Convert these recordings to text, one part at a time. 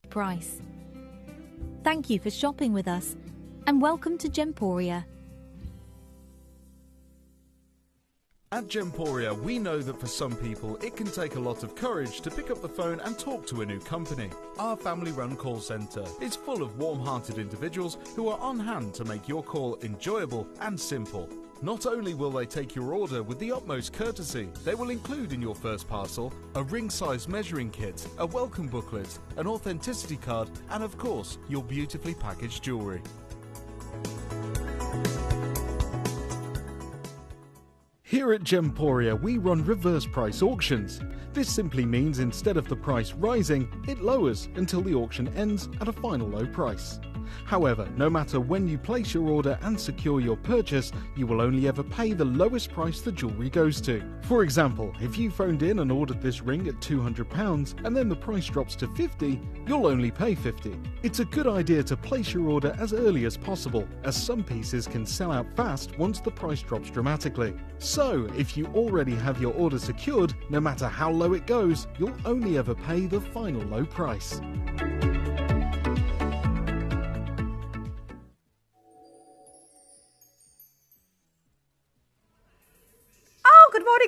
price. Thank you for shopping with us, and welcome to Gemporia. At Gemporia, we know that for some people it can take a lot of courage to pick up the phone and talk to a new company. Our family-run call centre is full of warm-hearted individuals who are on hand to make your call enjoyable and simple. Not only will they take your order with the utmost courtesy, they will include in your first parcel a ring-size measuring kit, a welcome booklet, an authenticity card, and of course, your beautifully packaged jewellery. Here at Gemporia, we run reverse price auctions. This simply means instead of the price rising, it lowers until the auction ends at a final low price. However, no matter when you place your order and secure your purchase, you will only ever pay the lowest price the jewellery goes to. For example, if you phoned in and ordered this ring at £200 and then the price drops to £50, you'll only pay £50. It's a good idea to place your order as early as possible, as some pieces can sell out fast once the price drops dramatically. So, if you already have your order secured, no matter how low it goes, you'll only ever pay the final low price.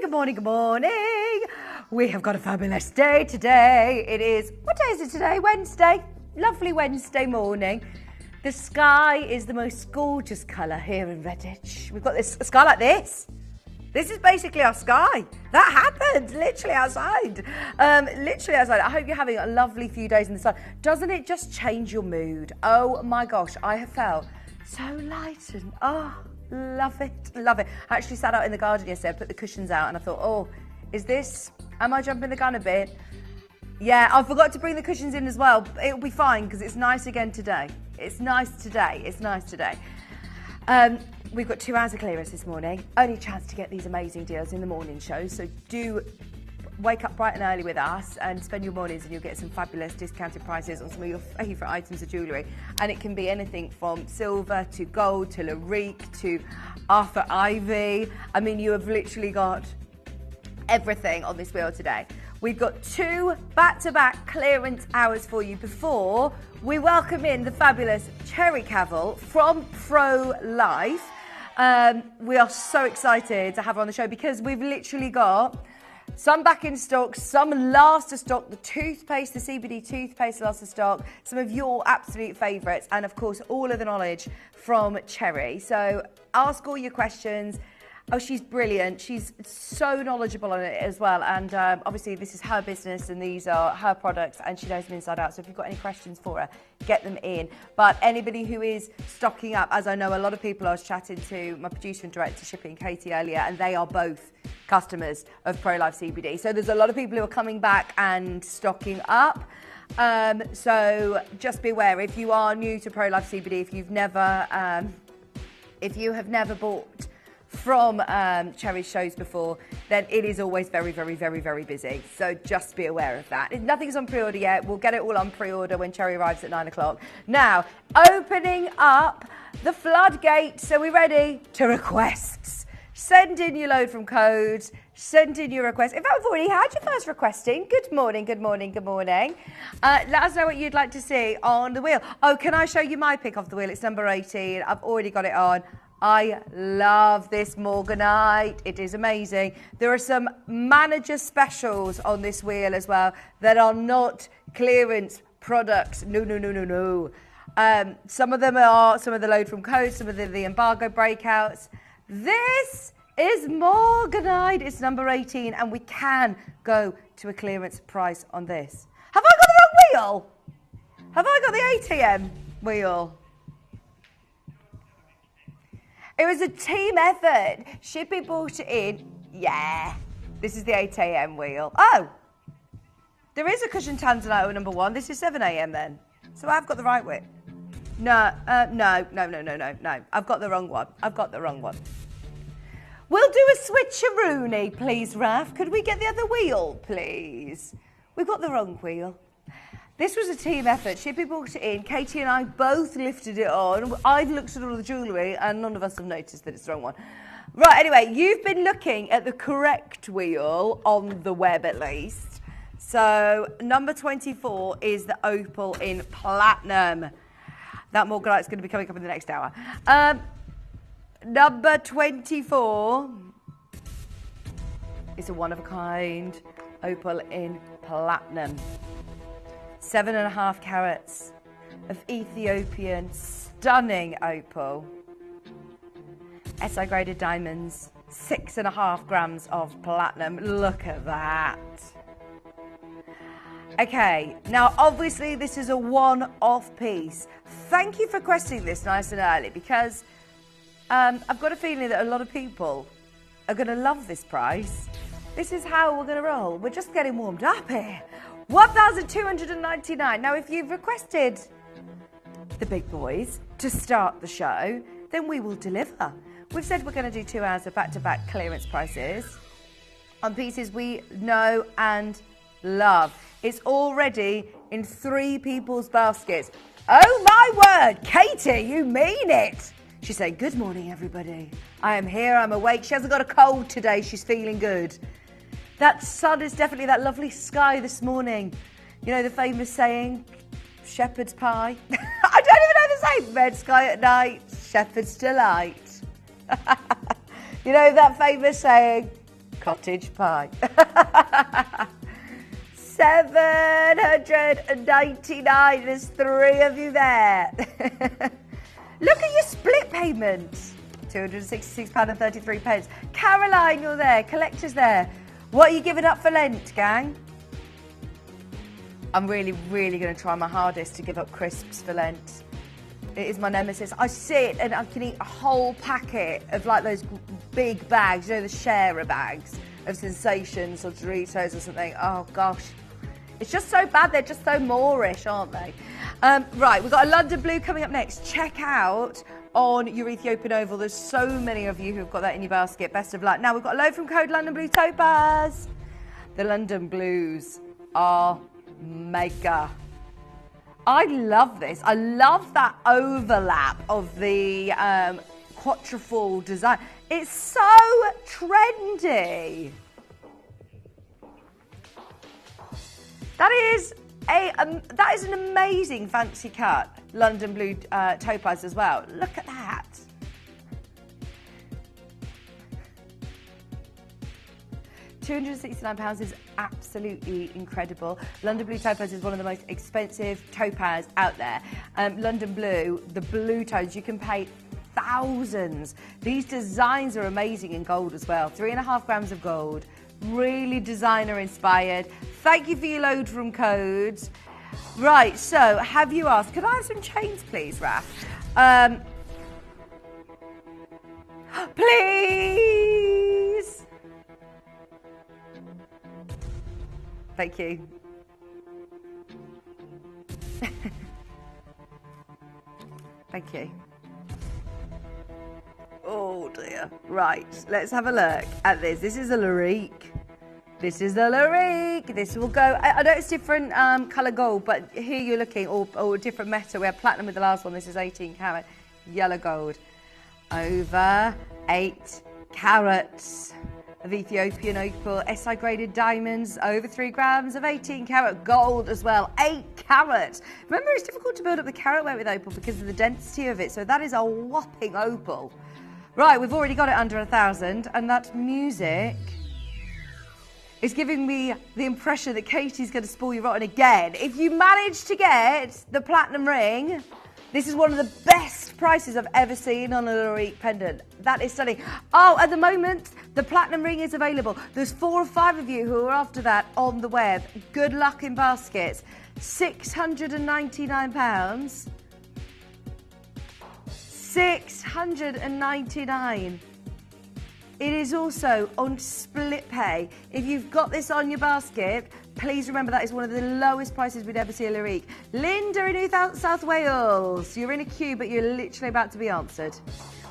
Good morning, good morning. We have got a fabulous day today. It is, what day is it today? Wednesday. Lovely Wednesday morning. The sky is the most gorgeous colour here in Redditch. We've got a sky like this. This is basically our sky. That happened literally outside. I hope you're having a lovely few days in the sun. Doesn't it just change your mood? Oh my gosh, I have felt so lightened. Oh, love it, love it. I actually sat out in the garden yesterday, put the cushions out, and I thought, am I jumping the gun a bit? Yeah, I forgot to bring the cushions in as well. It'll be fine because it's nice again today. It's nice today. We've got 2 hours of clearance this morning. Only chance to get these amazing deals in the morning show. So do wake up bright and early with us and spend your mornings and you'll get some fabulous discounted prices on some of your favourite items of jewellery. And it can be anything from silver to gold to Larique to Arthur Ivy. I mean, you have literally got everything on this wheel today. We've got 2 back-to-back clearance hours for you before we welcome in the fabulous Cherry Cavill from Pro Life. We are so excited to have her on the show because we've literally got some back in stock, some last of stock, the toothpaste, the CBD toothpaste last of stock, some of your absolute favourites, and of course all of the knowledge from Cherry. So ask all your questions. Oh, she's brilliant. She's so knowledgeable on it as well. And obviously this is her business and these are her products and she knows them inside out. So if you've got any questions for her, get them in. But anybody who is stocking up, as I know a lot of people, I was chatting to my producer and director shipping, Katie, earlier, and they are both customers of Pro Life CBD. So there's a lot of people who are coming back and stocking up. So just be aware, if you are new to Pro Life CBD, if you have never bought from Cherry's shows before, then it is always very, very, very, very busy. So just be aware of that. Nothing's on pre-order yet. We'll get it all on pre-order when Cherry arrives at 9 o'clock. Now, opening up the floodgates. So we're ready to requests. Send in your load from codes. Send in your request. In fact, we've already had your first request in. Good morning, good morning, good morning. Let us know what you'd like to see on the wheel. Oh, can I show you my pick off the wheel? It's number 18. I've already got it on. I love this Morganite. It is amazing. There are some manager specials on this wheel as well that are not clearance products. No. Some of them are some of the load from codes, some of the embargo breakouts. This is Morganite. It's number 18 and we can go to a clearance price on this. Have I got the wrong wheel? Have I got the ATM wheel? It was a team effort. Shipping brought it in. Yeah. This is the 8 a.m. wheel. Oh. There is a cushion tanzanite number 1. This is 7 a.m. then. So I've got the right width. No. I've got the wrong one. We'll do a switcheroony, please, Raf. Could we get the other wheel, please? We've got the wrong wheel. This was a team effort. Shippy brought it in. Katie and I both lifted it on. I've looked at all the jewellery and none of us have noticed that it's the wrong one. Right, anyway, you've been looking at the correct wheel on the web at least. So number 24 is the Opal in platinum. That Morganite is going to be coming up in the next hour. Number 24 is a one-of-a-kind Opal in platinum. 7.5 carats of Ethiopian stunning opal. SI graded diamonds, 6.5 grams of platinum. Look at that. Okay, now obviously this is a one-off piece. Thank you for requesting this nice and early, because I've got a feeling that a lot of people are going to love this price. This is how we're going to roll. We're just getting warmed up here. 1,299. Now, if you've requested the big boys to start the show, then we will deliver. We've said we're going to do 2 hours of back-to-back clearance prices on pieces we know and love. It's already in 3 people's baskets. Oh my word, Katie, you mean it? She's saying, good morning, everybody. I am here, I'm awake. She hasn't got a cold today, she's feeling good. That sun is definitely that lovely sky this morning. You know the famous saying, shepherd's pie? I don't even know the saying. Red sky at night, shepherd's delight. You know that famous saying, cottage pie. 799, there's 3 of you there. Look at your split payment. £266.33. Caroline, you're there. Collector's there. What are you giving up for Lent, gang? I'm really, really going to try my hardest to give up crisps for Lent. It is my nemesis. I sit and I can eat a whole packet of like those big bags, you know, the sharer bags of Sensations or Doritos or something. Oh, gosh. It's just so bad. They're just so Moorish, aren't they? Right, we've got a London Blue coming up next. Check out on your Ethiopian Oval. There's so many of you who've got that in your basket. Best of luck. Now, we've got a load from code London Blue Topaz. The London Blues are mega. I love this. I love that overlap of the quatrefoil design. It's so trendy. That is an amazing fancy cut. London Blue Topaz as well. Look at that. £269 is absolutely incredible. London Blue Topaz is one of the most expensive topaz out there. London Blue, the blue tones, you can pay thousands. These designs are amazing in gold as well. 3.5 grams of gold. Really designer inspired. Thank you for your load from codes. Right, so have you asked, could I have some chains please, Raf? Please. Thank you. Thank you. Oh dear. Right, let's have a look at this. This is a Larique. This is the Larique. This will go, I know it's different colour gold, but here you're looking, or different metal. We had platinum with the last one. This is 18 carat yellow gold. Over 8 carats of Ethiopian opal, SI graded diamonds, over 3 grams of 18 carat gold as well. 8 carats. Remember, it's difficult to build up the carat weight with opal because of the density of it. So that is a whopping opal. Right, we've already got it under 1,000, and that music is giving me the impression that Katie's going to spoil you rotten again. If you manage to get the platinum ring, this is one of the best prices I've ever seen on a Larique pendant. That is stunning. Oh, at the moment, the platinum ring is available. There's 4 or 5 of you who are after that on the web. Good luck in baskets. £699. £699. It is also on split pay. If you've got this on your basket, please remember that is one of the lowest prices we'd ever see a Larique. Linda in New South Wales. You're in a queue, but you're literally about to be answered.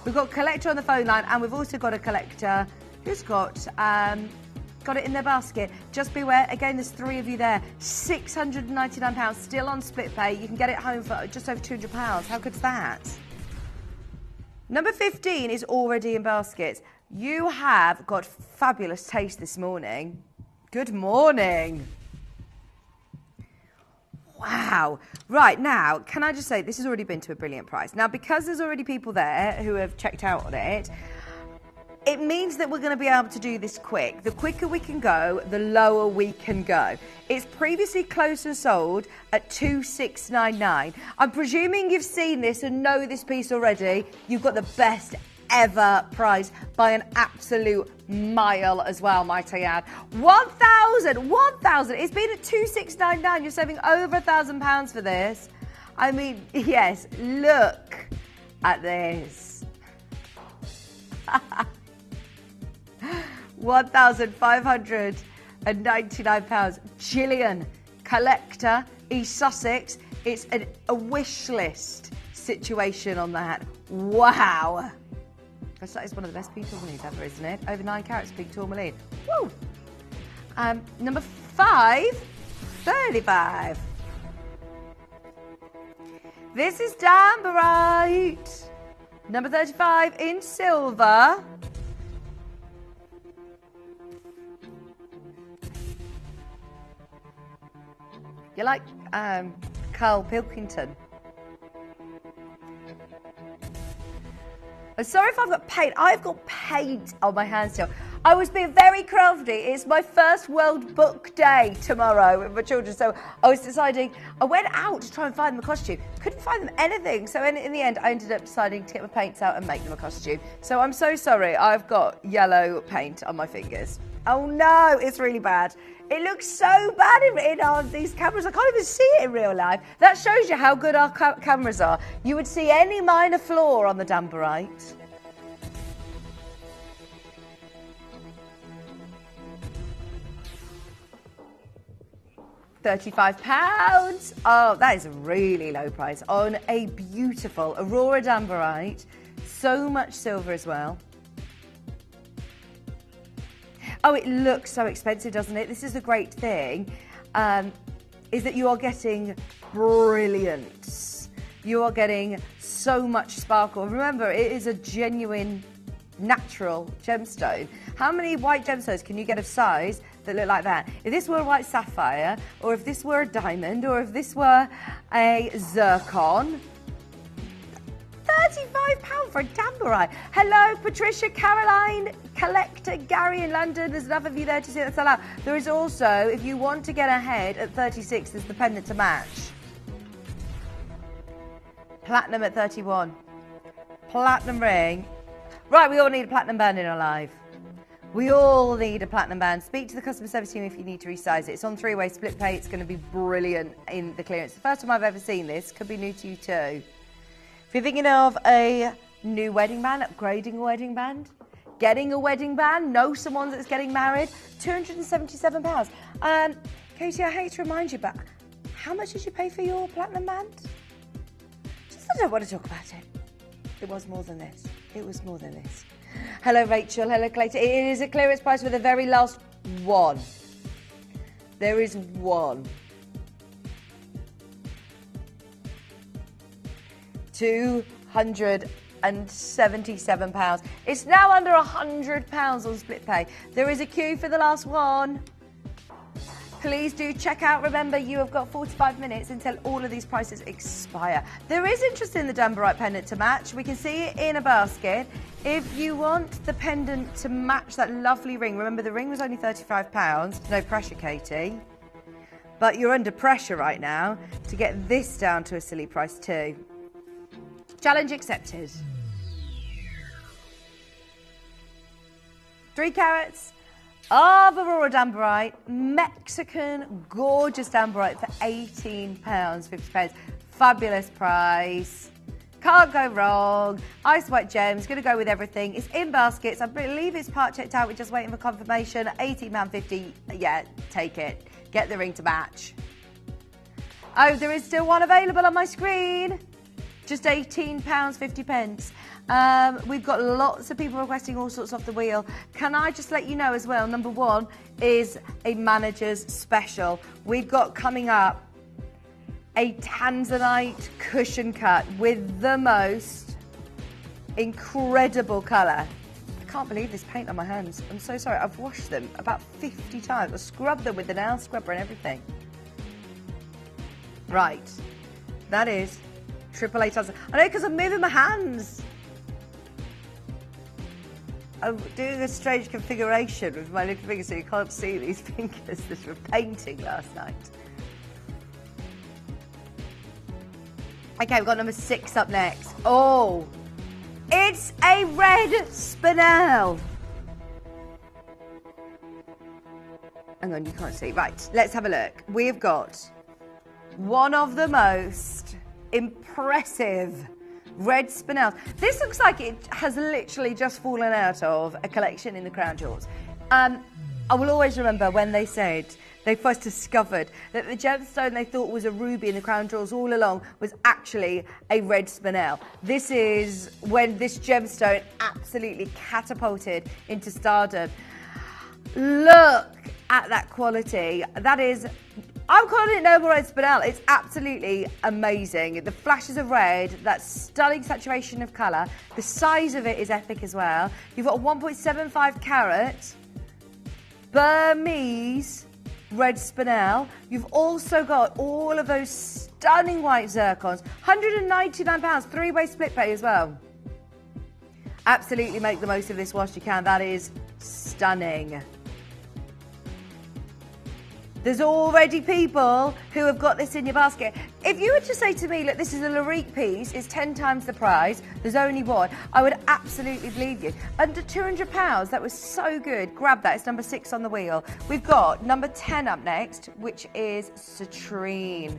We've got a collector on the phone line, and we've also got a collector who's got it in their basket. Just beware, again, there's 3 of you there. £699, still on split pay. You can get it home for just over £200. How good's that? Number 15 is already in baskets. You have got fabulous taste this morning. Good morning. Wow. Right, now, can I just say, this has already been to a brilliant price. Now, because there's already people there who have checked out on it, it means that we're going to be able to do this quick. The quicker we can go, the lower we can go. It's previously closed and sold at $2,699. I'm presuming you've seen this and know this piece already. You've got the best ever price by an absolute mile as well, might I add. 1,000. It's been at $2,699. You're saving over £1,000 for this. I mean, yes, look at this. £1,599. Gillian, collector, East Sussex. It's a wish list situation on that. Wow. That is one of the best pink tourmalines ever, isn't it? Over 9 carats, pink tourmaline. Woo! Number 5, 35. This is danburite. Number 35 in silver. You like Carl Pilkington? I'm sorry if I've got paint. I've got paint on my hands still. I was being very crafty. It's my first World Book Day tomorrow with my children. So I was deciding, I went out to try and find them a costume. Couldn't find them anything. So in the end, I ended up deciding to get my paints out and make them a costume. So I'm so sorry. I've got yellow paint on my fingers. Oh no, it's really bad. It looks so bad in these cameras. I can't even see it in real life. That shows you how good our cameras are. You would see any minor flaw on the danburite. £35. Oh, that is a really low price on a beautiful Aurora danburite. So much silver as well. Oh, it looks so expensive, doesn't it? This is the great thing, is that you are getting brilliance. You are getting so much sparkle. Remember, it is a genuine, natural gemstone. How many white gemstones can you get of size that look like that? If this were a white sapphire, or if this were a diamond, or if this were a zircon, £35 for a danburite. Hello, Patricia, Caroline, Collector, Gary in London. There's enough of you there to see that sell out. There is also, if you want to get ahead at 36, there's the pendant to match. Platinum at 31. Platinum ring. Right, we all need a platinum band in our life. We all need a platinum band. Speak to the customer service team if you need to resize it. It's on 3-way split pay. It's going to be brilliant in the clearance. The first time I've ever seen this. Could be new to you too. If you're thinking of a new wedding band, upgrading a wedding band, getting a wedding band, know someone that's getting married, £277. Katie, I hate to remind you, but how much did you pay for your platinum band? I don't want to talk about it. It was more than this. It was more than this. Hello, Rachel. Hello, Clayton. It is a clearance price for the very last one. There is one. £277. It's now under £100 on split pay. There is a queue for the last one. Please do check out. Remember, you have got 45 minutes until all of these prices expire. There is interest in the danburite pendant to match. We can see it in a basket. If you want the pendant to match that lovely ring, remember the ring was only £35. No pressure, Katie. But you're under pressure right now to get this down to a silly price too. Challenge accepted. 3 carats of Aurora danburite, Mexican gorgeous danburite for £18.50. Fabulous price. Can't go wrong. Ice white gems, going to go with everything. It's in baskets. I believe it's part checked out. We're just waiting for confirmation. £18.50. Yeah, take it. Get the ring to match. Oh, there is still one available on my screen. Just £18.50. We've got lots of people requesting all sorts off the wheel. Can I just let you know as well, number 1 is a manager's special. We've got coming up a tanzanite cushion cut with the most incredible colour. I can't believe this paint on my hands. I'm so sorry. I've washed them about 50 times. I scrubbed them with the nail scrubber and everything. Right. That is AAA tanzanite. I know because I'm moving my hands. I'm doing a strange configuration with my little fingers so you can't see these fingers that were painting last night. Okay, we've got number 6 up next. Oh, it's a red Spinel. Hang on, you can't see. Right, let's have a look. We've got one of the most impressive red Spinels. This looks like it has literally just fallen out of a collection in the Crown Jewels. I will always remember when they said they first discovered that the gemstone they thought was a ruby in the Crown Jewels all along was actually a red Spinel. This is when this gemstone absolutely catapulted into stardom. Look at that quality. That is, I'm calling it Noble Red Spinel. It's absolutely amazing. The flashes of red, that stunning saturation of colour. The size of it is epic as well. You've got a 1.75 carat Burmese red Spinel. You've also got all of those stunning white zircons. £199, 3-way split pay as well. Absolutely make the most of this whilst you can. That is stunning. There's already people who have got this in your basket. If you were to say to me, look, this is a Larique piece, it's 10 times the price, there's only one, I would absolutely believe you. Under £200, that was so good. Grab that, it's number 6 on the wheel. We've got number 10 up next, which is Citrine.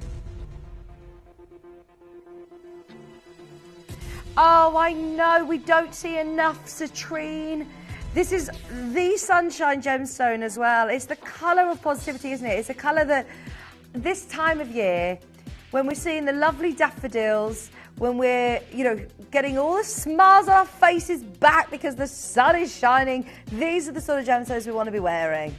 Oh, I know, we don't see enough Citrine. This is the sunshine gemstone as well. It's the colour of positivity, isn't it? It's a colour that this time of year, when we're seeing the lovely daffodils, when we're, you know, getting all the smiles on our faces back because the sun is shining, these are the sort of gemstones we want to be wearing.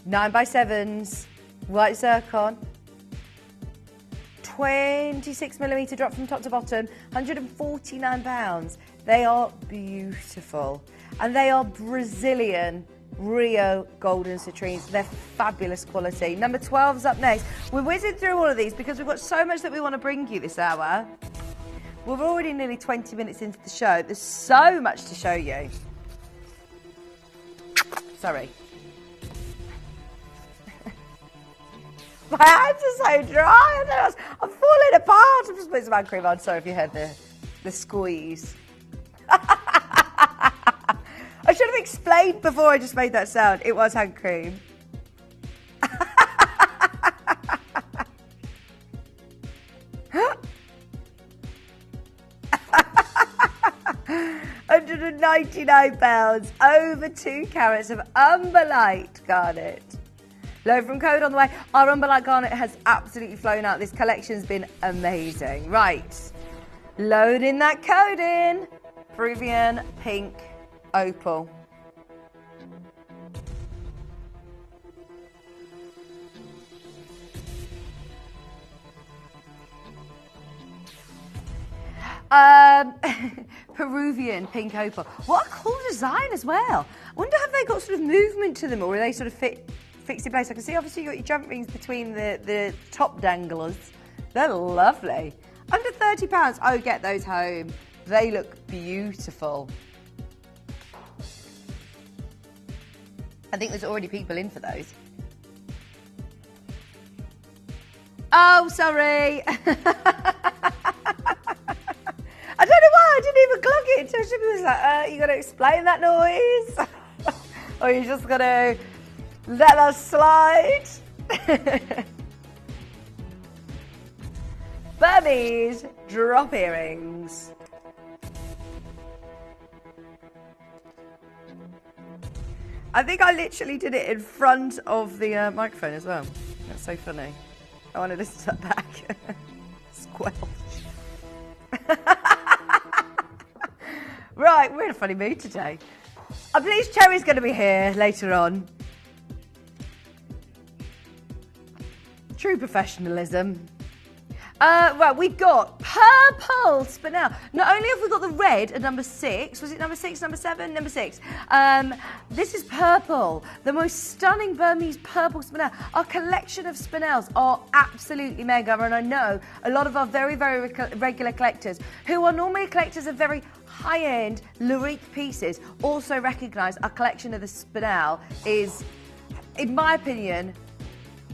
9x7s, white zircon. 26mm drop from top to bottom, £149. They are beautiful. And they are Brazilian Rio golden citrines. They're fabulous quality. Number 12's up next. We're whizzing through all of these because we've got so much that we want to bring you this hour. We're already nearly 20 minutes into the show. There's so much to show you. Sorry. My hands are so dry. I'm falling apart. I'm just putting some hand cream on. Sorry if you heard the squeeze. I should have explained before I just made that sound. It was hand cream. £199, over 2 carats of umberlite garnet. Low from code on the way. Our umberlite garnet has absolutely flown out. This collection's been amazing. Right, loading that code in. Peruvian pink opal. Peruvian pink opal. What a cool design as well. I wonder have they got sort of movement to them, or are they sort of fixed in place? I can see obviously you've got your jump rings between the top danglers. They're lovely. Under £30. Oh, get those home. They look beautiful. I think there's already people in for those. Oh, sorry. I don't know why I didn't even clock it until she was like, you got to explain that noise? Or you just got to let us slide? Burmese drop earrings. I think I literally did it in front of the microphone as well. That's so funny. I want to listen to that back. Squelch. Right, we're in a funny mood today. I believe Cherry's going to be here later on. True professionalism. Right, we've got purple Spinel. Not only have we got the red at number 6, was it number 6, number 7? Number 6. This is purple, the most stunning Burmese purple Spinel. Our collection of Spinels are absolutely mega, and I know a lot of our very, very regular collectors, who are normally collectors of very high-end lyric pieces, also recognise our collection of the Spinel is, in my opinion,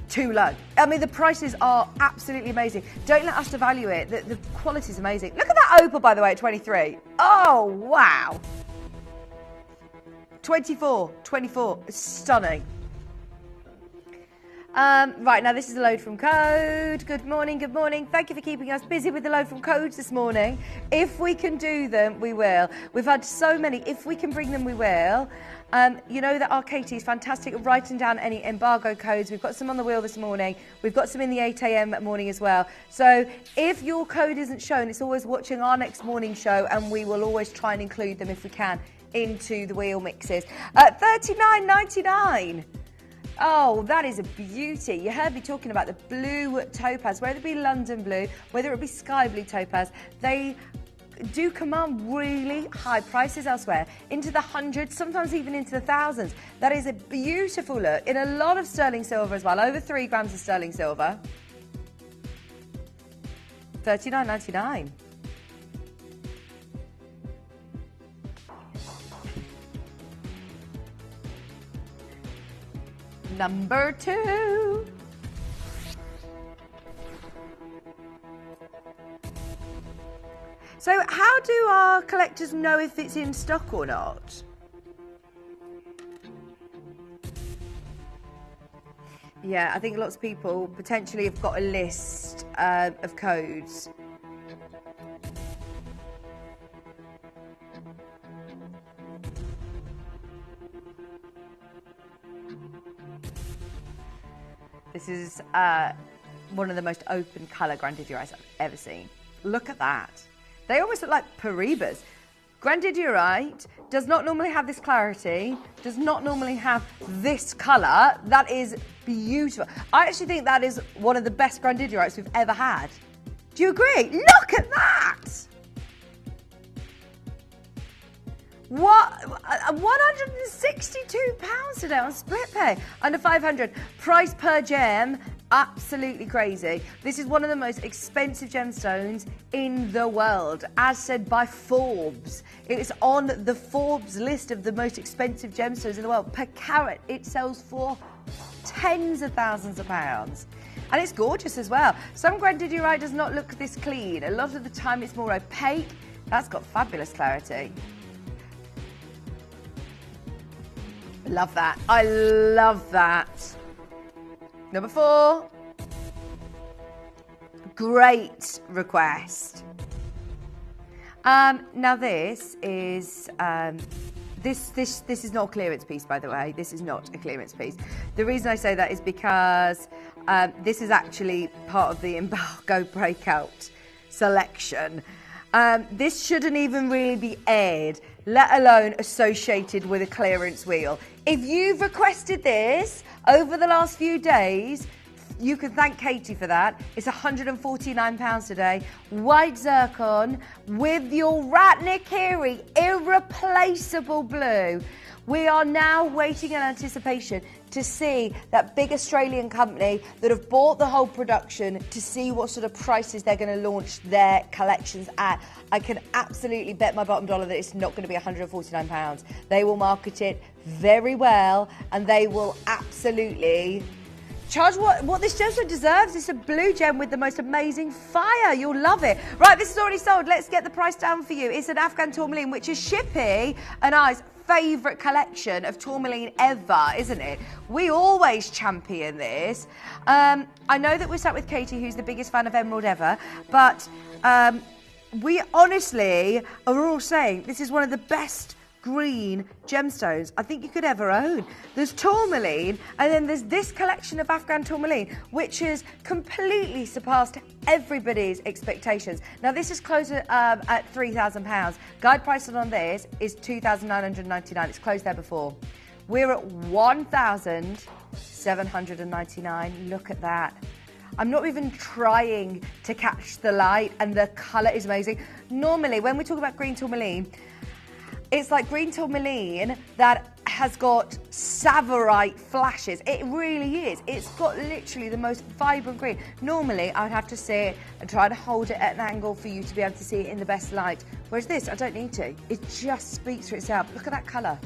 too low. I mean, the prices are absolutely amazing. Don't let us devalue it. The quality is amazing. Look at that opal, by the way, at 23. Oh, wow. 24. Stunning. Right, now this is a load from code. Good morning. Thank you for keeping us busy with the load from codes this morning. If we can do them, we will. We've had so many. If we can bring them, we will. You know that our Katie is fantastic at writing down any embargo codes. We've got some on the wheel this morning. We've got some in the 8 a.m. morning as well. So if your code isn't shown, it's always watching our next morning show, and we will always try and include them if we can into the wheel mixes. $39.99. Oh, that is a beauty. You heard me talking about the blue topaz, whether it be London blue, whether it be sky blue topaz. They do command really high prices elsewhere, into the hundreds, sometimes even into the thousands. That is a beautiful look in a lot of sterling silver as well, over 3 grams of sterling silver. $39.99. Number 2. So how do our collectors know if it's in stock or not? Yeah, I think lots of people potentially have got a list of codes. This is one of the most open colour Grandidierite I've ever seen. Look at that. They almost look like Peribas. Grandidierite does not normally have this clarity, does not normally have this colour. That is beautiful. I actually think that is one of the best Grandiderites we've ever had. Do you agree? Look at that! What? £162 today on split pay. Under 500. Price per gem, absolutely crazy. This is one of the most expensive gemstones in the world, as said by Forbes. It is on the Forbes list of the most expensive gemstones in the world. Per carat, it sells for tens of thousands of pounds. And it's gorgeous as well. Some Grandidierite does not look this clean. A lot of the time it's more opaque. That's got fabulous clarity. Love that. I love that. Number 4. Great request. Now this is this is not a clearance piece, by the way. This is not a clearance piece. The reason I say that is because this is actually part of the embargo breakout selection. This shouldn't even really be aired, let alone associated with a clearance wheel. If you've requested this over the last few days, you can thank Katie for that. It's £149 today. White zircon with your Ratnikiri irreplaceable blue. We are now waiting in anticipation to see that big Australian company that have bought the whole production to see what sort of prices they're going to launch their collections at. I can absolutely bet my bottom dollar that it's not going to be £149. They will market it very well, and they will absolutely charge what this gemstone deserves. It's a blue gem with the most amazing fire. You'll love it. Right, this is already sold. Let's get the price down for you. It's an Afghan Tourmaline, which is Shippy and I's favourite collection of Tourmaline ever, isn't it? We always champion this. I know that we're sat with Katie, who's the biggest fan of Emerald ever, but we honestly are all saying this is one of the best green gemstones I think you could ever own. There's Tourmaline, and then there's this collection of Afghan Tourmaline, which has completely surpassed everybody's expectations. Now this is closed at £3,000. Guide price on this is $2,999. It's closed there before. We're at $1,799. Look at that. I'm not even trying to catch the light, and the colour is amazing. Normally, when we talk about green tourmaline, it's like green tourmaline that has got savorite flashes. It really is. It's got literally the most vibrant green. Normally, I would have to sit and try to hold it at an angle for you to be able to see it in the best light. Whereas this, I don't need to. It just speaks for itself. Look at that colour.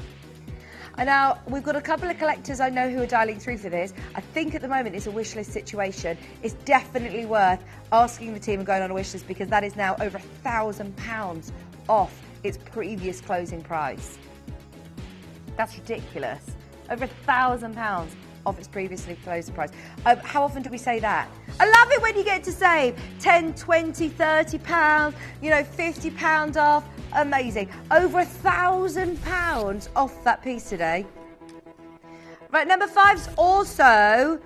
And now, we've got a couple of collectors I know who are dialing through for this. I think at the moment it's a wish list situation. It's definitely worth asking the team and going on a wish list, because that is now over £1,000 off its previous closing price. That's ridiculous. Over £1,000 off its previously closing price. How often do we say that? I love it when you get to save 10, 20, 30 pounds, you know, 50 pounds off. Amazing. Over £1,000 off that piece today. Right, number 5's also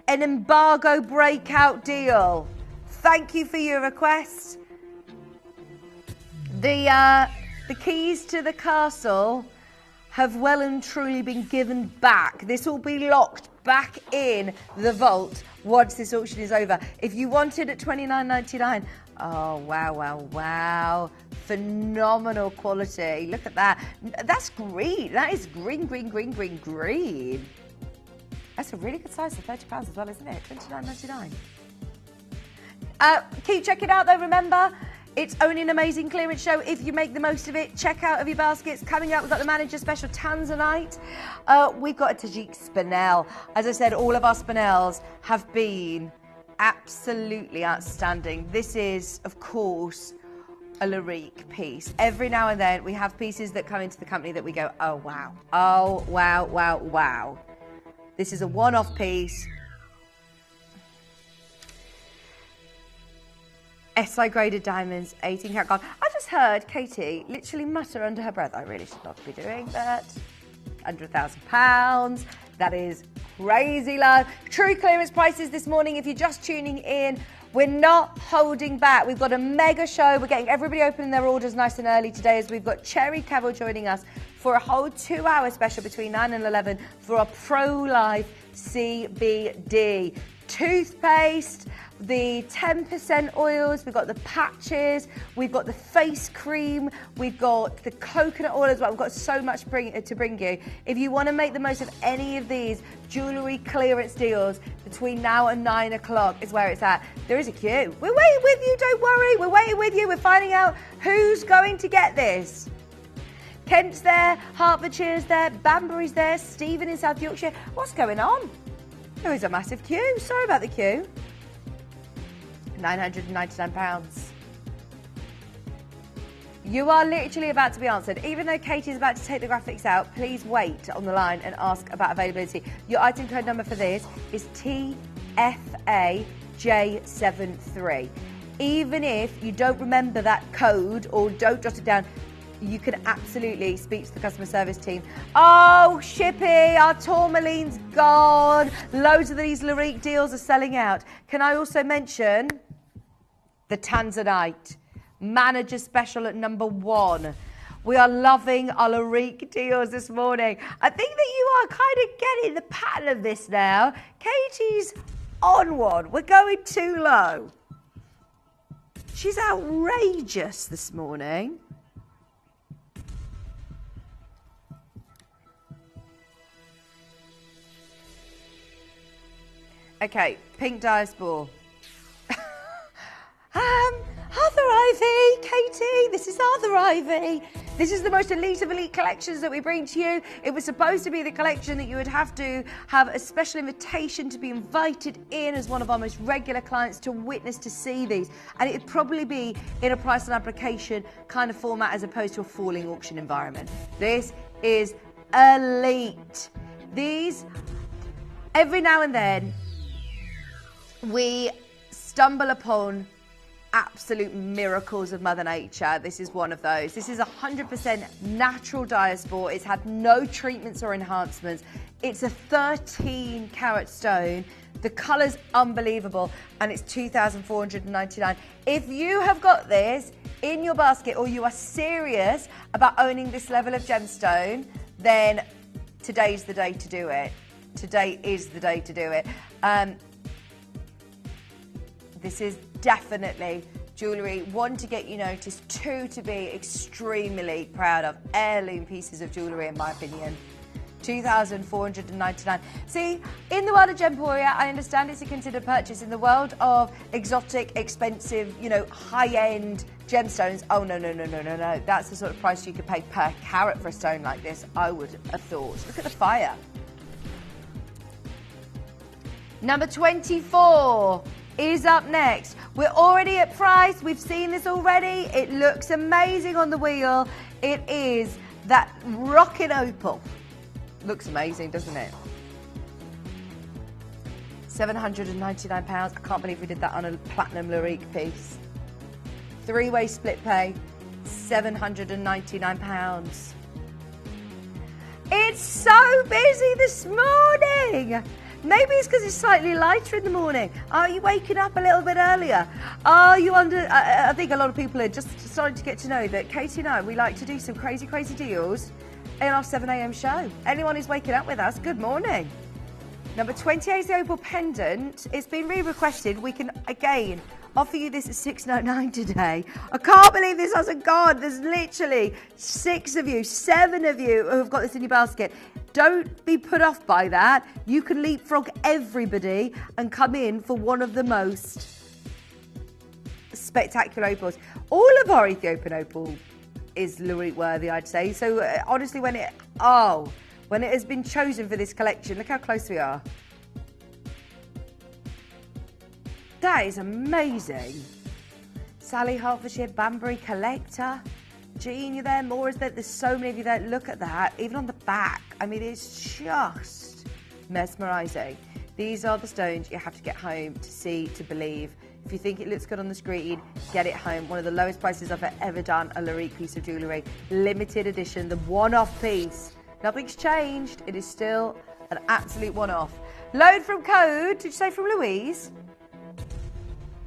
an embargo breakout deal. Thank you for your request. The keys to the castle have well and truly been given back. This will be locked back in the vault once this auction is over. If you want it at $29.99, oh, wow, wow, wow. Phenomenal quality. Look at that. That's green. That is green, green, green, green, green. That's a really good size for £30 as well, isn't it? $29.99. Keep checking out though, remember, it's only an amazing clearance show if you make the most of it. Check out of your baskets. Coming up, we've got the manager special tanzanite. We've got a Tajik Spinel. As I said, all of our Spinels have been absolutely outstanding. This is, of course, a Lyrique piece. Every now and then we have pieces that come into the company that we go, oh wow, oh wow, wow, wow. This is a one-off piece. SI graded diamonds, 18 karat gold. I just heard Katie literally mutter under her breath, I really should not be doing that. Under £1,000. That is crazy low. True clearance prices this morning. If you're just tuning in, we're not holding back. We've got a mega show. We're getting everybody opening their orders nice and early today, as we've got Cherry Cavill joining us for a whole 2-hour special between 9 and 11 for our pro-life CBD. Toothpaste, the 10% oils, we've got the patches, we've got the face cream, we've got the coconut oil as well. We've got so much to bring you. If you want to make the most of any of these jewellery clearance deals between now and 9 o'clock is where it's at. There is a queue. We're waiting with you, don't worry. We're waiting with you. We're finding out who's going to get this. Kent's there, Hertfordshire's there, Banbury's there, Stephen in South Yorkshire. What's going on? There is a massive queue. Sorry about the queue. £999. You are literally about to be answered. Even though Katie's about to take the graphics out, please wait on the line and ask about availability. Your item code number for this is TFAJ73. Even if you don't remember that code or don't jot it down, you can absolutely speak to the customer service team. Oh, Shippy, our tourmaline's gone. Loads of these Lyrique deals are selling out. Can I also mention the tanzanite manager special at number 1? We are loving our Lyrique deals this morning. I think that you are kind of getting the pattern of this now. Katie's on one. We're going too low. She's outrageous this morning. Okay, pink diaspore. Arthur Ivy, Katie, this is Arthur Ivy. This is the most elite of elite collections that we bring to you. It was supposed to be the collection that you would have to have a special invitation to be invited in as one of our most regular clients to witness, to see these. And it would probably be in a price and application kind of format as opposed to a falling auction environment. This is elite. These, every now and then, we stumble upon absolute miracles of Mother Nature. This is one of those. This is 100% natural diaspore. It's had no treatments or enhancements. It's a 13 carat stone. The colour's unbelievable, and it's $2,499. If you have got this in your basket, or you are serious about owning this level of gemstone, then today's the day to do it. Today is the day to do it. This is definitely jewellery, one, to get you noticed, two, to be extremely proud of. Heirloom pieces of jewellery, in my opinion. 2,499. See, in the world of Gemporia, I understand it's a considered purchase. In the world of exotic, expensive, high-end gemstones, oh, no. That's the sort of price you could pay per carat for a stone like this, I would have thought. Look at the fire. Number 24 is up next. We're already at price. We've seen this already. It looks amazing on the wheel. It is that rocking opal. Looks amazing, doesn't it? £799. I can't believe we did that on a platinum Larique piece. Three-way split pay, £799. It's so busy this morning. Maybe it's because it's slightly lighter in the morning. Are you waking up a little bit earlier? Are you under... I think a lot of people are just starting to get to know that Katie and I, we like to do some crazy, crazy deals in our 7 a.m. show. Anyone who's waking up with us, good morning. Number 28 is the Opal pendant. It's been re-requested. We can, again, offer you this at $699 today. I can't believe this hasn't gone. There's literally 6 of you, 7 of you who have got this in your basket. Don't be put off by that. You can leapfrog everybody and come in for one of the most spectacular opals. All of our Ethiopian opal is Larique worthy, I'd say. So honestly, when it has been chosen for this collection, look how close we are. That is amazing. Sally, Hertfordshire, Banbury collector. Jean, you're there. Maura's there. There's so many of you there. Look at that. Even on the back. I mean, it's just mesmerising. These are the stones you have to get home to see, to believe. If you think it looks good on the screen, get it home. One of the lowest prices I've ever done a Larique piece of jewellery. Limited edition, the one-off piece. Nothing's changed. It is still an absolute one-off. Load from code. Did you say from Louise?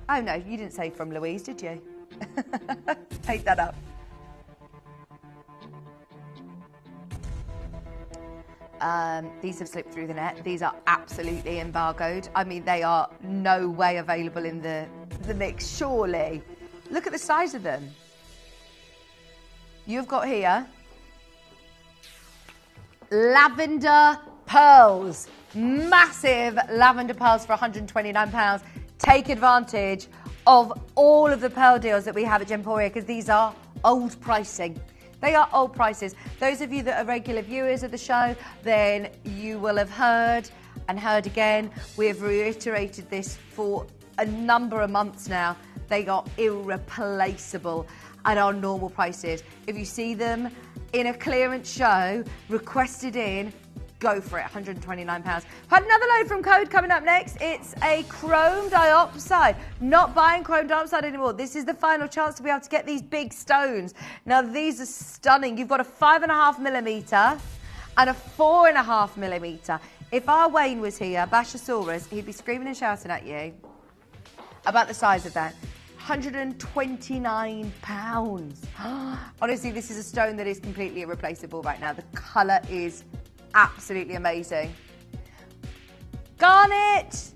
Oh, no, you didn't say from Louise, did you? Take that up. These have slipped through the net. These are absolutely embargoed. I mean, they are no way available in the mix, surely. Look at the size of them. You've got here lavender pearls. Massive lavender pearls for £129. Take advantage of all of the pearl deals that we have at Gemporia, because these are old pricing. They are old prices. Those of you that are regular viewers of the show, then you will have heard and heard again. We have reiterated this for a number of months now. They are irreplaceable at our normal prices. If you see them in a clearance show, requested in, go for it, £129. Had another load from code coming up next. It's a chrome diopside. Not buying chrome diopside anymore. This is the final chance to be able to get these big stones. Now, these are stunning. You've got a 5.5mm and a 4.5mm. If our Wayne was here, Bashosaurus, he'd be screaming and shouting at you about the size of that. £129. Honestly, this is a stone that is completely irreplaceable right now. The colour is absolutely amazing. Garnet!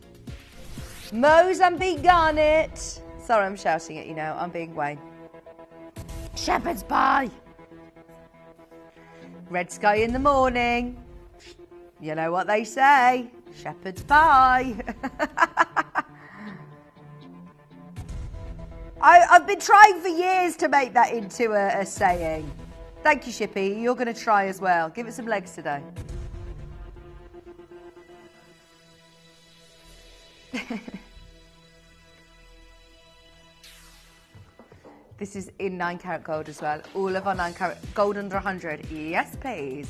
Mozambique garnet. Sorry, I'm shouting at you now. I'm being Wayne. Shepherd's pie. Red sky in the morning. You know what they say. Shepherd's pie. I've been trying for years to make that into a saying. Thank you, Shippy. You're going to try as well. Give it some legs today. This is in 9 carat gold as well. All of our 9 carat gold under 100. Yes, please.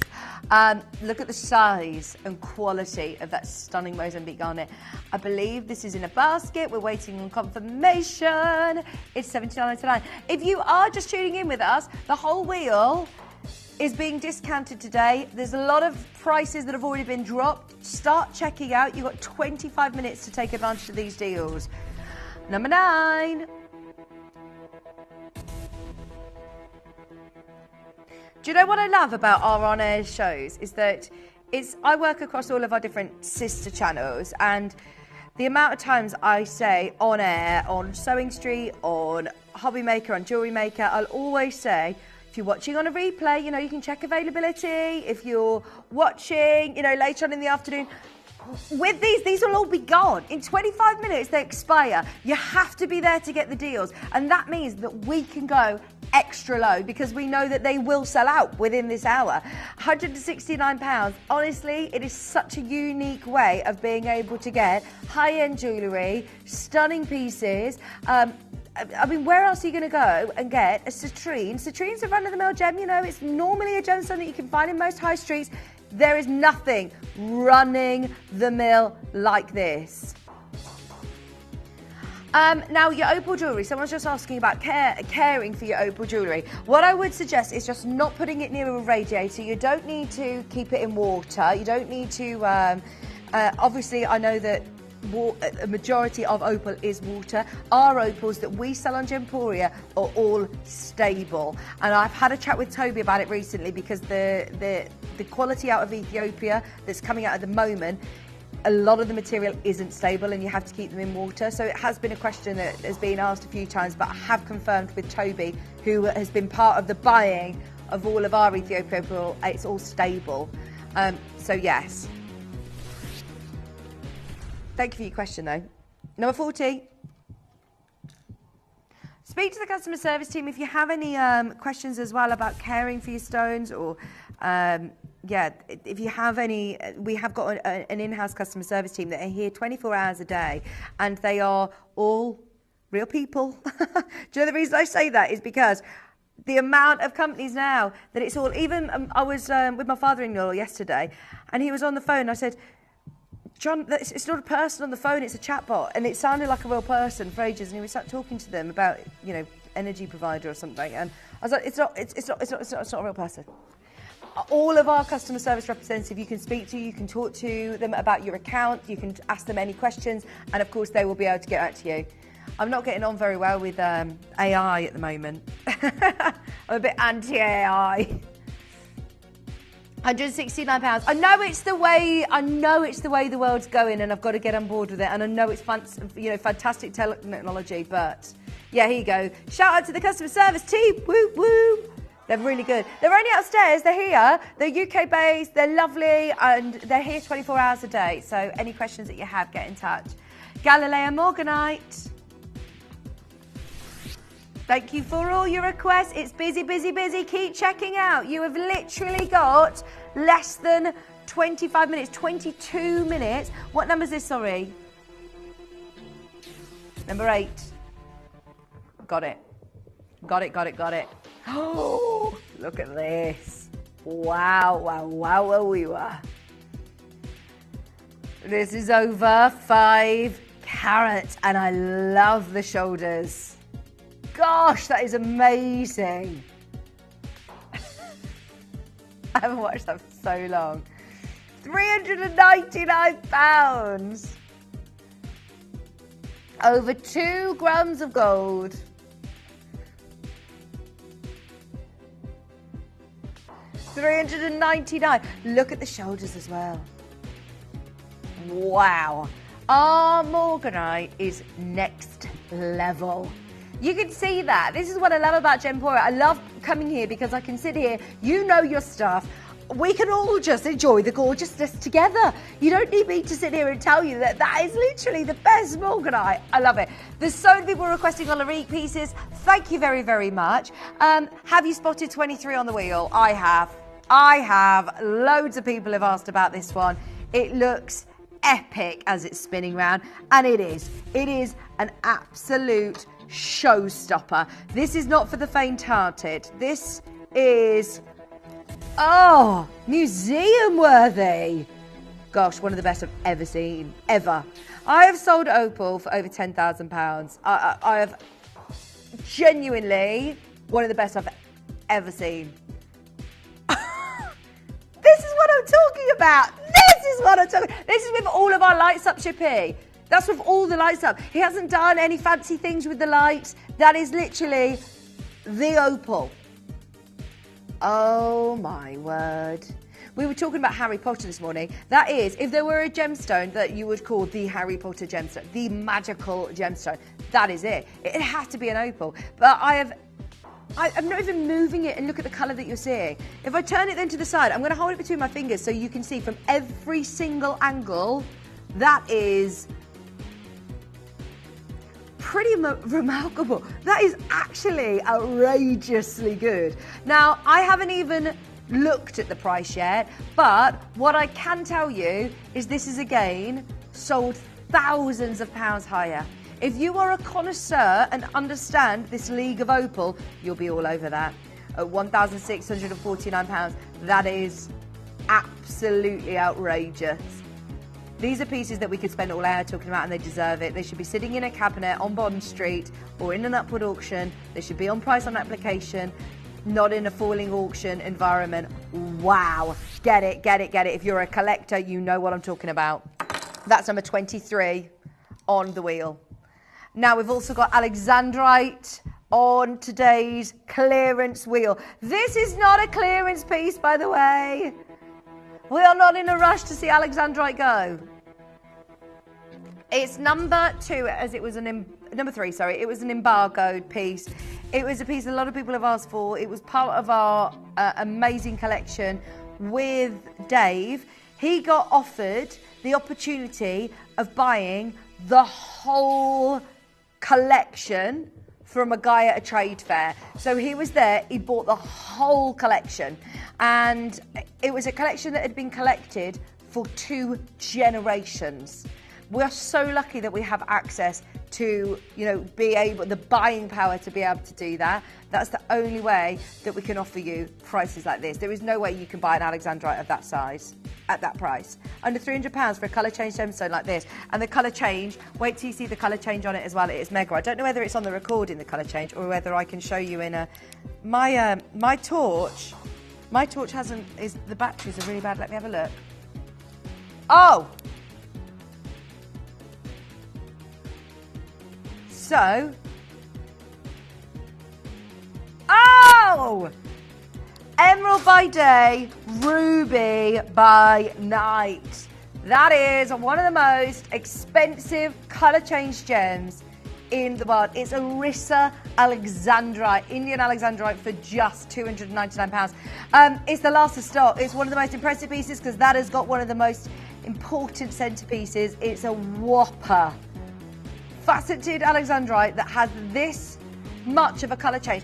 Look at the size and quality of that stunning Mozambique garnet. I believe this is in a basket. We're waiting on confirmation. It's $79.99. If you are just tuning in with us, the whole wheel is being discounted today. There's a lot of prices that have already been dropped. Start checking out. You've got 25 minutes to take advantage of these deals. Number 9. Do you know what I love about our on-air shows is that I work across all of our different sister channels, and the amount of times I say on air, on Sewing Street, on Hobby Maker, on Jewellery Maker, I'll always say, if you're watching on a replay, you know, you can check availability. If you're watching, you know, later on in the afternoon, with these will all be gone. In 25 minutes, they expire. You have to be there to get the deals. And that means that we can go extra low because we know that they will sell out within this hour. £169. Honestly, it is such a unique way of being able to get high-end jewellery, stunning pieces. I mean, where else are you going to go and get a citrine? Citrine's a run-of-the-mill gem, you know. It's normally a gemstone that you can find in most high streets. There is nothing running the mill like this. Now, your opal jewellery, someone's just asking about caring for your opal jewellery. What I would suggest is just not putting it near a radiator. You don't need to keep it in water. You don't need to, obviously, I know that a majority of opal is water. Our opals that we sell on Gemporia are all stable, and I've had a chat with Toby about it recently because the quality out of Ethiopia that's coming out at the moment, a lot of the material isn't stable and you have to keep them in water. So it has been a question that has been asked a few times, but I have confirmed with Toby, who has been part of the buying of all of our Ethiopian opal, it's all stable. So yes. Thank you for your question, though. Number 40. Speak to the customer service team if you have any questions as well about caring for your stones, or if you have any. We have got an in-house customer service team that are here 24 hours a day, and they are all real people. Do you know the reason I say that is because the amount of companies now that it's all. Even I was with my father-in-law yesterday, and he was on the phone. I said, John, it's not a person on the phone, it's a chatbot. And it sounded like a real person for ages. And he was talking to them about, you know, energy provider or something. And I was like, it's not a real person. All of our customer service representatives you can speak to, you can talk to them about your account, you can ask them any questions. And of course, they will be able to get back to you. I'm not getting on very well with AI at the moment. I'm a bit anti-AI. £169. I know it's the way the world's going, and I've got to get on board with it. And I know it's fantastic technology, but yeah, here you go. Shout out to the customer service team. Woo woo. They're really good. They're only upstairs. They're here. They're UK based. They're lovely, and they're here 24 hours a day. So any questions that you have, get in touch. Galileo Morganite. Thank you for all your requests. It's busy, busy, busy. Keep checking out. You have literally got less than 25 minutes, 22 minutes. What number is this, sorry? Number 8. Got it. Got it, got it, got it. Oh, look at this. Wow, wow, wow, wow, we were. This is over 5 carat, and I love the shoulders. Gosh, that is amazing. I haven't watched that for so long. £399. Over 2 grams of gold. £399. Look at the shoulders as well. Wow. Our Morganite is next level. You can see that. This is what I love about Gemporia. I love coming here because I can sit here, you know your stuff. We can all just enjoy the gorgeousness together. You don't need me to sit here and tell you that that is literally the best Morganite. I love it. There's so many people requesting Olarique pieces. Thank you very, very much. Have you spotted 23 on the wheel? I have. Loads of people have asked about this one. It looks epic as it's spinning round, and it is. It is an absolute showstopper. This is not for the faint-hearted. This is, museum worthy. Gosh, one of the best I've ever seen, ever. I have sold opal for over £10,000. I have genuinely one of the best I've ever seen. This is what I'm talking about. This is with all of our lights up, Chippy. That's with all the lights up. He hasn't done any fancy things with the lights. That is literally the opal. Oh my word. We were talking about Harry Potter this morning. That is, if there were a gemstone that you would call the Harry Potter gemstone, the magical gemstone, that is it. It has to be an opal. But I'm not even moving it, and look at the colour that you're seeing. If I turn it then to the side, I'm going to hold it between my fingers so you can see from every single angle. That is pretty remarkable. That is actually outrageously good. Now, I haven't even looked at the price yet, but what I can tell you is this is again sold thousands of pounds higher. If you are a connoisseur and understand this league of opal, you'll be all over that. At £1,649, that is absolutely outrageous. These are pieces that we could spend all hour talking about, and they deserve it. They should be sitting in a cabinet on Bond Street or in an upward auction. They should be on price on application, not in a falling auction environment. Wow. Get it, get it, get it. If you're a collector, you know what I'm talking about. That's number 23 on the wheel. Now, we've also got Alexandrite on today's clearance wheel. This is not a clearance piece, by the way. We are not in a rush to see Alexandrite go. It's number 2, as it was number 3, sorry. It was an embargoed piece. It was a piece a lot of people have asked for. It was part of our amazing collection with Dave. He got offered the opportunity of buying the whole collection from a guy at a trade fair. So he was there, he bought the whole collection, and it was a collection that had been collected for 2 generations. We're so lucky that we have access to, be able, the buying power to be able to do that. That's the only way that we can offer you prices like this. There is no way you can buy an Alexandrite of that size at that price. Under £300 for a colour change gemstone like this. And the colour change, wait till you see the colour change on it as well. It is mega. I don't know whether it's on the recording, the colour change, or whether I can show you in a... My torch hasn't... The batteries are really bad. Let me have a look. Oh! So... Oh! Emerald by day, ruby by night. That is one of the most expensive colour change gems in the world. It's Orissa Alexandrite, Indian Alexandrite, for just £299. It's the last of stock. It's one of the most impressive pieces because that has got one of the most important centerpieces. It's a whopper. Faceted Alexandrite that has this much of a colour change.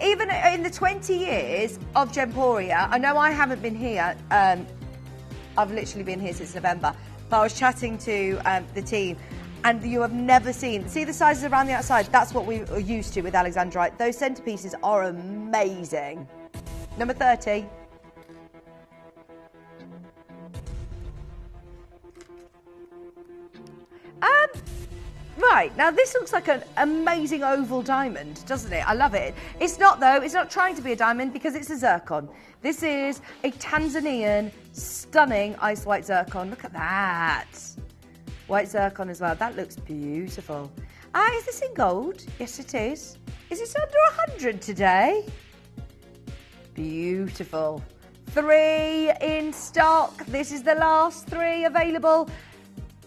Even in the 20 years of Gemporia, I know I haven't been here, I've literally been here since November, but I was chatting to the team, and you have never seen, see the sizes around the outside, that's what we are used to with Alexandrite. Those centerpieces are amazing. Number 30. Right, now this looks like an amazing oval diamond, doesn't it? I love it. It's not, though. It's not trying to be a diamond because it's a zircon. This is a Tanzanian stunning ice white zircon. Look at that. White zircon as well. That looks beautiful. Is this in gold? Yes, it is. Is it under 100 today? Beautiful. 3 in stock. This is the last 3 available.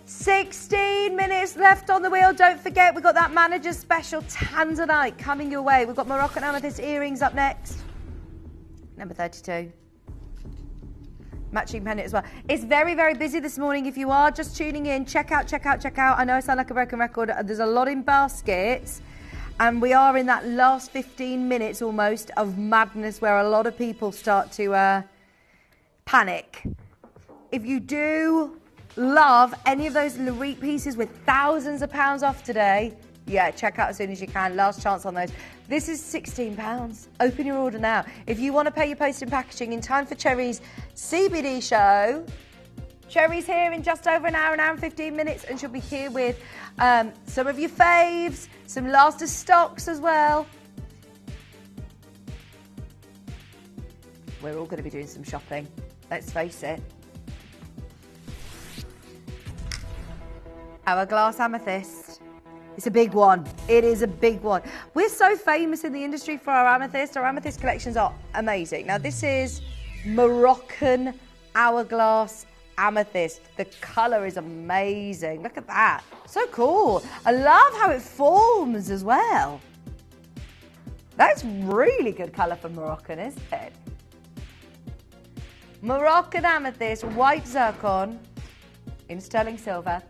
16 minutes left on the wheel. Don't forget, we've got that manager's special tanzanite coming your way. We've got Moroccan amethyst earrings up next. Number 32. Matching pendant as well. It's very, very busy this morning. If you are just tuning in, check out. I know I sound like a broken record. There's a lot in baskets. And we are in that last 15 minutes almost of madness where a lot of people start to panic. If you do love any of those Larite pieces with thousands of pounds off today, yeah, check out as soon as you can. Last chance on those. This is £16. Open your order now. If you want to pay your post and packaging in time for Cherry's CBD show, Cherry's here in just over an hour and 15 minutes, and she'll be here with some of your faves, some last of stocks as well. We're all going to be doing some shopping, let's face it. Hourglass amethyst. It's a big one. It is a big one. We're so famous in the industry for our amethyst. Our amethyst collections are amazing. Now, this is Moroccan hourglass amethyst. The colour is amazing. Look at that. So cool. I love how it forms as well. That's really good colour for Moroccan, isn't it? Moroccan amethyst, white zircon in sterling silver.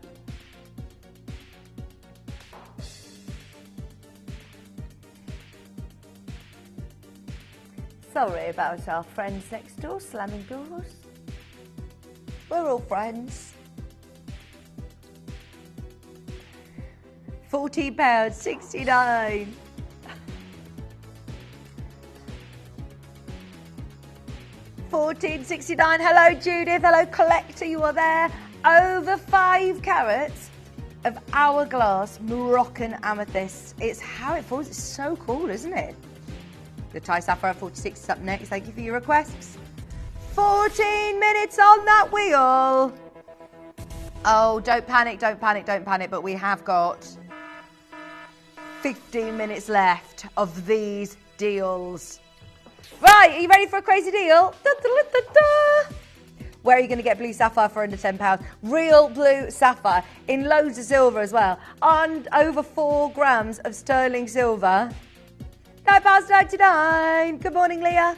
Sorry about our friends next door slamming doors. We're all friends. £14.69. £14.69. Hello, Judith. Hello, collector. You are there. Over 5 carats of hourglass Moroccan amethyst. It's how it falls. It's so cool, isn't it? The Thai Sapphire 46 is up next. Thank you for your requests. 14 minutes on that wheel. Oh, don't panic, don't panic, don't panic. But we have got 15 minutes left of these deals. Right, are you ready for a crazy deal? Da, da, da, da, da. Where are you going to get blue sapphire for under £10? Real blue sapphire in loads of silver as well. And over 4 grams of sterling silver. £9.99. Good morning, Leah.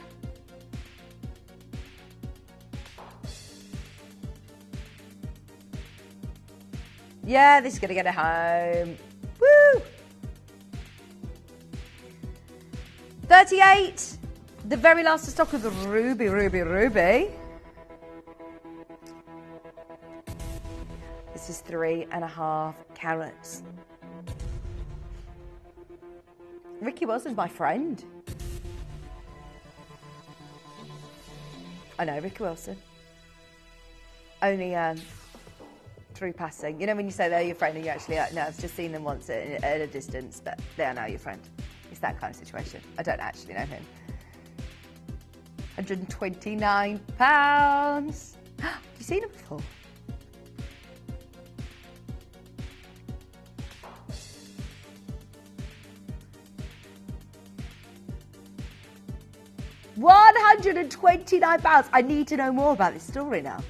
Yeah, this is going to get it home. Woo! 38. The very last of stock of the ruby. This is 3.5 carats. Ricky Wilson's my friend. I know Ricky Wilson. Only through passing. You know when you say they're your friend and you actually no, I've just seen them once at a distance, but they are now your friend. It's that kind of situation. I don't actually know him. £129. Have you seen him before? £129. I need to know more about this story now.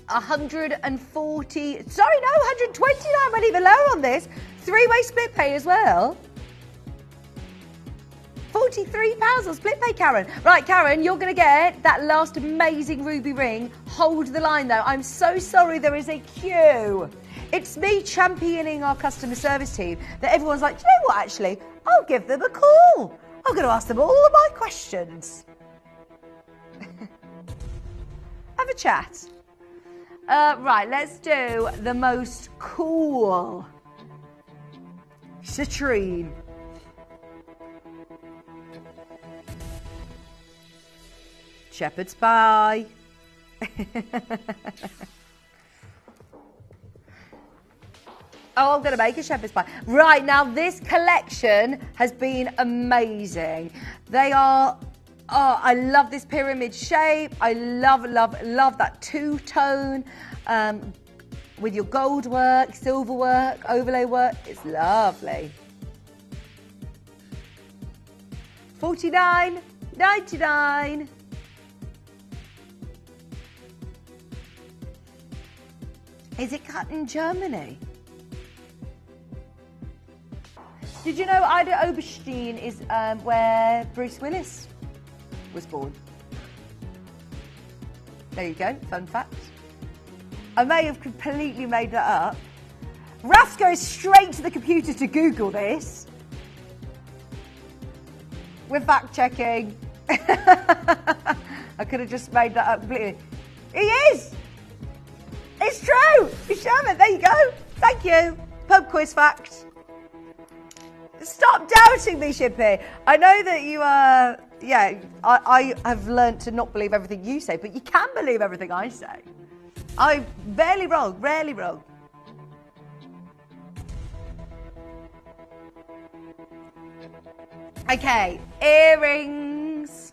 140. Sorry, no, 129. Went even lower on this. 3-way split pay as well. £43 on split pay, Karen. Right, Karen, you're going to get that last amazing ruby ring. Hold the line, though. I'm so sorry there is a queue. It's me championing our customer service team that everyone's like, do you know what, actually? I'll give them a call. I'm going to ask them all of my questions. Have a chat. Right, let's do the most cool citrine. Shepherd's pie. Oh, I'm going to make a shepherd's pie. Right, now this collection has been amazing. They are, oh, I love this pyramid shape. I love that two-tone with your gold work, silver work, overlay work. It's lovely. $49.99. Is it cut in Germany? Did you know Ida Oberstein is where Bruce Willis was born? There you go, fun fact. I may have completely made that up. Raf's goes straight to the computer to Google this. We're fact checking. I could have just made that up completely. He is! It's true! It's Sherman, there you go. Thank you. Pub quiz fact. Stop doubting me, Shippy. I know that you are, I have learned to not believe everything you say, but you can believe everything I say. I'm rarely wrong. Okay, earrings.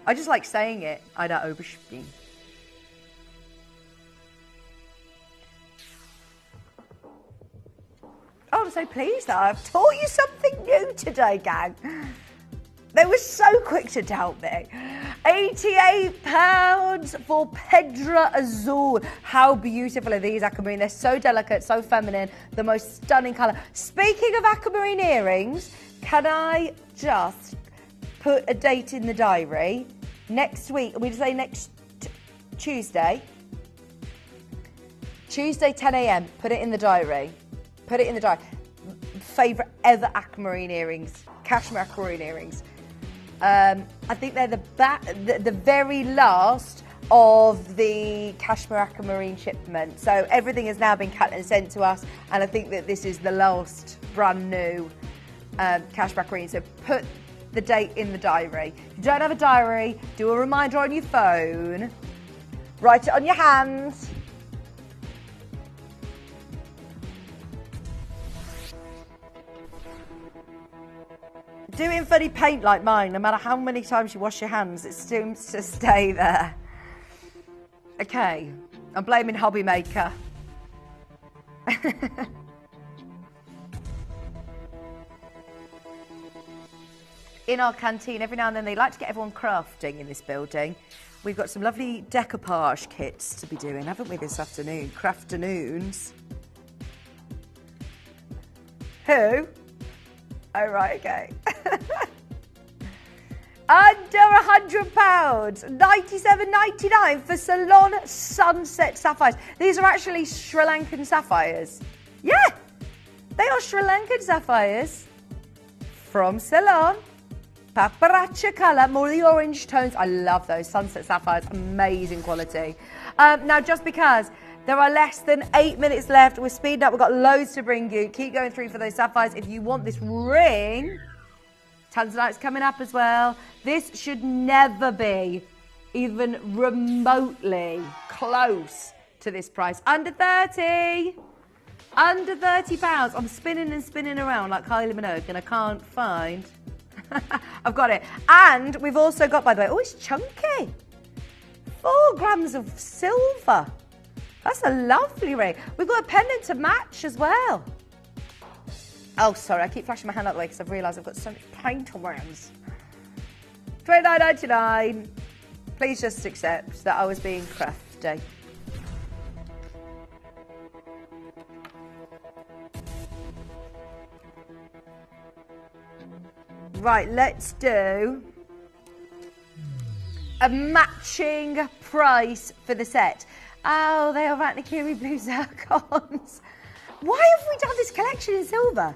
I just like saying it. Ida Oberstein. I'm so pleased that I've taught you something new today, gang. They were so quick to tell me. £88 for Pedra Azul. How beautiful are these aquamarine? They're so delicate, so feminine, the most stunning colour. Speaking of aquamarine earrings, can I just put a date in the diary? Next week, we say next Tuesday. Tuesday, 10 a.m. Put it in the diary. Put it in the diary. Favourite ever aquamarine earrings. Cashmere aquamarine earrings. I think they're the very last of the cashmere aquamarine shipment. So everything has now been cut and sent to us, and I think that this is the last brand new cashmere aquamarine. So put the date in the diary. If you don't have a diary, do a reminder on your phone. Write it on your hands. Doing funny paint like mine, no matter how many times you wash your hands, it seems to stay there. Okay, I'm blaming Hobby Maker. In our canteen, every now and then they like to get everyone crafting in this building. We've got some lovely decoupage kits to be doing, haven't we, this afternoon? Crafternoons. Who? Oh, right, okay. Under £100, $97.99 for Ceylon Sunset Sapphires. These are actually Sri Lankan sapphires. Yeah, they are Sri Lankan sapphires from Ceylon. Paparacha colour, more of the orange tones. I love those Sunset Sapphires, amazing quality. Now, just because there are less than 8 minutes left, we're speeding up, we've got loads to bring you. Keep going through for those sapphires. If you want this ring, tanzanite's coming up as well. This should never be even remotely close to this price. Under 30. Under £30. I'm spinning and spinning around like Kylie Minogue and I can't find. I've got it. And we've also got, by the way, oh, it's chunky. 4 grams of silver. That's a lovely ring. We've got a pendant to match as well. Oh, sorry, I keep flashing my hand out the way because I've realised I've got so much paint on my hands. $29.99. Please just accept that I was being crafty. Right, let's do a matching price for the set. Oh, they are Ratnakiri blue zircons. Why have we done this collection in silver?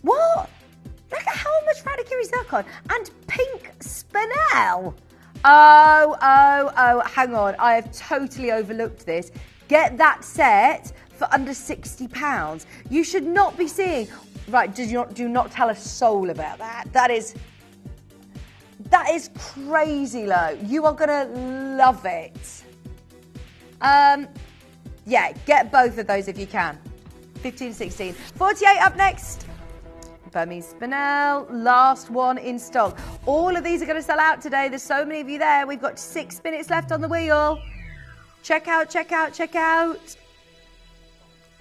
What? Look at how much Ratnakiri zircon and pink Spinel. Oh, hang on. I have totally overlooked this. Get that set for under £60. You should not be seeing... Right, do not tell a soul about that. That is crazy low. You are gonna love it. Yeah, get both of those if you can. 15, 16. 48 up next. Burmese Spinel, last one in stock. All of these are going to sell out today. There's so many of you there. We've got 6 minutes left on the wheel. Check out, check out, check out.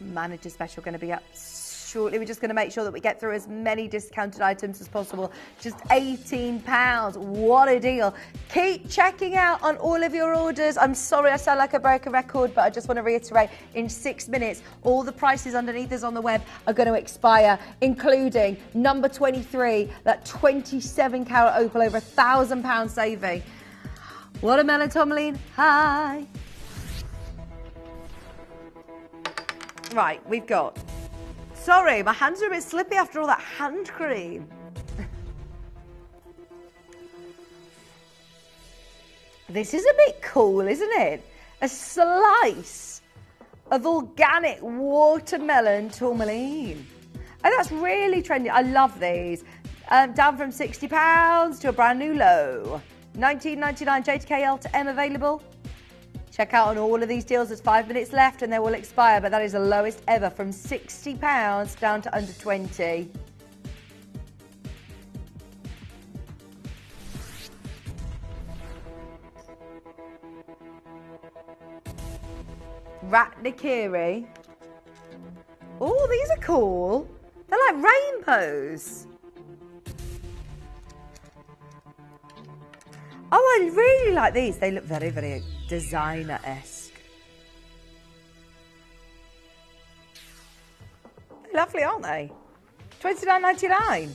Manager special going to be up shortly. We're just going to make sure that we get through as many discounted items as possible. Just £18. What a deal. Keep checking out on all of your orders. I'm sorry I sound like a broken record, but I just want to reiterate, in 6 minutes, all the prices underneath us on the web are going to expire, including number 23, that 27 carat opal, over £1,000 saving. Watermelon Tourmaline, hi. Right, we've got... Sorry, my hands are a bit slippy after all that hand cream. This is a bit cool, isn't it? A slice of organic watermelon tourmaline. And that's really trendy. I love these. Down from £60 to a brand new low. $19.99 J to K, L to M available. Check out on all of these deals. There's 5 minutes left and they will expire, but that is the lowest ever, from £60 down to under 20. Ratnakiri. Oh, these are cool. like rainbows. Oh, I really like these. They look very, very designer-esque. Lovely, aren't they? $29.99.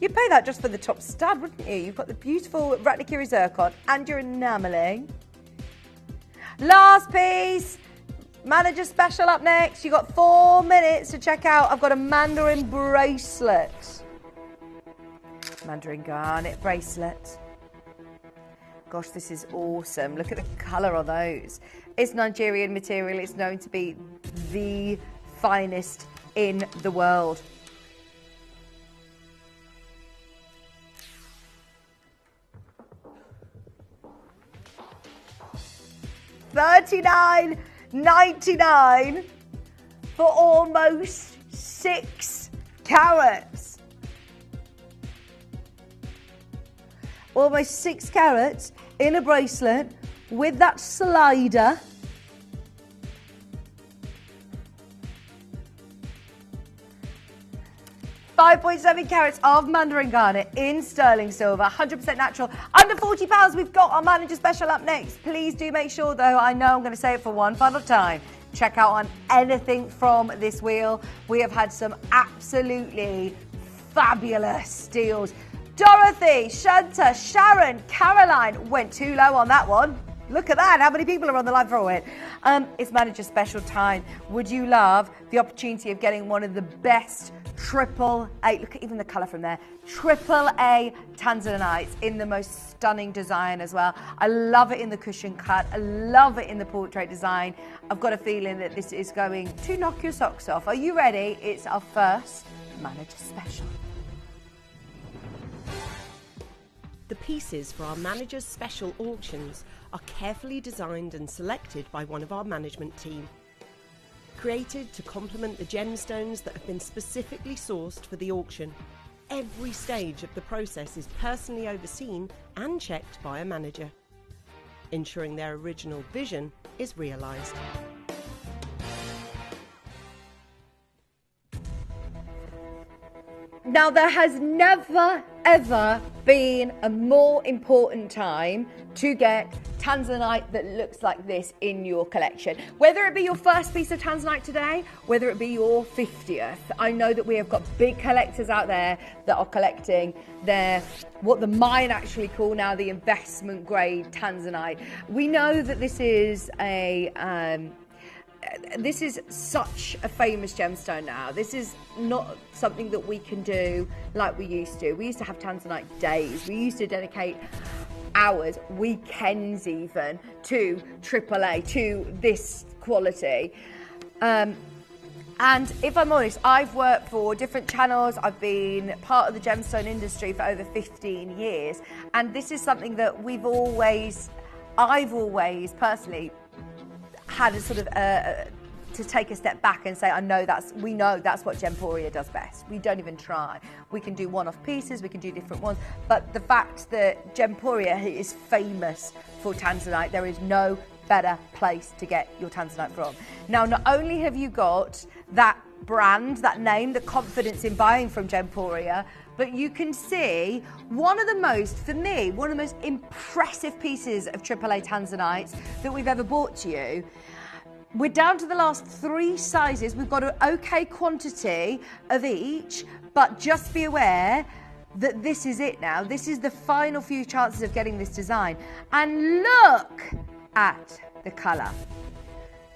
You'd pay that just for the top stud, wouldn't you? You've got the beautiful Rattnikiri zircon and your enamelling. Last piece. Manager special up next. You've got 4 minutes to check out. I've got a mandarin bracelet. Mandarin garnet bracelet. Gosh, this is awesome. Look at the colour on those. It's Nigerian material. It's known to be the finest in the world. $39.99 for almost 6 carats. Almost 6 carats in a bracelet with that slider. $5.7 carats of mandarin garnet in sterling silver, 100% natural. Under £40, we've got our manager special up next. Please do make sure, though, I know I'm going to say it for one final time, check out on anything from this wheel. We have had some absolutely fabulous deals. Dorothy, Shanta, Sharon, Caroline went too low on that one. Look at that. How many people are on the line for it? It's manager special time. Would you love the opportunity of getting one of the best AAA, look at even the colour from there, AAA tanzanites in the most stunning design as well. I love it in the cushion cut. I love it in the portrait design. I've got a feeling that this is going to knock your socks off. Are you ready? It's our first manager special. The pieces for our manager's special auctions are carefully designed and selected by one of our management team. Created to complement the gemstones that have been specifically sourced for the auction, every stage of the process is personally overseen and checked by a manager, ensuring their original vision is realised. Now, there has never, ever been a more important time to get tanzanite that looks like this in your collection. Whether it be your first piece of tanzanite today, whether it be your 50th, I know that we have got big collectors out there that are collecting their, what the mine actually call now the investment grade tanzanite. We know that this is this is such a famous gemstone now. This is not something that we can do like we used to. We used to have tanzanite days. We used to dedicate hours, weekends even, to AAA, to this quality. And if I'm honest, I've worked for different channels. I've been part of the gemstone industry for over 15 years. And this is something that I've always personally had a sort of to take a step back and say, we know that's what Gemporia does best. We don't even try. We can do one-off pieces, we can do different ones, but the fact that Gemporia is famous for tanzanite, there is no better place to get your tanzanite from. Now, not only have you got that brand, that name, the confidence in buying from Gemporia, but you can see one of the most impressive pieces of AAA tanzanites that we've ever bought to you. We're down to the last 3 sizes. We've got an okay quantity of each, but just be aware that this is it now. This is the final few chances of getting this design. And look at the colour.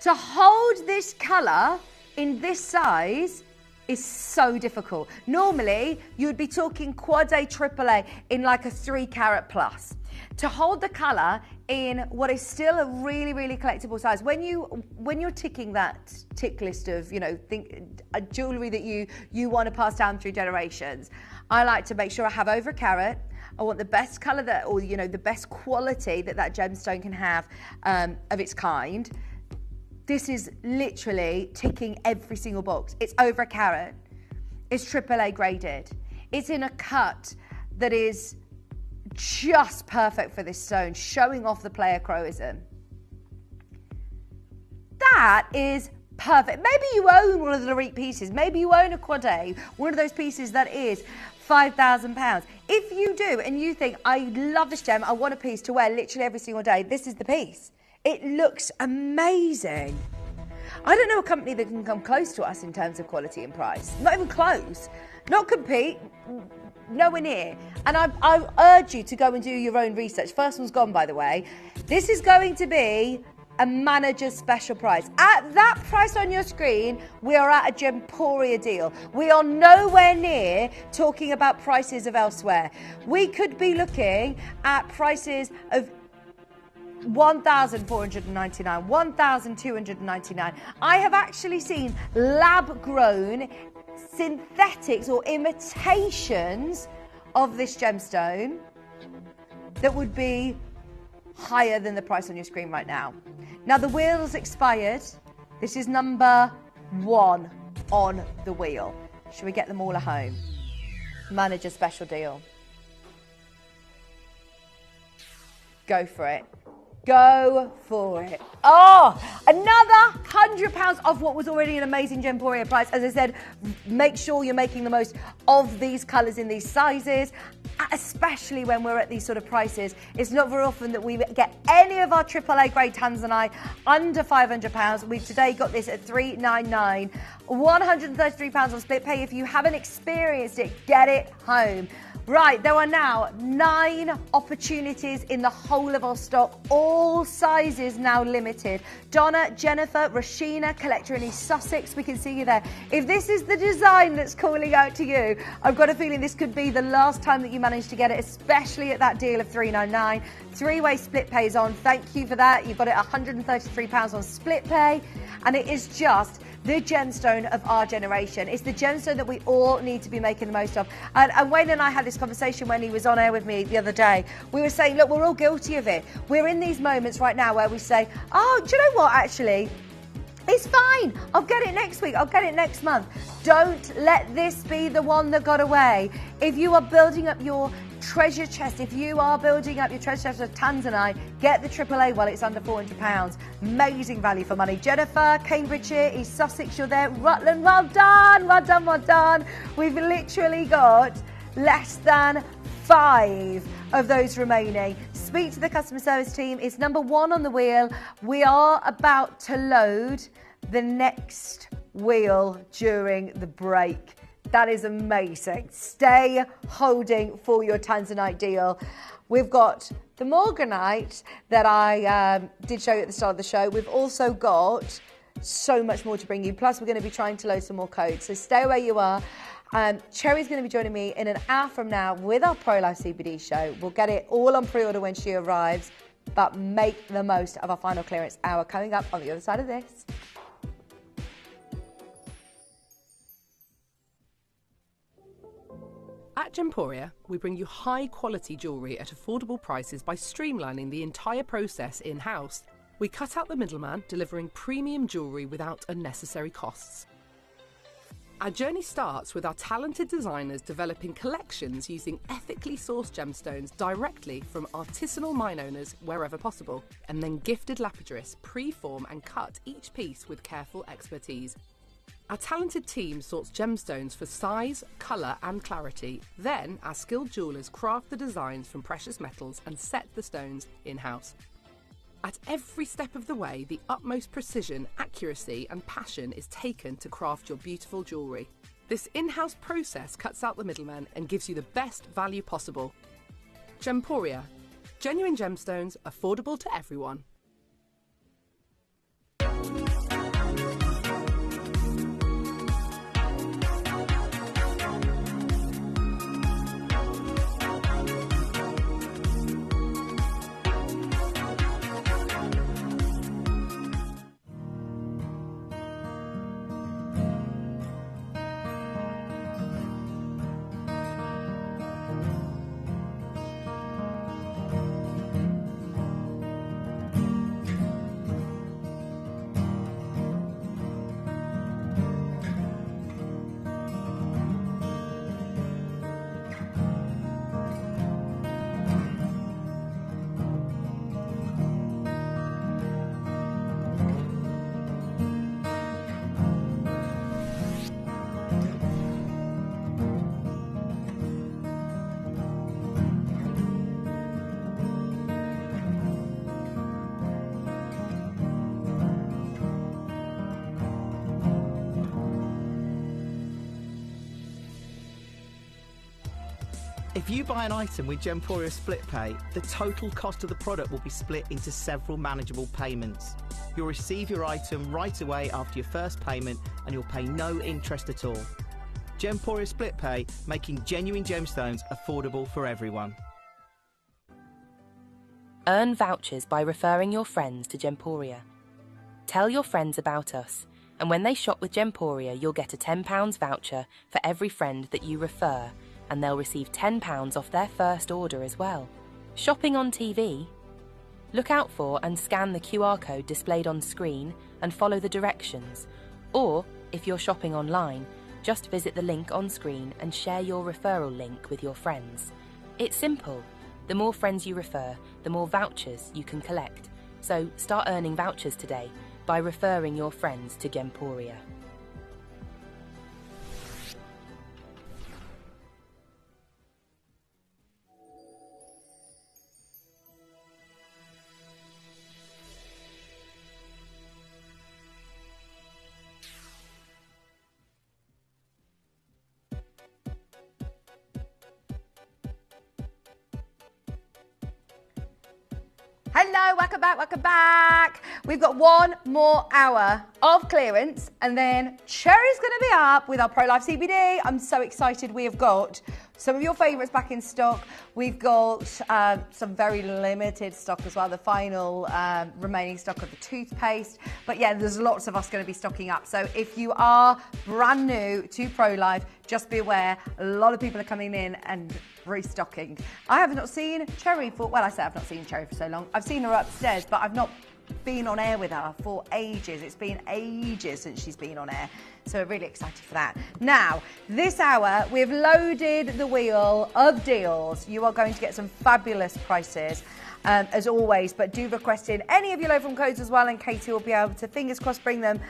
To hold this colour in this size is so difficult. Normally, you would be talking quad A, AAA in like a 3 carat plus. To hold the colour in what is still a really, really collectible size, when you're ticking that tick list of, a jewellery that you want to pass down through generations, I like to make sure I have over a carat. I want the best colour the best quality that gemstone can have of its kind. This is literally ticking every single box. It's over a carat. It's AAA graded. It's in a cut that is just perfect for this stone, showing off the pleiochroism. That is Perfect. Maybe you own one of the Larite pieces. Maybe you own a quade, one of those pieces that is £5,000. If you do and you think, I love this gem, I want a piece to wear literally every single day, this is the piece. It looks amazing. I don't know a company that can come close to us in terms of quality and price. Not even close. Not compete, nowhere near. And I urge you to go and do your own research. First one's gone, by the way. This is going to be a manager's special price. At that price on your screen, we are at a Gemporia deal. We are nowhere near talking about prices of elsewhere. We could be looking at prices of 1,499, 1,299. I have actually seen lab-grown synthetics or imitations of this gemstone that would be higher than the price on your screen right now. Now the wheel's expired. This is number 1 on the wheel. Should we get them all at home? Manager special deal. Go for it. Go for it. Oh, another £100 off what was already an amazing Gemporia price. As I said, make sure you're making the most of these colours in these sizes, especially when we're at these sort of prices. It's not very often that we get any of our AAA grade tanzanite under £500. We've today got this at $399, £133 on split pay. If you haven't experienced it, get it home. Right, there are now 9 opportunities in the whole of our stock, all sizes now limited. Donna, Jennifer, Rashina, collector in East Sussex, we can see you there. If this is the design that's calling out to you, I've got a feeling this could be the last time that you manage to get it, especially at that deal of $399. 3-way split pay is on, thank you for that. You've got it £133 on split pay, and it is just the gemstone of our generation. It's the gemstone that we all need to be making the most of. And Wayne and I had this conversation when he was on air with me the other day. We were saying, look, we're all guilty of it. We're in these moments right now where we say, oh, do you know what, actually? It's fine. I'll get it next week. I'll get it next month. Don't let this be the one that got away. If you are building up your treasure chest, if you are building up your treasure chest of tanzanite, get the AAA while it's under £400. Amazing value for money. Jennifer, Cambridgeshire, East Sussex, you're there. Rutland, well done, well done, well done. We've literally got less than 5 of those remaining. Speak to the customer service team. It's number 1 on the wheel. We are about to load the next wheel during the break. That is amazing. Stay holding for your tanzanite deal. We've got the Morganite that I did show you at the start of the show. We've also got so much more to bring you. Plus, we're going to be trying to load some more codes. So stay where you are. Cherry's going to be joining me in an hour from now with our Pro Life CBD show. We'll get it all on pre-order when she arrives, but make the most of our final clearance hour coming up on the other side of this. At Gemporia, we bring you high-quality jewellery at affordable prices by streamlining the entire process in-house. We cut out the middleman, delivering premium jewellery without unnecessary costs. Our journey starts with our talented designers developing collections using ethically sourced gemstones directly from artisanal mine owners wherever possible, and then gifted lapidarists pre-form and cut each piece with careful expertise. Our talented team sorts gemstones for size, colour and clarity. Then our skilled jewellers craft the designs from precious metals and set the stones in-house. At every step of the way, the utmost precision, accuracy and passion is taken to craft your beautiful jewellery. This in-house process cuts out the middleman and gives you the best value possible. Gemporia. Genuine gemstones, affordable to everyone. If you buy an item with Gemporia Split Pay, the total cost of the product will be split into several manageable payments. You'll receive your item right away after your first payment and you'll pay no interest at all. Gemporia Split Pay, making genuine gemstones affordable for everyone. Earn vouchers by referring your friends to Gemporia. Tell your friends about us, and when they shop with Gemporia, you'll get a £10 voucher for every friend that you refer, and they'll receive £10 off their first order as well. Shopping on TV? Look out for and scan the QR code displayed on screen and follow the directions. Or, if you're shopping online, just visit the link on screen and share your referral link with your friends. It's simple. The more friends you refer, the more vouchers you can collect. So start earning vouchers today by referring your friends to Gemporia. Hello, welcome back. We've got one more hour of clearance and then Cherry's going to be up with our Pro Life CBD. I'm so excited. We have got some of your favourites back in stock. We've got some very limited stock as well, the final remaining stock of the toothpaste. But yeah, there's lots of us going to be stocking up. So if you are brand new to Pro Life, just be aware, a lot of people are coming in and restocking. I have not seen Cherry for, well, I say I've not seen Cherry for so long. I've seen her upstairs, but I've not been on air with her for ages. It's been ages since she's been on air. So we're really excited for that. Now, this hour, we've loaded the wheel of deals. You are going to get some fabulous prices, as always, but do request in any of your low from codes as well, and Katie will be able to, fingers crossed, bring them.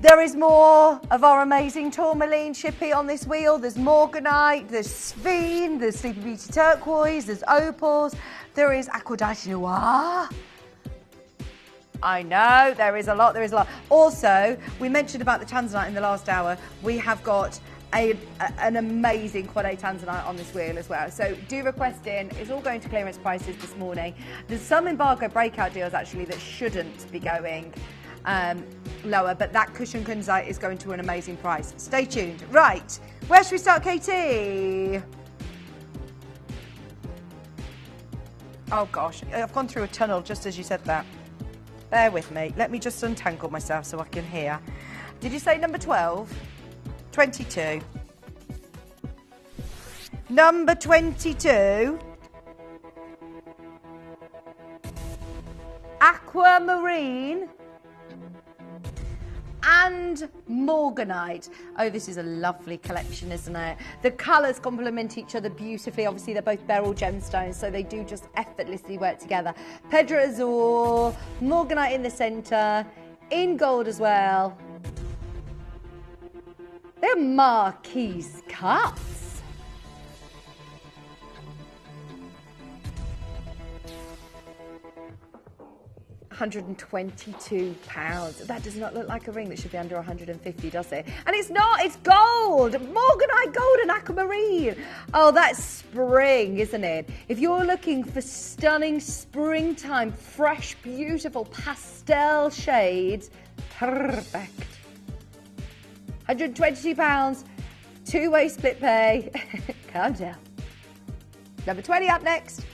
There is more of our amazing Tourmaline chippy on this wheel. There's Morganite, there's Spinel, there's Sleepy Beauty Turquoise, there's Opals, there is Aquamarine Noir. I know, there is a lot. Also, we mentioned about the tanzanite in the last hour. We have got an amazing quality tanzanite on this wheel as well. So do request in. It's all going to clearance prices this morning. There's some embargo breakout deals actually that shouldn't be going lower, but that cushion kunzite is going to an amazing price. Stay tuned. Right, where should we start, Katie? Oh gosh, I've gone through a tunnel just as you said that. Bear with me. Let me just untangle myself so I can hear. Did you say number 12? 22. Number 22. Aquamarine and Morganite. Oh, this is a lovely collection, isn't it? The colours complement each other beautifully. Obviously, they're both beryl gemstones, so they do just effortlessly work together. Pedro Azur, Morganite in the centre, in gold as well. They're marquise cuts. £122. That does not look like a ring that should be under 150, does it? And it's not, it's gold! Morganite gold and aquamarine! Oh, that's spring, isn't it? If you're looking for stunning springtime, fresh, beautiful pastel shades, perfect. £122, two-way split pay. Calm down. Number 20 up next.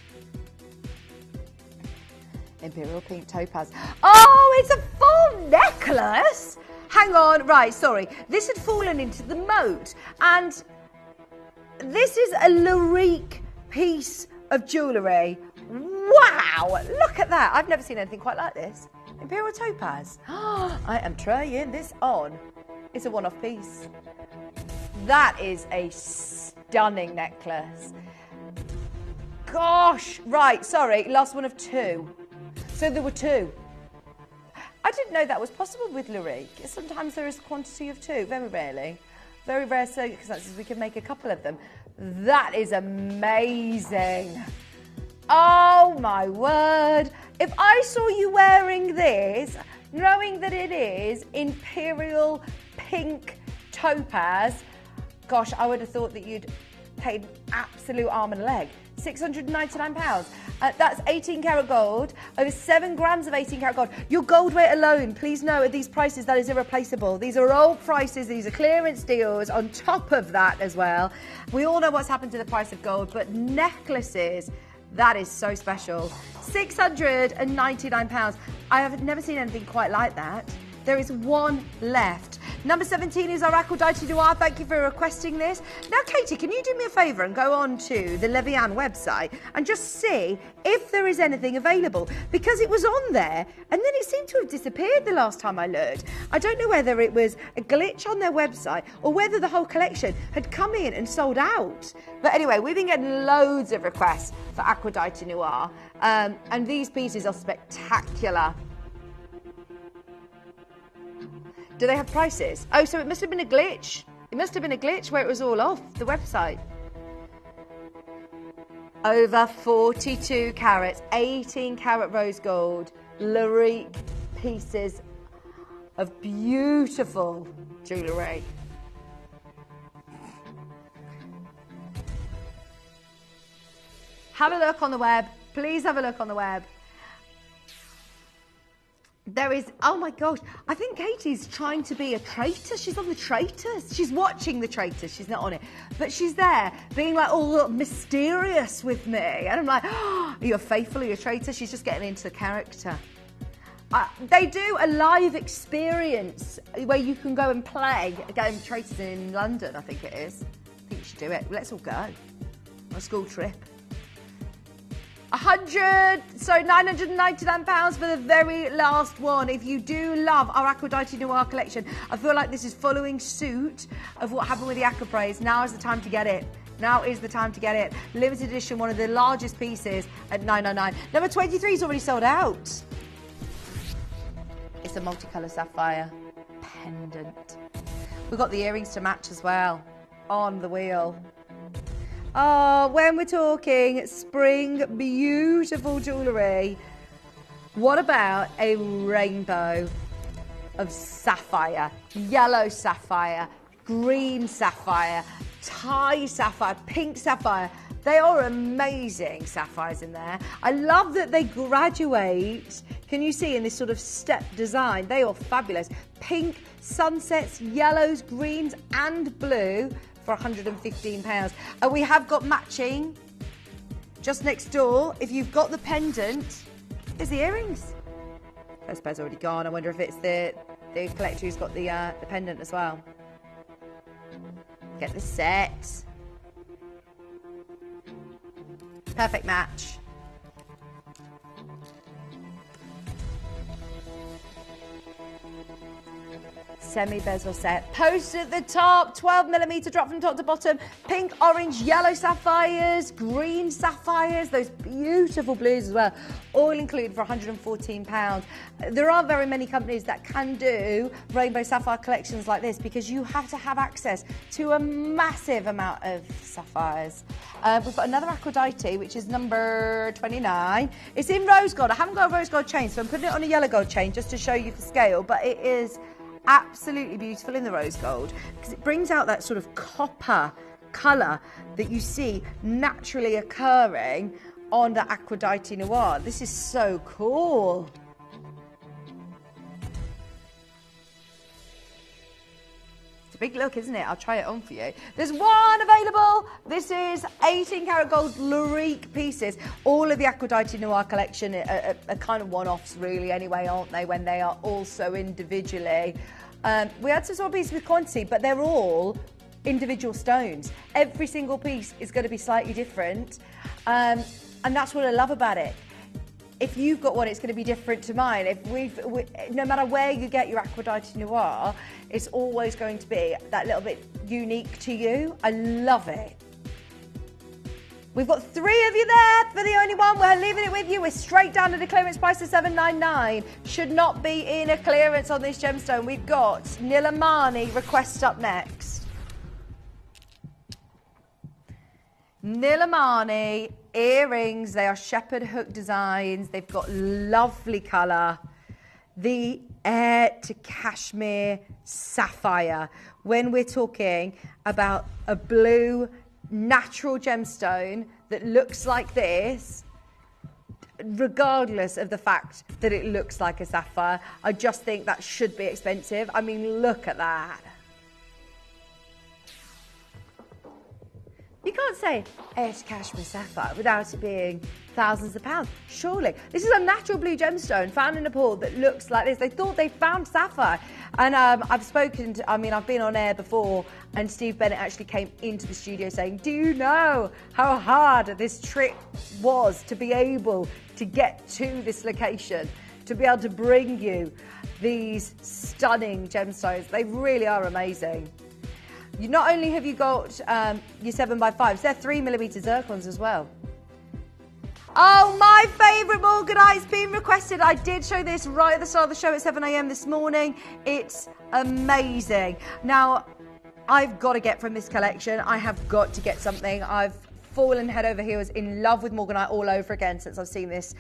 Imperial pink topaz. Oh, it's a full necklace. Hang on, right, sorry. This had fallen into the moat, and this is a Lyrique piece of jewellery. Wow, look at that. I've never seen anything quite like this. Imperial topaz. I am trying this on. It's a one-off piece. That is a stunning necklace. Gosh, right, sorry, last one of two. So there were two. I didn't know that was possible with Lyrique. Sometimes there is a quantity of two, very rarely. Very rare circumstances we can make a couple of them. That is amazing. Oh my word. If I saw you wearing this, knowing that it is Imperial pink topaz, gosh, I would have thought that you'd paid an absolute arm and a leg. £699. That's 18 karat gold, over 7 grams of 18 karat gold. Your gold weight alone, please know at these prices, that is irreplaceable. These are old prices, these are clearance deals on top of that as well. We all know what's happened to the price of gold, but necklaces, that is so special. £699. I have never seen anything quite like that. There is one left. Number 17 is our Aquamarine Noir. Thank you for requesting this. Now, Katie, can you do me a favour and go on to the Levian website and just see if there is anything available? Because it was on there and then it seemed to have disappeared the last time I looked. I don't know whether it was a glitch on their website or whether the whole collection had come in and sold out. But anyway, we've been getting loads of requests for Aquamarine Noir. And these pieces are spectacular. Do they have prices? Oh, so it must have been a glitch. It must have been a glitch where it was all off the website. Over 42 carats, 18 carat rose gold, Larique pieces of beautiful jewellery. Have a look on the web. Please have a look on the web. There is, oh my gosh, I think Katie's trying to be a traitor. She's on the Traitors. She's watching the Traitors. She's not on it. But she's there being like all mysterious with me. And I'm like, oh, are you a faithful? Are you a traitor? She's just getting into the character. They do a live experience where you can go and play a game of Traitors in London, I think it is. I think you should do it. Let's all go on a school trip. £999 for the very last one. If you do love our Aquamarine Noir collection, I feel like this is following suit of what happened with the Aquapraise. Now is the time to get it. Now is the time to get it. Limited edition, one of the largest pieces at £999. Number 23 is already sold out. It's a multicolour sapphire pendant. We've got the earrings to match as well on the wheel. Oh, when we're talking spring, beautiful jewellery, what about a rainbow of sapphire? Yellow sapphire, green sapphire, Thai sapphire, pink sapphire. They are amazing sapphires in there. I love that they graduate. Can you see in this sort of step design? They are fabulous. Pink, sunsets, yellows, greens and blue. For £115. And we have got matching just next door. If you've got the pendant, there's the earrings. First pair's already gone. I wonder if it's the collector who's got the pendant as well. Get the set. Perfect match. Semi-bezel set. Post at the top, 12mm drop from top to bottom. Pink, orange, yellow sapphires, green sapphires, those beautiful blues as well. All included for £114. There aren't very many companies that can do rainbow sapphire collections like this because you have to have access to a massive amount of sapphires. We've got another Aphrodite, which is number 29. It's in rose gold. I haven't got a rose gold chain, so I'm putting it on a yellow gold chain just to show you the scale, but it is absolutely beautiful in the rose gold because it brings out that sort of copper colour that you see naturally occurring on the Aquamarine Noir. This is so cool. It's a big look, isn't it? I'll try it on for you. There's one available. This is 18 karat gold Larique pieces. All of the Aquamarine Noir collection are kind of one-offs really anyway, aren't they, when they are also individually. We had some sort of pieces with quantity, but they're all individual stones. Every single piece is going to be slightly different. And that's what I love about it. If you've got one, it's going to be different to mine. No matter where you get your Aquamarine Noir, it's always going to be that little bit unique to you. I love it. We've got 3 of you there for the only one. We're leaving it with you. We're straight down to the clearance price of $799. Should not be in a clearance on this gemstone. We've got Nilamani request up next. Nilamani earrings. They are shepherd hook designs. They've got lovely colour. The Air to Cashmere Sapphire. When we're talking about a blue natural gemstone that looks like this, regardless of the fact that it looks like a sapphire. I just think that should be expensive. I mean, look at that. You can't say it's Kashmir sapphire without it being thousands of pounds, surely. This is a natural blue gemstone found in Nepal that looks like this. They thought they found sapphire. And I've been on air before, and Steve Bennett actually came into the studio saying, do you know how hard this trip was to be able to get to this location, to be able to bring you these stunning gemstones? They really are amazing. You not only have you got your 7x5s, they're 3mm zircons as well. Oh, my favourite Morganite's been requested. I did show this right at the start of the show at 7 a.m. this morning. It's amazing. Now, I've got to get from this collection. I have got to get something. I've fallen head over heels in love with Morganite all over again since I've seen this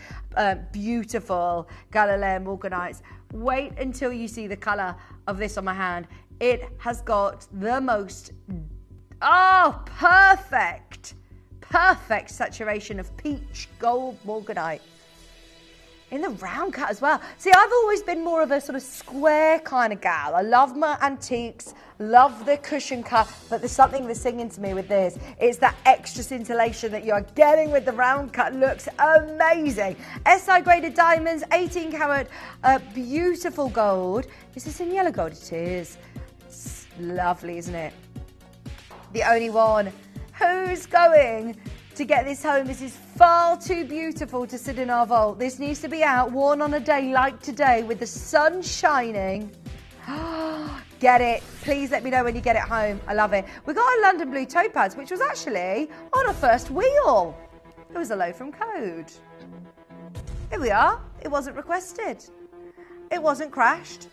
beautiful Galilean Morganites. Wait until you see the colour of this on my hand. It has got the most, perfect saturation of peach gold Morganite. In the round cut as well. See, I've always been more of a sort of square kind of gal. I love my antiques, love the cushion cut, but there's something that's singing to me with this. It's that extra scintillation that you're getting with the round cut. Looks amazing. SI graded diamonds, 18 carat, beautiful gold. Is this in yellow gold? It is. It's lovely, isn't it? The only one who's going to get this home. This is far too beautiful to sit in our vault. This needs to be out, worn on a day like today with the sun shining. Get it. Please let me know when you get it home. I love it. We got a London blue topaz, which was actually on our first wheel. It was a low from code. Here we are. It wasn't requested. It wasn't crashed.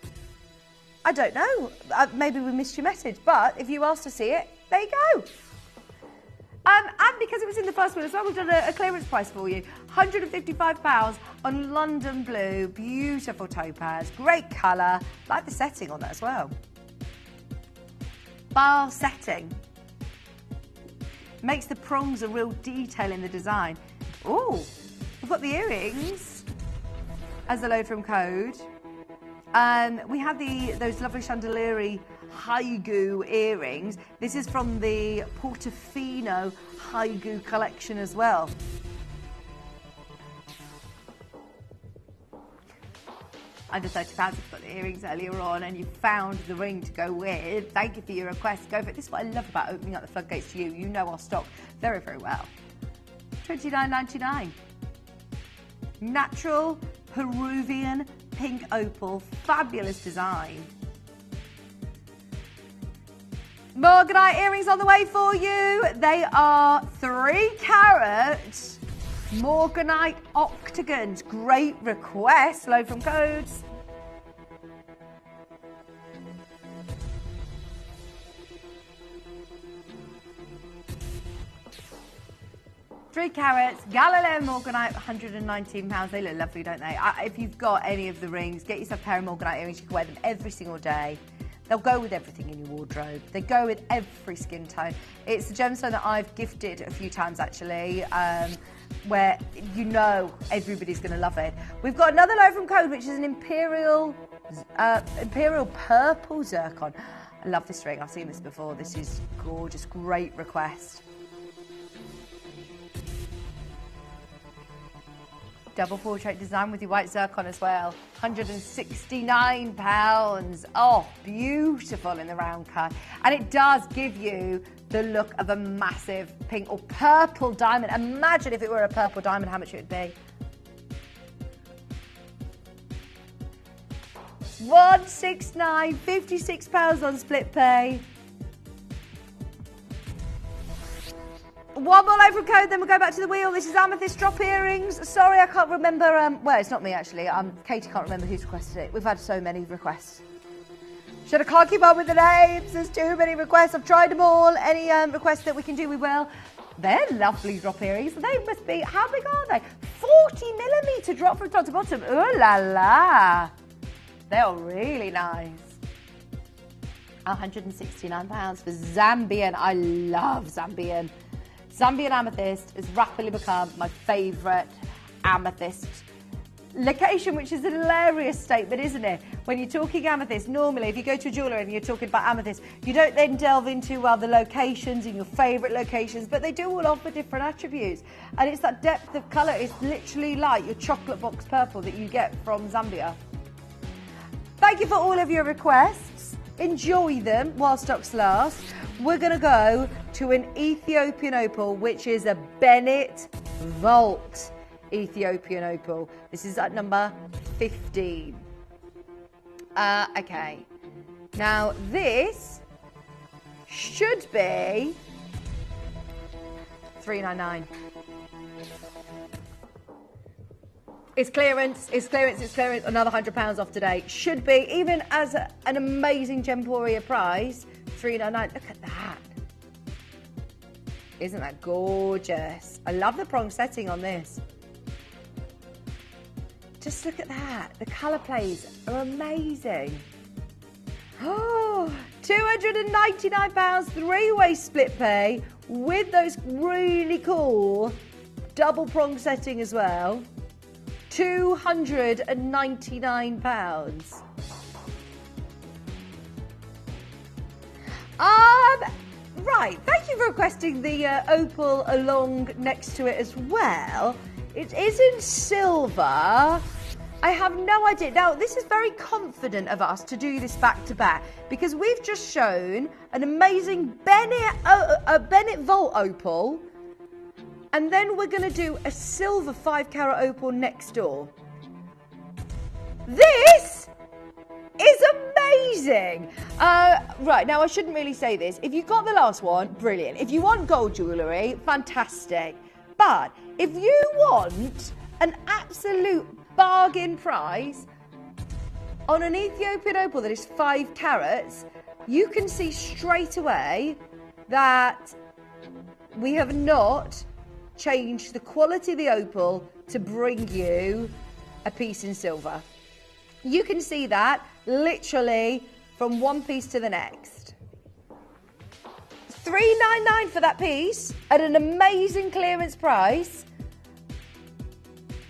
I don't know. Maybe we missed your message, but if you asked to see it, there you go. And because it was in the first one as well, we've done a clearance price for you. £155 on London blue, beautiful topaz, great colour. Like the setting on that as well. Bar setting. Makes the prongs a real detail in the design. Oh, we've got the earrings as a load from code. We have those lovely chandelier Haigu earrings. This is from the Portofino Haigu collection as well. Under £30 you've got the earrings earlier on, and you found the ring to go with. Thank you for your request. Go for it. This is what I love about opening up the floodgates to you. You know our stock very, very well. $29.99. Natural Peruvian pink opal. Fabulous design. Morganite earrings on the way for you. They are 3 carat Morganite octagons. Great request. Load from codes. Three carats, Galilean Morganite, £119. They look lovely, don't they? If you've got any of the rings, get yourself a pair of Morganite earrings. You can wear them every single day. They'll go with everything in your wardrobe. They go with every skin tone. It's a gemstone that I've gifted a few times, actually, where you know everybody's going to love it. We've got another load from code, which is an imperial purple zircon. I love this ring. I've seen this before. This is gorgeous. Great request. Double portrait design with your white zircon as well. £169. Oh, beautiful in the round cut. And it does give you the look of a massive pink or purple diamond. Imagine if it were a purple diamond, how much it would be. £169, £56 on split pay. One more load from code, then we'll go back to the wheel. This is Amethyst drop earrings. Sorry, I can't remember. Well, it's not me, actually. Katie can't remember who's requested it. We've had so many requests. I can't keep up with the names. There's too many requests. I've tried them all. Any requests that we can do, we will. They're lovely drop earrings. They must be, how big are they? 40mm drop from top to bottom. Ooh la la. They're really nice. £169 for Zambian. I love Zambian. Zambian amethyst has rapidly become my favourite amethyst location, which is a hilarious statement, isn't it? When you're talking amethyst, normally if you go to a jeweller and you're talking about amethyst, you don't then delve into the locations and your favourite locations, but they do all offer different attributes. And it's that depth of colour. It's literally like your chocolate box purple that you get from Zambia. Thank you for all of your requests. Enjoy them while stocks last. We're going to go to an Ethiopian opal, which is a Bennett Vault Ethiopian opal. This is at number 15. Okay. Now this should be $399. It's clearance, it's clearance, it's clearance. Another £100 off today. Should be, even as an amazing Gemporia price, $399. Look at that. Isn't that gorgeous? I love the prong setting on this. Just look at that. The colour plays are amazing. Oh, £299, three-way split pay with those really cool double prong setting as well. £299. Right, thank you for requesting the opal along next to it as well. It is in silver. I have no idea. Now, this is very confident of us to do this back to back because we've just shown an amazing Bennett Vault opal, and then we're going to do a silver 5-carat opal next door. This is amazing. Right, now I shouldn't really say this. If you got the last one, brilliant. If you want gold jewellery, fantastic. But if you want an absolute bargain price on an Ethiopian opal that is 5 carats, you can see straight away that we have not changed the quality of the opal to bring you a piece in silver. You can see that literally from one piece to the next. $399 for that piece at an amazing clearance price.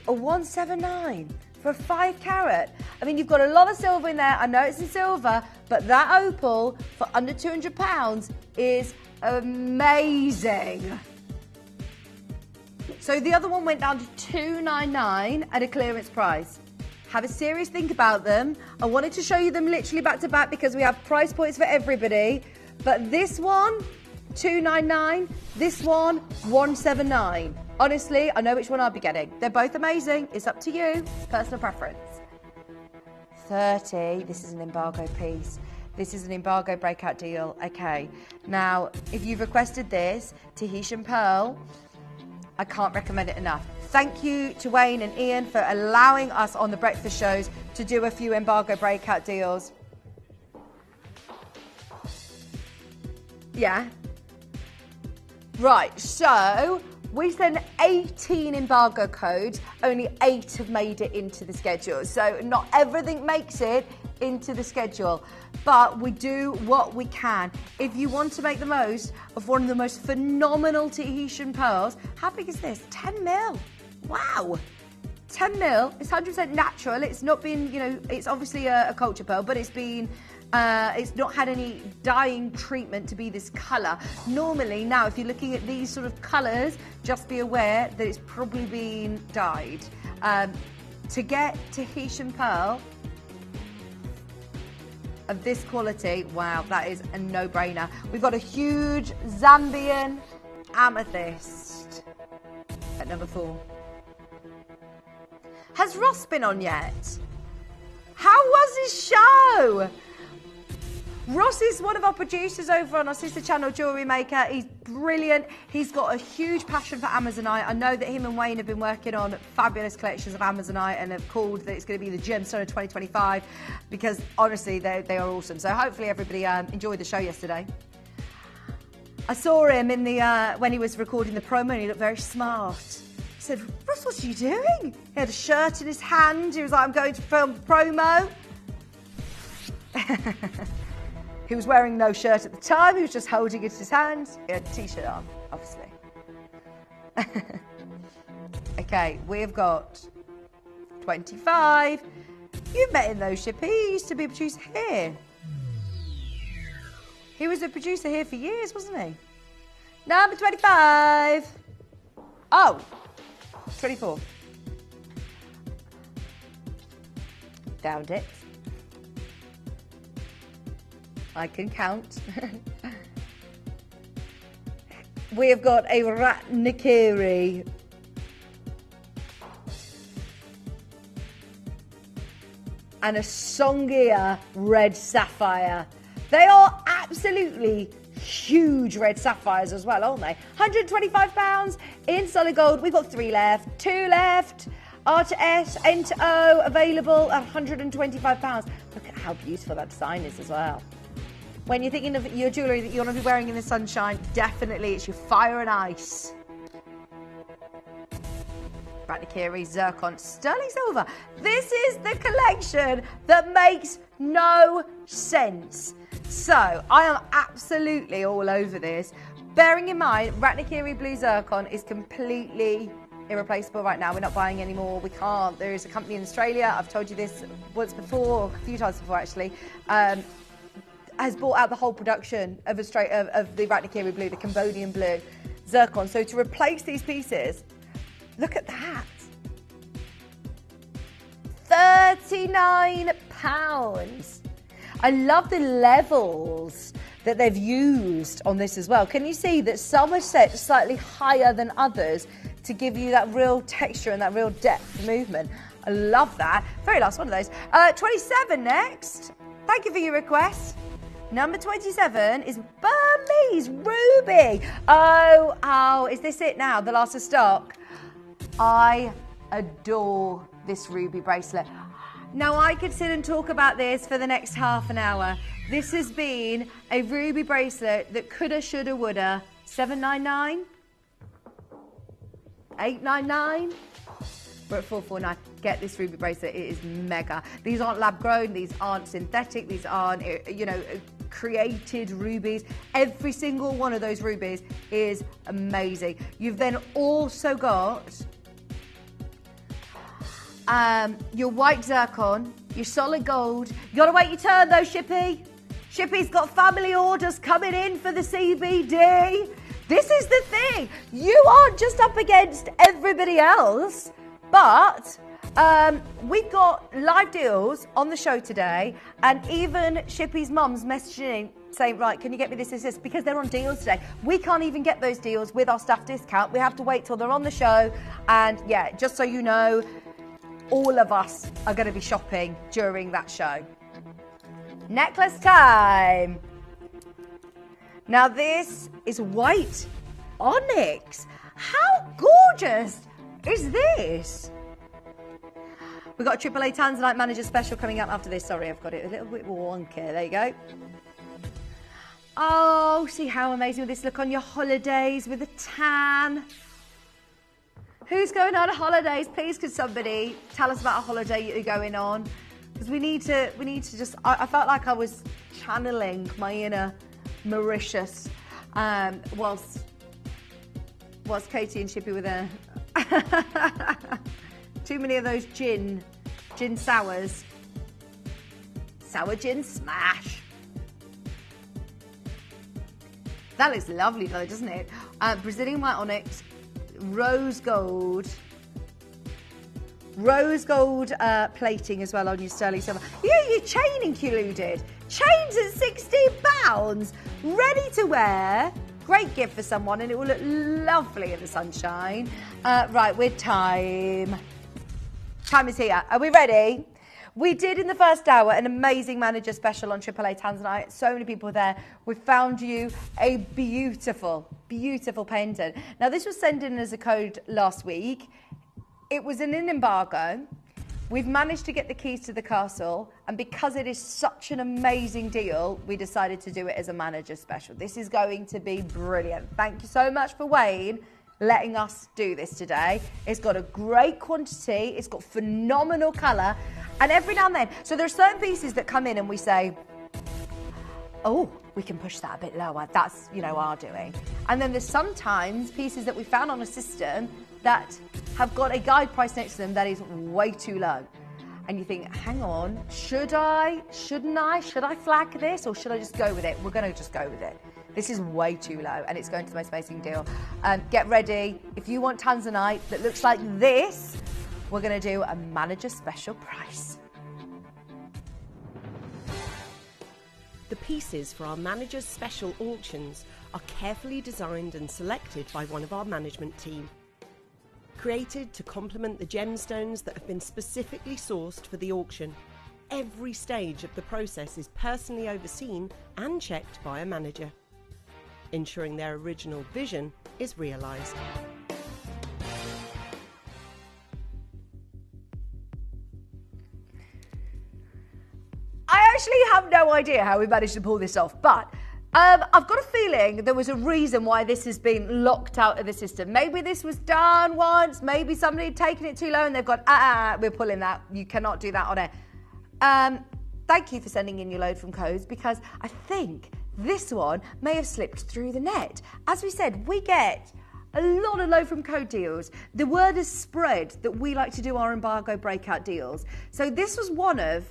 A $179 for a 5 carat. I mean, you've got a lot of silver in there. I know it's in silver, but that opal for under £200 is amazing. So the other one went down to $299 at a clearance price. Have a serious think about them. I wanted to show you them literally back to back because we have price points for everybody. But this one, $299. This one, $179. Honestly, I know which one I'll be getting. They're both amazing. It's up to you. Personal preference. $30. This is an embargo piece. This is an embargo breakout deal. Okay. Now, if you've requested this, Tahitian Pearl, I can't recommend it enough. Thank you to Wayne and Ian for allowing us on the breakfast shows to do a few embargo breakout deals. Yeah. Right, so we sent 18 embargo codes, only 8 have made it into the schedule. So not everything makes it into the schedule, but we do what we can. If you want to make the most of one of the most phenomenal Tahitian pearls, how big is this? 10 mil. Wow. 10 mil. It's 100% natural. It's not been, it's obviously a culture pearl, but it's been, it's not had any dyeing treatment to be this colour. Normally, now, if you're looking at these sort of colours, just be aware that it's probably been dyed. To get Tahitian pearl of this quality, wow, that is a no-brainer. We've got a huge Zambian amethyst at number 4. Has Ross been on yet? How was his show? Ross is one of our producers over on our sister channel, Jewellery Maker. He's brilliant. He's got a huge passion for Amazonite. I know that him and Wayne have been working on fabulous collections of Amazonite and have called that it's going to be the gemstone of 2025 because, honestly, they are awesome. So hopefully everybody enjoyed the show yesterday. I saw him in the when he was recording the promo and he looked very smart. I said, Ross, what are you doing? He had a shirt in his hand. He was like, I'm going to film promo. He was wearing no shirt at the time. He was just holding it in his hand. He had a t-shirt on, obviously. Okay, we've got 25. You've met him though, Shippy. He used to be a producer here. He was a producer here for years, wasn't he? Number 25. Oh, 24. Downed it. I can count. We have got a Ratnakiri. And a Songia red sapphire. They are absolutely huge red sapphires as well, aren't they? £125 in solid gold. We've got 3 left, 2 left. R to S, N to O, available at £125. Look at how beautiful that design is as well. When you're thinking of your jewellery that you want to be wearing in the sunshine, definitely it's your fire and ice. Ratnakiri, zircon, sterling silver. This is the collection that makes no sense. So I am absolutely all over this. Bearing in mind, Ratnakiri blue zircon is completely irreplaceable right now. We're not buying any more. We can't. There is a company in Australia, I've told you this once before, a few times before actually, has bought out the whole production of the Ratnakiri blue, the Cambodian blue zircon. So to replace these pieces, look at that. £39. I love the levels that they've used on this as well. Can you see that some are set slightly higher than others to give you that real texture and that real depth of movement? I love that. Very last one of those. 27 next. Thank you for your request. Number 27 is Burmese Ruby. Oh, is this it now? The last of stock? I adore this ruby bracelet. Now, I could sit and talk about this for the next half an hour. This has been a ruby bracelet that coulda, shoulda, woulda. $799? $899? We're at $449. Get this ruby bracelet. It is mega. These aren't lab grown. These aren't synthetic. These aren't, created rubies. Every single one of those rubies is amazing. You've then also got your white zircon, your solid gold. You gotta wait your turn though, Shippy. Shippy's got family orders coming in for the CBD. This is the thing. You aren't just up against everybody else, but we've got live deals on the show today, and even Shippy's mum's messaging saying, right, can you get me this, because they're on deals today. We can't even get those deals with our staff discount. We have to wait till they're on the show. And yeah, just so you know, all of us are going to be shopping during that show. Necklace time. Now this is white onyx. How gorgeous is this? We've got a AAA Tanzanite Manager Special coming up after this. Sorry, I've got it a little bit wonky. There you go. Oh, see how amazing will this look on your holidays with a tan. Who's going on holidays? Please, could somebody tell us about a holiday you're going on? Because we need to just, I felt like I was channeling my inner Mauritius whilst Katie and Shippy were there. Too many of those gin sours. Sour gin smash. That looks lovely though, doesn't it? Brazilian white onyx, rose gold plating as well on your sterling silver. Yeah, your chain included. Chains at £60, ready to wear. Great gift for someone, and it will look lovely in the sunshine. Right, we're time. Time is here. Are we ready? We did in the first hour an amazing manager special on AAA Tanzanite. So many people there. We found you a beautiful, beautiful pendant. Now, this was sent in as a code last week. It was in an embargo. We've managed to get the keys to the castle, and because it is such an amazing deal, we decided to do it as a manager special. This is going to be brilliant. Thank you so much for Wayne letting us do this today. It's got a great quantity, it's got phenomenal colour, and every now and then, so there are certain pieces that come in and we say, oh, we can push that a bit lower. That's, you know, our doing. And then there's sometimes pieces that we found on a system that have got a guide price next to them that is way too low. And you think, hang on, should I, shouldn't I, should I flag this or should I just go with it? We're going to just go with it. This is way too low and it's going to the most amazing deal. Get ready. If you want tanzanite that looks like this, we're going to do a manager special price. The pieces for our manager's special auctions are carefully designed and selected by one of our management team. Created to complement the gemstones that have been specifically sourced for the auction, every stage of the process is personally overseen and checked by a manager, ensuring their original vision is realised. I actually have no idea how we managed to pull this off, but I've got a feeling there was a reason why this has been locked out of the system. Maybe this was done once, maybe somebody had taken it too low and they've gone, we're pulling that. You cannot do that on air. Thank you for sending in your load from codes, because I think this one may have slipped through the net. As we said, we get a lot of load from code deals. The word has spread that we like to do our embargo breakout deals. So this was one of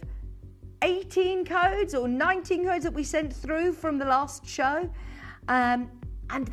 18 codes or 19 codes that we sent through from the last show. And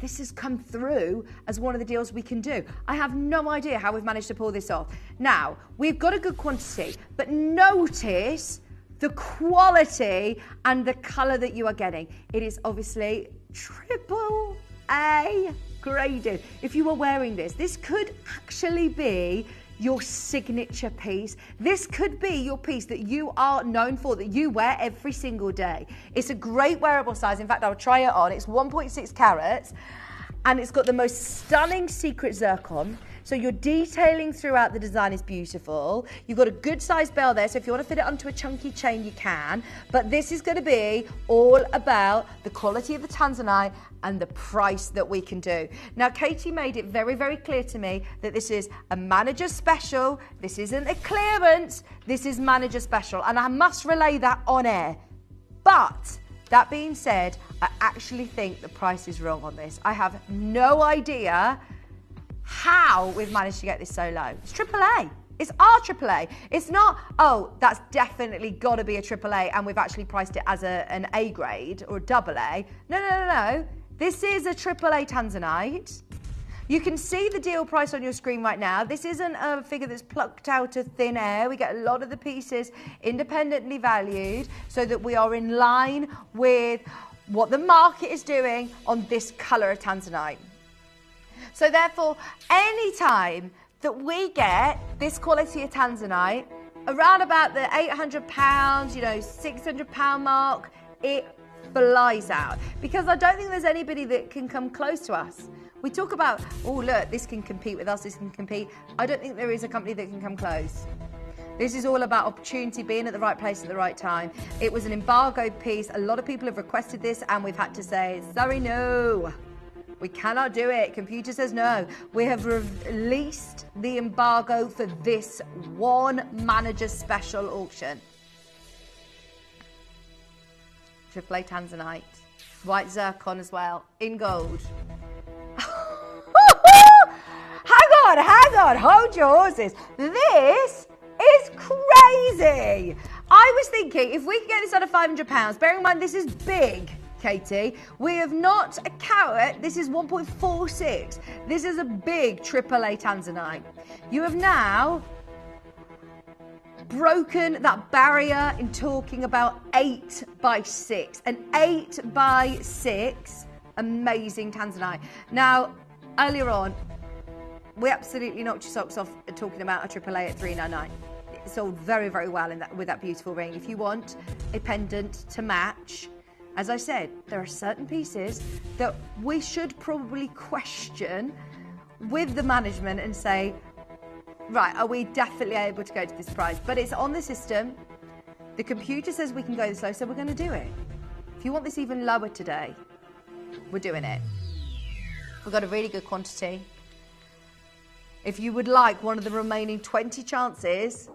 this has come through as one of the deals we can do. I have no idea how we've managed to pull this off. Now, we've got a good quantity, but notice the quality and the colour that you are getting. It is obviously AAA graded. If you were wearing this, this could actually be your signature piece. This could be your piece that you are known for, that you wear every single day. It's a great wearable size. In fact, I'll try it on. It's 1.6 carats and it's got the most stunning secret zircon. So your detailing throughout the design is beautiful. You've got a good sized bell there, so if you want to fit it onto a chunky chain, you can. But this is going to be all about the quality of the tanzanite and the price that we can do. Now, Katie made it very, very clear to me that this is a manager special. This isn't a clearance. This is manager special. And I must relay that on air. But that being said, I actually think the price is wrong on this. I have no idea how we've managed to get this so low. It's AAA. It's our AAA. It's not, oh, that's definitely got to be a AAA and we've actually priced it as an A grade or a AA. No. This is a AAA tanzanite. You can see the deal price on your screen right now. This isn't a figure that's plucked out of thin air. We get a lot of the pieces independently valued so that we are in line with what the market is doing on this colour of tanzanite. So therefore, any time that we get this quality of tanzanite, around about the £800, £600 mark, it flies out. Because I don't think there's anybody that can come close to us. We talk about, oh look, this can compete with us, this can compete. I don't think there is a company that can come close. This is all about opportunity, being at the right place at the right time. It was an embargo piece. A lot of people have requested this and we've had to say, sorry, no. We cannot do it. Computer says no. We have released the embargo for this one manager special auction. AAA tanzanite. White zircon as well. In gold. Hang on. Hold your horses. This is crazy. I was thinking if we could get this under £500, bearing in mind this is big, Katie. We have not a carat. This is 1.46. This is a big AAA tanzanite. You have now broken that barrier in talking about 8 by 6. An 8 by 6 amazing tanzanite. Now, earlier on, we absolutely knocked your socks off talking about a AAA at $399. It sold very, very well with that beautiful ring. If you want a pendant to match, as I said, there are certain pieces that we should probably question with the management and say, right, are we definitely able to go to this price? But it's on the system. The computer says we can go this low, so we're going to do it. If you want this even lower today, we're doing it. We've got a really good quantity. If you would like one of the remaining 20 chances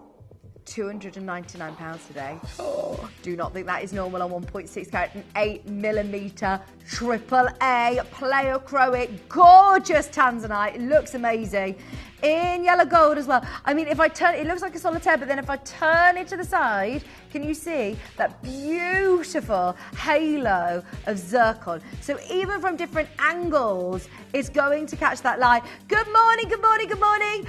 £299 today. Oh, do not think that is normal on 1.6 carat and 8mm AAA pleochroic, gorgeous tanzanite. It looks amazing. In yellow gold as well. I mean, if I turn, it looks like a solitaire, but then if I turn it to the side, can you see that beautiful halo of zircon? So even from different angles, it's going to catch that light. Good morning, good morning, good morning.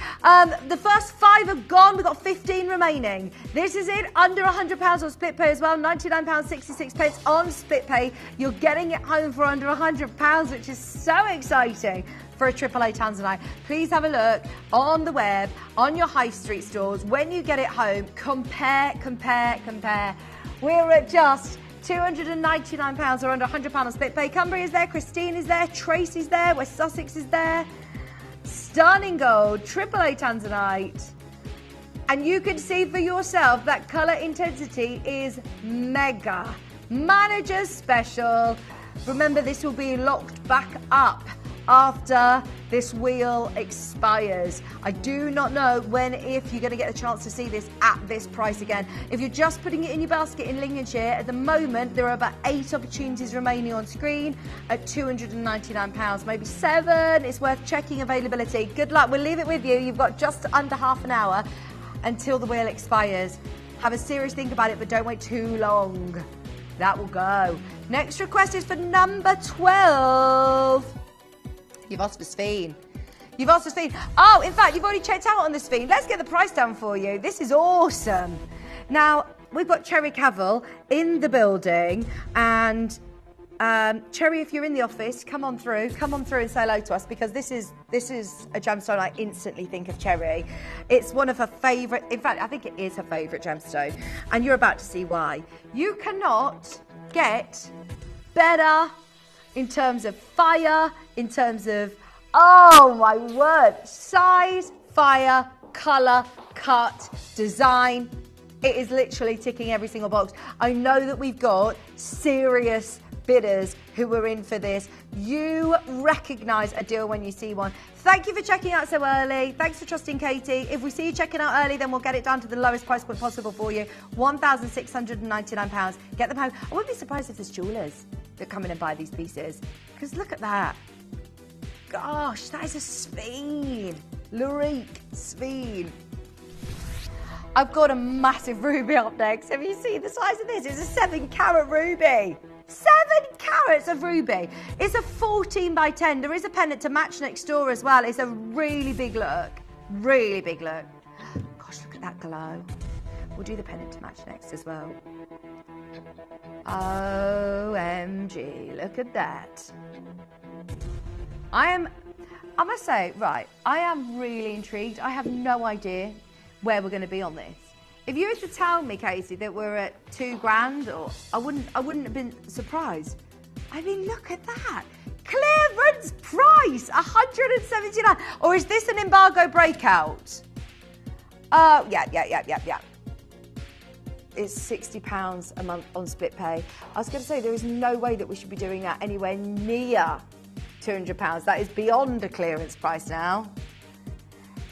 The first 5 have gone. We've got 15 remaining. This is it, under £100 on split pay as well. £99.66 on split pay. You're getting it home for under £100, which is so exciting. For a AAA tanzanite, please have a look on the web, on your high street stores. When you get it home, compare. We're at just £299 or under £100 on split pay. Cumbria is there, Christine is there, Tracy's there, West Sussex is there. Stunning gold, AAA tanzanite. And you can see for yourself that colour intensity is mega. Manager's special. Remember, this will be locked back up after this wheel expires. I do not know when, if you're going to get a chance to see this at this price again. If you're just putting it in your basket in Lincolnshire, at the moment there are about 8 opportunities remaining on screen at £299, maybe 7. It's worth checking availability. Good luck. We'll leave it with you. You've got just under half an hour until the wheel expires. Have a serious think about it, but don't wait too long. That will go. Next request is for number 12. You've asked for Spinel. You've asked for Spinel. Oh, in fact, you've already checked out on the Spinel. Let's get the price down for you. This is awesome. Now, we've got Cherry Cavill in the building. And Cherry, if you're in the office, come on through and say hello to us, because this is a gemstone I instantly think of Cherry. It's one of her favourite, in fact, I think it is her favourite gemstone. And you're about to see why. You cannot get better in terms of fire, in terms of, oh my word, size, fire, colour, cut, design. It is literally ticking every single box. I know that we've got serious bidders who are in for this. You recognise a deal when you see one. Thank you for checking out so early. Thanks for trusting Katie. If we see you checking out early, then we'll get it down to the lowest price point possible for you. £1,699. Get them home. I wouldn't be surprised if there's jewellers that come in and buy these pieces, because look at that. Gosh, that is a Spinel. Lurique Spinel. I've got a massive ruby up next. Have you seen the size of this? It's a 7 carat ruby. 7 carats of ruby. It's a 14 by 10. There is a pendant to match next door as well. It's a really big look. Really big look. Gosh, look at that glow. We'll do the pendant to match next as well. OMG, look at that. I must say, right, I am really intrigued. I have no idea where we're going to be on this. If you were to tell me, Casey, that we're at £2,000, or I wouldn't have been surprised. I mean, look at that. Clearance price, £179. Or is this an embargo breakout? Oh, yeah. It's £60 a month on split pay. I was going to say, there is no way that we should be doing that anywhere near £200. That is beyond a clearance price now.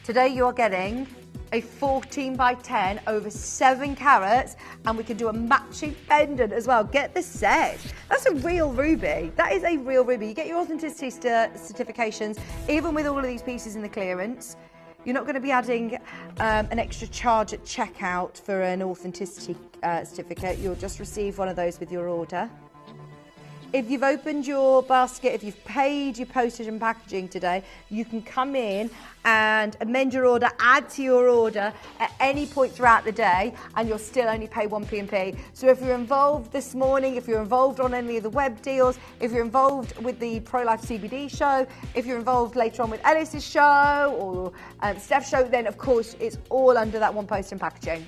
Today you are getting a 14 by 10 over 7 carats, and we can do a matching pendant as well. Get the set. That's a real ruby. That is a real ruby. You get your authenticity certifications, even with all of these pieces in the clearance. You're not going to be adding an extra charge at checkout for an authenticity certificate. You'll just receive one of those with your order. If you've opened your basket, if you've paid your postage and packaging today, you can come in and amend your order, add to your order at any point throughout the day, and you'll still only pay 1 P&P. So if you're involved this morning, if you're involved on any of the web deals, if you're involved with the Pro-Life CBD show, if you're involved later on with Ellis's show or Steph's show, then of course it's all under that one post and packaging.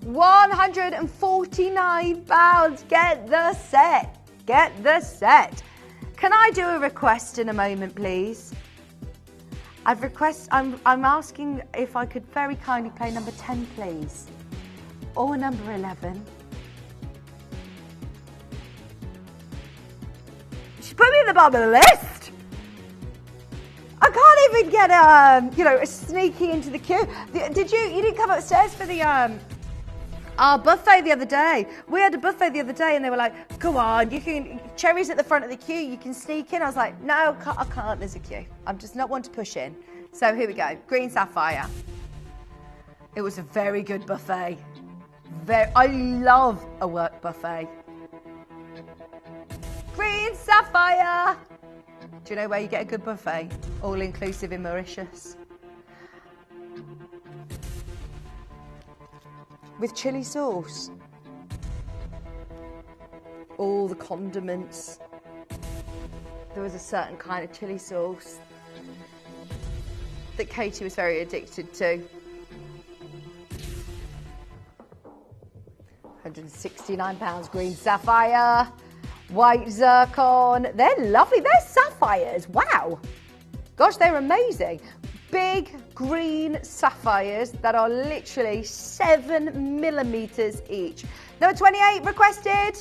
£149. Get the set. Get the set. Can I do a request in a moment, please? I'm asking if I could very kindly play number 10, please, or number 11. She put me at the bottom of the list. I can't even get sneaky into the queue. You didn't come upstairs for the our buffet the other day. We had a buffet the other day and they were like, go on, cherries at the front of the queue, you can sneak in. I was like, no, I can't, there's a queue. I'm just not one to push in. So here we go, green sapphire. It was a very good buffet. I love a work buffet. Green sapphire. Do you know where you get a good buffet? All inclusive in Mauritius. With chili sauce. All the condiments. There was a certain kind of chili sauce that Katie was very addicted to. £169 green sapphire. White zircon. They're lovely. They're sapphires. Wow. Gosh, they're amazing. Big green sapphires that are literally 7mm each. Number 28 requested.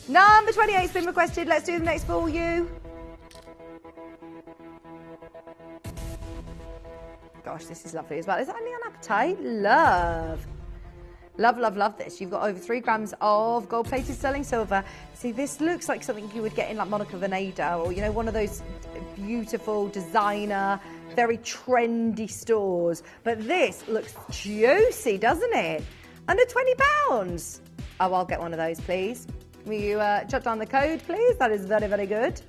Number 28's been requested. Let's do the next for you. Gosh, this is lovely as well. Is that only on appetite? Love. Love, love, love this. You've got over 3 grams of gold-plated sterling silver. See, this looks like something you would get in like Monica Veneta or, one of those beautiful designer, very trendy stores. But this looks juicy, doesn't it? Under £20. Oh, I'll get one of those, please. Will you jot down the code, please? That is very, very good.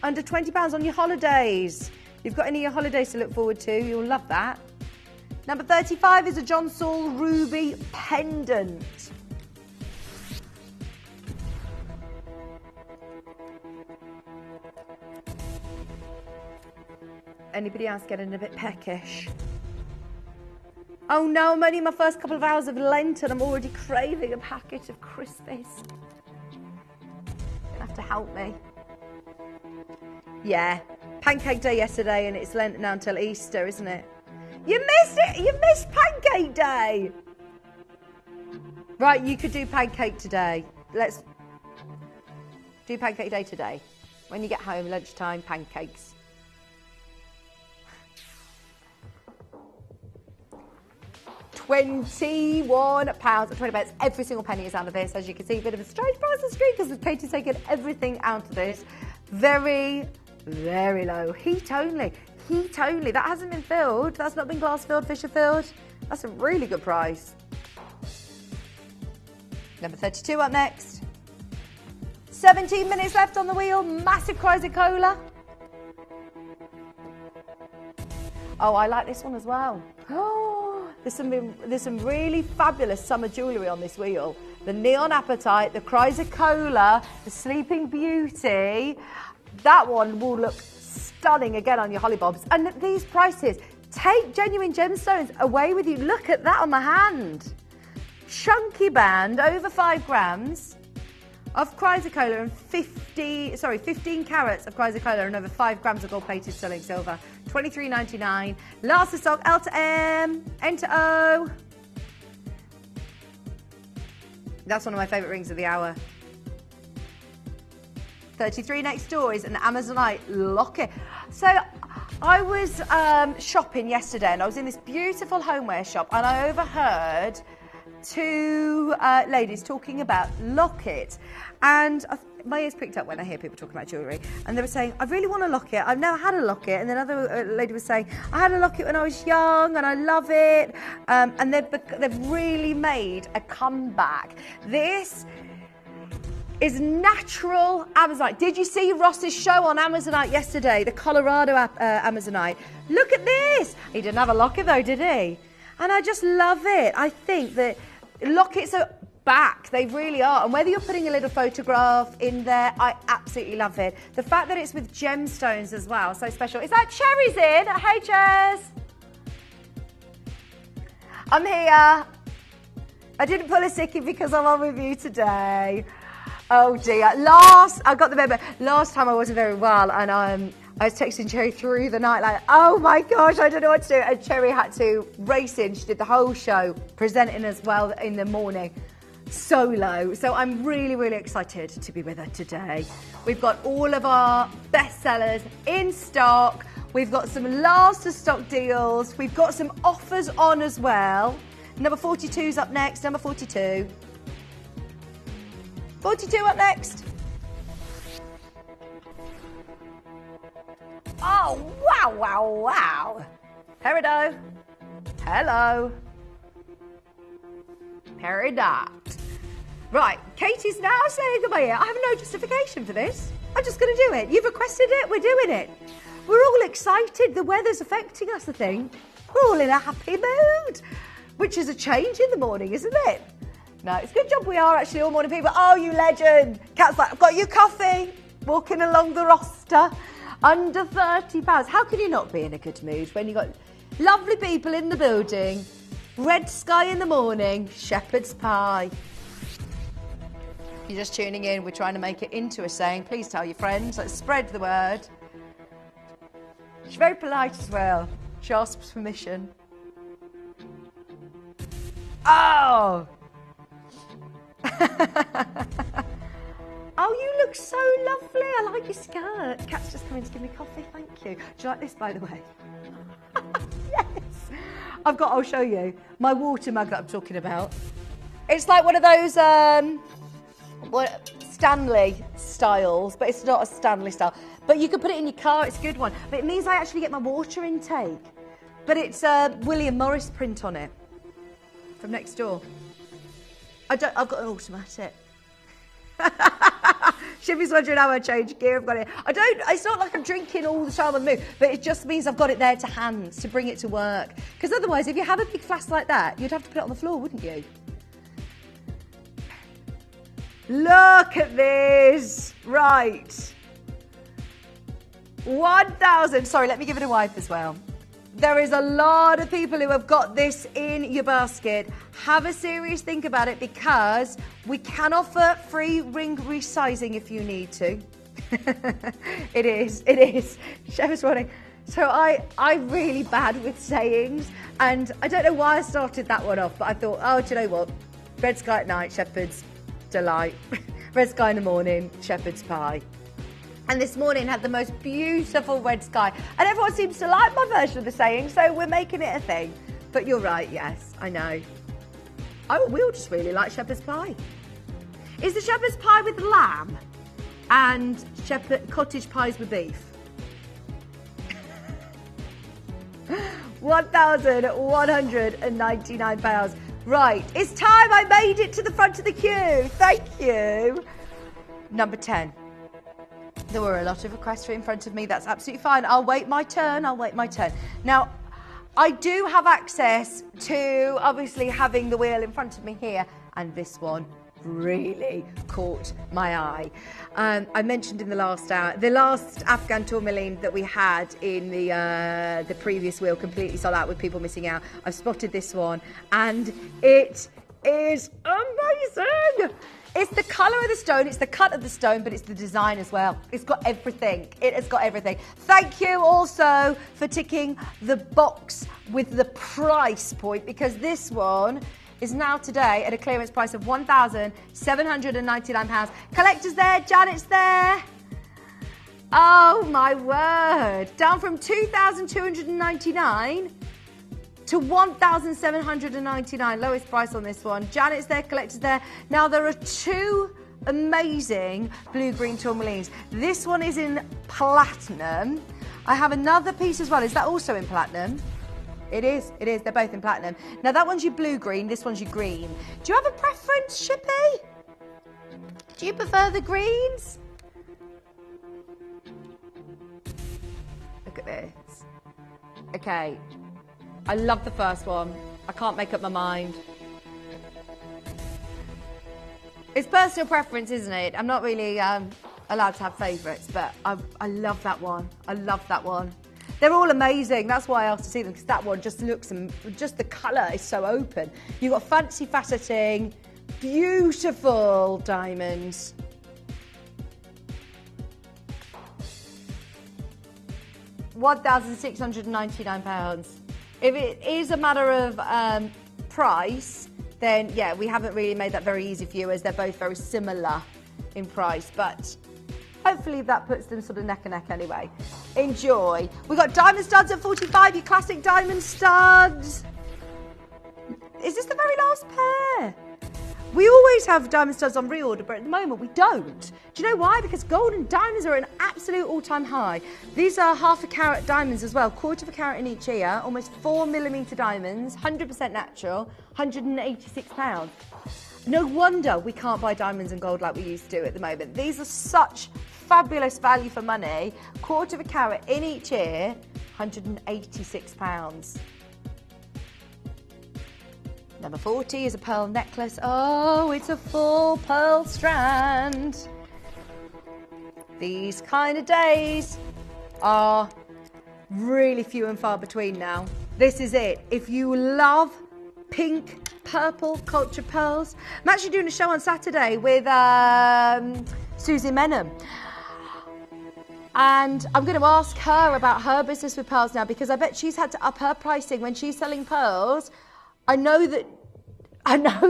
Under £20 on your holidays. You've got any of your holidays to look forward to. You'll love that. Number 35 is a John Saul ruby pendant. Anybody else getting a bit peckish? Oh no, I'm only in my first couple of hours of Lent and I'm already craving a packet of Crispies. You'll have to help me. Yeah, pancake day yesterday and it's Lent now until Easter, isn't it? You missed it! You missed pancake day! Right, you could do pancake today. Let's do pancake day today. When you get home, lunchtime, pancakes. £21 and 20 pence. Every single penny is out of this. As you can see, a bit of a strange price on the screen because Katie's taken everything out of this. Very, very low. Heat only. Heat only. That hasn't been filled. That's not been glass filled, Fisher filled. That's a really good price. Number 32 up next. 17 minutes left on the wheel. Massive chrysocolla. Oh, I like this one as well. Oh, there's some really fabulous summer jewellery on this wheel. The Neon Apatite, the chrysocolla, the Sleeping Beauty. That one will look stunning again on your hollybobs. And at these prices, take genuine gemstones away with you. Look at that on my hand. Chunky band, over 5 grams of chrysocolla and 15 carats of chrysocolla and over 5 grams of gold-plated sterling silver. $23.99. Last of stock, L to M, N to O. That's one of my favourite rings of the hour. 33 next door is an Amazonite locket. So I was shopping yesterday and I was in this beautiful homeware shop and I overheard 2 ladies talking about locket, and my ears pricked up when I hear people talking about jewellery, and they were saying, I really want a locket, I've never had a locket, and then another lady was saying, I had a locket when I was young and I love it, and they've really made a comeback. This is natural Amazonite. Did you see Ross's show on Amazonite yesterday? The Colorado Amazonite. Look at this. He didn't have a locket though, did he? And I just love it. I think that lockets are back. They really are. And whether you're putting a little photograph in there, I absolutely love it. The fact that it's with gemstones as well, so special. Is that Cherry's in? Hey, Chairs. I'm here. I didn't pull a sickie because I'm on with you today. Oh dear. I got the memo. Last time I wasn't very well and I was texting Cherry through the night like, oh my gosh, I don't know what to do. And Cherry had to race in. She did the whole show, presenting as well in the morning, solo. So I'm really, really excited to be with her today. We've got all of our bestsellers in stock. We've got some last of stock deals. We've got some offers on as well. Number 42's up next. Number 42. 42 up next. Oh, wow, wow, wow. Peridot. Hello. Peridot. Right, Katie's now saying goodbye. I have no justification for this. I'm just going to do it. You've requested it. We're doing it. We're all excited. The weather's affecting us, I think. We're all in a happy mood, which is a change in the morning, isn't it? No, it's a good job we are actually all morning people. Oh, you legend. Kat's like, I've got you coffee. Walking along the roster. Under £30. How can you not be in a good mood when you've got lovely people in the building, red sky in the morning, shepherd's pie. You're just tuning in, we're trying to make it into a saying. Please tell your friends, let's spread the word. She's very polite as well. She asks permission. Oh! Oh, you look so lovely. I like your skirt. Kat's just coming to give me coffee. Thank you. Do you like this, by the way? Yes. I'll show you. My water mug that I'm talking about. It's like one of those Stanley styles, but it's not a Stanley style. But you can put it in your car. It's a good one. But it means I actually get my water intake. But it's a William Morris print on it from next door. I've got an automatic. Shippy's wondering how I change gear. I've got it. It's not like I'm drinking all the time on the move, but it just means I've got it there to hand to bring it to work. Because otherwise, if you have a big flask like that, you'd have to put it on the floor, wouldn't you? Look at this. Right. 1,000. Sorry, let me give it a wipe as well. There is a lot of people who have got this in your basket. Have a serious think about it because we can offer free ring resizing if you need to. It is. Chef's running. So I'm really bad with sayings and I don't know why I started that one off, but I thought, oh, do you know what? Red sky at night, shepherd's delight. Red sky in the morning, shepherd's pie. And this morning had the most beautiful red sky. And everyone seems to like my version of the saying, so we're making it a thing. But you're right, yes, I know. We all just really like shepherd's pie. Is the shepherd's pie with lamb and cottage pies with beef? £1,199. Right, it's time. I made it to the front of the queue. Thank you. Number 10. There were a lot of requests for it in front of me. That's absolutely fine. I'll wait my turn. Now, I do have access to obviously having the wheel in front of me here, and this one really caught my eye. I mentioned in the last hour, the last Afghan tourmaline that we had in the previous wheel completely sold out with people missing out. I've spotted this one, and it is amazing. It's the colour of the stone, it's the cut of the stone, but it's the design as well. It's got everything. It has got everything. Thank you also for ticking the box with the price point, because this one is now today at a clearance price of £1,799. Collector's there, Janet's there. Oh my word. Down from £2,299 to £1,799, lowest price on this one. Janet's there, collector's there. Now there are two amazing blue-green tourmalines. This one is in platinum. I have another piece as well. Is that also in platinum? It is. They're both in platinum. Now that one's your blue-green, this one's your green. Do you have a preference, Shippy? Do you prefer the greens? Look at this. Okay. I love the first one. I can't make up my mind. It's personal preference, isn't it? I'm not really allowed to have favourites, but I love that one. I love that one. They're all amazing. That's why I asked to see them, because that one just looks, just the colour is so open. You've got fancy faceting, beautiful diamonds. £1,699. If it is a matter of price, then yeah, we haven't really made that very easy for you, as they're both very similar in price. But Hopefully that puts them sort of neck and neck anyway. Enjoy. We've got diamond studs at 45, your classic diamond studs. Is this the very last pair? We always have diamond studs on reorder, but at the moment we don't. Do you know why? Because gold and diamonds are at an absolute all-time high. These are ½ a carat diamonds as well, quarter of a carat in each ear, almost 4mm diamonds, 100% natural, £186. No wonder we can't buy diamonds and gold like we used to at the moment. These are such fabulous value for money. Quarter of a carat in each ear, £186. Number 40 is a pearl necklace. Oh, it's a full pearl strand. These kind of days are really few and far between now. This is it. If you love pink, purple culture pearls. I'm actually doing a show on Saturday with Susie Menham. And I'm going to ask her about her business with pearls now, because I bet she's had to up her pricing when she's selling pearls. I know that she's not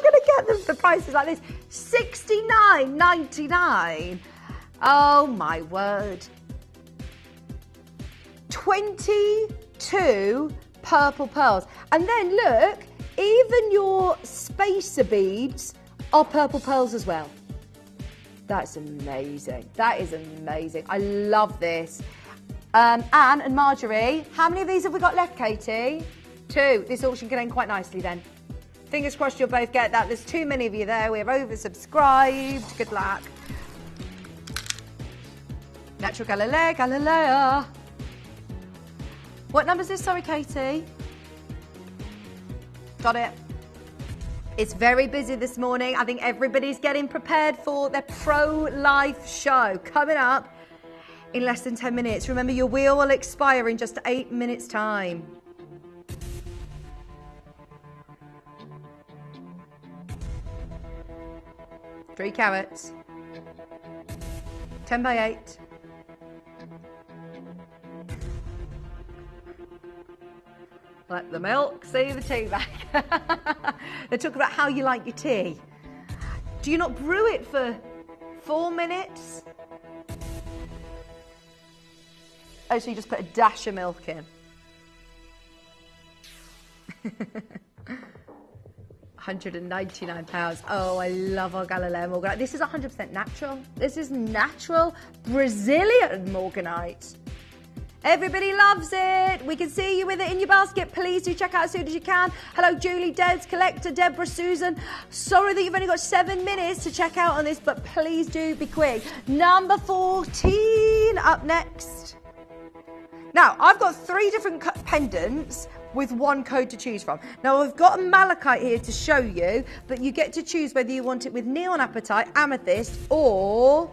going to get them for prices like this. $69.99. Oh my word. 22 purple pearls. And then look, even your spacer beads are purple pearls as well. That's amazing. That is amazing. I love this. Anne and Marjorie, how many of these have we got left, Katie? 2. This auction can end quite nicely then. Fingers crossed you'll both get that. There's too many of you there. We're oversubscribed. Good luck. Natural Galilea. What number is this? Sorry, Katie. Got it. It's very busy this morning. I think everybody's getting prepared for their pro-life show coming up in less than 10 minutes. Remember, your wheel will expire in just 8 minutes' time. Three carats. 10 by 8. Let the milk see the tea bag. They talk about how you like your tea. Do you not brew it for 4 minutes? Oh, so you just put a dash of milk in. £199. Oh, I love our Galileo Morganite. This is 100% natural. This is natural Brazilian Morganite. Everybody loves it. We can see you with it in your basket. Please do check out as soon as you can. Hello, Julie, Des, Collector, Deborah, Susan. Sorry that you've only got 7 minutes to check out on this, but please do be quick. Number 14 up next. Now, I've got 3 different pendants with 1 code to choose from. Now, I've got a malachite here to show you, but you get to choose whether you want it with neon apatite, amethyst, or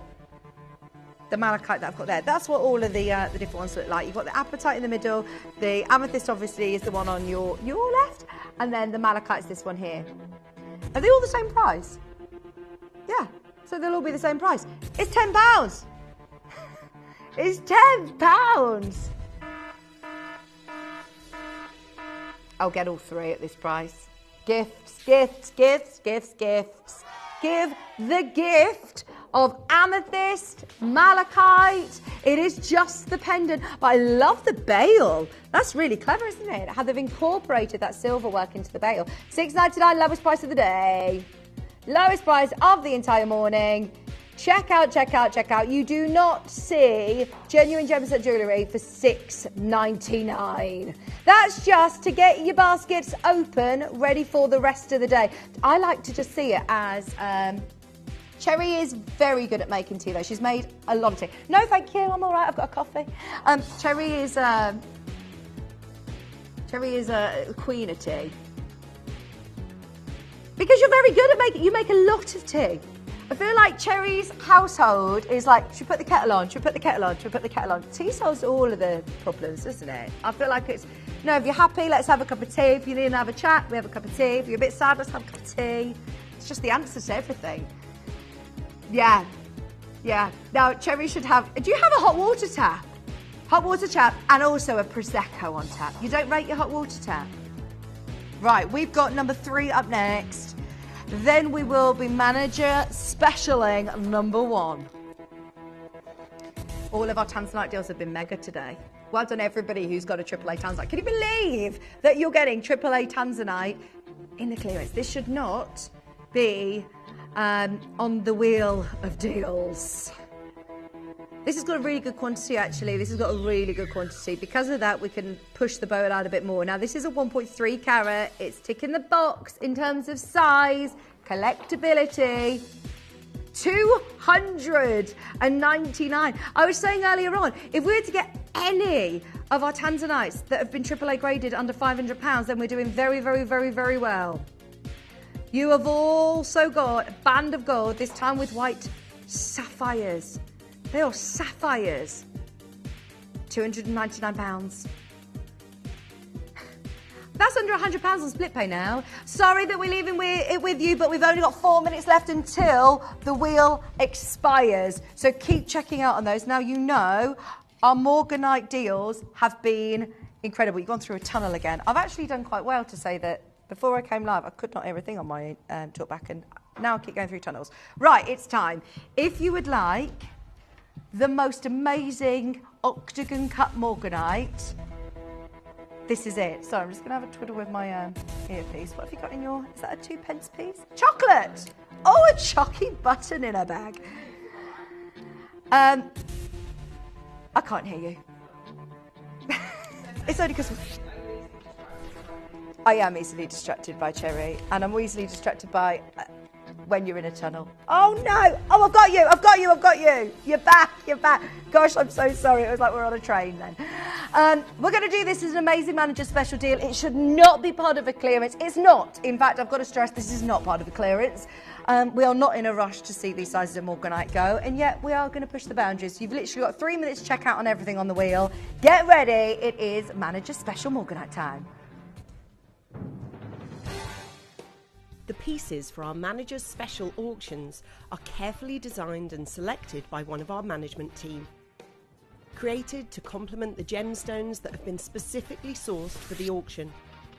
the malachite that I've got there. That's what all of the different ones look like. You've got the apatite in the middle, the amethyst obviously is the one on your left, and then the malachite is this one here. Are they all the same price? Yeah, so they'll all be the same price. It's £10. It's £10. I'll get all 3 at this price. Gifts, gifts, gifts, gifts, gifts. Give the gift of amethyst, malachite. It is just the pendant, but I love the bail. That's really clever, isn't it? How they've incorporated that silver work into the bail. $6.99, lowest price of the day. Lowest price of the entire morning. Check out, check out, check out. You do not see genuine gemstone jewellery for $6.99. That's just to get your baskets open, ready for the rest of the day. I like to just see it as... Cherry is very good at making tea, though. She's made a lot of tea. No, thank you. I'm all right. I've got a coffee. Cherry is a queen of tea. Because you're very good at making... You make a lot of tea. I feel like Cherry's household is like, should we put the kettle on? Should we put the kettle on? Should we put the kettle on? Tea solves all of the problems, doesn't it? I feel like it's, no, if you're happy, let's have a cup of tea. If you need to have a chat, we have a cup of tea. If you're a bit sad, let's have a cup of tea. It's just the answer to everything. Yeah. Yeah. Now, Cherry should have, do you have a hot water tap? Hot water tap and also a Prosecco on tap. You don't rate your hot water tap? Right, we've got number 3 up next. Then we will be manager specialing number 1. All of our tanzanite deals have been mega today. Well done everybody who's got a AAA tanzanite. Can you believe that you're getting AAA tanzanite in the clearance? This should not be on the wheel of deals. This has got a really good quantity actually. This has got a really good quantity. Because of that, we can push the boat out a bit more. Now this is a 1.3 carat. It's ticking the box in terms of size, collectability. 299. I was saying earlier on, if we were to get any of our tanzanites that have been AAA graded under £500, then we're doing very, very, very, very well. You have also got a band of gold, this time with white sapphires. They are sapphires. £299. That's under £100 on split pay now. Sorry that we're leaving it with you, but we've only got 4 minutes left until the wheel expires. So keep checking out on those. Now you know our Morganite deals have been incredible. You've gone through a tunnel again. I've actually done quite well to say that before I came live, I could not hear everything on my talkback, and now I keep going through tunnels. Right, it's time. If you would like the most amazing octagon cut Morganite, this is it. Sorry, I'm just going to have a twiddle with my earpiece. What have you got in your... Is that a 2p piece? Chocolate! Oh, a chocky button in a bag. I can't hear you. It's only because... I am easily distracted by Cherry, and I'm easily distracted by... when you're in a tunnel. Oh no! Oh, I've got you! I've got you! I've got you! You're back! You're back! Gosh, I'm so sorry. It was like we're on a train then. We're going to do this as an amazing manager special deal. It should not be part of a clearance. It's not. In fact, I've got to stress this is not part of a clearance. We are not in a rush to see these sizes of Morganite go, and yet we are going to push the boundaries. You've literally got 3 minutes to check out on everything on the wheel. Get ready. It is manager special Morganite time. The pieces for our managers' special auctions are carefully designed and selected by one of our management team. Created to complement the gemstones that have been specifically sourced for the auction,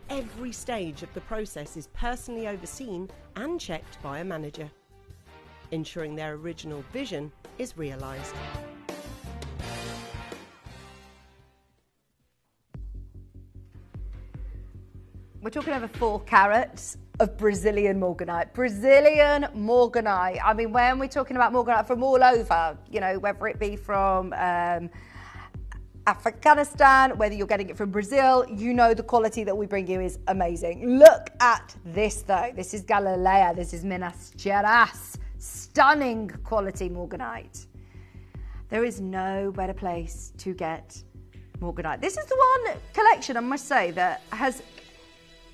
every stage of the process is personally overseen and checked by a manager, ensuring their original vision is realised. We're talking over 4 carats of Brazilian Morganite. Brazilian Morganite. I mean, when we're talking about Morganite from all over, you know, whether it be from Afghanistan, whether you're getting it from Brazil, you know the quality that we bring you is amazing. Look at this though. This is Galilea. This is Minas Gerais. Stunning quality Morganite. There is no better place to get Morganite. This is the one collection, I must say, that has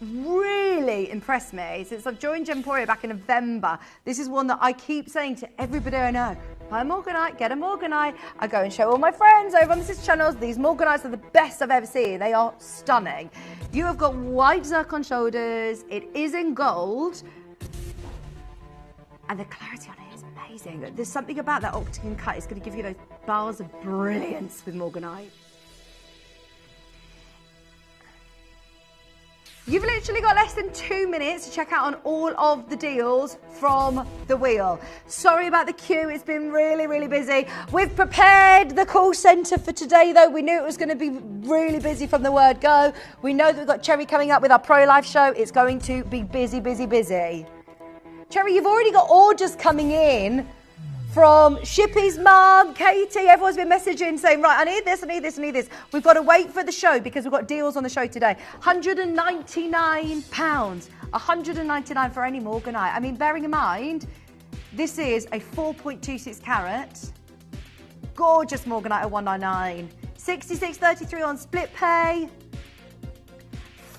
really impressed me since I've joined Gemporia back in November. This is one that I keep saying to everybody I know. Buy a Morganite, get a Morganite. I go and show all my friends over on the sister channels. These Morganites are the best I've ever seen. They are stunning. You have got white zircon shoulders. It is in gold. And the clarity on it is amazing. There's something about that octagon cut. It's going to give you those bars of brilliance with Morganite. You've literally got less than 2 minutes to check out on all of the deals from the wheel. Sorry about the queue, it's been really, really busy. We've prepared the call centre for today though. We knew it was going to be really busy from the word go. We know that we've got Cherry coming up with our pro-life show. It's going to be busy, busy, busy. Cherry, you've already got orders coming in from Shippy's mum, Katie. Everyone's been messaging saying, right, I need this, I need this, I need this. We've got to wait for the show because we've got deals on the show today. £199. £199 for any Morganite. I mean, bearing in mind, this is a 4.26 carat. Gorgeous Morganite at £199. 66.33 on split pay.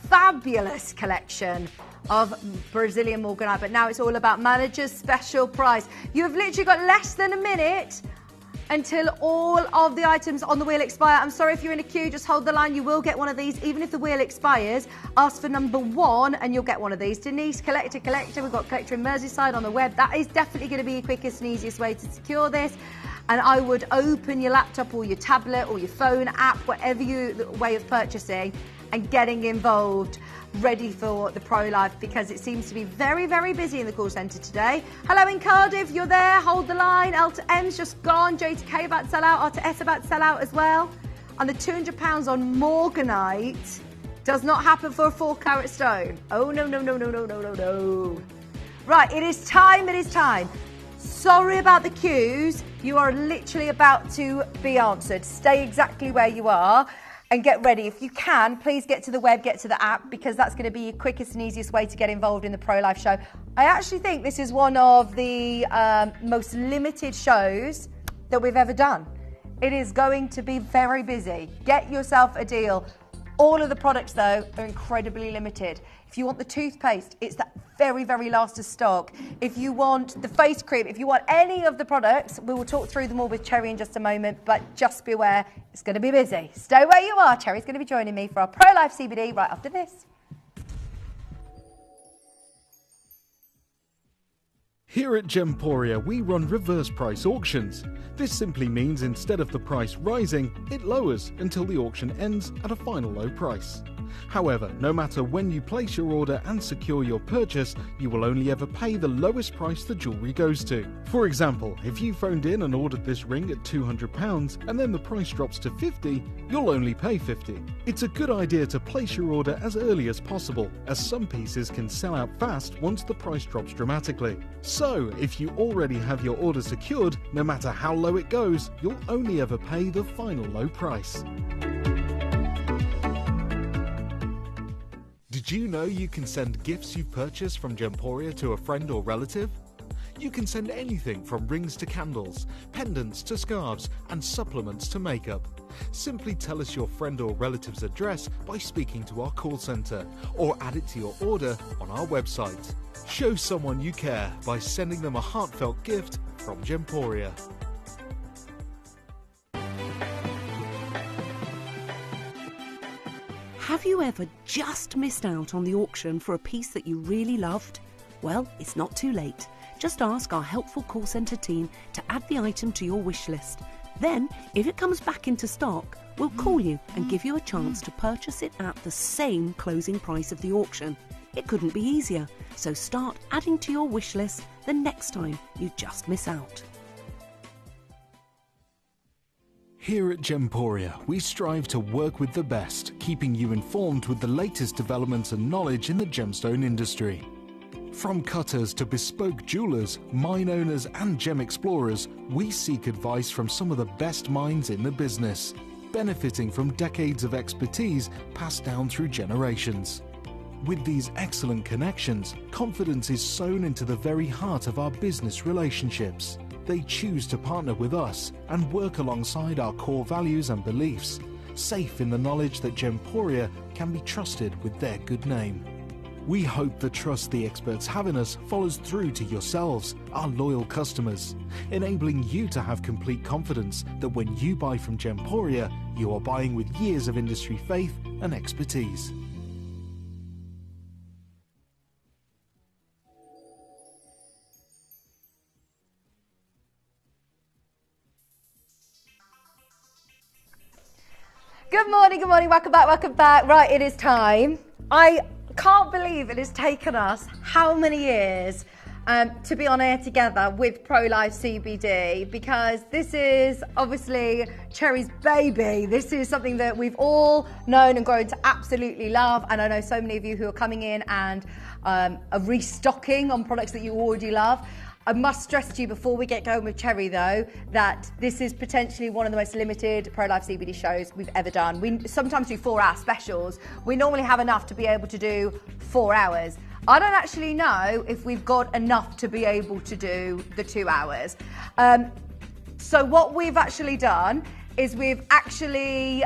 Fabulous collection of Brazilian Morganite, but now it's all about manager's special price. You have literally got less than a minute until all of the items on the wheel expire. I'm sorry if you're in a queue, just hold the line. You will get one of these, even if the wheel expires. Ask for number 1 and you'll get one of these. Denise, collector. We've got collector in Merseyside on the web. That is definitely going to be your quickest and easiest way to secure this. And I would open your laptop or your tablet or your phone app, whatever your way of purchasing, and getting involved, ready for the Pro Life, because it seems to be very, very busy in the call centre today. Hello in Cardiff, you're there, hold the line. L to M's just gone, J to K about to sell out, R to S about to sell out as well. And the £200 on Morganite does not happen for a 4-carat stone. Oh, no, no, no, no, no, no, no, no. Right, it is time, it is time. Sorry about the queues. You are literally about to be answered. Stay exactly where you are and get ready. If you can, please get to the web, get to the app, because that's going to be your quickest and easiest way to get involved in the Pro Life show. I actually think this is one of the most limited shows that we've ever done. It is going to be very busy. Get yourself a deal. All of the products, though, are incredibly limited. If you want the toothpaste, it's that very, very last of stock. If you want the face cream, if you want any of the products, we will talk through them all with Cherry in just a moment, but just be aware, it's going to be busy. Stay where you are. Cherry's going to be joining me for our Pro Life CBD right after this. Here at Gemporia, we run reverse price auctions. This simply means instead of the price rising, it lowers until the auction ends at a final low price. However, no matter when you place your order and secure your purchase, you will only ever pay the lowest price the jewellery goes to. For example, if you phoned in and ordered this ring at £200 and then the price drops to £50, you'll only pay £50. It's a good idea to place your order as early as possible, as some pieces can sell out fast once the price drops dramatically. So, if you already have your order secured, no matter how low it goes, you'll only ever pay the final low price. Did you know you can send gifts you've purchased from Gemporia to a friend or relative? You can send anything from rings to candles, pendants to scarves, and supplements to makeup. Simply tell us your friend or relative's address by speaking to our call centre, or add it to your order on our website. Show someone you care by sending them a heartfelt gift from Gemporia. Have you ever just missed out on the auction for a piece that you really loved? Well, it's not too late. Just ask our helpful call centre team to add the item to your wish list. Then, if it comes back into stock, we'll call you and give you a chance to purchase it at the same closing price of the auction. It couldn't be easier, so start adding to your wish list the next time you just miss out. Here at Gemporia, we strive to work with the best, keeping you informed with the latest developments and knowledge in the gemstone industry. From cutters to bespoke jewelers, mine owners and gem explorers, we seek advice from some of the best minds in the business, benefiting from decades of expertise passed down through generations. With these excellent connections, confidence is sown into the very heart of our business relationships. They choose to partner with us and work alongside our core values and beliefs, safe in the knowledge that Gemporia can be trusted with their good name. We hope the trust the experts have in us follows through to yourselves, our loyal customers, enabling you to have complete confidence that when you buy from Gemporia, you are buying with years of industry faith and expertise. Good morning, welcome back. Right, it is time. I can't believe it has taken us how many years to be on air together with Pro Life CBD, because this is obviously Cherry's baby. This is something that we've all known and grown to absolutely love, and I know so many of you who are coming in and are restocking on products that you already love. I must stress to you before we get going with Cherry, though, that this is potentially one of the most limited Pro Life CBD shows we've ever done. We sometimes do 4-hour specials. We normally have enough to be able to do 4 hours. I don't actually know if we've got enough to be able to do the 2 hours. So what we've actually done is we've actually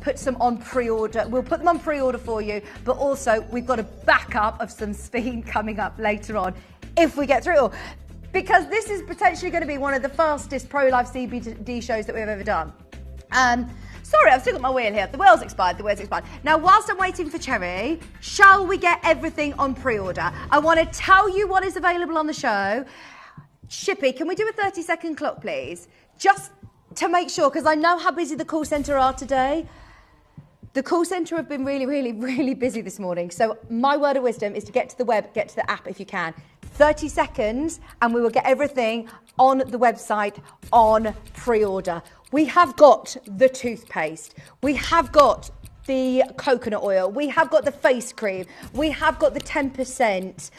put some on pre-order. We'll put them on pre-order for you, but also we've got a backup of some Spinel coming up later on if we get through it all. Because this is potentially going to be one of the fastest Pro Life CBD shows that we've ever done. Sorry, I've still got my wheel here. The wheel's expired, Now, whilst I'm waiting for Cherry, shall we get everything on pre-order? I want to tell you what is available on the show. Shippy, can we do a 30-second clock, please? Just to make sure, because I know how busy the call centre are today. The call centre have been really, really, really busy this morning. So my word of wisdom is to get to the web, get to the app if you can. 30 seconds and we will get everything on the website on pre-order. We have got the toothpaste. We have got the coconut oil. We have got the face cream. We have got the 10%,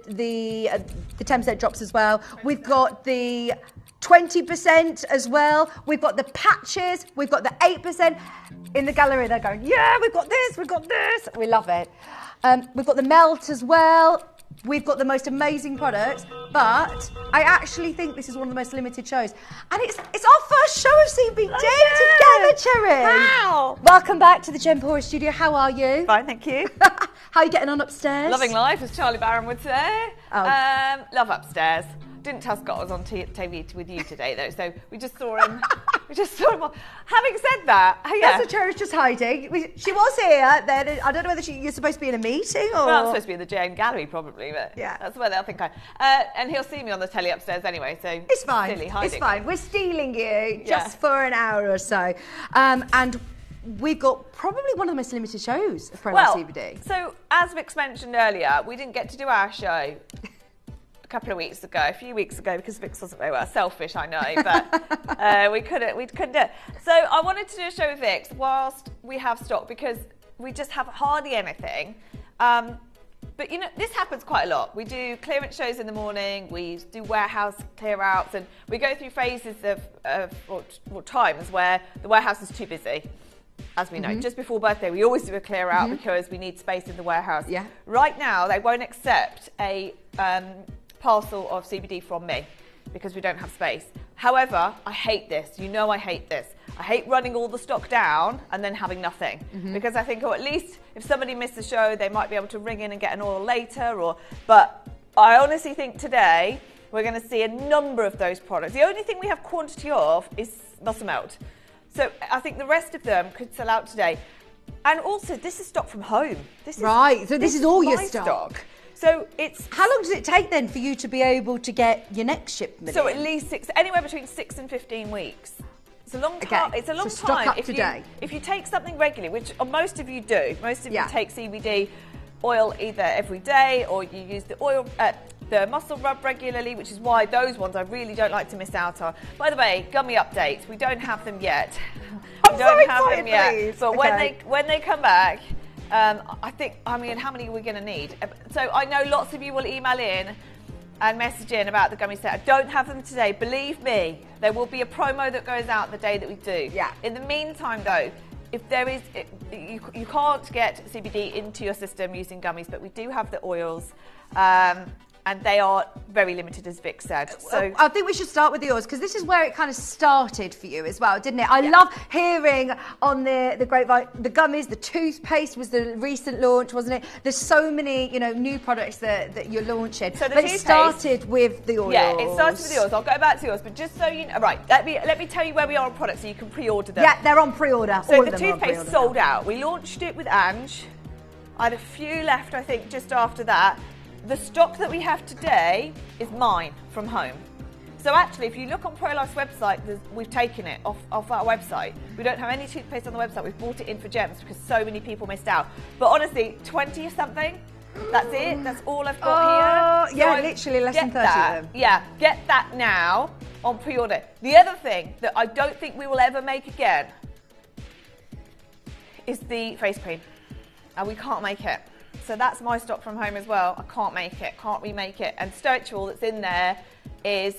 the 10% drops as well. We've got the 20% as well. We've got the patches. We've got the 8%. In the gallery, they're going, yeah, we've got this, we've got this. We love it. We've got the melt as well. We've got the most amazing products, but I actually think this is one of the most limited shows. And it's our first show of CBD together, Cherry. Wow. Welcome back to the Gemporia studio. How are you? Fine, thank you. How are you getting on upstairs? Loving life, as Charlie Barron would say. Oh. Love upstairs. Didn't tell Scott I was on TV with you today, though, so we just saw him. Having said that, yeah. That's what Cherry's just hiding. She was here, then I don't know whether you're supposed to be in a meeting or... Well, I'm supposed to be in the Jane Gallery, probably, but yeah. That's where they'll think I... and he'll see me on the telly upstairs anyway, so... It's fine, silly hiding. It's fine. We're stealing you just for an hour or so. And we've got probably one of the most limited shows of Pro Life CBD. So, as Vix mentioned earlier, we didn't get to do our show a few weeks ago, because Vix wasn't very well. Selfish, I know, but we couldn't do it. So I wanted to do a show with Vix whilst we have stock, because we just have hardly anything. But you know, this happens quite a lot. We do clearance shows in the morning, we do warehouse clear outs, and we go through phases or times where the warehouse is too busy. As we know, just before birthday, we always do a clear out because we need space in the warehouse. Yeah. Right now, they won't accept a parcel of CBD from me because we don't have space. However, I hate this. You know I hate this. I hate running all the stock down and then having nothing, because I think, at least if somebody missed the show, they might be able to ring in and get an oil later. But I honestly think today we're going to see a number of those products. The only thing we have quantity of is muscle melt. So I think the rest of them could sell out today. And also, this is stock from home. This is all your stock. So it's... How long does it take then for you to be able to get your next shipment? So at least anywhere between 6 and 15 weeks. It's a long time. Okay. It's a long so time. Stock up today. If you take something regularly, which most of you do, most of you take CBD oil either every day, or you use the oil, the muscle rub regularly, which is why those ones I really don't like to miss out on. By the way, gummy updates. We don't have them yet. I'm so excited, please. But when they come back. I mean, how many are we going to need? So I know lots of you will email in and message in about the gummy set. I don't have them today. Believe me, there will be a promo that goes out the day that we do. Yeah. In the meantime, though, if there is, you can't get CBD into your system using gummies, but we do have the oils. And they are very limited, as Vic said. So I think we should start with the oils, because this is where it kind of started for you as well, didn't it? I love hearing on the grapevine, the gummies, the toothpaste was the recent launch, wasn't it? There's so many, new products that you're launching. So it started with the oils. Yeah, it started with the oils. I'll go back to the oils, but just so you know, right, let me tell you where we are on products so you can pre-order them. Yeah, they're on pre-order. So the toothpaste sold out. We launched it with Ange. I had a few left, I think, just after that. The stock that we have today is mine from home. So actually, if you look on ProLife's website, we've taken it off our website. We don't have any toothpaste on the website. We've brought it in for Gems because so many people missed out. But honestly, 20 or something, that's it. That's all I've got here. Yeah, literally less than 30 of them. Yeah, get that now on pre-order. The other thing that I don't think we will ever make again is the face cream. And we can't make it. So that's my stock from home as well. I can't make it, can't remake it. And Stoichal that's in there is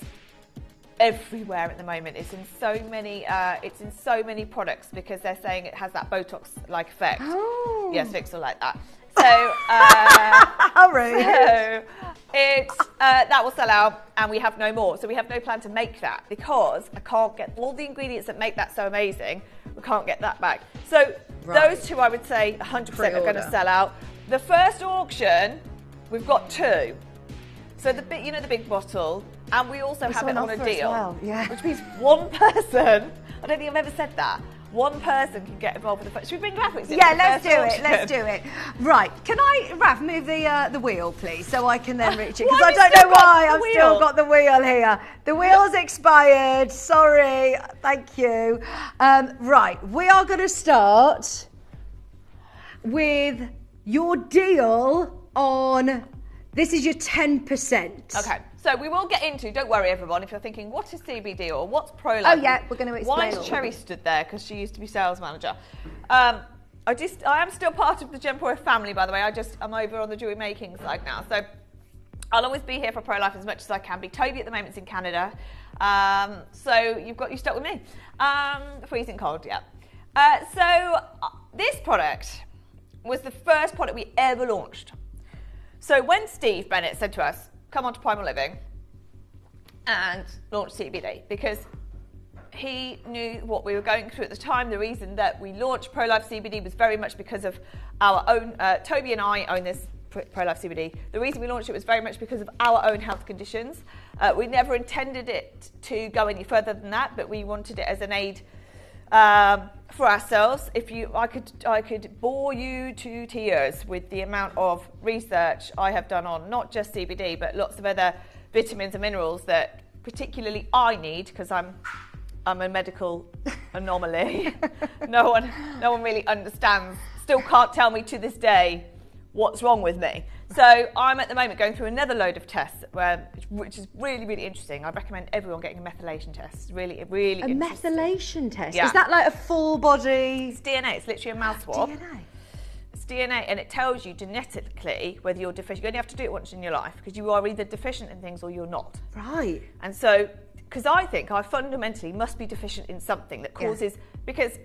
everywhere at the moment. It's in so many products because they're saying it has that Botox-like effect. Oh. Yes, Vix will like that. So, how rude. So that will sell out, and we have no more. So we have no plan to make that because I can't get all the ingredients that make that so amazing. We can't get that back. So those two, I would say, 100% are going to sell out. The first auction, we've got 2. So the big bottle, and we also have it on a deal, which means one person. I don't think I've ever said that. one person can get involved with the. Should we bring graphics in? Yeah, let's do it. Let's do it. Right, can I, Raph, move the wheel, please, so I can then reach it? Because I don't know why I've still got the wheel here. The wheel's expired. Sorry. Thank you. Right, we are going to start with your deal on. This is your 10%. Okay. So we will get into, don't worry everyone, if you're thinking, what is CBD or what's ProLab? Oh yeah, we're going to explain. Why is Cherry stood there? Because she used to be sales manager. I am still part of the Gemporia family, by the way. I'm over on the jewellery making side now. So I'll always be here for ProLife as much as I can be. Toby at the moment is in Canada. So you stuck with me. Freezing cold, yeah. This product was the first product we ever launched. So when Steve Bennett said to us, come on to Primal Living and launch CBD, because he knew what we were going through at the time. The reason that we launched ProLife CBD was very much because of our own, Toby and I own this ProLife CBD. The reason we launched it was very much because of our own health conditions. We never intended it to go any further than that, but we wanted it as an aid for ourselves. I could bore you to tears with the amount of research I have done on not just CBD, but lots of other vitamins and minerals that particularly I need, because I'm a medical anomaly. No one really understands, still can't tell me to this day what's wrong with me. So I'm at the moment going through another load of tests, which is really, really interesting. I recommend everyone getting a methylation test. It's really interesting. A methylation test? Yeah. Is that like a full body? It's DNA. It's literally a mouth swab. DNA? It's DNA, and it tells you genetically whether you're deficient. You only have to do it once in your life, because you are either deficient in things or you're not. Right. And so, because I think I fundamentally must be deficient in something that causes, because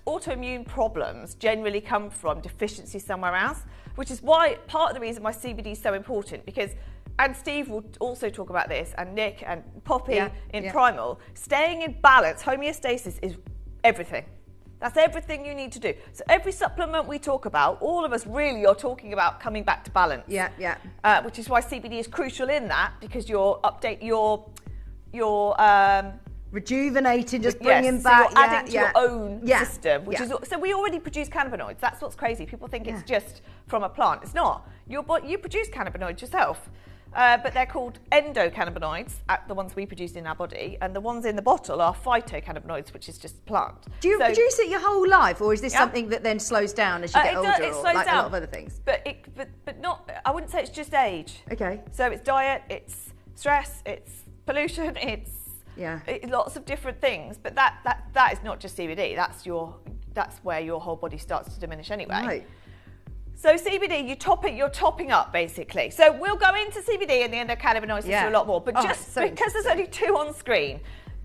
autoimmune problems generally come from deficiency somewhere else, which is why part of the reason why CBD is so important, because, and Steve will also talk about this, and Nick and Poppy in Primal, staying in balance, homeostasis is everything. That's everything you need to do. So every supplement we talk about, all of us really are talking about coming back to balance. Yeah, yeah. Which is why CBD is crucial in that, because you're rejuvenating, just bringing back. So you're adding to your own system, which is so we already produce cannabinoids. That's what's crazy. People think it's just from a plant. It's not. You produce cannabinoids yourself, but they're called endocannabinoids, the ones we produce in our body, and the ones in the bottle are phytocannabinoids, which is just plant. Do you produce it your whole life, or is this something that then slows down as you get older, it slows like down, a lot of other things? But not. I wouldn't say it's just age. Okay. So it's diet, it's stress, it's pollution, it's lots of different things. But that is not just CBD. That's where your whole body starts to diminish anyway. Right. So CBD, you're topping up basically. So we'll go into CBD and the endocannabinoids a lot more, but just because there's only two on screen,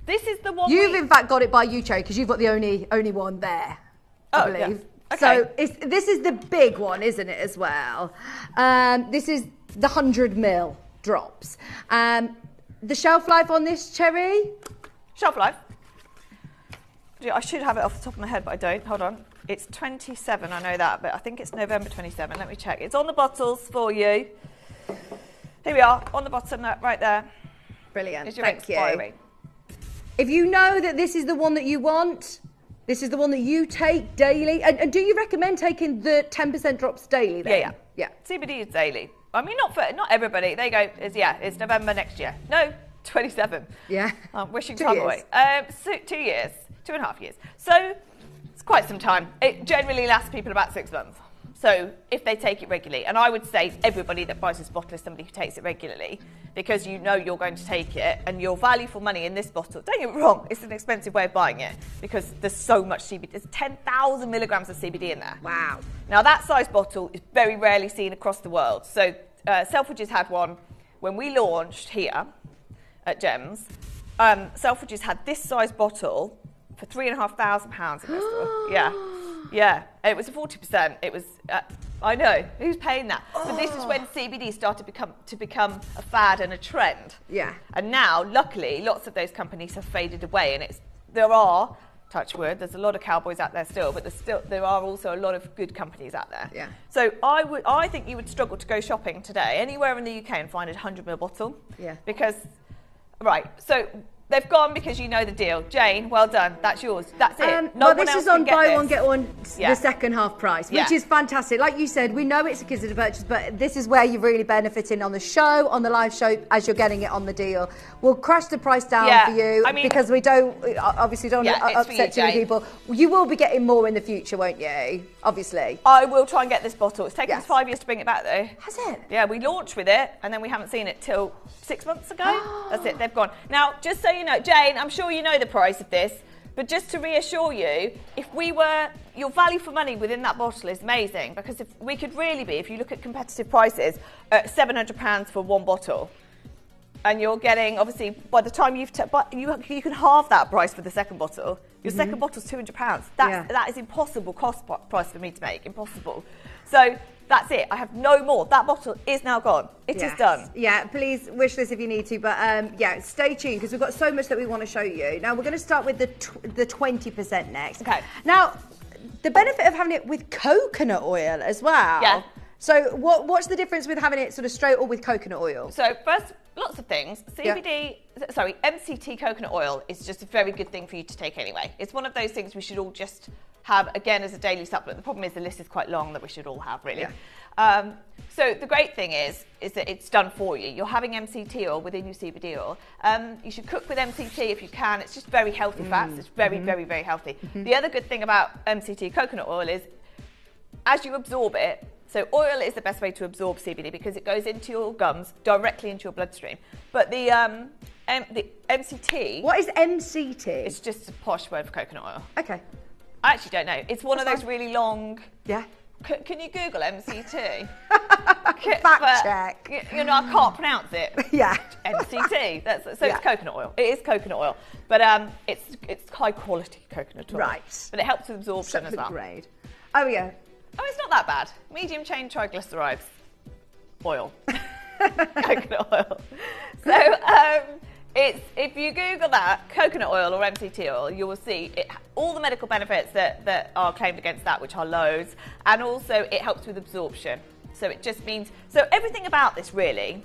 this is the one. You've in fact got it by you, Cherry, because you've got the only one there, I believe. Yeah. Okay. So this is the big one, isn't it, as well? This is the 100 ml drops. The shelf life on this, Cherry? Shelf life? I should have it off the top of my head, but I don't. Hold on. It's 27, I know that, but I think it's November 27. Let me check. It's on the bottles for you. Here we are, on the bottom, right there. Brilliant. Is your Thank expiry. you. If you know that this is the one that you want, this is the one that you take daily, and do you recommend taking the 10% drops daily then? Yeah. CBD is daily. I mean, not everybody. They go, it's November next year. No, 27. Yeah. I'm wishing 2 time years. away. 2 years, 2.5 years. So it's quite some time. It generally lasts people about 6 months. So if they take it regularly, and I would say everybody that buys this bottle is somebody who takes it regularly, because you know you're going to take it, and your value for money in this bottle, don't get me wrong, it's an expensive way of buying it, because there's so much CBD. There's 10,000 milligrams of CBD in there. Wow. Now that size bottle is very rarely seen across the world. So Selfridges had one when we launched here at Gems. Selfridges had this size bottle for £3,500 in their store. Yeah, it was a 40%. It was, I know, who's paying that? But this is when CBD started to become a fad and a trend. Yeah. And now, luckily, lots of those companies have faded away, and there are, touch wood, there's a lot of cowboys out there still, but there are also a lot of good companies out there. Yeah. So I think you would struggle to go shopping today anywhere in the UK and find a 100ml bottle. Yeah. Because, right, so they've gone because you know the deal. Jane, well done. That's yours. That's it. Well, this is on buy one, get one, the second half price, which Yeah. is fantastic. Like you said, we know it's a considered purchase, but this is where you're really benefiting on the show, on the live show, as you're getting it on the deal. We'll crash the price down for you because we obviously don't upset too many people. You will be getting more in the future, won't you? Obviously. I will try and get this bottle. It's taken us 5 years to bring it back, though. Has it? Yeah, we launched with it, and then we haven't seen it till 6 months ago. That's it, they've gone. Now, just so you know, Jane, I'm sure you know the price of this, but just to reassure you, your value for money within that bottle is amazing, because if we could really be, if you look at competitive prices, at £700 for one bottle, and you're getting, obviously, by the time you can halve that price for the second bottle. Your second bottle's £200. That is impossible cost price for me to make, impossible. So that's it. I have no more. That bottle is now gone. It is done. Yeah, please wish this if you need to, but stay tuned because we've got so much that we want to show you. Now we're going to start with the 20% next. Okay. Now, the benefit of having it with coconut oil as well. Yeah. So what's the difference with having it sort of straight or with coconut oil? So first, lots of things. MCT coconut oil is just a very good thing for you to take anyway. It's one of those things we should all just have, again, as a daily supplement. The problem is the list is quite long that we should all have, really. Yeah. So the great thing is that it's done for you. You're having MCT oil within your CBD oil. You should cook with MCT if you can. It's just very healthy fats. It's very, very, very healthy. The other good thing about MCT coconut oil is as you absorb it, so oil is the best way to absorb CBD because it goes into your gums, directly into your bloodstream. But the MCT... What is MCT? It's just a posh word for coconut oil. Okay. I actually don't know. It's one of those really long... Yeah. Can you Google MCT? Fact check. You know, I can't pronounce it. Yeah. MCT. It's coconut oil. It is coconut oil. But it's high quality coconut oil. Right. But it helps with absorption as well. Grade. Oh, yeah. Oh, it's not that bad. Medium chain triglycerides oil. Coconut oil. So if you Google that, coconut oil or MCT oil, you will see all the medical benefits that are claimed against that, which are loads, and also it helps with absorption. So it just means, so everything about this really,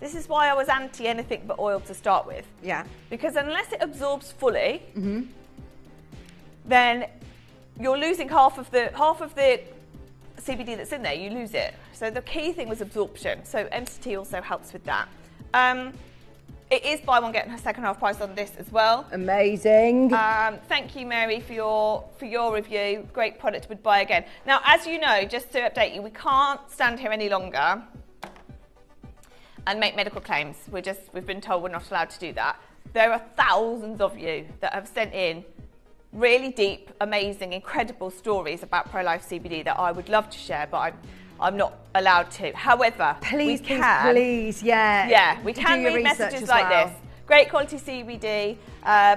this is why I was anti anything but oil to start with. Yeah. Because unless it absorbs fully, then you're losing half of the CBD that's in there, you lose it. So the key thing was absorption. So MCT also helps with that. It is buy one get a second half price on this as well. Amazing. Thank you, Mary, for your review. Great product, would buy again. Now, as you know, just to update you, we can't stand here any longer and make medical claims. We've been told we're not allowed to do that. There are thousands of you that have sent in really deep, amazing, incredible stories about pro-life CBD that I would love to share, but I'm not allowed to. However, please, yeah. Yeah, we can read messages like this. Great quality CBD.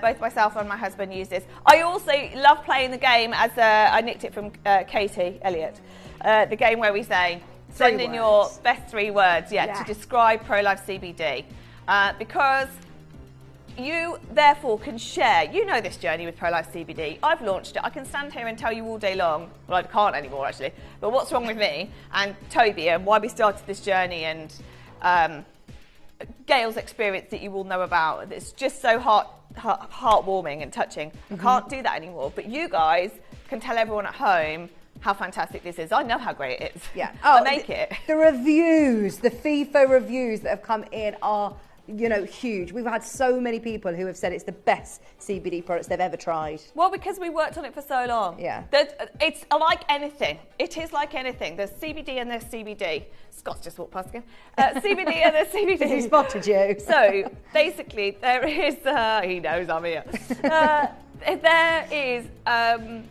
Both myself and my husband use this. I also love playing the game as I nicked it from Katie Elliott. The game where we say, send in your best 3 words, to describe pro-life CBD. Because you therefore can share, you know this journey with Pro-Life CBD. I've launched it. I can stand here and tell you all day long, well I can't anymore actually, but what's wrong with me and Toby and why we started this journey and Gail's experience that you all know about. It's just so heartwarming and touching. I can't do that anymore, but you guys can tell everyone at home how fantastic this is. I know how great it is. Yeah. I make it. The reviews, the FIFA reviews that have come in are huge. We've had so many people who have said it's the best CBD products they've ever tried. Well, because we worked on it for so long. Yeah. It's like anything. It is like anything. There's CBD and there's CBD. Scott's just walked past again. CBD and there's CBD. He spotted you. So basically, there is. He knows I'm here. There is 1%,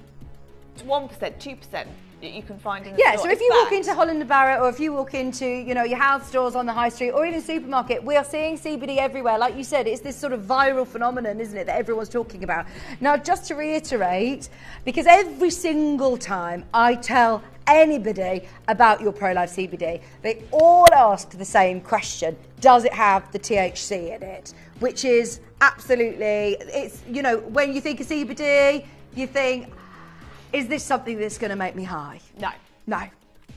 2%. You can find in the store. So if you walk into Holland & Barrett or if you walk into your health stores on the high street or even supermarket, we are seeing CBD everywhere. Like you said, it's this sort of viral phenomenon, isn't it, that everyone's talking about. Now, just to reiterate, because every single time I tell anybody about your Pro-Life CBD, they all ask the same question: does it have the THC in it? Which is absolutely, it's when you think of CBD, you think, is this something that's going to make me high? No. No.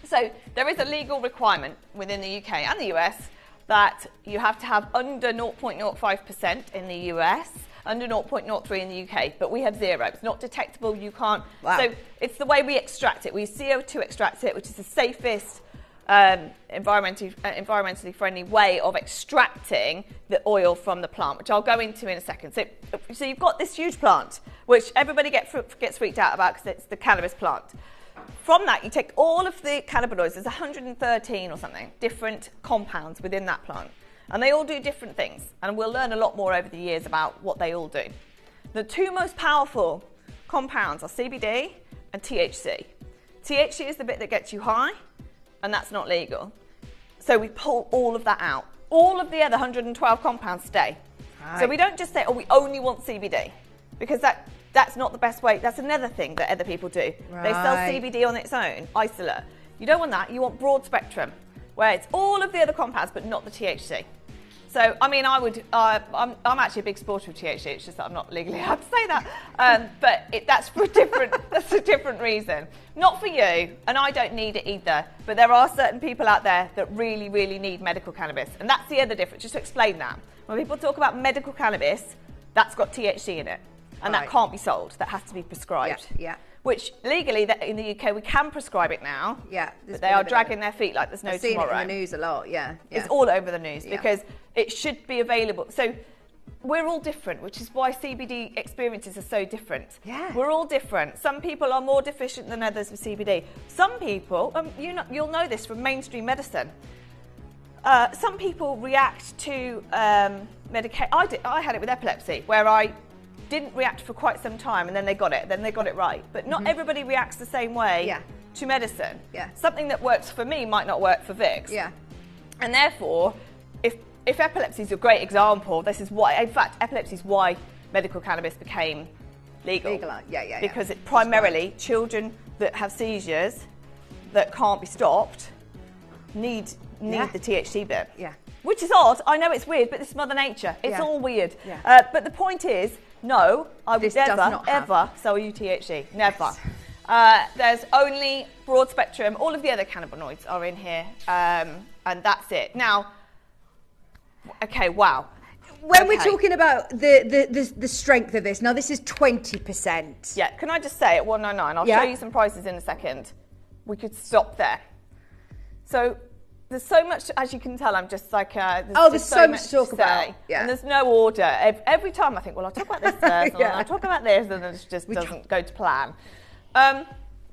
So there is a legal requirement within the UK and the US that you have to have under 0.05% in the US, under 0.03 in the UK, but we have 0. It's not detectable, you can't. Wow. So it's the way we extract it. We CO2 extract it, which is the safest environmentally friendly way of extracting the oil from the plant, which I'll go into in a second. So you've got this huge plant, which everybody gets freaked out about because it's the cannabis plant. From that, you take all of the cannabinoids, there's 113 or something, different compounds within that plant. And they all do different things. And we'll learn a lot more over the years about what they all do. The two most powerful compounds are CBD and THC. THC is the bit that gets you high, and that's not legal. So we pull all of that out. All of the other 112 compounds stay. Right. So we don't just say, oh, we only want CBD, because that's not the best way. That's another thing that other people do. Right. They sell CBD on its own, isolate. You don't want that. You want broad spectrum, where it's all of the other compounds, but not the THC. So, I mean, I'm actually a big supporter of THC. It's just that I'm not legally allowed to say that. But that's for that's a different reason. Not for you, and I don't need it either. But there are certain people out there that really, really need medical cannabis. And that's the other difference, just to explain that. When people talk about medical cannabis, that's got THC in it. And that can't be sold. That has to be prescribed. Yeah. Which legally, in the UK, we can prescribe it now. Yeah. But they are dragging their feet like there's no tomorrow. I've seen it in the news a lot, yeah. It's all over the news because it should be available. So we're all different, which is why CBD experiences are so different. Yeah. We're all different. Some people are more deficient than others with CBD. Some people, you'll know this from mainstream medicine, some people react to medication. I had it with epilepsy, where I didn't react for quite some time, and then they got it right. But not everybody reacts the same way to medicine. Yeah. Something that works for me might not work for Vix. Yeah. And therefore, if epilepsy is a great example, this is why, in fact, epilepsy is why medical cannabis became legal. Because it primarily, children that have seizures that can't be stopped need the THC bit. Yeah. Which is odd. I know it's weird, but this is Mother Nature. It's all weird. Yeah. But the point is, no, I would never, ever sell you THC. Never. There's only broad spectrum. All of the other cannabinoids are in here, and that's it. Now, okay, wow. When we're talking about the strength of this, now this is 20%. Yeah, can I just say at 199, I'll show you some prices in a second. We could stop there. So there's so much, as you can tell, I'm just like, there's so much to talk about. Yeah. And there's no order. Every time I think, well, I'll talk about this first, and I'll talk about this, and it just doesn't go to plan.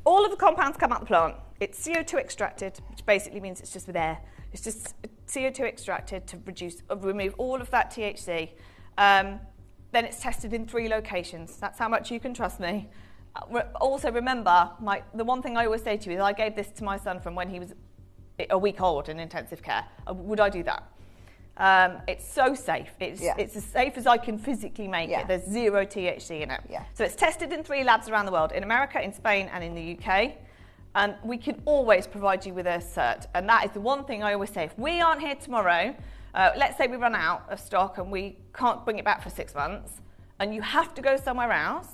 All of the compounds come out the plant. It's CO2 extracted, which basically means it's just with air. It's just CO2 extracted to remove all of that THC. Then it's tested in 3 locations. That's how much you can trust me. Also, remember, the one thing I always say to you is I gave this to my son from when he was a week old in intensive care. Would I do that? It's so safe. It's as safe as I can physically make it. There's 0 THC in it. So it's tested in 3 labs around the world, in America, in Spain, and in the UK. And we can always provide you with a cert. And that is the one thing I always say. If we aren't here tomorrow, let's say we run out of stock and we can't bring it back for 6 months, and you have to go somewhere else,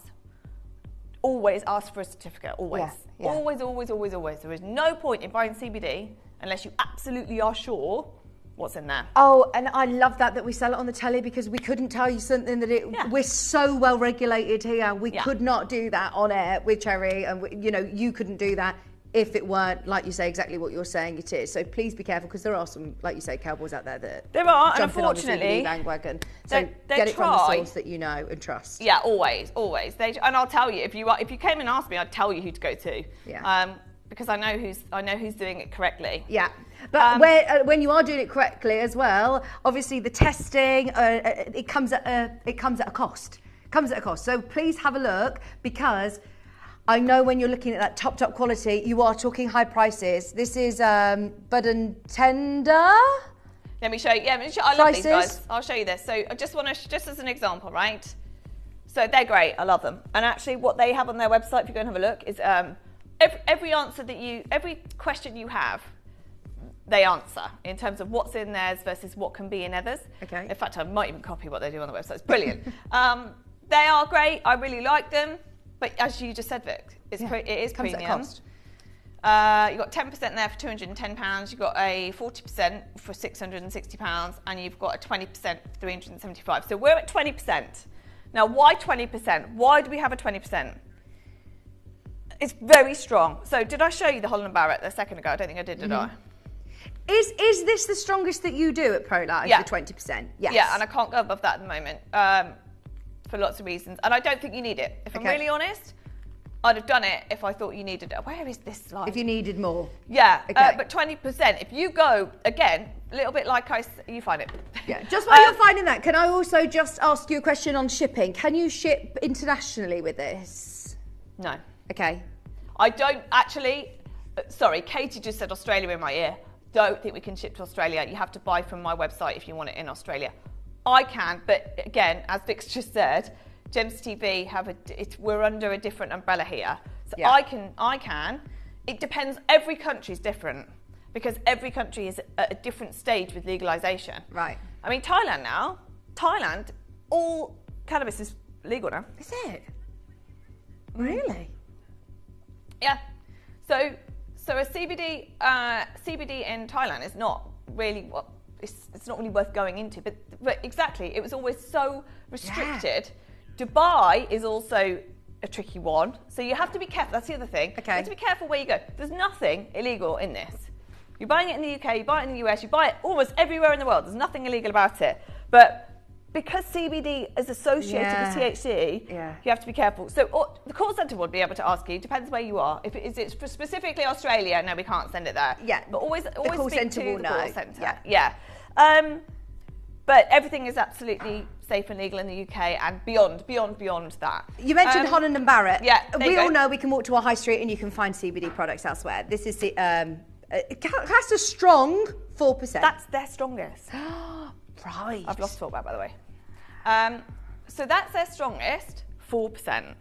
always ask for a certificate. Always. Always, always, always, always. There is no point in buying CBD unless you absolutely are sure what's in there. Oh, and I love that we sell it on the telly, because we couldn't tell you something that we're so well regulated here. We could not do that on air with Cherry, and you couldn't do that if it weren't, like you say, exactly what you're saying it is. So please be careful, because there are some, like you say, cowboys out there that there are, jumping and unfortunately, on the CBD bandwagon. So get it from the source that you know and trust. Yeah, always. And I'll tell you, if you came and asked me, I'd tell you who to go to. Yeah. Because I know who's doing it correctly. Yeah, but when you are doing it correctly as well, obviously the testing it comes at a cost. So please have a look, because I know when you're looking at that top quality, you are talking high prices. This is Bud and Tender. Let me show you. I love these guys. I'll show you this. So I just want to, just as an example, right? So they're great. I love them. And actually, what they have on their website, if you go and have a look, is every question you have, they answer in terms of what's in theirs versus what can be in others. Okay. In fact, I might even copy what they do on the website. It's brilliant. They are great. I really like them. But as you just said, Vic, it is comes premium. at a cost. You've got 10% there for £210. You've got a 40% for £660, and you've got a 20% for £375. So we're at 20%. Now, why 20%? Why do we have a 20%? It's very strong. So did I show you the Holland & Barrett a second ago? I don't think I did I? Is this the strongest that you do at ProLife, Yeah. the 20%? Yes. Yeah, and I can't go above that at the moment for lots of reasons. And I don't think you need it. If I'm really honest, I'd have done it if I thought you needed it. Where is this slide? If you needed more. Yeah, Okay. but 20%. If you go, again, a little bit like you find it. Yeah. Just while you're finding that, can I also just ask you a question on shipping? Can you ship internationally with this? No. Okay. I don't actually, sorry, Katie just said Australia in my ear. Don't think we can ship to Australia. You have to buy from my website if you want it in Australia. I can, but again, as Vix just said, Gems TV we're under a different umbrella here. So Yeah. I can. It depends. Every country is different because every country is at a different stage with legalization. Right. I mean, Thailand, all cannabis is legal now. Is it? Really? Yeah. So a CBD in Thailand is not really it's not really worth going into. But exactly, it was always so restricted. Yeah. Dubai is also a tricky one. So you have to be careful. That's the other thing. Okay. You have to be careful where you go. There's nothing illegal in this. You're buying it in the UK, you buy it in the US, you buy it almost everywhere in the world. There's nothing illegal about it. But because CBD is associated with THC, you have to be careful. So the call centre would be able to ask you, depends where you are. If it's for specifically Australia, no, we can't send it there. Yeah. But always the call speak centre to will the know. call centre. Yeah. But everything is absolutely safe and legal in the UK and beyond that. You mentioned Holland & Barrett. Yeah, we all know we can walk to a high street and you can find CBD products elsewhere. This is the that's a strong 4%. That's their strongest. Right. I've lost thought about, by the way. So that's their strongest, 4%.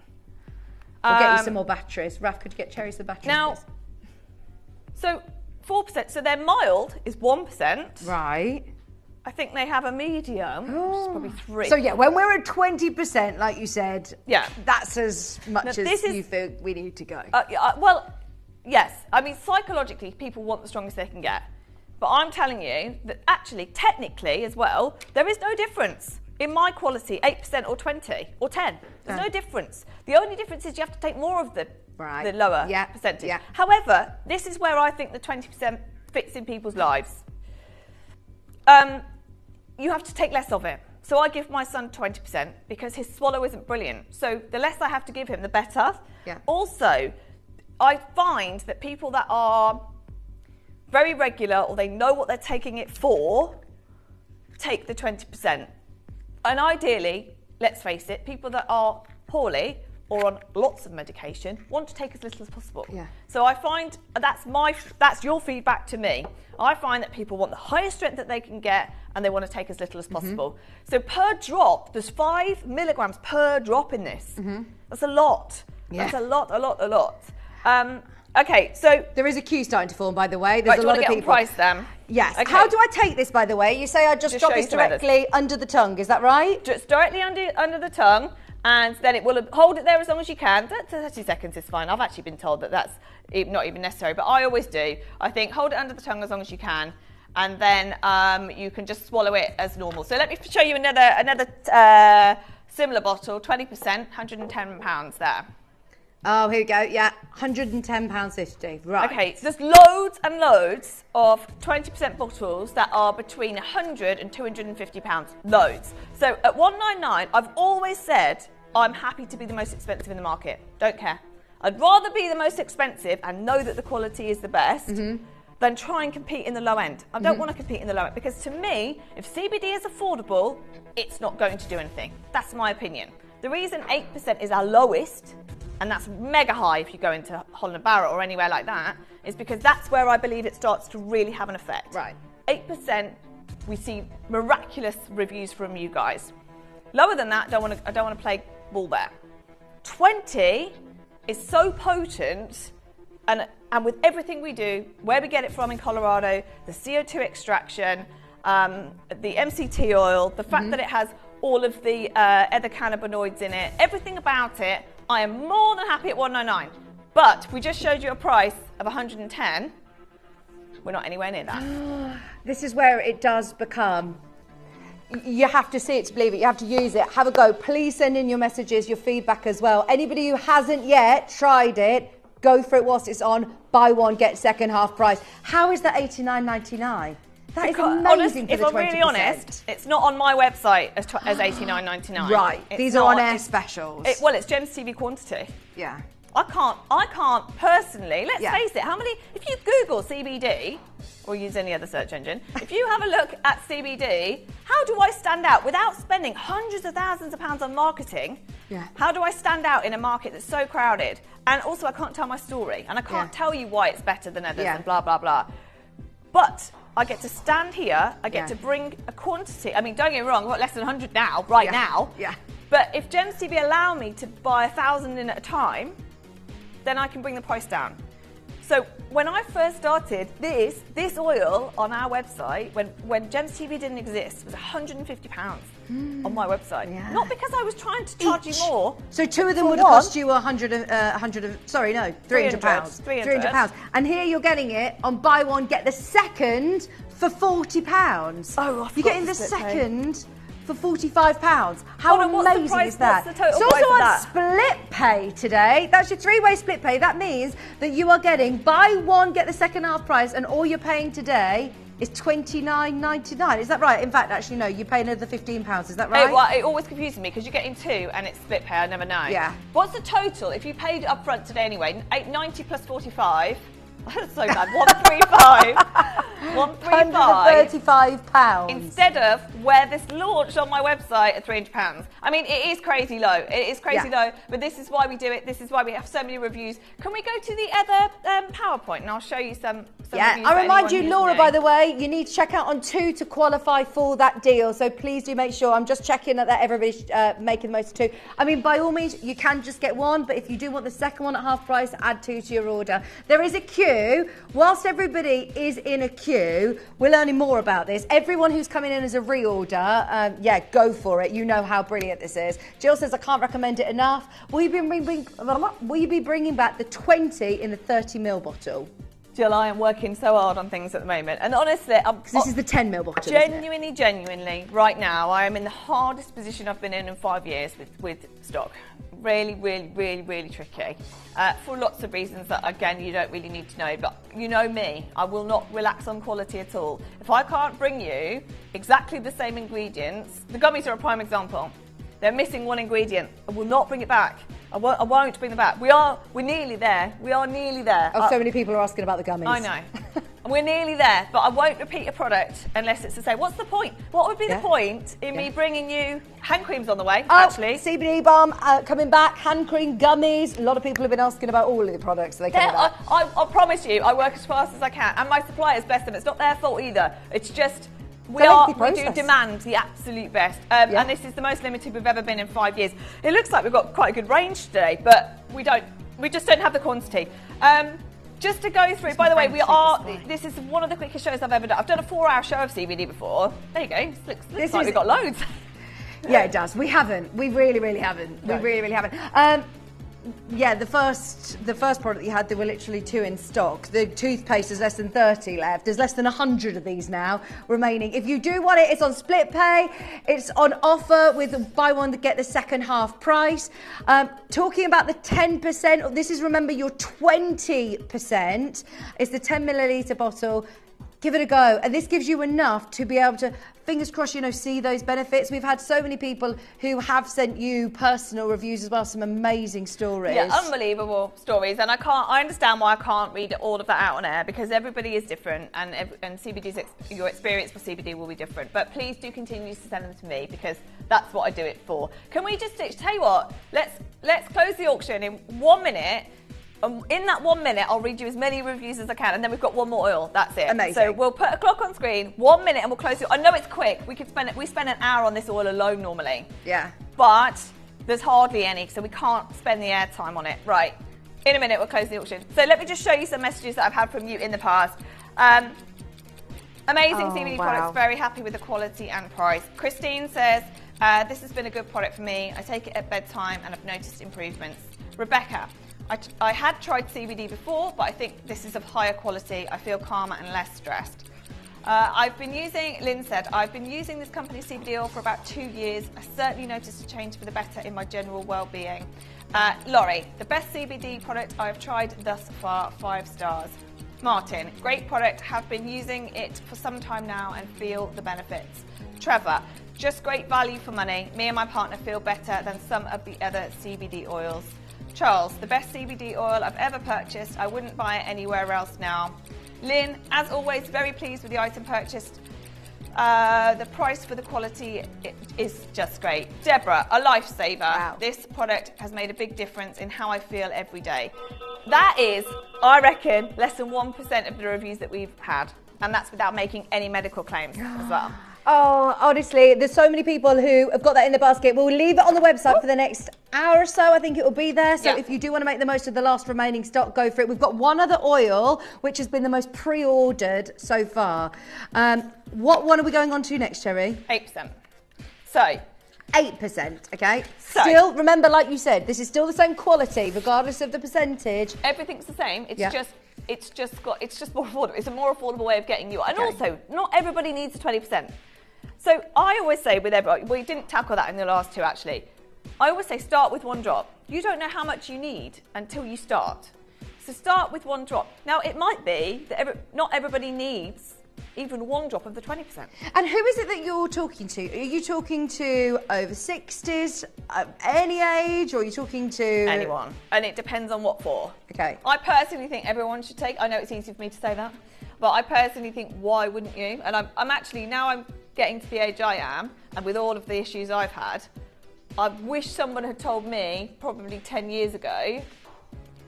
We'll get you some more batteries. Raf, could you get Cherry some batteries? Now, please? so 4%. So their mild is 1%. Right. I think they have a medium, which is probably 3. So yeah, when we're at 20%, like you said, yeah, that's as much as you think we need to go. Well, yes. I mean, psychologically, people want the strongest they can get. But I'm telling you that actually, technically as well, there is no difference in my quality, 8% or 20 or 10. There's no difference. The only difference is you have to take more of the lower percentage. Yeah. However, this is where I think the 20% fits in people's lives. You have to take less of it. So I give my son 20% because his swallow isn't brilliant. So the less I have to give him, the better. Yeah. Also, I find that people that are very regular or they know what they're taking it for, take the 20%. And ideally, let's face it, people that are poorly or on lots of medication want to take as little as possible. Yeah. So I find that's your feedback to me. I find that people want the highest strength that they can get and they want to take as little as possible. So per drop, there's 5 milligrams per drop in this. That's a lot. Yeah. That's a lot. Okay, so there is a queue starting to form, by the way. There's a lot of people. Price them. Yes. Okay. How do I take this, by the way? You say I just drop this directly under the tongue. Is that right? Just directly under the tongue, and then it will hold it there as long as you can. 30 seconds is fine. I've actually been told that that's not even necessary, but I always do. I think hold it under the tongue as long as you can, and then you can just swallow it as normal. So let me show you another similar bottle, 20%, £110 there. Oh, here we go. Yeah, £110.50. Right. Okay, so there's loads and loads of 20% bottles that are between £100 and £250. Loads. So at $199, I've always said I'm happy to be the most expensive in the market. Don't care. I'd rather be the most expensive and know that the quality is the best than try and compete in the low end. I don't want to compete in the low end because to me, if CBD is affordable, it's not going to do anything. That's my opinion. The reason 8% is our lowest, and that's mega high if you go into Holland & Barrett or anywhere like that, is because that's where I believe it starts to really have an effect. Right. 8%, we see miraculous reviews from you guys. Lower than that, I don't want to play ball there. 20 is so potent, and with everything we do, where we get it from in Colorado, the CO2 extraction, the MCT oil, the fact that it has all of the other cannabinoids in it, everything about it, I am more than happy at $199. But we just showed you a price of 110. We're not anywhere near that. This is where it does become, you have to see it to believe it. You have to use it. Have a go. Please send in your messages, your feedback as well. Anybody who hasn't yet tried it, go for it whilst it's on. Buy one, get second half price. How is that £89.99? That is amazing for the 20%. If I'm really honest, it's not on my website as £89.99. Right. These are on air specials. Well, it's Gems TV quantity. Yeah. I can't personally, let's face it, if you Google CBD, or use any other search engine, if you have a look at CBD, how do I stand out without spending hundreds of thousands of pounds on marketing? Yeah. How do I stand out in a market that's so crowded? And also I can't tell my story, and I can't tell you why it's better than others and blah, blah, blah. But I get to stand here, I get to bring a quantity. I mean, don't get me wrong, I've got less than 100 now, now. Yeah. But if Gems TV allow me to buy 1,000 in at a time, then I can bring the price down. So when I first started, this oil on our website, when Gems TV didn't exist, was £150 on my website. Yeah. Not because I was trying to charge you more. So two of them would cost you £300. And here you're getting it on buy one, get the second for £40. Oh, you're getting the second for £45. How amazing is that? What's the total it's also price on split pay today. That's your three-way split pay. That means that you are getting buy one, get the second half price, and all you're paying today is £29.99. Is that right? In fact, actually, no, you pay another £15. Is that right? It always confuses me because you're getting two and it's split pay. I never know. Yeah. What's the total? If you paid up front today anyway, 890 plus 45. That's so bad. 135. 135. £135. Instead of where this launched on my website at £300. I mean, it is crazy low. It is crazy low, but this is why we do it. This is why we have so many reviews. Can we go to the other PowerPoint and I'll show you some reviews. I remind you, Laura, by the way, you need to check out on 2 to qualify for that deal. So please do make sure. I'm just checking that everybody's making the most of 2. I mean, by all means, you can just get one, but if you do want the second one at half price, add 2 to your order. There is a queue. Whilst everybody is in a queue, we're learning more about this. Everyone who's coming in as a reorder, go for it. You know how brilliant this is. Jill says, I can't recommend it enough. Will you be bringing back the 20 in the 30ml bottle? Jill, I am working so hard on things at the moment. And honestly, this is the 10ml bottle. Genuinely, right now, I am in the hardest position I've been in 5 years with stock. Really, really, really, really tricky. For lots of reasons that, again, you don't really need to know. But you know me, I will not relax on quality at all. If I can't bring you exactly the same ingredients, the gummies are a prime example. They're missing one ingredient. I will not bring it back. I won't bring them back. We're nearly there. We are nearly there. Oh, so many people are asking about the gummies. I know. We're nearly there, but I won't repeat a product unless it's the same. What's the point? What would be the point in me bringing you hand creams on the way, actually? CBD balm coming back, hand cream, gummies. A lot of people have been asking about all of the products that they coming back. I promise you, I work as fast as I can. And my suppliers, bless them, it's not their fault either. It's just... We do demand the absolute best, and this is the most limited we've ever been in 5 years. It looks like we've got quite a good range today, but we just don't have the quantity. Just to go through, by the way, this is one of the quickest shows I've ever done. I've done a 4-hour show of CBD before. There you go. Looks like we've got loads. Yeah, it does. We haven't. We really, really haven't. No. We really, really haven't. The first product you had, there were literally 2 in stock. The toothpaste, there's less than 30 left. There's less than 100 of these now remaining. If you do want it, it's on split pay. It's on offer with buy one to get the second half price. Talking about the 10%, this is, remember, your 20%. It's the 10 milliliter bottle. Give it a go. And this gives you enough to be able to, fingers crossed, see those benefits. We've had so many people who have sent you personal reviews as well, some amazing stories. Yeah, unbelievable stories. And I understand why I can't read all of that out on air, because everybody is different, and your experience for CBD will be different. But please do continue to send them to me, because that's what I do it for. Can we just tell you what? Let's close the auction in 1 minute. In that 1 minute, I'll read you as many reviews as I can, and then we've got one more oil. That's it. Amazing. So we'll put a clock on screen, 1 minute, and we'll close it. I know it's quick. We spend an hour on this oil alone normally. Yeah. But there's hardly any, so we can't spend the airtime on it. Right. In a minute, we'll close the auction. So let me just show you some messages that I've had from you in the past. Amazing CBD products. Very happy with the quality and price. Christine says, this has been a good product for me. I take it at bedtime, and I've noticed improvements. Rebecca, I had tried CBD before, but I think this is of higher quality. I feel calmer and less stressed. Lynn said, I've been using this company's CBD oil for about 2 years. I certainly noticed a change for the better in my general well-being. Laurie, the best CBD product I've tried thus far, 5 stars. Martin, great product, have been using it for some time now and feel the benefits. Trevor, just great value for money. Me and my partner feel better than some of the other CBD oils. Charles, the best CBD oil I've ever purchased. I wouldn't buy it anywhere else now. Lynn, as always, very pleased with the item purchased. The price for the quality is just great. Deborah, a lifesaver. Wow. This product has made a big difference in how I feel every day. That is, I reckon, less than 1% of the reviews that we've had. And that's without making any medical claims as well. Oh, honestly, there's so many people who have got that in the basket. We'll leave it on the website for the next hour or so. I think it will be there. So if you do want to make the most of the last remaining stock, go for it. We've got one other oil, which has been the most pre-ordered so far. What one are we going on to next, Cherry? 8%. So 8%, okay? So, still, remember, like you said, this is still the same quality, regardless of the percentage. Everything's the same. It's just more affordable. It's a more affordable way of getting you. And also, not everybody needs a 20%. So I always say with everybody, we didn't tackle that in the last two actually. I always say start with 1 drop. You don't know how much you need until you start. So start with 1 drop. Now it might be that not everybody needs even 1 drop of the 20%. And who is it that you're talking to? Are you talking to over 60s, any age, or are you talking to... Anyone. And it depends on what for. Okay. I personally think everyone should take, I know it's easy for me to say that, but I personally think, why wouldn't you? And I'm actually, now I'm getting to the age I am, and with all of the issues I've had, I wish someone had told me probably 10 years ago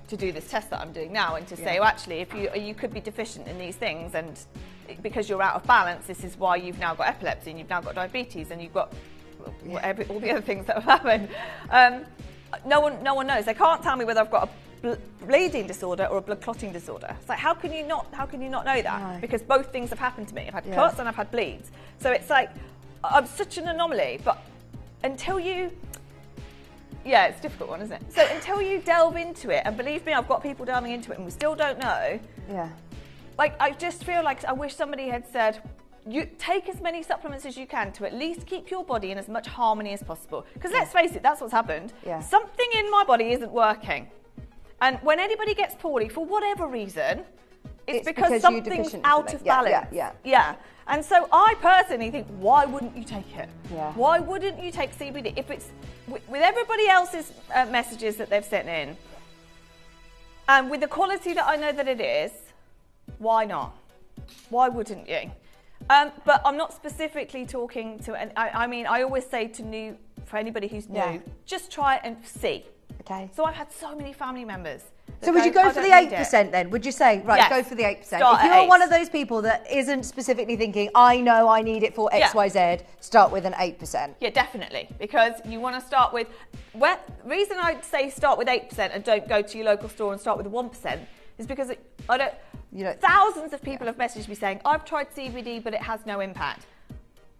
to do this test that I'm doing now and to say, well, actually, if you could be deficient in these things, and because you're out of balance, this is why you've now got epilepsy and you've now got diabetes and you've got all the other things that have happened. No one knows. They can't tell me whether I've got a bleeding disorder or a blood clotting disorder. It's like, how can you not know that? No. Because both things have happened to me. I've had clots and I've had bleeds. So it's like, I'm such an anomaly. But until you, it's a difficult one, isn't it? So until you delve into it, and believe me, I've got people delving into it and we still don't know. Yeah. Like, I just feel like I wish somebody had said, you take as many supplements as you can to at least keep your body in as much harmony as possible. Because let's face it, that's what's happened. Yeah. Something in my body isn't working. And when anybody gets poorly, for whatever reason, it's because something's out of balance. Yeah. And so I personally think, why wouldn't you take it? Yeah. Why wouldn't you take CBD? If it's with everybody else's messages that they've sent in, and with the quality that I know that it is, why not? Why wouldn't you? But I'm not specifically talking to, I mean, I always say for anybody who's new, just try it and see. Okay. So I've had so many family members. So would you go for the 8% then? Would you say, right, go for the 8%? If you're one of those people that isn't specifically thinking, I know I need it for X, Y, Z, start with an 8%. Yeah, definitely. Because you want to start with, the reason I'd say start with 8% and don't go to your local store and start with 1% is because thousands of people have messaged me saying, I've tried CBD, but it has no impact.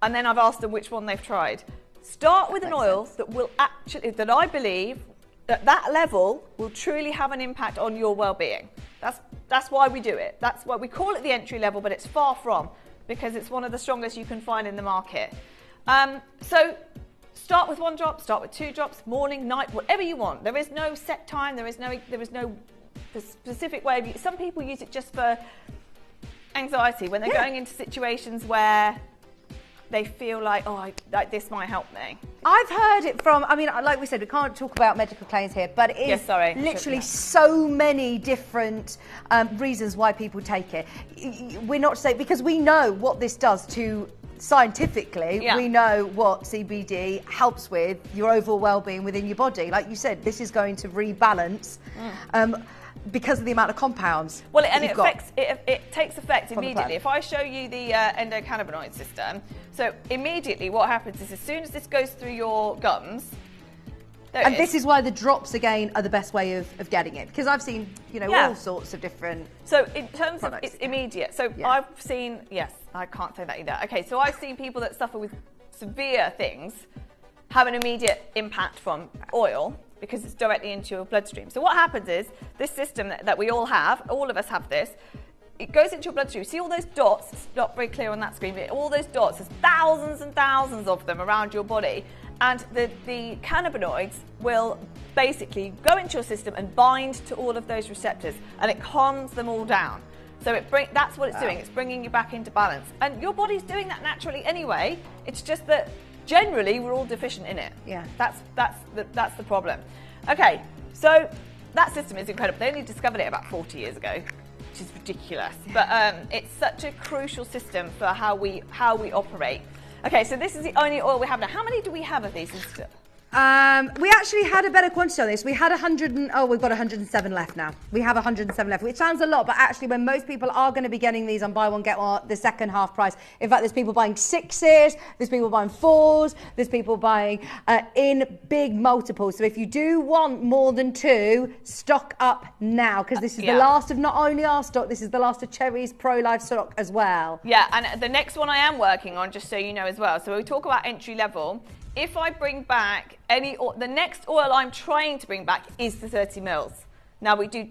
And then I've asked them which one they've tried. Start with an oil that will actually, that I believe, that level will truly have an impact on your well-being. That's why we do it. That's why we call it the entry level, but it's far from, because it's one of the strongest you can find in the market. So start with 1 drop, start with 2 drops, morning, night, whatever you want. There is no set time. There is no specific way of use. Some people use it just for anxiety when they're going into situations where they feel like, like this might help me. I've heard it from, I mean, like we said, we can't talk about medical claims here, but it is literally so many different reasons why people take it. We're not saying, because we know what this does to scientifically, we know what CBD helps with your overall well-being within your body. Like you said, this is going to rebalance because of the amount of compounds. Well, and it takes effect immediately. If I show you the endocannabinoid system, so immediately what happens is as soon as this goes through your gums, and this is why the drops again are the best way of getting it, because I've seen all sorts of different. So in terms of it's immediate. So I've seen I can't say that either. Okay, so I've seen people that suffer with severe things have an immediate impact from oil. because it's directly into your bloodstream. So what happens is, this system that we all have, all of us have this, it goes into your bloodstream. See all those dots? It's not very clear on that screen, but all those dots, there's thousands and thousands of them around your body. And the cannabinoids will basically go into your system and bind to all of those receptors, and it calms them all down. So that's what it's doing. It's bringing you back into balance. And your body's doing that naturally anyway. It's just that generally we're all deficient in it. Yeah. That's the problem. Okay, so that system is incredible. They only discovered it about 40 years ago, which is ridiculous. But it's such a crucial system for how we operate. Okay, so this is the only oil we have now. How many do we have of these? We actually had a better quantity on this. We had we've got 107 left now. We have 107 left, which sounds a lot, but actually when most people are going to be getting these on buy one, get one, the second half price. In fact, there's people buying 6s, there's people buying 4s, there's people buying in big multiples. So if you do want more than 2, stock up now, because this is the last of not only our stock, this is the last of Cherry's Pro Life stock as well. Yeah, and the next one I am working on, just so you know as well. So we talk about entry level. If I bring back the next oil I'm trying to bring back is the 30 mils. Now we do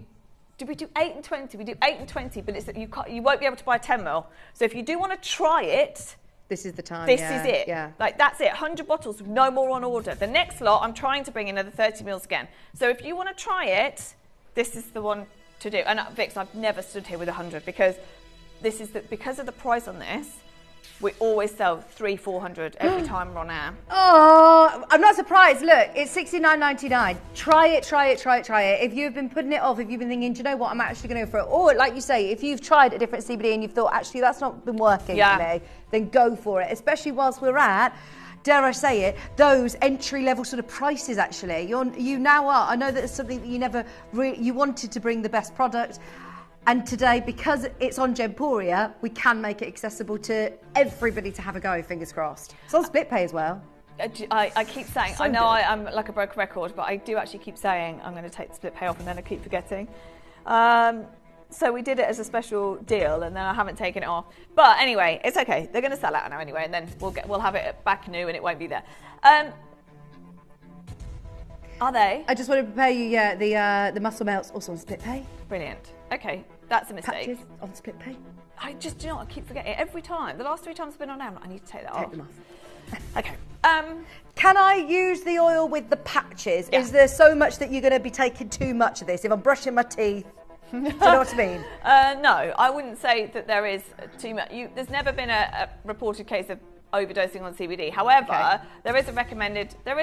we do 8 and 20? We do 8 and 20, but you won't be able to buy 10 mil. So if you do want to try it, this is the time. This is it. Yeah. Like that's it. 100 bottles, no more on order. The next lot, I'm trying to bring in another 30 mils again. So if you want to try it, this is the one to do. And Vix, I've never stood here with 100 because because of the price on this. We always sell 300-400 every time we're on air. Oh, I'm not surprised. Look, it's $69.99. Try it. If you've been putting it off, if you've been thinking, do you know what, I'm actually going to go for it. Or, like you say, if you've tried a different CBD and you've thought, actually, that's not been working for me, then go for it. Especially whilst we're at, dare I say it, those entry-level sort of prices, actually. You now are. I know that it's something that you never you wanted to bring the best product. And today, because it's on Gemporia, we can make it accessible to everybody to have a go, fingers crossed. It's on split pay as well. I keep saying, so I know I'm like a broken record, but I do actually keep saying I'm going to take the split pay off and then I keep forgetting. So we did it as a special deal and then I haven't taken it off. But anyway, it's okay. They're going to sell out now anyway and then we'll have it back new and it won't be there. Are they? I just want to prepare you, the muscle melts also on split pay. Brilliant. Okay, that's a mistake. Patches on split pay. I just, do you know what, I keep forgetting every time. The last 3 times I've been on air, I need to take that off. Take them off. Okay. Can I use the oil with the patches? Yeah. Is there so much that you're going to be taking too much of this? If I'm brushing my teeth, do you know what I mean? No, I wouldn't say that there is too much. There's never been a reported case of overdosing on CBD. However, there is a recommended. I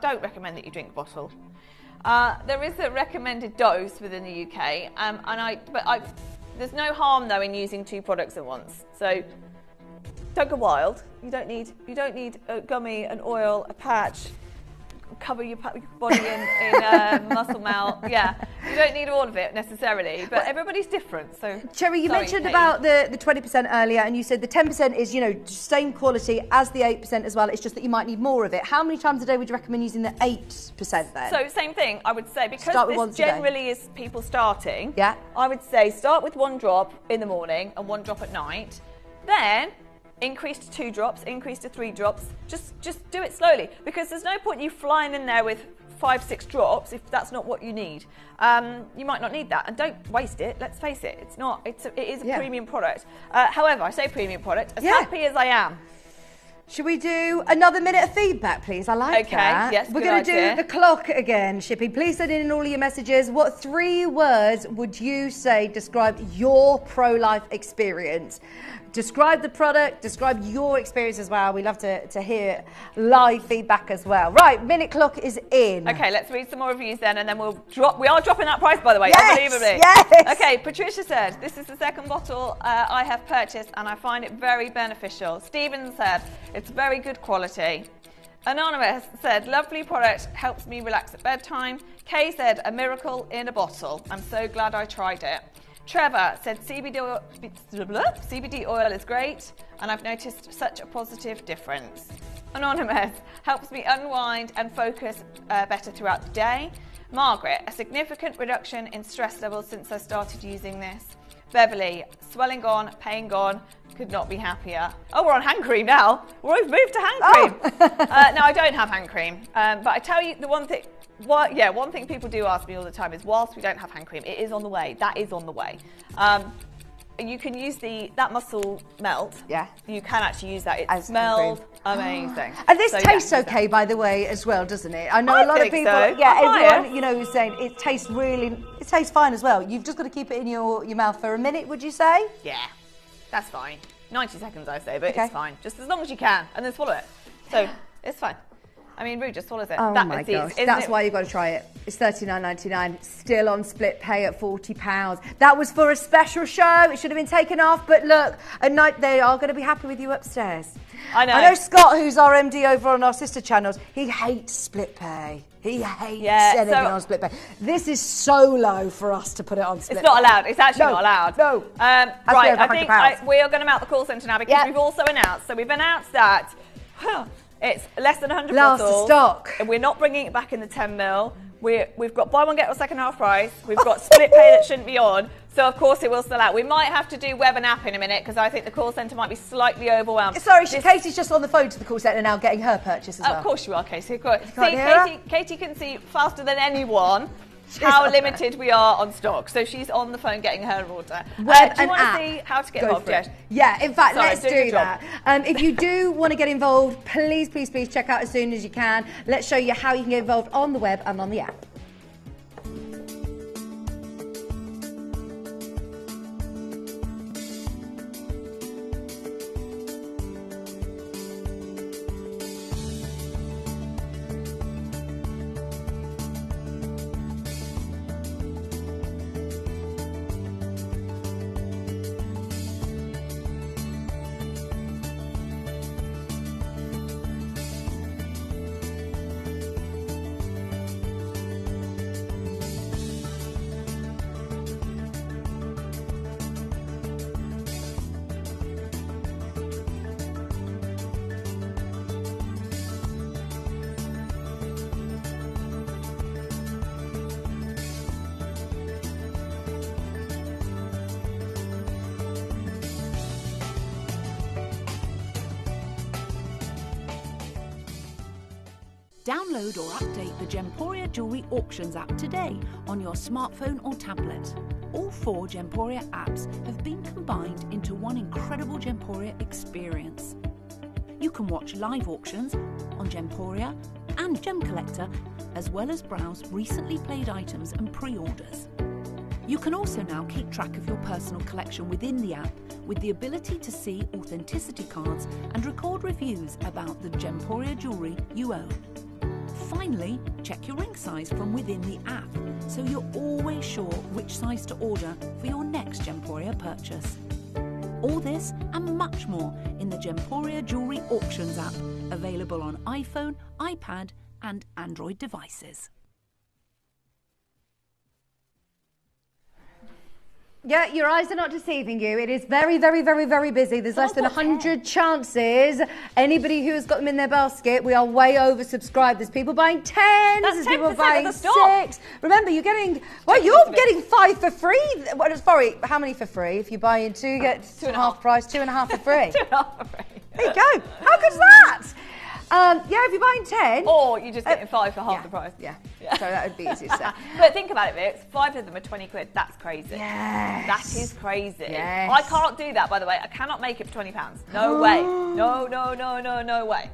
don't recommend that you drink a bottle. There is a recommended dose within the UK, there's no harm though in using 2 products at once. So don't go wild. You don't need a gummy, an oil, a patch. Cover your body in muscle melt. Yeah, you don't need all of it necessarily, but everybody's different. So, Cherry, you mentioned about the 20% earlier, and you said the 10% is same quality as the 8% as well. It's just that you might need more of it. How many times a day would you recommend using the 8% then? So same thing, I would say, because this generally is people starting. Yeah. I would say start with 1 drop in the morning and 1 drop at night, then increase to 2 drops, increase to 3 drops. Just do it slowly, because there's no point you flying in there with 5-6 drops if that's not what you need. You might not need that, and don't waste it. Let's face it, it is a premium product. However, I say premium product, as happy as I am. Should we do another minute of feedback, please? I like that. Yes, we're going to do the clock again, Shippy. Please send in all your messages. What 3 words would you say describe your pro-life experience? Describe the product, describe your experience as well. We love to hear live feedback as well. Right, minute clock is in. Okay, let's read some more reviews then, and then we'll drop. We are dropping that price, by the way, unbelievably. Yes. Okay, Patricia said, this is the 2nd bottle I have purchased, and I find it very beneficial. Stephen said, it's very good quality. Anonymous said, lovely product, helps me relax at bedtime. Kay said, a miracle in a bottle. I'm so glad I tried it. Trevor said CBD oil is great and I've noticed such a positive difference. Anonymous, helps me unwind and focus better throughout the day. Margaret, a significant reduction in stress levels since I started using this. Beverly, swelling gone, pain gone, could not be happier. Oh, we're on hand cream now. We've moved to hand cream. No, I don't have hand cream. But I tell you the one thing, one thing people do ask me all the time is, whilst we don't have hand cream, it is on the way. That is on the way. You can use that mussel melt. Yeah. You can actually use that. It smells amazing. And this tastes okay, by the way, as well, doesn't it? I know a lot of people. So. Yeah, everyone, you know, who's saying it tastes fine as well. You've just got to keep it in your mouth for a minute, would you say? Yeah, that's fine. 90 seconds, I say, but it's fine. Just as long as you can, and then swallow it. So it's fine. I mean, Rue just swallows it. Oh my gosh, that's why you've got to try it. It's $39.99, still on split pay at £40. That was for a special show. It should have been taken off, but look, at night they are going to be happy with you upstairs. I know. I know Scott, who's our MD over on our sister channels, he hates split pay. He hates anything on split pay. This is so low for us to put it on split pay. It's not allowed. It's actually not allowed. No. Right, I think we are going to mount the call centre now because we've also announced. So we've announced that it's less than 100 bottles. Last stock. And we're not bringing it back in the 10ml. We've got buy one, get one second half price. We've got split pay that shouldn't be on. So, of course, it will sell out. We might have to do web and app in a minute because I think the call centre might be slightly overwhelmed. Sorry, Katie's just on the phone to the call centre now getting her purchase as well. Of course you are, Katie. Katie can see faster than anyone how limited we are on stock. So she's on the phone getting her order. Do you want to see how to get involved? Yeah, in fact, let's do that. If you do want to get involved, please check out as soon as you can. Let's show you how you can get involved on the web and on the app. Download or update the Gemporia Jewellery Auctions app today on your smartphone or tablet. All 4 Gemporia apps have been combined into one incredible Gemporia experience. You can watch live auctions on Gemporia and Gem Collector, as well as browse recently played items and pre-orders. You can also now keep track of your personal collection within the app with the ability to see authenticity cards and record reviews about the Gemporia jewellery you own. Finally, check your ring size from within the app, so you're always sure which size to order for your next Gemporia purchase. All this and much more in the Gemporia Jewellery Auctions app, available on iPhone, iPad and Android devices. Yeah, your eyes are not deceiving you. It is very, very, very, very busy. There's less than 100 chances. Anybody who has got them in their basket, we are way oversubscribed. There's people buying 10s. There's people buying 6. Remember, you're getting, you're getting 5 for free. Well, sorry, how many for free? If you buy in 2, you get half price, 2.5 for free. 2.5 for free. There you go. How good's that? Yeah, if you're buying 10. Or you're just getting 5 for half the price. Yeah. So that would be easy to say. But think about it, Vix. 5 of them are 20 quid. That's crazy. Yes. That is crazy. Yes. I can't do that, by the way. I cannot make it for £20. No way. No way.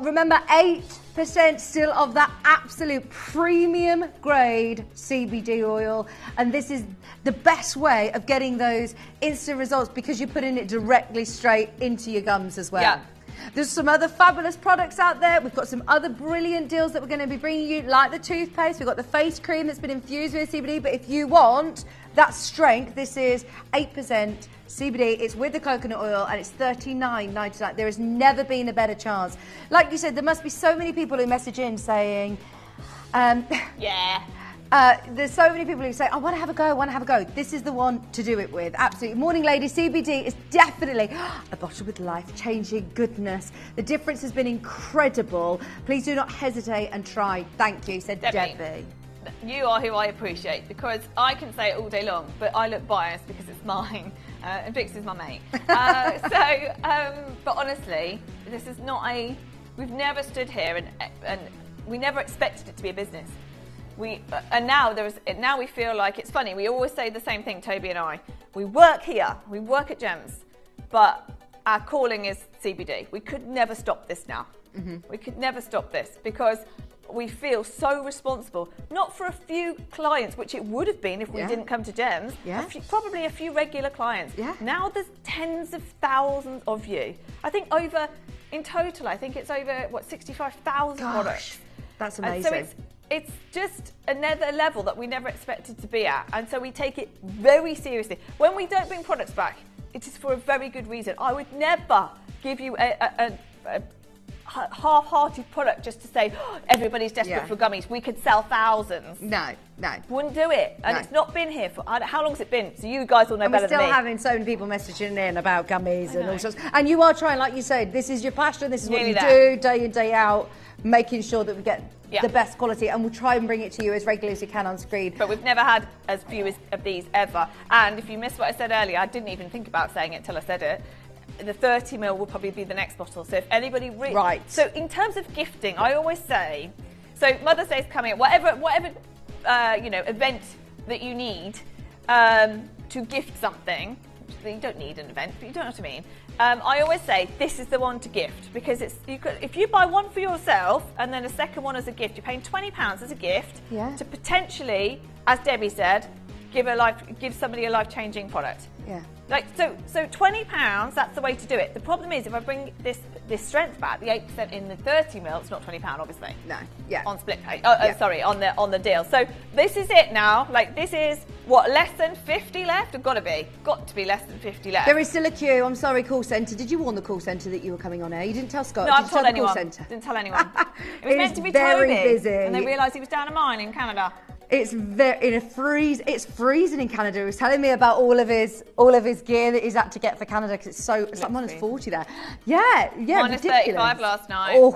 Remember, 8% still of that absolute premium grade CBD oil. And this is the best way of getting those instant results because you're putting it directly straight into your gums as well. Yeah. There's some other fabulous products out there. We've got some other brilliant deals that we're going to be bringing you, like the toothpaste. We've got the face cream that's been infused with CBD. But if you want that strength, this is 8% CBD. It's with the coconut oil and it's $39.99. There has never been a better chance. Like you said, there must be so many people who message in saying, yeah. There's so many people who say, I want to have a go. This is the one to do it with. Absolutely. Morning Lady CBD is definitely a bottle with life-changing goodness. The difference has been incredible. Please do not hesitate and try. Thank you, said Debbie. You are who I appreciate because I can say it all day long, but I look biased because it's mine. And Vix is my mate. But honestly, this is not we've never stood here and we never expected it to be a business. And now we feel like it's funny. We always say the same thing, Toby and I. We work here, we work at Gems, but our calling is CBD. We could never stop this now. We could never stop this because we feel so responsible, not for a few clients, which it would have been if we didn't come to Gems, probably a few regular clients. Now there's tens of thousands of you. I think in total, I think it's over, 65,000 products. That's amazing. And so it's just another level that we never expected to be at. And so we take it very seriously. When we don't bring products back, it is for a very good reason. I would never give you a half-hearted product just to say, oh, everybody's desperate for gummies. We could sell thousands. No. Wouldn't do it. And it's not been here for, how long has it been? So you guys will know better than me. We're still having so many people messaging in about gummies and all sorts. And you are trying, like you said, this is your passion, this is what you do day in, day out, making sure that we get the best quality, and we'll try and bring it to you as regularly as we can on screen. But we've never had as few of these ever. And if you missed what I said earlier, I didn't even think about saying it till I said it. The 30ml will probably be the next bottle. So if anybody so in terms of gifting, I always say, so Mother's Day is coming up, whatever event that you need to gift something. You don't need an event, but you don't know what I mean. I always say this is the one to gift because if you buy one for yourself and then a second one as a gift, you're paying £20 as a gift to potentially, as Debbie said, give somebody a life-changing product. So £20, that's the way to do it. The problem is if I bring this strength back, the 8% in the 30ml, it's not £20 obviously. No. On split pay. Sorry, on the deal. So this is it now. Like this is less than 50 left? Got to be less than 50 left. There is still a queue. I'm sorry, call centre. Did you warn the call centre that you were coming on air? You didn't tell Scott. No, I didn't tell anyone. Didn't tell anyone. It was meant to be very Toby, busy. and they realised he was down a mine in Canada. It's It's freezing in Canada. He was telling me about all of his gear that he's had to get for Canada because it's like minus 40 there. Minus 35 last night.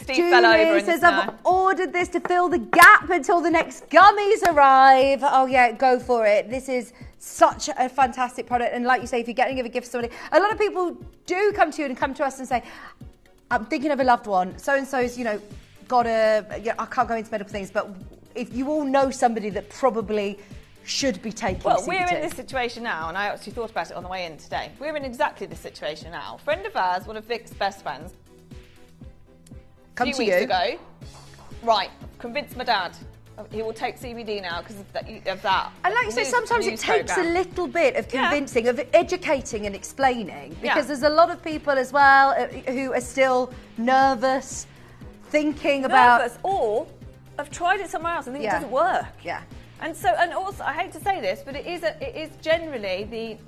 Steve Julie fell over in says, the snow. I've ordered this to fill the gap until the next gummies arrive. Oh yeah, go for it. This is such a fantastic product. And like you say, if you're getting a gift to somebody, a lot of people do come to you and come to us and say, I'm thinking of a loved one. So-and-so's, I can't go into medical things, but if you all know somebody that probably should be taking CBD. We're in this situation now, and I actually thought about it on the way in today. We're in exactly this situation now. A friend of ours, one of Vic's best friends, a few weeks ago, convinced my dad. He will take CBD now because of that. And like you say, sometimes it takes a little bit of convincing, of educating and explaining, because there's a lot of people as well who are still nervous, thinking about... or have tried it somewhere else and think it doesn't work. And also, I hate to say this, but it is generally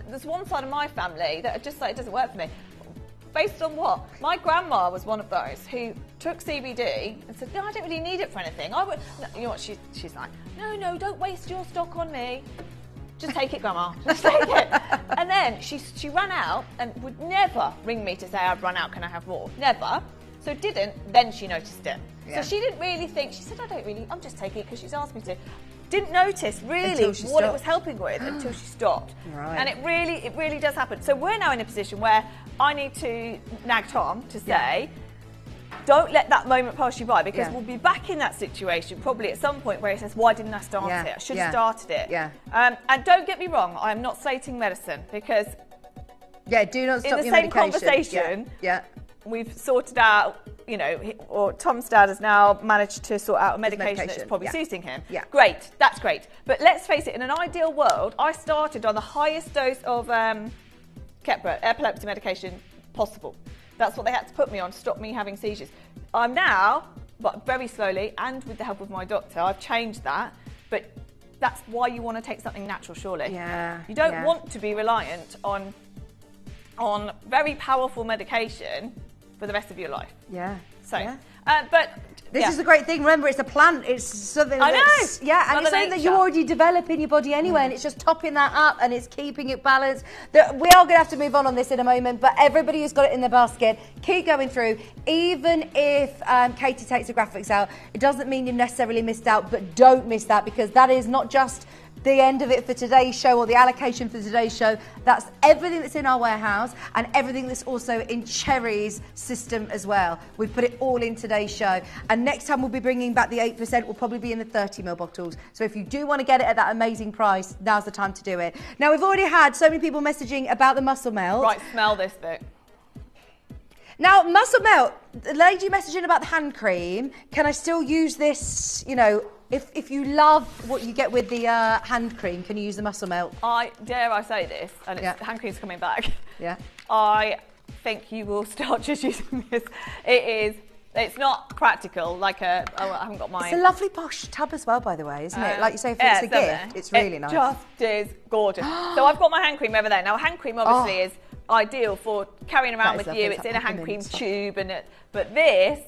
there's one side of my family that are just like, it doesn't work for me. Based on what? My grandma was one of those who took CBD and said, no, I don't really need it for anything. You know what, she's like, no, don't waste your stock on me. Just take it, Grandma. Just take it. And then she ran out and would never ring me to say, I've run out, can I have more? Never. So didn't, then she noticed it. So she didn't really think, she said, I'm just taking it because she's asked me to. Didn't notice really what it was helping with until she stopped. And it really does happen. So we're now in a position where I need to nag Tom to say, don't let that moment pass you by, because we'll be back in that situation probably at some point where he says, why didn't I start it? I should have started it. And don't get me wrong, I'm not slating medicine, because do not stop in the same conversation, we've sorted out, or Tom's dad has now managed to sort out a medication that's probably suiting him. Great, that's great. But let's face it, in an ideal world, I started on the highest dose of Keppra, epilepsy medication possible. That's what they had to put me on to stop me having seizures. I'm now, but very slowly, and with the help of my doctor, I've changed that. But that's why you want to take something natural, surely. You don't want to be reliant on very powerful medication for the rest of your life. But this is a great thing. Remember, it's a plant. It's something and it's something that you already develop in your body anyway, and it's just topping that up and it's keeping it balanced. We are going to have to move on this in a moment, but everybody who's got it in their basket, keep going through. Even if Katie takes the graphics out, it doesn't mean you necessarily missed out, but don't miss that, because that is not just the end of it for today's show, or the allocation for today's show. That's everything that's in our warehouse and everything that's also in Cherry's system as well. We've put it all in today's show. And next time we'll be bringing back the 8%. Will probably be in the 30ml bottles. So if you do want to get it at that amazing price, now's the time to do it. Now, we've already had so many people messaging about the muscle melt. Right, smell this bit. Now, muscle melt, the lady messaging about the hand cream, can I still use this, you know, if you love what you get with the hand cream, can you use the muscle melt? Dare I say this, and hand cream's coming back. Yeah. I think you will start just using this. It's not practical, like I haven't got mine. It's a lovely posh tub as well, by the way, isn't it? Like you say, if it's a gift, it's really nice. It just is gorgeous. So I've got my hand cream over there. Now, hand cream obviously is ideal for carrying around with you. It's in a hand cream tube, but this,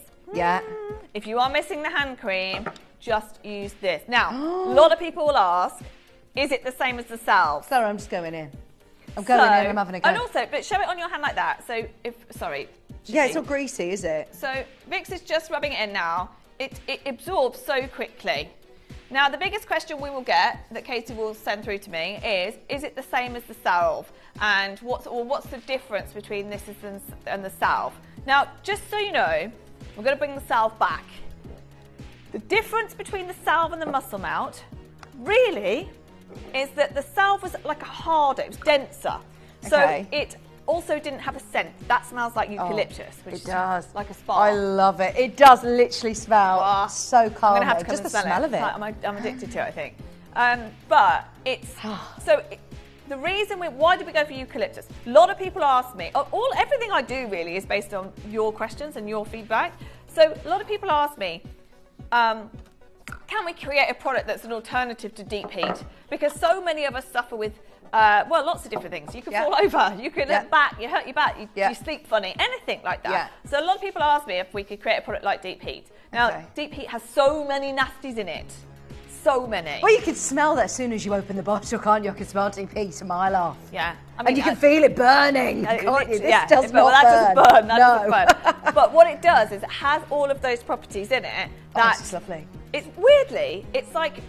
if you are missing the hand cream, just use this. Now, a lot of people will ask, is it the same as the salve? Sorry, I'm just going in. I'm going in and I'm having a go. And also, but show it on your hand like that. So yeah, it's all greasy, is it? So Vix is just rubbing it in now. It absorbs so quickly. Now, the biggest question we will get, that Katie will send through to me, is it the same as the salve? And what's the difference between this and the salve? Now, just so you know, we're going to bring the salve back. The difference between the salve and the muscle melt, really, is that the salve was like a harder, it was denser. So it also didn't have a scent. That smells like eucalyptus, which is like a spa. I love it. It does literally smell so calming. I'm going to have to come just and the smell of it. I'm addicted to it, I think. But it's the reason why did we go for eucalyptus? A lot of people ask me. Everything I do really is based on your questions and your feedback. So a lot of people ask me, can we create a product that's an alternative to deep heat? Because so many of us suffer with, lots of different things. You can fall over, you can look back, you hurt your back, you sleep funny, anything like that. So a lot of people ask me if we could create a product like deep heat. Now, deep heat has so many nasties in it. So many. Well, you can smell that as soon as you open the bottle, can't you? I can smell deep heat a mile off. Yeah. I mean, and you can feel it burning, can't you? This does not that burn. Doesn't burn. But what it does is it has all of those properties in it. That's lovely. It's weirdly, it's like,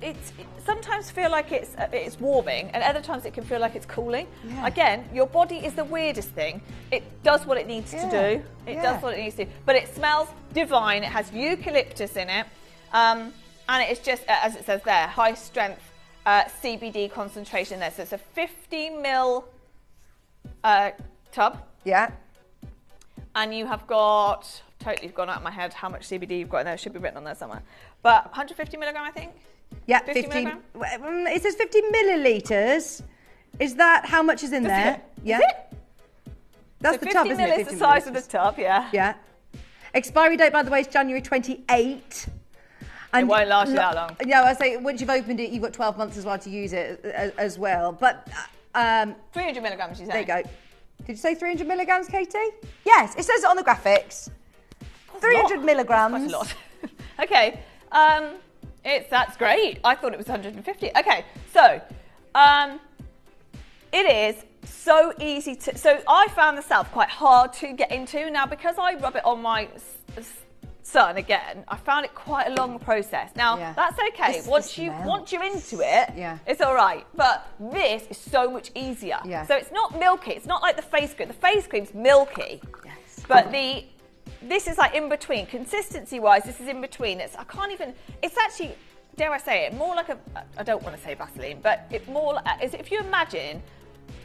it sometimes feel like it's warming, and other times it can feel like it's cooling. Yeah. Again, your body is the weirdest thing. It does what it needs to do. It does what it needs to do. But it smells divine. It has eucalyptus in it. And it's just, as it says there, high strength CBD concentration there. So it's a 50 ml tub. Yeah. And you have got, totally gone out of my head how much CBD you've got in there. It should be written on there somewhere. But 150 milligram, I think? Yeah, 50 milligram? It says 50 millilitres. Is that how much is in there? Yeah. Is it? That's so the tub, isn't it? 50 ml is the size of the tub, yeah. Yeah. Expiry date, by the way, is January 28. And it won't last you that long. No, I say once you've opened it, you've got 12 months as well to use it as well. But 300 milligrams, you say? There you go. Did you say 300 milligrams, Katie? Yes, it says it on the graphics. 300 milligrams. That's quite a lot. Okay, that's great. I thought it was 150. Okay, so it is so easy to. So I found the salve quite hard to get into. Now because I rub it on my son again, I found it quite a long process. Now that's okay. Once you're into it, it's all right. But this is so much easier. So it's not milky. It's not like the face cream. The face cream's milky. Yes. But this is like in between. Consistency wise, this is in between. It's actually, dare I say it, more like I don't want to say Vaseline, but if you imagine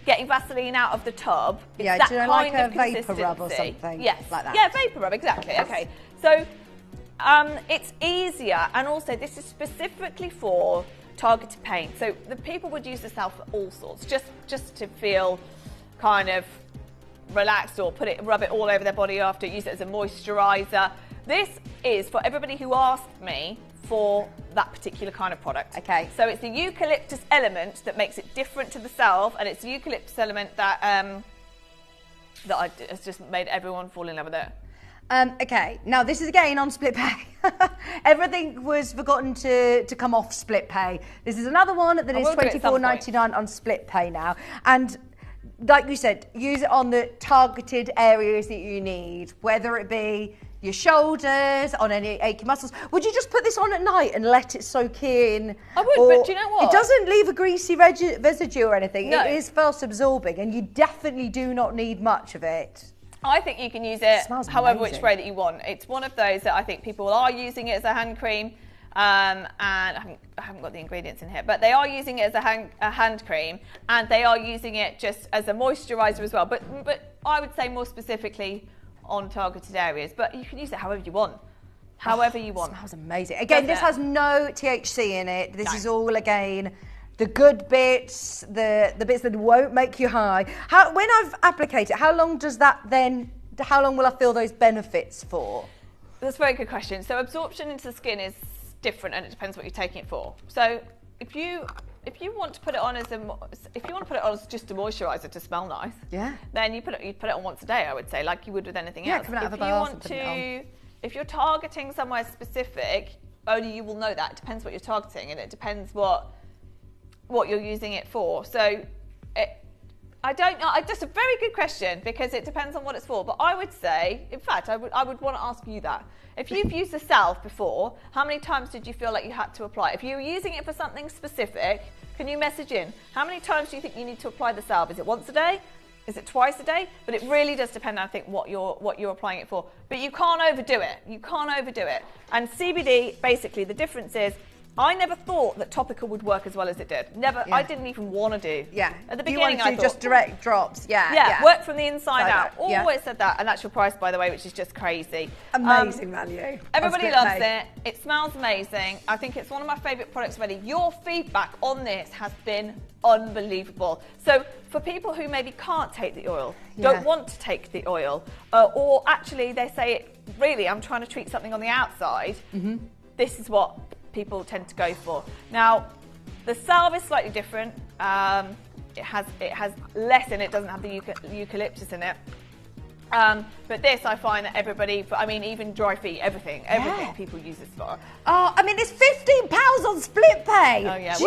getting Vaseline out of the tub, it's that kind like a of vapor rub or something. Yes, like that. Yeah, vapor rub, exactly. Okay, so it's easier, and also this is specifically for targeted pain. So the people would use this salve for all sorts, just to feel kind of relaxed, or rub it all over their body after, use it as a moisturizer. This is for everybody who asked me for that particular kind of product. Okay. So it's the eucalyptus element that makes it different to the salve, and it's the eucalyptus element that has just made everyone fall in love with it. Okay, now this is again on split pay. Everything was forgotten to come off split pay. This is another one that is $24.99 on split pay now. And like you said, use it on the targeted areas that you need, whether it be your shoulders, on any achy muscles. Would you just put this on at night and let it soak in? I would, but do you know what? It doesn't leave a greasy residue or anything. No. It is fast absorbing, and you definitely do not need much of it. I think you can use it however which amazing. way that you want. It's one of those that I think people are using it as a hand cream. And I haven't got the ingredients in here, but they are using it as a hand cream, and they are using it just as a moisturiser as well. But I would say more specifically on targeted areas. But you can use it however you want. However you want. It smells amazing. Again, this has no THC in it. This is all, again, the good bits, the bits that won't make you high. When I've applied it, how long will I feel those benefits for? That's a very good question. So absorption into the skin is different, and it depends what you're taking it for. So if you want to put it on as just a moisturiser to smell nice, then you put it on once a day, I would say, like you would with anything else. If you're targeting somewhere specific, only you will know that. It depends what you're targeting, and it depends what you're using it for. So I don't know. That's a very good question, because it depends on what it's for. But I would say, in fact, I would want to ask you that. If you've used the salve before, how many times did you feel like you had to apply it? If you were using it for something specific, can you message in? How many times do you think you need to apply the salve? Is it once a day? Is it twice a day? But it really does depend, I think, what you're applying it for. But you can't overdo it. You can't overdo it. And CBD, basically, the difference is, I never thought that topical would work as well as it did. Never. Yeah. I didn't even want to do. Yeah. At the beginning, I thought just direct drops. Yeah. Work from the inside out. Always said that. And that's your price, by the way, which is just crazy. Amazing value. Everybody loves it. It smells amazing. I think it's one of my favourite products already. Your feedback on this has been unbelievable. So for people who maybe can't take the oil, don't want to take the oil, or actually they say, really, I'm trying to treat something on the outside, this is what people tend to go for. Now, the salve is slightly different. It has less in it. Doesn't have the eucalyptus in it. But this, I find that everybody, I mean, even dry feet, everything people use this for. Oh, I mean, it's £15 on split pay. Oh, yeah.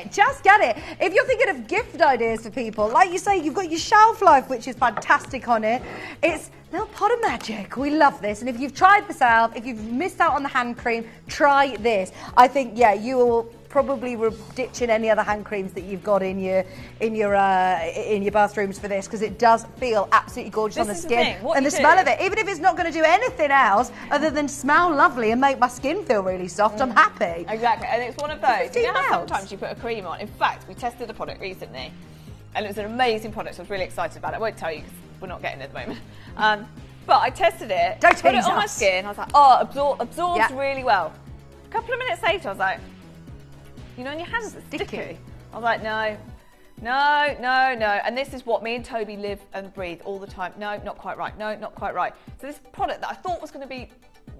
Just get it. If you're thinking of gift ideas for people, like you say, you've got your shelf life, which is fantastic on it. It's a little pot of magic. We love this. And if you've tried the salve, if you've missed out on the hand cream, try this. I think, you will probably ditching any other hand creams that you've got in your bathrooms for this, because it does feel absolutely gorgeous on the skin. And the smell of it, even if it's not going to do anything else other than smell lovely and make my skin feel really soft, I'm happy. Exactly, and it's one of those. You know how sometimes you put a cream on? In fact, we tested a product recently, and it was an amazing product. So I was really excited about it. I won't tell you because we're not getting it at the moment. But I tested it, put it on my skin. I was like, oh, absorbs really well. A couple of minutes later, I was like, you know, and your hands are sticky. I was like, no. And this is what me and Toby live and breathe all the time. No, not quite right. No, not quite right. So this product that I thought was going to be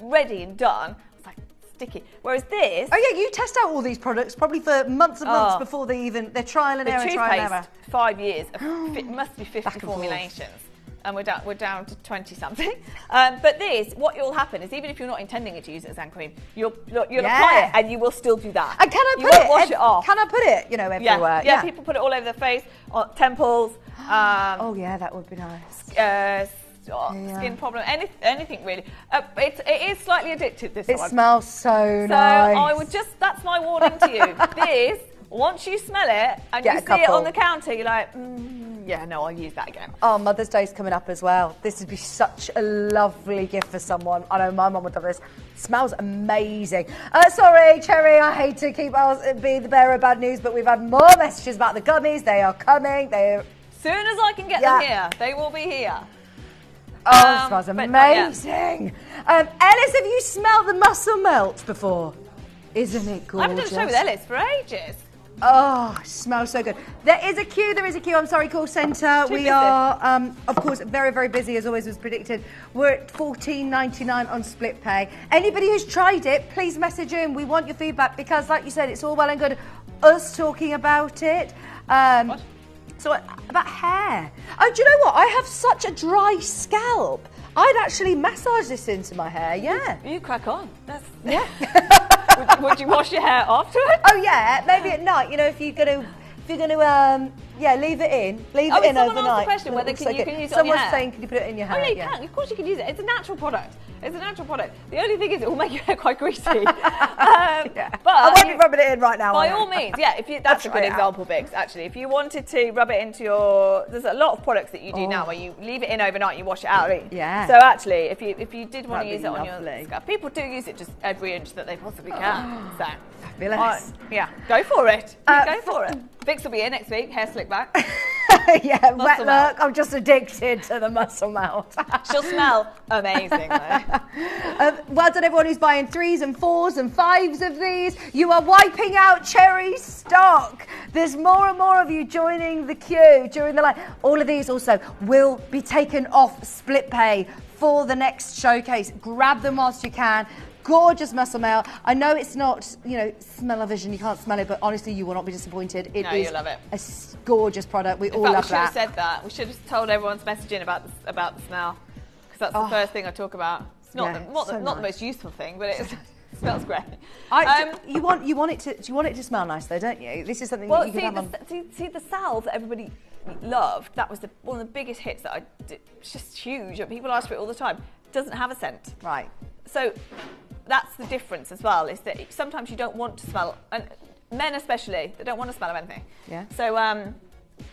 ready and done, was like sticky. Whereas this... Oh yeah, you test out all these products probably for months and months before they're trial and error, trial and error. 5 years. It must be 50 formulations. And we're down to 20 something. But this, what will happen is, even if you're not intending to use it as hand cream, you'll apply it and you will still do that. And can I put it? Wash it off. Can I put it? Everywhere. Yeah. People put it all over their face, temples. Oh yeah, that would be nice. Skin problem, anything really. It is slightly addictive. This one. It smells so nice. So I would that's my warning to you. This, once you smell it and you see it on the counter, you're like, I'll use that again. Oh, Mother's Day's coming up as well. This would be such a lovely gift for someone. I know my mum would love this. It smells amazing. Sorry, Cherry, I hate to keep being the bearer of bad news, but we've had more messages about the gummies. They are coming. As soon as I can get them here, they will be here. Oh, it smells amazing. Ellis, have you smelled the muscle melt before? Isn't it gorgeous? I haven't done a show with Ellis for ages. Oh, it smells so good. There is a queue. I'm sorry, call centre. We are, of course, very, very busy, as always was predicted. We're at $14.99 on split pay. Anybody who's tried it, please message in. We want your feedback because, like you said, it's all well and good us talking about it. What? So, about hair. Oh, do you know what? I have such a dry scalp. I'd actually massage this into my hair, You crack on. would you wash your hair afterwards? Oh yeah, maybe at night. If you're gonna Yeah, leave it in. Leave it in someone overnight. asked the question whether you can use it on your Someone's hair. saying, can you put it in your hair? Oh, yeah, you can. Of course you can use it. It's a natural product. It's a natural product. The only thing is it will make your hair quite greasy. But I won't be rubbing it in right now. By all means, yeah. That's a good example, Biggs. Actually, if you wanted to rub it into your, there's a lot of products that you do now where you leave it in overnight, you wash it out. Yeah. So actually, if you did want to use it on lovely. your scalp, people do use it just every inch that they possibly can. So. Fabulous. Yeah, go for it. Go for it. Vix will be here next week. Hair slick back. Yeah, wet look. I'm just addicted to the muscle melt. She'll smell amazing though. Well done everyone who's buying 3s and 4s and 5s of these. You are wiping out cherry stock. There's more and more of you joining the queue during the line. All of these also will be taken off split pay for the next showcase. Grab them whilst you can. Gorgeous muscle melt. I know it's not, smell-o-vision, you can't smell it, but honestly, you will not be disappointed. It is you'll love it. A gorgeous product. We all love we should that. have said that. We should have told everyone's messaging about the smell, because that's the first thing I talk about. It's not the most useful thing, but it smells great. You want it to smell nice, though, don't you? This is something that you can have on. See the salve that everybody loved. That was one of the biggest hits that I did. It's just huge. People ask for it all the time. It doesn't have a scent. Right. So that's the difference as well, is that sometimes you don't want to smell, and men especially, they don't want to smell of anything. Yeah. So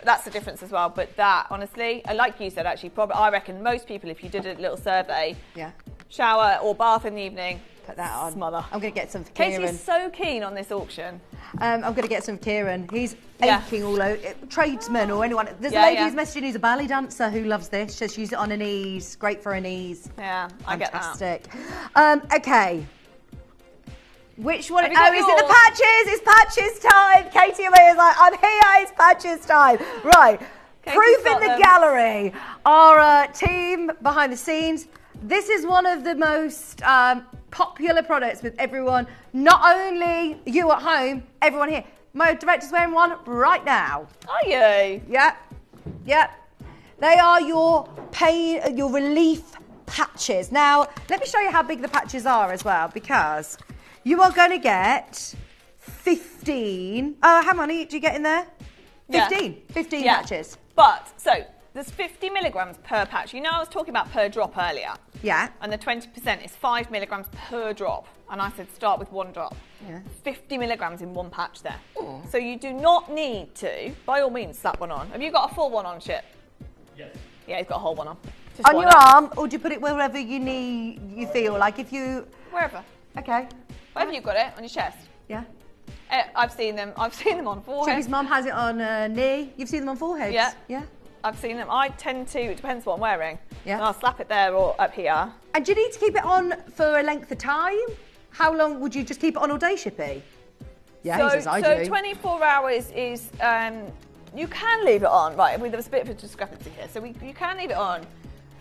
that's the difference as well. But that, honestly, like you said, actually, I reckon most people, if you did a little survey, shower or bath in the evening, put that on. Smother. I'm going to get some for Kieran. Casey's so keen on this auction. I'm going to get some for Kieran. He's aching all over. Tradesmen or anyone. There's a lady who's messaging who's a ballet dancer who loves this. Just use it on her knees. Great for her knees. Yeah, I get that. Fantastic. Okay. Which one? Have you got is it the patches? It's patches time. Katie is like, I'm here. It's patches time. Right. Proof in the gallery. Our team behind the scenes. This is one of the most popular products with everyone. Not only you at home, everyone here. My director's wearing one right now. Are you? Yeah. Yeah. They are your pain, your relief patches. Now, let me show you how big the patches are as well, because you are going to get 15. How many do you get in there? 15. Yeah. 15 patches. But, so, there's 50 milligrams per patch. You know, I was talking about per drop earlier. Yeah. And the 20% is 5 milligrams per drop. And I said start with 1 drop. Yeah. 50 milligrams in 1 patch there. Ooh. So you do not need to, by all means, slap one on. Have you got a full one on, Chip? Yes. Yeah, he's got a whole one on. Just on your arm, or do you put it wherever you feel? Like if you... Wherever. Okay. Wherever you've got it, on your chest. Yeah. I've seen them on forehead. Chippy's mum has it on knee. You've seen them on foreheads? Yeah. Yeah. I've seen them. I tend to, it depends what I'm wearing. Yeah. And I'll slap it there or up here. And do you need to keep it on for a length of time? How long would you just keep it on all day, Chippy? Yeah, he says I do. So 24 hours is, you can leave it on, right, there was a bit of a discrepancy here. So you can leave it on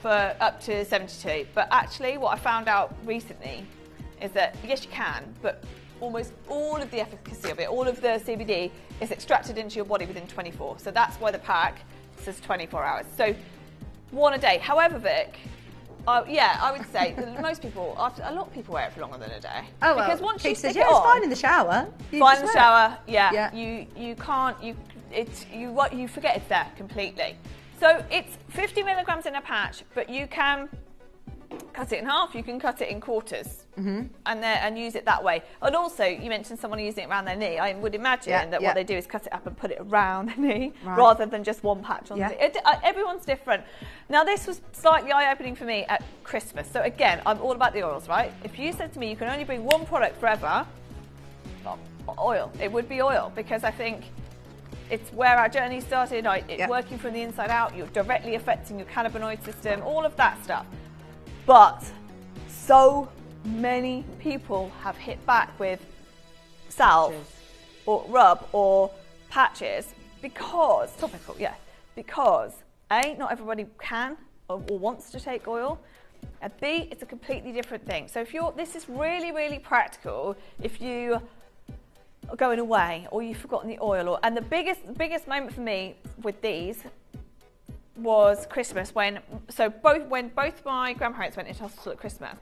for up to 72. But actually what I found out recently is that, yes, you can, but almost all of the efficacy of it, all of the CBD is extracted into your body within 24. So that's why the pack says 24 hours. So 1 a day. However, Vic, I would say that most people, a lot of people wear it for longer than a day. Oh, well, because once you stick it it's on, fine in the shower. Fine in the shower, yeah. You can't, you forget it's there completely. So it's 50 milligrams in a patch, but you can cut it in half, you can cut it in quarters, and use it that way. And also, you mentioned someone using it around their knee. I would imagine that what they do is cut it up and put it around the knee, rather than just one patch on the knee. Everyone's different. Now, this was slightly eye-opening for me at Christmas. So again, I'm all about the oils, right? If you said to me you can only bring one product forever, oil. It would be oil, because I think it's where our journey started. It's working from the inside out. You're directly affecting your cannabinoid system, all of that stuff. But so many people have hit back with salve or rub or patches because, topical, because A, not everybody can or wants to take oil, and B, it's a completely different thing. So this is really, really practical if you are going away or you've forgotten the oil. And the biggest moment for me with these was Christmas, when both my grandparents went into hospital at Christmas,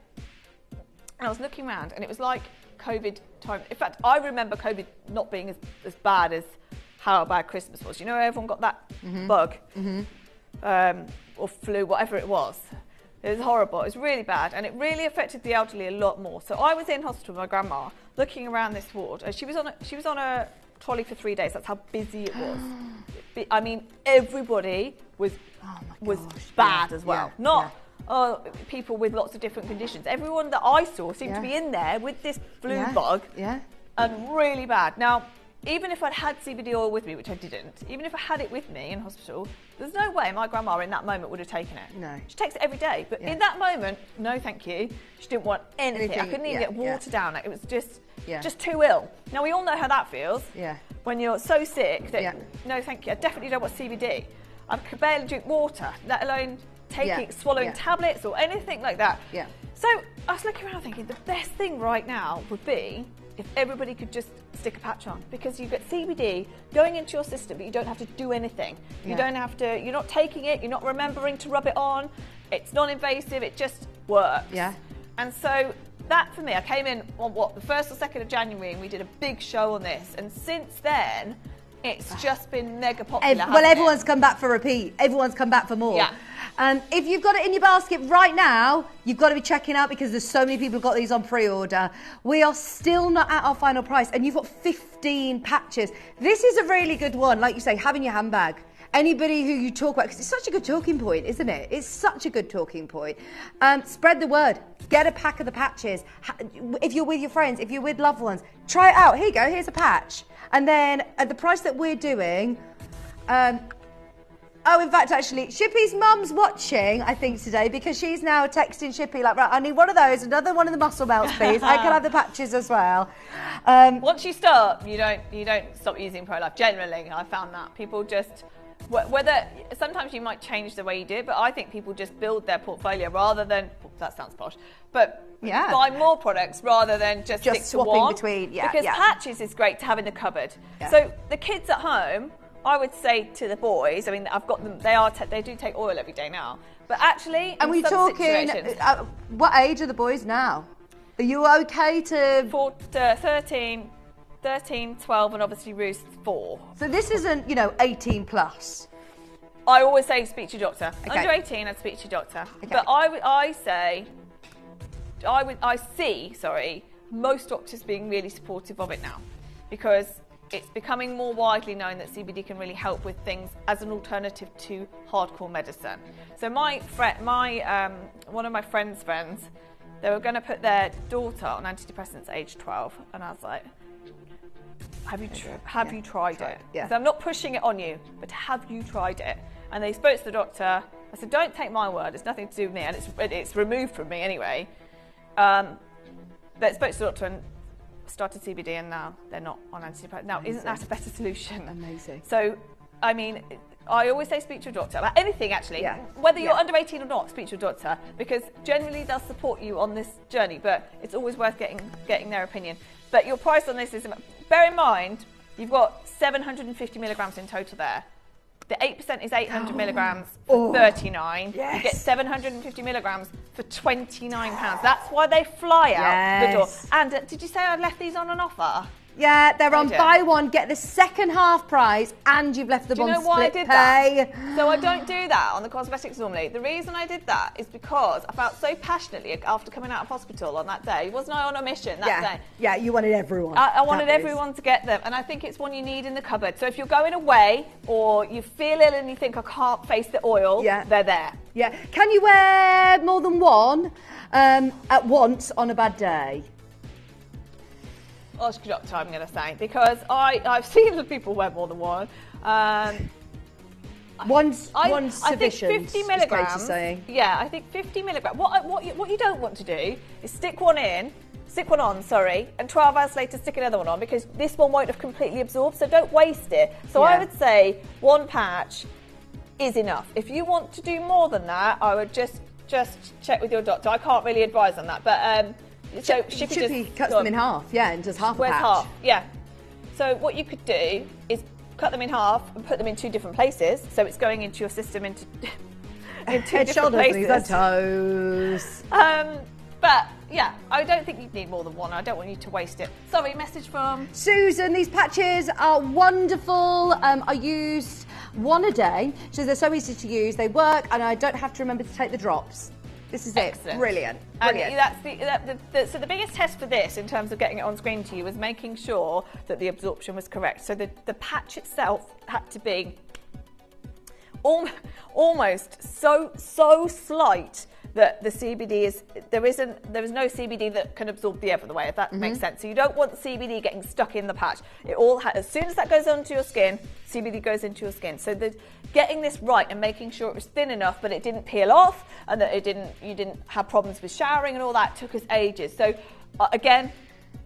and I was looking around and it was like COVID time. In fact, I remember COVID not being as bad as how bad Christmas was. You know, everyone got that bug or flu, whatever it was. It was horrible. It was really bad, and it really affected the elderly a lot more. So I was in hospital with my grandma, looking around this ward, and she was on a trolley for 3 days. That's how busy it was. I mean, everybody was bad as well. Not people with lots of different conditions. Everyone that I saw seemed to be in there with this flu bug, and really bad. Now, even if I'd had CBD oil with me, which I didn't, even if I had it with me in hospital, there's no way my grandma in that moment would have taken it. No. She takes it every day, but in that moment, no thank you. She didn't want anything. I couldn't even get water down. It was just too ill. Now, we all know how that feels. When you're so sick that, no thank you, I definitely don't want CBD. I could barely drink water, let alone swallowing tablets or anything like that. So I was looking around thinking the best thing right now would be if everybody could just stick a patch on, because you get CBD going into your system, but you don't have to do anything. You don't have to, you're not taking it, you're not remembering to rub it on. It's non-invasive, it just works. And so that for me, I came in on the 1st or 2nd of January, and we did a big show on this. And since then, it's just been mega popular. Everyone's come back for repeat. Everyone's come back for more. If you've got it in your basket right now, you've got to be checking out, because there's so many people who've got these on pre-order. We are still not at our final price, and you've got 15 patches. This is a really good one, like you say, have in your handbag. Anybody who you talk about, because it's such a good talking point, isn't it? It's such a good talking point. Spread the word. Get a pack of the patches. If you're with your friends, if you're with loved ones, try it out. Here you go, here's a patch. And then at the price that we're doing, in fact, actually, Shippy's mum's watching, I think, today, because she's now texting Shippy, like, right, I need one of those, another one of the muscle belts, please. I can have the patches as well. Once you start, you don't stop using Pro-Life. Generally, I found that people just, sometimes you might change the way you do it, but I think people just build their portfolio rather than, that sounds posh, but buy more products rather than just stick to swapping one. between, because patches is great to have in the cupboard. So the kids at home, I would say to the boys, I mean, I've got them, they do take oil every day now, but actually, and we're talking, what age are the boys now? Are you okay to? 13, 12, and obviously Ruth's 4. So this isn't, 18 plus. I always say speak to your doctor. Under 18, I'd speak to your doctor. But I see most doctors being really supportive of it now, because it's becoming more widely known that CBD can really help with things as an alternative to hardcore medicine. So one of my friend's friends, they were going to put their daughter on antidepressants at age 12, and I was like, have you tried it? So I'm not pushing it on you, but have you tried it? And they spoke to the doctor. I said, don't take my word, it's nothing to do with me, and it's removed from me anyway. They spoke to the doctor and started CBD, and now they're not on antidepressants. Now, isn't that a better solution? Amazing. So, I mean, I always say speak to your doctor about anything, actually. Whether you're under 18 or not, speak to your doctor, because generally they'll support you on this journey, but it's always worth getting their opinion. But your price on this is, bear in mind, you've got 750 milligrams in total there. The 8% is 800 milligrams for $39. You get 750 milligrams for £29. That's why they fly out the door. And did you say I left these on an offer? Yeah, they're on buy one, get the second half price, and you've left them on split pay. Do you know why I did that? So I don't do that on the cosmetics normally. The reason I did that is because I felt so passionately after coming out of hospital on that day. Wasn't I on a mission that day? Yeah, you wanted everyone. I wanted everyone to get them, and I think it's one you need in the cupboard. So if you're going away or you feel ill and you think I can't face the oil, they're there. Yeah. Can you wear more than one at once on a bad day? Ask your doctor, I'm going to say, because I've seen the people wear more than one. One's sufficient. I think 50 milligrams. Yeah, I think 50 milligrams. What you don't want to do is stick one on, and 12 hours later stick another one on, because this one won't have completely absorbed. So don't waste it. So I would say one patch is enough. If you want to do more than that, I would just check with your doctor. I can't really advise on that, but. So Shippy cuts them in half, and does half a patch. Half, So what you could do is cut them in half and put them in 2 different places, so it's going into your system into 2 Head, different shoulders, places. knees and toes. But But yeah, I don't think you'd need more than one. I don't want you to waste it. Sorry, message from Susan. These patches are wonderful. I used one a day, so they're so easy to use. They work, and I don't have to remember to take the drops. This is excellent. It. Brilliant. And that's so the biggest test for this in terms of getting it on screen to you was making sure that the absorption was correct. So the patch itself had to be almost so slight that the CBD is there is no CBD that can absorb the other way, if that makes sense. So you don't want CBD getting stuck in the patch. It all as soon as that goes onto your skin, CBD goes into your skin. So getting this right and making sure it was thin enough but it didn't peel off and that you didn't have problems with showering and all that took us ages. So again,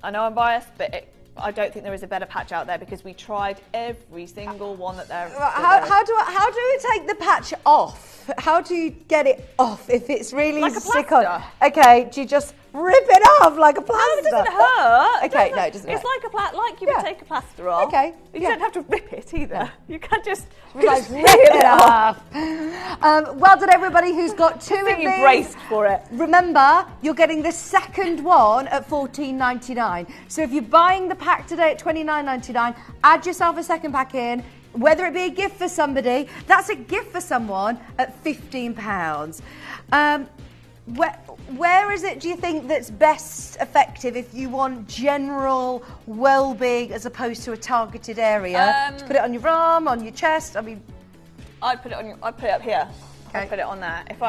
I know I'm biased, but I don't think there is a better patch out there because we tried every single one that there. How do we take the patch off? How do you get it off if it's really like a stick on? plaster. Okay, do you just rip it off like a plaster? No, it doesn't hurt. Okay, no, it doesn't It's hurt. like you would take a plaster off. Okay, You don't have to rip it either. Yeah. You can't just Like, rip it off. Well done, everybody who's got two of I think these. you braced for it. Remember, you're getting the second one at $14.99. So if you're buying the pack today at $29.99, add yourself a second pack in. Whether it be a gift for somebody, that's a gift for someone at £15. Where is it, do you think, that's best effective if you want general well-being as opposed to a targeted area? To put it on your arm, on your chest? I mean, I'd put it up here. Okay. I'd put it on there. If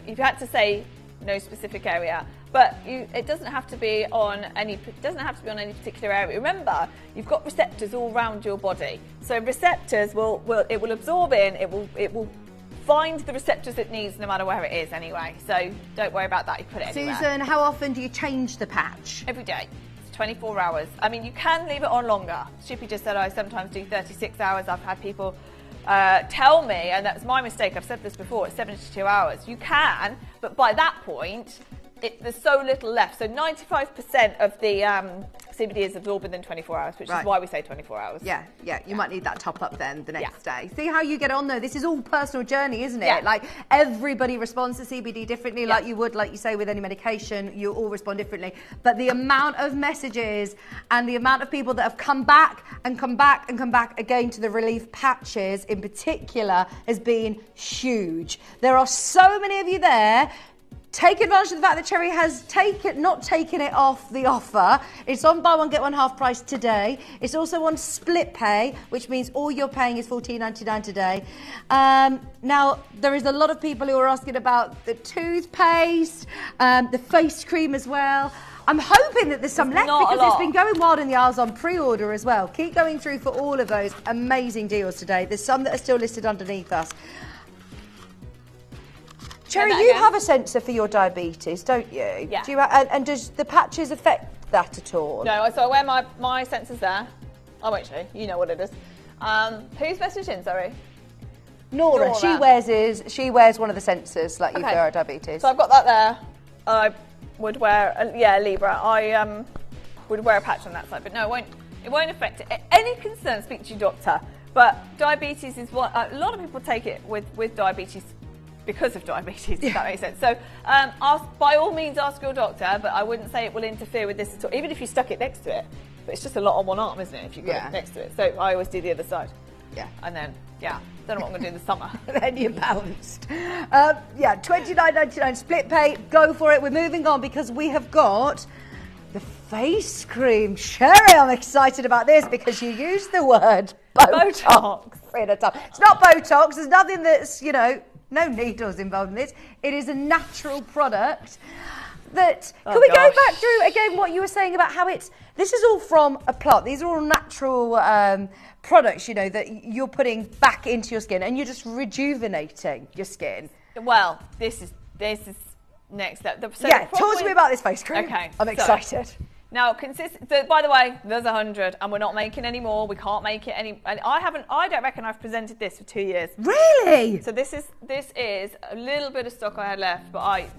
you had to say no specific area, but it doesn't have to be on any particular area. Remember, you've got receptors all around your body. So receptors will absorb in. It will find the receptors it needs no matter where it is anyway. So don't worry about that. You put it anywhere. Susan, how often do you change the patch? Every day. It's 24 hours. I mean, you can leave it on longer. Shippy just said I sometimes do 36 hours. I've had people tell me, and that's my mistake, I've said this before, it's 72 hours. You can, but by that point, there's so little left. So 95% of the CBD is absorbed within 24 hours, which is why we say 24 hours. Yeah. You might need that top up then the next day. See how you get on though. This is all personal journey, isn't it? Yeah. Like everybody responds to CBD differently, like you would, like you say, with any medication. You all respond differently. But the amount of messages and the amount of people that have come back and come back and come back again to the relief patches in particular has been huge. There are so many of you there. Take advantage of the fact that Cherry has not taken it off the offer. It's on buy one, get one half price today. It's also on split pay, which means all you're paying is $14.99 today. Now, there is a lot of people who are asking about the toothpaste, the face cream as well. I'm hoping that there's some left because it's been going wild in the aisles on pre-order as well. Keep going through for all of those amazing deals today. There's some that are still listed underneath us. Cherry, you have a sensor for your diabetes, don't you? Yeah. Do you, and does the patches affect that at all? No, so I wear my sensors there. I won't show you. You know what it is. Who's messaged in, sorry? Nora. She wears one of the sensors like you for our diabetes. So I've got that there. I would wear, Libra. I would wear a patch on that side, but no, it won't affect it. Any concern, speak to your doctor. But diabetes is what a lot of people take it with diabetes. Because of diabetes, if that makes sense. So by all means ask your doctor, but I wouldn't say it will interfere with this at all, even if you stuck it next to it. But it's just a lot on one arm, isn't it, if you've got it next to it. So I always do the other side. Yeah. And then, don't know what I'm going to do in the summer. Then you're bounced. $29.99 split pay. Go for it. We're moving on because we have got the face cream. Cherry, I'm excited about this because you used the word Botox. It's not Botox. There's nothing that's, no needles involved in this. It is a natural product that... Can we go back through again what you were saying about how this is all from a plant. These are all natural products, that you're putting back into your skin and you're just rejuvenating your skin. Well, this is next step. Talk to me about this face cream. Okay. I'm excited. Now, by the way, there's 100 and we're not making any more. We can't make it any. And I don't reckon I've presented this for 2 years. Really? So this is a little bit of stock I had left, but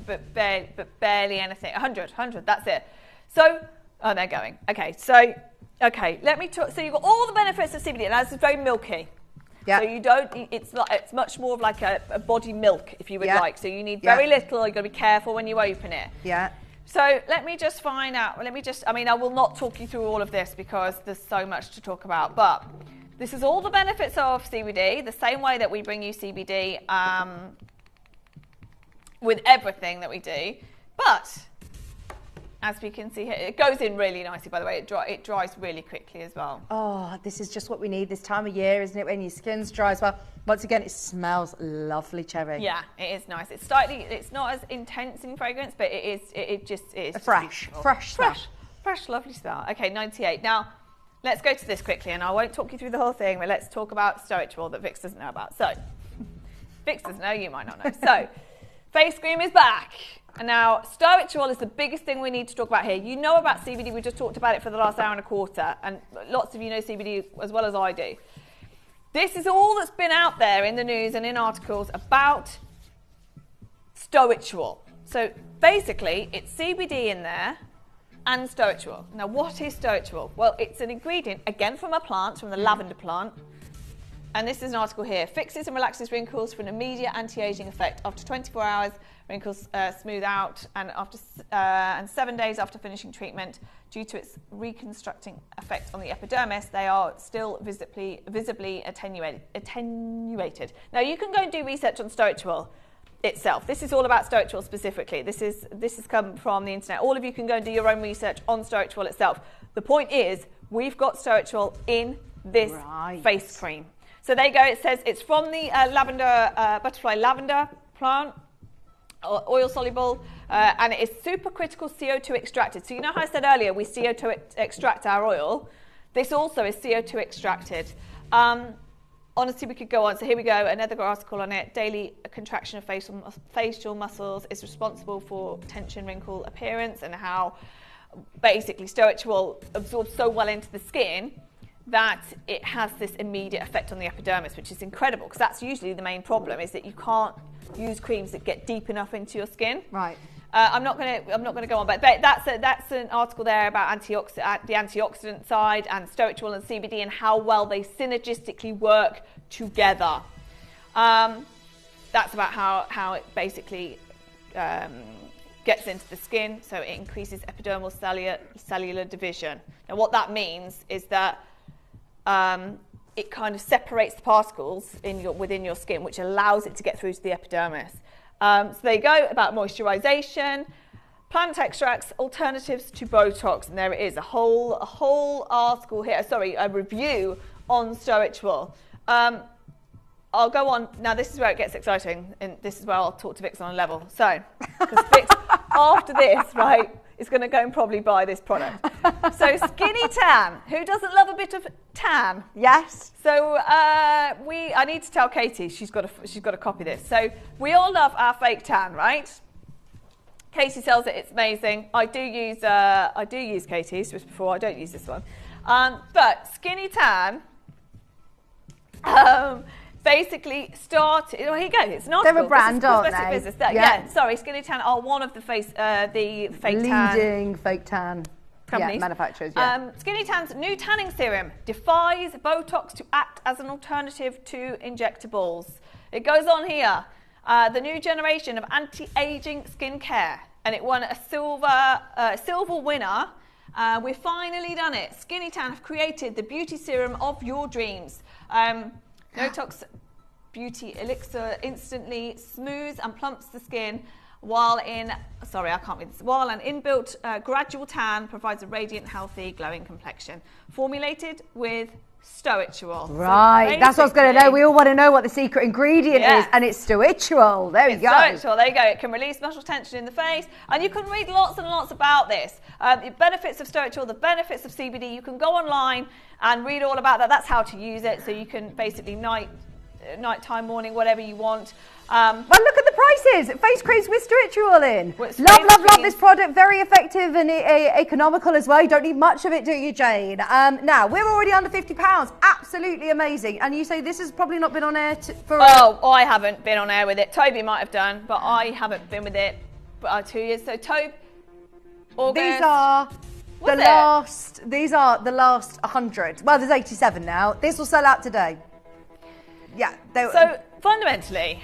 barely anything. 100, that's it. So, they're going. Okay, let me talk. So you've got all the benefits of CBD, and that's very milky. Yeah. So you don't, it's much more of like a body milk, if you would like. So you need very little, you've got to be careful when you open it. Yeah. So let me just find out, I mean, I will not talk you through all of this because there's so much to talk about, but this is all the benefits of CBD, the same way that we bring you CBD with everything that we do. But as we can see here, it goes in really nicely, by the way. It dries really quickly as well. Oh, this is just what we need this time of year, isn't it? When your skin's dry as well. Once again, it smells lovely, Cherry. Yeah, it is nice. It's slightly, it's not as intense in fragrance, but it just is. Fresh smell. Fresh, lovely smell. Okay, 98. Now, let's go to this quickly, and I won't talk you through the whole thing, but let's talk about Stoichwol that Vix doesn't know about. So, Vix doesn't know, you might not know. So, Face Cream is back. And now, Stoichwol is the biggest thing we need to talk about here. You know about CBD, we just talked about it for the last hour and a quarter, and lots of you know CBD as well as I do. This is all that's been out there in the news and in articles about Stoichwol. So basically, it's CBD in there and Stoichwol. Now, what is Stoichwol? Well, it's an ingredient, again from a plant, from the lavender plant. And this is an article here. Fixes and relaxes wrinkles for an immediate anti-aging effect. After 24 hours, wrinkles smooth out, and and 7 days after finishing treatment, due to its reconstructing effect on the epidermis, they are still visibly attenuated. Now, you can go and do research on Stoichwol itself. This is all about Stoichwol specifically. This has come from the internet. All of you can go and do your own research on Stoichwol itself. The point is, we've got Stoichwol in this face cream. So there you go. It says it's from the butterfly lavender plant, oil soluble, and it is supercritical CO2 extracted. So you know how I said earlier we CO2 extract our oil? This also is CO2 extracted. Honestly, we could go on. So here we go, another article on it. Daily contraction of facial muscles is responsible for tension, wrinkle appearance, and how basically Stoichwol absorbs so well into the skin that it has this immediate effect on the epidermis, which is incredible, because that's usually the main problem, is that you can't use creams that get deep enough into your skin. Right. I'm not going to go on, but that's an article there about the antioxidant side and Stoichwol and CBD and how well they synergistically work together. That's about how it basically gets into the skin, so it increases epidermal cellular division. Now, what that means is that it kind of separates the particles within your skin, which allows it to get through to the epidermis. So there you go, about moisturization, plant extracts, alternatives to Botox, and there it is, a whole article here, a review on Stoichwol. I'll go on, now this is where it gets exciting, and this is where I'll talk to Vix on a level. So, because Vix, after this, right, is going to go and probably buy this product. So Skinny Tan, who doesn't love a bit of tan? Yes. So I need to tell Katie she's got to copy this. So we all love our fake tan, right? Katie sells it; it's amazing. I do use Katie's just before. I don't use this one, but Skinny Tan. Basically started. Oh, here you go. It's not. They're a brand, aren't they? Business. Yeah. Sorry, Skinny Tan are one of the fake leading fake tan companies, manufacturers. Yeah. Skinny Tan's new tanning serum defies Botox to act as an alternative to injectables. It goes on here. The new generation of anti-aging skincare, and it won a silver winner. We've finally done it. Skinny Tan have created the beauty serum of your dreams. Botox Beauty Elixir instantly smooths and plumps the skin, while an inbuilt gradual tan provides a radiant, healthy, glowing complexion. Formulated with Stoichwol. Right, so that's what I was going to know. We all want to know what the secret ingredient is, and it's Stoichwol. There we go. Stoichwol, there you go. It can release muscle tension in the face, and you can read lots and lots about this. The benefits of Stoichwol, the benefits of CBD. You can go online and read all about that. That's how to use it. So you can basically nighttime, morning, whatever you want. Well, look at the prices. Face creams with Stoichwol in. Love this product. Very effective and economical as well. You don't need much of it, do you, Jane? Now, we're already under £50. Absolutely amazing. And you say this has probably not been on air for... Oh, I haven't been on air with it. Toby might have done, but I haven't been with it for 2 years. So, Toby, August... These are the last 100. Well, there's 87 now. This will sell out today. Yeah. So, fundamentally...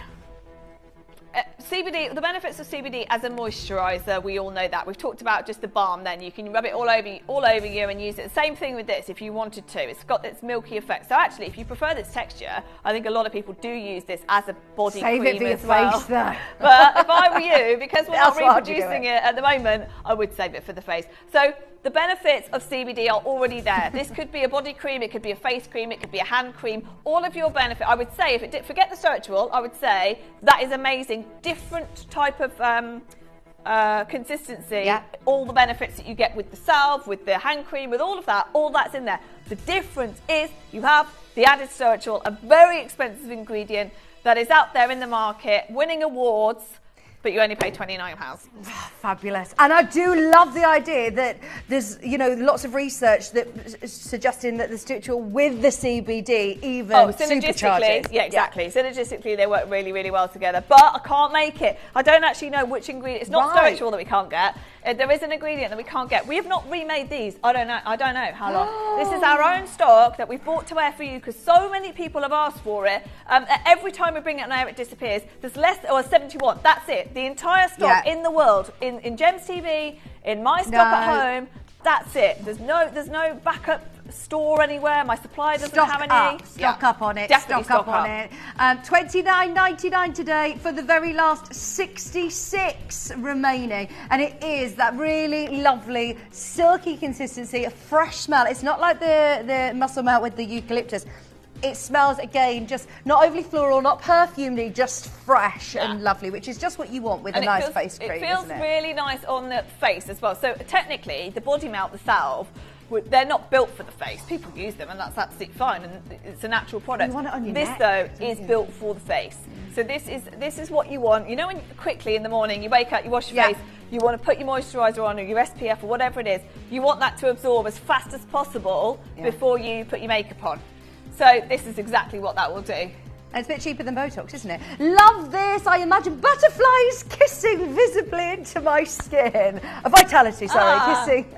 CBD, the benefits of CBD as a moisturiser, we all know that. We've talked about just the balm then. You can rub it all over you and use it. Same thing with this if you wanted to. It's got its milky effect. So actually, if you prefer this texture, I think a lot of people do use this as a body cream Save it for your as well. face though. But if I were you, because we're not That's why I'd do reproducing it at the moment, I would save it for the face. So the benefits of CBD are already there. This could be a body cream, it could be a face cream, it could be a hand cream. All of your benefit, I would say, if it did, forget the spiritual, I would say that is amazing. Different type of consistency. Yeah. All the benefits that you get with the salve, with the hand cream, with all of that, all that's in there. The difference is you have the added spiritual, a very expensive ingredient that is out there in the market, winning awards, but you only pay £29. Fabulous. And I do love the idea that there's, you know, lots of research that suggesting that the spiritual with the CBD even synergistically, yeah, exactly. Yeah. Synergistically, they work really, really well together. But I can't make it. I don't actually know which ingredient. It's not spiritual that we can't get. There is an ingredient that we can't get. We have not remade these. I don't know how long. This is our own stock that we've bought to air for you because so many people have asked for it. Every time we bring it on air, it disappears. There's less, or 71. That's it. The entire stock in the world, in Gems TV, in my stock at home. That's it. There's no backup store anywhere. My supplier doesn't have any. Stock up on it. Definitely stock up on it. $29.99 today for the very last 66 remaining, and it is that really lovely silky consistency, a fresh smell. It's not like the muscle melt with the eucalyptus. It smells, again, just not overly floral, not perfumey, just fresh and lovely, which is just what you want with a nice face cream, It feels really nice on the face as well. So technically, the body melt, the salve, they're not built for the face. People use them, and that's absolutely fine, and it's a natural product. You want it on your neck, though, is built for the face. So this is what you want. You know, when quickly in the morning, you wake up, you wash your face, you want to put your moisturiser on or your SPF or whatever it is, you want that to absorb as fast as possible before you put your makeup on. So this is exactly what that will do. And it's a bit cheaper than Botox, isn't it? Love this. I imagine butterflies kissing visibly into my skin. Vitality, sorry, kissing.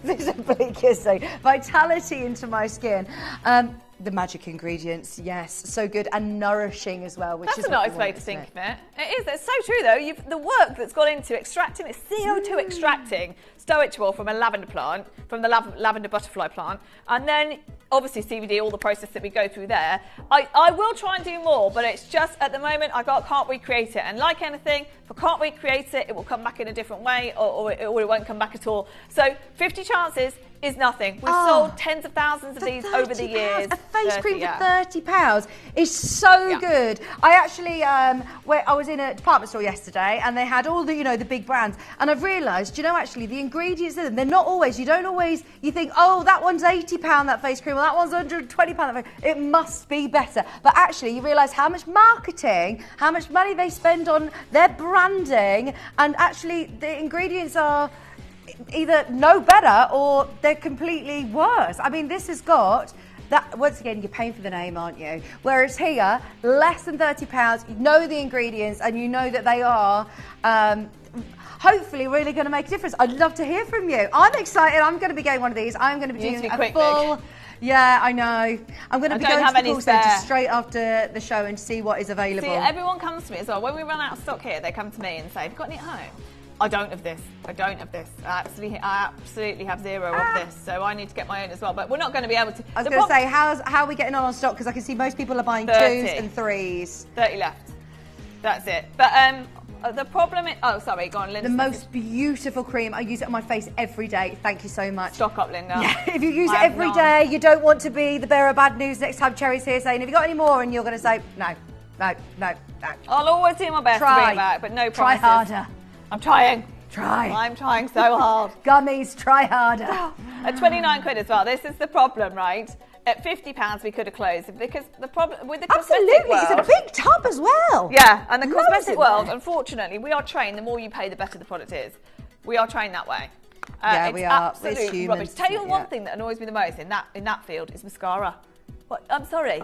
Visibly kissing. Vitality into my skin. The magic ingredients, yes, so good and nourishing as well. That's a nice way to think of it. It is. It's so true, though. The work that's gone into extracting, it's CO2 extracting spiritual from a lavender plant, from the lavender butterfly plant, and then obviously CBD, all the process that we go through there. I will try and do more, but it's just at the moment I can't recreate it. And like anything, if I can't recreate it, it will come back in a different way, or it won't come back at all. So 50 chances is nothing. We've sold tens of thousands of these over the years. A face cream for £30 is so good. I actually, I was in a department store yesterday, and they had all the, you know, the big brands, and I've realised, you know, actually the ingredients in them, they're not always. You don't always. You think, oh, that one's £80 that face cream, or that one's £120 that face. It must be better. But actually, you realise how much marketing, how much money they spend on their branding, and actually the ingredients are either no better or they're completely worse. I mean, this has got that, once again, you're paying for the name, aren't you? Whereas here, less than £30, you know the ingredients and you know that they are hopefully really going to make a difference. I'd love to hear from you. I'm excited. I'm going to be getting one of these. I'm going to be doing a full... Yeah, I know. I'm going to be going to the call centre straight after the show and see what is available. See, everyone comes to me as well. When we run out of stock here, they come to me and say, have you got any at home? I don't have this. I don't have this. I absolutely have zero of this. So I need to get my own as well. But we're not going to be able to. I was going to say, how are we getting on stock? Because I can see most people are buying 2s and 3s. 30 left. That's it. But the problem is... Oh, sorry. Go on, Linda. The most beautiful cream. I use it on my face every day. Thank you so much. Stock up, Linda. Yeah, if you use it every day, you don't want to be the bearer of bad news next time Cherry's here saying, have you got any more? And you're going to say, no. I'll always do my best to bring it back, but no promises. Try harder. I'm trying. I'm trying so hard. Gummies, try harder. At 29 quid as well. This is the problem, right? At £50 we could have closed because the problem with the cosmetic world... It's a big tub as well. Yeah, and the cosmetic world, unfortunately, we are trained, the more you pay, the better the product is. We are trained that way. Yeah, we are. Absolute rubbish. Tell you one thing that annoys me the most in that field is mascara. What? I'm sorry.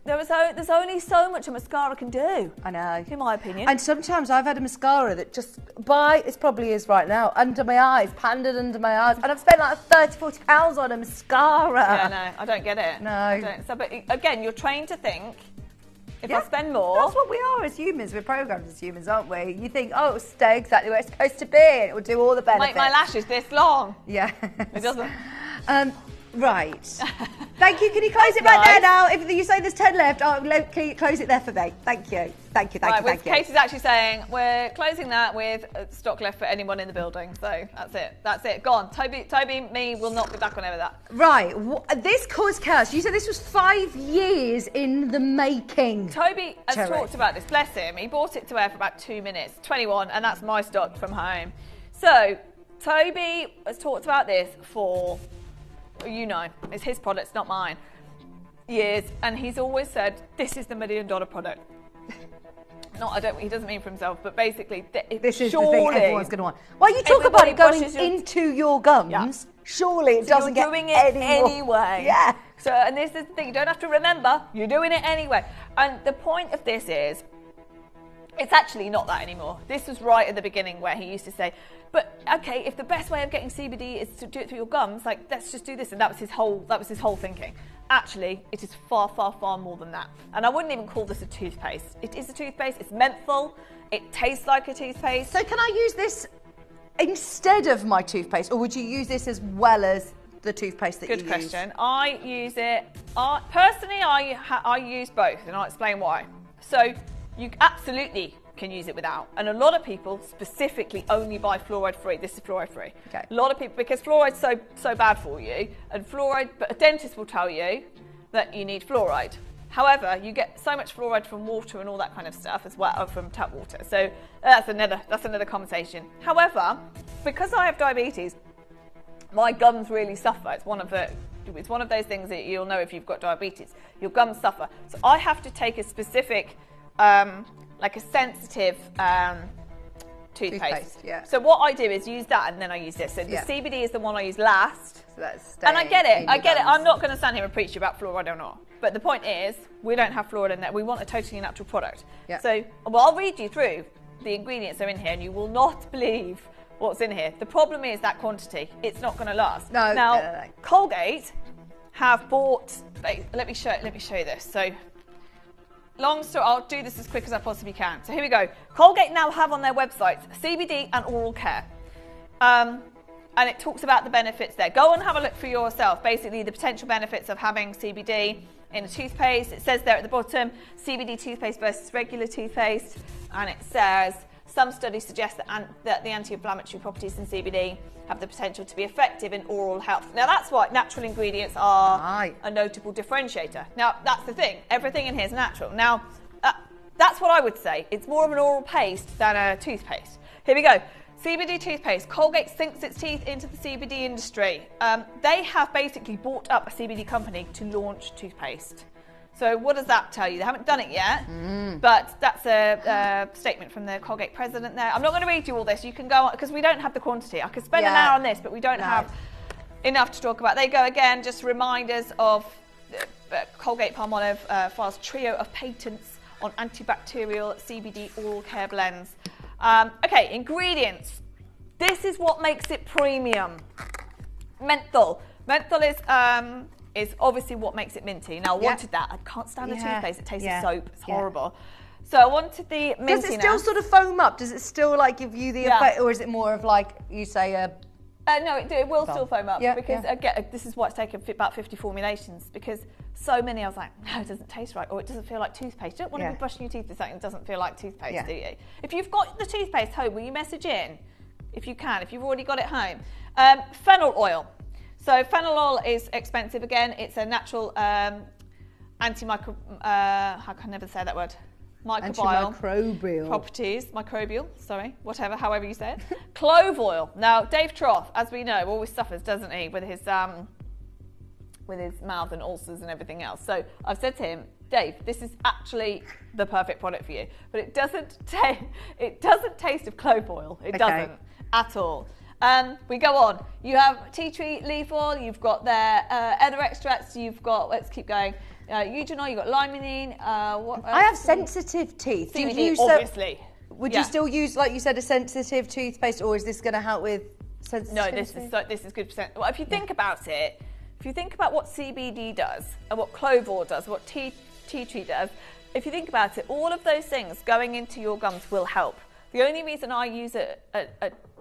There's only so much a mascara can do. I know. In my opinion. And sometimes I've had a mascara that just, it probably is right now, under my eyes, pandered under my eyes. And I've spent like £30-40 on a mascara. Yeah, no, I don't get it. No. I don't. So, but again, you're trained to think if I spend more. That's what we are as humans. We're programmed as humans, aren't we? You think, oh, it'll stay exactly where it's supposed to be, and it will do all the benefits. My lash is this long. Yeah. It doesn't. Right. Thank you. Can you close it back there now? If you say there's 10 left, can you close it there for me? Thank you. Thank you. Casey's actually saying we're closing that with stock left for anyone in the building. So that's it. Gone. Toby, me will not be back on over that. Right. This caused chaos. You said this was 5 years in the making. Toby has talked about this. Bless him. He bought it to air for about 2 minutes, 21, and that's my stock from home. So Toby has talked about this for, it's his product, it's not mine, years, and he's always said this is the $1 million product. He doesn't mean for himself, but basically this is the thing everyone's going to want. Well, you talk about it going into your gums, surely it doesn't get doing it anyway. Yeah. So, and this is the thing, you don't have to remember, you're doing it anyway. And the point of this is, it's actually not that anymore. This was right at the beginning where he used to say, but okay, if the best way of getting CBD is to do it through your gums, like let's just do this, and that was his whole thinking. Actually, it is far, far, far more than that. And I wouldn't even call this a toothpaste. It is a toothpaste. It's menthol. It tastes like a toothpaste. So can I use this instead of my toothpaste, or would you use this as well as the toothpaste that you use? Good question. I use it. Personally, I use both, and I'll explain why. So you absolutely can use it without, and a lot of people specifically only buy fluoride free. This is fluoride free. Okay. A lot of people, because fluoride's so bad for you, and but a dentist will tell you that you need fluoride. However, you get so much fluoride from water and all that kind of stuff as well, from tap water. So that's another conversation. However, because I have diabetes, my gums really suffer. It's one of those things that you'll know if you've got diabetes. Your gums suffer. So I have to take a specific, like a sensitive toothpaste. Yeah. So what I do is use that, and then I use this. So the CBD is the one I use last. So that's and I get it. I'm not going to stand here and preach you about fluoride or not. But the point is, we don't have fluoride in there. We want a totally natural product. Yeah. So, I'll read you through the ingredients that are in here, and you will not believe what's in here. The problem is that quantity. It's not going to last. No. Colgate have bought. Let me show you this. So, long story. I'll do this as quick as I possibly can. So here we go. Colgate now have on their websites CBD and oral care. And it talks about the benefits there. Go and have a look for yourself. Basically, the potential benefits of having CBD in a toothpaste. It says there at the bottom, CBD toothpaste versus regular toothpaste. And it says, some studies suggest that the anti-inflammatory properties in CBD have the potential to be effective in oral health. Now, that's why natural ingredients are a notable differentiator. Now, that's the thing. Everything in here is natural. Now, that's what I would say. It's more of an oral paste than a toothpaste. Here we go. CBD toothpaste. Colgate sinks its teeth into the CBD industry. They have basically bought up a CBD company to launch toothpaste. So what does that tell you? They haven't done it yet, but that's a statement from the Colgate president there. I'm not going to read you all this. You can go on, because we don't have the quantity. I could spend an hour on this, but we don't have enough to talk about. There you go again, just reminders of Colgate Palmolive files trio of patents on antibacterial CBD oral care blends. Okay, ingredients. This is what makes it premium. Menthol. Menthol is obviously what makes it minty. Now, I wanted that. I can't stand the toothpaste. It tastes of soap. It's horrible. So I wanted the mintiness. Does it still sort of foam up? Does it still like give you the effect, or is it more of like you say a? No, it will still foam up because again, this is why it's taken about 50 formulations, because so many I was like, no, it doesn't taste right, or it doesn't feel like toothpaste. You don't want to be brushing your teeth with something that doesn't feel like toothpaste, do you? If you've got the toothpaste home, will you message in? If you can, if you've already got it home. Fennel oil. So fennel oil is expensive again. It's a natural antimicrobial, I can never say that word. Antimicrobial properties, whatever, however you say it. Clove oil. Now, Dave Trough, as we know, always suffers, doesn't he, with his mouth and ulcers and everything else. So I've said to him, Dave, this is actually the perfect product for you, but it doesn't taste of clove oil. It doesn't at all. We go on. You have tea tree leaf oil. You've got their other extracts. You've got, let's keep going. Eugenol, you've got limonene. What else? I have sensitive teeth. CBD, obviously. Would you still use, like you said, a sensitive toothpaste, or is this going to help with sensitivity? No, this is good. Well, if you think about it, if you think about what CBD does and what clove oil does, what tea tree does, if you think about it, all of those things going into your gums will help. The only reason I use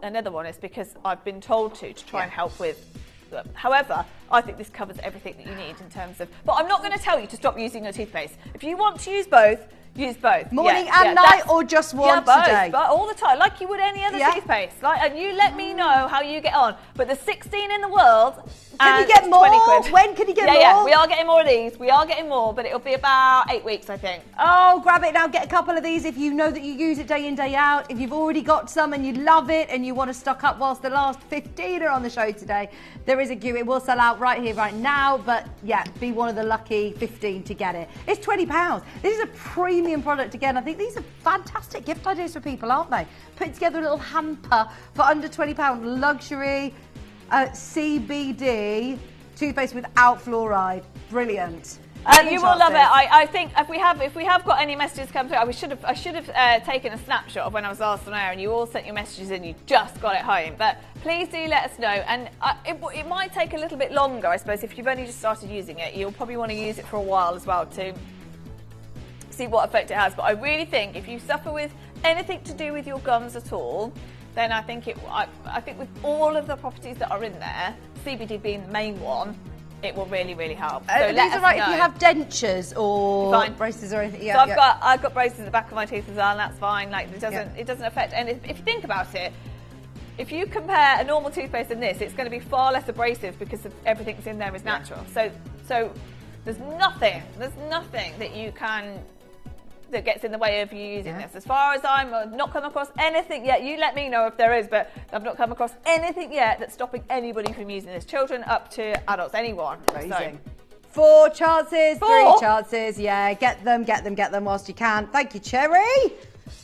another one is because I've been told to try and help with them. However, I think this covers everything that you need in terms of... But I'm not going to tell you to stop using your toothpaste. If you want to use both, use both. Morning and night, or just once a day? But all the time, like you would any other toothpaste. And you let me know how you get on. But there's 16 in the world. Can you get more? 20 quid. When can you get more? Yeah, we are getting more of these. We are getting more, but it'll be about 8 weeks, I think. Oh, grab it now. Get a couple of these if you know that you use it day in, day out. If you've already got some and you love it and you want to stock up whilst the last 15 are on the show today, there is a queue. It will sell out right here, right now. But yeah, be one of the lucky 15 to get it. It's £20. This is a premium product again. I think these are fantastic gift ideas for people, aren't they? Put together a little hamper for under £20. Luxury CBD toothpaste without fluoride. Brilliant. You will love it. I think if we have got any messages come through, I should have taken a snapshot of when I was last on air, and you all sent your messages in. You just got it home, but please do let us know. And it might take a little bit longer, I suppose. If you've only just started using it, you'll probably want to use it for a while as well to see what effect it has. But I really think if you suffer with anything to do with your gums at all, then I think with all of the properties that are in there, CBD being the main one, it will really, really help. So these are right if you have dentures or braces or anything. Yeah, so I've got braces in the back of my teeth as well, and that's fine. Like it doesn't affect. And if you think about it, if you compare a normal toothpaste and this, it's going to be far less abrasive because everything's in there is natural. So there's nothing that you can that gets in the way of you using this. As far as I've not come across anything yet. You let me know if there is, but I've not come across anything yet that's stopping anybody from using this. Children up to adults, anyone. Amazing. So. 4 chances, 3 chances. Yeah, get them whilst you can. Thank you, Cherry.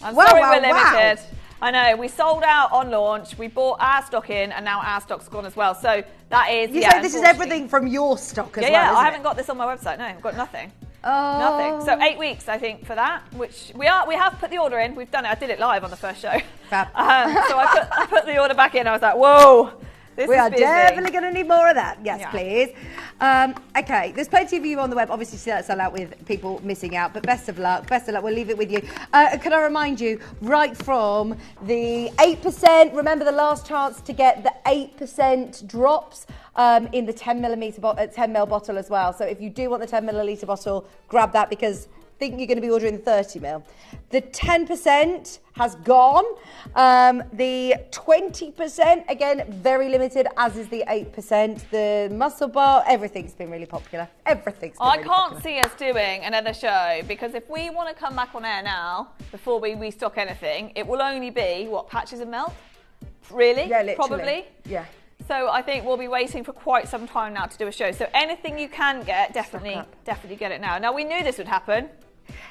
I'm sorry we're limited. I know, we sold out on launch, we bought our stock in, and now our stock's gone as well. So that is, You say this is everything from your stock as well, Yeah, I haven't got this on my website, no, I've got nothing. Oh. Nothing. So 8 weeks, I think, for that, which we have put the order in. We've done it. I did it live on the first show. Fab. So I put the order back in. I was like, whoa, this we is are busy. definitely going to need more of that. Yes, please. Okay, there's plenty of you on the web. Obviously, see that sell out with people missing out. But best of luck. Best of luck. We'll leave it with you. Can I remind you, right from the 8%, remember the last chance to get the 8% drops in the 10 ml bottle as well. So if you do want the 10 millilitre bottle, grab that because I think you're going to be ordering the 30 ml. The 10% has gone. The 20%, again, very limited, as is the 8%. The muscle bar, everything's been really popular. I can't see us doing another show because if we want to come back on air now, before we restock anything, it will only be, patches of melt? Really? Yeah, literally. Probably? Yeah. So I think we'll be waiting for quite some time now to do a show. So anything you can get, definitely get it now. Now, we knew this would happen.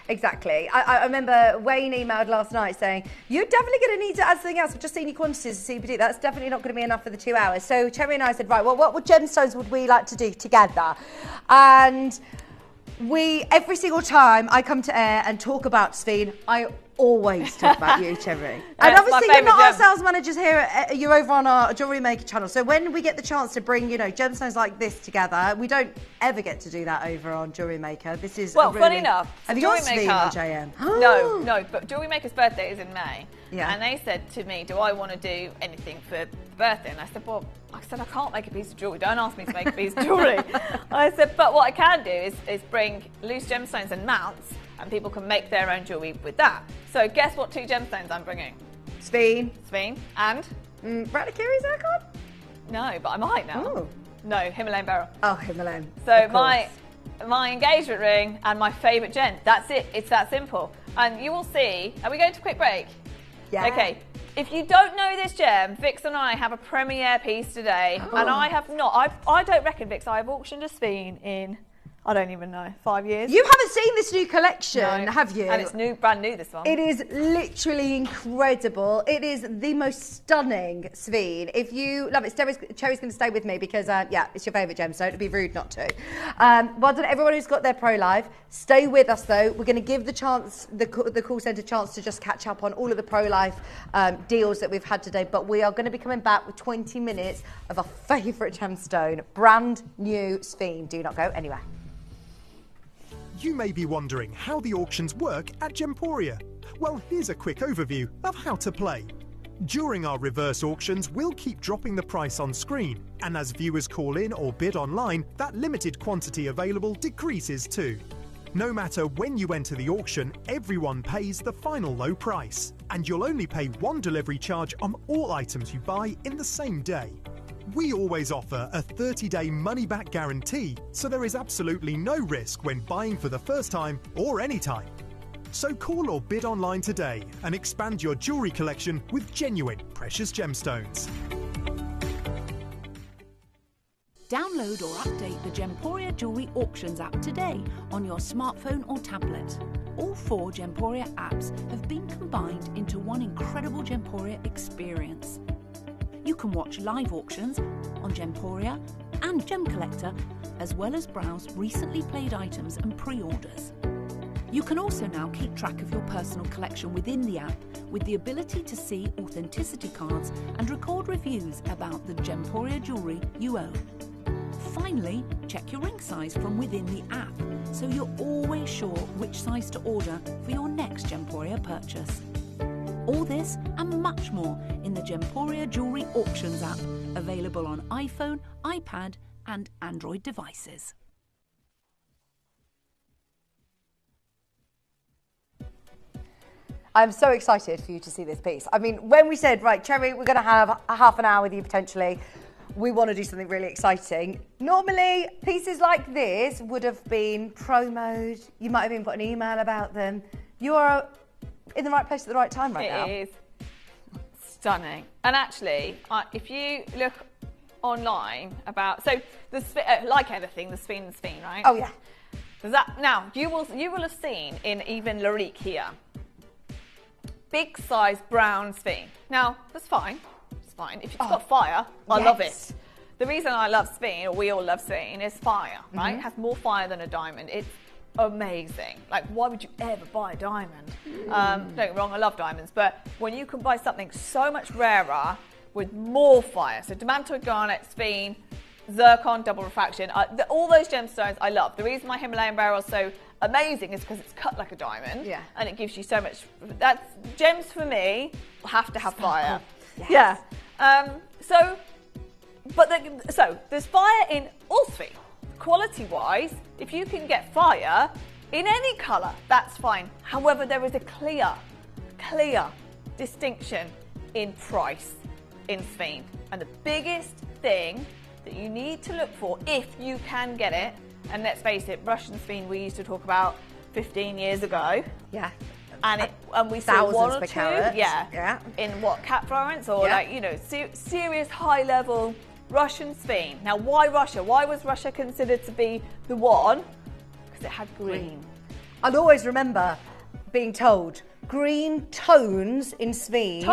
Exactly. I remember Wayne emailed last night saying, you're definitely going to need to add something else. We've just seen your quantities of CBD. That's definitely not going to be enough for the 2 hours. So Cherry and I said, right, well, what gemstones would we like to do together? And every single time I come to air and talk about Spinel, I always talk about you, Cherry. And obviously you're not our sales managers here, you're over on our Jewellery Maker channel. So when we get the chance to bring, gemstones like this together, we don't ever get to do that over on Jewellery Maker. This is funny enough. Have you got Spinel on JM? No, but Jewellery Maker's birthday is in May. Yeah. And they said to me, do I want to do anything for the birthday? And I said, I can't make a piece of jewellery. Don't ask me to make a piece of jewellery. I said, but what I can do is bring loose gemstones and mounts, and people can make their own jewellery with that. So guess what 2 gemstones I'm bringing? Spinel. And? Bradley Curry zircon? No, but I might now. Ooh. No, Himalayan beryl. Oh, Himalayan. So my engagement ring and my favourite gem. That's it. It's that simple. And you will see. Are we going to a quick break? Yeah. Okay. If you don't know this gem, Vix and I have a premiere piece today. And I have not. I don't reckon, Vix, I've auctioned a Spinel in, I don't even know, 5 years. You haven't seen this new collection, have you? And it's brand new, this one. It is literally incredible. It is the most stunning Spinel. If you love it, Cherry's going to stay with me because, it's your favourite gemstone. It'd be rude not to. Well done, everyone who's got their Pro Live. Stay with us, though. We're going to give the call centre chance to just catch up on all of the Pro Life deals that we've had today. But we are going to be coming back with 20 minutes of our favourite gemstone, brand new Spinel. Do not go anywhere. You may be wondering how the auctions work at Gemporia. Well, here's a quick overview of how to play. During our reverse auctions, we'll keep dropping the price on screen, and as viewers call in or bid online, that limited quantity available decreases too. No matter when you enter the auction, everyone pays the final low price, and you'll only pay one delivery charge on all items you buy in the same day. We always offer a 30-day money-back guarantee, so there is absolutely no risk when buying for the first time or any time. So call or bid online today and expand your jewellery collection with genuine precious gemstones. Download or update the Gemporia Jewellery Auctions app today on your smartphone or tablet. All 4 Gemporia apps have been combined into one incredible Gemporia experience. You can watch live auctions on Gemporia and Gem Collector, as well as browse recently played items and pre-orders. You can also now keep track of your personal collection within the app with the ability to see authenticity cards and record reviews about the Gemporia jewellery you own. Finally, check your ring size from within the app so you're always sure which size to order for your next Gemporia purchase. All this and much more in the Gemporia Jewellery Auctions app, available on iPhone, iPad and Android devices. I'm so excited for you to see this piece. I mean, when we said, right, Cherry, we're going to have a half an hour with you potentially, we want to do something really exciting. Normally, pieces like this would have been promoed. You might have even put an email about them. You are in the right place at the right time right now. It is stunning. And actually, if you look online about, so the like anything, the Spinel, right? Oh yeah. Does that now you will have seen in even Larique here, big size brown Spinel. Now that's fine. It's fine if it's got fire. I love it. The reason I love Spinel, or we all love Spinel, is fire. Right? It has more fire than a diamond. It's amazing. Like, why would you ever buy a diamond? Don't get me wrong, I love diamonds, but when you can buy something so much rarer with more fire, so demantoid garnet, Spinel, zircon, double refraction, all those gemstones I love. The reason my Himalayan beryl is so amazing is because it's cut like a diamond, and it gives you so much. That's gems for me have to have fire. Yes. Yeah. So there's fire in all three. Quality-wise, if you can get fire in any colour, that's fine. However, there is a clear distinction in price in Spinel. And the biggest thing that you need to look for, if you can get it, and let's face it, Russian Spinel we used to talk about 15 years ago. Yeah. And we saw one or two, in what, Cat Florence, or like, you know, serious high-level Russian Spinel. Now, why Russia? Why was Russia considered to be the one? Because it had green. I'll always remember being told green tones in Spinel.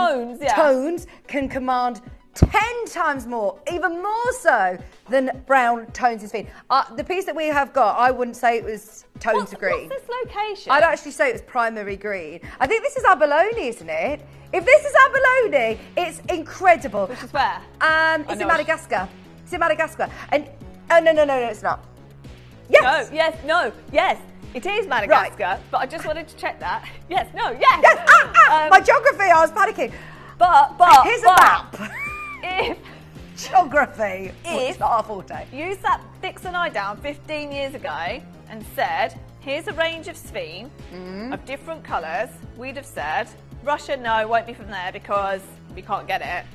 Tones can command 10 times more, even more so than brown tones in Spinel. The piece that we have got, I wouldn't say it was tones of green. What's this location? I'd actually say it was primary green. I think this is abalone, isn't it? If this is abalone, it's incredible. Which is where? It's in Madagascar. It's in Madagascar. And no, it's not. Yes. Yes. It is Madagascar, right. But I just wanted to check that. Yes. My geography, I was panicking. But here's a map. If geography, it's not our forte. You sat Vix and I down 15 years ago and said, here's a range of Spinel of different colours, we'd have said, Russia, no, won't be from there because we can't get it.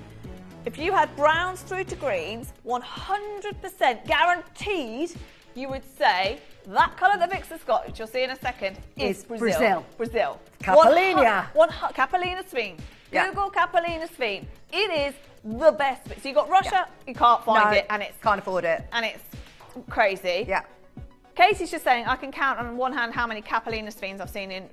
If you had browns through to greens, 100% guaranteed, you would say that colour that Vix has got, which you'll see in a second, is Brazil. Capellina. Capellina Spinel. Google Capellina Spinel. It is the best. So you got Russia, you can't find it, and it's can't afford it, and it's crazy. Yeah. Casey's just saying I can count on one hand how many Capellina Spinels I've seen in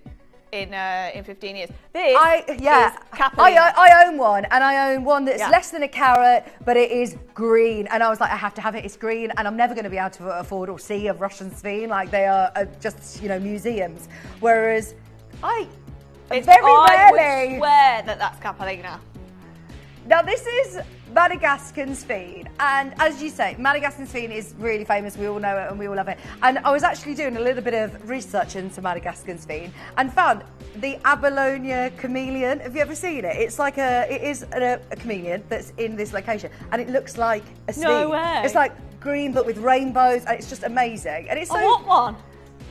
15 years. This is Capellina. I own one, and I own one that's less than a carat, but it is green. And I was like, I have to have it. It's green, and I'm never going to be able to afford or see a Russian Spinel. Like they are just museums. Whereas I would swear that that's Capellina. Now this is Madagascan Spine. And as you say, Madagascan Spine is really famous. We all know it and we all love it. And I was actually doing a little bit of research into Madagascan Spine and found the Abylonia chameleon. Have you ever seen it? It's like it is a chameleon that's in this location, and it looks like a spine. No way. It's like green but with rainbows, and it's just amazing. And it's so. I want one.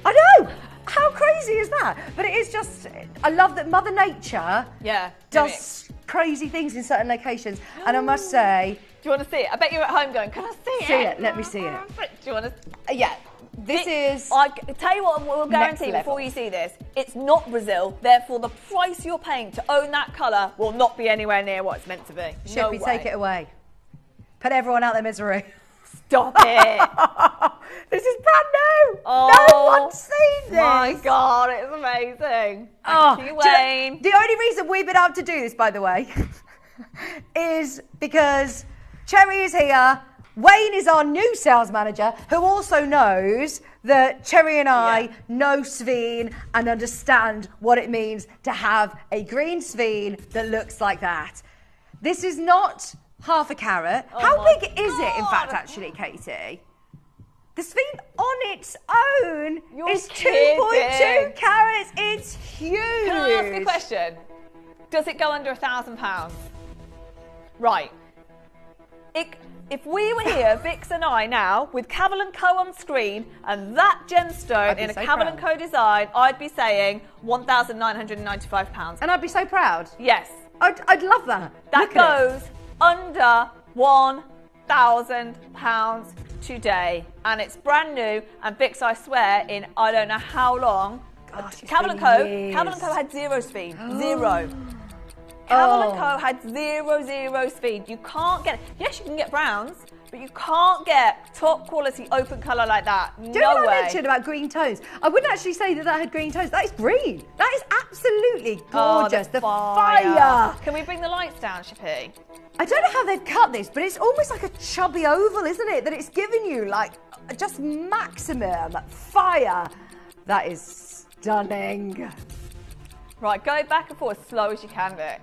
I know. How crazy is that? But it is just. I love that Mother Nature. Does crazy things in certain locations, and I must say. Do you want to see it? I bet you're at home going, "Can I see it?" See it. Let me see it. Do you want to? Yeah. This is. I tell you what, we'll guarantee before you see this, it's not Brazil. Therefore, the price you're paying to own that colour will not be anywhere near what it's meant to be. Should we take it away? Put everyone out their misery. Stop it! This is brand new. Oh, no one's seen this. My God, it's amazing. Thank you, Wayne. The only reason we've been able to do this, by the way, is because Cherry is here. Wayne is our new sales manager, who also knows that Cherry and I know Sveen and understand what it means to have a green Sveen that looks like that. This is not half a carat. How big is it, in fact, actually, Katie? The Sveen on its own is 2.2 carats. It's huge. Can I ask you a question? Does it go under £1,000? Right. If we were here, Vix and I now, with Cavil & Co on screen and that gemstone in a Cavil & Co design, I'd be saying £1,995. And I'd be so proud. Yes. I'd love that. That goes under £1,000 today. And it's brand new. And Vix, I swear, in I don't know how long, Cavil & Co had zero speed. Zero. Cavil & Co had zero speed. You can't get it. Yes, you can get browns, but you can't get top quality open colour like that. Do you know what I mentioned about green tones? I wouldn't actually say that had green tones. That is green. That is absolutely gorgeous. The fire. Can we bring the lights down, Shippy? I don't know how they've cut this, but it's almost like a chubby oval, isn't it? That it's giving you like just maximum fire. That is stunning. Right, go back and forth as slow as you can, Vic.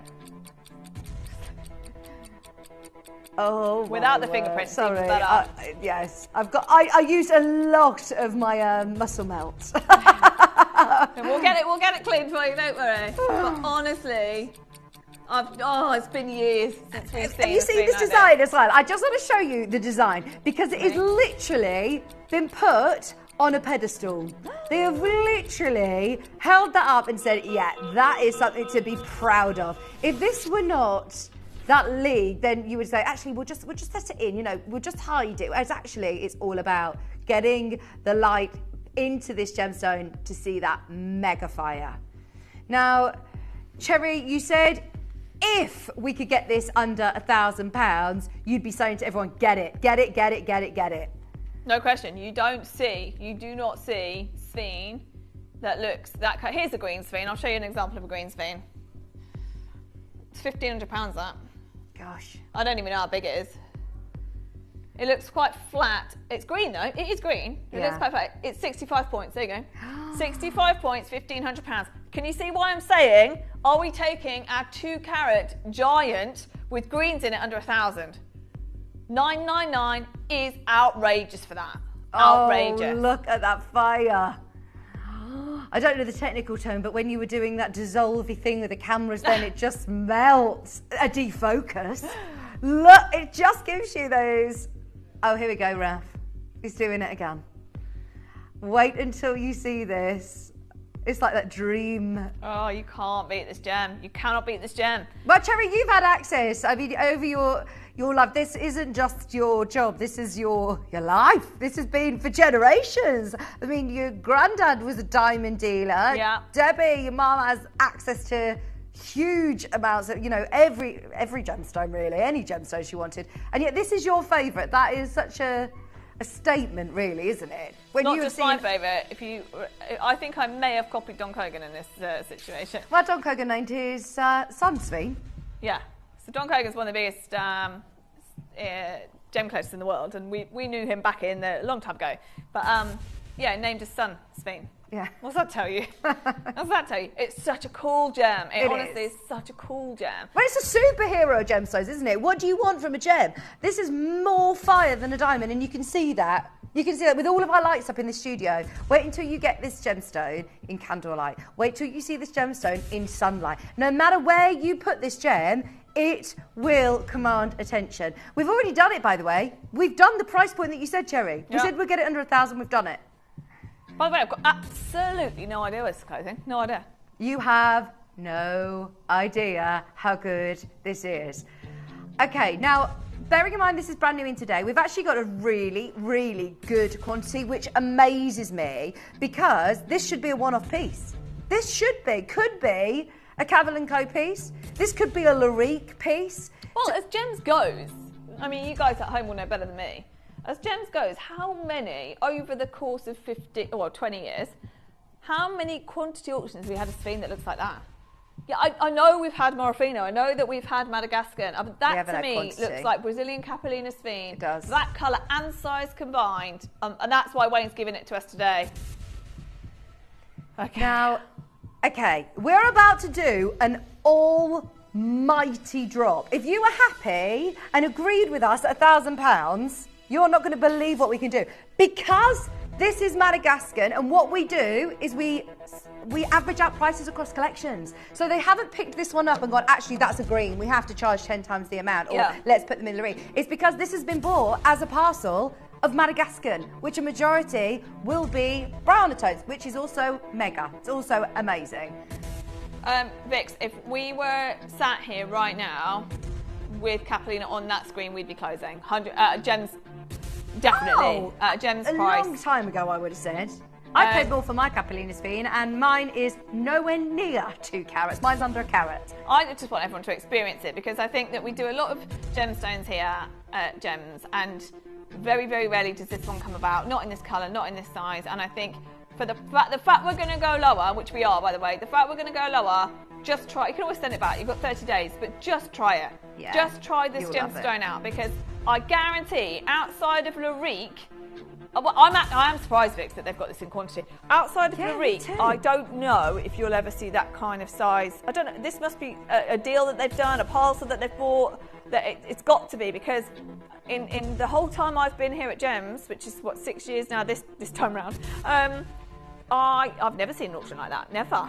Oh, without the fingerprints. Sorry. Yes, I use a lot of my muscle melt. We'll get it cleaned for you, don't worry. But honestly, it's been years since we've seen. Have you seen this design as well? I just want to show you the design because it is literally been put on a pedestal. They have literally held that up and said, yeah, that is something to be proud of. If this were not that league, then you would say, actually, we'll just set it in, we'll just hide it. Whereas actually, it's all about getting the light into this gemstone to see that mega fire. Now, Cherry, you said if we could get this under £1,000, you'd be saying to everyone, get it, get it, get it, get it, get it. No question. You do not see Sveen that looks that. Here's a green Sveen. I'll show you an example of a green Sveen. It's £1,500. That. Gosh. I don't even know how big it is. It looks quite flat. It's green though. It is green. It looks quite flat. It's 65 points. There you go. 65 points, £1,500. Can you see why I'm saying? Are we taking our 2 carat giant with greens in it under 1,000? 999 is outrageous for that. Outrageous. Oh, look at that fire. I don't know the technical term, but when you were doing that dissolvey thing with the cameras, then it just melts. A defocus. Look, it just gives you those. Oh, here we go, Raf. He's doing it again. Wait until you see this. It's like that dream. Oh, you can't beat this gem. You cannot beat this gem. Well, Cherry, you've had access. I mean, over your life. This isn't just your job. This is your life. This has been for generations. I mean, your granddad was a diamond dealer. Yeah. Debbie, your mum has access to huge amounts of, every gemstone really, any gemstone she wanted. And yet this is your favourite. That is such a statement, really, isn't it? When Not just my favourite. I think I may have copied Don Kogan in this situation. Well, Don Kogan named his son Sveen. Yeah. So Don Kogan's one of the biggest gem collectors in the world, and we knew him back in a long time ago. But named his son Spine. Yeah. What's that tell you? What's that tell you? It's such a cool gem. It honestly is such a cool gem. But it's a superhero gemstones, isn't it? What do you want from a gem? This is more fire than a diamond, and you can see that. You can see that with all of our lights up in the studio. Wait until you get this gemstone in candlelight. Wait till you see this gemstone in sunlight. No matter where you put this gem, it will command attention. We've already done it, by the way. We've done the price point that you said, Cherry. We said we'd get it under 1,000. We've done it. By the way, I've got absolutely no idea what this clothing. No idea. You have no idea how good this is. Okay, now, bearing in mind this is brand new in today, we've actually got a really, really good quantity, which amazes me, because this should be a one-off piece. This could be a Cavell & Co piece. This could be a Larique piece. Well, as gems goes, I mean, you guys at home will know better than me. As gems goes, how many, over the course of 20 years, how many quantity auctions have we had a Spinel that looks like that? Yeah, I know we've had Morfino, I know that we've had Madagascar, but that to me looks like Brazilian Capulina Spinel. It does. That colour and size combined, and that's why Wayne's giving it to us today. Okay. Now, okay, we're about to do an almighty drop. If you were happy and agreed with us at £1,000, you're not going to believe what we can do. Because this is Madagascar, and what we do is we average out prices across collections. So they haven't picked this one up and gone, actually, that's a green, we have to charge 10 times the amount, or let's put them in Larique. It's because this has been bought as a parcel of Madagascar, which a majority will be brown tones, which is also mega. It's also amazing. Vix, if we were sat here right now with Capulina on that screen, we'd be closing. Gems, definitely. Gems a price. long time ago, I would have said. I paid more for my Capulina Spin, and mine is nowhere near 2 carats. Mine's under a carat. I just want everyone to experience it, because I think that we do a lot of gemstones here at Gems, and very, very rarely does this one come about. Not in this colour, not in this size, and I think for the fact we're going to go lower, which we are, by the way, the fact we're going to go lower, just try. You can always send it back. You've got 30 days, but just try it. Yeah, just try this gemstone out, because I guarantee, outside of Larique, I am surprised, Vix, that they've got this in quantity. Outside of Larique, I don't know if you'll ever see that kind of size. I don't know. This must be a deal that they've done, a parcel that they've bought. That it's got to be, because in the whole time I've been here at Gems, which is what, 6 years now, this time round, I've never seen an auction like that. Never.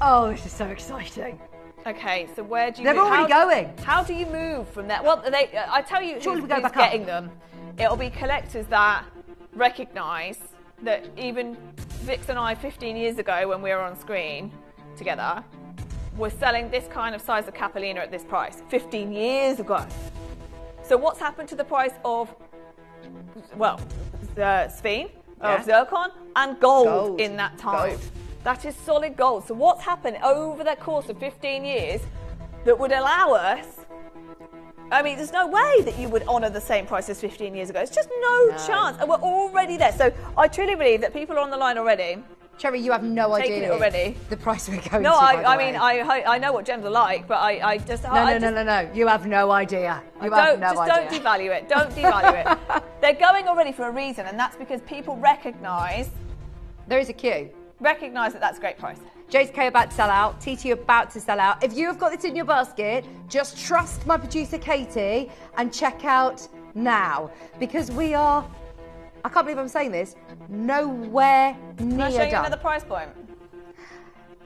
Oh, this is so exciting. Okay, so where do you? They're already going. How do you move from there? Well, I tell you, who's getting them. It'll be collectors that recognise that even Vix and I 15 years ago, when we were on screen together, were selling this kind of size of Capulina at this price 15 years ago. So what's happened to the price of, well, the Sphinx, of zircon, and gold in that time? Gold. That is solid gold. So what's happened over the course of 15 years that would allow us, I mean, there's no way that you would honour the same price as 15 years ago. It's just no chance. And we're already there. So I truly believe that people are on the line already. Cherry, you have no idea already. The price we're going to. I mean, I know what gems are like, but I just... No. You have no idea. Don't devalue it. Don't devalue it. They're going already for a reason, and that's because people recognise... There is a queue. Recognise that that's a great price. JK about to sell out, TT about to sell out. If you have got this in your basket, just trust my producer Katie and check out now, because we are, I can't believe I'm saying this, nowhere near done. Can I show you another price point?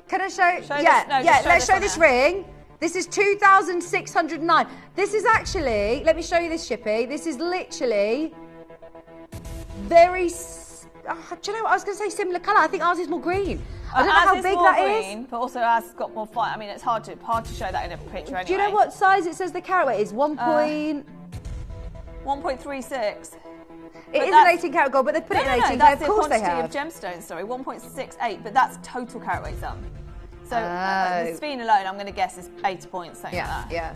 Can I show? Let's show this ring. This is 2,609. This is actually, let me show you this, Shippy. This is literally very, do you know what, I was going to say similar colour. I think ours is more green. I don't know how big that green, is. But also ours has got more fire. I mean, it's hard to show that in a picture anyway. Do you know what size it says the carat weight is? 1.36. It is an 18 carat gold, but they put it in 18 carat. Of course they have. That's the quantity of gemstones, sorry, 1.68, but that's total carat weight sum. So the Spinel alone, I'm going to guess, is 80 points, something like that. Yeah.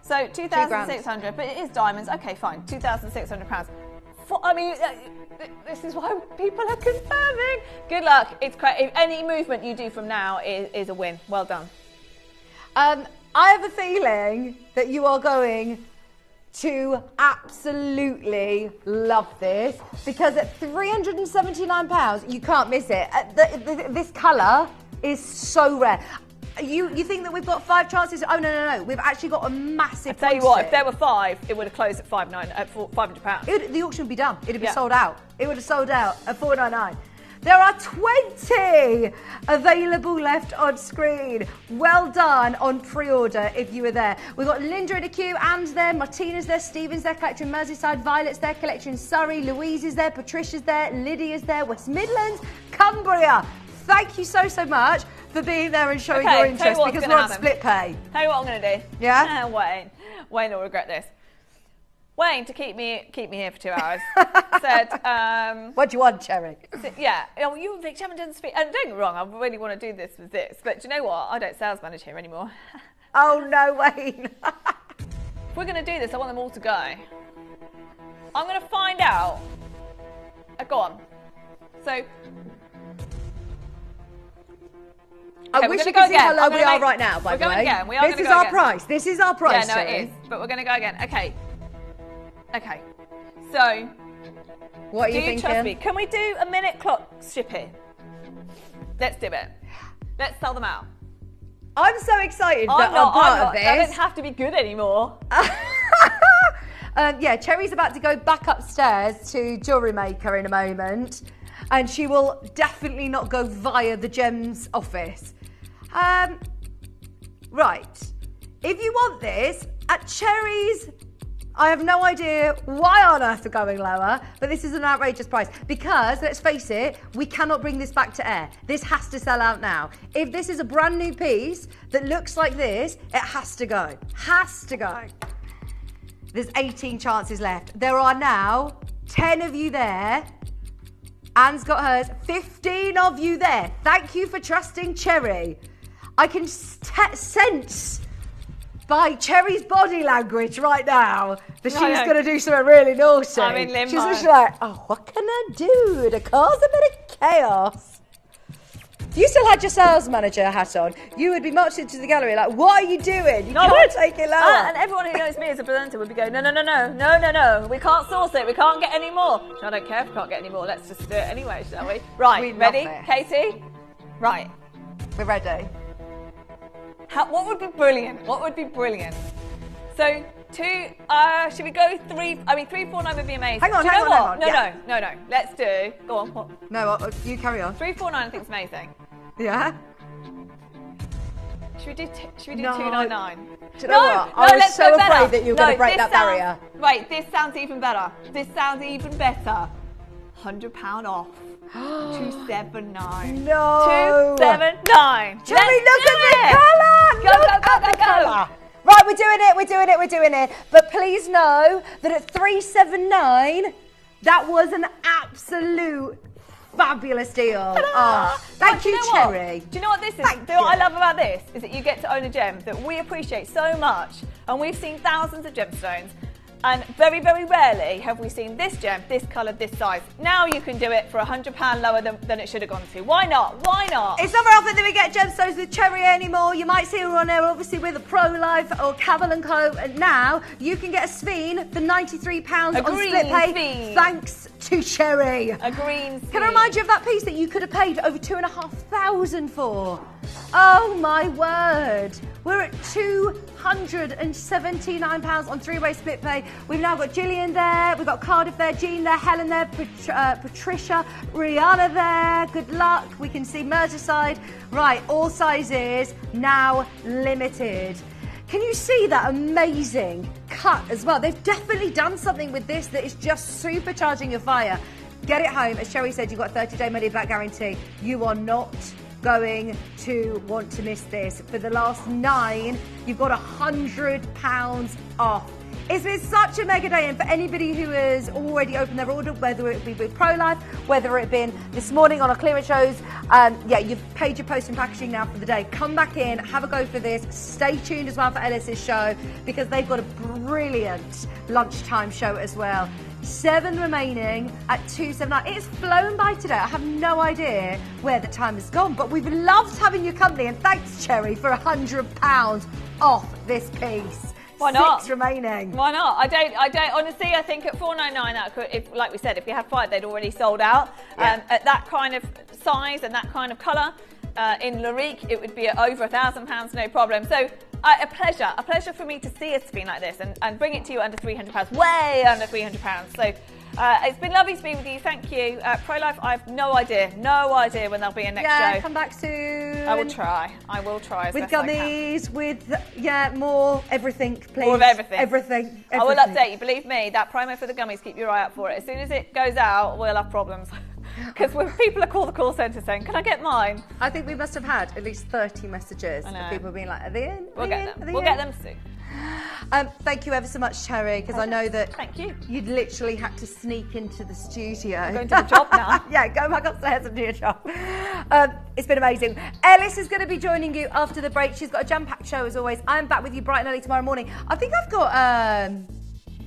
So 2,600, but it is diamonds. Okay, fine, £2,600. I mean, this is why people are confirming. Good luck. It's if any movement you do from now is a win. Well done. I have a feeling that you are going to absolutely love this, because at £379 you can't miss it. This colour is so rare. You think that we've got 5 chances? Oh no! We've actually got a massive. I'll tell you what, if there were 5, it would have closed at £500. The auction would be done. It'd be sold out. It would have sold out at £499. There are 20 available left on screen. Well done on pre-order if you were there. We've got Linda in the queue, Anne's there, Martina's there, Stephen's there, collection Merseyside, Violet's there, collection Surrey, Louise is there, Patricia's there, Lydia's there, West Midlands, Cumbria. Thank you so much for being there and showing your interest, because we're on split pay. Tell you what I'm going to do. Yeah? Wayne will regret this. Wayne, to keep me here for 2 hours, said... what do you want, Cherry? Yeah, you and Vic haven't done speech. And don't get me wrong, I really want to do this with this. But do you know what? I don't sales manage here anymore. Oh, no, Wayne. If we're going to do this, I want them all to go. I'm going to find out... go on. So... I wish you could see how low we are right now, by the way. Again. This is our price. This is our price, Yeah, no, it is. But we're going to go again. Okay. So... What are you thinking? Do you trust me? Can we do a minute clock shipping? Let's do it. Let's sell them out. I'm so excited that I'm part of this. I don't have to be good anymore. Yeah, Cherry's about to go back upstairs to Jewellery Maker in a moment, and she will definitely not go via the Gems office. Right. If you want this, at Cherry's, I have no idea why on earth we're going lower, but this is an outrageous price because, let's face it, we cannot bring this back to air. This has to sell out now. If this is a brand new piece that looks like this, it has to go. Has to go. There's 18 chances left. There are now 10 of you there. Anne's got hers. 15 of you there. Thank you for trusting Cherry. I can sense by Cherry's body language right now that she's going to do something really naughty. I'm in limbo. She's just like, oh, what can I do to cause a bit of chaos? If you still had your sales manager hat on, you would be marching to the gallery like, what are you doing? You can't take it lower. And everyone who knows me as a presenter would be going, no, we can't source it, we can't get any more. I don't care if we can't get any more, let's just do it anyway, shall we? Right, ready, Katie? Right. We're ready. What would be brilliant? So, should we go 3? I mean, 349 would be amazing. Hang on. No. Let's do. Go on. What? No, you carry on. 349 I think is amazing. Yeah. Should we do 299? Do you know what? I was so afraid that you were going to break that barrier. Wait, this sounds even better. £100 off. 279. No. 279. Cherry, look at the colour. Look at the colour. Right, we're doing it. But please know that at 379, that was an absolute fabulous deal. Oh, thank you, Cherry. Do you know what this is? What I love about this is that you get to own a gem that we appreciate so much, and we've seen thousands of gemstones. And very, very rarely have we seen this gem, this colour, this size. Now you can do it for £100 lower than it should have gone to. Why not? It's not very often that we get gemstones with Cherry anymore. You might see her on there, obviously, with a Pro Life or Cavell & Co. And now you can get a Spine for £93 on split pay. Thanks to Cherry. A green Spine. Can I remind you of that piece that you could have paid over £2,500 for? Oh, my word. We're at £279 on 3-way split pay. We've now got Gillian there, we've got Cardiff there, Jean there, Helen there, Patricia, Rihanna there. Good luck. We can see Merseyside. Right, all sizes now limited. Can you see that amazing cut as well? They've definitely done something with this that is just supercharging your fire. Get it home. As Sherry said, you've got a 30-day money-back guarantee. You are not going to want to miss this. For the last 9, you've got £100 off. It's been such a mega day, and for anybody who has already opened their order, whether it be with Pro Life, whether it been this morning on our clearance shows, you've paid your post and packaging now for the day. Come back in, have a go for this. Stay tuned as well for Ellis's show, because they've got a brilliant lunchtime show as well. 7 remaining at 279. It's flown by today. I have no idea where the time has gone, but we've loved having your company, and thanks, Cherry, for £100 off this piece. Why not? 6 remaining. Why not? I don't. Honestly, I think at $4.99 that could, if, like we said, if we had 5, they'd already sold out. Yeah. At that kind of size and that kind of colour, in Larique, it would be at over £1,000, no problem. So a pleasure for me to see a spin like this and bring it to you under £300, way under £300. So it's been lovely to be with you. Thank you. ProLife, I have no idea when there'll be a next show. Come back soon. I will try as with best I can. gummies, with more everything, please. More of everything. Everything. I will update you. Believe me, that promo for the gummies, keep your eye out for it. As soon as it goes out, we'll have problems. Because when people are called the call centre saying, can I get mine? I think we must have had at least 30 messages of people being like, are they in? We'll get them. We'll get them soon. Thank you ever so much, Cherry, because I know that Thank you. You'd literally had to sneak into the studio. I'm going to the job now. Yeah, go back upstairs and do your job. It's been amazing. Ellis is going to be joining you after the break. She's got a jam-packed show as always. I'm back with you bright and early tomorrow morning. I think I've got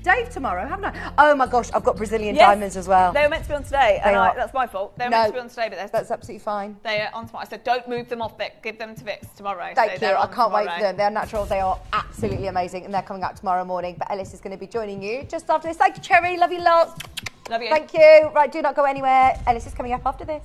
Dave tomorrow, haven't I? Oh my gosh, I've got Brazilian diamonds as well. They were meant to be on today, that's my fault. They were meant to be on today, but that's absolutely fine. They are on tomorrow. I said, don't move them off Vic, give them to Vix tomorrow. Thank you, I can't wait for them. They're natural, they are absolutely amazing, and they're coming out tomorrow morning. But Ellis is going to be joining you just after this. Thank you, Cherry, love you lots. Love you. Thank you. Right, do not go anywhere. Ellis is coming up after this.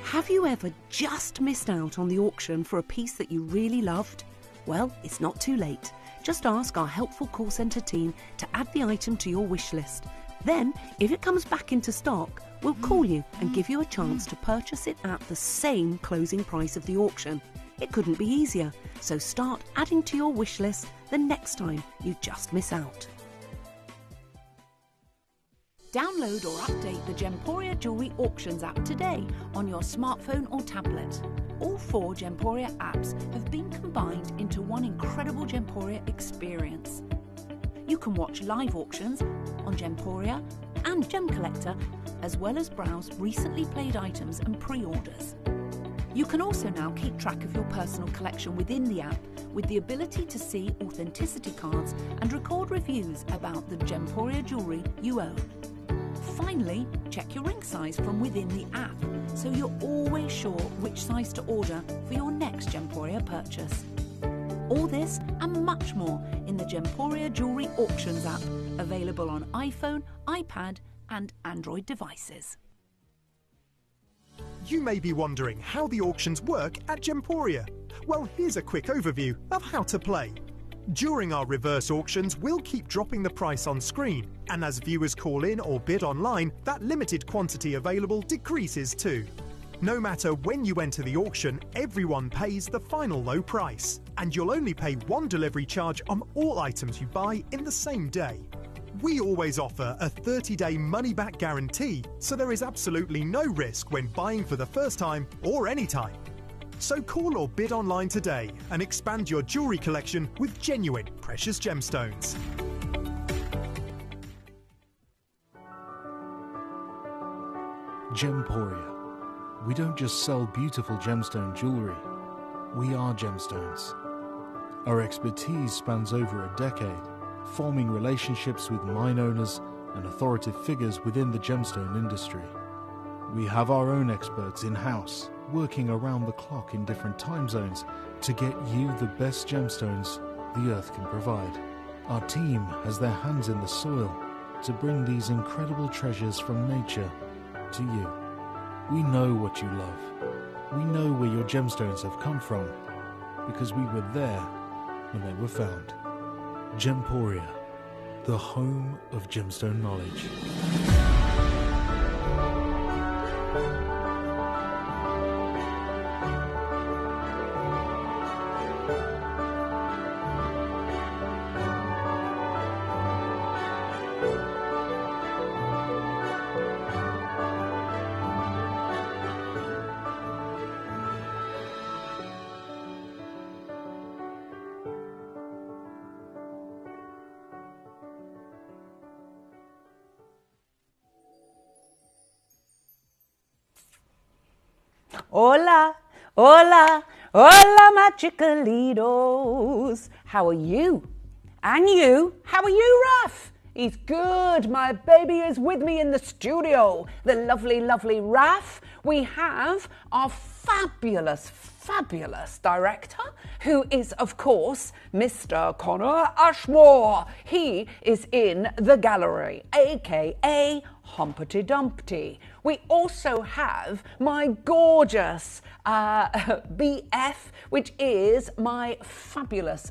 Have you ever just missed out on the auction for a piece that you really loved? Well, it's not too late. Just ask our helpful call centre team to add the item to your wish list. Then, if it comes back into stock, we'll call you and give you a chance to purchase it at the same closing price of the auction. It couldn't be easier, so start adding to your wish list the next time you just miss out. Download or update the Gemporia Jewellery Auctions app today on your smartphone or tablet. All 4 Gemporia apps have been combined into one incredible Gemporia experience. You can watch live auctions on Gemporia and Gem Collector, as well as browse recently played items and pre-orders. You can also now keep track of your personal collection within the app with the ability to see authenticity cards and record reviews about the Gemporia jewellery you own. Finally, check your ring size from within the app, so you're always sure which size to order for your next Gemporia purchase. All this and much more in the Gemporia Jewellery Auctions app, available on iPhone, iPad and Android devices. You may be wondering how the auctions work at Gemporia. Well, here's a quick overview of how to play. During our reverse auctions, we'll keep dropping the price on screen, and as viewers call in or bid online, that limited quantity available decreases too. No matter when you enter the auction, everyone pays the final low price, and you'll only pay one delivery charge on all items you buy in the same day. We always offer a 30-day money-back guarantee, so there is absolutely no risk when buying for the first time or any time. So call or bid online today and expand your jewellery collection with genuine precious gemstones. Gemporia. We don't just sell beautiful gemstone jewellery, we are gemstones. Our expertise spans over a decade, forming relationships with mine owners and authoritative figures within the gemstone industry. We have our own experts in-house, working around the clock in different time zones to get you the best gemstones the earth can provide. Our team has their hands in the soil to bring these incredible treasures from nature to you. We know what you love. We know where your gemstones have come from, because we were there when they were found. Gemporia, the home of gemstone knowledge. Hola, hola, hola, magicalitos. How are you? And you? How are you, Raph? He's good. My baby is with me in the studio. The lovely, lovely Raph. We have our fabulous director, who is, of course, Mr. Connor Ashmore. He is in the gallery, aka Humpty Dumpty. We also have my gorgeous BF, which is my fabulous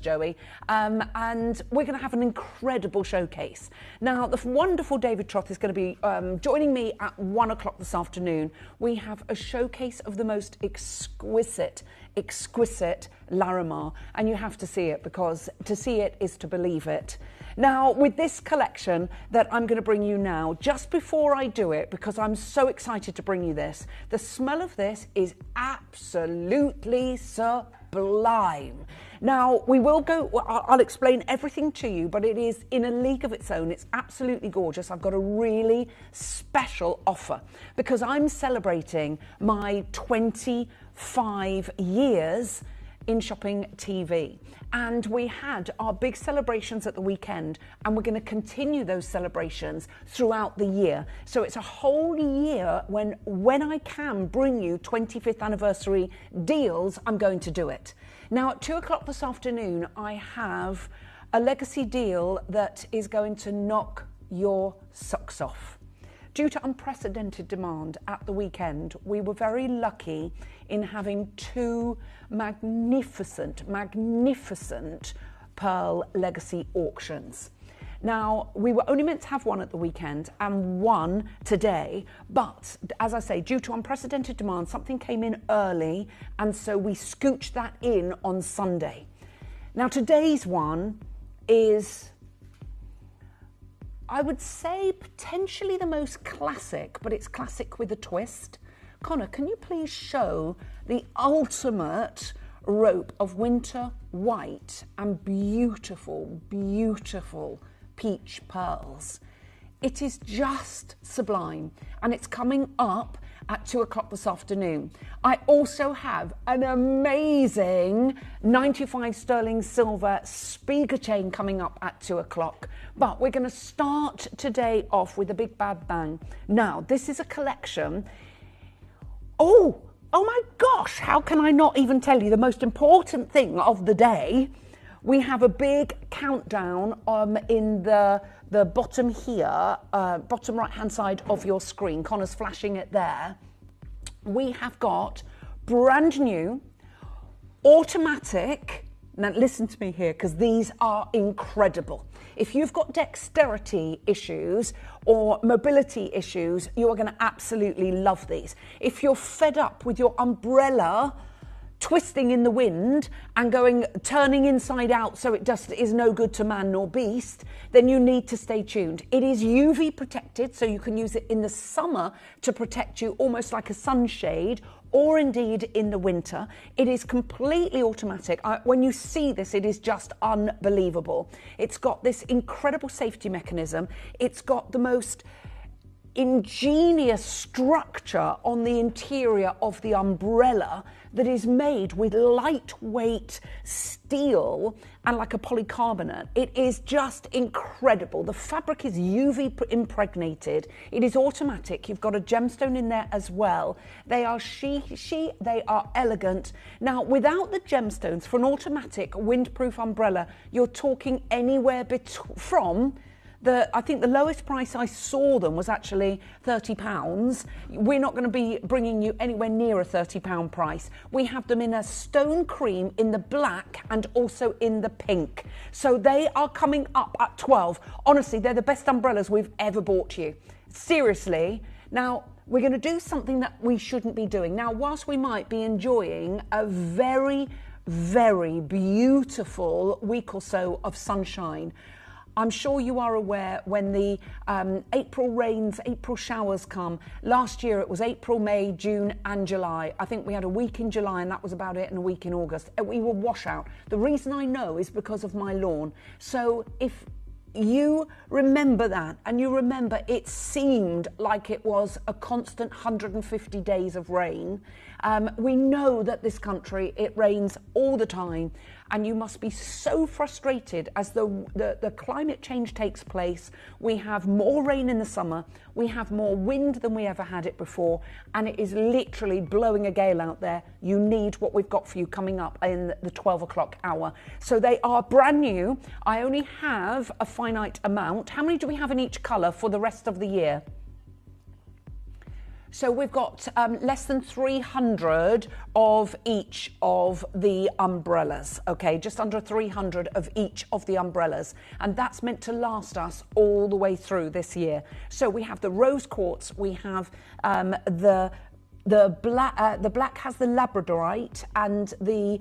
Joey, and we're going to have an incredible showcase. Now, the wonderful David Troth is going to be joining me at 1 o'clock this afternoon. We have a showcase of the most exquisite Larimar, and you have to see it, because to see it is to believe it. Now, with this collection that I'm going to bring you now, just before I do it, because I'm so excited to bring you this, the smell of this is absolutely sublime. Now, we will go, I'll explain everything to you, but it is in a league of its own. It's absolutely gorgeous. I've got a really special offer because I'm celebrating my 25 years in shopping TV. And we had our big celebrations at the weekend, and we're going to continue those celebrations throughout the year. So it's a whole year when I can bring you 25th anniversary deals, I'm going to do it. Now at 2 o'clock this afternoon, I have a legacy deal that is going to knock your socks off. Due to unprecedented demand at the weekend, we were very lucky in having 2 magnificent pearl legacy auctions. Now, we were only meant to have one at the weekend and one today, but as I say, due to unprecedented demand, something came in early, and so we scooched that in on Sunday. Now, today's one is, I would say, potentially the most classic, but it's classic with a twist. Connor, can you please show the ultimate rope of winter white and beautiful peach pearls? It is just sublime, and it's coming up at 2 o'clock this afternoon. I also have an amazing 95 sterling silver speaker chain coming up at 2 o'clock. But we're going to start today off with a big bad bang. Now, this is a collection. Oh my gosh, how can I not even tell you the most important thing of the day? We have a big countdown in the bottom here, bottom right hand side of your screen. Connor's flashing it there. We have got brand new automatic. Now listen to me here, because these are incredible. If you've got dexterity issues or mobility issues, you are going to absolutely love these. If you're fed up with your umbrella twisting in the wind and turning inside out so it just is no good to man nor beast, then you need to stay tuned. It is UV protected, so you can use it in the summer to protect you almost like a sunshade, or indeed in the winter. It is completely automatic. When you see this, it is just unbelievable. It's got this incredible safety mechanism. It's got the most ingenious structure on the interior of the umbrella that is made with lightweight steel and like a polycarbonate. It is just incredible. The fabric is UV impregnated. It is automatic. You've got a gemstone in there as well. They are they are elegant. Now, without the gemstones, for an automatic windproof umbrella, you're talking anywhere from I think the lowest price I saw them was actually £30. We're not going to be bringing you anywhere near a £30 price. We have them in a stone cream, in the black, and also in the pink. So they are coming up at 12. Honestly, they're the best umbrellas we've ever bought you. Seriously. Now, we're going to do something that we shouldn't be doing. Now, whilst we might be enjoying a very, very beautiful week or so of sunshine, I'm sure you are aware when the April rains, April showers come. Last year it was April, May, June and July. I think we had a week in July and that was about it, and a week in August. We were washout. The reason I know is because of my lawn. So if you remember that, and you remember it seemed like it was a constant 150 days of rain. We know that this country, it rains all the time, and you must be so frustrated as the climate change takes place. We have more rain in the summer, we have more wind than we ever had it before, and it is literally blowing a gale out there. You need what we've got for you coming up in the 12 o'clock hour. So they are brand new. I only have a finite amount. How many do we have in each colour for the rest of the year? So we've got less than 300 of each of the umbrellas, okay, just under 300 of each of the umbrellas, and that's meant to last us all the way through this year. So we have the rose quartz, we have the black has the labradorite, and the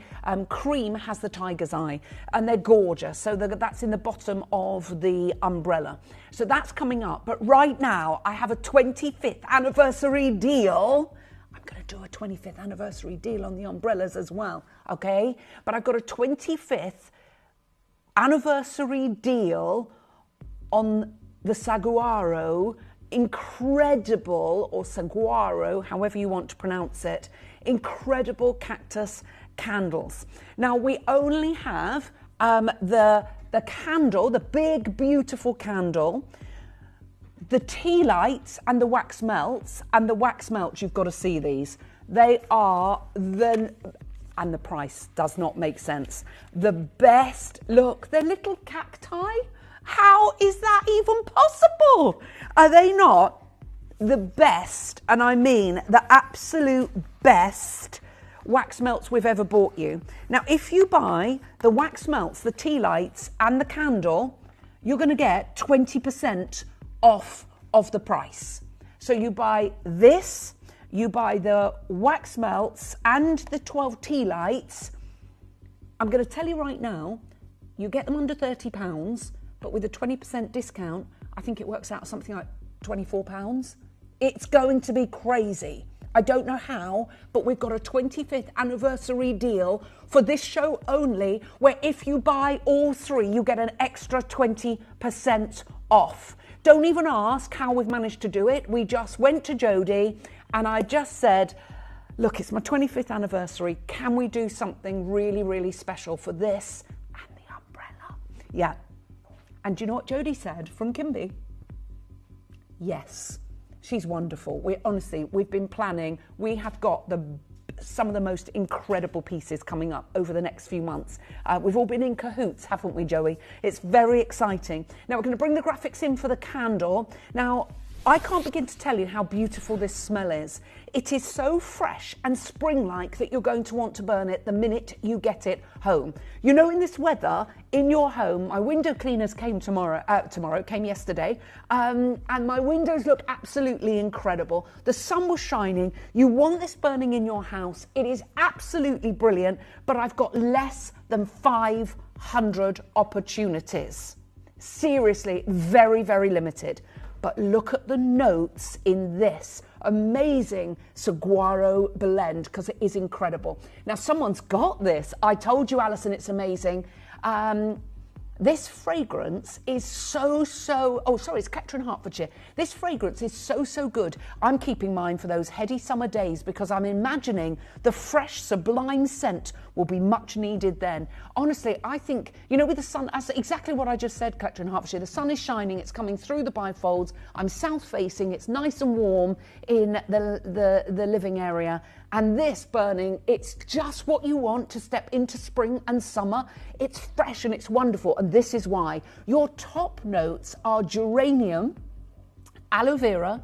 cream has the tiger's eye, and they're gorgeous. So that's in the bottom of the umbrella. So that's coming up. But right now, I have a 25th anniversary deal. I'm going to do a 25th anniversary deal on the umbrellas as well, okay? But I've got a 25th anniversary deal on the saguaro, incredible, or saguaro, however you want to pronounce it, incredible cactus candles. Now we only have the candle, the big beautiful candle, the tea lights and the wax melts. And the wax melts, you've got to see these. They are and the price does not make sense, the best. Look, they're little cacti. How is that even possible? Are they not the best, and I mean the absolute best, wax melts we've ever bought you? Now, if you buy the wax melts, the tea lights and the candle, you're going to get 20% off of the price. So you buy this, you buy the wax melts and the 12 tea lights. I'm going to tell you right now, you get them under £30, but with a 20% discount, I think it works out something like £24. It's going to be crazy. I don't know how, but we've got a 25th anniversary deal for this show only, where if you buy all three, you get an extra 20% off. Don't even ask how we've managed to do it. We just went to Jodie and I just said, look, it's my 25th anniversary. Can we do something really, really special for this and the umbrella? Yeah. And do you know what Jodie said from Kimby? Yes, she's wonderful. We've been planning. We have got some of the most incredible pieces coming up over the next few months. We've all been in cahoots, haven't we, Joey? It's very exciting. Now, we're going to bring the graphics in for the candle. Now, I can't begin to tell you how beautiful this smell is. It is so fresh and spring-like that you're going to want to burn it the minute you get it home. You know, in this weather, in your home, my window cleaners came came yesterday, and my windows look absolutely incredible. The sun was shining. You want this burning in your house. It is absolutely brilliant, but I've got less than 500 opportunities. Seriously, very, very limited. But look at the notes in this amazing saguaro blend, because it is incredible. Now, someone's got this. I told you, Alison, it's amazing. This fragrance is so, it's Citrine, Hertfordshire. This fragrance is so good. I'm keeping mine for those heady summer days because I'm imagining the fresh, sublime scent will be much needed then. Honestly, I think, you know, with the sun, that's exactly what I just said, Citrine, Hertfordshire. The sun is shining, it's coming through the bifolds. I'm south facing, it's nice and warm in the living area. And this burning, it's just what you want to step into spring and summer. It's fresh and it's wonderful. And and this is why. Your top notes are geranium, aloe vera,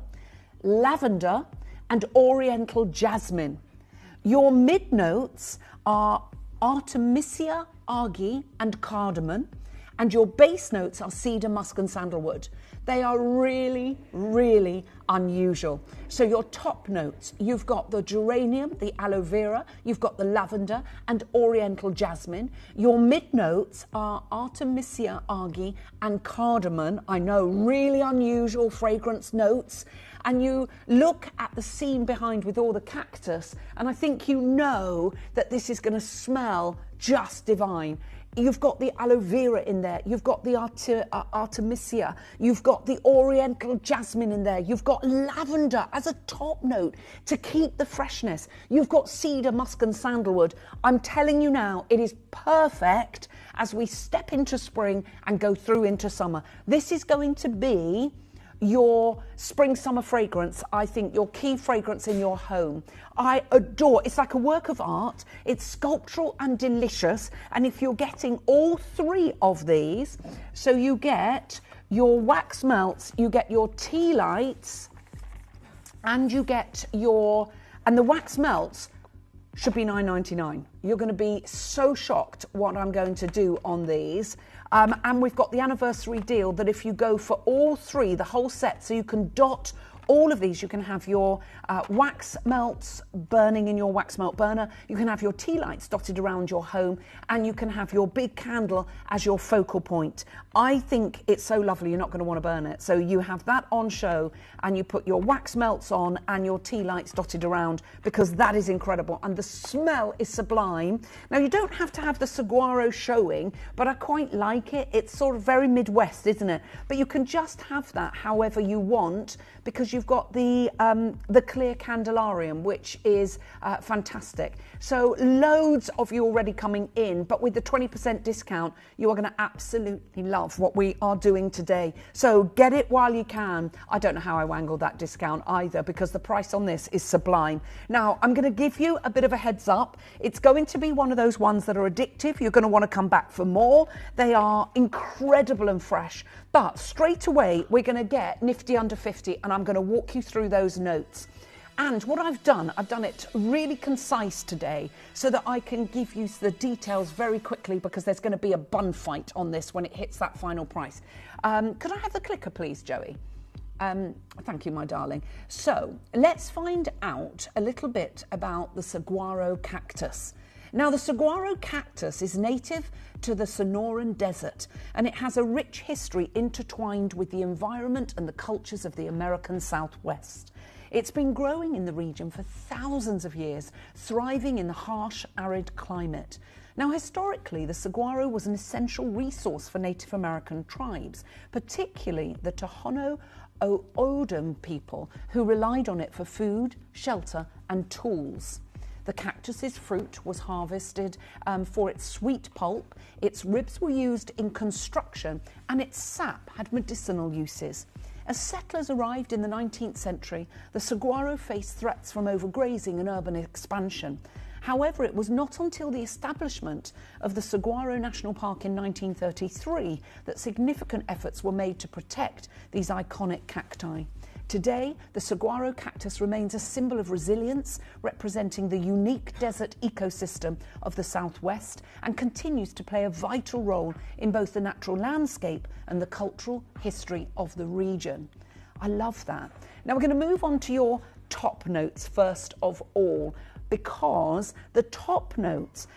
lavender, and oriental jasmine. Your mid notes are Artemisia argi and cardamom, and your base notes are cedar, musk, and sandalwood. They are really, really unusual. So your top notes, you've got the geranium, the aloe vera, you've got the lavender and oriental jasmine. Your mid notes are Artemisia argi and cardamom. I know, really unusual fragrance notes. And you look at the scene behind with all the cactus, and I think you know that this is going to smell just divine. You've got the aloe vera in there, you've got the Artemisia, you've got the oriental jasmine in there, you've got lavender as a top note to keep the freshness, you've got cedar, musk and sandalwood. I'm telling you now, it is perfect as we step into spring and go through into summer. This is going to be your spring summer fragrance, I think, your key fragrance in your home. I adore, it's like a work of art, it's sculptural and delicious, and if you're getting all three of these, so you get your wax melts, you get your tea lights, and you get your, and the wax melts should be $9.99. You're going to be so shocked what I'm going to do on these. And we've got the anniversary deal that if you go for all three, the whole set, so you can dot all of these, you can have your wax melts burning in your wax melt burner, you can have your tea lights dotted around your home, and you can have your big candle as your focal point. I think it's so lovely, you're not going to want to burn it. So you have that on show, and you put your wax melts on and your tea lights dotted around, because that is incredible, and the smell is sublime. Now, you don't have to have the saguaro showing, but I quite like it. It's sort of very Midwest, isn't it? But you can just have that however you want, because you've got the clear candelarium, which is fantastic. So loads of you already coming in, but with the 20% discount, you are going to absolutely love what we are doing today. So get it while you can. I don't know how I wangled that discount either, because the price on this is sublime. Now, I'm going to give you a bit of a heads up. It's going to be one of those ones that are addictive. You're going to want to come back for more. They are incredible and fresh. But straight away, we're going to get nifty under 50, and I'm going to walk you through those notes. And what I've done it really concise today so that I can give you the details very quickly, because there's going to be a bun fight on this when it hits that final price. Could I have the clicker, please, Joey? Thank you, my darling. So let's find out a little bit about the saguaro cactus. Now, the saguaro cactus is native to the Sonoran Desert, and it has a rich history intertwined with the environment and the cultures of the American Southwest. It's been growing in the region for thousands of years, thriving in the harsh, arid climate. Now, historically, the saguaro was an essential resource for Native American tribes, particularly the Tohono O'odham people, who relied on it for food, shelter, and tools. The cactus's fruit was harvested for its sweet pulp, its ribs were used in construction, and its sap had medicinal uses. As settlers arrived in the 19th century, the saguaro faced threats from overgrazing and urban expansion. However, it was not until the establishment of the Saguaro National Park in 1933 that significant efforts were made to protect these iconic cacti. Today, the saguaro cactus remains a symbol of resilience, representing the unique desert ecosystem of the Southwest, and continues to play a vital role in both the natural landscape and the cultural history of the region. I love that. Now we're going to move on to your top notes first of all, because the top notes,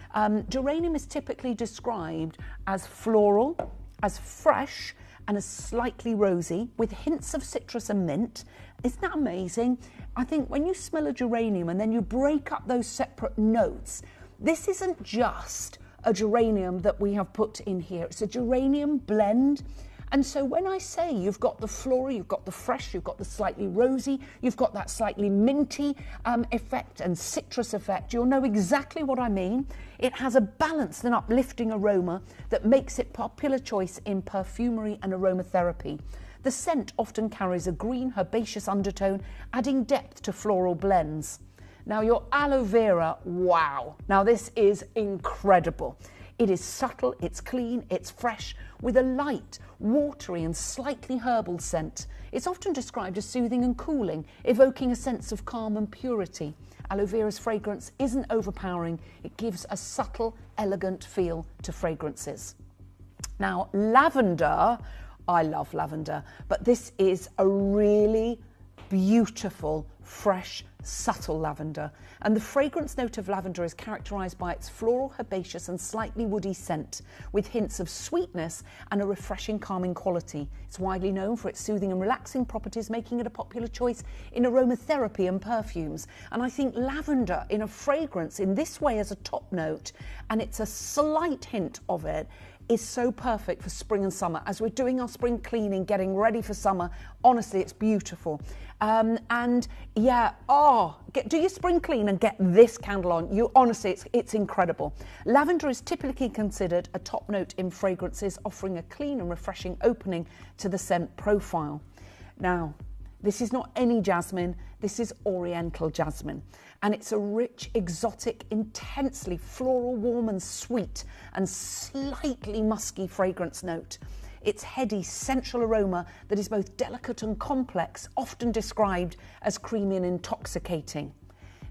geranium is typically described as floral, as fresh, and as slightly rosy, with hints of citrus and mint. Isn't that amazing? I think when you smell a geranium and then you break up those separate notes, this isn't just a geranium that we have put in here. It's a geranium blend. And so when I say you've got the floral, you've got the fresh, you've got the slightly rosy, you've got that slightly minty effect and citrus effect, you'll know exactly what I mean. It has a balanced and uplifting aroma that makes it popular choice in perfumery and aromatherapy. The scent often carries a green herbaceous undertone, adding depth to floral blends. Now your aloe vera, wow. Now this is incredible. It is subtle, it's clean, it's fresh, with a light, watery and slightly herbal scent. It's often described as soothing and cooling, evoking a sense of calm and purity. Aloe vera's fragrance isn't overpowering, it gives a subtle, elegant feel to fragrances. Now, lavender, I love lavender, but this is a really beautiful, fresh, subtle lavender. And the fragrance note of lavender is characterised by its floral, herbaceous and slightly woody scent, with hints of sweetness and a refreshing, calming quality. It's widely known for its soothing and relaxing properties, making it a popular choice in aromatherapy and perfumes. And I think lavender in a fragrance in this way as a top note, and it's a slight hint of it, is so perfect for spring and summer. As we're doing our spring cleaning, getting ready for summer, honestly, it's beautiful. And yeah, do your spring clean and get this candle on. Honestly, it's incredible. Lavender is typically considered a top note in fragrances, offering a clean and refreshing opening to the scent profile. Now, this is not any jasmine, this is Oriental jasmine. And it's a rich, exotic, intensely floral, warm and sweet and slightly musky fragrance note. Its heady, sensual aroma that is both delicate and complex, often described as creamy and intoxicating.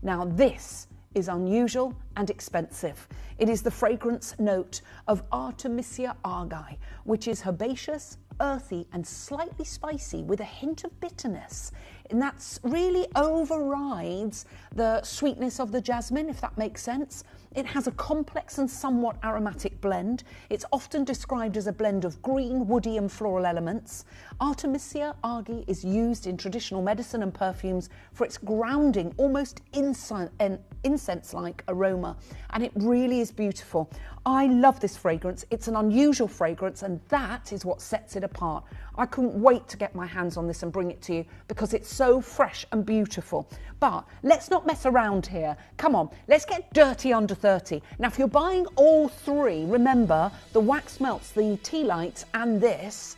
Now, this is unusual and expensive. It is the fragrance note of Artemisia argi, which is herbaceous, earthy and slightly spicy with a hint of bitterness. And that's really overrides the sweetness of the jasmine, if that makes sense. It has a complex and somewhat aromatic blend. It's often described as a blend of green, woody and floral elements. Artemisia argi is used in traditional medicine and perfumes for its grounding, almost incense-like aroma. And it really is beautiful. I love this fragrance. It's an unusual fragrance, and that is what sets it apart. I couldn't wait to get my hands on this and bring it to you because it's so fresh and beautiful. But let's not mess around here. Come on, let's get dirty under 30. Now, if you're buying all three, remember the wax melts, the tea lights and this,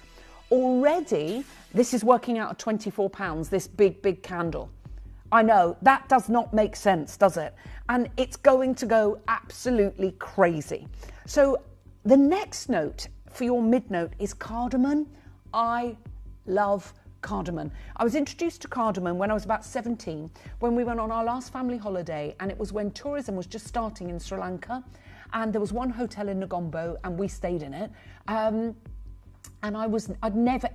already this is working out at £24, this big candle. I know, that does not make sense, does it? And it's going to go absolutely crazy. So the next note for your mid note is cardamom. I love cardamom. I was introduced to cardamom when I was about 17, when we went on our last family holiday, and it was when tourism was just starting in Sri Lanka, and there was one hotel in Negombo and we stayed in it. And I'd never,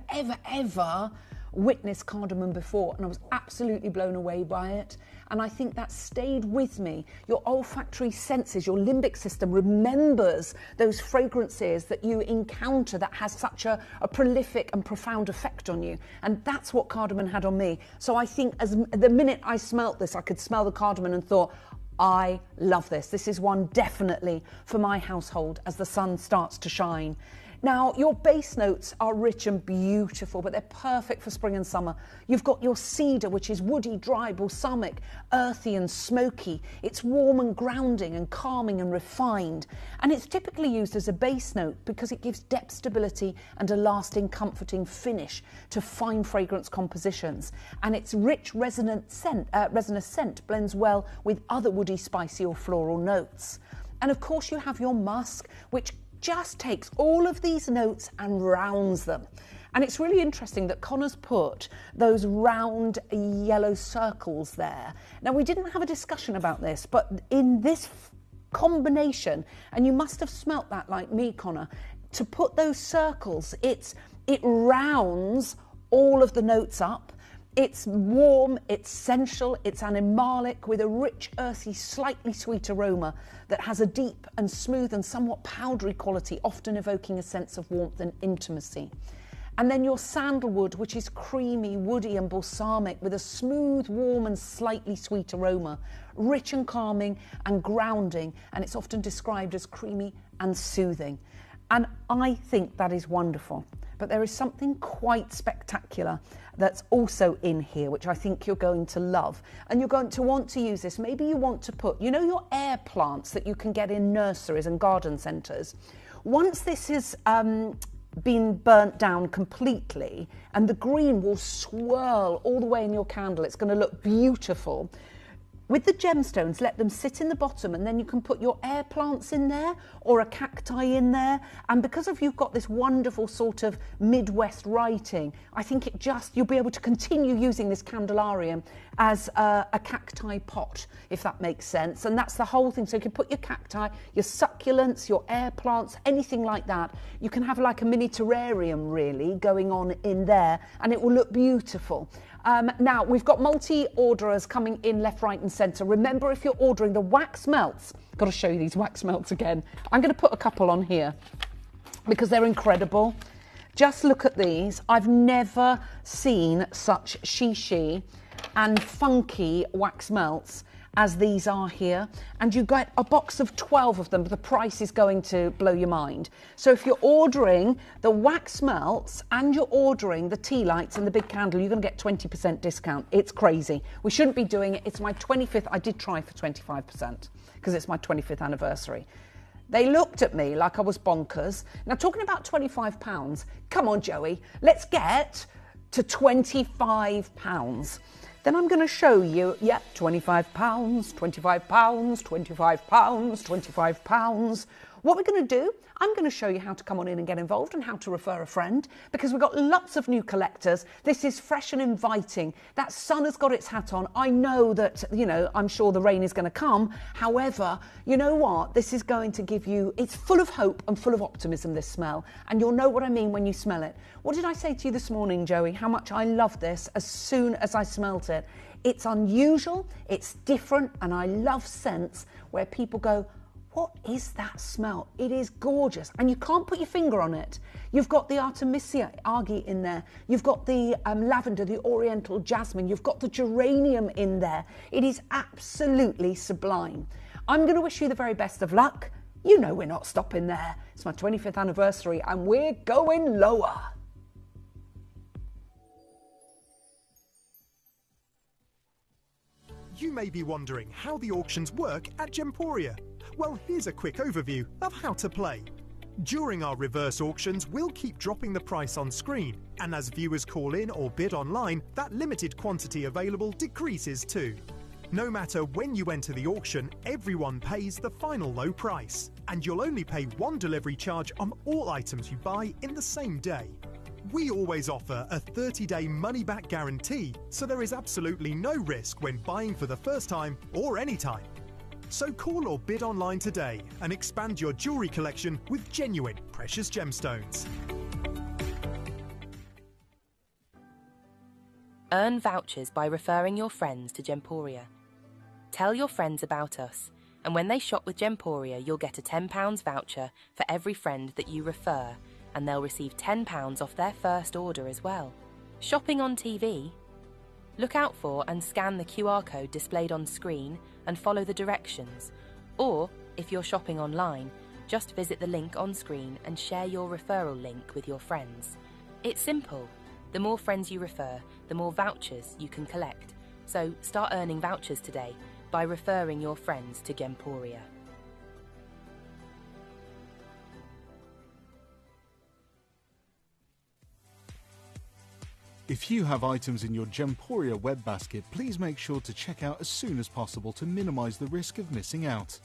ever witnessed cardamom before, and I was absolutely blown away by it. And I think that stayed with me. Your olfactory senses, your limbic system remembers those fragrances that you encounter that has such a prolific and profound effect on you. And that's what cardamom had on me. So I think as the minute I smelt this, I could smell the cardamom and thought, I love this. This is one definitely for my household as the sun starts to shine. Now, your base notes are rich and beautiful, but they're perfect for spring and summer. You've got your cedar, which is woody, dry, balsamic, earthy and smoky. It's warm and grounding and calming and refined. And it's typically used as a base note because it gives depth, stability and a lasting, comforting finish to fine fragrance compositions. And its rich, resonant scent blends well with other woody, spicy or floral notes. And of course, you have your musk, which just takes all of these notes and rounds them. And it's really interesting that Connor's put those round yellow circles there. Now, we didn't have a discussion about this, but in this combination, and you must have smelt that like me, Connor, to put those circles, it rounds all of the notes up. It's warm, it's sensual, it's animalic with a rich, earthy, slightly sweet aroma that has a deep and smooth and somewhat powdery quality, often evoking a sense of warmth and intimacy. And then your sandalwood, which is creamy, woody and balsamic with a smooth, warm and slightly sweet aroma, rich and calming and grounding, and it's often described as creamy and soothing. And I think that is wonderful. But there is something quite spectacular that's also in here, which I think you're going to love. And you're going to want to use this. Maybe you want to put, you know, your air plants that you can get in nurseries and garden centres. Once this has been burnt down completely and the green will swirl all the way in your candle, it's going to look beautiful. with the gemstones, let them sit in the bottom, and then you can put your air plants in there or a cacti in there. And because of you've got this wonderful sort of Midwest writing, I think you'll be able to continue using this candelarium as a cacti pot, if that makes sense. And that's the whole thing. So you can put your cacti, your succulents, your air plants, anything like that. You can have like a mini terrarium really going on in there, and it will look beautiful. Now, we've got multi-orderers coming in left, right and centre. Remember, if you're ordering the wax melts, got to show you these wax melts again. I'm going to put a couple on here because they're incredible. Just look at these. I've never seen such shishi and funky wax melts as these are here, and you get a box of 12 of them, but the price is going to blow your mind. So if you're ordering the wax melts and you're ordering the tea lights and the big candle, you're going to get 20% discount. It's crazy. We shouldn't be doing it. It's my 25th. I did try for 25% because it's my 25th anniversary. They looked at me like I was bonkers. Now, talking about £25, come on, Joey, let's get to £25. Then I'm going to show you, yeah, £25, £25, £25, £25. What we're going to do, I'm going to show you how to come on in and get involved and how to refer a friend, because we've got lots of new collectors. This is fresh and inviting. That sun has got its hat on. I know that, you know, I'm sure the rain is going to come. However, you know what? This is going to give you, it's full of hope and full of optimism, this smell. And you'll know what I mean when you smell it. What did I say to you this morning, Joey? How much I love this as soon as I smelt it. It's unusual, it's different, and I love scents where people go, what is that smell? It is gorgeous, and you can't put your finger on it. You've got the Artemisia argi in there. You've got the lavender, the oriental jasmine. You've got the geranium in there. It is absolutely sublime. I'm going to wish you the very best of luck. You know we're not stopping there. It's my 25th anniversary, and we're going lower. You may be wondering how the auctions work at Gemporia. Well, here's a quick overview of how to play. During our reverse auctions, we'll keep dropping the price on screen, and as viewers call in or bid online, that limited quantity available decreases too. No matter when you enter the auction, everyone pays the final low price, and you'll only pay one delivery charge on all items you buy in the same day. We always offer a 30-day money-back guarantee, so there is absolutely no risk when buying for the first time or any time. So call or bid online today and expand your jewellery collection with genuine precious gemstones. Earn vouchers by referring your friends to Gemporia. Tell your friends about us, and when they shop with Gemporia, you'll get a £10 voucher for every friend that you refer, and they'll receive £10 off their first order as well. Shopping on TV? Look out for and scan the QR code displayed on screen and follow the directions. Or, if you're shopping online, just visit the link on screen and share your referral link with your friends. It's simple. The more friends you refer, the more vouchers you can collect. So start earning vouchers today by referring your friends to Gemporia. If you have items in your Gemporia web basket, please make sure to check out as soon as possible to minimise the risk of missing out.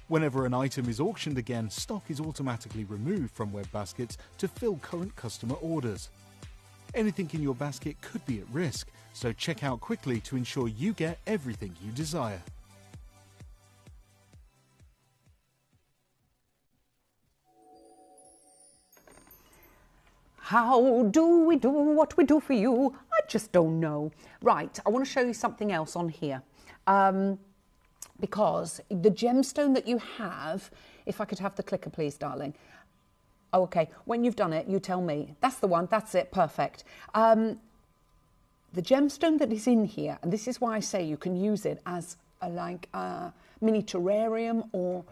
Whenever an item is auctioned again, stock is automatically removed from web baskets to fill current customer orders. Anything in your basket could be at risk, so check out quickly to ensure you get everything you desire. How do we do what we do for you? I just don't know. Right, I want to show you something else on here. Because the gemstone that you have, if I could have the clicker please, darling. Oh, okay, when you've done it, you tell me. That's the one, that's it, perfect. The gemstone that is in here, and this is why I say you can use it as a mini terrarium or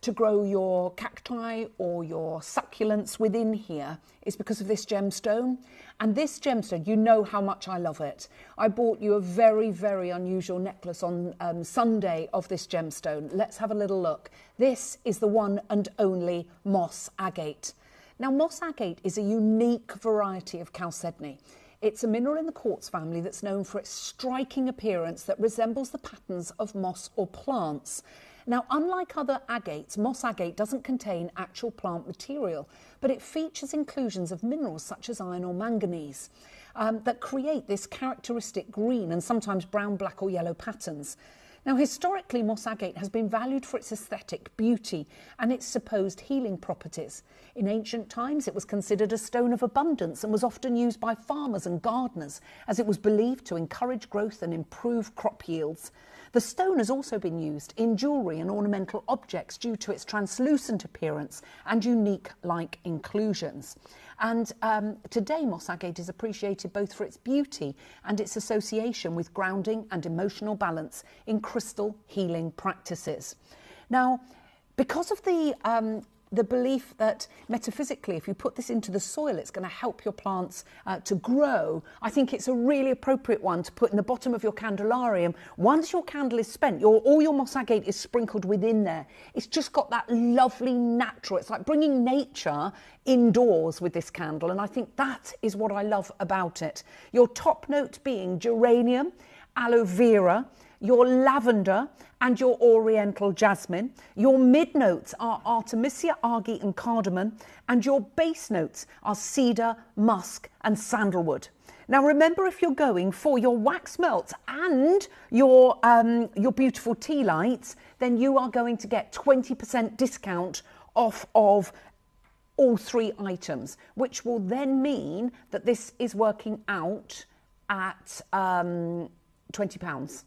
to grow your cacti or your succulents within here, is because of this gemstone. And this gemstone, you know how much I love it. I bought you a very, very unusual necklace on Sunday of this gemstone. Let's have a little look. This is the one and only moss agate. Now, moss agate is a unique variety of chalcedony. It's a mineral in the quartz family that's known for its striking appearance that resembles the patterns of moss or plants. Now, unlike other agates, moss agate doesn't contain actual plant material, but it features inclusions of minerals such as iron or manganese that create this characteristic green and sometimes brown, black or yellow patterns. Now, historically, moss agate has been valued for its aesthetic beauty and its supposed healing properties. In ancient times, it was considered a stone of abundance and was often used by farmers and gardeners as it was believed to encourage growth and improve crop yields. The stone has also been used in jewellery and ornamental objects due to its translucent appearance and unique like inclusions. And today moss agate is appreciated both for its beauty and its association with grounding and emotional balance in crystal healing practices. Now, because of the belief that metaphysically if you put this into the soil it's going to help your plants to grow, I think it's a really appropriate one to put in the bottom of your candelarium. Once your candle is spent, all your moss agate is sprinkled within there. It's just got that lovely natural, it's like bringing nature indoors with this candle, and I think that is what I love about it. Your top note being geranium, aloe vera, your lavender and your oriental jasmine. Your mid notes are artemisia, argy and cardamom, and your base notes are cedar, musk and sandalwood. Now remember, if you're going for your wax melts and your beautiful tea lights, then you are going to get 20% discount off of all three items, which will then mean that this is working out at £20.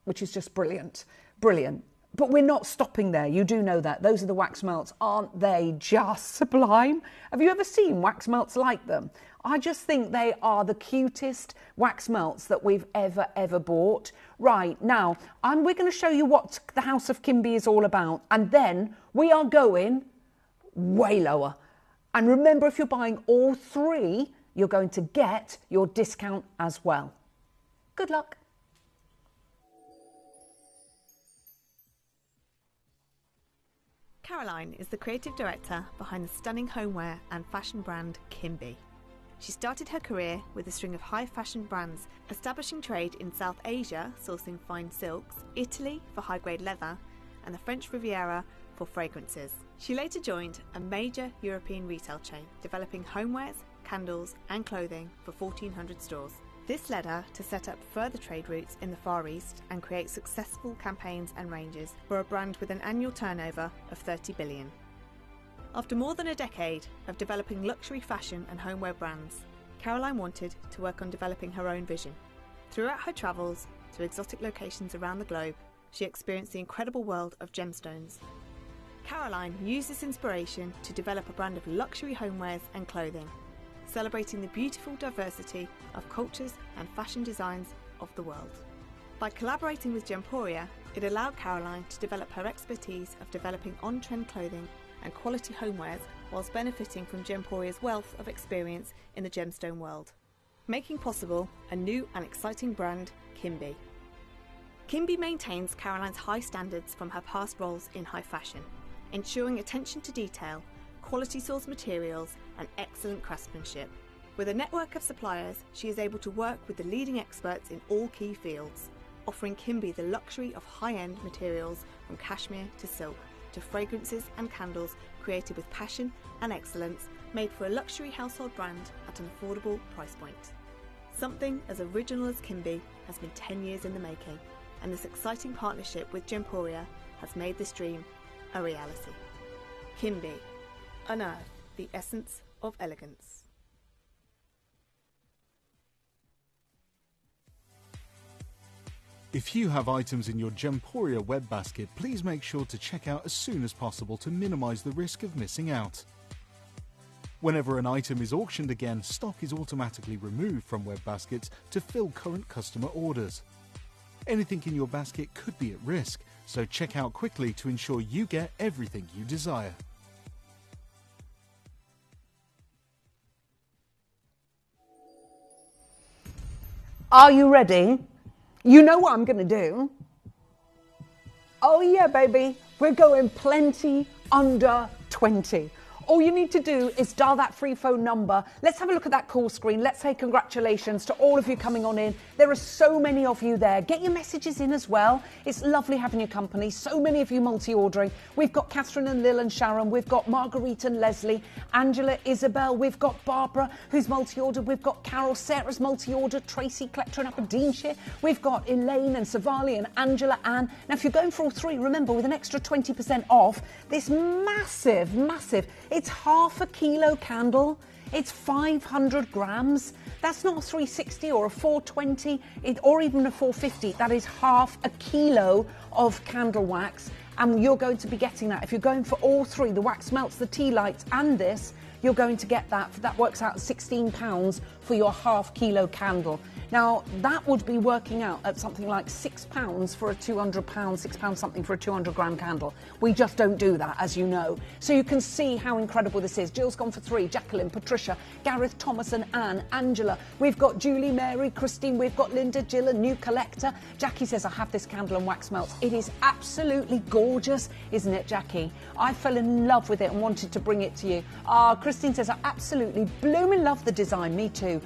Which is just brilliant, brilliant. But we're not stopping there, you do know that. Those are the wax melts, aren't they just sublime? Have you ever seen wax melts like them? I just think they are the cutest wax melts that we've ever bought. Right, now, we're going to show you what the House of Kimby is all about, and then we are going way lower. And remember, if you're buying all three, you're going to get your discount as well. Good luck. Caroline is the creative director behind the stunning homeware and fashion brand Kimby. She started her career with a string of high fashion brands, establishing trade in South Asia, sourcing fine silks, Italy for high-grade leather, and the French Riviera for fragrances. She later joined a major European retail chain, developing homewares, candles and clothing for 1,400 stores. This led her to set up further trade routes in the Far East and create successful campaigns and ranges for a brand with an annual turnover of 30 billion. After more than a decade of developing luxury fashion and homeware brands, Caroline wanted to work on developing her own vision. Throughout her travels to exotic locations around the globe, she experienced the incredible world of gemstones. Caroline used this inspiration to develop a brand of luxury homewares and clothing, celebrating the beautiful diversity of cultures and fashion designs of the world. By collaborating with Gemporia, it allowed Caroline to develop her expertise of developing on-trend clothing and quality homewares whilst benefiting from Gemporia's wealth of experience in the gemstone world, making possible a new and exciting brand, Kimby. Kimby maintains Caroline's high standards from her past roles in high fashion, ensuring attention to detail, quality source materials and excellent craftsmanship. With a network of suppliers, she is able to work with the leading experts in all key fields, offering Kimby the luxury of high-end materials from cashmere to silk, to fragrances and candles created with passion and excellence, made for a luxury household brand at an affordable price point. Something as original as Kimby has been 10 years in the making, and this exciting partnership with Gemporia has made this dream a reality. Kimby, unearth the essence of elegance. If you have items in your Gemporia web basket, please make sure to check out as soon as possible to minimise the risk of missing out. Whenever an item is auctioned again, stock is automatically removed from web baskets to fill current customer orders. Anything in your basket could be at risk, so check out quickly to ensure you get everything you desire. Are you ready? You know what I'm going to do. Oh yeah, baby. We're going plenty under 20. all you need to do is dial that free phone number. Let's have a look at that call screen. Let's say congratulations to all of you coming on in. There are so many of you there. Get your messages in as well. It's lovely having your company. So many of you multi-ordering. We've got Catherine and Lil and Sharon. We've got Marguerite and Leslie, Angela, Isabel. We've got Barbara, who's multi-ordered. We've got Carol, Sarah's multi-ordered. Tracy, collector in Aberdeenshire. We've got Elaine and Savali and Angela, Anne. Now, if you're going for all three, remember, with an extra 20% off, this massive, it's half a kilo candle. It's 500 grams. That's not a 360 or a 420 or even a 450. That is half a kilo of candle wax. And you're going to be getting that. If you're going for all three, the wax melts, the tea lights and this, you're going to get that. That works out at £16 for your half kilo candle. Now, that would be working out at something like £6 for a £200, £6 something for a 200 gram candle. We just don't do that, as you know. So you can see how incredible this is. Jill's gone for 3, Jacqueline, Patricia, Gareth, Thomas and Anne, Angela. We've got Julie, Mary, Christine, we've got Linda, Jill, a new collector. Jackie says, I have this candle and wax melts. It is absolutely gorgeous, isn't it, Jackie? I fell in love with it and wanted to bring it to you. Christine says, I absolutely blooming love the design. Me too.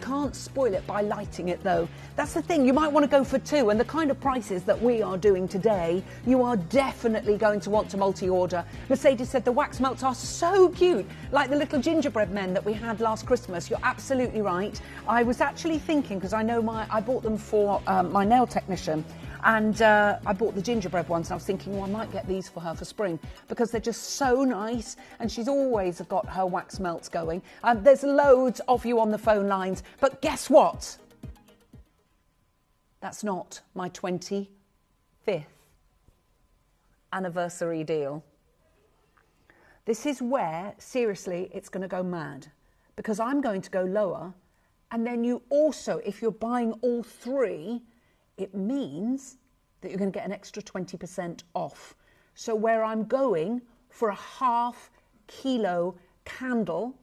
Can't spoil it by lighting it though. That's the thing. You might want to go for 2, and the kind of prices that we are doing today, you are definitely going to want to multi-order. Mercedes said the wax melts are so cute, like the little gingerbread men that we had last Christmas. You're absolutely right. I was actually thinking, because I know I bought them for my nail technician, and I bought the gingerbread ones, and I was thinking, well, I might get these for her for spring because they're just so nice, and she's always got her wax melts going. There's loads of you on the phone lines, but guess what? That's not my 25th anniversary deal. This is where, seriously, it's going to go mad, because I'm going to go lower, and then you also, if you're buying all 3, it means that you're going to get an extra 20% off. So where I'm going for a half kilo candle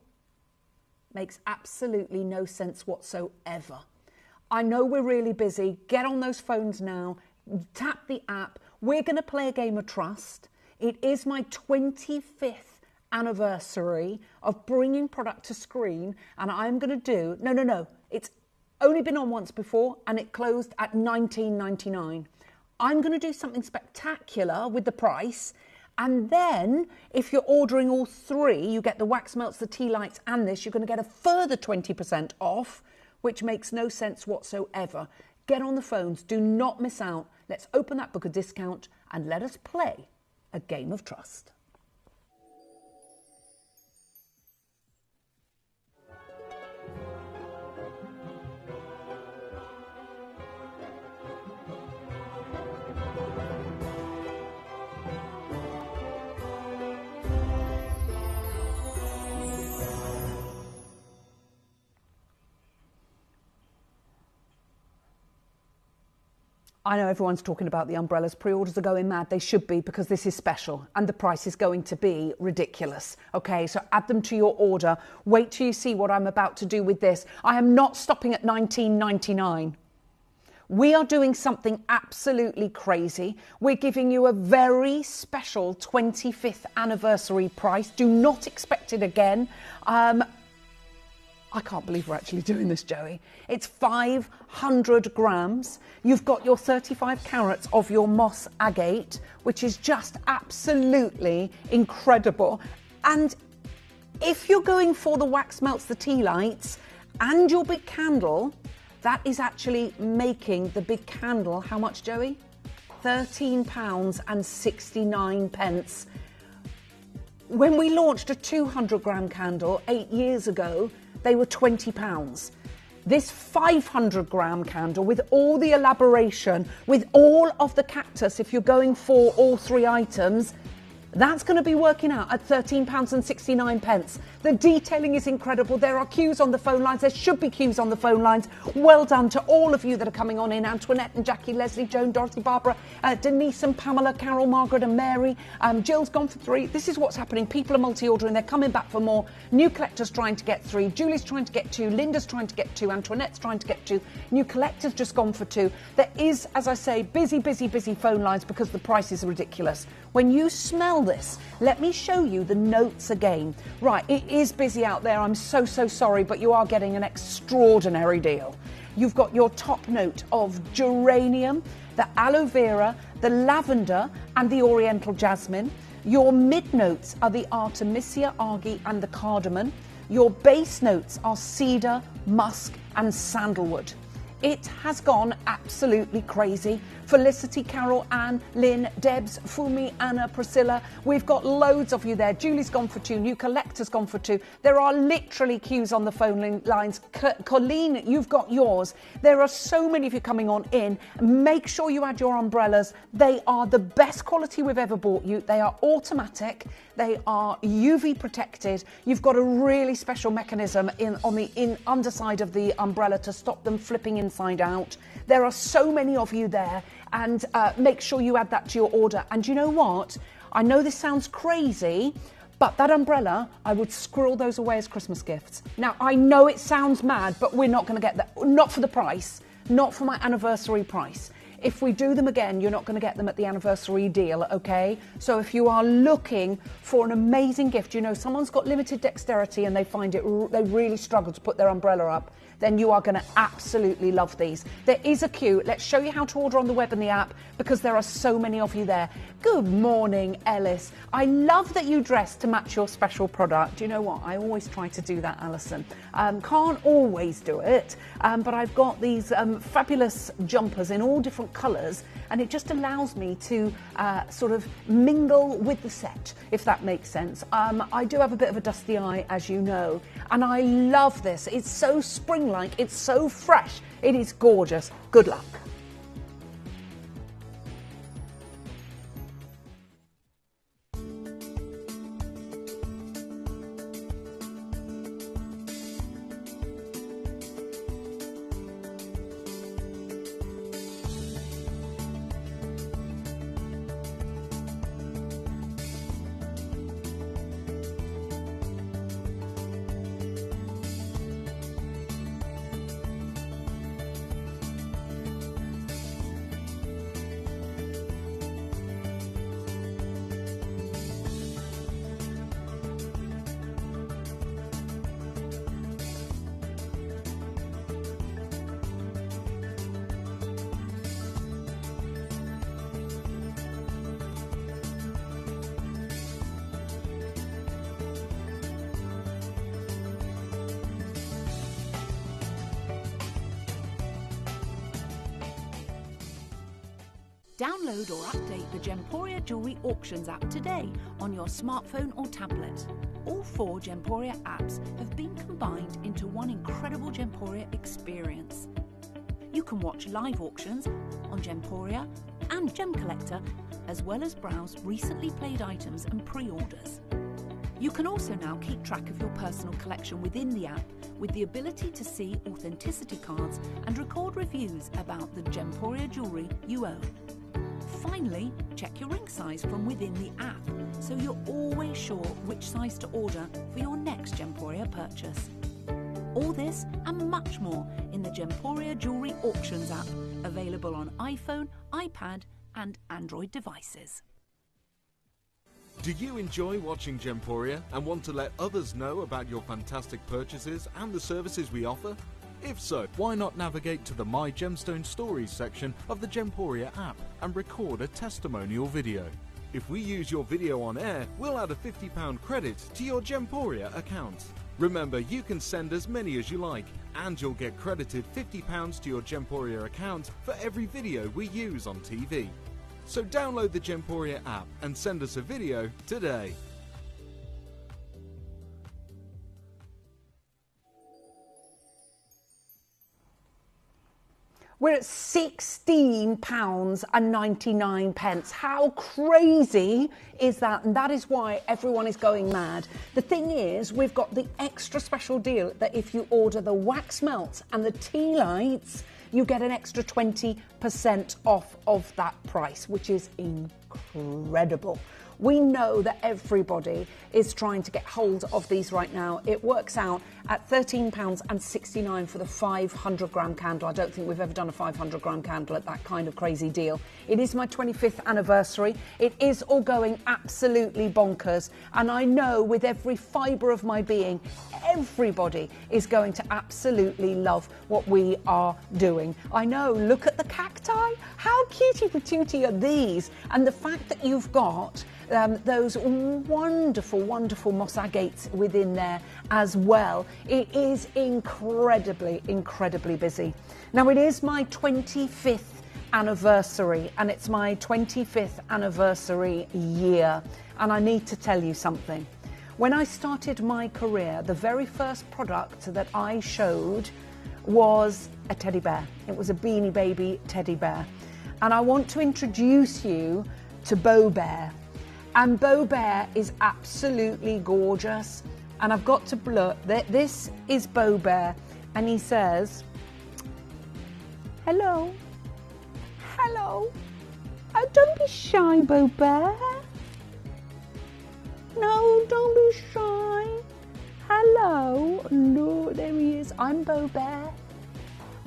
makes absolutely no sense whatsoever. I know we're really busy. Get on those phones now. Tap the app. We're going to play a game of trust. It is my 25th anniversary of bringing product to screen, and I'm going to do... No. It's only been on once before, and it closed at $19.99. I'm going to do something spectacular with the price, and then if you're ordering all 3, you get the wax melts, the tea lights and this, you're going to get a further 20% off, which makes no sense whatsoever. Get on the phones. Do not miss out. Let's open that book of discount and let us play a game of trust. I know everyone's talking about the umbrellas. Pre-orders are going mad. They should be, because this is special and the price is going to be ridiculous. Okay, so add them to your order. Wait till you see what I'm about to do with this. I am not stopping at $19.99. We are doing something absolutely crazy. We're giving you a very special 25th anniversary price. Do not expect it again. I can't believe we're actually doing this, Joey. It's 500 grams. You've got your 35 carats of your moss agate, which is just absolutely incredible. And if you're going for the wax melts, the tea lights, and your big candle, that is actually making the big candle, how much, Joey? £13.69. When we launched a 200 gram candle 8 years ago, they were £20. This 500 gram candle, with all the elaboration, with all of the cactus, if you're going for all 3 items, that's going to be working out at £13.69. The detailing is incredible. There are queues on the phone lines. There should be queues on the phone lines. Well done to all of you that are coming on in. Antoinette and Jackie, Leslie, Joan, Dorothy, Barbara, Denise and Pamela, Carol, Margaret and Mary. Jill's gone for 3. This is what's happening. People are multi-ordering. They're coming back for more. New collectors trying to get 3. Julie's trying to get 2. Linda's trying to get 2. Antoinette's trying to get 2. New collectors just gone for 2. There is, as I say, busy phone lines because the price is ridiculous. When you smell smell this. Let me show you the notes again. Right, it is busy out there. I'm so sorry, but you are getting an extraordinary deal. You've got your top note of geranium, the aloe vera, the lavender and the oriental jasmine. Your mid notes are the Artemisia argi and the cardamom. Your base notes are cedar, musk and sandalwood. It has gone absolutely crazy. Felicity, Carol, Anne, Lynn, Debs, Fumi, Anna, Priscilla. We've got loads of you there. Julie's gone for 2. New Collector's gone for 2. There are literally queues on the phone lines. Colleen, you've got yours. There are so many of you coming on in. Make sure you add your umbrellas. They are the best quality we've ever bought you. They are automatic. They are UV protected. You've got a really special mechanism on the underside of the umbrella to stop them flipping inside out. There are so many of you there, and make sure you add that to your order. And you know what? I know this sounds crazy, but that umbrella, I would squirrel those away as Christmas gifts. Now, I know it sounds mad, but we're not going to get that. Not for the price, not for my anniversary price. If we do them again, you're not going to get them at the anniversary deal, okay? So if you are looking for an amazing gift, you know, someone's got limited dexterity and they really struggle to put their umbrella up, then you are going to absolutely love these. There is a queue. Let's show you how to order on the web and the app because there are so many of you there. Good morning, Ellis. I love that you dress to match your special product. Do you know what? I always try to do that, Alison. Can't always do it, but I've got these fabulous jumpers in all different colours, and it just allows me to sort of mingle with the set, if that makes sense. I do have a bit of a dusty eye, as you know, and I love this. It's so spring-like, it's so fresh, it is gorgeous. Good luck. Download or update the Gemporia Jewellery Auctions app today on your smartphone or tablet. All 4 Gemporia apps have been combined into one incredible Gemporia experience. You can watch live auctions on Gemporia and Gem Collector, as well as browse recently played items and pre-orders. You can also now keep track of your personal collection within the app with the ability to see authenticity cards and record reviews about the Gemporia jewellery you own. Finally, check your ring size from within the app so you're always sure which size to order for your next Gemporia purchase. All this and much more in the Gemporia Jewellery Auctions app, available on iPhone, iPad and Android devices. Do you enjoy watching Gemporia and want to let others know about your fantastic purchases and the services we offer? If so, why not navigate to the My Gemstone Stories section of the Gemporia app and record a testimonial video. If we use your video on air, we'll add a £50 credit to your Gemporia account. Remember, you can send as many as you like, and you'll get credited £50 to your Gemporia account for every video we use on TV. So download the Gemporia app and send us a video today. We're at £16.99. How crazy is that? And that is why everyone is going mad. The thing is, we've got the extra special deal that if you order the wax melt and the tea lights, you get an extra 20% off of that price, which is incredible. We know that everybody is trying to get hold of these right now. It works out at £13.69 for the 500 gram candle. I don't think we've ever done a 500 gram candle at that kind of crazy deal. It is my 25th anniversary. It is all going absolutely bonkers. And I know with every fibre of my being, everybody is going to absolutely love what we are doing. I know, look at the cacti. How cutie patootie are these? And the fact that you've got those wonderful, wonderful moss agates within there as well. It is incredibly, incredibly busy. Now, it is my 25th anniversary, and it's my 25th anniversary year. And I need to tell you something. When I started my career, the very first product that I showed was a teddy bear. It was a Beanie Baby teddy bear. And I want to introduce you to Beau Bear. And Beau Bear is absolutely gorgeous. And I've got to blur that this is Beau Bear. And he says, hello, hello. Oh, don't be shy, Beau Bear. No, don't be shy. Hello. No, there he is. I'm Beau Bear.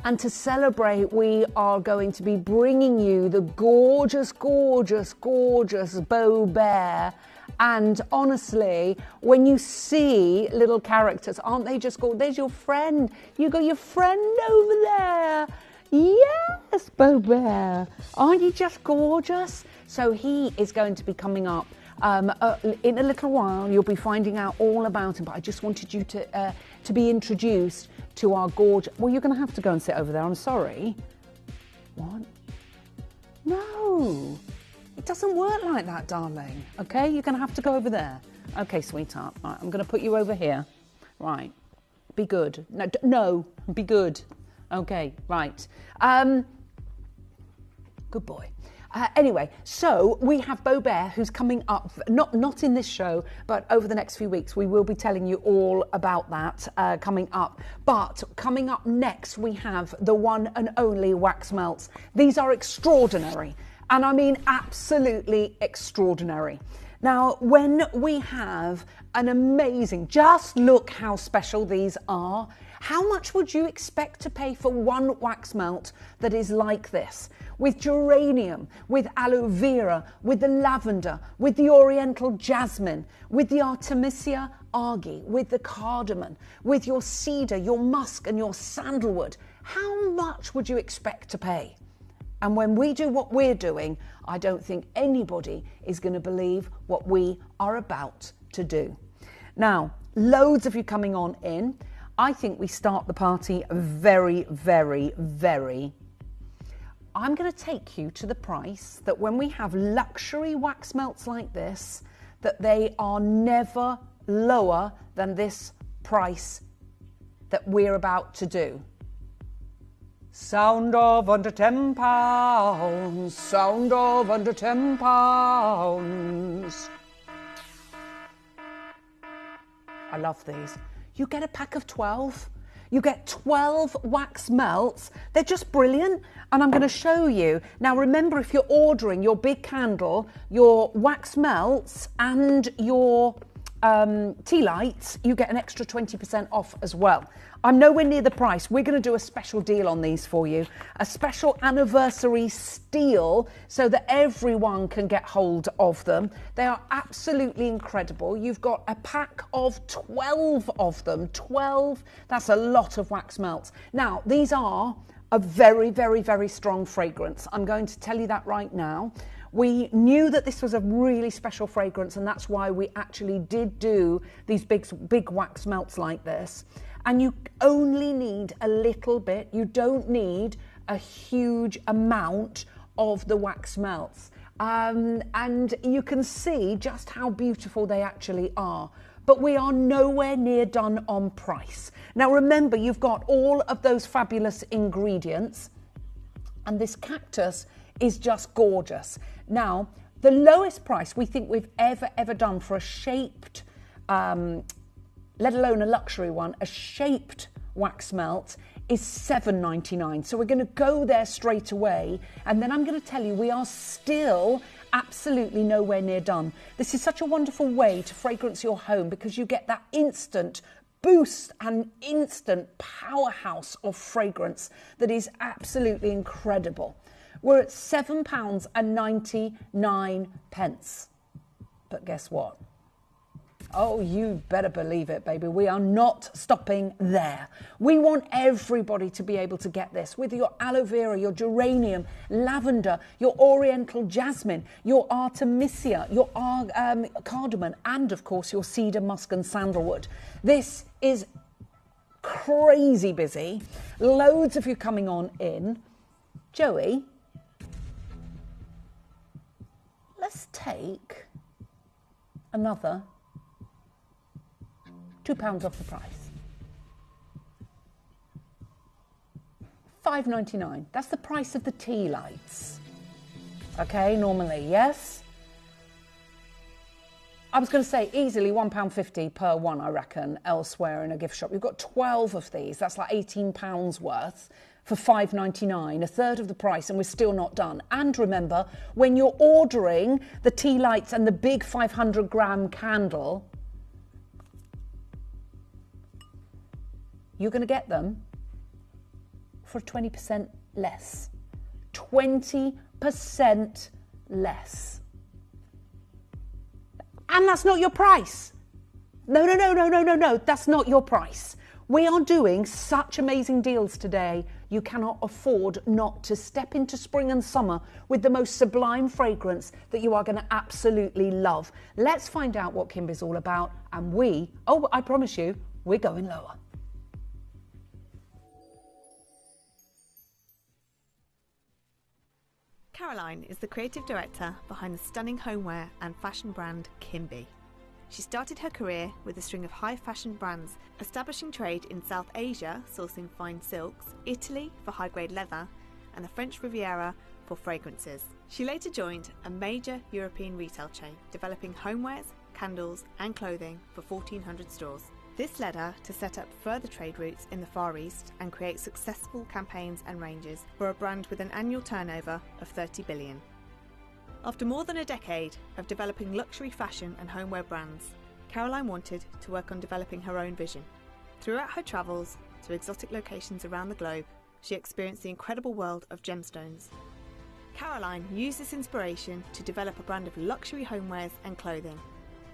And to celebrate, we are going to be bringing you the gorgeous, gorgeous, gorgeous Beau Bear. And honestly, when you see little characters, aren't they just gorgeous? There's your friend. You got your friend over there. Yes, Beau Bear. Aren't you just gorgeous? So he is going to be coming up. In a little while, you'll be finding out all about him, but I just wanted you to be introduced to our gorgeous... Well, you're going to have to go and sit over there. I'm sorry. What? No. It doesn't work like that, darling. Okay? You're going to have to go over there. Okay, sweetheart. Right, I'm going to put you over here. Right. Be good. No, be good. Okay, right. Good boy. Anyway, so we have Beau Bear, who's coming up, not in this show, but over the next few weeks. We will be telling you all about that coming up. But coming up next, we have the one and only wax melts. These are extraordinary, and I mean absolutely extraordinary. Now, when we have an amazing, just look how special these are. How much would you expect to pay for one wax melt that is like this? With geranium, with aloe vera, with the lavender, with the oriental jasmine, with the Artemisia argi, with the cardamom, with your cedar, your musk and your sandalwood. How much would you expect to pay? And when we do what we're doing, I don't think anybody is going to believe what we are about to do. Now, loads of you coming on in. I think we start the party very, very, very. I'm going to take you to the price that when we have luxury wax melts like this, that they are never lower than this price that we're about to do. Sound of under £10, sound of under £10. I love these. You get a pack of 12. You get 12 wax melts. They're just brilliant. And I'm going to show you. Now, remember, if you're ordering your big candle, your wax melts and your tea lights, you get an extra 20% off as well. I'm nowhere near the price. We're going to do a special deal on these for you. A special anniversary steal so that everyone can get hold of them. They are absolutely incredible. You've got a pack of 12 of them. 12, that's a lot of wax melts. Now, these are a very, very, very strong fragrance. I'm going to tell you that right now. We knew that this was a really special fragrance, and that's why we actually did do these big wax melts like this. And you only need a little bit. You don't need a huge amount of the wax melts. And you can see just how beautiful they actually are. But we are nowhere near done on price. Now remember, you've got all of those fabulous ingredients, and this cactus is just gorgeous. Now, the lowest price we think we've ever done for a shaped, let alone a luxury one, a shaped wax melt is $7.99. So we're going to go there straight away. And then I'm going to tell you, we are still absolutely nowhere near done. This is such a wonderful way to fragrance your home because you get that instant boost and instant powerhouse of fragrance that is absolutely incredible. We're at £7.99. But guess what? Oh, you better believe it, baby. We are not stopping there. We want everybody to be able to get this with your aloe vera, your geranium, lavender, your oriental jasmine, your artemisia, your cardamom, and of course your cedar, musk and sandalwood. This is crazy busy. Loads of you coming on in. Joey, let's take another £2 off the price. $5.99. That's the price of the tea lights. Okay, normally, yes? I was going to say easily £1.50 per one, I reckon, elsewhere in a gift shop. You've got 12 of these. That's like £18 worth for $5.99, a third of the price, and we're still not done. And remember, when you're ordering the tea lights and the big 500-gram candle, you're going to get them for 20% less. 20% less. And that's not your price. No. That's not your price. We are doing such amazing deals today. You cannot afford not to step into spring and summer with the most sublime fragrance that you are going to absolutely love. Let's find out what Kimby's all about. And I promise you, we're going lower. Caroline is the creative director behind the stunning homeware and fashion brand Kimby. She started her career with a string of high fashion brands, establishing trade in South Asia, sourcing fine silks, Italy for high-grade leather, and the French Riviera for fragrances. She later joined a major European retail chain, developing homewares, candles, and clothing for 1,400 stores. This led her to set up further trade routes in the Far East and create successful campaigns and ranges for a brand with an annual turnover of 30 billion. After more than a decade of developing luxury fashion and homeware brands, Caroline wanted to work on developing her own vision. Throughout her travels to exotic locations around the globe, she experienced the incredible world of gemstones. Caroline used this inspiration to develop a brand of luxury homewares and clothing,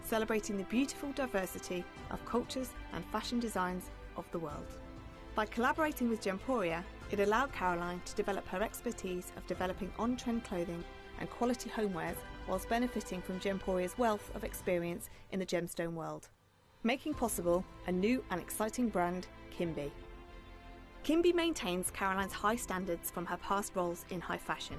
celebrating the beautiful diversity of cultures and fashion designs of the world. By collaborating with Gemporia, it allowed Caroline to develop her expertise of developing on-trend clothing and quality homewares whilst benefiting from Gemporia's wealth of experience in the gemstone world, making possible a new and exciting brand, Kimby. Kimby maintains Caroline's high standards from her past roles in high fashion,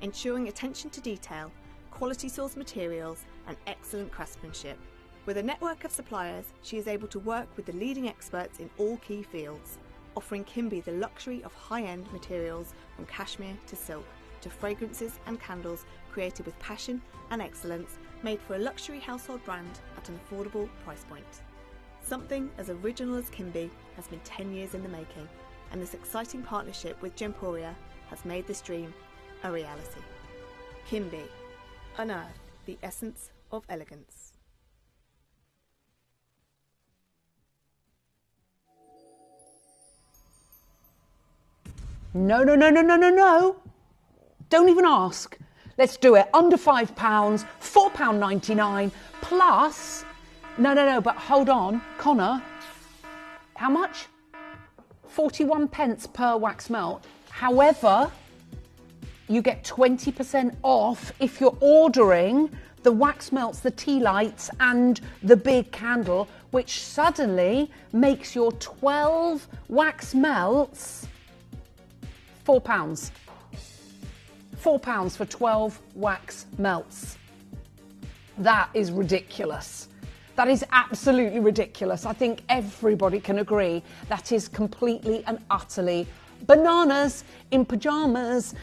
ensuring attention to detail, quality source materials and excellent craftsmanship. With a network of suppliers, she is able to work with the leading experts in all key fields, offering Kimby the luxury of high-end materials from cashmere to silk, to fragrances and candles created with passion and excellence, made for a luxury household brand at an affordable price point. Something as original as Kimby has been 10 years in the making, and this exciting partnership with Gemporia has made this dream a reality. Kimby, unearth the essence of elegance. No. Don't even ask. Let's do it. Under £5, £4.99 plus. No, but hold on. Connor, how much? 41 pence per wax melt. However, you get 20% off if you're ordering the wax melts, the tea lights and the big candle, which suddenly makes your 12 wax melts £4. £4 for 12 wax melts. That is ridiculous. That is absolutely ridiculous. I think everybody can agree that is completely and utterly bananas in pyjamas.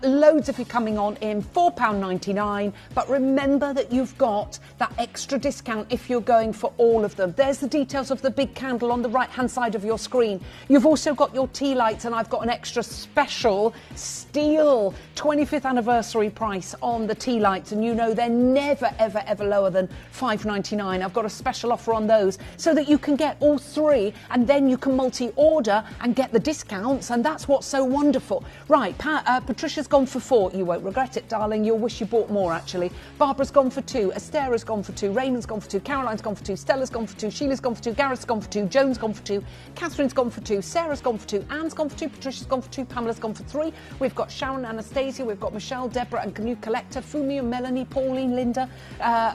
Loads of you coming on in, £4.99. But remember that you've got that extra discount if you're going for all of them. There's the details of the big candle on the right-hand side of your screen. You've also got your tea lights, and I've got an extra special steel 25th anniversary price on the tea lights, and you know they're never, ever, ever lower than £5.99. I've got a special offer on those so that you can get all three, and then you can multi-order and get the discounts, and that's what's so wonderful. Right, Patricia's gone for 4. You won't regret it, darling. You'll wish you bought more, actually. Barbara's gone for 2. Estera's gone for 2. Raymond's gone for 2. Caroline's gone for 2. Stella's gone for 2. Sheila's gone for 2. Gareth's gone for 2. Joan's gone for 2. Catherine's gone for 2. Sarah's gone for 2. Anne's gone for 2. Patricia's gone for 2. Pamela's gone for 3. We've got Sharon, Anastasia. We've got Michelle, Deborah and Canoe Collector. Fumi and Melanie, Pauline, Linda,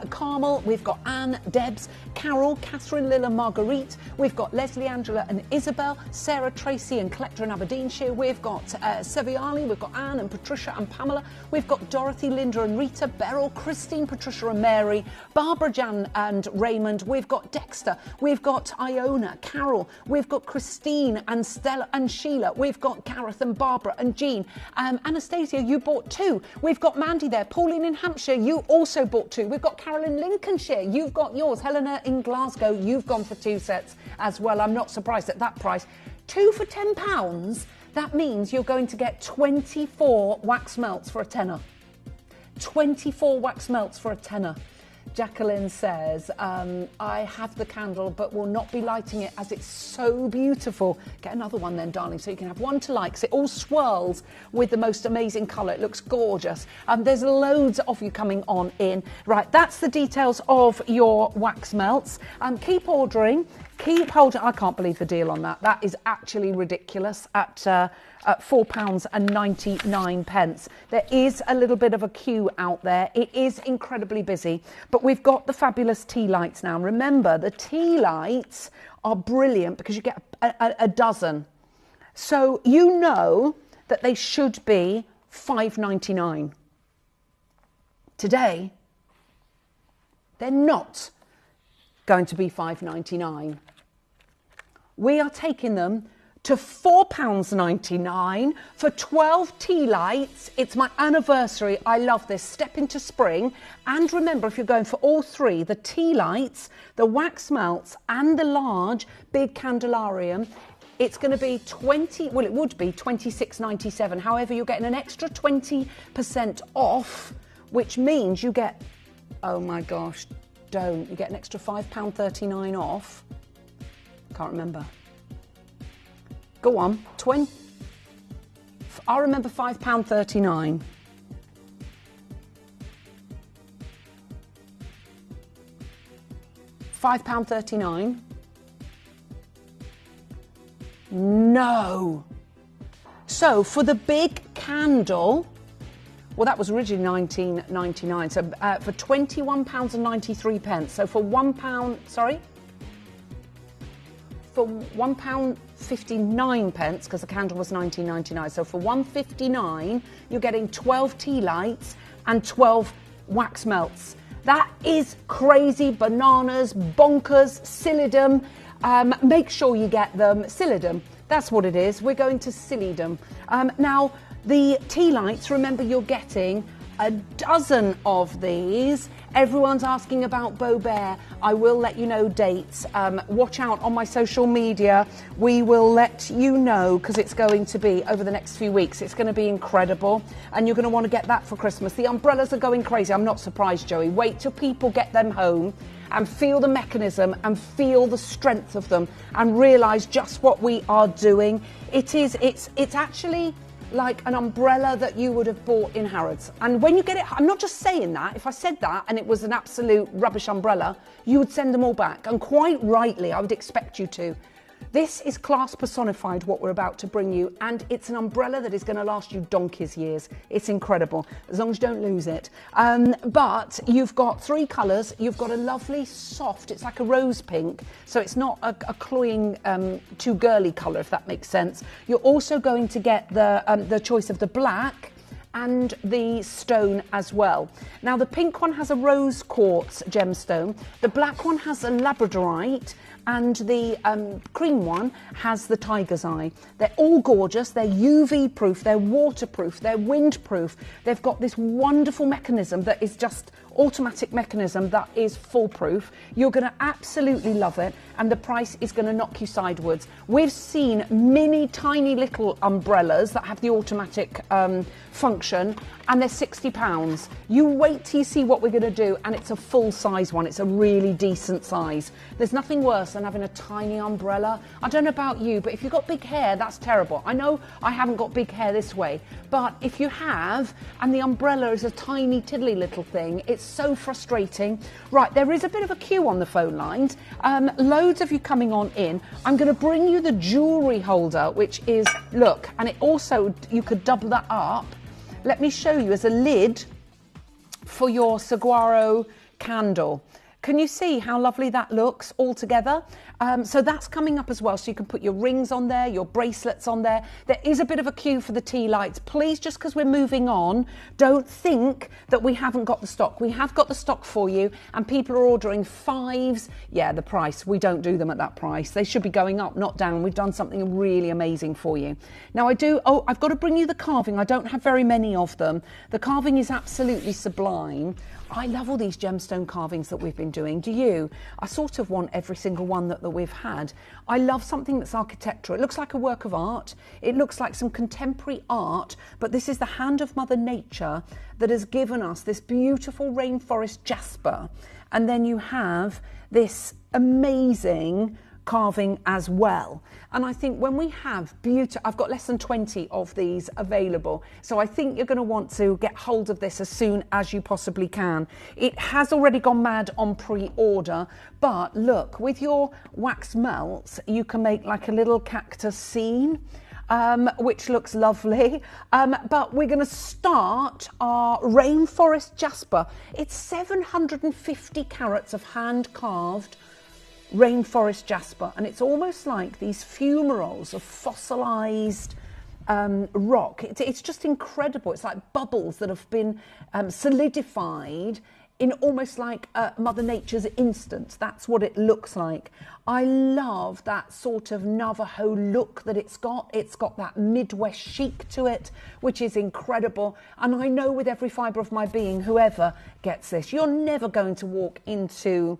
Carmel. We've got Anne, Debs, Carol, Catherine, Lilla, Marguerite. We've got Leslie, Angela and Isabel. Sarah, Tracy and Collector in Aberdeenshire. We've got Seviali, we've got Anne and Patricia and Pamela. We've got Dorothy, Linda and Rita, Beryl, Christine, Patricia and Mary, Barbara, Jan and Raymond. We've got Dexter. We've got Iona, Carol. We've got Christine and Stella and Sheila. We've got Gareth and Barbara and Jean. Anastasia, you bought 2. We've got Mandy there. Pauline in Hampshire, you also bought 2. We've got Carol in Lincolnshire. You've got yours. Helena in Glasgow, you've gone for 2 sets as well. I'm not surprised at that price. 2 for £10. That means you're going to get 24 wax melts for a tenner. 24 wax melts for a tenner. Jacqueline says, I have the candle but will not be lighting it as it's so beautiful. Get another one then, darling, so you can have one to light, 'cause it all swirls with the most amazing colour. It looks gorgeous. There's loads of you coming on in. Right, that's the details of your wax melts. Keep ordering. Keep holding. I can't believe the deal on that. That is actually ridiculous at £4.99. There is a little bit of a queue out there. It is incredibly busy, but we've got the fabulous tea lights now. Remember, the tea lights are brilliant because you get a dozen. So you know that they should be £5.99. Today, they're not going to be £5.99. We are taking them to £4.99 for 12 tea lights. It's my anniversary. I love this. Step into spring. And remember, if you're going for all 3, the tea lights, the wax melts and the large big candelarium, it's going to be it would be £26.97. However, you're getting an extra 20% off, which means you get, oh my gosh, you get an extra £5.39 off. Can't remember. Go on. I remember £5.39. £5.39. No. So for the big candle, well, that was originally £19.99. So for £21.93. So for £1, sorry, for £1.59, because the candle was £19.99. So for £1.59, you're getting 12 tea lights and 12 wax melts. That is crazy, bananas, bonkers, Silidum. Make sure you get them. Silidum, that's what it is. We're going to Silidum. Now, the tea lights, remember, you're getting a dozen of these. Everyone's asking about Beaubert. I will let you know dates. Watch out on my social media. We will let you know, because it's going to be over the next few weeks. It's going to be incredible, and you're going to want to get that for Christmas. The umbrellas are going crazy. I'm not surprised, Joey. Wait till people get them home and feel the mechanism and feel the strength of them and realise just what we are doing. It's actually like an umbrella that you would have bought in Harrods. And when you get it, I'm not just saying that. If I said that and it was an absolute rubbish umbrella, you would send them all back. And quite rightly, I would expect you to. This is class personified, what we're about to bring you, and it's an umbrella that is going to last you donkey's years. It's incredible, as long as you don't lose it. But you've got 3 colours. You've got a lovely soft, it's like a rose pink, so it's not a cloying, too girly colour, if that makes sense. You're also going to get the choice of the black and the stone as well. Now, the pink one has a rose quartz gemstone. The black one has a labradorite, and the cream one has the tiger's eye. They're all gorgeous. They're UV proof, they're waterproof, they're windproof. They've got this wonderful mechanism that is just automatic mechanism that is foolproof. You're going to absolutely love it, and the price is going to knock you sideways. We've seen mini tiny little umbrellas that have the automatic function, and they're £60. You wait till you see what we're going to do, and it's a full size one. It's a really decent size. There's nothing worse than having a tiny umbrella. I don't know about you, but if you've got big hair, that's terrible. I know I haven't got big hair this way, but if you have, and the umbrella is a tiny tiddly little thing, it's so frustrating. Right, there is a bit of a queue on the phone lines. Loads of you coming on in. I'm going to bring you the jewellery holder, which is, look, and it also, you could double that up. Let me show you as a lid for your saguaro candle. Can you see how lovely that looks all together? So that's coming up as well. So you can put your rings on there, your bracelets on there. There is a bit of a queue for the tea lights. Please, just because we're moving on, don't think that we haven't got the stock. We have got the stock for you, and people are ordering 5s. Yeah, the price, we don't do them at that price. They should be going up, not down. We've done something really amazing for you. Now I've got to bring you the carving. I don't have very many of them. The carving is absolutely sublime. I love all these gemstone carvings that we've been doing. Do you? I sort of want every single one that we've had. I love something that's architectural. It looks like a work of art. It looks like some contemporary art, but this is the hand of Mother Nature that has given us this beautiful rainforest jasper. And then you have this amazing carving as well. And I think when we have beauty, I've got less than 20 of these available, so I think you're going to want to get hold of this as soon as you possibly can. It has already gone mad on pre-order, but look, with your wax melts you can make like a little cactus scene, which looks lovely. But we're going to start our rainforest jasper. It's 750 carats of hand carved rainforest jasper, and it's almost like these fumaroles of fossilized rock. It's just incredible. It's like bubbles that have been solidified in almost like Mother Nature's instance. That's what it looks like. I love that sort of Navajo look that it's got. It's got that Midwest chic to it, which is incredible. And I know with every fibre of my being, whoever gets this, you're never going to walk into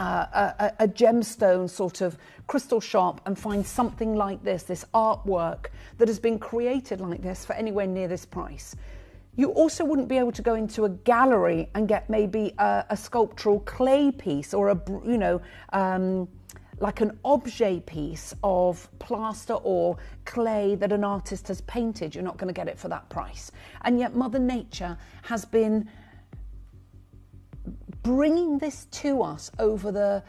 a gemstone sort of crystal shop and find something like this artwork that has been created like this for anywhere near this price. You also wouldn't be able to go into a gallery and get maybe a sculptural clay piece or like an objet piece of plaster or clay that an artist has painted. You're not going to get it for that price. And yet Mother Nature has been bringing this to us over the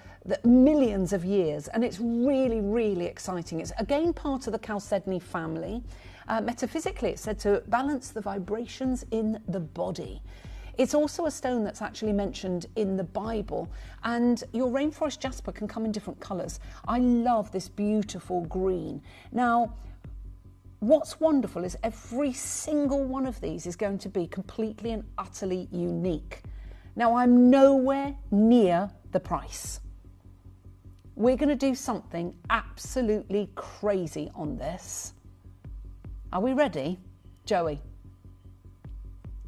millions of years, and it's really, really exciting. It's again part of the Chalcedony family. Metaphysically, it's said to balance the vibrations in the body. It's also a stone that's actually mentioned in the Bible, and your rainforest jasper can come in different colours. I love this beautiful green. Now, what's wonderful is every single one of these is going to be completely and utterly unique. Now, I'm nowhere near the price. We're going to do something absolutely crazy on this. Are we ready? Joey?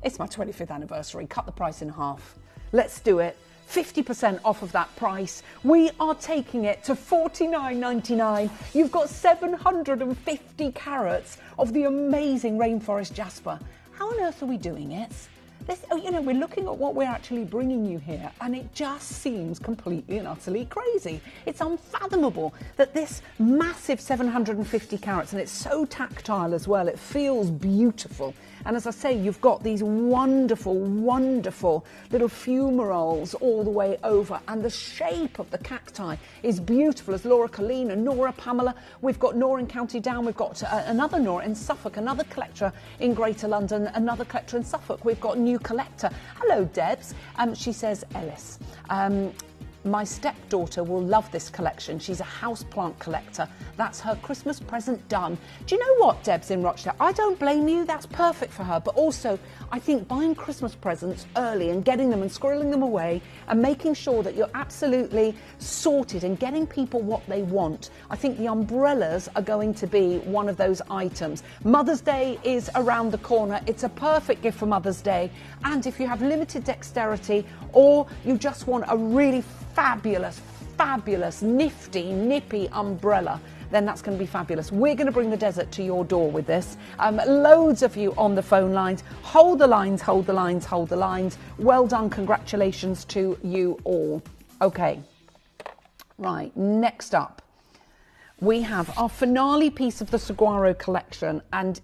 It's my 25th anniversary. Cut the price in half. Let's do it. 50% off of that price. We are taking it to $49.99. You've got 750 carats of the amazing rainforest jasper. How on earth are we doing it? We're looking at what we're actually bringing you here, and it just seems completely and utterly crazy. It's unfathomable that this massive 750 carats, and it's so tactile as well, it feels beautiful. And as I say, you've got these wonderful, wonderful little fumaroles all the way over, and the shape of the cacti is beautiful, as Laura Colleen and Nora Pamela. We've got Nora in County Down, we've got another Nora in Suffolk, another collector in Greater London, another collector in Suffolk. We've got new collector. Hello, Debs. She says Ellis. My stepdaughter will love this collection. She's a houseplant collector. That's her Christmas present done. Do you know what, Deb's in Rochdale? I don't blame you. That's perfect for her. But also, I think buying Christmas presents early and getting them and squirreling them away and making sure that you're absolutely sorted and getting people what they want. I think the umbrellas are going to be one of those items. Mother's Day is around the corner. It's a perfect gift for Mother's Day. And if you have limited dexterity or you just want a really fabulous, nifty, nippy umbrella, then that's going to be fabulous. We're going to bring the desert to your door with this. Loads of you on the phone lines. Hold the lines, hold the lines, hold the lines. Well done. Congratulations to you all. Okay. Right, next up, we have our finale piece of the Saguaro collection, and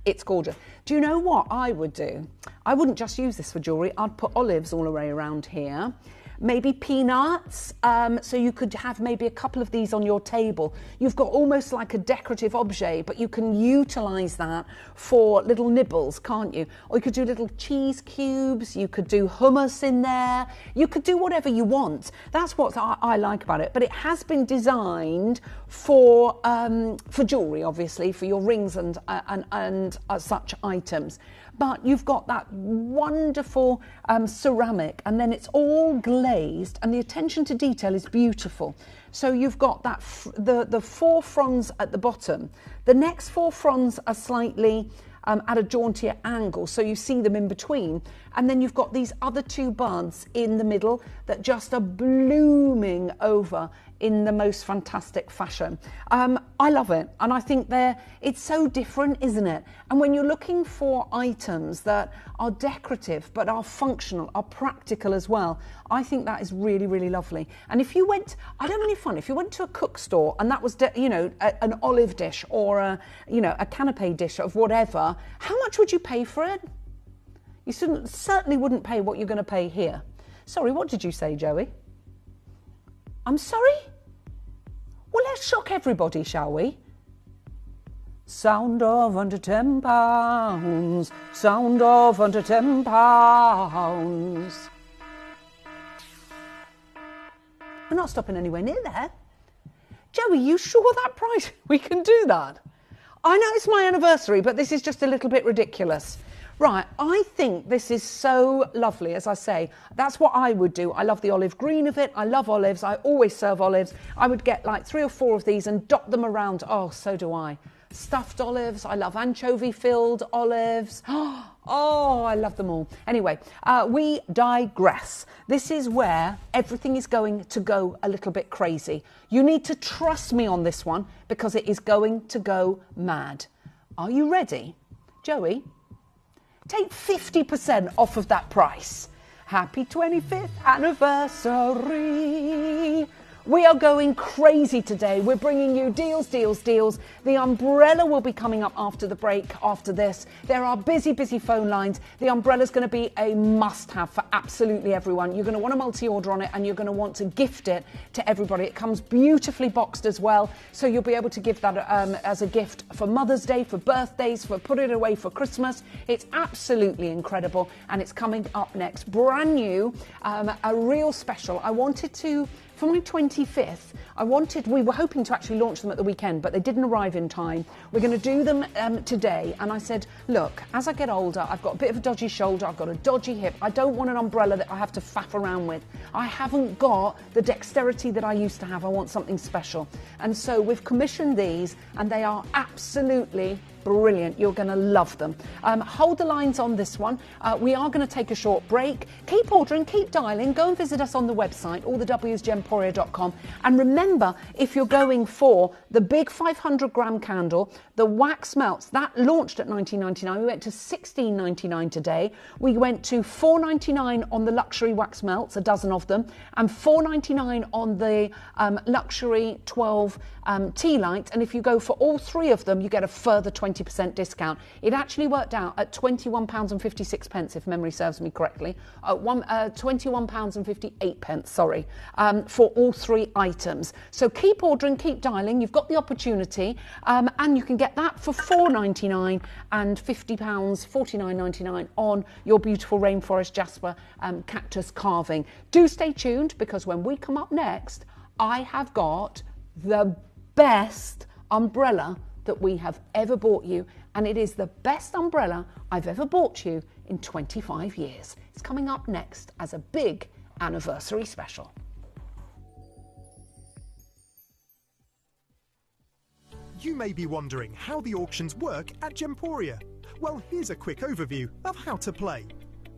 it's gorgeous. Do you know what I would do? I wouldn't just use this for jewellery. I'd put olives all the way around here. Maybe peanuts, so you could have maybe a couple of these on your table. You've got almost like a decorative objet, but you can utilise that for little nibbles, can't you? Or you could do little cheese cubes, you could do hummus in there, you could do whatever you want. That's what I like about it. But it has been designed for jewellery, obviously, for your rings and such items. But you've got that wonderful ceramic, and then it's all glazed, and the attention to detail is beautiful. So you've got that the four fronds at the bottom. The next four fronds are slightly at a jauntier angle, so you see them in between. And then you've got these other two buds in the middle that just are blooming over in the most fantastic fashion. I love it, and I think it's so different, isn't it? And when you're looking for items that are decorative but are functional, are practical as well, I think that is really, really lovely. And if you went, I don't know if fun, if you went to a cook store and that was, an olive dish or a canapé dish of whatever, how much would you pay for it? You certainly wouldn't pay what you're going to pay here. Sorry, what did you say, Joey? I'm sorry? Well, let's shock everybody, shall we? Sound of under £10. Sound of under £10. We're not stopping anywhere near there. Joey, you sure that price? We can do that. I know it's my anniversary, but this is just a little bit ridiculous. Right, I think this is so lovely, as I say. That's what I would do. I love the olive green of it. I love olives. I always serve olives. I would get like 3 or 4 of these and dot them around. Oh, so do I. Stuffed olives. I love anchovy-filled olives. Oh, I love them all. Anyway, we digress. This is where everything is going to go a little bit crazy. You need to trust me on this one because it is going to go mad. Are you ready? Joey? Take 50% off of that price. Happy 25th anniversary. We are going crazy today. We're bringing you deals, deals, deals. The umbrella will be coming up after the break, after this. There are busy, busy phone lines. The umbrella's going to be a must-have for absolutely everyone. You're going to want a multi-order on it, and you're going to want to gift it to everybody. It comes beautifully boxed as well, so you'll be able to give that as a gift for Mother's Day, for birthdays, for put it away for Christmas. It's absolutely incredible, and it's coming up next. Brand new, a real special. I wanted to... For my 25th, we were hoping to actually launch them at the weekend, but they didn't arrive in time. We're going to do them today. And I said, look, as I get older, I've got a bit of a dodgy shoulder, I've got a dodgy hip. I don't want an umbrella that I have to faff around with. I haven't got the dexterity that I used to have. I want something special. And so we've commissioned these, and they are absolutely brilliant. You're going to love them. Hold the lines on this one. We are going to take a short break. Keep ordering, keep dialing. Go and visit us on the website, allthewsgemporia.com. And remember, if you're going for the big 500-gram candle, the wax melts, that launched at $19.99. We went to $16.99 today. We went to $4.99 on the luxury wax melts, a dozen of them, and $4.99 on the luxury 12 tea light. And if you go for all 3 of them, you get a further 20%. 20% discount. It actually worked out at £21.56, if memory serves me correctly, £21.58, sorry, for all 3 items. So keep ordering, keep dialing. You've got the opportunity, and you can get that for £4.99 and £50, £49.99 on your beautiful rainforest jasper cactus carving. Do stay tuned, because when we come up next, I have got the best umbrella that we have ever bought you, and it is the best umbrella I've ever bought you in 25 years. It's coming up next as a big anniversary special. You may be wondering how the auctions work at Gemporia. Well, here's a quick overview of how to play.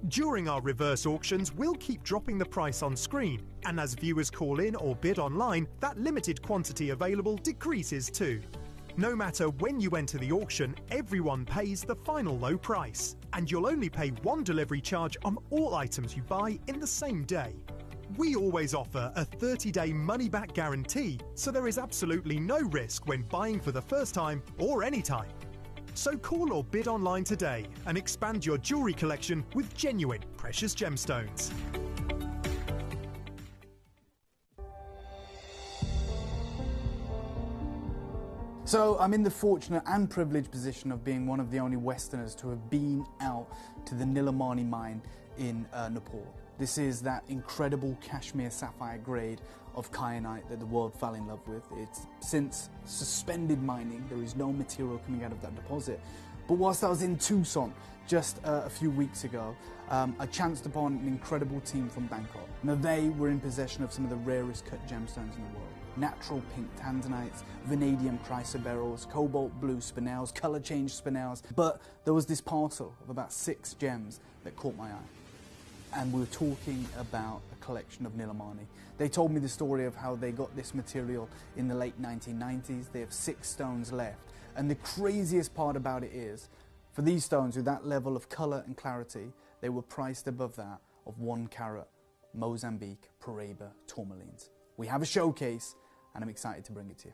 During our reverse auctions, we'll keep dropping the price on screen, and as viewers call in or bid online, that limited quantity available decreases too. No matter when you enter the auction, everyone pays the final low price, and you'll only pay 1 delivery charge on all items you buy in the same day. We always offer a 30-day money-back guarantee, so there is absolutely no risk when buying for the first time or any time. So call or bid online today and expand your jewellery collection with genuine precious gemstones. So I'm in the fortunate and privileged position of being one of the only Westerners to have been out to the Nilamani mine in Nepal. This is that incredible Kashmir sapphire grade of kyanite that the world fell in love with. It's since suspended mining. There is no material coming out of that deposit. But whilst I was in Tucson just a few weeks ago, I chanced upon an incredible team from Bangkok. Now they were in possession of some of the rarest cut gemstones in the world. Natural pink tanzanites, vanadium chrysoberyls, cobalt blue spinels, colour change spinels. But there was this parcel of about 6 gems that caught my eye. And we were talking about a collection of Nilamani. They told me the story of how they got this material in the late 1990s. They have 6 stones left. And the craziest part about it is, for these stones with that level of colour and clarity, they were priced above that of 1 carat Mozambique Paraiba tourmalines. We have a showcase, and I'm excited to bring it to you.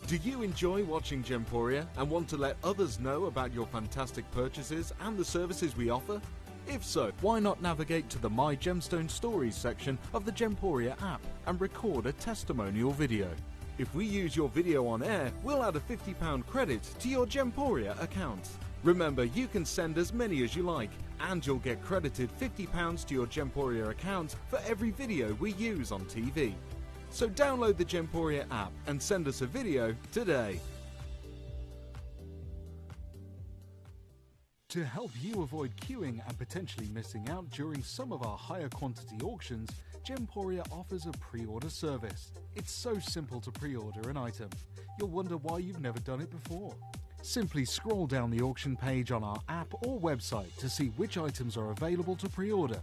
Do you enjoy watching Gemporia and want to let others know about your fantastic purchases and the services we offer? If so, why not navigate to the My Gemstone Stories section of the Gemporia app and record a testimonial video. If we use your video on air, we'll add a £50 credit to your Gemporia account. Remember, you can send as many as you like, and you'll get credited £50 to your Gemporia account for every video we use on TV. So download the Gemporia app and send us a video today. To help you avoid queuing and potentially missing out during some of our higher quantity auctions, Gemporia offers a pre-order service. It's so simple to pre-order an item. You'll wonder why you've never done it before. Simply scroll down the auction page on our app or website to see which items are available to pre-order.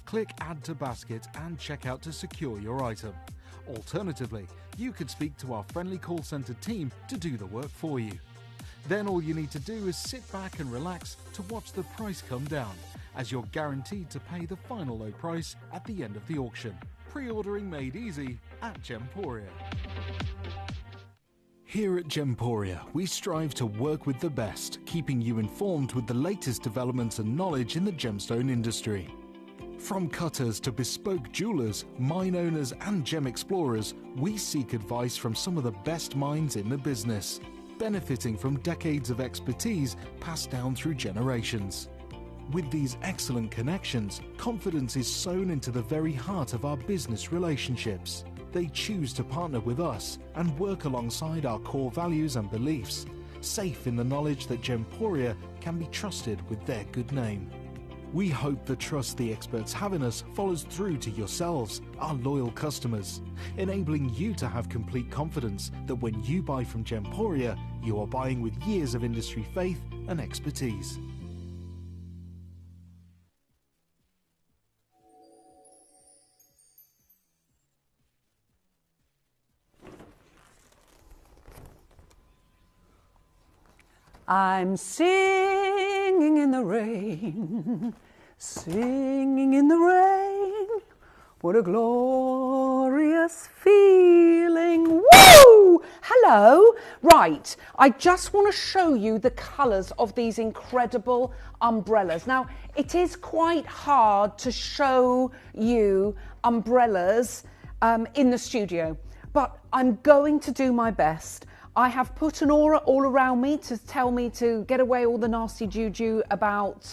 Click Add to Basket and check out to secure your item. Alternatively, you could speak to our friendly call centre team to do the work for you. Then all you need to do is sit back and relax to watch the price come down, as you're guaranteed to pay the final low price at the end of the auction. Pre-ordering made easy at Gemporia. Here at Gemporia, we strive to work with the best, keeping you informed with the latest developments and knowledge in the gemstone industry. From cutters to bespoke jewelers, mine owners and gem explorers, we seek advice from some of the best minds in the business, benefiting from decades of expertise passed down through generations. With these excellent connections, confidence is sown into the very heart of our business relationships. they choose to partner with us and work alongside our core values and beliefs, safe in the knowledge that Gemporia can be trusted with their good name. We hope the trust the experts have in us follows through to yourselves, our loyal customers, enabling you to have complete confidence that when you buy from Gemporia, you are buying with years of industry faith and expertise. I'm singing in the rain, singing in the rain. What a glorious feeling. Woo! Hello. Right, I just want to show you the colours of these incredible umbrellas. Now, it is quite hard to show you umbrellas in the studio, but I'm going to do my best. I have put an aura all around me to tell me to get away all the nasty juju about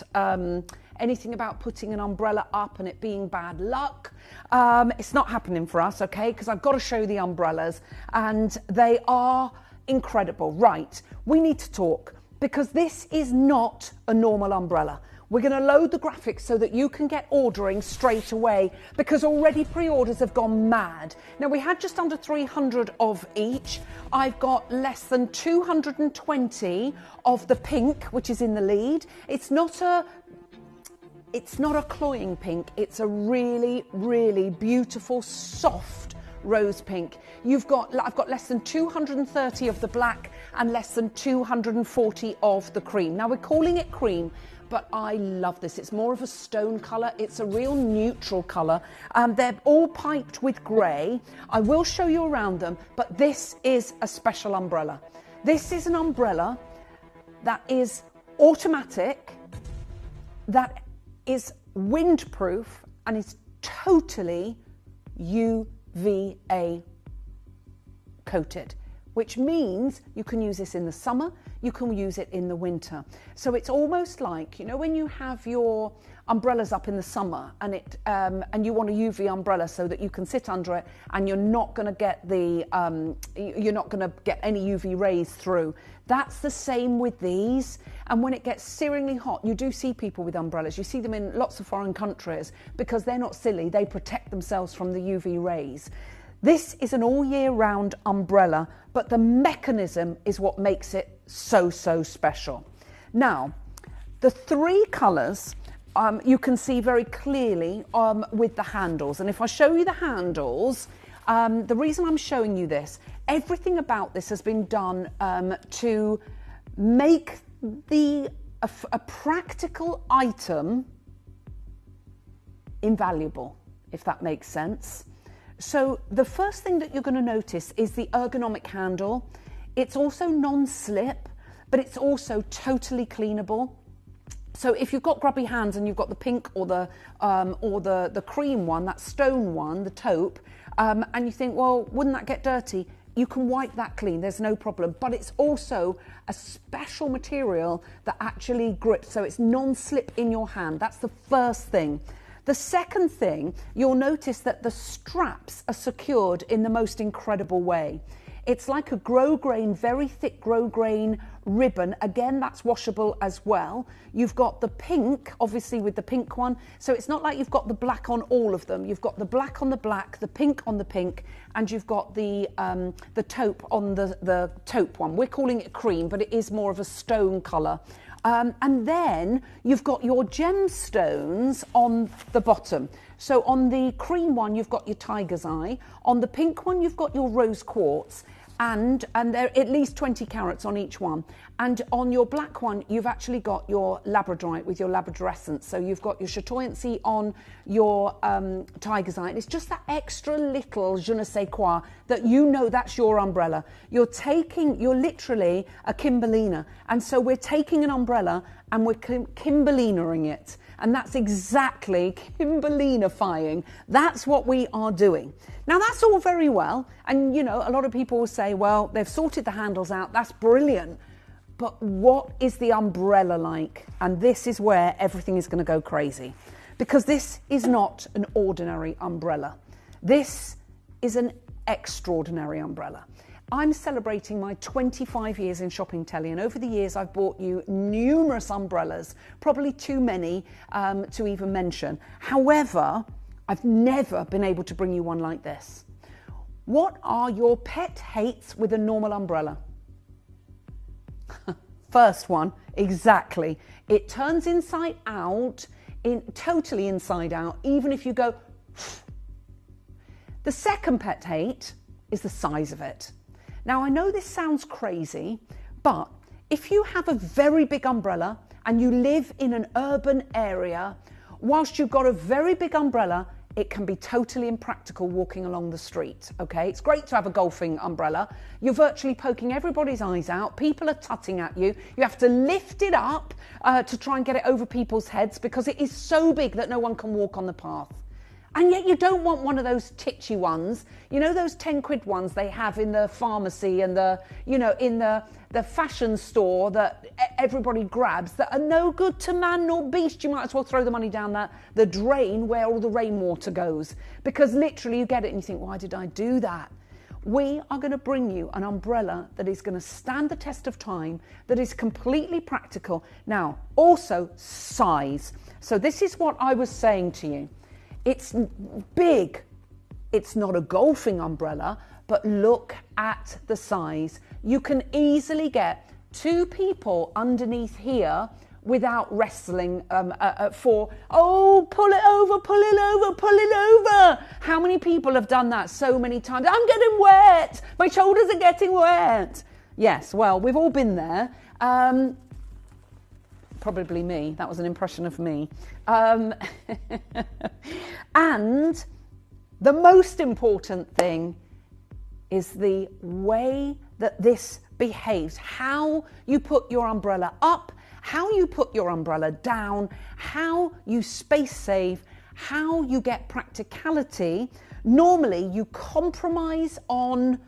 anything about putting an umbrella up and it being bad luck. It's not happening for us, okay, because I've got to show you the umbrellas and they are incredible. Right, we need to talk because this is not a normal umbrella. We're going to load the graphics so that you can get ordering straight away because already pre-orders have gone mad. Now, we had just under 300 of each. I've got less than 220 of the pink, which is in the lead. It's not a cloying pink. It's a really, really beautiful, soft rose pink. I've got less than 230 of the black and less than 240 of the cream. Now, we're calling it cream, but I love this. It's more of a stone colour. It's a real neutral colour. They're all piped with grey. I will show you around them, but this is a special umbrella. This is an umbrella that is automatic, that is windproof, and is totally UVA coated, which means you can use this in the summer, you can use it in the winter. So it's almost like, you know, when you have your umbrellas up in the summer and you want a UV umbrella so that you can sit under it and you're not going to get any UV rays through. That's the same with these. And when it gets searingly hot, you do see people with umbrellas. You see them in lots of foreign countries because they're not silly. They protect themselves from the UV rays. This is an all year round umbrella, but the mechanism is what makes it so special. Now, the three colours you can see very clearly with the handles. And if I show you the handles, the reason I'm showing you this, everything about this has been done to make a practical item invaluable, if that makes sense. So the first thing that you're going to notice is the ergonomic handle. It's also non-slip, but it's also totally cleanable. So if you've got grubby hands and you've got the pink or the cream one, that stone one, the taupe, and you think, well, wouldn't that get dirty? You can wipe that clean, there's no problem. But it's also a special material that actually grips, so it's non-slip in your hand. That's the first thing. The second thing, you'll notice that the straps are secured in the most incredible way. It's like a grosgrain, very thick grosgrain ribbon. Again, that's washable as well. You've got the pink, obviously with the pink one. So it's not like you've got the black on all of them. You've got the black on the black, the pink on the pink, and you've got the taupe on the taupe one. We're calling it cream, but it is more of a stone colour. And then you've got your gemstones on the bottom. So on the cream one, you've got your tiger's eye. On the pink one, you've got your rose quartz. And there are at least 20 carats on each one. And on your black one, you've actually got your labradorite with your labradorescence. So you've got your chatoyancy on your tiger's eye. And it's just that extra little je ne sais quoi that you know that's your umbrella. You're literally a Kimberlina. And so we're taking an umbrella and we're Kimberlinering it. And that's exactly Kimberlinifying. That's what we are doing. Now, that's all very well. And, you know, a lot of people will say, well, they've sorted the handles out. That's brilliant. But what is the umbrella like? And this is where everything is going to go crazy. Because this is not an ordinary umbrella. This is an extraordinary umbrella. I'm celebrating my 25 years in shopping telly, and over the years I've bought you numerous umbrellas, probably too many to even mention. However, I've never been able to bring you one like this. What are your pet hates with a normal umbrella? First one, exactly. It turns inside out, totally inside out, even if you go. The second pet hate is the size of it. Now, I know this sounds crazy, but if you have a very big umbrella and you live in an urban area, whilst you've got a very big umbrella, it can be totally impractical walking along the street, okay? It's great to have a golfing umbrella. You're virtually poking everybody's eyes out. People are tutting at you. You have to lift it up to try and get it over people's heads because it is so big that no one can walk on the path. And yet you don't want one of those titchy ones, you know, those 10 quid ones they have in the pharmacy and the, you know, in the fashion store that everybody grabs that are no good to man nor beast. You might as well throw the money down the drain where all the rainwater goes, because literally you get it and you think, why did I do that? We are going to bring you an umbrella that is going to stand the test of time, that is completely practical. Now, also size. So this is what I was saying to you. It's big. It's not a golfing umbrella, but look at the size. You can easily get 2 people underneath here without wrestling for, oh, pull it over, pull it over, pull it over. How many people have done that so many times? I'm getting wet. My shoulders are getting wet. Yes, well, we've all been there. Probably me. That was an impression of me. And the most important thing is the way that this behaves. How you put your umbrella up, how you put your umbrella down, how you space save, how you get practicality. Normally, you compromise on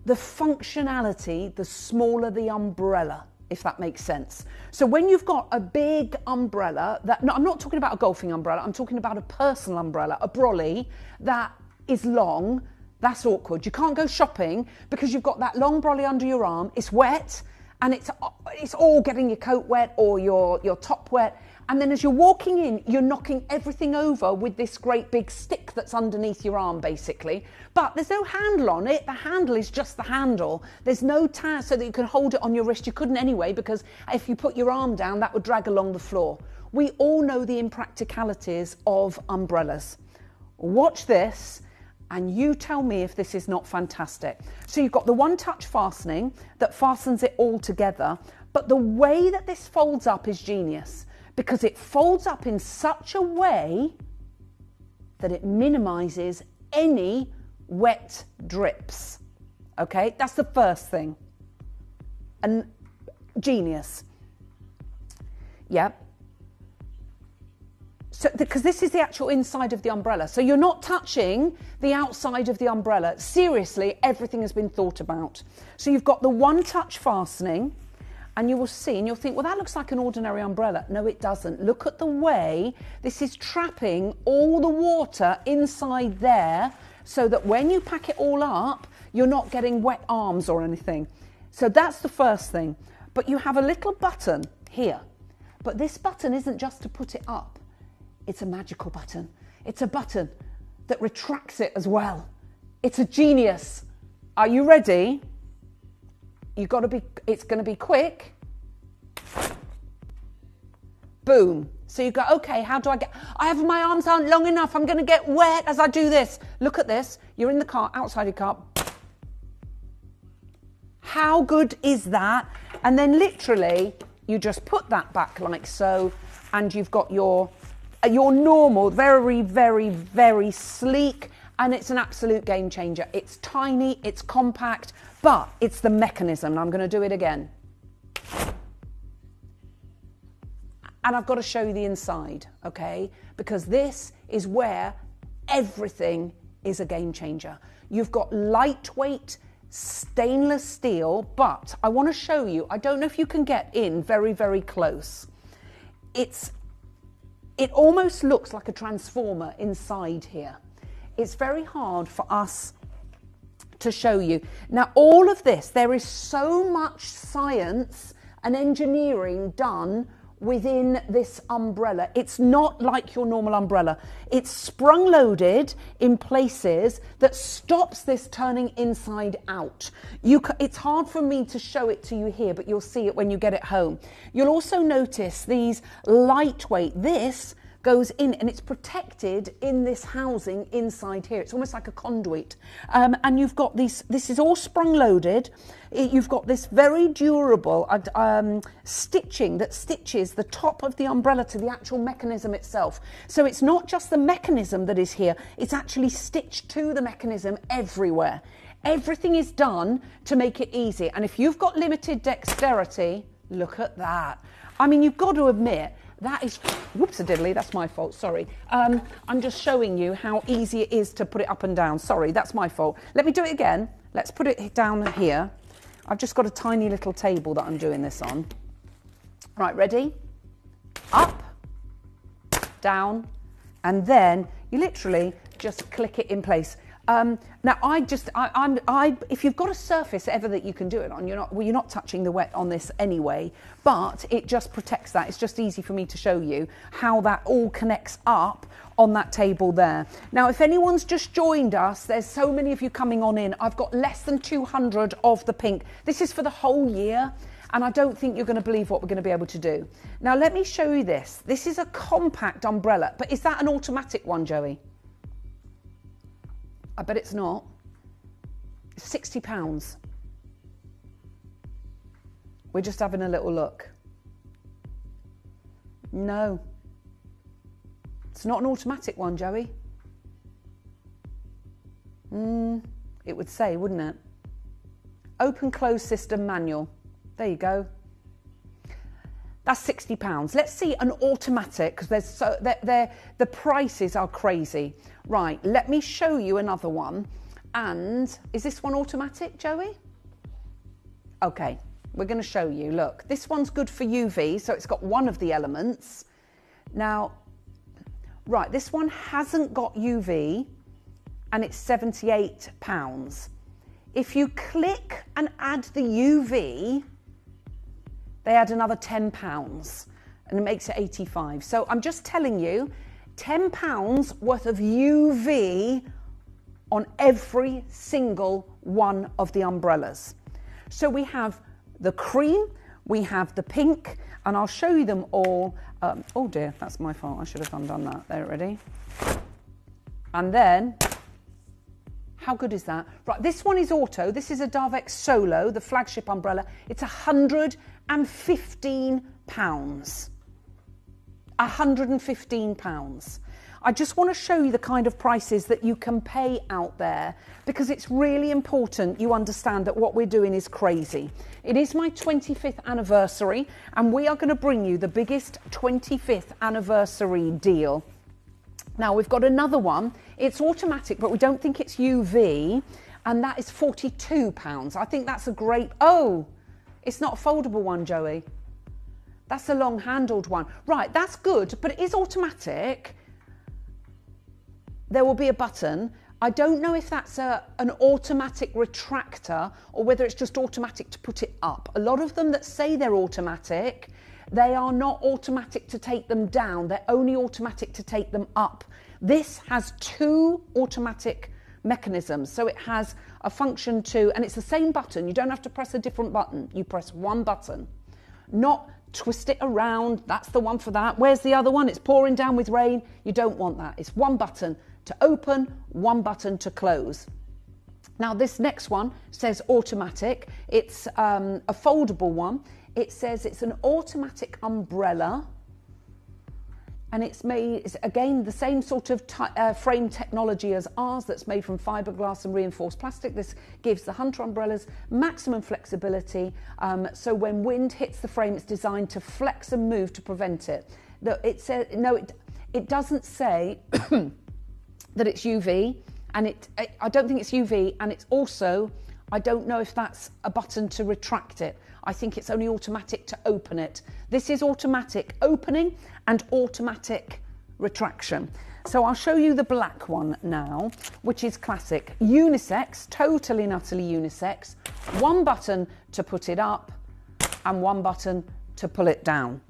the functionality, the smaller the umbrella, if that makes sense. So when you've got a big umbrella, no, I'm not talking about a golfing umbrella, I'm talking about a personal umbrella, a brolly that is long, that's awkward. You can't go shopping because you've got that long brolly under your arm, it's wet, and it's all getting your coat wet or your top wet. And then as you're walking in, you're knocking everything over with this great big stick that's underneath your arm, basically. But there's no handle on it. The handle is just the handle. There's no tag so that you can hold it on your wrist. You couldn't anyway, because if you put your arm down, that would drag along the floor. We all know the impracticalities of umbrellas. Watch this, and you tell me if this is not fantastic. So you've got the one-touch fastening that fastens it all together, but the way that this folds up is genius, because it folds up in such a way that it minimises any wet drips. Okay, that's the first thing. And genius. Yeah. So, because this is the actual inside of the umbrella. So you're not touching the outside of the umbrella. Seriously, everything has been thought about. So you've got the one-touch fastening, and you will see, and you'll think, well, that looks like an ordinary umbrella. No, it doesn't. Look at the way this is trapping all the water inside there, so that when you pack it all up, you're not getting wet arms or anything. So that's the first thing. But you have a little button here. But this button isn't just to put it up. It's a magical button. It's a button that retracts it as well. It's a genius. Are you ready? It's going to be quick. Boom. So you go, okay, how do my arms aren't long enough. I'm going to get wet as I do this. Look at this. You're in the car, outside your car. How good is that? And then literally, you just put that back like so, and you've got your normal, very, very, very sleek, and it's an absolute game changer. It's tiny, it's compact, but it's the mechanism. I'm going to do it again. And I've got to show you the inside, okay? Because this is where everything is a game changer. You've got lightweight stainless steel, but I want to show you, I don't know if you can get in very, very close. It almost looks like a transformer inside here. it's very hard for us to show you. Now, all of this, there is so much science and engineering done within this umbrella. It's not like your normal umbrella. It's sprung loaded in places that stops this turning inside out. It's hard for me to show it to you here, but you'll see it when you get it home. You'll also notice these lightweight, this goes in and it's protected in this housing inside here. It's almost like a conduit. And you've got this is all sprung loaded. You've got this very durable stitching that stitches the top of the umbrella to the actual mechanism itself. So it's not just the mechanism that is here, it's actually stitched to the mechanism everywhere. Everything is done to make it easy. And if you've got limited dexterity, look at that. I mean, you've got to admit, that is, whoops-a-diddly, that's my fault, sorry. I'm just showing you how easy it is to put it up and down. Sorry, that's my fault. Let me do it again. Let's put it down here. I've just got a tiny little table that I'm doing this on. Right, ready? Up, down, and then you literally just click it in place. Now, if you've got a surface ever that you can do it on, you're not touching the wet on this anyway, but it just protects that. It's just easy for me to show you how that all connects up on that table there. Now, if anyone's just joined us, there's so many of you coming on in. I've got less than 200 of the pink. This is for the whole year, and I don't think you're going to believe what we're going to be able to do. Now, let me show you this. This is a compact umbrella, but is that an automatic one, Joey? I bet it's not. It's £60. We're just having a little look. No. It's not an automatic one, Joey. It would say, wouldn't it? Open close system manual. There you go. That's £60. Let's see an automatic, because the prices are crazy. Right, let me show you another one. And is this one automatic, Joey? Okay, we're going to show you. Look, this one's good for UV, so it's got one of the elements. Now, right, this one hasn't got UV, and it's £78. If you click and add the UV, they add another £10 and it makes it 85. So I'm just telling you, £10 worth of UV on every single one of the umbrellas. So we have the cream, we have the pink, and I'll show you them all. Oh dear, that's my fault. I should have undone that. There, ready? And then, how good is that? Right, this one is auto. This is a Darvex Solo, the flagship umbrella. It's £115. £115. I just want to show you the kind of prices that you can pay out there, because it's really important you understand that what we're doing is crazy. It is my 25th anniversary, and we are going to bring you the biggest 25th anniversary deal. Now, we've got another one. It's automatic, but we don't think it's UV, and that is £42. I think that's a great... Oh, it's not a foldable one, Joey. That's a long-handled one. Right, that's good, but it is automatic. There will be a button. I don't know if that's an automatic retractor or whether it's just automatic to put it up. A lot of them that say they're automatic, they are not automatic to take them down. They're only automatic to take them up. This has two automatic mechanisms. So it has a function to, and it's the same button. You don't have to press a different button. You press one button, not twist it around. That's the one for that. Where's the other one? It's pouring down with rain. You don't want that. It's one button to open, one button to close. Now this next one says automatic. It's a foldable one. It says it's an automatic umbrella, and it's again the same sort of frame technology as ours, that's made from fiberglass and reinforced plastic. This gives the Hunter umbrellas maximum flexibility, so when wind hits the frame, it's designed to flex and move to prevent it. It doesn't say that it's UV, and I don't think it's UV, and it's also, I don't know if that's a button to retract it. I think it's only automatic to open it. This is automatic opening and automatic retraction. So I'll show you the black one now, which is classic. Unisex, totally and utterly unisex. One button to put it up and one button to pull it down.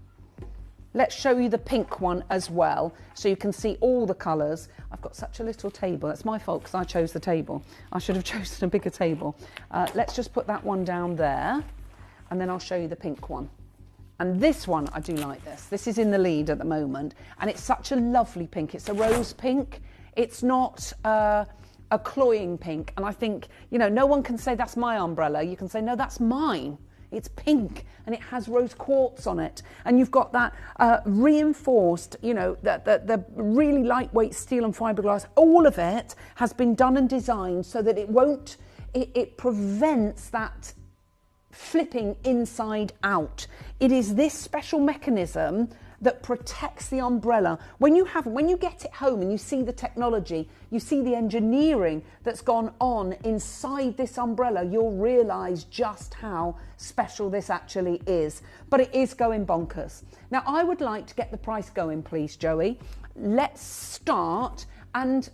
Let's show you the pink one as well, so you can see all the colours. I've got such a little table. It's my fault because I chose the table. I should have chosen a bigger table. Let's just put that one down there, and then I'll show you the pink one. And this one, I do like this. This is in the lead at the moment, and it's such a lovely pink. It's a rose pink. It's not a cloying pink. And I think, you know, no one can say that's my umbrella. You can say, no, that's mine. It's pink and it has rose quartz on it. And you've got that reinforced, you know, the really lightweight steel and fiberglass. All of it has been done and designed so that it prevents that flipping inside out. It is this special mechanism that protects the umbrella. When you get it home and you see the technology, you see the engineering that's gone on inside this umbrella, you'll realise just how special this actually is. But it is going bonkers. Now, I would like to get the price going, please, Joey. Let's start and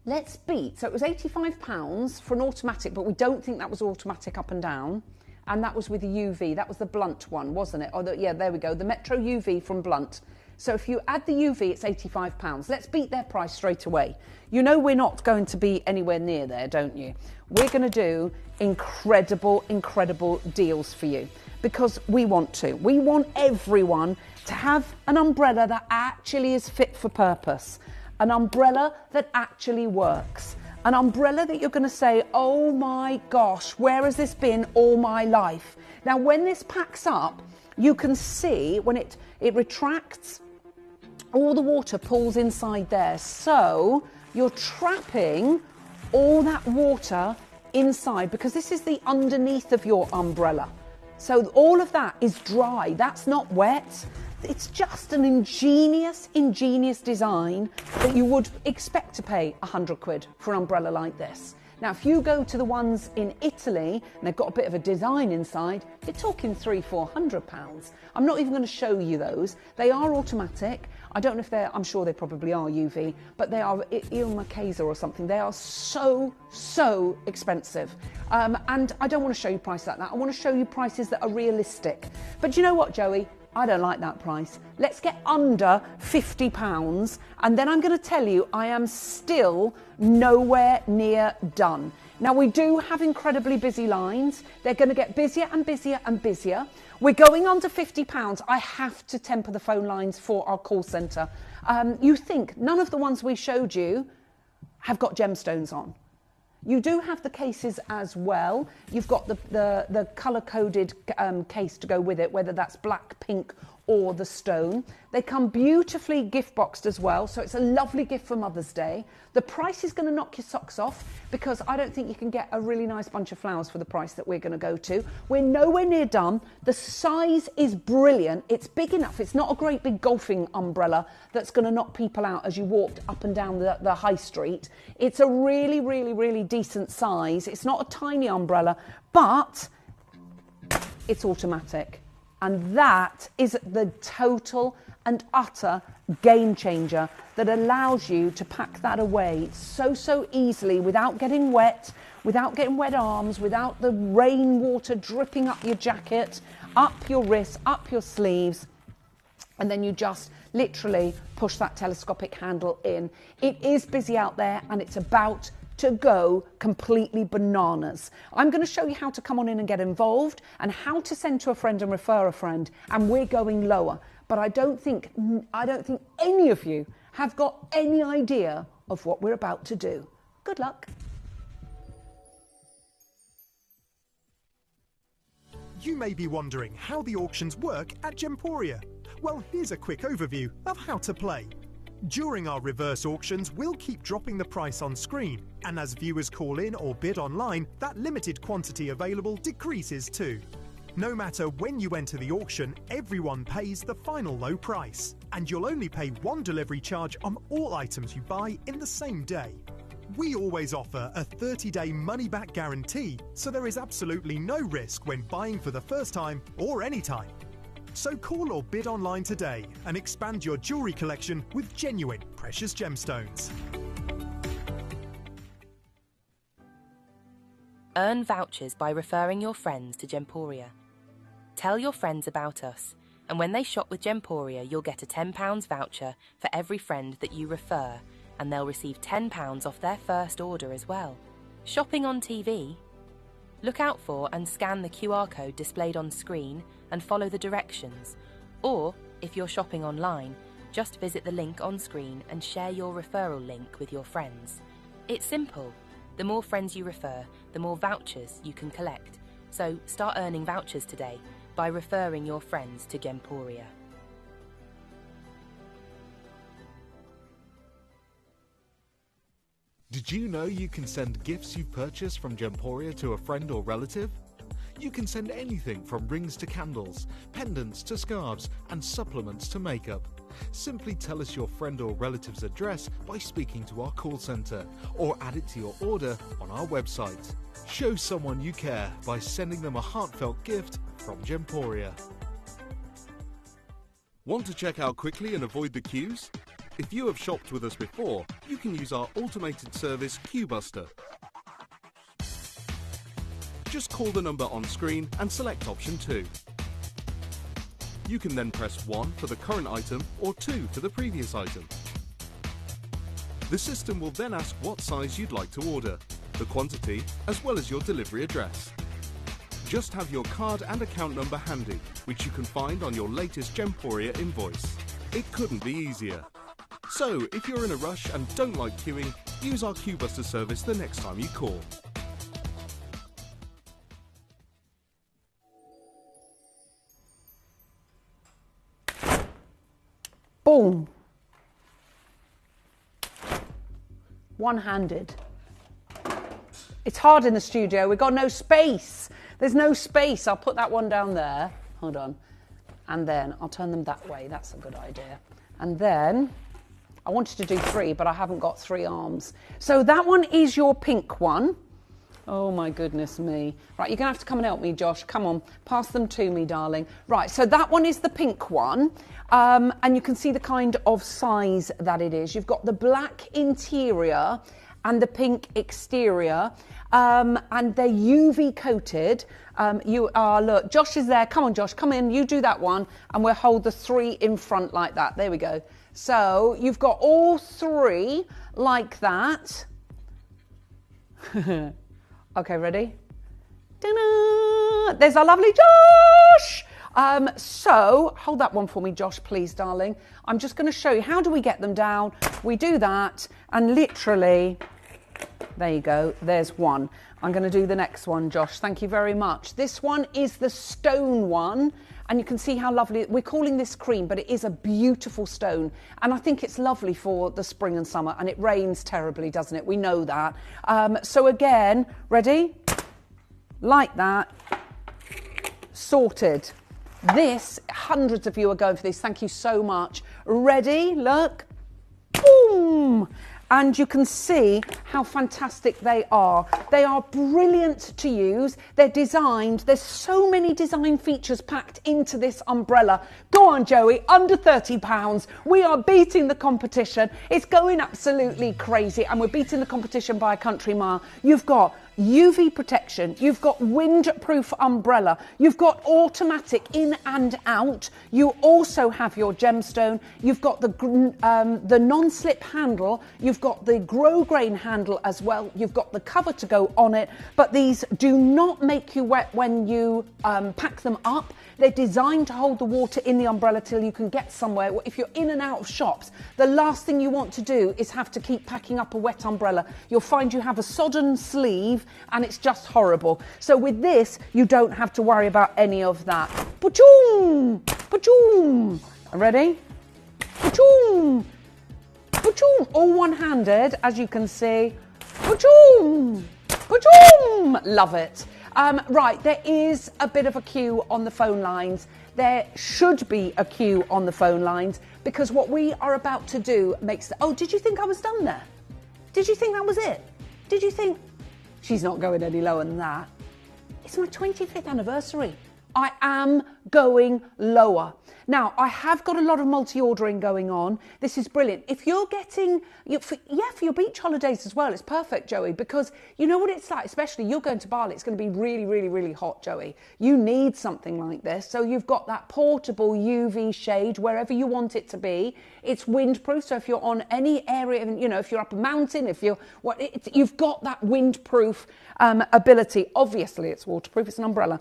let's beat. So it was £85 for an automatic, but we don't think that was automatic up and down. And that was with the UV. That was the Blunt one, wasn't it? Yeah, there we go. The Metro UV from Blunt. So if you add the UV, it's £85. Let's beat their price straight away. You know we're not going to be anywhere near there, don't you? We're going to do incredible, incredible deals for you because we want to. We want everyone to have an umbrella that actually is fit for purpose, an umbrella that actually works. An umbrella that you're going to say, oh my gosh, where has this been all my life? Now, when this packs up, you can see when it retracts, all the water pools inside there. So you're trapping all that water inside because this is the underneath of your umbrella. So all of that is dry. That's not wet. It's just an ingenious design that you would expect to pay £100 for an umbrella like this. Now, if you go to the ones in Italy and they've got a bit of a design inside, you're talking £300-400. I'm not even going to show you those. They are automatic. I don't know if I'm sure they probably are UV, but they are Il Marchesa or something. They are so expensive. And I don't want to show you prices like that. I want to show you prices that are realistic. But you know what, Joey? I don't like that price. Let's get under £50 and then I'm going to tell you I am still nowhere near done. Now, we do have incredibly busy lines. They're going to get busier and busier and busier. We're going under £50. I have to temper the phone lines for our call centre. You think none of the ones we showed you have got gemstones on. You do have the cases as well. You've got the colour-coded case to go with it, whether that's black, pink or the stone. They come beautifully gift boxed as well, so it's a lovely gift for Mother's Day. The price is going to knock your socks off because I don't think you can get a really nice bunch of flowers for the price that we're going to go to. We're nowhere near done. The size is brilliant. It's big enough. It's not a great big golfing umbrella that's going to knock people out as you walked up and down the high street. It's a really, really, really decent size. It's not a tiny umbrella, but it's automatic. And that is the total and utter game changer that allows you to pack that away so easily without getting wet, without getting wet arms, without the rainwater dripping up your jacket, up your wrists, up your sleeves. And then you just literally push that telescopic handle in. It is busy out there and it's about to go completely bananas. I'm going to show you how to come on in and get involved and how to send to a friend and refer a friend, and we're going lower. But I don't think any of you have got any idea of what we're about to do. Good luck. You may be wondering how the auctions work at Gemporia. Well, here's a quick overview of how to play. During our reverse auctions, we'll keep dropping the price on screen, and as viewers call in or bid online, that limited quantity available decreases too. No matter when you enter the auction, everyone pays the final low price, and you'll only pay one delivery charge on all items you buy in the same day. We always offer a 30-day money-back guarantee, so there is absolutely no risk when buying for the first time or any time. So call or bid online today and expand your jewellery collection with genuine, precious gemstones. Earn vouchers by referring your friends to Gemporia. Tell your friends about us, and when they shop with Gemporia, you'll get a £10 voucher for every friend that you refer, and they'll receive £10 off their first order as well. Shopping on TV? Look out for and scan the QR code displayed on screen and follow the directions. Or, if you're shopping online, just visit the link on screen and share your referral link with your friends. It's simple. The more friends you refer, the more vouchers you can collect. So start earning vouchers today by referring your friends to Gemporia. Did you know you can send gifts you've purchased from Gemporia to a friend or relative? You can send anything from rings to candles, pendants to scarves, and supplements to makeup. Simply tell us your friend or relative's address by speaking to our call centre, or add it to your order on our website. Show someone you care by sending them a heartfelt gift from Gemporia. Want to check out quickly and avoid the queues? If you have shopped with us before, you can use our automated service QBuster. Just call the number on screen and select option 2. You can then press 1 for the current item or 2 for the previous item. The system will then ask what size you'd like to order, the quantity, as well as your delivery address. Just have your card and account number handy, which you can find on your latest Gemporia invoice. It couldn't be easier. So, if you're in a rush and don't like queuing, use our QBuster service the next time you call. Boom. One-handed. It's hard in the studio. We've got no space. There's no space. I'll put that one down there. Hold on. And then I'll turn them that way. That's a good idea. And then I wanted to do 3, but I haven't got 3 arms. So that one is your pink one. Oh my goodness me. Right, you're going to have to come and help me, Josh. Come on, pass them to me, darling. Right, so that one is the pink one. And you can see the kind of size that it is. You've got the black interior and the pink exterior. And they're UV coated. Look, Josh is there. Come on, Josh, come in. You do that one. And we'll hold the 3 in front like that. There we go. So you've got all 3 like that. Okay, ready? Ta-da! There's our lovely Josh! So, hold that one for me, Josh, please, darling. I'm just going to show you, how do we get them down? We do that, and literally, there you go, there's one. I'm going to do the next one, Josh. Thank you very much. This one is the stone one, and you can see how lovely, we're calling this cream, but it is a beautiful stone. And I think it's lovely for the spring and summer, and it rains terribly, doesn't it? We know that. So again, ready? Like that. Sorted. This, hundreds of you are going for this. Thank you so much. Ready? Look. Boom. And you can see how fantastic they are. They are brilliant to use. They're designed. There's so many design features packed into this umbrella. Go on, Joey, under £30. We are beating the competition. It's going absolutely crazy, and we're beating the competition by a country mile. You've got UV protection, you've got windproof umbrella, you've got automatic in and out, you also have your gemstone, you've got the non-slip handle, you've got the grow grain handle as well, you've got the cover to go on it, but these do not make you wet when you pack them up. They're designed to hold the water in the umbrella till you can get somewhere. If you're in and out of shops, the last thing you want to do is have to keep packing up a wet umbrella. You'll find you have a sodden sleeve and it's just horrible. So with this, you don't have to worry about any of that. Pachoom! Pachoom! Ready? Pachoom! Pachoom! All one-handed, as you can see. Pachoom! Pachoom! Love it. Right, there is a bit of a queue on the phone lines. There should be a queue on the phone lines because what we are about to do makes... Oh, did you think I was done there? Did you think that was it? Did you think... She's not going any lower than that. It's my 25th anniversary. I am going lower. Now, I have got a lot of multi-ordering going on. This is brilliant. If you're getting, for your beach holidays as well, it's perfect, Joey, because you know what it's like, especially you're going to Bali, it's going to be really, really, really hot, Joey. You need something like this. So you've got that portable UV shade wherever you want it to be. It's windproof, so if you're on any area, if you're up a mountain, you've got that windproof ability. Obviously, it's waterproof, it's an umbrella,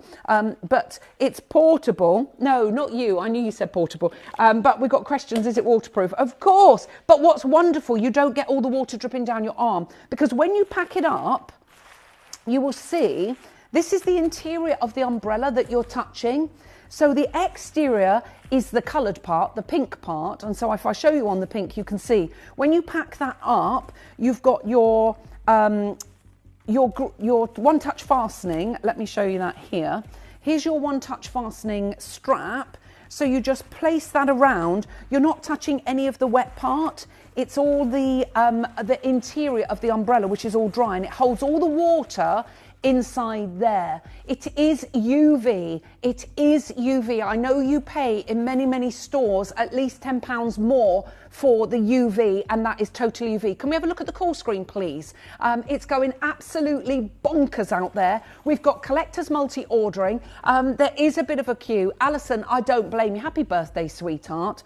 but it's portable. No, not you, I knew you said portable, but we've got questions, is it waterproof? Of course, but what's wonderful, you don't get all the water dripping down your arm, because when you pack it up, you will see, this is the interior of the umbrella that you're touching. So the exterior is the coloured part, the pink part, and so if I show you on the pink, you can see, when you pack that up, you've got your one-touch fastening. Let me show you that here. Here's your one-touch fastening strap. So you just place that around. You're not touching any of the wet part. It's all the interior of the umbrella, which is all dry, and it holds all the water inside there. It is UV. It is UV. I know you pay in many, many stores at least £10 more for the UV, and that is totally UV. Can we have a look at the call screen, please? It's going absolutely bonkers out there. We've got collectors multi-ordering. There is a bit of a queue. Alison, I don't blame you. Happy birthday, sweetheart.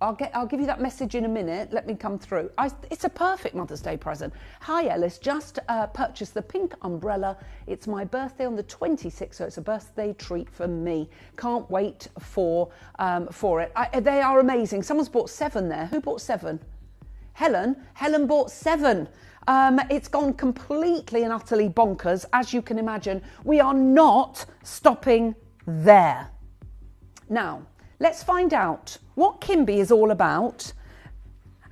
I'll give you that message in a minute. Let me come through. It's a perfect Mother's Day present. Hi, Ellis. Just purchased the pink umbrella. It's my birthday on the 26th, so it's a birthday treat for me. Can't wait for it. They are amazing. Someone's bought 7 there. Who bought 7? Helen. Helen bought 7. It's gone completely and utterly bonkers, as you can imagine. We are not stopping there. Now, let's find out what Kimby is all about,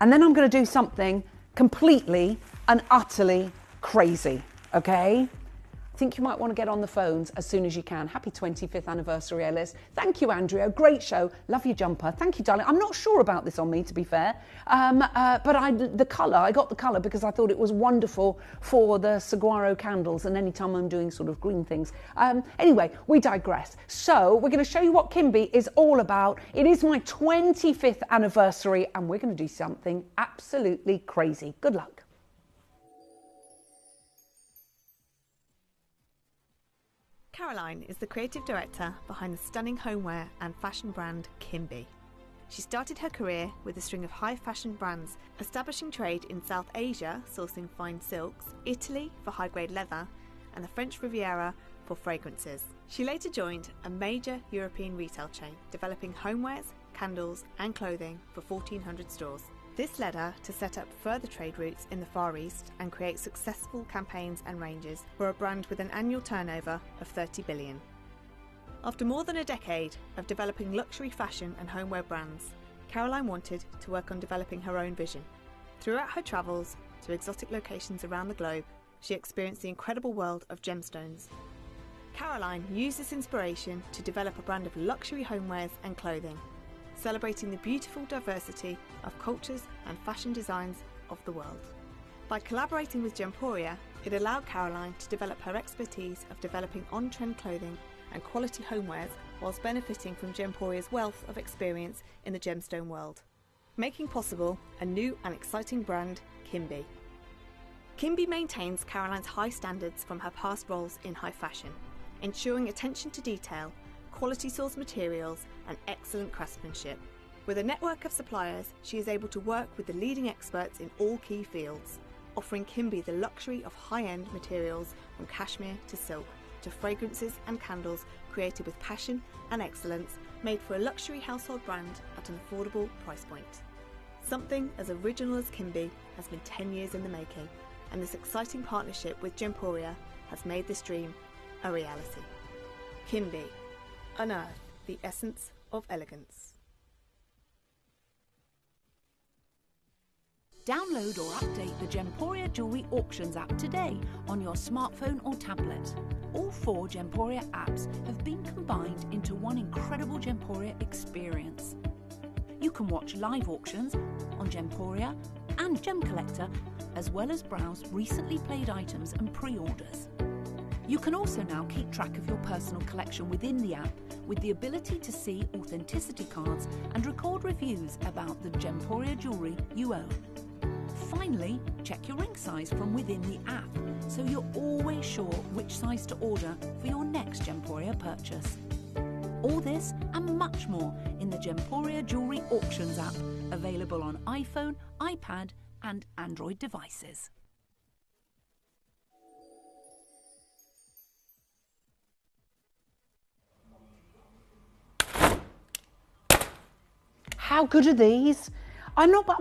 and then I'm going to do something completely and utterly crazy, okay? I think you might want to get on the phones as soon as you can. Happy 25th anniversary, Ellis. Thank you, Andrea. Great show. Love your jumper. Thank you, darling. I'm not sure about this on me, to be fair, but I got the colour because I thought it was wonderful for the saguaro candles and anytime I'm doing sort of green things. Anyway, we digress. So we're going to show you what Kimby is all about. It is my 25th anniversary and we're going to do something absolutely crazy. Good luck. Caroline is the creative director behind the stunning homeware and fashion brand Kimby. She started her career with a string of high fashion brands, establishing trade in South Asia, sourcing fine silks, Italy for high-grade leather, and the French Riviera for fragrances. She later joined a major European retail chain, developing homewares, candles and clothing for 1,400 stores. This led her to set up further trade routes in the Far East and create successful campaigns and ranges for a brand with an annual turnover of 30 billion. After more than a decade of developing luxury fashion and homeware brands, Caroline wanted to work on developing her own vision. Throughout her travels to exotic locations around the globe, she experienced the incredible world of gemstones. Caroline used this inspiration to develop a brand of luxury homewares and clothing, celebrating the beautiful diversity of cultures and fashion designs of the world. By collaborating with Gemporia, it allowed Caroline to develop her expertise of developing on-trend clothing and quality homewares whilst benefiting from Gemporia's wealth of experience in the gemstone world, making possible a new and exciting brand, Kimby. Kimby maintains Caroline's high standards from her past roles in high fashion, ensuring attention to detail, quality source materials and excellent craftsmanship. With a network of suppliers, she is able to work with the leading experts in all key fields, offering Kimby the luxury of high-end materials from cashmere to silk, to fragrances and candles created with passion and excellence, made for a luxury household brand at an affordable price point. Something as original as Kimby has been 10 years in the making, and this exciting partnership with Gemporia has made this dream a reality. Kimby. Unearth the essence of elegance. Download or update the Gemporia Jewellery Auctions app today on your smartphone or tablet. All 4 Gemporia apps have been combined into one incredible Gemporia experience. You can watch live auctions on Gemporia and Gem Collector, as well as browse recently played items and pre-orders. You can also now keep track of your personal collection within the app with the ability to see authenticity cards and record reviews about the Gemporia jewellery you own. Finally, check your ring size from within the app so you're always sure which size to order for your next Gemporia purchase. All this and much more in the Gemporia Jewellery Auctions app, available on iPhone, iPad and Android devices. How good are these? I know, but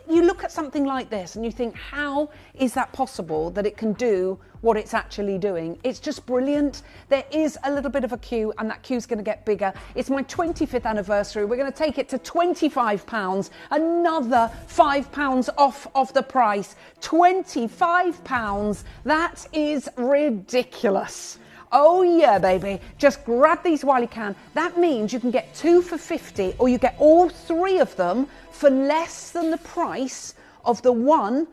you look at something like this and you think, how is that possible that it can do what it's actually doing? It's just brilliant. There is a little bit of a queue, and that queue's going to get bigger. It's my 25th anniversary. We're going to take it to £25, another £5 off the price. £25, that is ridiculous. Oh yeah, baby, just grab these while you can. That means you can get 2 for 50, or you get all 3 of them for less than the price of the one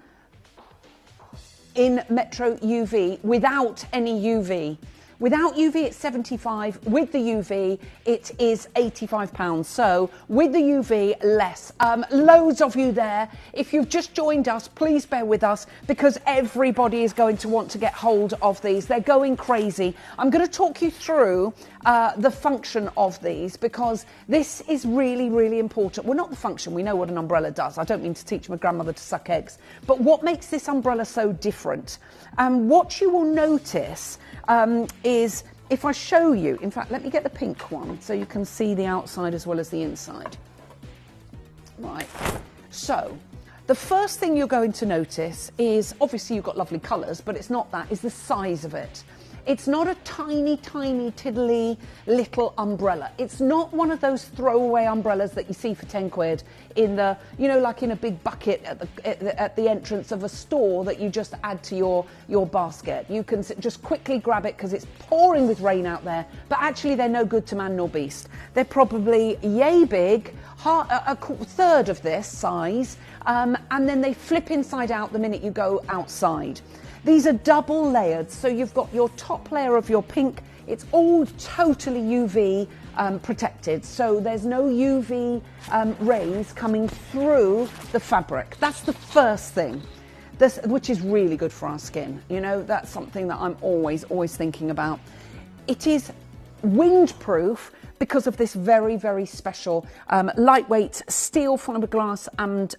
in Metro UV without any UV. Without UV, it's 75. With the UV, it is £85. So with the UV, less. Loads of you there. If you've just joined us, please bear with us, because everybody is going to want to get hold of these. They're going crazy. I'm going to talk you through the function of these, because this is really, really important. Well, not the function. We know what an umbrella does. I don't mean to teach my grandmother to suck eggs. But what makes this umbrella so different? What you will notice is, if I show you, in fact, let me get the pink one so you can see the outside as well as the inside. Right, so the first thing you're going to notice is, obviously you've got lovely colours, but it's not that, it's the size of it. It's not a tiny, tiny, tiddly little umbrella. It's not one of those throwaway umbrellas that you see for 10 quid in the, you know, like in a big bucket at the entrance of a store that you just add to your basket. You can just quickly grab it because it's pouring with rain out there, but actually they're no good to man nor beast. They're probably yay big, a third of this size, and then they flip inside out the minute you go outside. These are double layered, so you've got your top layer of your pink. It's all totally UV protected, so there's no UV rays coming through the fabric. That's the first thing, which is really good for our skin. You know, that's something that I'm always thinking about. It is windproof because of this very, very special lightweight steel fiberglass and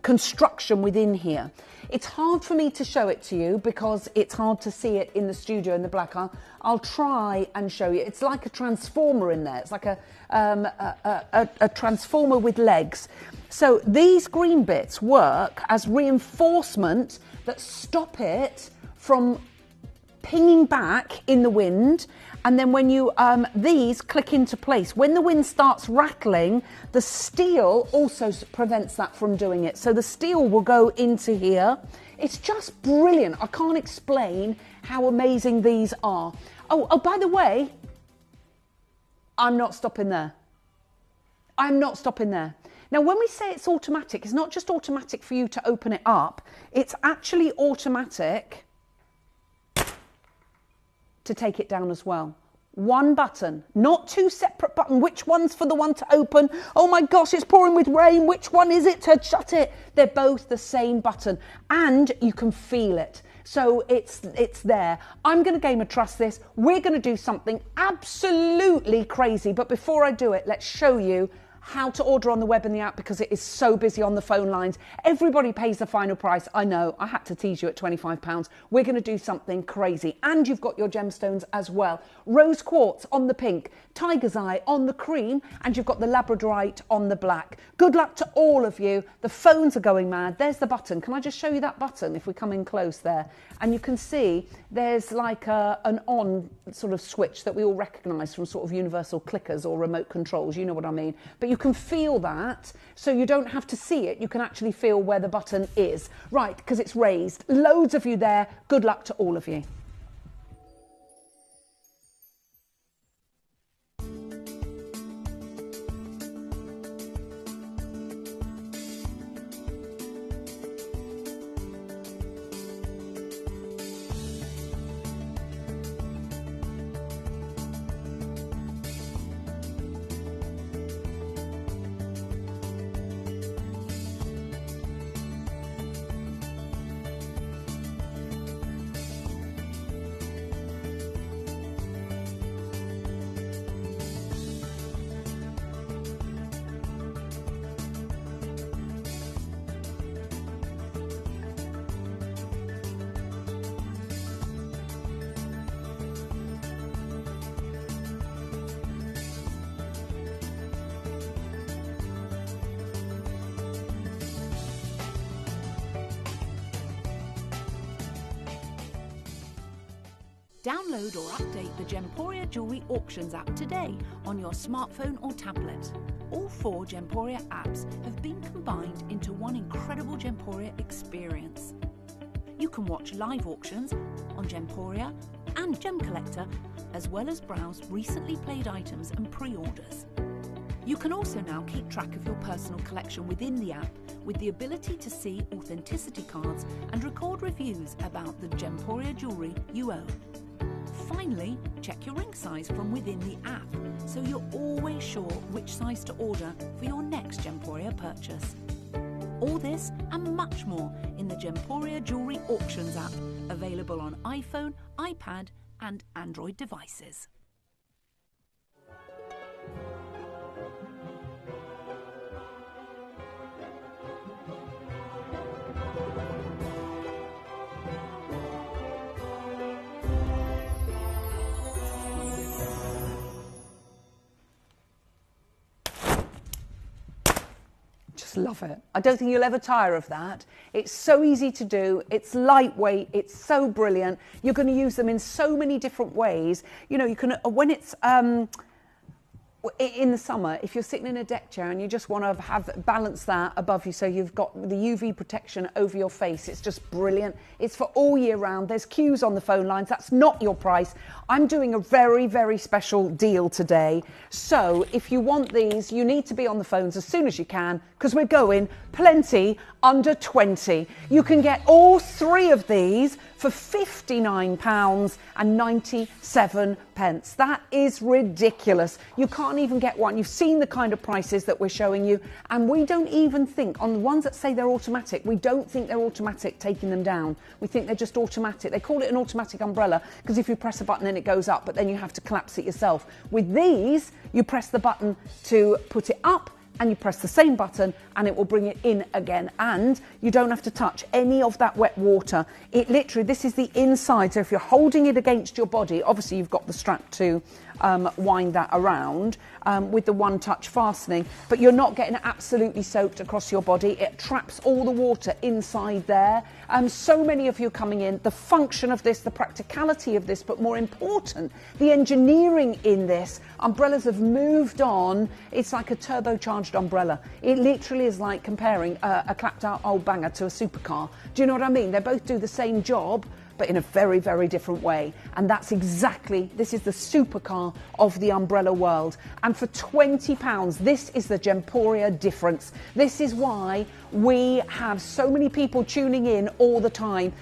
construction within here. It's hard for me to show it to you because it's hard to see it in the studio in the black. I'll try and show you. It's like a transformer in there. It's like a transformer with legs. So these green bits work as reinforcement that stop it from pinging back in the wind. And then when you, these click into place. When the wind starts rattling, the steel also prevents that from doing it. So the steel will go into here. It's just brilliant. I can't explain how amazing these are. Oh, by the way, I'm not stopping there. I'm not stopping there. Now, when we say it's automatic, it's not just automatic for you to open it up. It's actually automatic to take it down as well. One button, not 2 separate buttons. Which one's for the one to open? Oh my gosh, it's pouring with rain. Which one is it to shut it? They're both the same button, and you can feel it. So it's there. I'm going to Game of Trust this. We're going to do something absolutely crazy. But before I do it, let's show you how to order on the web and the app, because it is so busy on the phone lines. Everybody pays the final price. I know, I had to tease you at £25. We're going to do something crazy. And you've got your gemstones as well. Rose quartz on the pink, tiger's eye on the cream, and you've got the labradorite on the black. Good luck to all of you. The phones are going mad. There's the button. Can I just show you that button if we come in close there? And you can see there's like an on sort of switch that we all recognise from sort of universal clickers or remote controls. You know what I mean? But you can feel that, so you don't have to see it. You can actually feel where the button is. Right, because it's raised. Loads of you there. Good luck to all of you. Download or update the Gemporia Jewellery Auctions app today on your smartphone or tablet. All 4 Gemporia apps have been combined into one incredible Gemporia experience. You can watch live auctions on Gemporia and Gem Collector, as well as browse recently played items and pre-orders. You can also now keep track of your personal collection within the app with the ability to see authenticity cards and record reviews about the Gemporia jewellery you own. Finally, check your ring size from within the app so you're always sure which size to order for your next Gemporia purchase. All this and much more in the Gemporia Jewellery Auctions app, available on iPhone, iPad and Android devices. Just love it. I don't think you'll ever tire of that. It's so easy to do. It's lightweight. It's so brilliant. You're going to use them in so many different ways. You know, you can, when it's in the summer, if you're sitting in a deck chair and you just want to have balance that above you so you've got the UV protection over your face, it's just brilliant. It's for all year round. There's queues on the phone lines. That's not your price. I'm doing a very, very special deal today. So if you want these, you need to be on the phones as soon as you can, because we're going plenty under 20. You can get all 3 of these for £59.97. That is ridiculous. You can't even get one. You've seen the kind of prices that we're showing you, and we don't even think, on the ones that say they're automatic, we don't think they're automatic taking them down. We think they're just automatic. They call it an automatic umbrella because if you press a button then it goes up, but then you have to collapse it yourself. With these, you press the button to put it up and you press the same button and it will bring it in again, and you don't have to touch any of that wet water. It literally, this is the inside, so if you're holding it against your body, obviously you've got the strap to wind that around with the one-touch fastening, but you're not getting absolutely soaked across your body. It traps all the water inside there. So many of you coming in, the function of this, the practicality of this, but more important, the engineering in this. Umbrellas have moved on. It's like a turbocharged umbrella. It literally is like comparing a clapped-out old banger to a supercar. Do you know what I mean? They both do the same job, but in a very, very different way. And that's exactly, this is the supercar of the umbrella world. And for £20, this is the Gemporia difference. This is why we have so many people tuning in all the time.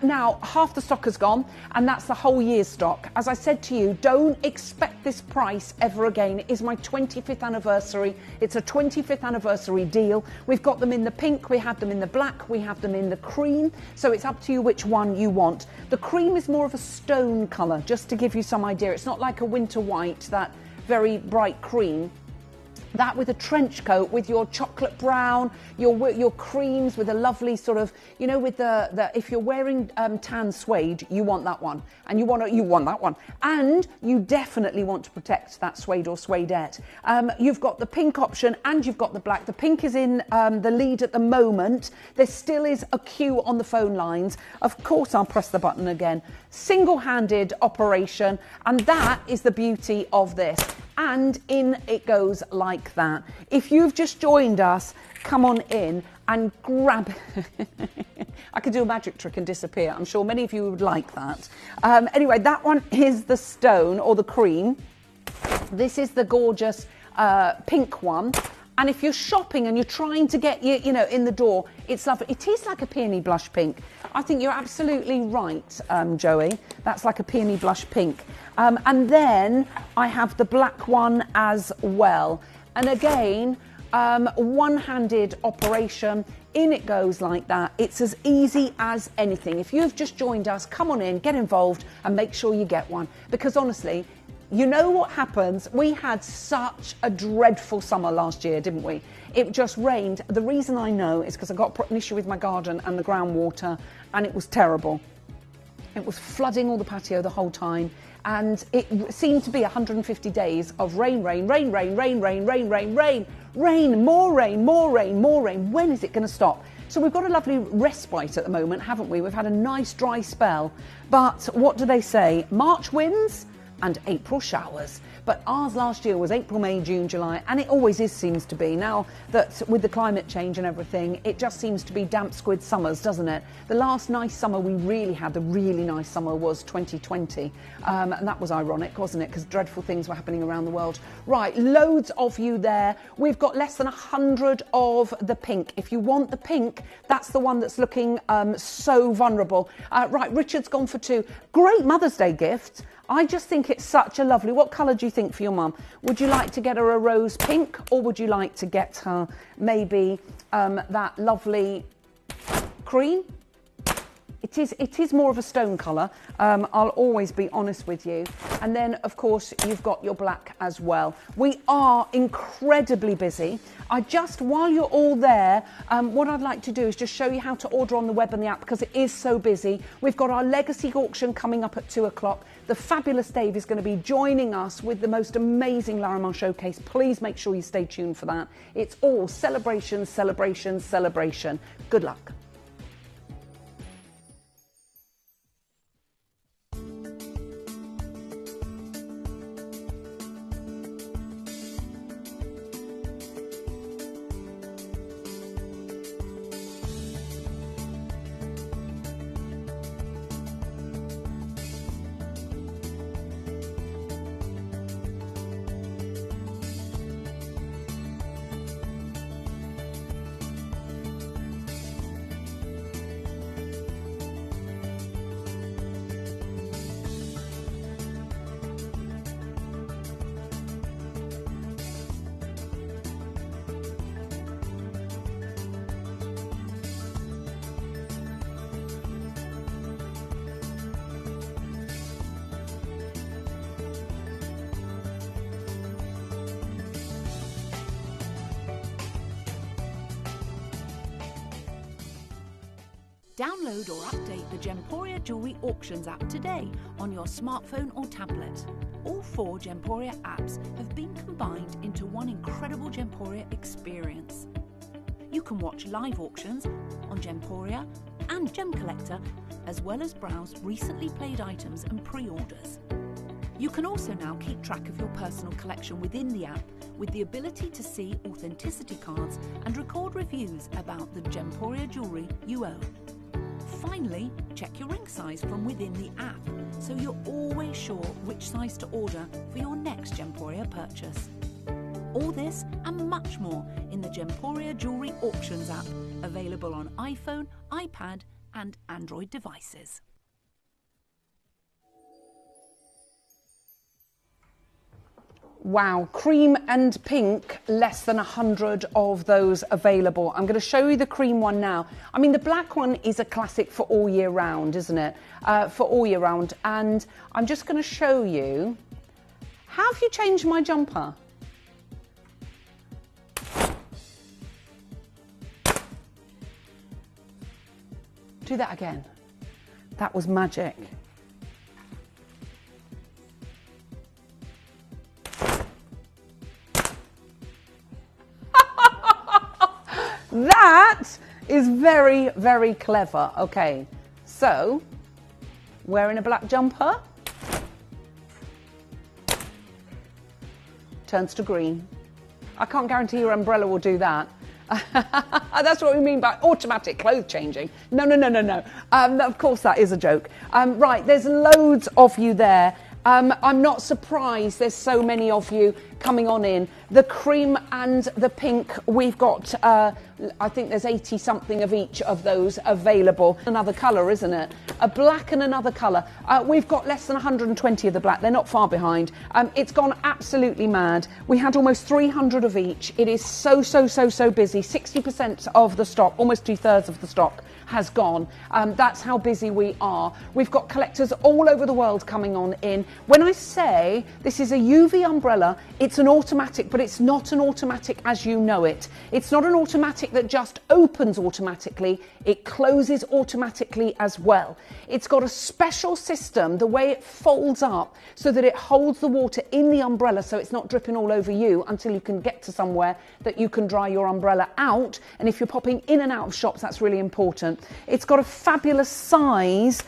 Now, half the stock has gone, and that's the whole year's stock. As I said to you, don't expect this price ever again. It is my 25th anniversary. It's a 25th anniversary deal. We've got them in the pink, we have them in the black, we have them in the cream. So it's up to you which one you want. The cream is more of a stone colour, just to give you some idea. It's not like a winter white, that very bright cream. That with a trench coat, with your chocolate brown, your creams with a lovely sort of, you know, with the if you're wearing tan suede, you want that one, and you want that one, and you definitely want to protect that suede or suedette. You've got the pink option and you've got the black. The pink is in the lead at the moment. There still is a queue on the phone lines. Of course, I'll press the button again. Single-handed operation, and that is the beauty of this. And in it goes like that. If you've just joined us, come on in and grab. I could do a magic trick and disappear. I'm sure many of you would like that. Anyway, that one is the stone or the cream. This is the gorgeous pink one. And if you're shopping and you're trying to get you know, in the door, it's lovely. It is like a peony blush pink. I think you're absolutely right, Joey. That's like a peony blush pink. And then I have the black one as well. And again, one-handed operation. In it goes like that. It's as easy as anything. If you've just joined us, come on in, get involved, and make sure you get one. Because honestly, you know what happens? We had such a dreadful summer last year, didn't we? It just rained. The reason I know is because I got an issue with my garden and the groundwater, and it was terrible. It was flooding all the patio the whole time, and it seemed to be 150 days of rain, rain, rain, more rain. When is it going to stop? So we've got a lovely respite at the moment, haven't we? We've had a nice dry spell. But what do they say? March winds and April showers. But ours last year was April, May, June, July, and it always seems to be. Now that with the climate change and everything, it just seems to be damp squid summers, doesn't it? The last nice summer we really had, the really nice summer, was 2020. And that was ironic, wasn't it? Because dreadful things were happening around the world. Right, loads of you there. We've got less than 100 of the pink. If you want the pink, that's the one that's looking so vulnerable. Right, Richard's gone for 2. Great Mother's Day gift. I just think it's such a lovely... What colour do you think for your mum? Would you like to get her a rose pink, or would you like to get her maybe that lovely cream? It is more of a stone colour. I'll always be honest with you. And then, of course, you've got your black as well. We are incredibly busy. While you're all there, what I'd like to do is just show you how to order on the web and the app, because it is so busy. We've got our legacy auction coming up at 2 o'clock. The fabulous Dave is going to be joining us with the most amazing Larimar showcase. Please make sure you stay tuned for that. It's all celebration, celebration, celebration. Good luck. Download or update the Gemporia Jewellery Auctions app today on your smartphone or tablet. All 4 Gemporia apps have been combined into one incredible Gemporia experience. You can watch live auctions on Gemporia and Gem Collector, as well as browse recently played items and pre-orders. You can also now keep track of your personal collection within the app, with the ability to see authenticity cards and record reviews about the Gemporia jewellery you own. Finally, check your ring size from within the app, so you're always sure which size to order for your next Gemporia purchase. All this and much more in the Gemporia Jewellery Auctions app, available on iPhone, iPad and Android devices. Wow, cream and pink, less than 100 of those available. I'm going to show you the cream one now. I mean, the black one is a classic for all year round, isn't it? For all year round. And I'm just going to show you. How have you changed my jumper? Do that again. That was magic. That is very, very clever. Okay, so wearing a black jumper turns to green. I can't guarantee your umbrella will do that. That's what we mean by automatic clothes changing. No. Of course, that is a joke. Right, there's loads of you there. I'm not surprised there's so many of you coming on in. The cream and the pink, we've got, I think there's 80 something of each of those available. Another colour, isn't it? A black and another colour. We've got less than 120 of the black. They're not far behind. It's gone absolutely mad. We had almost 300 of each. It is so busy. 60% of the stock, almost 2/3 of the stock has gone. That's how busy we are. We've got collectors all over the world coming on in. When I say this is a UV umbrella, it's It's an automatic, but it's not an automatic as you know it. It's not an automatic that just opens automatically, it closes automatically as well. It's got a special system, the way it folds up so that it holds the water in the umbrella so it's not dripping all over you until you can get to somewhere that you can dry your umbrella out. And if you're popping in and out of shops, that's really important. It's got a fabulous size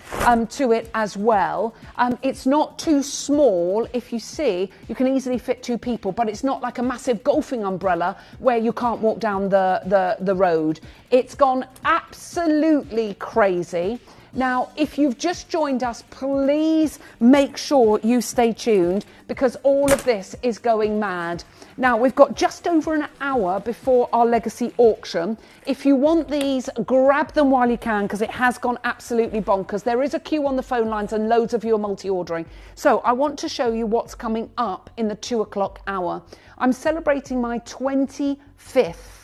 to it as well. It's not too small. If you see, you can easily fit 2 people, but it's not like a massive golfing umbrella where you can't walk down the road. It's gone absolutely crazy. Now, if you've just joined us, please make sure you stay tuned because all of this is going mad. Now, we've got just over an hour before our legacy auction. If you want these, grab them while you can because it has gone absolutely bonkers. There is a queue on the phone lines and loads of you are multi-ordering. So I want to show you what's coming up in the 2 o'clock hour. I'm celebrating my 25th.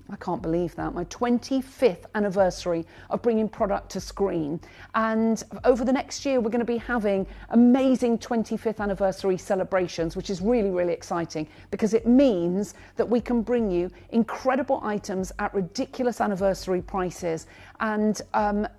I can't believe that, my 25th anniversary of bringing product to screen. And over the next year, we're going to be having amazing 25th anniversary celebrations, which is really, really exciting because it means that we can bring you incredible items at ridiculous anniversary prices. And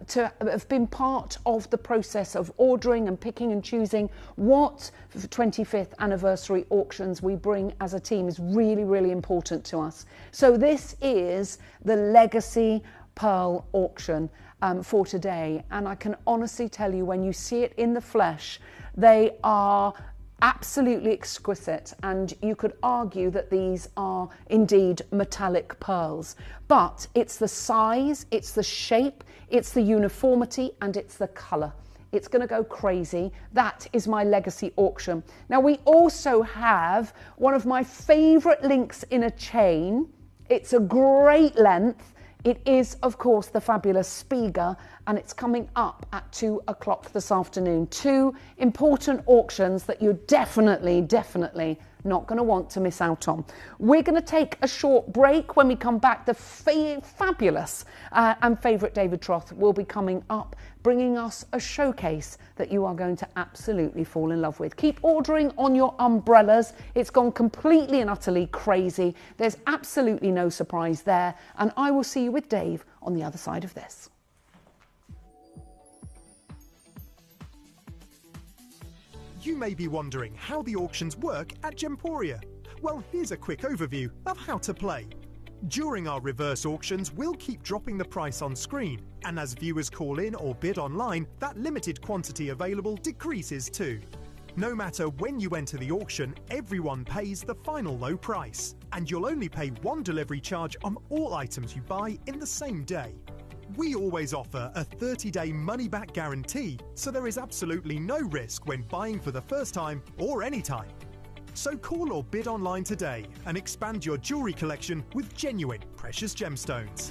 to have been part of the process of ordering and picking and choosing what 25th anniversary auctions we bring as a team is really, really important to us. So this is the Legacy Pearl auction for today. And I can honestly tell you, when you see it in the flesh, they are absolutely exquisite, and you could argue that these are indeed metallic pearls, but it's the size, it's the shape, it's the uniformity, and it's the colour. It's going to go crazy. That is my legacy auction. Now, we also have one of my favourite links in a chain. It's a great length. It is, of course, the fabulous Spiga, and it's coming up at 2 o'clock this afternoon. 2 important auctions that you're definitely not going to want to miss out on. We're going to take a short break. When we come back, the fabulous and favourite David Troth will be coming up, bringing us a showcase that you are going to absolutely fall in love with. Keep ordering on your umbrellas. It's gone completely and utterly crazy. There's absolutely no surprise there. And I will see you with Dave on the other side of this. You may be wondering how the auctions work at Gemporia. Well, here's a quick overview of how to play. During our reverse auctions, we'll keep dropping the price on screen, and as viewers call in or bid online, that limited quantity available decreases too. No matter when you enter the auction, everyone pays the final low price, and you'll only pay 1 delivery charge on all items you buy in the same day. We always offer a 30-day money-back guarantee, so there is absolutely no risk when buying for the first time or any time. So call or bid online today and expand your jewellery collection with genuine precious gemstones.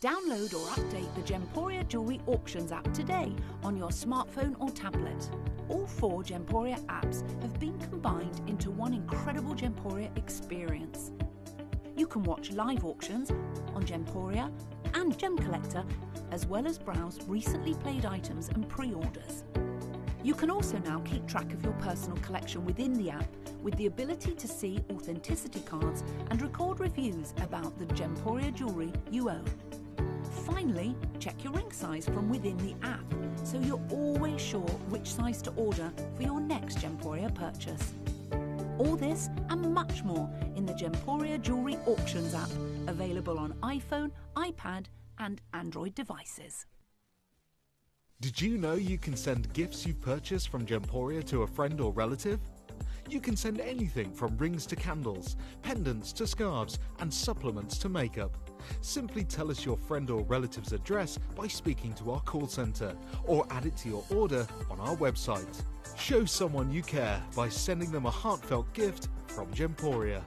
Download or update the Gemporia Jewellery Auctions app today on your smartphone or tablet. All 4 Gemporia apps have been combined into one incredible Gemporia experience. You can watch live auctions on Gemporia and Gem Collector, as well as browse recently played items and pre-orders. You can also now keep track of your personal collection within the app with the ability to see authenticity cards and record reviews about the Gemporia jewellery you own. Finally, check your ring size from within the app so you're always sure which size to order for your next Gemporia purchase. All this and much more in the Gemporia Jewellery Auctions app, available on iPhone, iPad and Android devices. Did you know you can send gifts you've purchased from Gemporia to a friend or relative? You can send anything from rings to candles, pendants to scarves and supplements to makeup. Simply tell us your friend or relative's address by speaking to our call centre or add it to your order on our website. Show someone you care by sending them a heartfelt gift from Gemporia.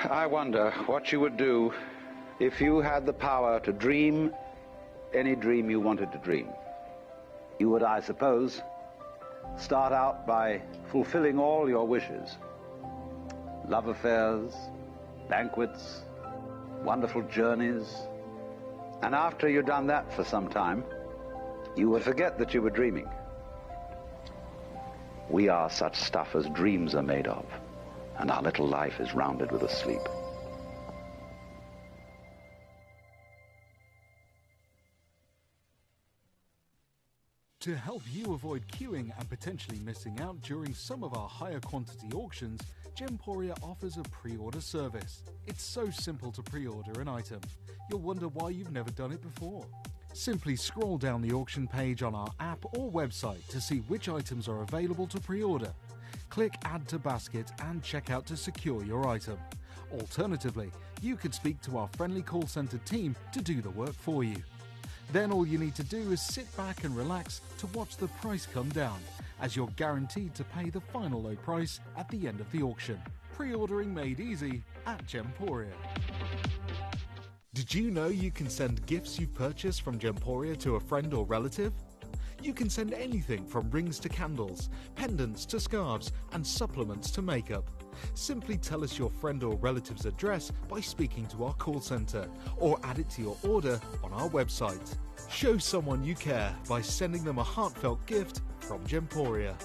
I wonder what you would do if you had the power to dream any dream you wanted to dream. You would, I suppose, start out by fulfilling all your wishes. Love affairs, banquets, wonderful journeys. And after you'd done that for some time, you would forget that you were dreaming. We are such stuff as dreams are made of, and our little life is rounded with a sleep. To help you avoid queuing and potentially missing out during some of our higher quantity auctions, Gemporia offers a pre-order service. It's so simple to pre-order an item. You'll wonder why you've never done it before. Simply scroll down the auction page on our app or website to see which items are available to pre-order. Click Add to Basket and check out to secure your item. Alternatively, you could speak to our friendly call centre team to do the work for you. Then all you need to do is sit back and relax to watch the price come down, as you're guaranteed to pay the final low price at the end of the auction. Pre-ordering made easy at Gemporia. Did you know you can send gifts you've purchased from Gemporia to a friend or relative? You can send anything from rings to candles, pendants to scarves and supplements to makeup. Simply tell us your friend or relative's address by speaking to our call centre or add it to your order on our website. Show someone you care by sending them a heartfelt gift from Gemporia.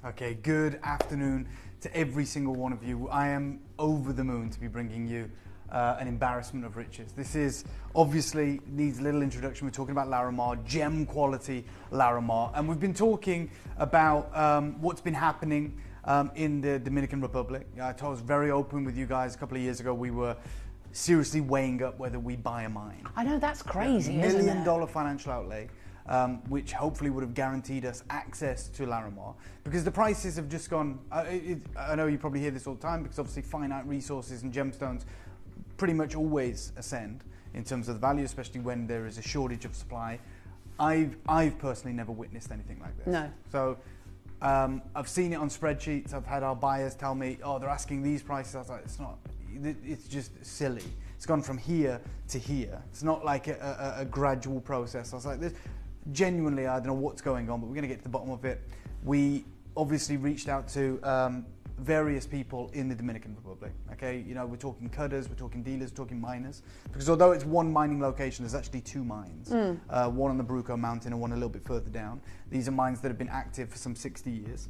Okay, good afternoon to every single one of you. I am over the moon to be bringing you an embarrassment of riches. This is obviously needs a little introduction. We're talking about Larimar, gem quality Larimar, and we've been talking about what's been happening in the Dominican Republic. I was very open with you guys a couple of years ago. We were seriously weighing up whether we buy a mine. I know, that's crazy, $1 isn't million it? financial outlay, which hopefully would have guaranteed us access to Larimar, because the prices have just gone. I know you probably hear this all the time, because obviously finite resources and gemstones pretty much always ascend in terms of the value, especially when there is a shortage of supply. I've personally never witnessed anything like this. No. So I've seen it on spreadsheets. I've had our buyers tell me, oh, they're asking these prices. I was like, it's not. It's just silly. It's gone from here to here. It's not like a gradual process. I was like, this genuinely, I don't know what's going on, but we're going to get to the bottom of it. We obviously reached out to various people in the Dominican Republic. Okay, you know, we're talking cutters, we're talking dealers, we're talking miners. Because although it's one mining location, there's actually two mines. One on the Bruco Mountain and one a little bit further down. These are mines that have been active for some 60 years.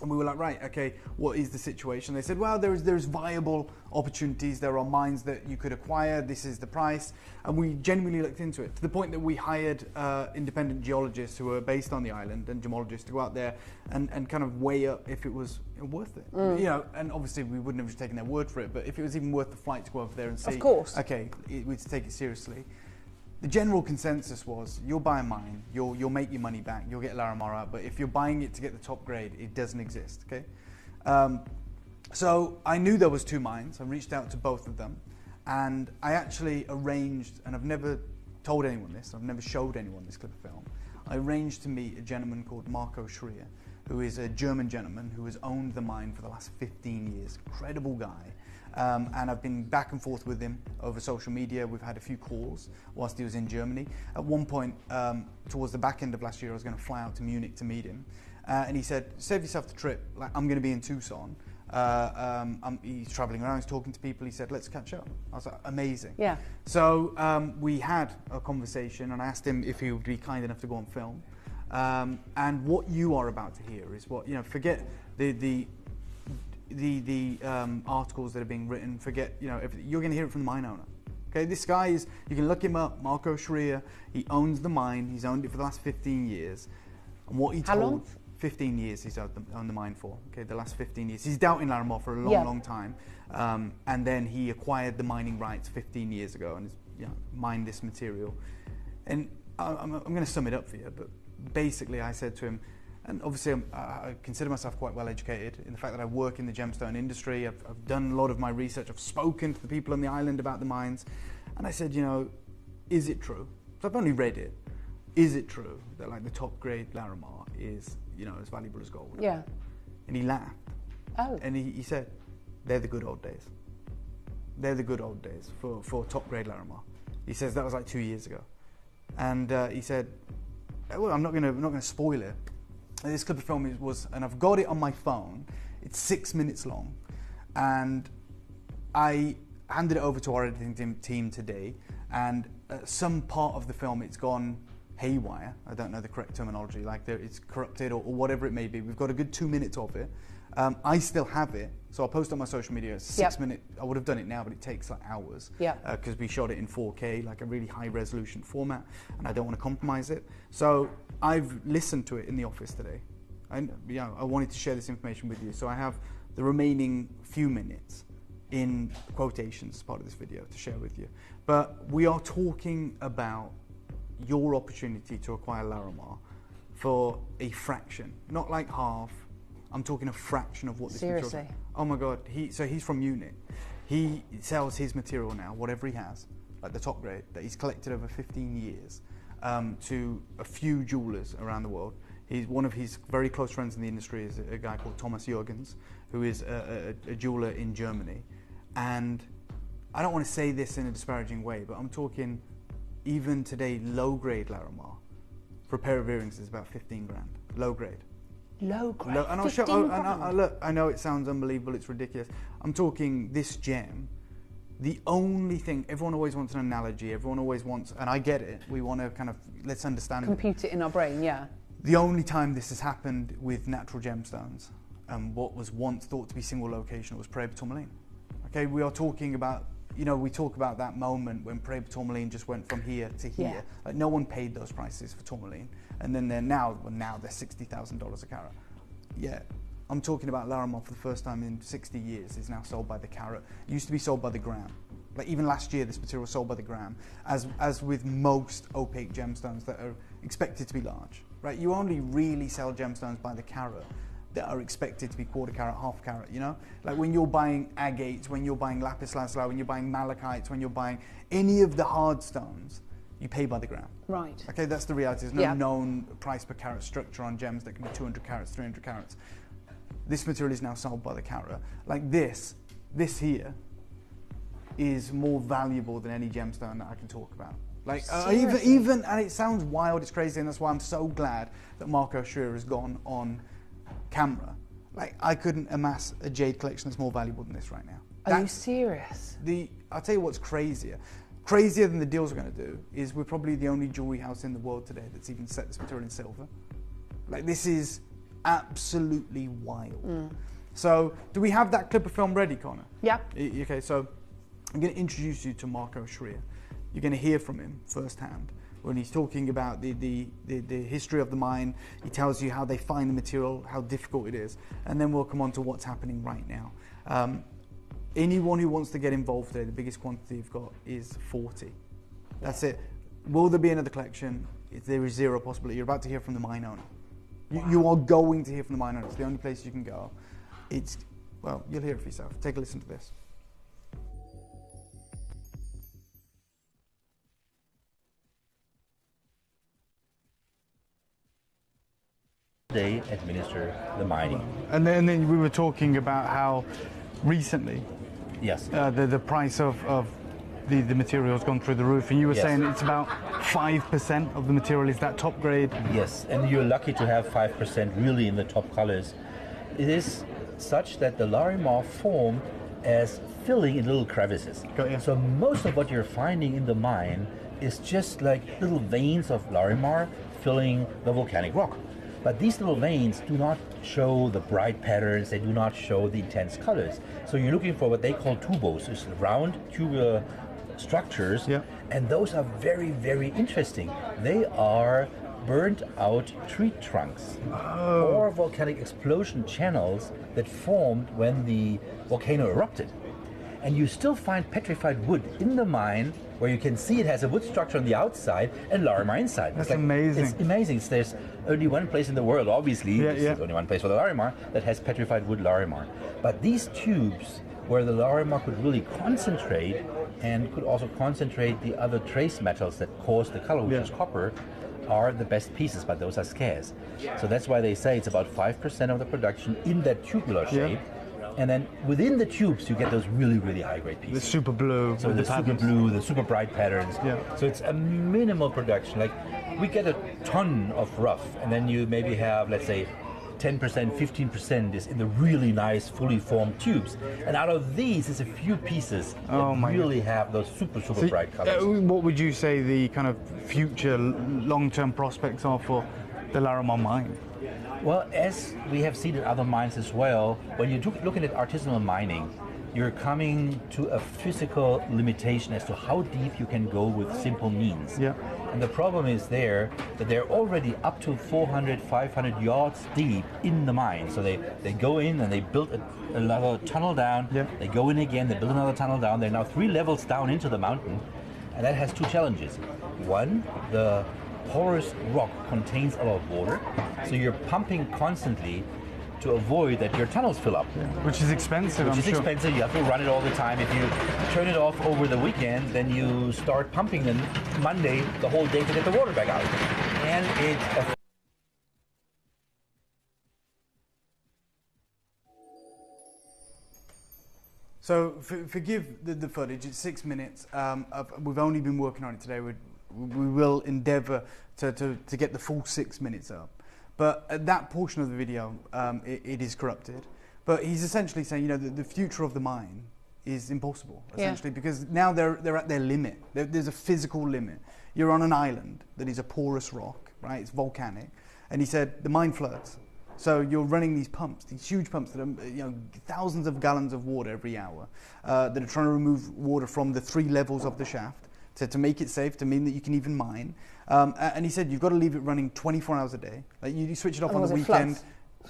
And we were like, right, okay, what is the situation? They said, well, there's viable opportunities. There are mines that you could acquire. This is the price. And we genuinely looked into it to the point that we hired independent geologists who were based on the island and gemologists to go out there and kind of weigh up if it was worth it. You know, and obviously we wouldn't have just taken their word for it, but if it was even worth the flight to go over there and see, of course, okay, we'd take it seriously. The general consensus was, you'll buy a mine, you'll make your money back, you'll get Larimar out, but if you're buying it to get the top grade, it doesn't exist, okay? So I knew there was two mines. I reached out to both of them, and I actually arranged, and I've never told anyone this, I've never showed anyone this clip of film, I arranged to meet a gentleman called Marco Schreier, who is a German gentleman who has owned the mine for the last 15 years, incredible guy. And I've been back and forth with him over social media. We've had a few calls whilst he was in Germany. At one point, towards the back end of last year, I was going to fly out to Munich to meet him. And he said, save yourself the trip. Like, I'm going to be in Tucson. He's traveling around, he's talking to people. He said, let's catch up. I was like, amazing. Yeah. So we had a conversation, and I asked him if he would be kind enough to go on film. And what you are about to hear is what, you know, forget the articles that are being written, forget, you know, you're going to hear it from the mine owner. Okay, this guy is, you can look him up, Marco Schreier. He owns the mine. He's owned it for the last 15 years. And what he told, how long? 15 years he's owned the mine for. Okay, the last 15 years. He's doubting Larimar for a long, long time. And then he acquired the mining rights 15 years ago and has, you know, mined this material. And I'm going to sum it up for you, but basically I said to him, and obviously I consider myself quite well educated in the fact that I work in the gemstone industry. I've done a lot of my research. I've spoken to the people on the island about the mines. And I said, you know, is it true? So I've only read it. Is it true that like the top grade Larimar is, you know, as valuable as gold? Yeah. And he laughed. Oh. And he said, they're the good old days. They're the good old days for top grade Larimar. He says that was like 2 years ago. And he said, well, I'm not gonna spoil it. This clip of film was, and I've got it on my phone, it's 6 minutes long, and I handed it over to our editing team today, and some part of the film, it's gone haywire. I don't know the correct terminology, like it's corrupted or whatever it may be. We've got a good 2 minutes of it. I still have it, so I'll post it on my social media. It's 6 minutes. I would have done it now, but it takes like hours. Because we shot it in 4K, like a really high resolution format, and I don't want to compromise it. So I've listened to it in the office today. And you know, I wanted to share this information with you. So I have the remaining few minutes in quotations as part of this video to share with you. But we are talking about your opportunity to acquire Larimar for a fraction, not like half. I'm talking a fraction of what this material is. Oh my God, he's from Munich. He sells his material now, whatever he has, like the top grade, that he's collected over 15 years, to a few jewelers around the world. One of his very close friends in the industry is a guy called Thomas Jürgens, who is a jeweler in Germany. And I don't want to say this in a disparaging way, but I'm talking even today, low grade Larimar for a pair of earrings is about 15 grand, low grade. Low grade. And I'll show. Look, I know it sounds unbelievable. It's ridiculous. I'm talking this gem. The only thing, everyone always wants an analogy. Everyone always wants, and I get it. We want to kind of let's understand. Compute it in our brain, yeah. The only time this has happened with natural gemstones, what was once thought to be single location, was Peruvian Tourmaline. Okay, we are talking about. You know, we talk about that moment when Peruvian Tourmaline just went from here to here. Yeah. Like no one paid those prices for Tourmaline, and then they're now they're $60,000 a carat. Yeah, I'm talking about Larimar for the first time in 60 years. It's now sold by the carat. It used to be sold by the gram. Like even last year, this material was sold by the gram. As with most opaque gemstones that are expected to be large, right? You only really sell gemstones by the carat that are expected to be quarter carat, half carat, you know? Like when you're buying agates, when you're buying lapis lazuli, when you're buying malachites, when you're buying any of the hard stones, you pay by the gram. Right. Okay, that's the reality. There's no known price per carat structure on gems that can be 200 carats, 300 carats. This material is now sold by the carat. Like this here is more valuable than any gemstone that I can talk about. Like even, and it sounds wild, it's crazy, and that's why I'm so glad that Marco Schreier has gone on camera Like, I couldn't amass a jade collection that's more valuable than this right now. Are you serious? I'll tell you what's crazier. Crazier than the deals we're going to do is we're probably the only jewelry house in the world today that's even set this material in silver. Like, this is absolutely wild. So, do we have that clip of film ready, Connor? Yeah. Okay, so I'm going to introduce you to Marco Schreier. You're going to hear from him firsthand when he's talking about the history of the mine. He tells you how they find the material, how difficult it is, and then we'll come on to what's happening right now. Anyone who wants to get involved today, the biggest quantity you've got is 40. That's it. Will there be another collection? There is zero possibility. You're about to hear from the mine owner. Wow. You are going to hear from the mine owner. It's the only place you can go. Well, you'll hear it for yourself. Take a listen to this. They administer the mining. And then we were talking about how recently, yes, the price of the material has gone through the roof, and you were saying it's about 5% of the material is that top grade. Yes, and you're lucky to have 5% really in the top colors. It is such that the Larimar form as filling in little crevices. So most of what you're finding in the mine is just like little veins of Larimar filling the volcanic rock. But these little veins do not show the bright patterns, they do not show the intense colors. So you're looking for what they call tubos, it's round tubular structures, and those are very, very interesting. They are burnt out tree trunks or volcanic explosion channels that formed when the volcano erupted. And you still find petrified wood in the mine where you can see it has a wood structure on the outside and Larimar inside. That's amazing. It's amazing. There's only one place in the world, obviously, there's only one place for the Larimar that has petrified wood Larimar. But these tubes where the Larimar could really concentrate and could also concentrate the other trace metals that cause the color, which is copper, are the best pieces, but those are scarce. So that's why they say it's about 5% of the production in that tubular shape. And then within the tubes, you get those really, really high-grade pieces. The super blue. So the super blue, the super bright patterns. So it's a minimal production. Like, we get a ton of rough, and then you maybe have, let's say, 10%, 15% is in the really nice, fully formed tubes. And out of these, there's a few pieces that really have those super, super bright colors. What would you say the kind of future long-term prospects are for the Larimar mine? Well, as we have seen in other mines as well, when you're looking at artisanal mining, you're coming to a physical limitation as to how deep you can go with simple means. And the problem is that they're already up to 400, 500 yards deep in the mine. So they go in and they build another tunnel down, they go in again, they build another tunnel down. They're now 3 levels down into the mountain, and that has 2 challenges. One, the porous rock contains a lot of water, so you're pumping constantly to avoid that your tunnels fill up. Which is expensive, I'm sure. Expensive, you have to run it all the time. If you turn it off over the weekend, then you start pumping them Monday the whole day to get the water back out. And it's So forgive the footage, it's 6 minutes. We've only been working on it today. We will endeavour to get the full 6 minutes up. But at that portion of the video, it is corrupted. But he's essentially saying, you know, the future of the mine is impossible, essentially, because now they're at their limit. There's a physical limit. You're on an island that is a porous rock, right? It's volcanic. And he said, the mine floods. So you're running these pumps, these huge pumps that are, you know, thousands of gallons of water every hour that are trying to remove water from the 3 levels of the shaft to make it safe, to mean that you can even mine. And he said you've got to leave it running 24 hours a day. Like you switch it off on the weekend,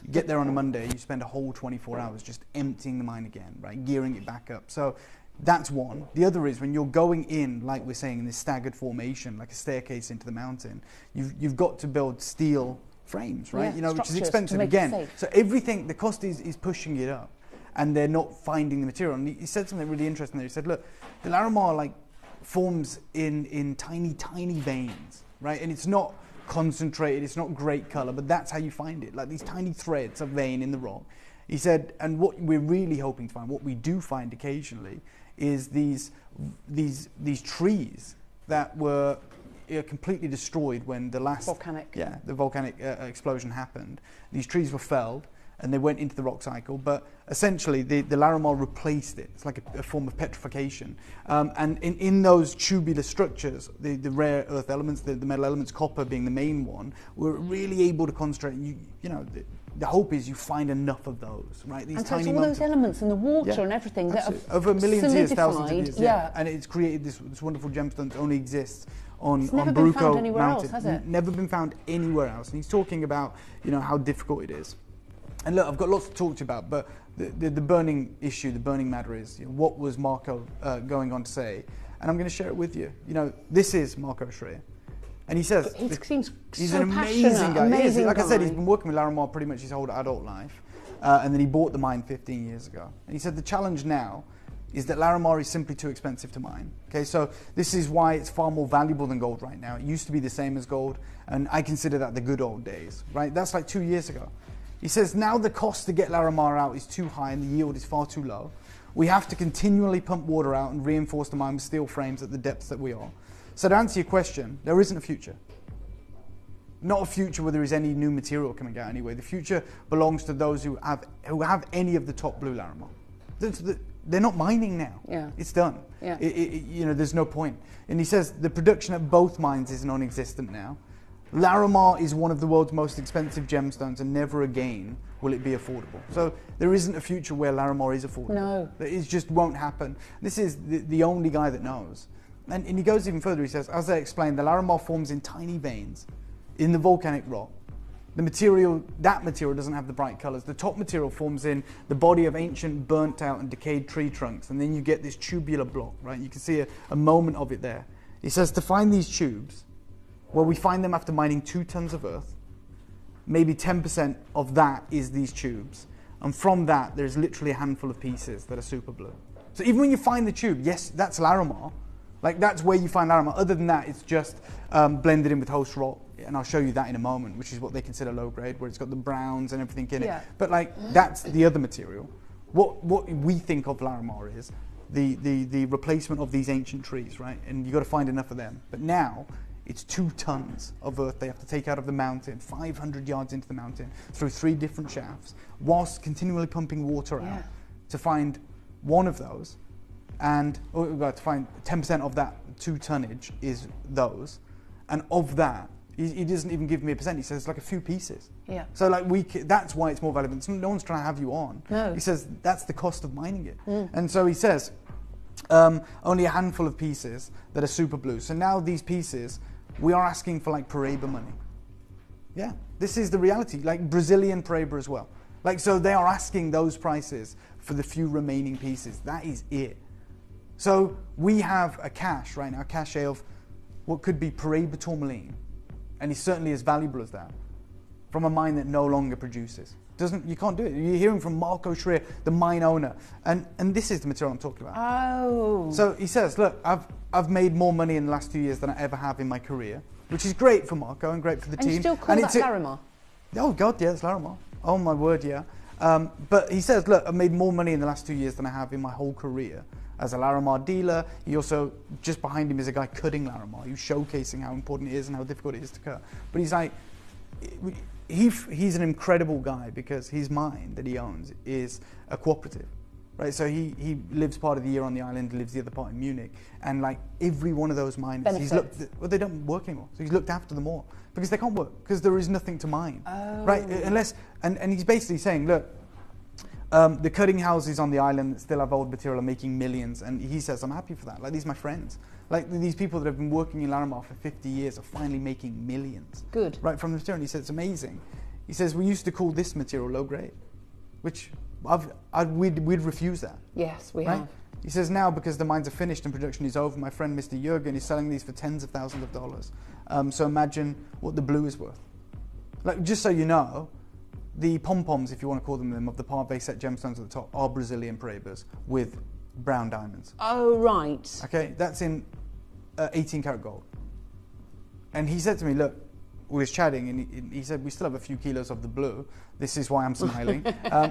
you get there on a Monday, you spend a whole 24 hours just emptying the mine again, right, gearing it back up. So that's one. The other is when you're going in, like we're saying, in this staggered formation, like a staircase into the mountain, you've got to build steel frames, right? You know, which is expensive again. So everything, the cost is pushing it up, and they're not finding the material. And he said something really interesting there. He said, look, the Larimar like forms in tiny veins, right? And it's not concentrated, it's not great color, but that's how you find it, like these tiny threads of vein in the rock. He said, and what we're really hoping to find, what we do find occasionally, is these trees that were completely destroyed when the last volcanic explosion happened. These trees were felled, and they went into the rock cycle, but essentially the Larimar replaced it. It's like a form of petrification. And in those tubular structures, the rare earth elements, the metal elements, copper being the main one, we're really able to concentrate. The hope is you find enough of those, right? These and so tiny it's all those elements and the water and everything that have over millions of years, thousands of solidified, years, and it's created this wonderful gemstone that only exists on it's never on been Bruco found anywhere Mountain. else, has it? Never been found anywhere else. And he's talking about how difficult it is. And look, I've got lots to talk to you about, but the burning issue, the burning matter is what was Marco going on to say, and I'm going to share it with you. This is Marco Schreier. And he says he's so an amazing guy. Like I said, he's guy. been working with Larimar pretty much his whole adult life. And then he bought the mine 15 years ago. And he said the challenge now is that Larimar is simply too expensive to mine. Okay, so this is why it's far more valuable than gold right now. It used to be the same as gold, and I consider that the good old days, right? That's like 2 years ago. He says now the cost to get Larimar out is too high and the yield is far too low. We have to continually pump water out and reinforce the mine with steel frames at the depths that we are. So to answer your question, there isn't a future. Not a future where there is any new material coming out anyway. The future belongs to those who have any of the top blue Larimar. They're not mining now. Yeah. It's done. Yeah. There's no point. And he says the production at both mines is non-existent now. Larimar is one of the world's most expensive gemstones, and never again will it be affordable. So there isn't a future where Larimar is affordable. No. It just won't happen. This is the only guy that knows. And he goes even further. He says, as I explained, the Larimar forms in tiny veins in the volcanic rock. That material doesn't have the bright colors. The top material forms in the body of ancient, burnt out and decayed tree trunks, and then you get this tubular block, right? You can see a moment of it there. He says to find these tubes, well, we find them after mining 2 tons of earth. Maybe 10% of that is these tubes. And from that, there's literally a handful of pieces that are super blue. So even when you find the tube, yes, that's Larimar. Like, that's where you find Larimar. Other than that, it's just blended in with host rock. And I'll show you that in a moment, which is what they consider low grade, where it's got the browns and everything in it. But that's the other material. What we think of Larimar is the replacement of these ancient trees, right? And you've got to find enough of them. But now, it's 2 tons of earth they have to take out of the mountain, 500 yards into the mountain, through 3 different shafts, whilst continually pumping water out to find one of those. And we've got to find 10% of that 2 tonnage is those. And of that, he doesn't even give me a percent. He says like a few pieces. Yeah. So that's why it's more valuable. No one's trying to have you on. No. He says that's the cost of mining it. Mm. And so he says only a handful of pieces that are super blue. So now these pieces, we are asking for like Paraiba money. Yeah, this is the reality. Like Brazilian Paraiba as well. Like, so they are asking those prices for the few remaining pieces. That is it. So we have a cache right now, a cache of what could be Paraiba Tourmaline, and it's certainly as valuable as that, from a mine that no longer produces. You can't do it. You're hearing from Marco Schreier, the mine owner, and this is the material I'm talking about. Oh. So he says, look, I've made more money in the last 2 years than I ever have in my career, which is great for Marco and great for the team. And you still call that Larimar? Oh God, yeah, it's Larimar. Oh my word, yeah. But he says, look, I've made more money in the last 2 years than I have in my whole career as a Larimar dealer. He also, just behind him is a guy cutting Larimar, who's showcasing how important it is and how difficult it is to cut. But he's like, he's an incredible guy because his mine that he owns is a cooperative, right? So he lives part of the year on the island, lives the other part in Munich, and like every one of those miners, he's looked. Well, they don't work anymore, so he's looked after them all because they can't work because there is nothing to mine, right? Unless and he's basically saying, look. The cutting houses on the island that still have old material are making millions, and he says, I'm happy for that. Like, these are my friends. Like, these people that have been working in Larimar for 50 years are finally making millions. Good. Right, from the material. And he says, it's amazing. He says, we used to call this material low grade, which we'd refuse that. Yes, we right? have. He says, now, because the mines are finished and production is over, my friend Mr. Jürgen is selling these for tens of thousands of dollars. So imagine what the blue is worth. Like, just so you know, the pom-poms, if you want to call them, of the Parve set gemstones at the top are Brazilian Paraibas with brown diamonds. Oh, right. Okay, that's in 18 karat gold. And he said to me, look, we was chatting, and he said, we still have a few kilos of the blue. This is why I'm smiling.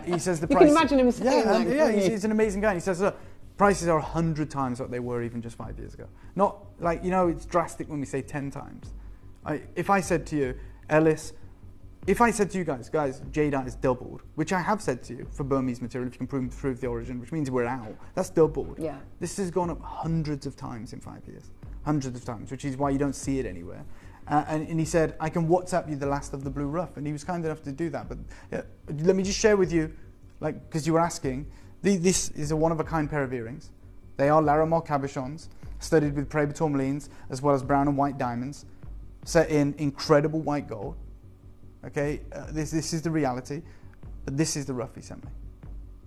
He says the price... You can imagine him saying that. He's an amazing guy. And he says, look, prices are 100 times what they were even just 5 years ago. Not like, it's drastic when we say 10 times. If I said to you, Ellis, if I said to you guys, jadeite is doubled, which I have said to you for Burmese material, if you can prove the origin, which means we're out, that's doubled. Yeah. This has gone up hundreds of times in 5 years. Hundreds of times, which is why you don't see it anywhere. And he said, I can WhatsApp you the last of the blue rough. And he was kind enough to do that. But let me just share with you, like, because you were asking, this is a one-of-a-kind pair of earrings. They are Larimar cabochons, studded with Paraiba tourmalines, as well as brown and white diamonds, set in incredible white gold. Okay, this is the reality, but this is the rough he sent me.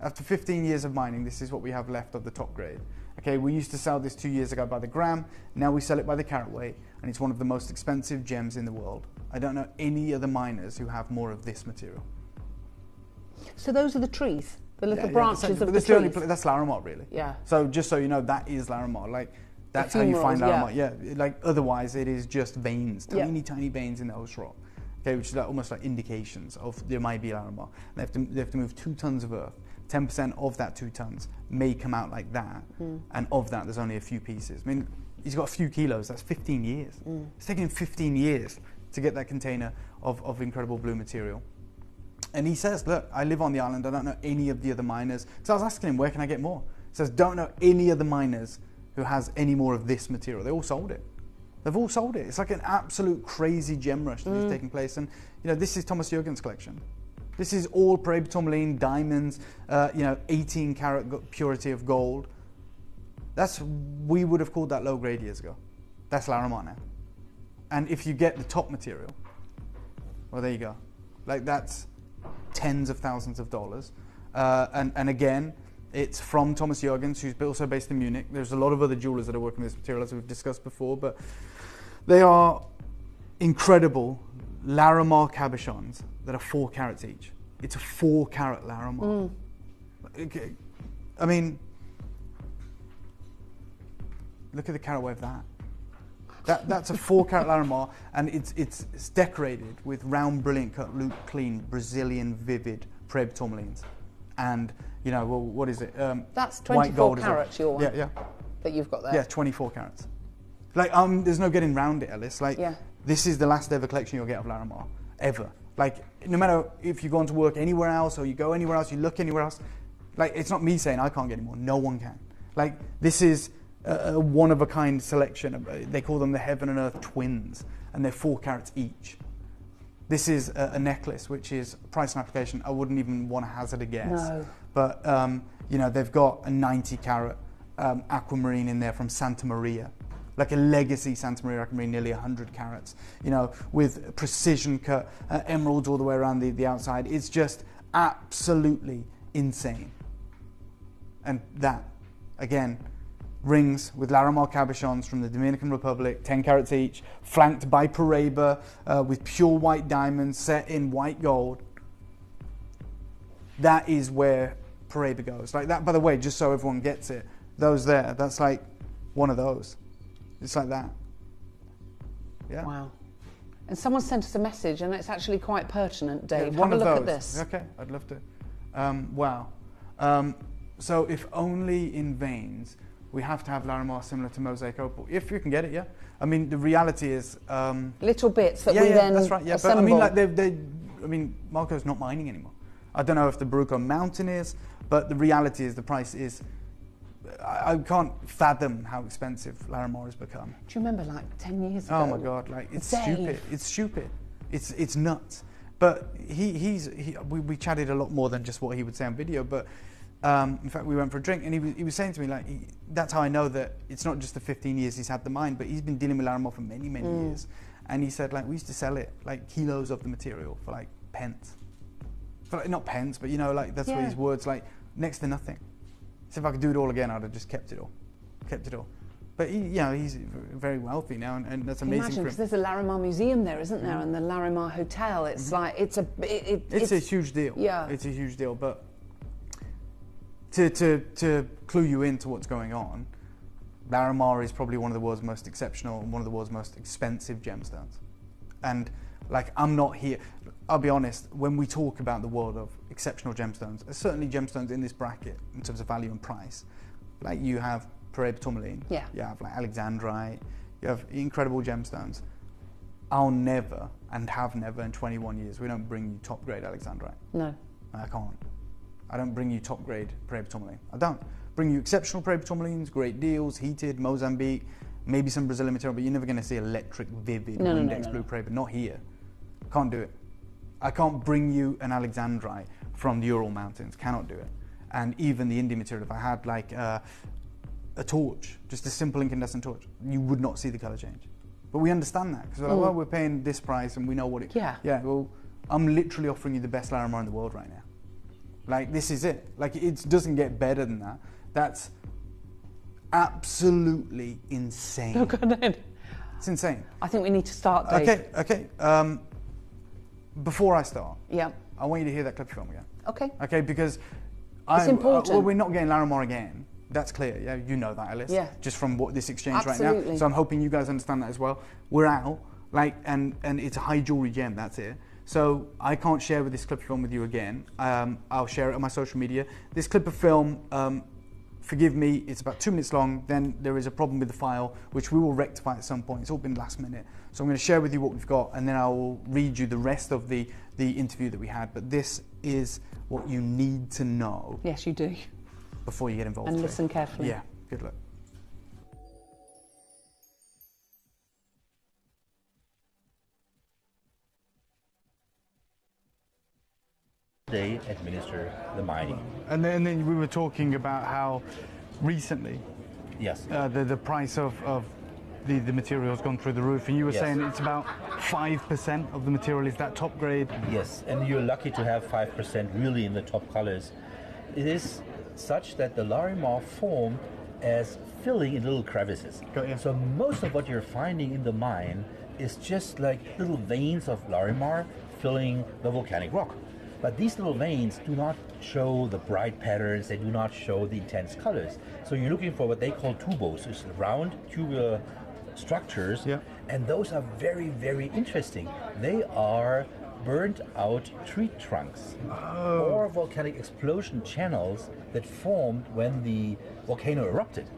After 15 years of mining, this is what we have left of the top grade. Okay, we used to sell this 2 years ago by the gram, now we sell it by the carat weight, and it's one of the most expensive gems in the world. I don't know any other miners who have more of this material. So those are the trees, the little branches of the trees? That's Larimar, really. Yeah. So just so you know, that is Larimar. Like, that's how you find Larimar. Yeah, like otherwise it is just veins, tiny veins in the host rock. Okay, which is like, almost like indications of there might be Larimar. They have to move 2 tons of earth. 10% of that 2 tons may come out like that, and of that there's only a few pieces. I mean, he's got a few kilos. That's 15 years. It's taken him 15 years to get that container of incredible blue material. And he says, look, I live on the island. I don't know any of the other miners. So I was asking him, where can I get more? He says, don't know any other miners who has any more of this material. They all sold it. They've all sold it. It's like an absolute crazy gem rush that is taking place. And you know, this is Thomas Jürgen's collection. This is all Paraiba tourmaline, diamonds, 18 karat purity of gold. We would have called that low grade years ago. That's Larimar now. And if you get the top material, well, there you go. Like, that's tens of thousands of dollars. And again, it's from Thomas Jürgens, who's also based in Munich. There's a lot of other jewelers that are working with this material, as we've discussed before, but they are incredible Larimar cabochons that are 4 carats each. It's a 4 carat Larimar. Okay. I mean, look at the carat weight of that. That's a 4 carat Larimar, and it's decorated with round, brilliant cut, loop clean, Brazilian vivid Paraiba tourmalines. And you know, well, what is it? That's 24 carats. That you've got there. Yeah, 24 carats. Like, there's no getting round it, Ellis. Like, this is the last ever collection you'll get of Larimar, ever. Like, no matter if you go on to work anywhere else, or you go anywhere else, you look anywhere else. Like, it's not me saying I can't get any more. No one can. Like, this is a one-of-a-kind selection. They call them the heaven and earth twins, and they're 4 carats each. This is a necklace, which is price and application. I wouldn't even want to hazard a guess. No. But, you know, they've got a 90 carat aquamarine in there from Santa Maria. Like a legacy Santa Maria aquamarine, nearly 100 carats. You know, with precision cut emeralds all the way around the outside. It's just absolutely insane. And that, again, rings with Larimar cabochons from the Dominican Republic, 10 carats each, flanked by Paraiba with pure white diamonds set in white gold. That is where Paraiba goes. Like that, by the way, just so everyone gets it, those there, that's like one of those. It's like that. Yeah. Wow. And someone sent us a message, and it's actually quite pertinent, Dave. Yeah, Have a look at this. Okay, I'd love to. Wow. So if only in veins, we have to have Larimar similar to mosaic opal. If you can get it, yeah. I mean, the reality is... little bits that we then that's right, yeah. assemble. But I mean, Marco's not mining anymore. I don't know if the Baruco Mountain is, but the reality is the price is... I can't fathom how expensive Larimar has become. Do you remember, like, 10 years ago? Oh, my God. Like, it's stupid. It's stupid. It's nuts. But we chatted a lot more than just what he would say on video, but... in fact, we went for a drink, and he was saying to me, like, that's how I know that it's not just the 15 years he's had the mine, but he's been dealing with Larimar for many, many years. And he said, like, we used to sell it, like, kilos of the material for, like, pence. For, like, not pence, but, you know, like, that's what his words, like, next to nothing. So if I could do it all again, I'd have just kept it all. But, he's very wealthy now, and that's amazing. Imagine, because there's a Larimar museum there, isn't there, and the Larimar Hotel. It's like, it's a huge deal. Yeah. It's a huge deal, but... To clue you into what's going on, Larimar is probably one of the world's most exceptional and one of the world's most expensive gemstones. And like, I'm not here, I'll be honest, when we talk about the world of exceptional gemstones, there's certainly gemstones in this bracket in terms of value and price. Like, you have Paraiba tourmaline, you have like Alexandrite, you have incredible gemstones. I'll never, and have never in 21 years, we don't bring you top grade Alexandrite. No. I can't. I don't bring you top grade Peruvian tourmaline. I don't. Bring you exceptional Peruvian tourmalines, great deals, heated, Mozambique, maybe some Brazilian material, but you're never going to see electric, vivid, index blue Peruvian. Not here. Can't do it. I can't bring you an Alexandrite from the Ural Mountains. Cannot do it. And even the Indian material, if I had like a torch, just a simple incandescent torch, you would not see the color change. But we understand that because we're like, well, we're paying this price and we know what it. Yeah. Yeah. Well, I'm literally offering you the best Larimar in the world right now. Like, this is it. Like, it doesn't get better than that. That's absolutely insane. Look at it. It's insane. I think we need to start, Dave. Okay. Before I start, yeah, I want you to hear that clip film again. Okay. Okay, because it's important. Well, we're not getting Larimar again. That's clear. Yeah, you know that, Alice. Yeah. Just from what this exchange right now. So I'm hoping you guys understand that as well. We're out, like, and it's a high jewelry gem. That's it. So I can't share this clip of film with you again. I'll share it on my social media. This clip of film, forgive me, it's about 2 minutes long. Then there is a problem with the file, which we will rectify at some point. It's all been last minute. So I'm going to share with you what we've got, and then I will read you the rest of the interview that we had. But this is what you need to know. Yes, you do. Before you get involved. And listen carefully. Yeah, good luck. They administer the mining. And then we were talking about how recently, yes, the price of the material has gone through the roof, and you were saying it's about 5% of the material is that top grade. Yes, and you're lucky to have 5% really in the top colors. It is such that the Larimar form as filling in little crevices. So most of what you're finding in the mine is just like little veins of Larimar filling the volcanic rock. But these little veins do not show the bright patterns, they do not show the intense colors. So you're looking for what they call tubos, it's round tubular structures, and those are very, very interesting. They are burnt out tree trunks or volcanic explosion channels that formed when the volcano erupted.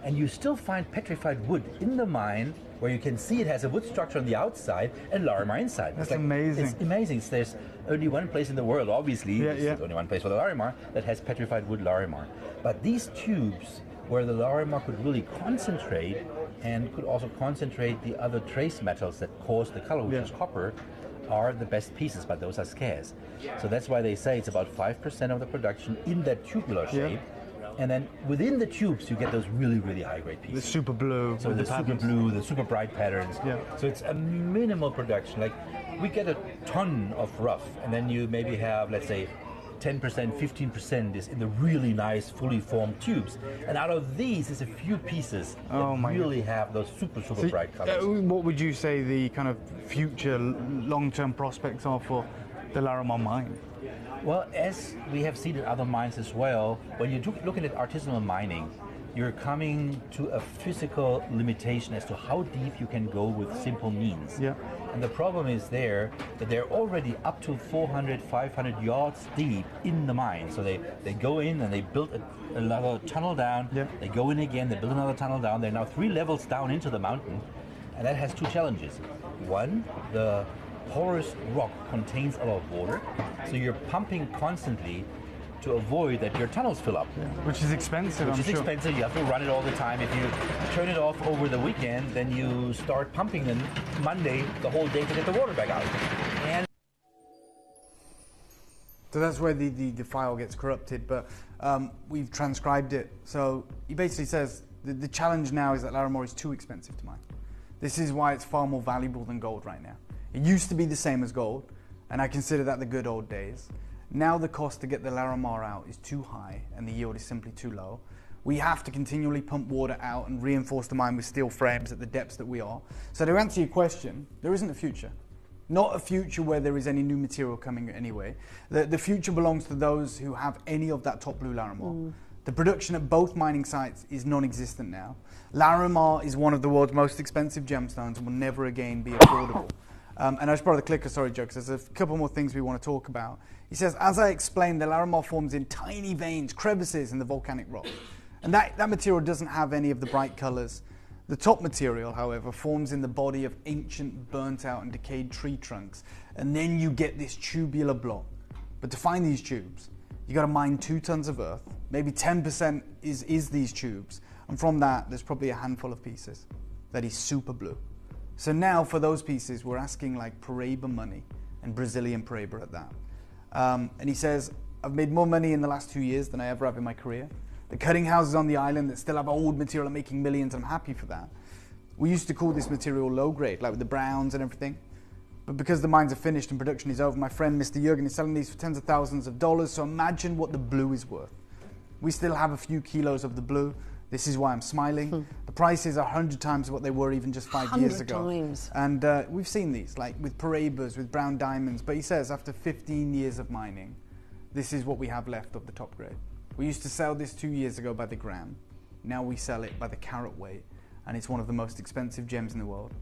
And you still find petrified wood in the mine where you can see it has a wood structure on the outside and Larimar inside. That's amazing. It's amazing. So there's only one place in the world, obviously, there's only one place for the Larimar that has petrified wood Larimar. But these tubes where the Larimar could really concentrate and could also concentrate the other trace metals that cause the color, which is copper, are the best pieces, but those are scarce. So that's why they say it's about 5% of the production in that tubular shape. And then within the tubes, you get those really, really high-grade pieces. The super blue. So the super blue, the super bright patterns. So it's a minimal production. Like, we get a ton of rough, and then you maybe have, let's say, 10%, 15% is in the really nice, fully formed tubes. And out of these is a few pieces that really have those super, super bright colors. What would you say the kind of future long-term prospects are for the Larimar mine? Well, as we have seen in other mines as well, when you're looking at artisanal mining, you're coming to a physical limitation as to how deep you can go with simple means. And the problem is there that they're already up to 400, 500 yards deep in the mine. So they go in and they build another tunnel down, they go in again, they build another tunnel down. They're now 3 levels down into the mountain, and that has 2 challenges. One, the porous rock contains a lot of water, so you're pumping constantly to avoid that your tunnels fill up. Which is expensive, Which is expensive, you have to run it all the time. If you turn it off over the weekend, then you start pumping them Monday the whole day to get the water back out. And so that's where the file gets corrupted, but we've transcribed it. So he basically says the challenge now is that Larimar is too expensive to mine. This is why it's far more valuable than gold right now. It used to be the same as gold, and I consider that the good old days. Now the cost to get the Larimar out is too high, and the yield is simply too low. We have to continually pump water out and reinforce the mine with steel frames at the depths that we are. So to answer your question, there isn't a future. Not a future where there is any new material coming anyway. The future belongs to those who have any of that top blue Larimar. The production at both mining sites is non-existent now. Larimar is one of the world's most expensive gemstones and will never again be affordable. And I just brought the clicker, sorry, Joe, because there's a couple more things we want to talk about. He says, as I explained, the Larimar forms in tiny veins, crevices in the volcanic rock. And that material doesn't have any of the bright colors The top material, however, forms in the body of ancient, burnt out and decayed tree trunks, and then you get this tubular block. But to find these tubes, you got to mine 2 tons of earth. Maybe 10% is these tubes, and from that, there's probably a handful of pieces that is super blue. So now for those pieces, we're asking like Paraiba money, and Brazilian Paraiba at that. And he says, I've made more money in the last 2 years than I ever have in my career. The cutting houses on the island that still have old material are making millions, and I'm happy for that. We used to call this material low grade, like with the browns and everything. But because the mines are finished and production is over, my friend Mr. Jürgen is selling these for tens of thousands of dollars, so imagine what the blue is worth. We still have a few kilos of the blue. This is why I'm smiling. The prices are 100 times what they were even just 5 years ago. 100 times. And we've seen these, like with Paraibas, with brown diamonds. But he says after 15 years of mining, this is what we have left of the top grade. We used to sell this 2 years ago by the gram. Now we sell it by the carat weight. And it's one of the most expensive gems in the world.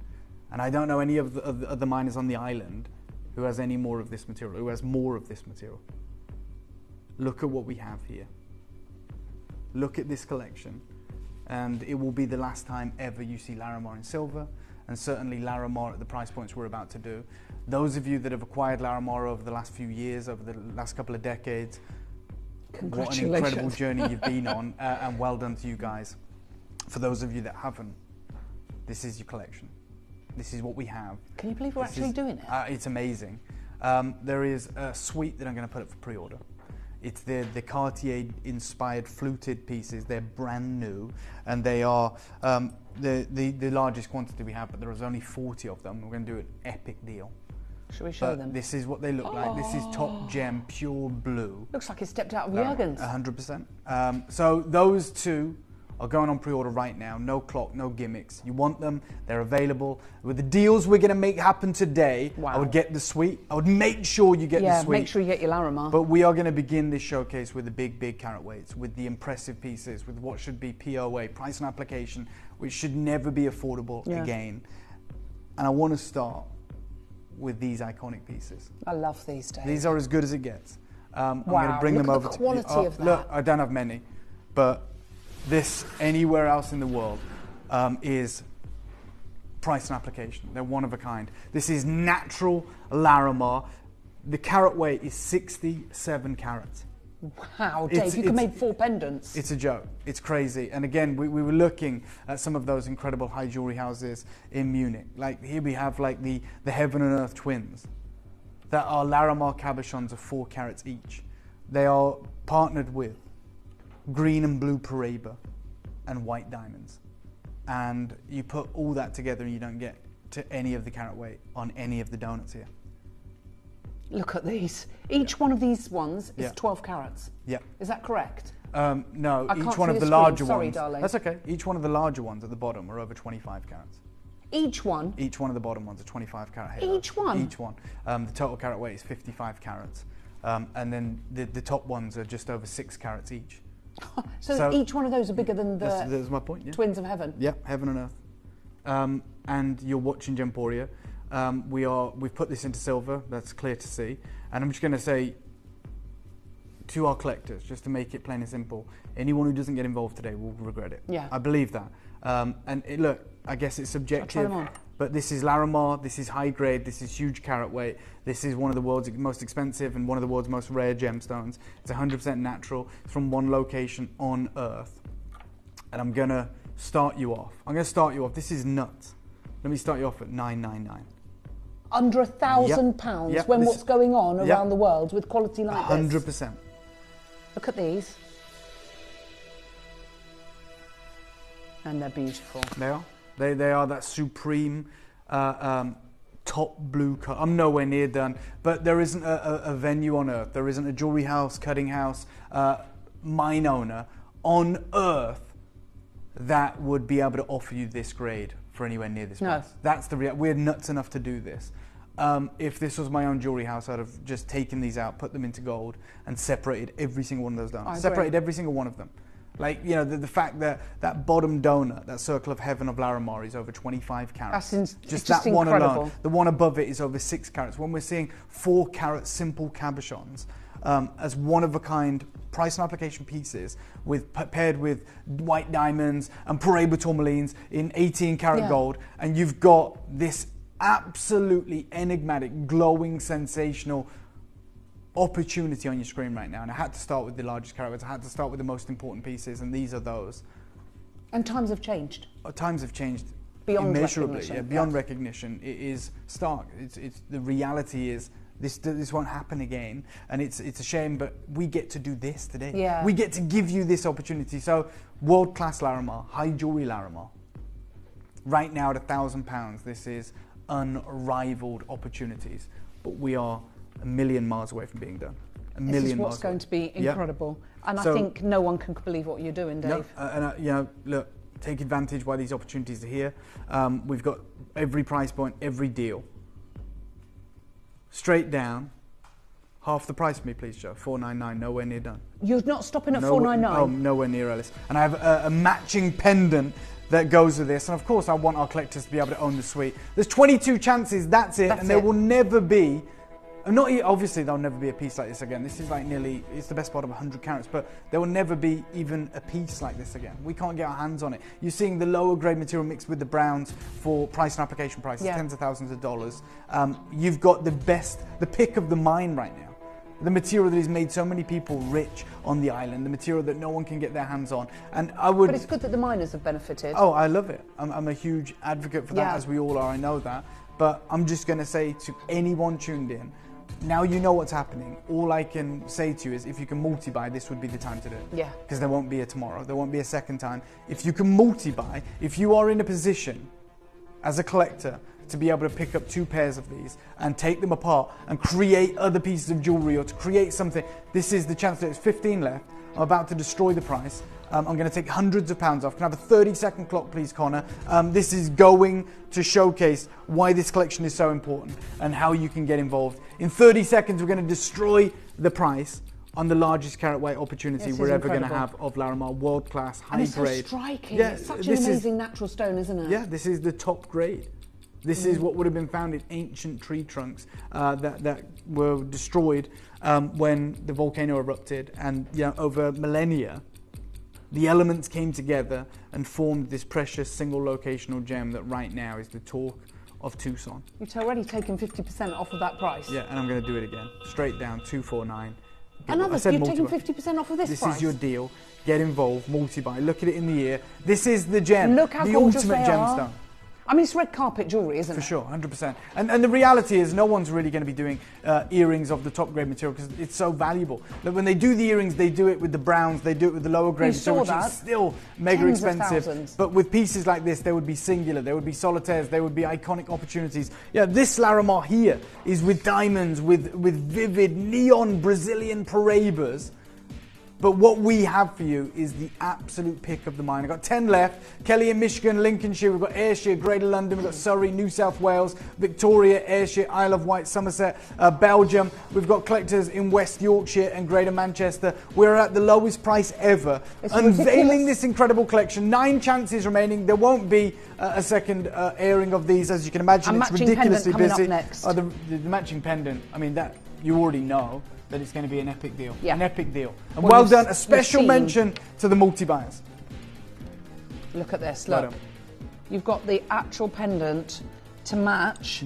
And I don't know any of the miners on the island who has any more of this material, who has more of this material. Look at what we have here. Look at this collection. And it will be the last time ever you see Larimar in silver, and certainly Larimar at the price points we're about to do. Those of you that have acquired Larimar over the last few years, over the last couple of decades, what an incredible journey you've been on, and well done to you guys. For those of you that haven't, this is your collection. This is what we have. Can you believe we're actually doing it? It's amazing. There is a suite that I'm going to put up for pre-order. It's the Cartier-inspired fluted pieces. They're brand new, and they are the largest quantity we have, but there is only 40 of them. We're going to do an epic deal. Should we show them? This is what they look like. This is top gem, pure blue. Looks like it stepped out of Jürgen's. 100%. So those two are going on pre-order right now. No clock, no gimmicks. You want them, they're available. With the deals we're going to make happen today, I would get the suite. I would make sure you get the suite. Yeah, make sure you get your Larimar. But we are going to begin this showcase with the big carat weights, with the impressive pieces, with what should be POA, price and application, which should never be affordable again. And I want to start with these iconic pieces. I love these days. These are as good as it gets. I'm going to bring them over to you. Look at the quality of that. Look, I don't have many, but this anywhere else in the world is price and application. They're one of a kind. This is natural Larimar. The carat weight is 67 carats. Wow, Dave, you can make 4 pendants. It's a joke. It's crazy. And again, we were looking at some of those incredible high jewelry houses in Munich. Like here we have like the Heaven and Earth twins that are Larimar cabochons of 4 carats each. They are partnered with green and blue Paraiba and white diamonds. And you put all that together and you don't get to any of the carat weight on any of the donuts here. Look at these. Each one of these ones is 12 carats. Yeah. Is that correct? No, I each can't one see of the the larger screen. Sorry, ones. darling. That's okay. Each one of the larger ones at the bottom are over 25 carats. Each one? Each one of the bottom ones are 25 carat halo. Each one? Each one. The total carat weight is 55 carats. And then the top ones are just over 6 carats each. So each one of those are bigger than the that's my point, yeah. twins of heaven? Yeah, heaven and earth. And you're watching Gemporia. We've put this into silver, that's clear to see. And I'm just going to say to our collectors, just to make it plain and simple, anyone who doesn't get involved today will regret it. Yeah. I believe that. Look, I guess it's subjective, but this is Larimar, this is high grade, this is huge carat weight, this is one of the world's most expensive and one of the world's most rare gemstones. It's 100% natural, it's from one location on Earth. And I'm going to start you off. This is nuts. Let me start you off at $999. Under £1,000 when what's going on around the world with quality like 100%. this? 100%. Look at these. And they're beautiful. They are. They are that supreme top blue color. I'm nowhere near done, but there isn't a venue on Earth. There isn't a jewelry house, cutting house, mine owner on Earth that would be able to offer you this grade for anywhere near this price. That's the reality. We're nuts enough to do this. If this was my own jewelry house, I'd have just taken these out, put them into gold, and separated every single one of those donuts. Separated every single one of them. Like, you know, the fact that that bottom donut, that circle of heaven of Larimar, is over 25 carats. Just that incredible. one alone. The one above it is over 6 carats. When we're seeing 4 carat simple cabochons as one-of-a-kind price and application pieces paired with white diamonds and Paraiba tourmalines in 18 karat gold, and you've got this absolutely enigmatic, glowing, sensational opportunity on your screen right now. And I had to start with the largest carat. I had to start with the most important pieces, and these are those. And times have changed. Times have changed beyond immeasurably. recognition. Beyond recognition. It is stark. It's the reality is this won't happen again, and it's a shame. But we get to do this today. Yeah. We get to give you this opportunity. So world-class Larimar, high jewelry Larimar. Right now at £1,000, this is unrivaled opportunities. But we are a million miles away from being done. This is what's going to be incredible. And so, I think no one can believe what you're doing, Dave. Look, take advantage while these opportunities are here. We've got every price point, every deal. Straight down. Half the price for me, please, Joe. $499, nowhere near done. You're not stopping at $499? Oh, nowhere near, Alice. And I have a matching pendant that goes with this. And of course, I want our collectors to be able to own the suite. There's 22 chances, that's it. There will never be, obviously there'll never be a piece like this again. This is like it's the best part of 100 carats, but there will never be even a piece like this again. We can't get our hands on it. You're seeing the lower grade material mixed with the browns for price and application prices, tens of thousands of dollars. You've got the pick of the mine right now. The material that has made so many people rich on the island, the material that no one can get their hands on. And But it's good that the miners have benefited. Oh, I love it. I'm a huge advocate for that, as we all are, I know that. But I'm just going to say to anyone tuned in, now you know what's happening. All I can say to you is if you can multi-buy, this would be the time to do it. Yeah. Because there won't be a tomorrow. There won't be a second time. If you can multi-buy, if you are in a position as a collector to be able to pick up 2 pairs of these and take them apart and create other pieces of jewelry or to create something, this is the chance. There's 15 left. I'm about to destroy the price. I'm going to take hundreds of pounds off. Can I have a 30-second clock, please, Connor? This is going to showcase why this collection is so important and how you can get involved. In 30 seconds, we're going to destroy the price on the largest carat weight opportunity we're ever going to have of Larimar. World-class, high grade. And it's so striking. It's such an amazing natural stone, isn't it? Yeah, this is the top grade. This is what would have been found in ancient tree trunks that were destroyed when the volcano erupted, and over millennia, the elements came together and formed this precious single locational gem that right now is the talk of Tucson. You've already taken 50% off of that price. Yeah, and I'm going to do it again. Straight down, $249. You're taking 50% off of this price? This is your deal. Get involved, multi-buy. Look at it in the ear. This is the gem. Look how the gorgeous ultimate they gemstone. are. I mean, it's red carpet jewellery, isn't it? For sure, 100%. And the reality is no one's really going to be doing earrings of the top grade material because it's so valuable. But when they do the earrings, they do it with the browns, they do it with the lower grade material, which is still mega expensive. But with pieces like this, they would be singular, they would be solitaires, they would be iconic opportunities. Yeah, this Larimar here is with diamonds, with vivid neon Brazilian Paraibas. But what we have for you is the absolute pick of the mine. I've got 10 left. Kelly in Michigan, Lincolnshire, we've got Ayrshire, Greater London, we've got Surrey, New South Wales, Victoria, Ayrshire, Isle of Wight, Somerset, Belgium. We've got collectors in West Yorkshire and Greater Manchester. We're at the lowest price ever. Unveiling this incredible collection. 9 chances remaining. There won't be a second airing of these, as you can imagine. It's ridiculously busy. Up next. The matching pendant, I mean, that you already know that it's going to be an epic deal. Yeah. An epic deal. And well done. A special mention to the multi-buyers. Look at this. Look. You've got the actual pendant to match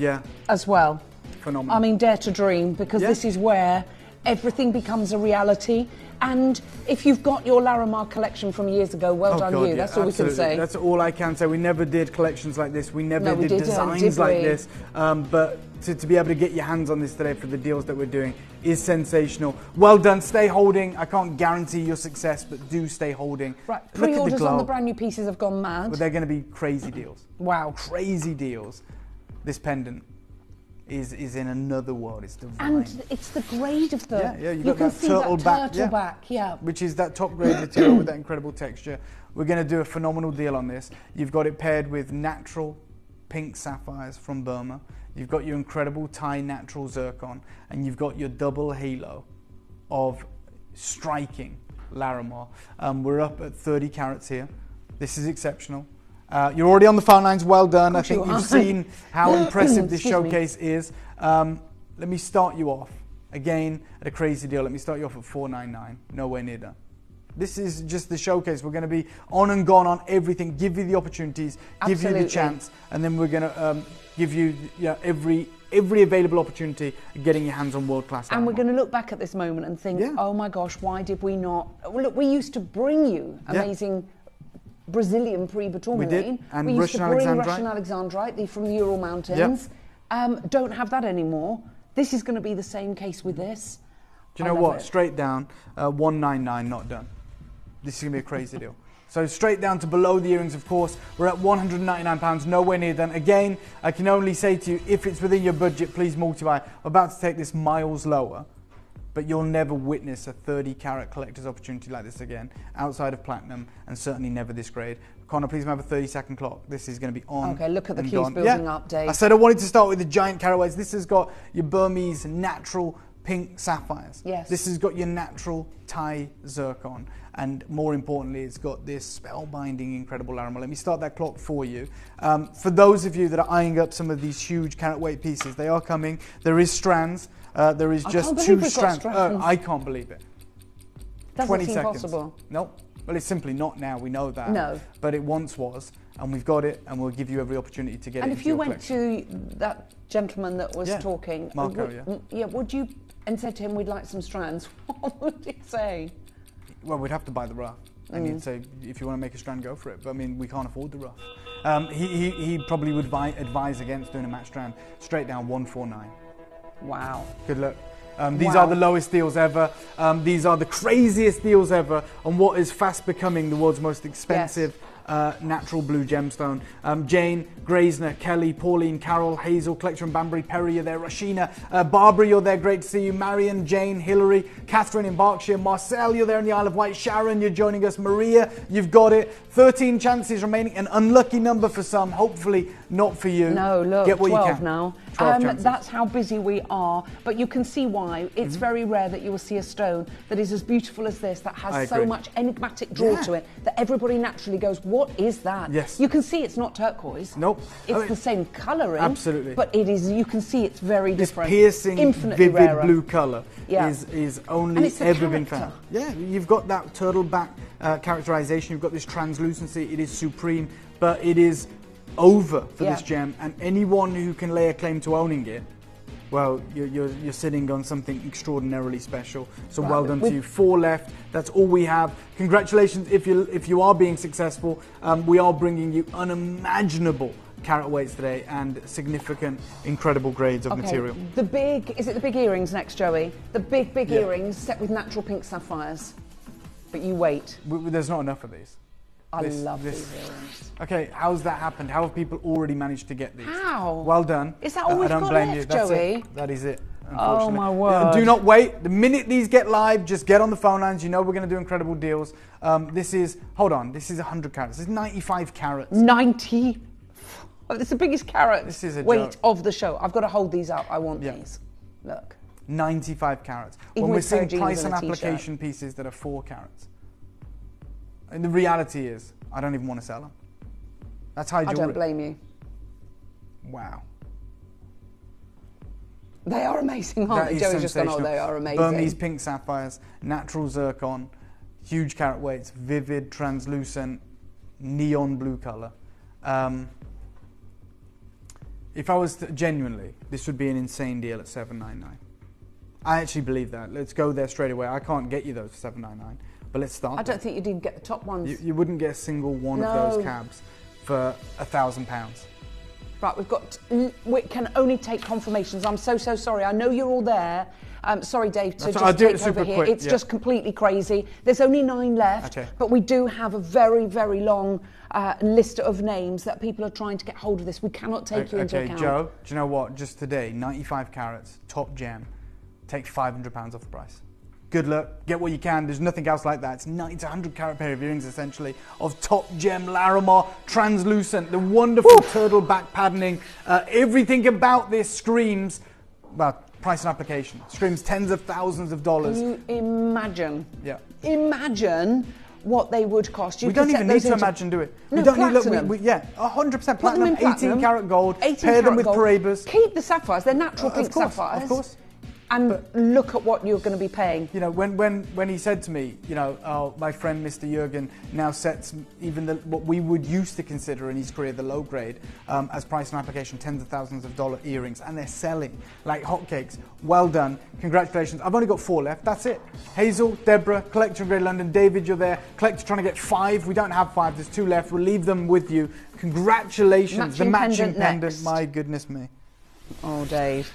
as well. Phenomenal. I mean, dare to dream, because this is where everything becomes a reality. And if you've got your Larimar collection from years ago, well done you. That's all we can say. That's all I can say. We never did collections like this. We never did designs like this. But to be able to get your hands on this today for the deals that we're doing is sensational. Well done. Stay holding. I can't guarantee your success, but do stay holding. Right. Pre-orders on the brand new pieces have gone mad. But they're going to be crazy deals. Wow. Crazy deals. This pendant is in another world. It's divine. And it's the grade of the... Yeah, you can see that turtle back. Which is that top grade material with that incredible texture. We're going to do a phenomenal deal on this. You've got it paired with natural pink sapphires from Burma. You've got your incredible Thai natural zircon, and you've got your double halo of striking Larimar. We're up at 30 carats here. This is exceptional. You're already on the phone lines. Well done. I think you've seen how impressive this showcase is. Let me start you off Again, at a crazy deal. Let me start you off at $499. Nowhere near done. This is just the showcase. We're going to be on and gone on everything, give you the opportunities, give you the chance, and then we're going to give you every available opportunity of getting your hands on world-class And we're going to look back at this moment and think, oh my gosh, why did we not? Well, look, we used to bring you amazing Brazilian pre-Tourmaline. We did, and we used to bring Russian Russian Alexandrite from the Ural Mountains. Don't have that anymore. This is going to be the same case with this. Do you know what? Straight down, $199, not done. This is going to be a crazy deal. So straight down to below the earrings, of course, we're at £199, nowhere near done. Again, I can only say to you, if it's within your budget, please multiply. I'm about to take this miles lower, but you'll never witness a 30-carat collector's opportunity like this again, outside of platinum, and certainly never this grade. Connor, please have a 30-second clock. This is going to be on. Okay, look at the keys gone. building up, Dave. I said I wanted to start with the giant carat weights. This has got your Burmese natural pink sapphires. Yes. This has got your natural Thai zircon. And more importantly, it's got this spellbinding, incredible aroma. Let me start that clock for you. For those of you that are eyeing up some of these huge carat weight pieces, they are coming. There is strands. There is just 2 strands. I can't believe it. Doesn't 20 seem seconds. possible. Nope. Well, it's simply not now. We know that. No. But it once was, and we've got it, and we'll give you every opportunity to get it. And if you went collection. to that gentleman that was talking, Marco, would you and said to him, "We'd like some strands"? What would he say? Well, we'd have to buy the rough, and he'd say, "If you want to make a strand, go for it." But I mean, we can't afford the rough. He probably would advise against doing a match strand. Straight down, 149. Wow. Good luck. These are the lowest deals ever. These are the craziest deals ever on what is fast becoming the world's most expensive natural blue gemstone. Jane, Graysner, Kelly, Pauline, Carol, Hazel, Collector and Banbury, Perry, you're there. Rashina, Barbara, you're there. Great to see you. Marion, Jane, Hillary, Catherine in Berkshire, Marcel, you're there in the Isle of Wight. Sharon, you're joining us. Maria, you've got it. 13 chances remaining. An unlucky number for some. Hopefully not for you. No, look, get what 12 you can. now. 12 chances. That's how busy we are. But you can see why. It's very rare that you will see a stone that is as beautiful as this, that has so much enigmatic draw to it, that everybody naturally goes, what is that? Yes. You can see it's not turquoise. Nope. It's the same colouring. Absolutely. But it is, you can see it's very different. Piercing, infinitely vivid rarer. blue colour is only ever been found. Yeah, you've got that turtle back characterization, you've got this translucency, it is supreme, but it is over for this gem, and anyone who can lay a claim to owning it, well, you're sitting on something extraordinarily special. So well done to you. 4 left. That's all we have. Congratulations if you are being successful. We are bringing you unimaginable carat weights today and significant, incredible grades of material. Is it the big earrings next, Joey? The big earrings set with natural pink sapphires. But you wait. There's not enough of these. I love these earrings. Okay, how's that happened? How have people already managed to get these? How? Well done. Is that all we've I don't got blame left, you. That's Joey? it. That is it. Oh my word. Do not wait. The minute these get live, just get on the phone lines. You know we're going to do incredible deals. This is 100 carats. This is 95 carats. 90? Oh, it's the biggest carat weight joke. of the show. I've got to hold these up. I want these. Look. 95 carats. Even when we're with seeing jeans price and and a t-shirt. application pieces that are 4 carats. And the reality is, I don't even want to sell them. That's high jewelry. I don't blame you. Wow. They are amazing, aren't they? Joey's just gone, oh, they are amazing. Burmese pink sapphires, natural zircon, huge carat weights, vivid, translucent, neon blue colour. If I was to, genuinely, this would be an insane deal at $799. I actually believe that. Let's go there straight away. I can't get you those for $799, but let's start. I don't think you'd even get the top ones. You wouldn't get a single one of those cabs for £1,000. Right, we can only take confirmations. I'm so sorry. I know you're all there. Sorry, Dave, to just take over here. It's just completely crazy. There's only 9 left, but we do have a very, very long list of names that people are trying to get hold of this. We cannot take you into account. Joe, do you know what? Just today, 95 carats, top gem, take £500 off the price. Good luck, get what you can. There's nothing else like that. It's 90 to 100 carat pair of earrings, essentially, of top gem Larimar, translucent, the wonderful turtle back patterning. Everything about this screams, well, price and application. Screams tens of thousands of dollars. Can you imagine? Yeah. Imagine what they would cost. We don't even need to imagine, do it? No, we don't platinum. need, 100% platinum, 18 platinum, karat gold, 18 pair them with gold. Parabas. Keep the sapphires, they're natural pink sapphires. Of course. and look at what you're going to be paying. You know, when he said to me, you know, oh, my friend Mr. Jurgen now sets even what we would used to consider in his career the low grade as price and application, tens of thousands of dollar earrings, and they're selling like hotcakes. Well done, congratulations. I've only got 4 left. That's it. Hazel, Deborah, collector in Great London. David, you're there. Collector trying to get 5. We don't have 5. There's 2 left. We'll leave them with you. Congratulations, the matching pendant. My goodness me. Oh, Dave.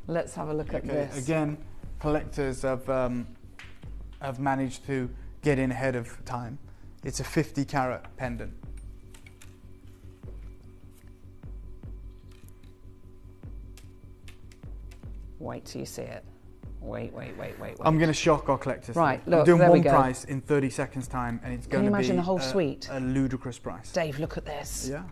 Let's have a look at this. Again, collectors have managed to get in ahead of time. It's a 50 carat pendant. Wait till you see it. Wait. I'm going to shock our collectors. Right, look, I'm doing there we one go. price in 30 seconds time, and it's going to be imagine the whole suite? A ludicrous price. Dave, look at this. Yeah.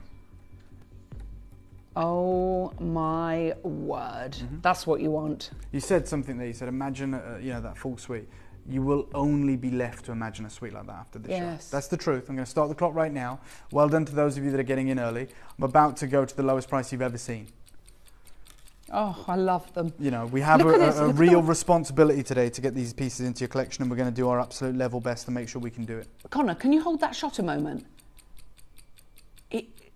Oh my word. That's what you want. You said something there. You said, imagine you know, that full suite. You will only be left to imagine a suite like that after this show. That's the truth. I'm going to start the clock right now. Well done to those of you that are getting in early. I'm about to go to the lowest price you've ever seen. Oh, I love them. You know, we have a real responsibility today to get these pieces into your collection, and we're going to do our absolute level best to make sure we can do it. Connor, can you hold that shot a moment?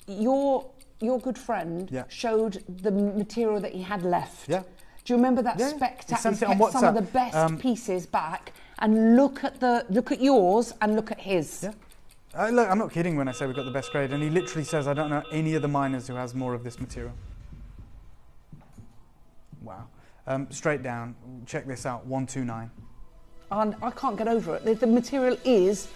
Your good friend showed the material that he had left. Yeah. Do you remember that spectacular? He kept some of the best pieces back, and look at yours and look at his. Yeah. Look, I'm not kidding when I say we've got the best grade, and he literally says, I don't know any other miners who has more of this material. Wow. Straight down, check this out, 129. And I can't get over it. The material is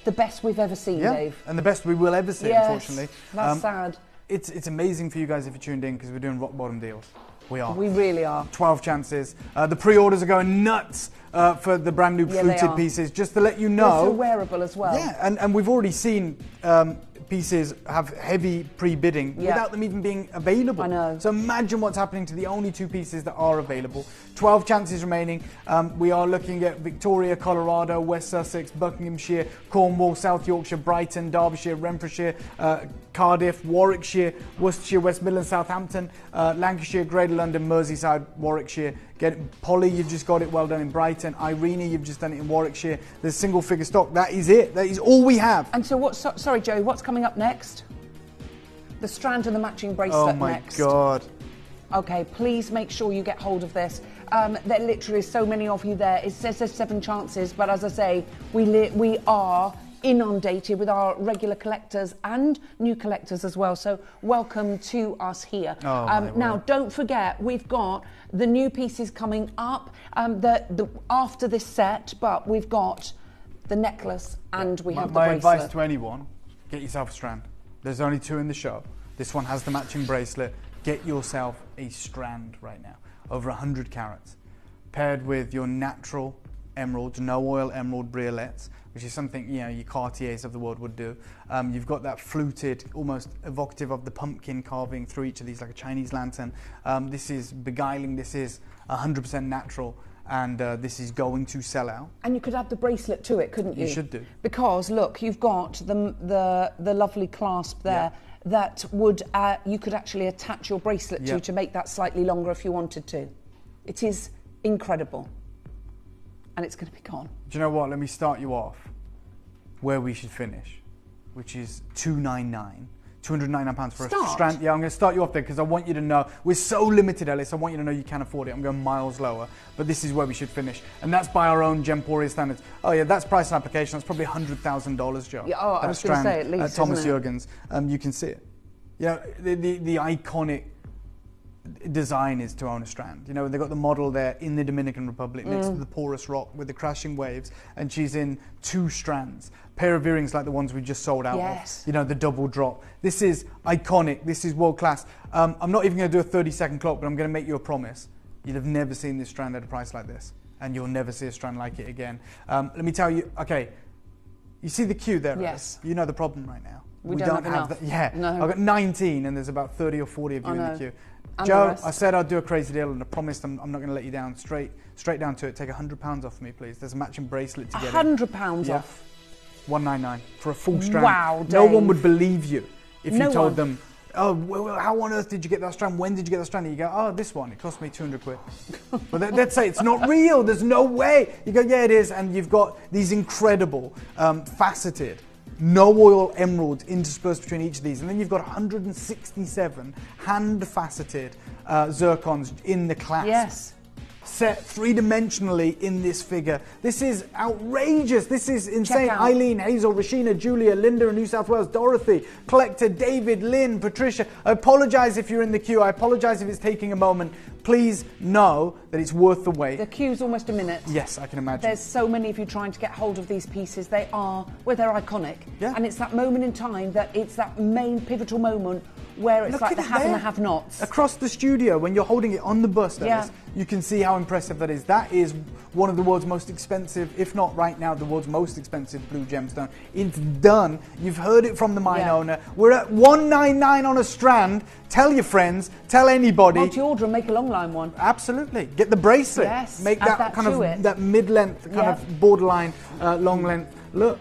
the best we've ever seen, Dave. And the best we will ever see, unfortunately. That's sad. It's amazing for you guys if you're tuned in, because we're doing rock bottom deals. We are. We really are. 12 chances. The pre-orders are going nuts for the brand new fluted pieces, just to let you know. They're so wearable as well. Yeah, and we've already seen pieces have heavy pre-bidding without them even being available. I know. So imagine what's happening to the only 2 pieces that are available. 12 chances remaining. We are looking at Victoria, Colorado, West Sussex, Buckinghamshire, Cornwall, South Yorkshire, Brighton, Derbyshire, Renfrewshire, Cardiff, Warwickshire, Worcestershire, West Midlands, Southampton, Lancashire, Greater London, Merseyside, Warwickshire. Polly, you've just got it, well done in Brighton. Irene, you've just done it in Warwickshire. There's single figure stock. That is it. That is all we have. And so sorry, Joe, what's coming up next? The strand and the matching bracelet next. Oh my God. Okay, please make sure you get hold of this. There literally so many of you there. It says there's 7 chances, but as I say, we are inundated with our regular collectors and new collectors as well. So welcome to us here. Now, don't forget, we've got the new pieces coming up after this set, but we've got the necklace and we have the bracelet. My advice to anyone, get yourself a strand. There's only 2 in the shop. This one has the matching bracelet. Get yourself a strand right now. Over 100 carats. Paired with your natural emeralds, no oil emerald briolets, which is something, you know, your Cartiers of the world would do. You've got that fluted, almost evocative of the pumpkin carving through each of these, like a Chinese lantern. This is beguiling, this is 100% natural, and this is going to sell out. And you could add the bracelet to it, couldn't you? You should do. Because look, you've got the lovely clasp there that would you could actually attach your bracelet to make that slightly longer if you wanted to. It is incredible. And it's going to be gone. Do you know what? Let me start you off where we should finish, which is £299 for a strand. Yeah, I'm going to start you off there because I want you to know we're so limited, Ellis. I want you to know you can afford it. I'm going miles lower, but this is where we should finish, and that's by our own Gemporia standards. Oh yeah, that's price and application. That's probably $100,000, Joe. Yeah, I was going to say at least. Thomas Jurgens. You can see it. Yeah, the iconic design is to own a strand. You know, they've got the model there in the Dominican Republic next to the porous rock with the crashing waves, and she's in 2 strands. Pair of earrings like the ones we just sold out of. You know, the double drop. This is iconic. This is world class. I'm not even going to do a 30-second clock, but I'm going to make you a promise. You'd have never seen this strand at a price like this, and you'll never see a strand like it again. Let me tell you, okay, you see the queue there? Yes. You know the problem right now. We don't have that. Yeah. No. I've got 19, and there's about 30 or 40 of you in the queue. Joe, I said I'd do a crazy deal, and I promised I'm not going to let you down. Straight down to it. Take £100 off me, please. There's a matching bracelet to get £100 off? $199 for a full strand. Wow, Dave. No one would believe you if you told them oh, well, how on earth did you get that strand? When did you get that strand? And you go, oh, this one, it cost me 200 quid. But they'd say, it's not real, there's no way. You go, yeah, it is. And you've got these incredible faceted, no oil emeralds interspersed between each of these. And then you've got 167 hand-faceted zircons in the clasp. Yes. Set three-dimensionally in this figure. This is outrageous. This is insane. Eileen, Hazel, Rashina, Julia, Linda in New South Wales, Dorothy, Collector, David, Lynn, Patricia. I apologise if you're in the queue. I apologise if it's taking a moment. Please know that it's worth the wait. The queue's almost a minute. Yes, I can imagine. There's so many of you trying to get hold of these pieces. They're iconic. Yeah. And it's that moment in time that it's that main pivotal moment where it's like the have and the have-nots. Across the studio, when you're holding it on the bust, you can see how impressive that is. That is one of the world's most expensive, if not right now, the world's most expensive blue gemstone. It's done. You've heard it from the mine owner. We're at $199 on a strand. Tell your friends, tell anybody. Multi-order and make a long line one. Absolutely. Get the bracelet. Yes. Make that kind of that mid-length, kind of borderline long length. Look.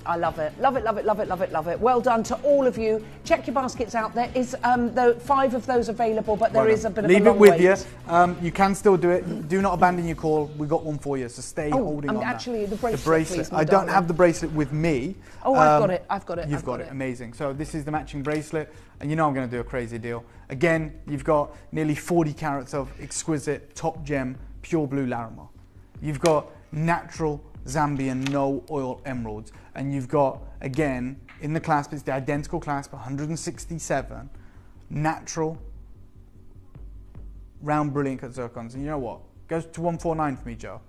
I love it. Love it, love it, love it, love it, love it. Well done to all of you. Check your baskets out. There is 5 of those available, but there is a bit of a long wait. Leave it with you. You can still do it. Do not abandon your call. We got one for you, so stay holding on. Actually, the bracelet. Please, I don't have the bracelet with me. Oh, I've got it. I've got it. You've got it. Amazing. So this is the matching bracelet, and you know I'm going to do a crazy deal. Again, you've got nearly 40 carats of exquisite top gem pure blue Larimar. You've got natural Zambian no oil emeralds, and you've got, again, in the clasp, it's the identical clasp, 167 natural round brilliant cut zircons. And you know what? Goes to 149 for me, Joe.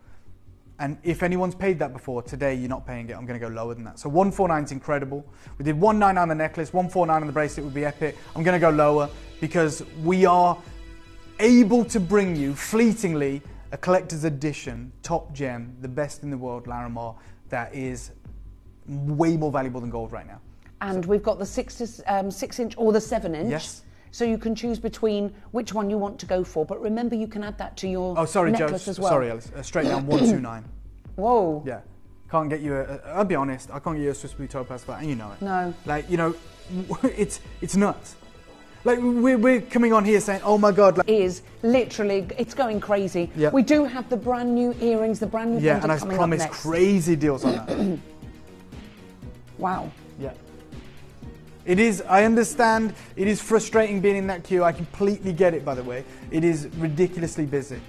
And if anyone's paid that before, today you're not paying it. I'm going to go lower than that. So 149 is incredible. We did 199 on the necklace, 149 on the bracelet would be epic. I'm going to go lower because we are able to bring you fleetingly a collector's edition, top gem, the best in the world, Larimar, that is way more valuable than gold right now. And we've got the 6 inch or the 7 inch. Yes. So you can choose between which one you want to go for. But remember, you can add that to your necklace Joe, as well. Sorry, Alice. Straight down, 129. Whoa. Yeah. Can't get you I'll be honest, I can't get you a Swiss blue topaz for that, and you know it. No. Like, you know, it's nuts. Like, we're coming on here saying, oh my God. Like, is literally, it's going crazy. Yeah. We do have the brand new earrings, the brand new yeah, and I coming promised up next. crazy deals on that. Wow. Yeah. It is, I understand, it is frustrating being in that queue. I completely get it, by the way. It is ridiculously busy.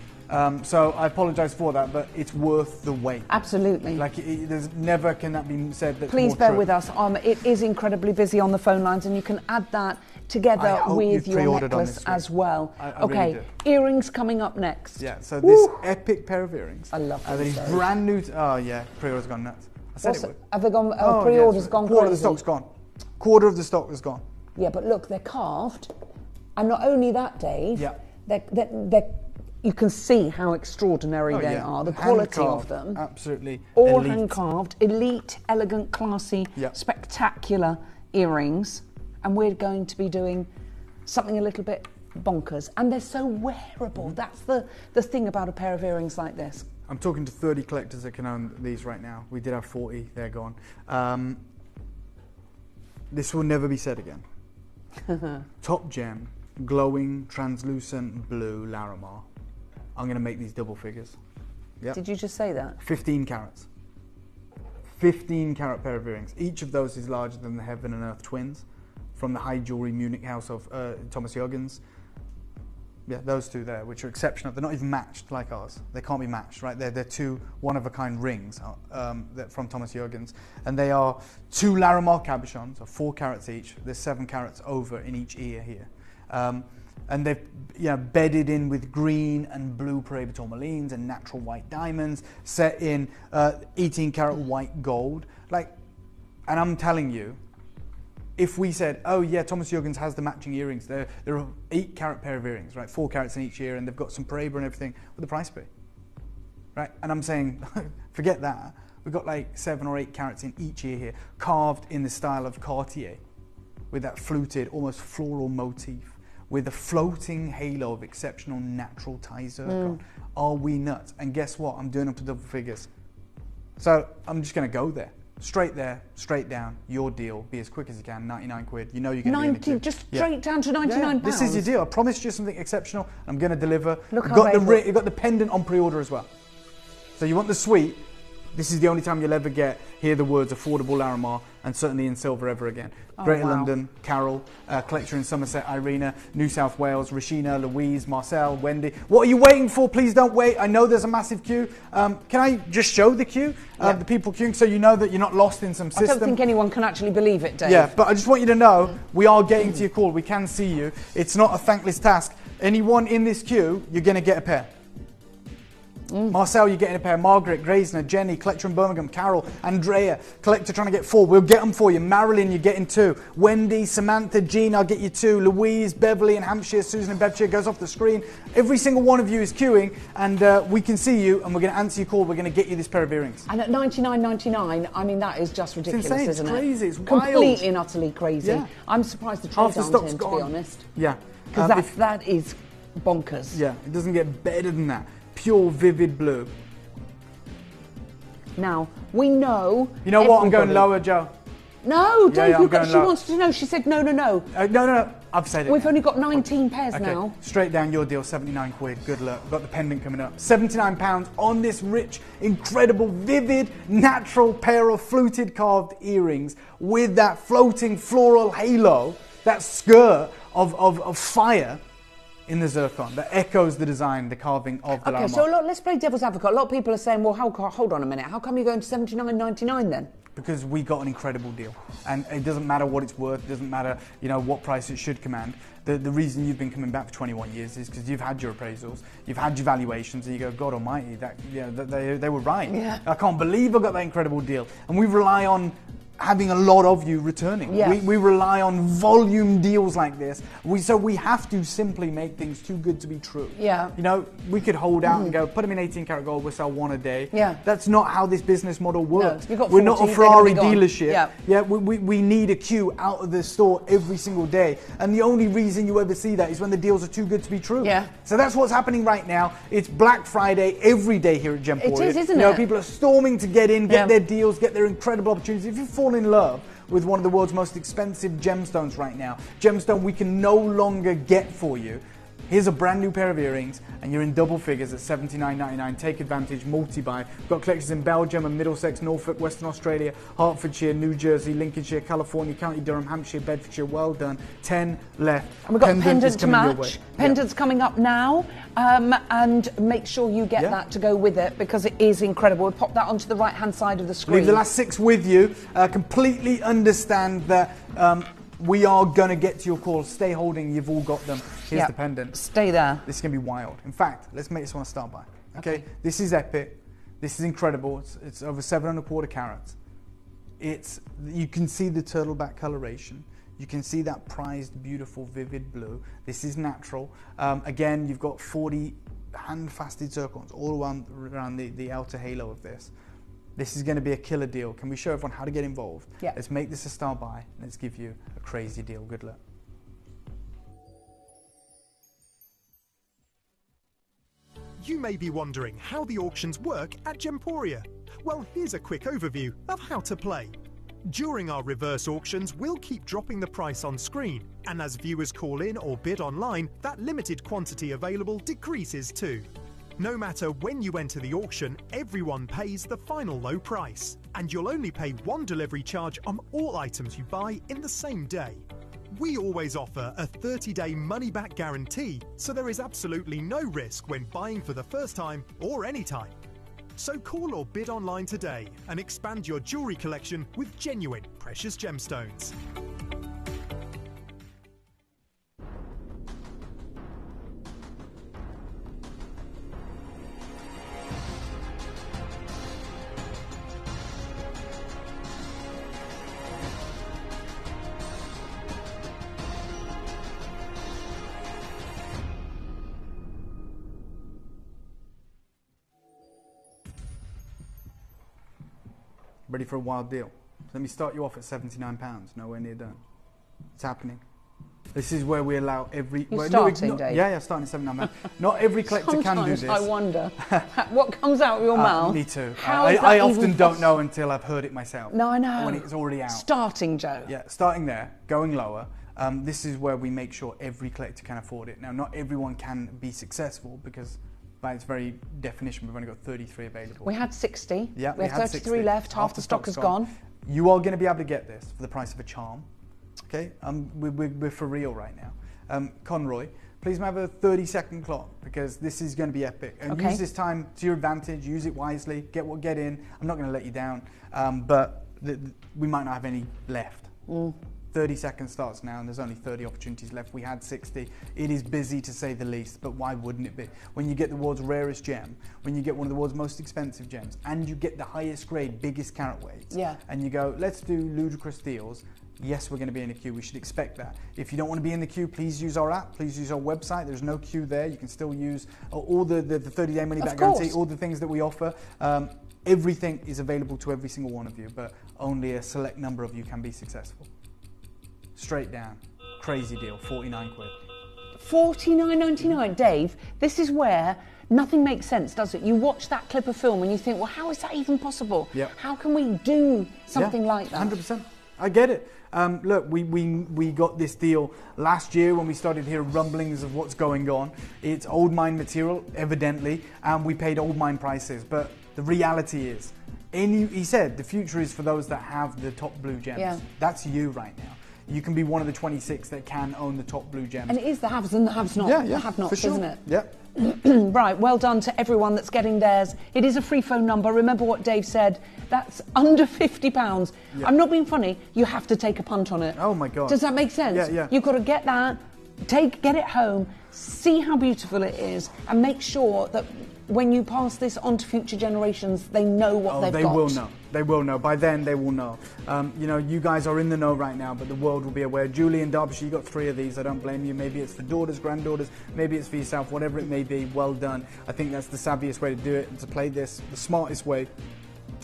So I apologise for that, but it's worth the wait. Absolutely. Like, there's never can that be said. That's Please more bear true. with us. It is incredibly busy on the phone lines, and you can add that together with your necklace as well. I okay, really do. Earrings coming up next. Yeah, so this epic pair of earrings. I love these those. brand new. Oh yeah, pre-order's gone nuts. I said it would. Have they gone? Pre-order's gone crazy. Quarter of the stock's gone. Quarter of the stock is gone. Yeah, but look, they're carved, and not only that, Dave. Yeah. They're you can see how extraordinary they are. The quality of them. Absolutely. All elite. hand carved, elite, elegant, classy, spectacular earrings, and we're going to be doing something a little bit bonkers, and they're so wearable. That's the thing about a pair of earrings like this. I'm talking to 30 collectors that can own these right now. We did have 40, they're gone. This will never be said again. Top gem, glowing, translucent blue Larimar. I'm going to make these double figures. Yep. Did you just say that? 15 carats. 15 carat pair of earrings. Each of those is larger than the Heaven and Earth twins from the high jewelry Munich house of Thomas Jürgens. Yeah, those two there, which are exceptional. They're not even matched like ours. They can't be matched, right? They're two one-of-a-kind rings from Thomas Jürgens. And they are 2 Larimar cabochons, of 4 carats each. There's 7 carats over in each ear here. And they've bedded in with green and blue Peruvian tourmalines and natural white diamonds, set in 18 karat white gold. Like, and I'm telling you, if we said, oh yeah, Thomas Jürgens has the matching earrings, they're 8 carat pair of earrings, right? 4 carats in each ear, and they've got some Peruvian and everything, what would the price be? Right? And I'm saying, forget that. We've got like 7 or 8 carats in each ear here, carved in the style of Cartier, with that fluted, almost floral motif, with a floating halo of exceptional natural tie zircon. Are we nuts? And guess what? I'm doing up to double figures. So I'm just going to go there. straight there, straight down, your deal. Be as quick as you can, 99 quid. You know you're going to be 90, just straight down to 99 pounds. This is your deal. I promised you something exceptional. I'm going to deliver. Look You've how got they you've got the pendant on pre-order as well. So you want the suite. This is the only time you'll ever hear the words affordable Larimar, and certainly in silver ever again. Oh, Greater wow. London, Carol, collector in Somerset, Irina, New South Wales, Rashina, Louise, Marcel, Wendy. What are you waiting for? Please don't wait. I know there's a massive queue. Can I just show the queue? The people queuing, so you know that you're not lost in some system. I don't think anyone can actually believe it, Dave. Yeah, but I just want you to know, we are getting to your call. We can see you. It's not a thankless task. Anyone in this queue, you're going to get a pair. Marcel, you're getting a pair. Margaret, Graysner, Jenny, collector in Birmingham, Carol, Andrea, collector trying to get 4. We'll get them for you. Marilyn, you're getting 2. Wendy, Samantha, Jean, I'll get you 2. Louise, Beverly in Hampshire, Susan in Bedfordshire, goes off the screen. Every single one of you is queuing, and we can see you, and we're going to answer your call. We're going to get you this pair of earrings. And at $99.99, I mean, that is just ridiculous, it's insane. Isn't It's it? crazy. It's wild. Completely and utterly crazy. Yeah. I'm surprised the Half trades the aren't stock's in, gone. to be honest. Yeah. Because that is bonkers. Yeah, it doesn't get better than that. Pure vivid blue. Now, we know... You know what? I'm going lower, Joe. No, Dave, she lower. wants to know. She said no. No. I've said it. We've only got 19 pairs okay. now. Straight down your deal, 79 quid. Good luck. We've got the pendant coming up. £79 on this rich, incredible, vivid, natural pair of fluted carved earrings with that floating floral halo, that skirt of fire in the zircon that echoes the design, the carving of the Larimar. So let's play devil's advocate. A lot of people are saying, well, hold on a minute. How come you're going to $79.99 then? Because we got an incredible deal, and it doesn't matter what it's worth. It doesn't matter, what price it should command. The reason you've been coming back for 21 years is because you've had your appraisals, you've had your valuations, and you go, God Almighty, they were right. Yeah. I can't believe I got that incredible deal, and we rely on having a lot of you returning. Yeah. We rely on volume deals like this. So we have to simply make things too good to be true. Yeah. We could hold out and go, put them in 18 karat gold, we'll sell 1 a day. Yeah. That's not how this business model works. No, we're not a Ferrari dealership. Yeah. Yeah, we need a queue out of the store every single day. And the only reason you ever see that is when the deals are too good to be true. Yeah. So that's what's happening right now. It's Black Friday every day here at Gemporia. It is, isn't it? People are storming to get in, get their deals, get their incredible opportunities. If you fall in love with one of the world's most expensive gemstones right now, gemstone we can no longer get for you, here's a brand new pair of earrings, and you're in double figures at $79.99. Take advantage, multi-buy. We've got collections in Belgium and Middlesex, Norfolk, Western Australia, Hertfordshire, New Jersey, Lincolnshire, California, County Durham, Hampshire, Bedfordshire. Well done. 10 left. And we've got pendant to coming your way. match. Pendant's coming up now, and make sure you get that to go with it because it is incredible. We'll pop that onto the right-hand side of the screen. Leave the last 6 with you. Completely understand that we are going to get to your call. Stay holding. You've all got them. Here's the pendant. Stay there. This is going to be wild. In fact, let's make this one a start by. Okay? This is epic. This is incredible. It's over 7¼ carats. You can see the turtleback coloration. You can see that prized, beautiful, vivid blue. This is natural. Again, you've got 40 hand-fasted zircons all around the outer halo of this. This is going to be a killer deal. Can we show everyone how to get involved? Yeah. Let's make this a star buy. Let's give you a crazy deal. Good luck. You may be wondering how the auctions work at Gemporia. Well, here's a quick overview of how to play. During our reverse auctions, we'll keep dropping the price on screen, and as viewers call in or bid online, that limited quantity available decreases too. No matter when you enter the auction, everyone pays the final low price, and you'll only pay 1 delivery charge on all items you buy in the same day. We always offer a 30-day money-back guarantee, so there is absolutely no risk when buying for the first time or any time. So call or bid online today and expand your jewellery collection with genuine precious gemstones. Ready for a wild deal? Let me start you off at £79. Nowhere near done. It's happening. This is where we allow every... You're starting, Dave? Yeah, starting at 7 Not every collector can do this. I wonder what comes out of your mouth. Me too. How I often don't know until I've heard it myself. No, I know. When it's already out. Starting, Joe. Yeah, starting there, going lower. This is where we make sure every collector can afford it. Now, not everyone can be successful because by its very definition, we've only got 33 available. We had 60. Yeah, we have 33 left. Half the stock has gone. You are going to be able to get this for the price of a charm. Okay, we're for real right now. Conroy, please have a 30-second clock because this is going to be epic. And use this time to your advantage. Use it wisely. Get in. I'm not going to let you down, but we might not have any left. 30 seconds starts now, and there's only 30 opportunities left. We had 60. It is busy to say the least, but why wouldn't it be? When you get the world's rarest gem, when you get one of the world's most expensive gems, and you get the highest grade, biggest carat weights, and you go, let's do ludicrous deals. Yes, we're going to be in a queue. We should expect that. If you don't want to be in the queue, please use our app. Please use our website. There's no queue there. You can still use all the 30-day money-back guarantee, all the things that we offer. Everything is available to every single one of you, but only a select number of you can be successful. Straight down. Crazy deal. 49 quid. 49.99, Dave. This is where nothing makes sense, does it? You watch that clip of film and you think, well, how is that even possible? Yep. How can we do something like that? 100%. I get it. Look, we got this deal last year when we started hearing rumblings of what's going on. It's old mine material, evidently, and we paid old mine prices. But the reality is, he said, the future is for those that have the top blue gems. Yeah. That's you right now. You can be one of the 26 that can own the top blue gems. And it is the haves and the have-nots, the have-nots, for sure. isn't it? Yeah. Right, well done to everyone that's getting theirs. It is a free phone number. Remember what Dave said. That's under £50. Yeah. I'm not being funny. You have to take a punt on it. Oh my God. Does that make sense? Yeah. You've got to get that, get it home, see how beautiful it is, and make sure that when you pass this on to future generations, they know what they've got. They will know. They will know. By then, they will know. You guys are in the know right now, but the world will be aware. Julie in Derbyshire, you got 3 of these. I don't blame you. Maybe it's for daughters, granddaughters. Maybe it's for yourself. Whatever it may be, well done. I think that's the savviest way to do it and to play this. The smartest way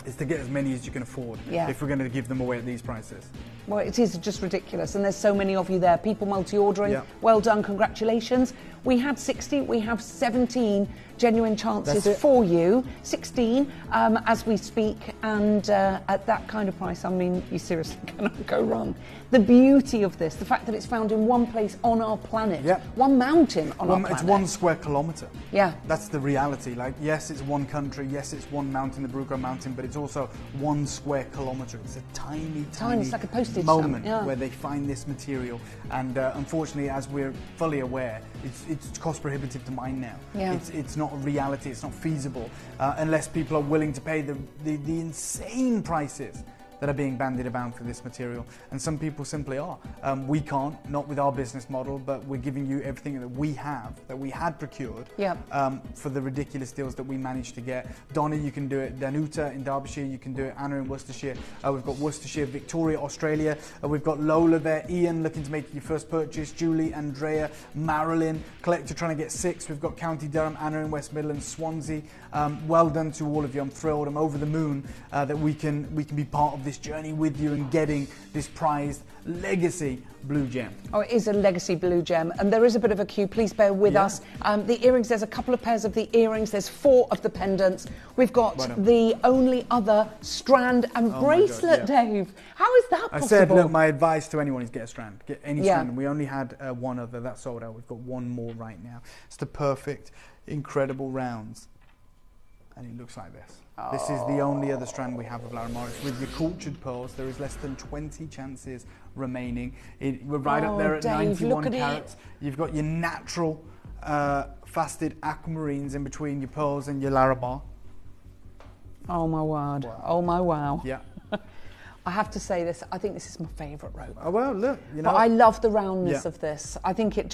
is to get as many as you can afford if we're going to give them away at these prices. Well, it is just ridiculous, and there's so many of you there. People multi-ordering. Yeah. Well done, congratulations. We had 60, we have 17 genuine chances for you. 16 as we speak, and at that kind of price, I mean, you seriously cannot go wrong. The beauty of this, the fact that it's found in one place on our planet, one mountain on our planet. It's 1 square kilometre. Yeah. That's the reality. Like, yes, it's one country, yes, it's one mountain, the Bruco Mountain, but it's also 1 square kilometre. It's a tiny it's like a postage moment stamp, where they find this material. And unfortunately, as we're fully aware, it's cost prohibitive to mine now. Yeah. It's not a reality, it's not feasible, unless people are willing to pay the insane prices that are being bandied about for this material, and some people simply are. We can't, not with our business model, but we're giving you everything that we have, that we had procured, for the ridiculous deals that we managed to get. Donna, you can do it. Danuta in Derbyshire, you can do it. Anna in Worcestershire. We've got Worcestershire, Victoria, Australia. We've got Lola there. Ian looking to make your first purchase. Julie, Andrea, Marilyn, collector trying to get 6. We've got County Durham, Anna in West Midlands, Swansea. Well done to all of you. I'm thrilled. I'm over the moon that we can be part of this journey with you and getting this prized legacy blue gem. Oh, it is a legacy blue gem, and there is a bit of a queue. Please bear with us. The earrings, there's a couple of pairs of the earrings. There's 4 of the pendants. We've got the only other strand and bracelet, Dave. How is that possible? I said, look, my advice to anyone is get a strand. Get any strand. We only had 1 other. That sold out. We've got 1 more right now. It's the perfect, incredible rounds. And it looks like this. This is the only other strand we have of Larimar. With your cultured pearls, there is less than 20 chances remaining. We're right up there at Dave, 91 carats. You've got your natural faceted aquamarines in between your pearls and your Larimar. Oh my word. Wow. Oh my wow. Yeah. I have to say this, I think this is my favourite rope. Oh, well, look, But I love the roundness of this. I think it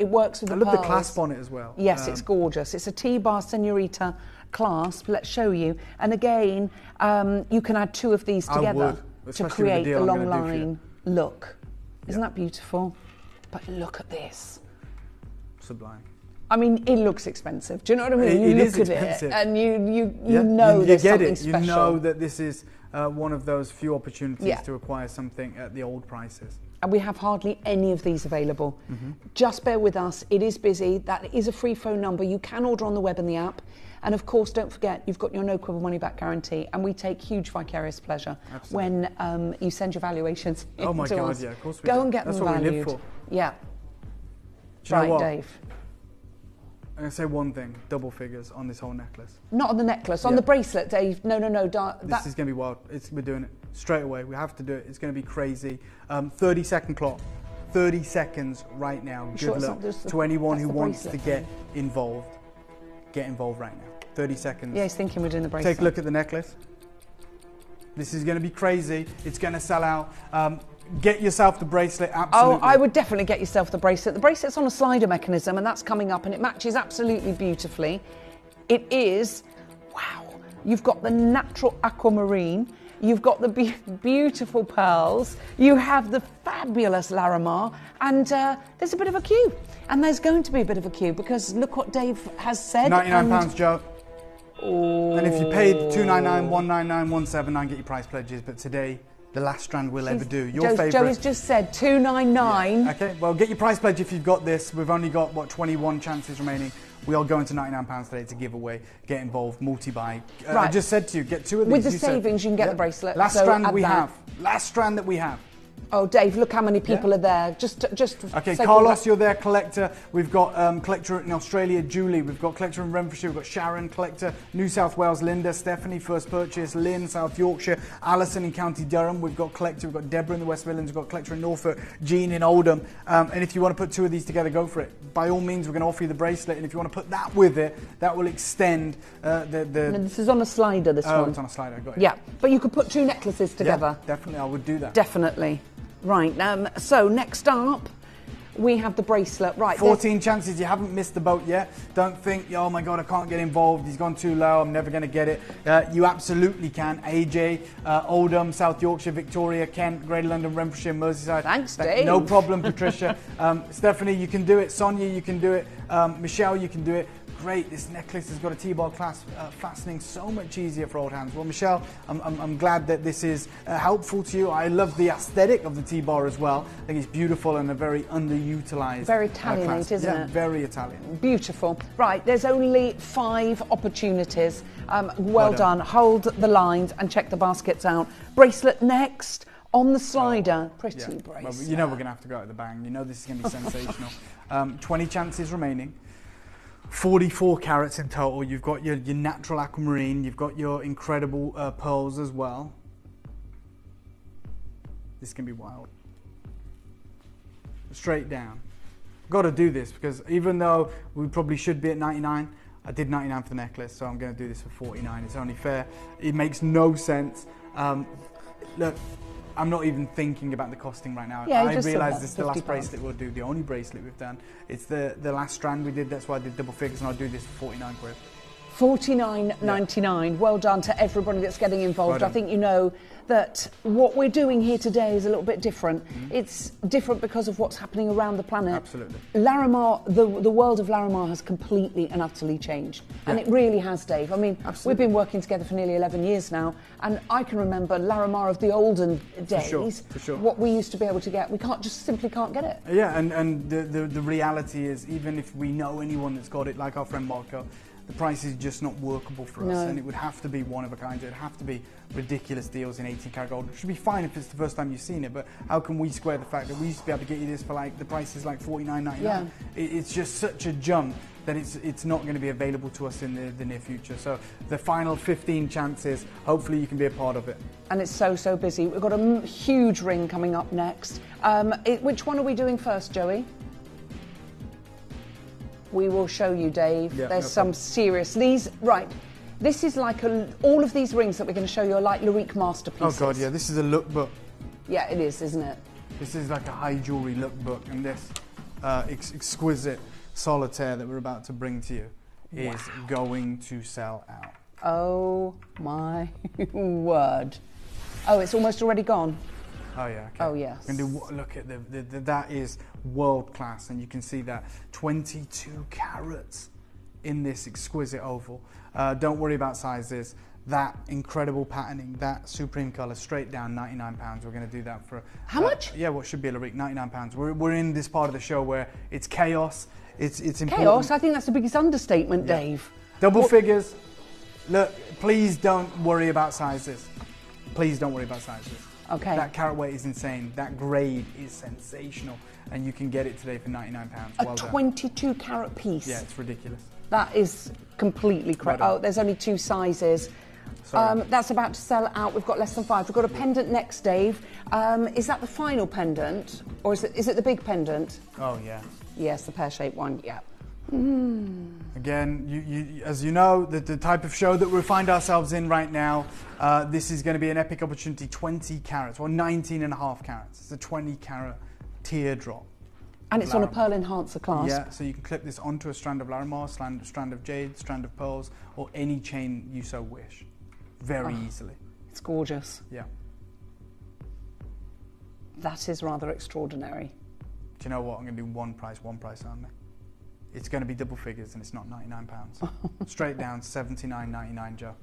works with the pearls. I love the clasp on it as well. Yes, it's gorgeous. It's a T-bar Senorita clasp, let's show you. And again, you can add 2 of these together to create the long line look. Isn't that beautiful? But look at this. Sublime. I mean, it looks expensive. Do you know what I mean? It look is at expensive. it and you know there's something special. You know that this is one of those few opportunities to acquire something at the old prices. and we have hardly any of these available. Just bear with us, it is busy. That is a free phone number. You can order on the web and the app. And of course, don't forget, you've got your no quibble money back guarantee, and we take huge vicarious pleasure when you send your valuations in Oh my to God, us. yeah, of course we Go do. and get That's them what valued. we live for. Yeah. Do you know Right, what? Dave. I'm going to say one thing, double figures on this whole necklace. Not on the necklace, on the bracelet, Dave. No. This is going to be wild. We're doing it straight away. We have to do it. It's going to be crazy. 30-second clock. 30 seconds right now. Sure Good it's luck not just to anyone who the wants to bracelet get involved. Get involved right now. 30 seconds. Yeah, he's thinking we're doing the bracelet. Take a look at the necklace. This is going to be crazy. It's going to sell out. Get yourself the bracelet, absolutely. Oh, I would definitely get yourself the bracelet. The bracelet's on a slider mechanism, and that's coming up, and it matches absolutely beautifully. It is, wow, you've got the natural aquamarine, you've got the beautiful pearls, you have the fabulous Larimar, and there's a bit of a queue. And there's going to be a bit of a queue, because look what Dave has said. £99, Joe. Oh. And if you paid $299, $199, $179, get your price pledges. But today, the last strand we'll ever do. Your favourite. Joe has just said $299. Yeah. Okay, well, get your price pledge if you've got this. We've only got, 21 chances remaining. We are going to £99 today to give away. Get involved, multi-buy. Right. I just said to you, get 2 of these. With the savings, you can get the bracelet. Last so strand add we that. have. Last strand that we have. Oh, Dave, look how many people are there. Just Okay, say Carlos, you're there, collector. We've got collector in Australia, Julie. We've got collector in Renfrewshire. We've got Sharon, collector, New South Wales, Linda, Stephanie, first purchase, Lynn, South Yorkshire, Alison in County Durham. We've got collector. We've got Deborah in the West Midlands. We've got collector in Norfolk, Jean in Oldham. And if you want to put 2 of these together, go for it. By all means, we're going to offer you the bracelet. And if you want to put that with it, that will extend the. No, this is on a slider, this one. Oh, it's on a slider. Got it. Yeah, but you could put 2 necklaces together. Yeah, definitely, I would do that. Definitely. Right, so next up, we have the bracelet. Right, 14 chances. You haven't missed the boat yet. Don't think, oh my God, I can't get involved. He's gone too low. I'm never going to get it. You absolutely can. AJ, Oldham, South Yorkshire, Victoria, Kent, Greater London, Renfrewshire, Merseyside. Thanks, Dave. No problem, Patricia. Stephanie, you can do it. Sonia, you can do it. Michelle, you can do it. Great, this necklace has got a T-bar clasp fastening, so much easier for old hands. Well, Michelle, I'm glad that this is helpful to you. I love the aesthetic of the T-bar as well. I think it's beautiful and a very underutilised. Very Italianate, isn't it? Yeah, very Italian. Beautiful. Right, there's only 5 opportunities. Well done. Hold the lines and check the baskets out. Bracelet next. On the slider, pretty bracelet. Well, you know we're going to have to go at the bang. You know this is going to be sensational. 20 chances remaining. 44 carats in total. You've got your natural aquamarine. You've got your incredible pearls as well. This can be wild. Straight down. Got to do this because even though we probably should be at 99, I did 99 for the necklace, so I'm going to do this for 49. It's only fair. It makes no sense. Look, I'm not even thinking about the costing right now. Yeah, I realise this is the last £50. bracelet we'll do, the only bracelet we've done. It's the last strand we did, that's why I did double figures, and I'll do this for 49 quid. $49.99. Well done to everybody that's getting involved. Well I think you know that what we're doing here today is a little bit different. It's different because of what's happening around the planet. Absolutely. Larimar, the world of Larimar has completely and utterly changed. And it really has, Dave. I mean, we've been working together for nearly 11 years now, and I can remember Larimar of the olden days. For sure. What we used to be able to get, we simply can't get it. Yeah, and the reality is, even if we know anyone that's got it, like our friend Marco, the price is just not workable for us, and it would have to be one of a kind. It would have to be ridiculous deals in 18 karat gold, which should be fine if it's the first time you've seen it, but how can we square the fact that we used to be able to get you this for like, the price is like $49.99? Yeah. It's just such a jump that it's not going to be available to us in the near future. So the final 15 chances, hopefully you can be a part of it. And it's so busy. We've got a huge ring coming up next. Which one are we doing first, Joey? We will show you, Dave. Yeah, There's some serious. This is like all of these rings that we're going to show you are like Larique masterpieces. Oh God, yeah, this is a lookbook. Yeah, it is, isn't it? This is like a high jewellery lookbook, and this exquisite solitaire that we're about to bring to you is going to sell out. Oh my word. Oh, it's almost already gone. Oh yeah. Okay. Oh yes. Look at that is world class, and you can see that 22 carats in this exquisite oval. Don't worry about sizes. that incredible patterning, that supreme colour, straight down, £99. We're going to do that for... How much? Yeah, what should be a Larique, £99. We're in this part of the show where it's chaos, it's important. Chaos? I think that's the biggest understatement, Yeah. Dave. Double figures. Look, please don't worry about sizes. Please don't worry about sizes. Okay. That carat weight is insane. That grade is sensational. And you can get it today for £99. Well A done. 22 carat piece. Yeah, it's ridiculous. That is completely crazy. Well done. Oh, there's only 2 sizes. Sorry. That's about to sell out. We've got less than 5. We've got a pendant next, Dave. Is that the final pendant? Or is it the big pendant? Oh, yeah. Yes, the pear-shaped one, yeah. Again, you, as you know, the type of show that we find ourselves in right now, this is going to be an epic opportunity, 20 carats, or 19.5 carats. It's a 20 carat teardrop. And it's on a pearl enhancer clasp. Yeah, so you can clip this onto a strand of Larimar, strand of jade, strand of pearls, or any chain you so wish. Very easily. It's gorgeous. Yeah. That is rather extraordinary. Do you know what? I'm going to do one price only. It's going to be double figures and it's not £99. Straight down, $79.99, Joe.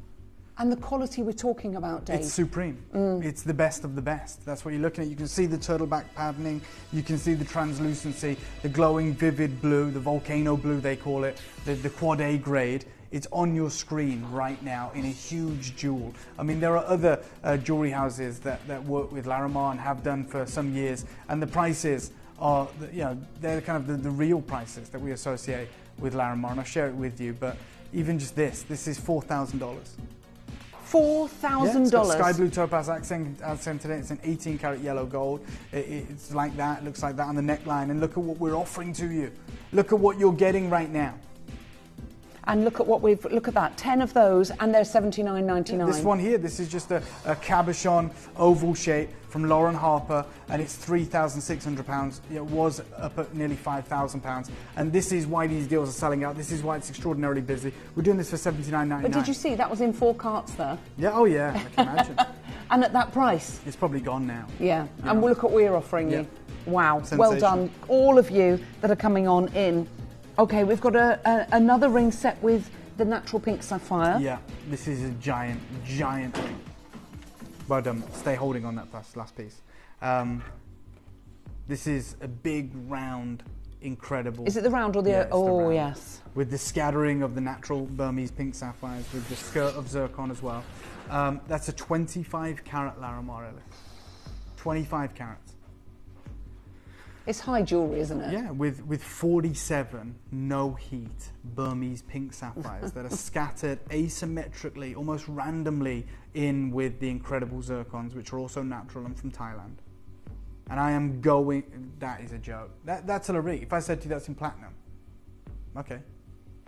And the quality we're talking about, Dave? It's supreme. It's the best of the best. That's what you're looking at. You can see the turtleback patterning. You can see the translucency, the glowing vivid blue, the volcano blue they call it, the quad A grade. It's on your screen right now in a huge jewel. I mean, there are other jewelry houses that work with Larimar and have done for some years, and the prices are, you know, they're kind of the real prices that we associate with Larimar, and I'll share it with you. But even just this is $4,000. $4,000. Yeah, it's got sky blue topaz accented it. It's an 18 karat yellow gold. It's like that. It looks like that on the neckline. And look at what we're offering to you. Look at what you're getting right now. And look at that, 10 of those, and they're $79.99. This one here, this is just a cabochon oval shape from Lauren Harper, and it's £3,600. It was up at nearly £5,000. And this is why these deals are selling out. This is why it's extraordinarily busy. We're doing this for $79.99. But did you see that was in 4 carts there? Yeah, oh yeah, I can imagine. And at that price? It's probably gone now. Yeah, and we'll look at what we're offering you. Wow, Sensation. Well done, all of you that are coming on in. Okay, we've got another ring set with the natural pink sapphire. Yeah, this is a giant ring. Well done. Stay holding on that last piece. This is a big, round, incredible... Is it the round or the... Yeah, it's the round. Yes. With the scattering of the natural Burmese pink sapphires, with the skirt of zircon as well. That's a 25 carat Larimar, 25 carats. It's high jewellery, isn't it? Yeah, with 47 no-heat Burmese pink sapphires that are scattered asymmetrically, almost randomly, in with the incredible zircons, which are also natural and from Thailand. And I am going... That is a joke. That's a Larique. If I said to you that's in platinum, okay.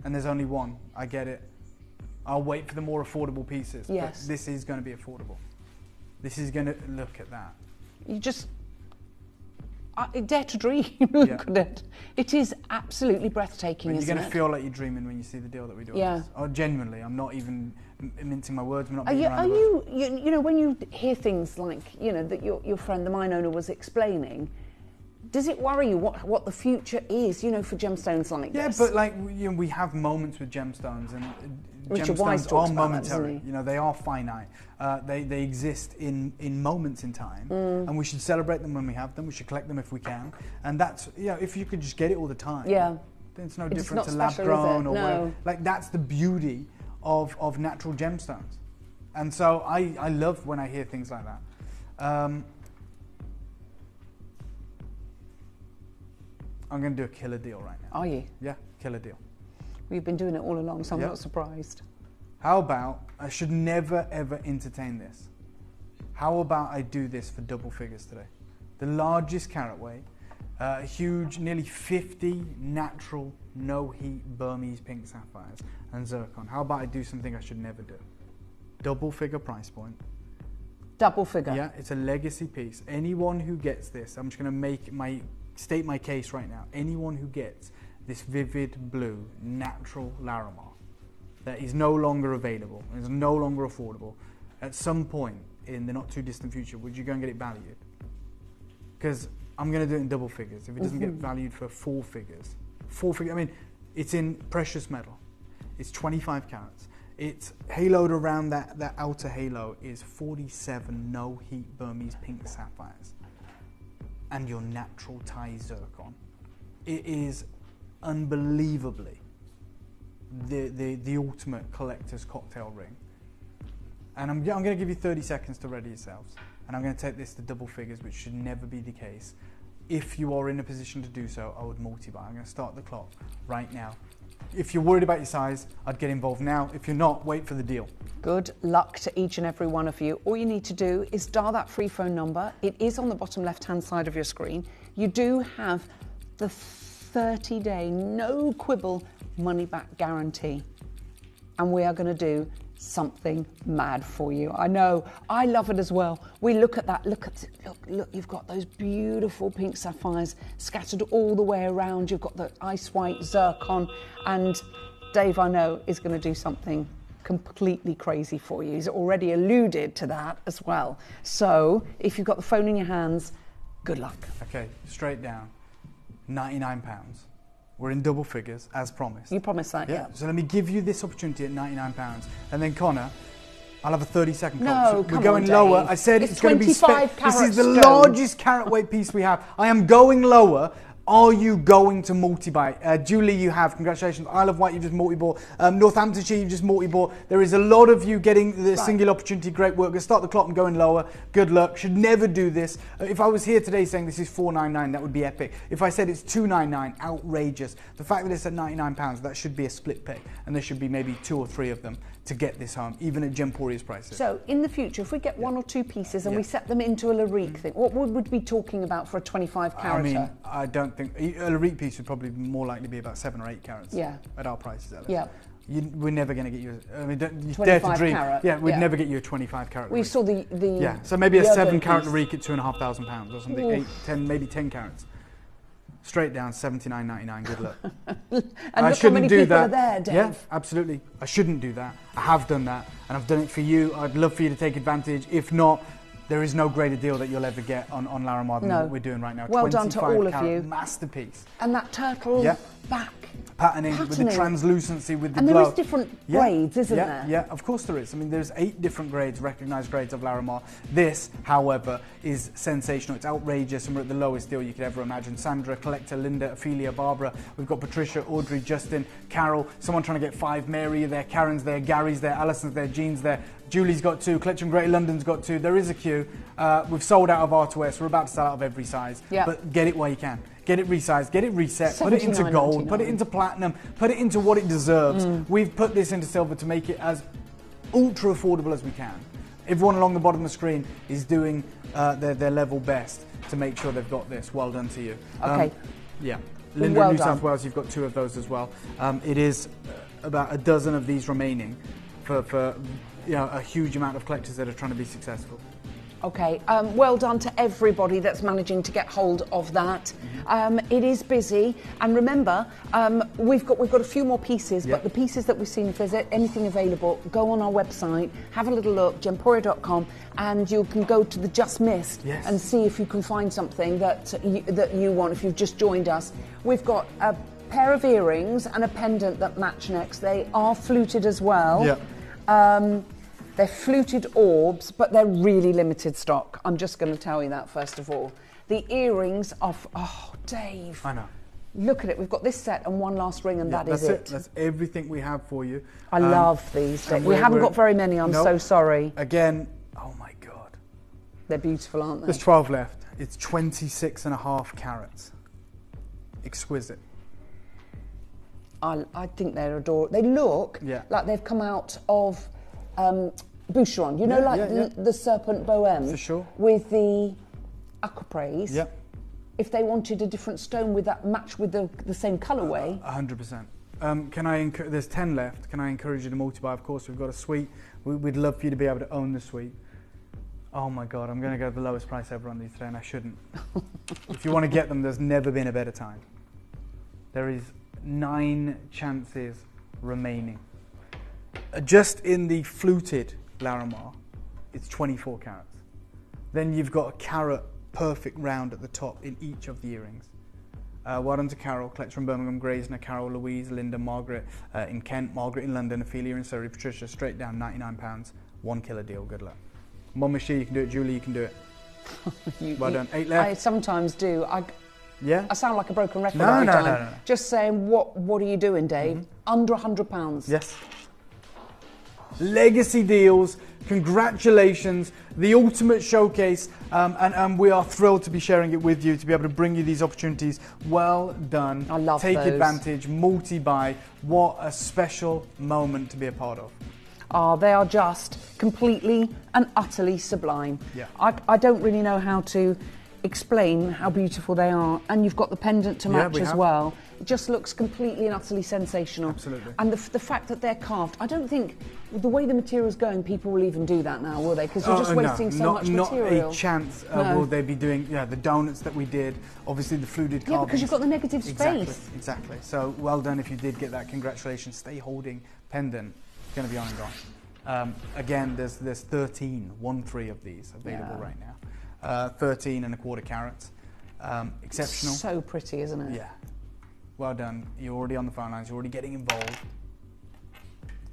And there's only one, I get it. I'll wait for the more affordable pieces. Yes. But this is going to be affordable. This is going to... Look at that. You just... I dare to dream. Look at it. It is absolutely breathtaking, You're isn't going it? to feel like you're dreaming when you see the deal that we do. Yeah. Oh, genuinely, I'm not even mincing my words. We're not Are beating around the bush. you know, when you hear things like, you know, that your friend, the mine owner, was explaining, does it worry you what the future is, you know, for gemstones like this? Yeah, but like, you know, we have moments with gemstones, and Richard Wise gemstones talks are about that, momentary. doesn't he? You know, they are finite. They exist in moments in time, and we should celebrate them when we have them. We should collect them if we can, and that's, you know, if you could just get it all the time. Yeah. Then it's no It's different not to lab special, grown is it? or No. whatever. Like, that's the beauty of natural gemstones, and so I love when I hear things like that. I'm going to do a killer deal right now. Are you? Yeah, killer deal. We've been doing it all along, so I'm Yep. not surprised. How about, I should never ever entertain this. How about I do this for double figures today? The largest carat weight, huge, nearly 50 natural, no heat Burmese pink sapphires and zircon. How about I do something I should never do? Double figure price point. Double figure? Yeah, it's a legacy piece. Anyone who gets this, I'm just going to state my case right now. Anyone who gets this vivid blue natural Larimar that is no longer available, is no longer affordable, at some point in the not too distant future, would you go and get it valued? Because I'm going to do it in double figures. If it doesn't get valued for 4 figures, I mean, it's in precious metal. It's 25 carats. It's haloed around that outer halo is 47 no heat Burmese pink sapphires and your natural Thai zircon. It is unbelievably the ultimate collector's cocktail ring. And I'm going to give you 30 seconds to ready yourselves. And I'm going to take this to double figures, which should never be the case. If you are in a position to do so, I would multi-buy. I'm going to start the clock right now. If you're worried about your size, I'd get involved now. If you're not, wait for the deal. Good luck to each and every one of you. All you need to do is dial that free phone number. It is on the bottom left-hand side of your screen. You do have the 30-day, no quibble, money-back guarantee. And we are going to do something mad for you. I know, I love it as well. We look at that, look, you've got those beautiful pink sapphires scattered all the way around. You've got the ice white zircon, and Dave, I know, is going to do something completely crazy for you. He's already alluded to that as well. So if you've got the phone in your hands, good luck. Okay, straight down, £99. We're in double figures, as promised. You promised that, yeah. So let me give you this opportunity at £99. And then, Connor, I'll have a 30-second clock. No, so come we're going on, lower. Dave. I said it's going to be... 25 carat This is the stone. largest carat weight piece we have. I am going lower. Are you going to multi-buy? Julie, you have. Congratulations. Isle of Wight, you've just multi-bought. Northamptonshire, you've just multi-bought. There is a lot of you getting the single opportunity. Great work. Let's start the clock and going lower. Good luck. Should never do this. If I was here today saying this is $4.99, that would be epic. If I said it's $2.99, outrageous. The fact that it's at £99, that should be a split pay. And there should be maybe 2 or 3 of them to get this home, even at Gemporia's prices. So in the future, if we get 1 or 2 pieces and we set them into a Larique thing, what would we be talking about for a 25 carat? I mean, I don't think a Larique piece would probably more likely be about 7 or 8 carats. Yeah. At our prices, Alice. Yeah. We're never going to get you. I mean, you dare to dream. Carat. Yeah, we'd never get you a 25 carat. We saw the yeah. So maybe a 7 carat Larique at £2,500 or something. Oof. 8, 10, maybe 10 carats. Straight down, $79.99. Good luck. And I look shouldn't how many do people that. are there, Dave. Yeah, absolutely. I shouldn't do that. I have done that, and I've done it for you. I'd love for you to take advantage. If not, there is no greater deal that you'll ever get on Larimar than what we're doing right now. Well done to all of you. Masterpiece. And that turtle back. Patterning with the translucency, with the and glow. And there is different grades, isn't there? Yeah, of course there is. I mean, there's 8 different grades, recognised grades of Larimar. This, however, is sensational. It's outrageous, and we're at the lowest deal you could ever imagine. Sandra, Collector, Linda, Ophelia, Barbara. We've got Patricia, Audrey, Justin, Carol. Someone trying to get 5. Mary there, Karen's there, Gary's there, Alison's there, Jean's there. Julie's got 2. Collection Greater London's got 2. There is a queue. We've sold out of our to wear, so we're about to sell out of every size. Yeah. But get it while you can. Get it resized, get it reset, put it into gold, put it into platinum, put it into what it deserves. We've put this into silver to make it as ultra affordable as we can. Everyone along the bottom of the screen is doing their level best to make sure they've got this. Well done to you. Okay. Yeah. Linda in New South Wales, you've got 2 of those as well. It is about a dozen of these remaining for a huge amount of collectors that are trying to be successful. Okay, well done to everybody that's managing to get hold of that. It is busy, and remember, we've got a few more pieces, but the pieces that we've seen, if there's anything available, go on our website, have a little look, gemporia.com, and you can go to the Just Missed and see if you can find something that you want, if you've just joined us. We've got a pair of earrings and a pendant that match next. They are fluted as well. Yeah. They're fluted orbs, but they're really limited stock. I'm just going to tell you that first of all. The earrings are... Oh, Dave. I know. Look at it. We've got this set and one last ring, and that is it. That's everything we have for you. I love these. We haven't got very many. I'm so sorry. Again, oh my God. They're beautiful, aren't they? There's 12 left. It's 26.5 carats. Exquisite. I think they're adorable. They look like they've come out of... Boucheron, you know, the Serpent Bohème. For sure. With the Aquamarine. Yeah. If they wanted a different stone with that match with the same colourway. 100%. There's 10 left. Can I encourage you to multi-buy? Of course, we've got a suite. We'd love for you to be able to own the suite. Oh my God, I'm going to go the lowest price ever on these today, and I shouldn't. If you want to get them, there's never been a better time. There is 9 chances remaining. Just in the fluted Larimar, it's 24 carats. Then you've got a carat perfect round at the top in each of the earrings. Well done to Carol, collector from Birmingham, Graysner, Carol, Louise, Linda, Margaret in Kent, Margaret in London, Ophelia in Surrey, Patricia, straight down, £99, 1 killer deal, good luck. Mum Michelle, you can do it, Julie, you can do it. Well done, 8 left. I sometimes do. Yeah? I sound like a broken record No. Just saying, what are you doing, Dave? Under £100. Yes. Legacy deals, congratulations, the ultimate showcase, and we are thrilled to be sharing it with you, to be able to bring you these opportunities. Well done. I love Take those. advantage, multi-buy. What a special moment to be a part of. Oh, they are just completely and utterly sublime. Yeah. I don't really know how to explain how beautiful they are, and you've got the pendant to match as well. It just looks completely and utterly sensational. Absolutely. And the fact that they're carved, I don't think, with the way the material's going, people will even do that now, will they? Because you're just wasting so much material. Not a chance will they be doing the donuts that we did, obviously the fluted carvings. Yeah, because you've got the negative space. Exactly. So well done if you did get that. Congratulations. Stay holding pendant. It's going to be on and gone. Again, there's 13 of these available right now. 13 and a quarter carats. Exceptional. So pretty, isn't it? Yeah. Well done. You're already on the phone lines. You're already getting involved.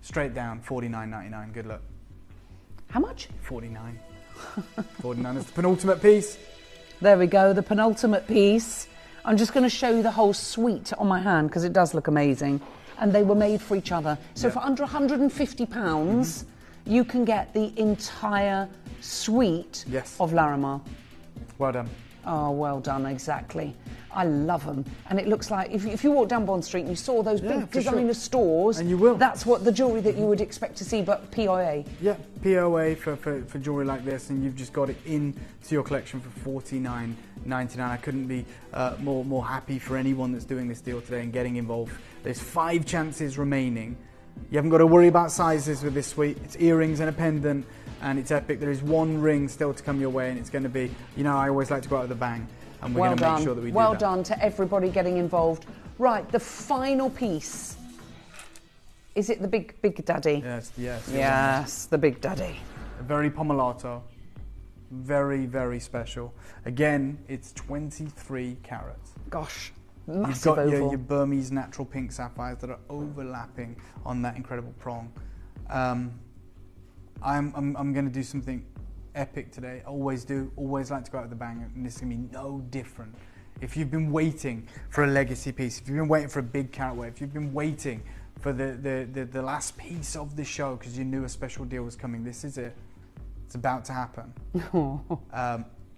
Straight down, $49.99. Good luck. How much? 49. 49 is the penultimate piece. There we go, the penultimate piece. I'm just going to show you the whole suite on my hand because it does look amazing. And they were made for each other. So for under £150, you can get the entire suite of Larimar. Well done. Oh, well done, exactly. I love them. And it looks like, if you walk down Bond Street and you saw those big designer stores, and you will. That's what the jewellery that you would expect to see, but POA. Yeah, POA for jewellery like this, and you've just got it into your collection for $49.99. I couldn't be more happy for anyone that's doing this deal today and getting involved. There's 5 chances remaining. You haven't got to worry about sizes with this suite. It's earrings and a pendant, and it's epic. There is 1 ring still to come your way, and it's going to be, I always like to go out with a bang, and we're going to make sure that we do that. Well done to everybody getting involved. Right, the final piece. Is it the Big Daddy? Yes, the Big Daddy. A very pomelato. Very, very special. Again, it's 23 carats. Gosh. You've got your Burmese natural pink sapphires that are overlapping on that incredible prong. I'm going to do something epic today. I always do. Always like to go out with a bang, and this is going to be no different. If you've been waiting for a legacy piece, if you've been waiting for a big carat weight, if you've been waiting for the last piece of the show because you knew a special deal was coming, this is it. It's about to happen.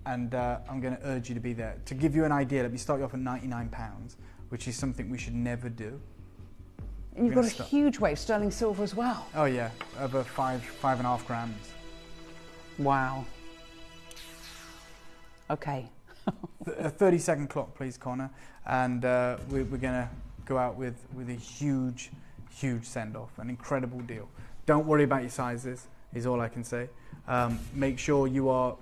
And I'm going to urge you to be there. To give you an idea, let me start you off at £99, which is something we should never do. And you've got a huge weight of sterling silver as well. Oh yeah, over 5.5 grams. Wow. Okay. A 30-second clock, please, Connor. And we're going to go out with a huge send-off, an incredible deal. Don't worry about your sizes, is all I can say. Make sure you are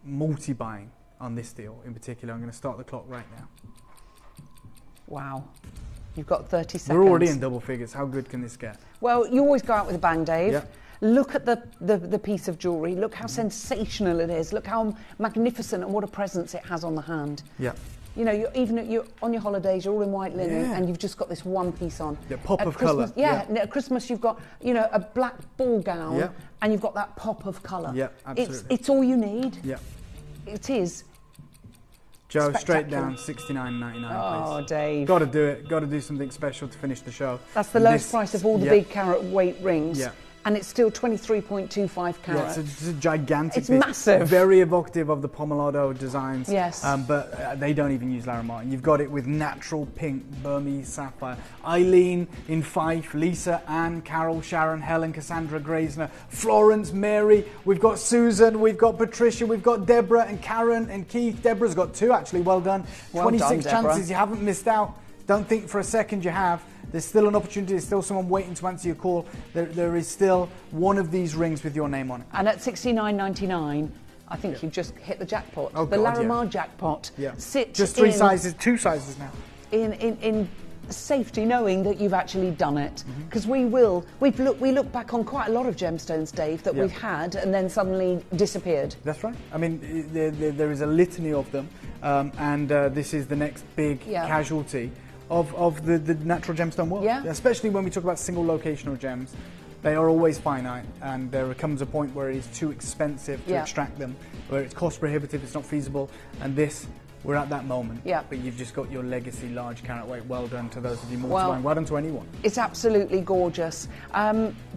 multi-buying on this deal in particular. I'm going to start the clock right now. Wow. You've got 30 seconds. We're already in double figures. How good can this get? Well, you always go out with a bang, Dave. Yep. Look at the piece of jewellery. Look how sensational it is. Look how magnificent and what a presence it has on the hand. Yeah. You're on your holidays, you're all in white linen, and you've just got this one piece on. Yeah, pop of colour. Yeah. At Christmas you've got, a black ball gown, and you've got that pop of colour. Yeah, absolutely. It's all you need. Yeah. It is. Joe, straight down, $69.99. Oh, please. Dave. Got to do it. Got to do something special to finish the show. That's the lowest price of all the big carat weight rings. Yeah. And it's still 23.25 carats. Yeah, it's a gigantic It's piece. massive. Very evocative of the Pomelado designs. Yes. But they don't even use Larimar. And you've got it with natural pink Burmese sapphire. Eileen in Fife, Lisa, Anne, Carol, Sharon, Helen, Cassandra, Graysner, Florence, Mary. We've got Susan, we've got Patricia, we've got Deborah and Karen and Keith. Deborah's got 2 actually. Well done. Well 26 done, Deborah. chances. You haven't missed out. Don't think for a second you have. There's still an opportunity. There's still someone waiting to answer your call. There is still one of these rings with your name on it. And at $69.99, I think you've just hit the jackpot. Oh, the God, Larimar jackpot. Yeah. Sits just 3 in, sizes, 2 sizes now. In safety knowing that you've actually done it, because we look back on quite a lot of gemstones, Dave, that we've had and then suddenly disappeared. That's right. I mean, there is a litany of them, and this is the next big casualty of the natural gemstone world. Yeah. Especially when we talk about single locational gems. They are always finite, and there comes a point where it is too expensive to extract them, where it's cost prohibitive, it's not feasible, and this, we're at that moment. Yeah. But you've just got your legacy large carat weight. Well done to those of you multiplying. Well done to anyone. It's absolutely gorgeous.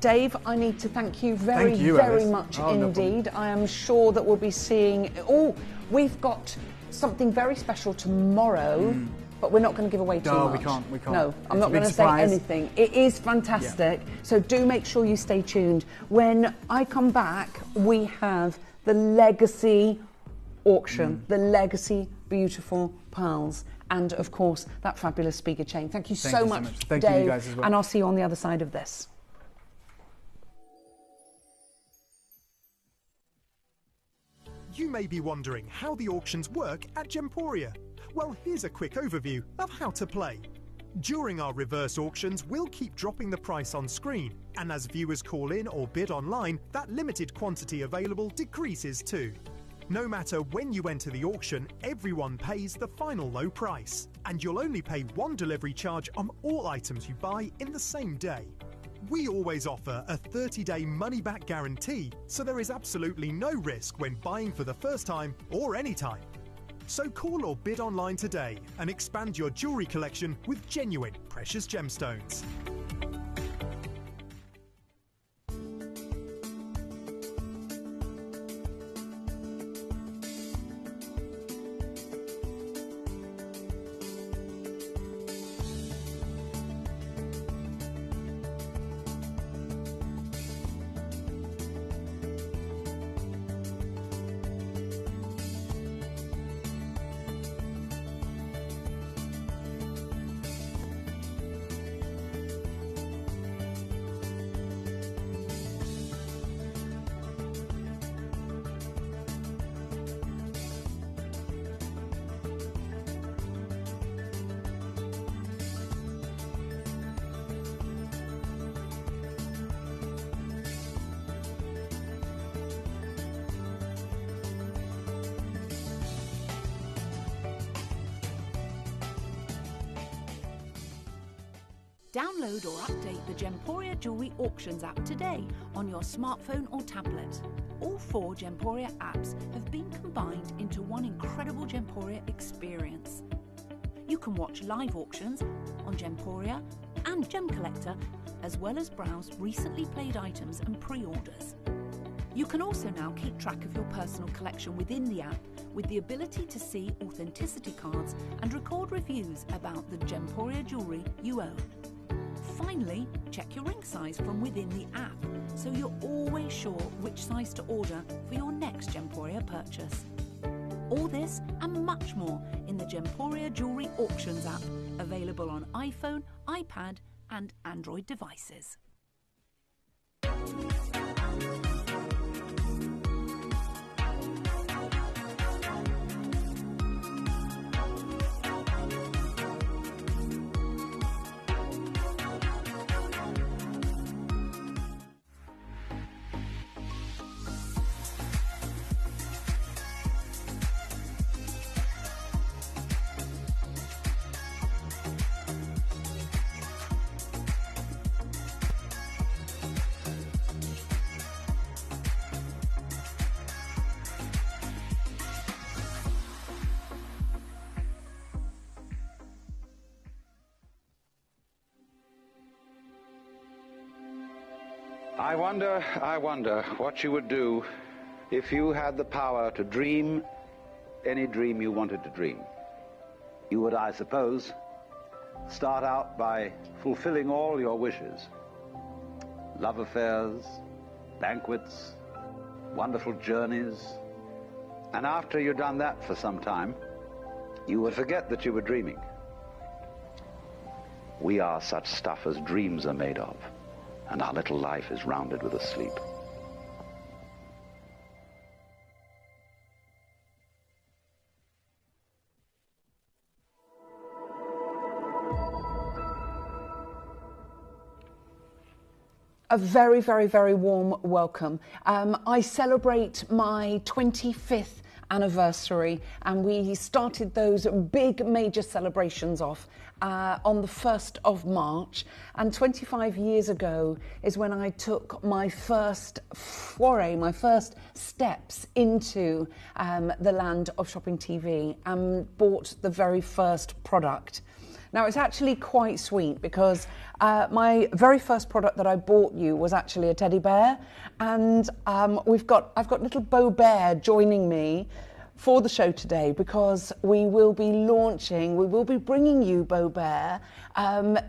Dave, I need to thank you very much indeed. No, I am sure that we'll be seeing... Oh, we've got something very special tomorrow. But we're not going to give away too much. We can't. No, I'm not going to say anything. It is fantastic. So do make sure you stay tuned. When I come back, we have the legacy auction, the legacy beautiful pearls, and of course that fabulous speaker chain. Thank you so much, Thank Dave, you guys as well. and I'll see you on the other side of this. You may be wondering how the auctions work at Gemporia. Well, here's a quick overview of how to play. During our reverse auctions, we'll keep dropping the price on screen, and as viewers call in or bid online, that limited quantity available decreases too. No matter when you enter the auction, everyone pays the final low price, and you'll only pay one delivery charge on all items you buy in the same day. We always offer a 30-day money-back guarantee, so there is absolutely no risk when buying for the first time or any time. So call or bid online today and expand your jewellery collection with genuine precious gemstones. Download or update the Gemporia Jewellery Auctions app today on your smartphone or tablet. All 4 Gemporia apps have been combined into one incredible Gemporia experience. You can watch live auctions on Gemporia and Gem Collector, as well as browse recently played items and pre-orders. You can also now keep track of your personal collection within the app with the ability to see authenticity cards and record reviews about the Gemporia jewellery you own. Finally, check your ring size from within the app, so you're always sure which size to order for your next Gemporia purchase. All this and much more in the Gemporia Jewellery Auctions app, available on iPhone, iPad and Android devices. I wonder what you would do if you had the power to dream any dream you wanted to dream. You would, I suppose, start out by fulfilling all your wishes. Love affairs, banquets, wonderful journeys. And after you'd done that for some time, you would forget that you were dreaming. We are such stuff as dreams are made of, and our little life is rounded with a sleep. A very, very, very warm welcome. I celebrate my 25th anniversary, and we started those big major celebrations off on the 1st of March. And 25 years ago is when I took my first foray, my first steps into the land of shopping TV and bought the very first product. Now, it's actually quite sweet because my very first product that I bought you was actually a teddy bear, and I've got little Bo Bear joining me for the show today because we will be bringing you Bo Bear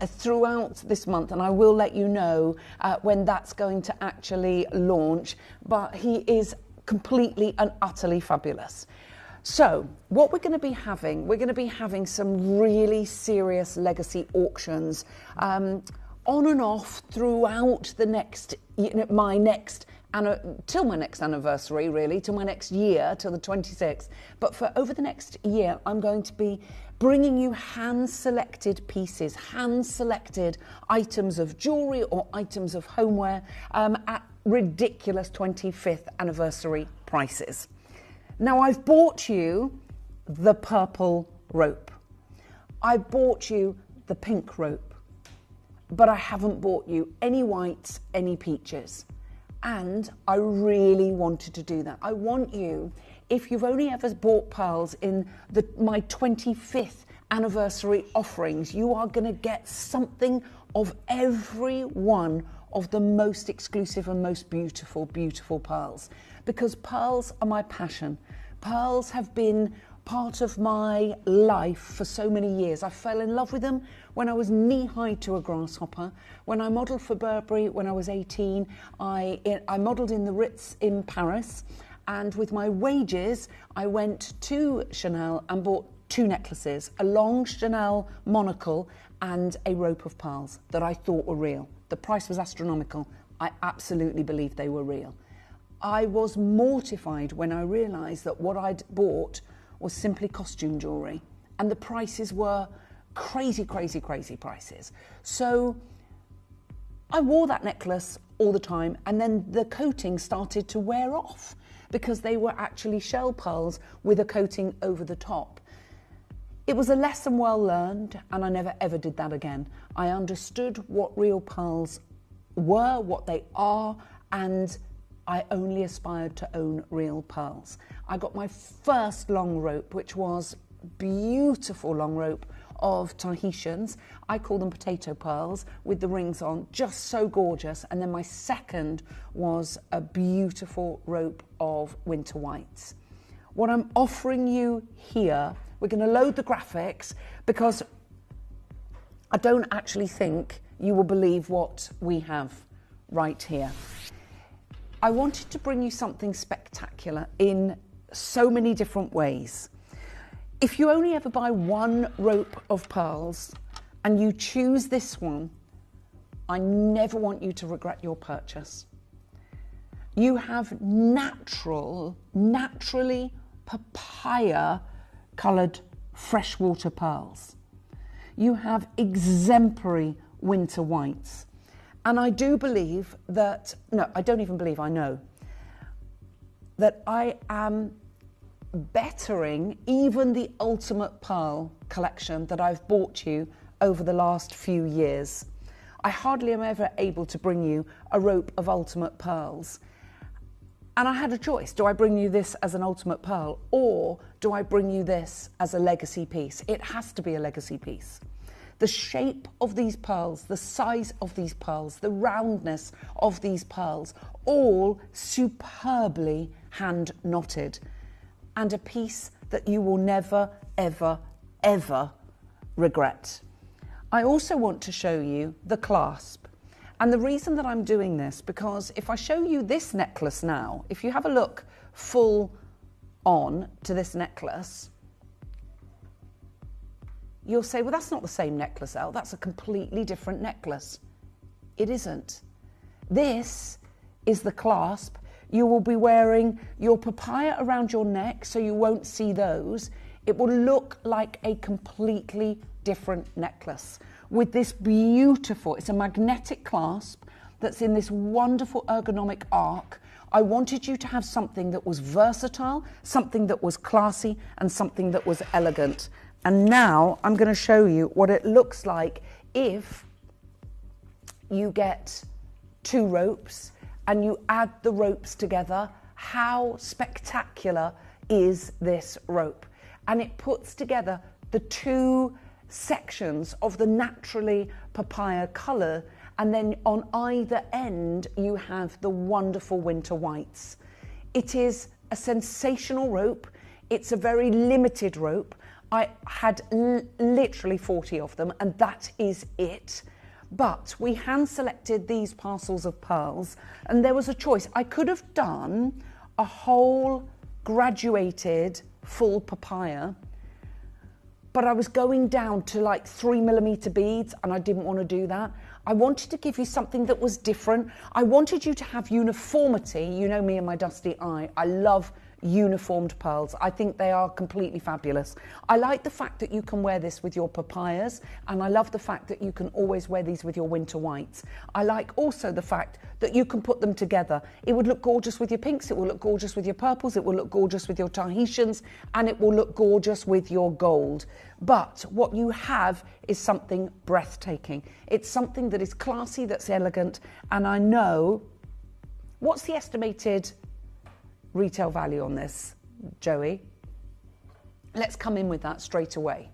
throughout this month, and I will let you know when that's going to actually launch, but he is completely and utterly fabulous. So what we're going to be having some really serious legacy auctions on and off throughout the next, till my next anniversary, really, till my next year, till the 26th. But for over the next year, I'm going to be bringing you hand-selected pieces, hand-selected items of jewellery or items of homeware at ridiculous 25th anniversary prices. Now, I've bought you the purple rope. I bought you the pink rope, but I haven't bought you any whites, any peaches. And I really wanted to do that. I want you, if you've only ever bought pearls in my 25th anniversary offerings, you are going to get something of every one of the most exclusive and most beautiful, beautiful pearls. Because pearls are my passion. Pearls have been part of my life for so many years. I fell in love with them when I was knee-high to a grasshopper. When I modelled for Burberry when I was 18, I modelled in the Ritz in Paris, and with my wages, I went to Chanel and bought 2 necklaces, a long Chanel monocle and a rope of pearls that I thought were real. The price was astronomical. I absolutely believed they were real. I was mortified when I realised that what I'd bought was simply costume jewellery, and the prices were crazy, crazy, crazy prices. So I wore that necklace all the time, and then the coating started to wear off because they were actually shell pearls with a coating over the top. It was a lesson well learned, and I never ever did that again. I understood what real pearls were, what they are, and I only aspired to own real pearls. I got my first long rope, which was beautiful long rope of Tahitians. I call them potato pearls with the rings on, just so gorgeous. And then my second was a beautiful rope of winter whites. What I'm offering you here, we're going to load the graphics because I don't actually think you will believe what we have right here. I wanted to bring you something spectacular in so many different ways. If you only ever buy one rope of pearls and you choose this one, I never want you to regret your purchase. You have naturally papaya coloured freshwater pearls. You have exemplary winter whites. And I do believe that, no, I don't even believe, I know, that I am bettering even the ultimate pearl collection that I've bought you over the last few years. I hardly am ever able to bring you a rope of ultimate pearls. And I had a choice. Do I bring you this as an ultimate pearl, or do I bring you this as a legacy piece? It has to be a legacy piece. The shape of these pearls, the size of these pearls, the roundness of these pearls, all superbly hand knotted, and a piece that you will never, ever, ever regret. I also want to show you the clasp. And the reason that I'm doing this, because if I show you this necklace now, if you have a look full on to this necklace, you'll say, well, that's not the same necklace, Elle. That's a completely different necklace. It isn't. This is the clasp. You will be wearing your papaya around your neck so you won't see those. It will look like a completely different necklace with this beautiful, it's a magnetic clasp that's in this wonderful ergonomic arc. I wanted you to have something that was versatile, something that was classy, and something that was elegant. And now I'm going to show you what it looks like if you get 2 ropes and you add the ropes together. How spectacular is this rope? And it puts together the 2 sections of the naturally papaya colour, and then on either end you have the wonderful winter whites. It is a sensational rope. It's a very limited rope. I had literally 40 of them, and that is it. But we hand selected these parcels of pearls, and there was a choice. I could have done a whole graduated full papaya, but I was going down to like 3mm beads, and I didn't want to do that. I wanted to give you something that was different. I wanted you to have uniformity. You know me and my dusty eye. I love uniformed pearls. I think they are completely fabulous. I like the fact that you can wear this with your papayas, and I love the fact that you can always wear these with your winter whites. I like also the fact that you can put them together. It would look gorgeous with your pinks, it will look gorgeous with your purples, it will look gorgeous with your Tahitians, and it will look gorgeous with your gold. But what you have is something breathtaking. It's something that is classy, that's elegant, and I know, what's the estimated retail value on this, Joey? Let's come in with that straight away.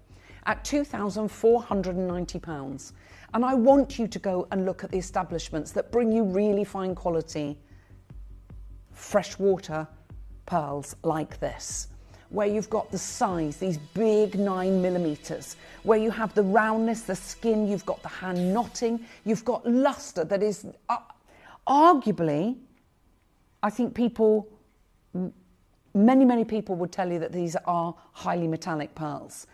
At £2,490. And I want you to go and look at the establishments that bring you really fine quality freshwater pearls like this, where you've got the size, these big 9mm, where you have the roundness, the skin, you've got the hand knotting, you've got luster that is arguably, I think many people would tell you that these are highly metallic pearls.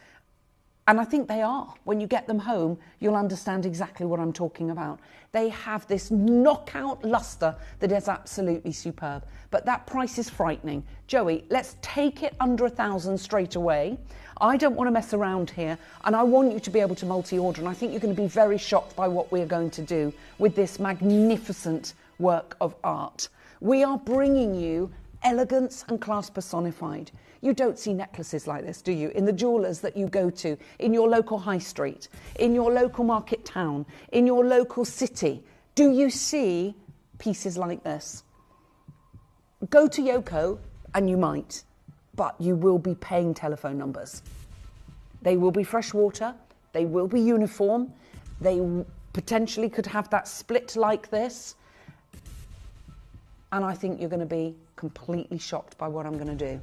And I think they are. When you get them home, you'll understand exactly what I'm talking about. They have this knockout luster that is absolutely superb. But that price is frightening. Joey, let's take it under 1,000 straight away. I don't want to mess around here, and I want you to be able to multi-order, and I think you're going to be very shocked by what we're going to do with this magnificent work of art. We are bringing you elegance and class personified. You don't see necklaces like this, do you? In the jewellers that you go to, in your local high street, in your local market town, in your local city. Do you see pieces like this? Go to Yoko and you might, but you will be paying telephone numbers. They will be freshwater, they will be uniform, they potentially could have that split like this, and I think you're going to be completely shocked by what I'm going to do.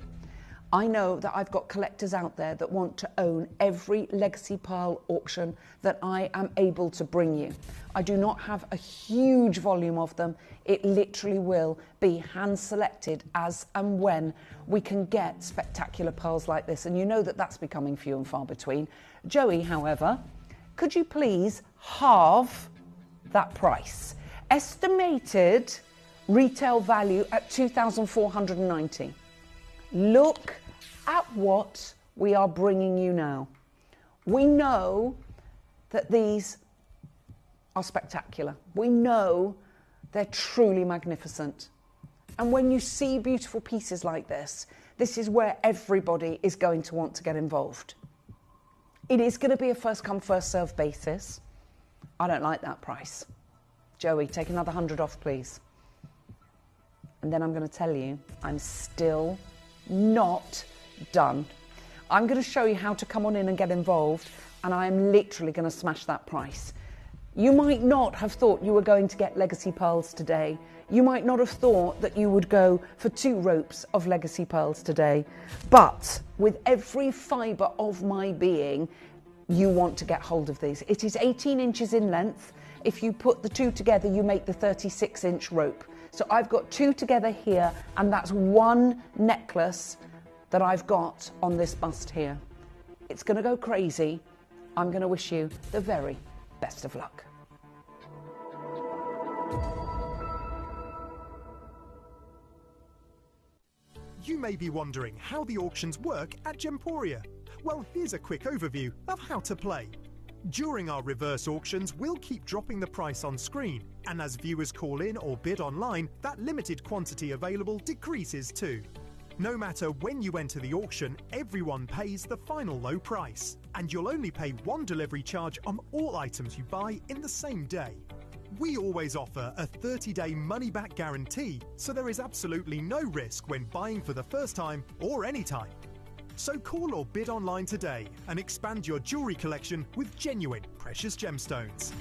I know that I've got collectors out there that want to own every legacy pearl auction that I am able to bring you. I do not have a huge volume of them. It literally will be hand selected as and when we can get spectacular pearls like this. And you know that that's becoming few and far between. Joey, however, could you please halve that price? Estimated retail value at $2,490. Look at what we are bringing you now. We know that these are spectacular. We know they're truly magnificent. And when you see beautiful pieces like this, this is where everybody is going to want to get involved. It is going to be a first come, first served basis. I don't like that price. Joey, take another 100 off, please. And then I'm going to tell you, I'm still not done. I'm going to show you how to come on in and get involved, and I'm literally going to smash that price. You might not have thought you were going to get legacy pearls today. You might not have thought that you would go for 2 ropes of legacy pearls today, but with every fibre of my being, you want to get hold of these. It is 18 inches in length. If you put the 2 together, you make the 36-inch rope. So I've got 2 together here, and that's 1 necklace that I've got on this bust here. It's going to go crazy. I'm going to wish you the very best of luck. You may be wondering how the auctions work at Gemporia. Well, here's a quick overview of how to play. During our reverse auctions, we'll keep dropping the price on screen, and as viewers call in or bid online, that limited quantity available decreases too. No matter when you enter the auction, everyone pays the final low price, and you'll only pay one delivery charge on all items you buy in the same day. We always offer a 30-day money-back guarantee, so there is absolutely no risk when buying for the first time or any time. So call or bid online today and expand your jewellery collection with genuine precious gemstones.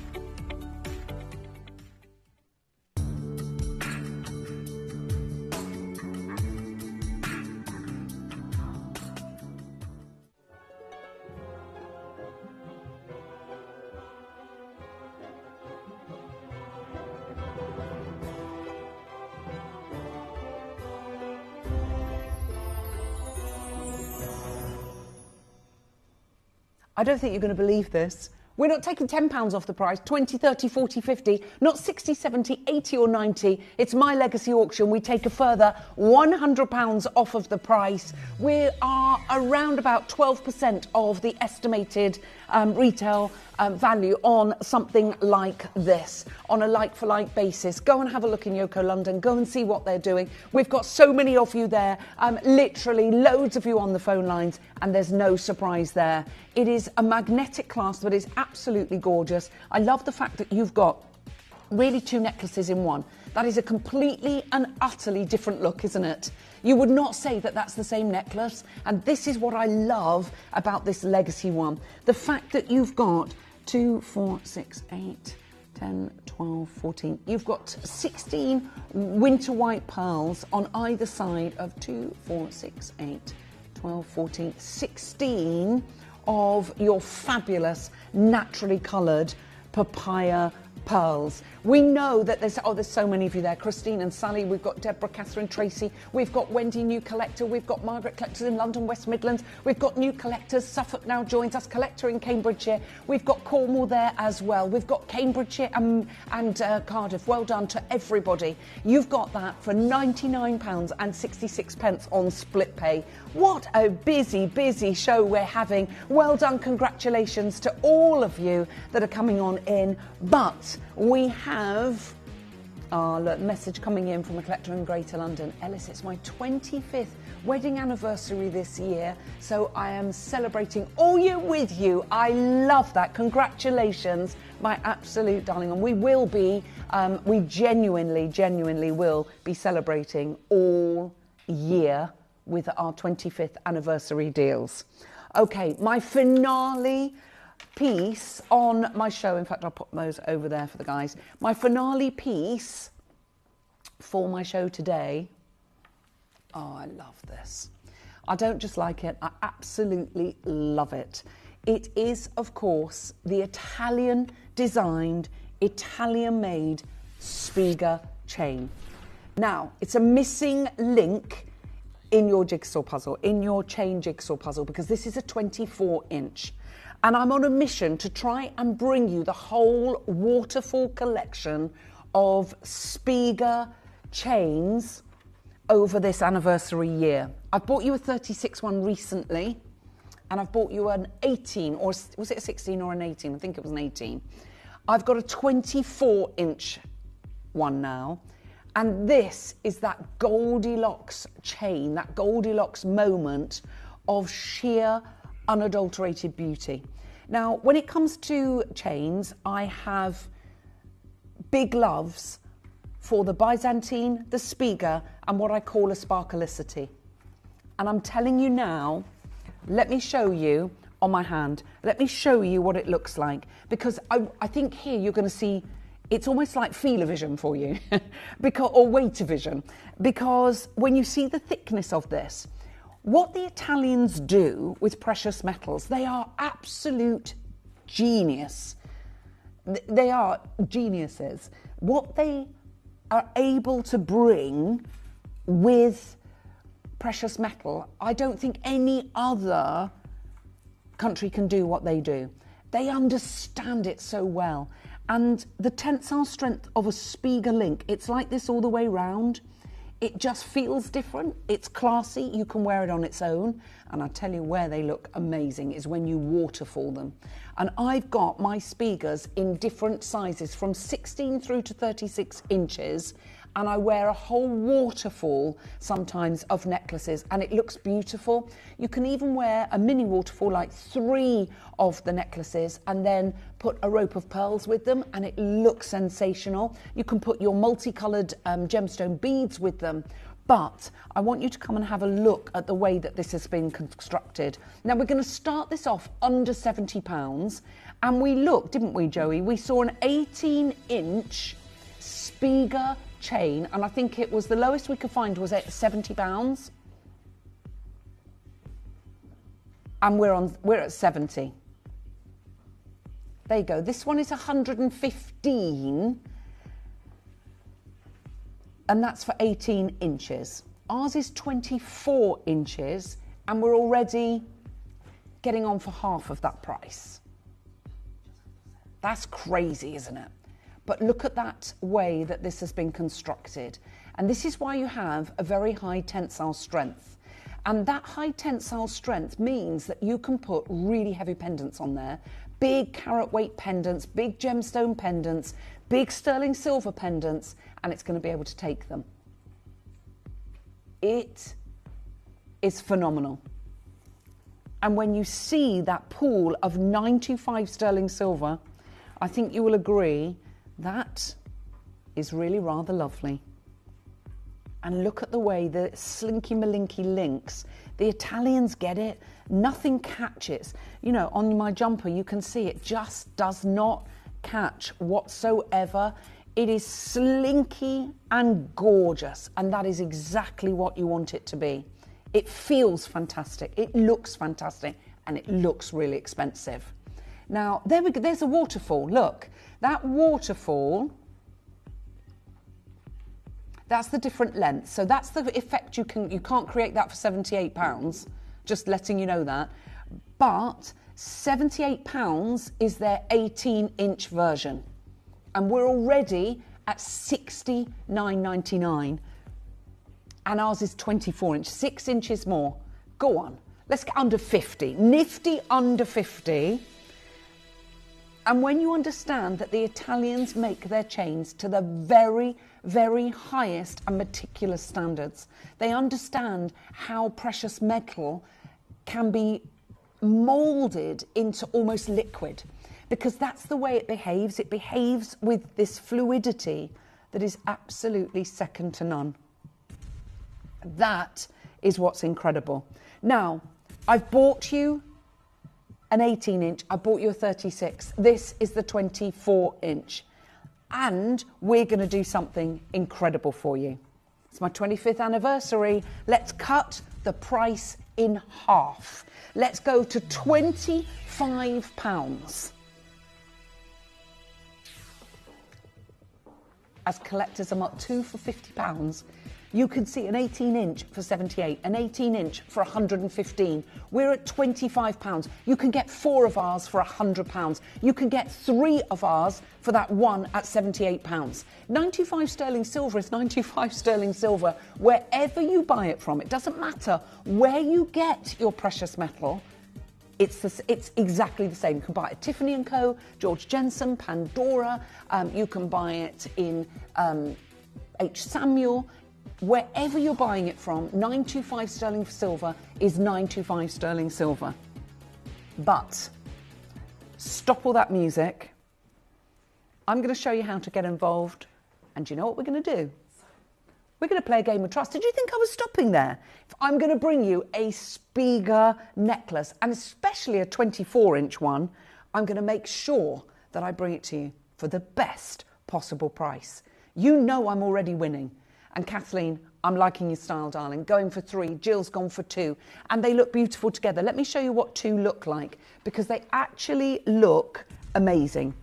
I don't think you're going to believe this. We're not taking £10 off the price, 20, 30, 40, 50, not 60, 70, 80 or 90. It's my legacy auction. We take a further £100 off of the price. We are around about 12% of the estimated retail value on something like this, on a like-for-like basis. Go and have a look in Yoko London. Go and see what they're doing. We've got so many of you there, literally loads of you on the phone lines, and there's no surprise there. It is a magnetic clasp that is absolutely gorgeous. I love the fact that you've got really two necklaces in one. That is a completely and utterly different look, isn't it? You would not say that that's the same necklace, and this is what I love about this legacy one. The fact that you've got 2, 4, 6, 8, 10, 12, 14. You've got 16 winter white pearls on either side of 2, 4, 6, 8, 12, 14, 16 of your fabulous naturally coloured papaya pearls. We know that there's so many of you there. Christine and Sally, we've got Deborah, Catherine, Tracy, we've got Wendy, new collector, we've got Margaret, collectors in London, West Midlands, we've got new collectors, Suffolk now joins us, collector in Cambridgeshire, we've got Cornwall there as well, we've got Cambridgeshire and Cardiff. Well done to everybody. You've got that for £99.66 on split pay. What a busy show we're having. Well done, congratulations to all of you that are coming on in, but we have a message coming in from a collector in Greater London. Ellis, it's my 25th wedding anniversary this year, so I am celebrating all year with you. I love that. Congratulations, my absolute darling. And we will be, we genuinely will be celebrating all year with our 25th anniversary deals. Okay, my finale piece on my show, in fact I'll put those over there for the guys, my finale piece for my show today, oh I love this, I don't just like it, I absolutely love it. It is of course the Italian designed, Italian made Spiga chain. Now it's a missing link in your jigsaw puzzle, in your chain jigsaw puzzle, because this is a 24-inch. And I'm on a mission to try and bring you the whole waterfall collection of Spiga chains over this anniversary year. I've bought you a 36 one recently, and I've bought you an 18, or was it a 16 or an 18? I think it was an 18. I've got a 24-inch one now, and this is that Goldilocks chain, that Goldilocks moment of sheer unadulterated beauty. Now, when it comes to chains, I have big loves for the Byzantine, the Spiga, and what I call a sparklicity. And I'm telling you now, let me show you on my hand. Let me show you what it looks like, because I think here you're going to see, it's almost like feel-o-vision for you, or weight-o-vision, because when you see the thickness of this, what the Italians do with precious metals, they are absolute genius. They are geniuses. What they are able to bring with precious metal, I don't think any other country can do what they do. They understand it so well. And the tensile strength of a Spiga link, it's like this all the way round. It just feels different. It's classy. You can wear it on its own. And I tell you where they look amazing is when you waterfall them. And I've got my Spigas in different sizes from 16 through to 36 inches. And I wear a whole waterfall sometimes of necklaces and it looks beautiful. You can even wear a mini waterfall, like 3 of the necklaces, and then put a rope of pearls with them and it looks sensational. You can put your multicoloured gemstone beads with them. But I want you to come and have a look at the way that this has been constructed. Now we're going to start this off under £70 and we looked, didn't we, Joey? We saw an 18-inch Spiga chain, and I think it was the lowest we could find was at £70, and we're at 70. There you go. This one is 115, and that's for 18 inches. Ours is 24 inches, and we're already getting on for half of that price. That's crazy, isn't it? But look at that way that this has been constructed. And this is why you have a very high tensile strength. And that high tensile strength means that you can put really heavy pendants on there. Big carat weight pendants, big gemstone pendants, big sterling silver pendants, and it's going to be able to take them. It is phenomenal. And when you see that pool of 925 sterling silver, I think you will agree that is really rather lovely. And look at the way the slinky malinky links. The Italians get it. Nothing catches. You know, on my jumper, you can see it just does not catch whatsoever. It is slinky and gorgeous. And that is exactly what you want it to be. It feels fantastic. It looks fantastic. And it looks really expensive. Now, there we go. There's a waterfall. Look, that waterfall, that's the different length. So that's the effect you can't create that for £78, just letting you know that. But £78 is their 18-inch version. And we're already at $69.99. And ours is 24-inch, 6 inches more. Go on, let's get under 50. Nifty under 50. And when you understand that the Italians make their chains to the very, very highest and meticulous standards, they understand how precious metal can be moulded into almost liquid, because that's the way it behaves. It behaves with this fluidity that is absolutely second to none. That is what's incredible. Now, I've bought you an 18-inch, I bought you a 36. This is the 24-inch. And we're going to do something incredible for you. It's my 25th anniversary. Let's cut the price in half. Let's go to £25. As collectors, I'm up 2 for £50. You can see an 18-inch for 78, an 18-inch for 115. We're at £25. You can get 4 of ours for £100. You can get 3 of ours for that one at £78. 95 sterling silver is 95 sterling silver wherever you buy it from. It doesn't matter where you get your precious metal. It's exactly the same. You can buy it at Tiffany & Co, George Jensen, Pandora. You can buy it in H. Samuel. Wherever you're buying it from, 925 sterling for silver is 925 sterling silver. But stop all that music. I'm going to show you how to get involved. And do you know what we're going to do? We're going to play a game of trust. Did you think I was stopping there? If I'm going to bring you a Spiga necklace, and especially a 24-inch one, I'm going to make sure that I bring it to you for the best possible price. You know I'm already winning. And Kathleen, I'm liking your style, darling. Going for 3, Jill's gone for 2. And they look beautiful together. Let me show you what 2 look like, because they actually look amazing.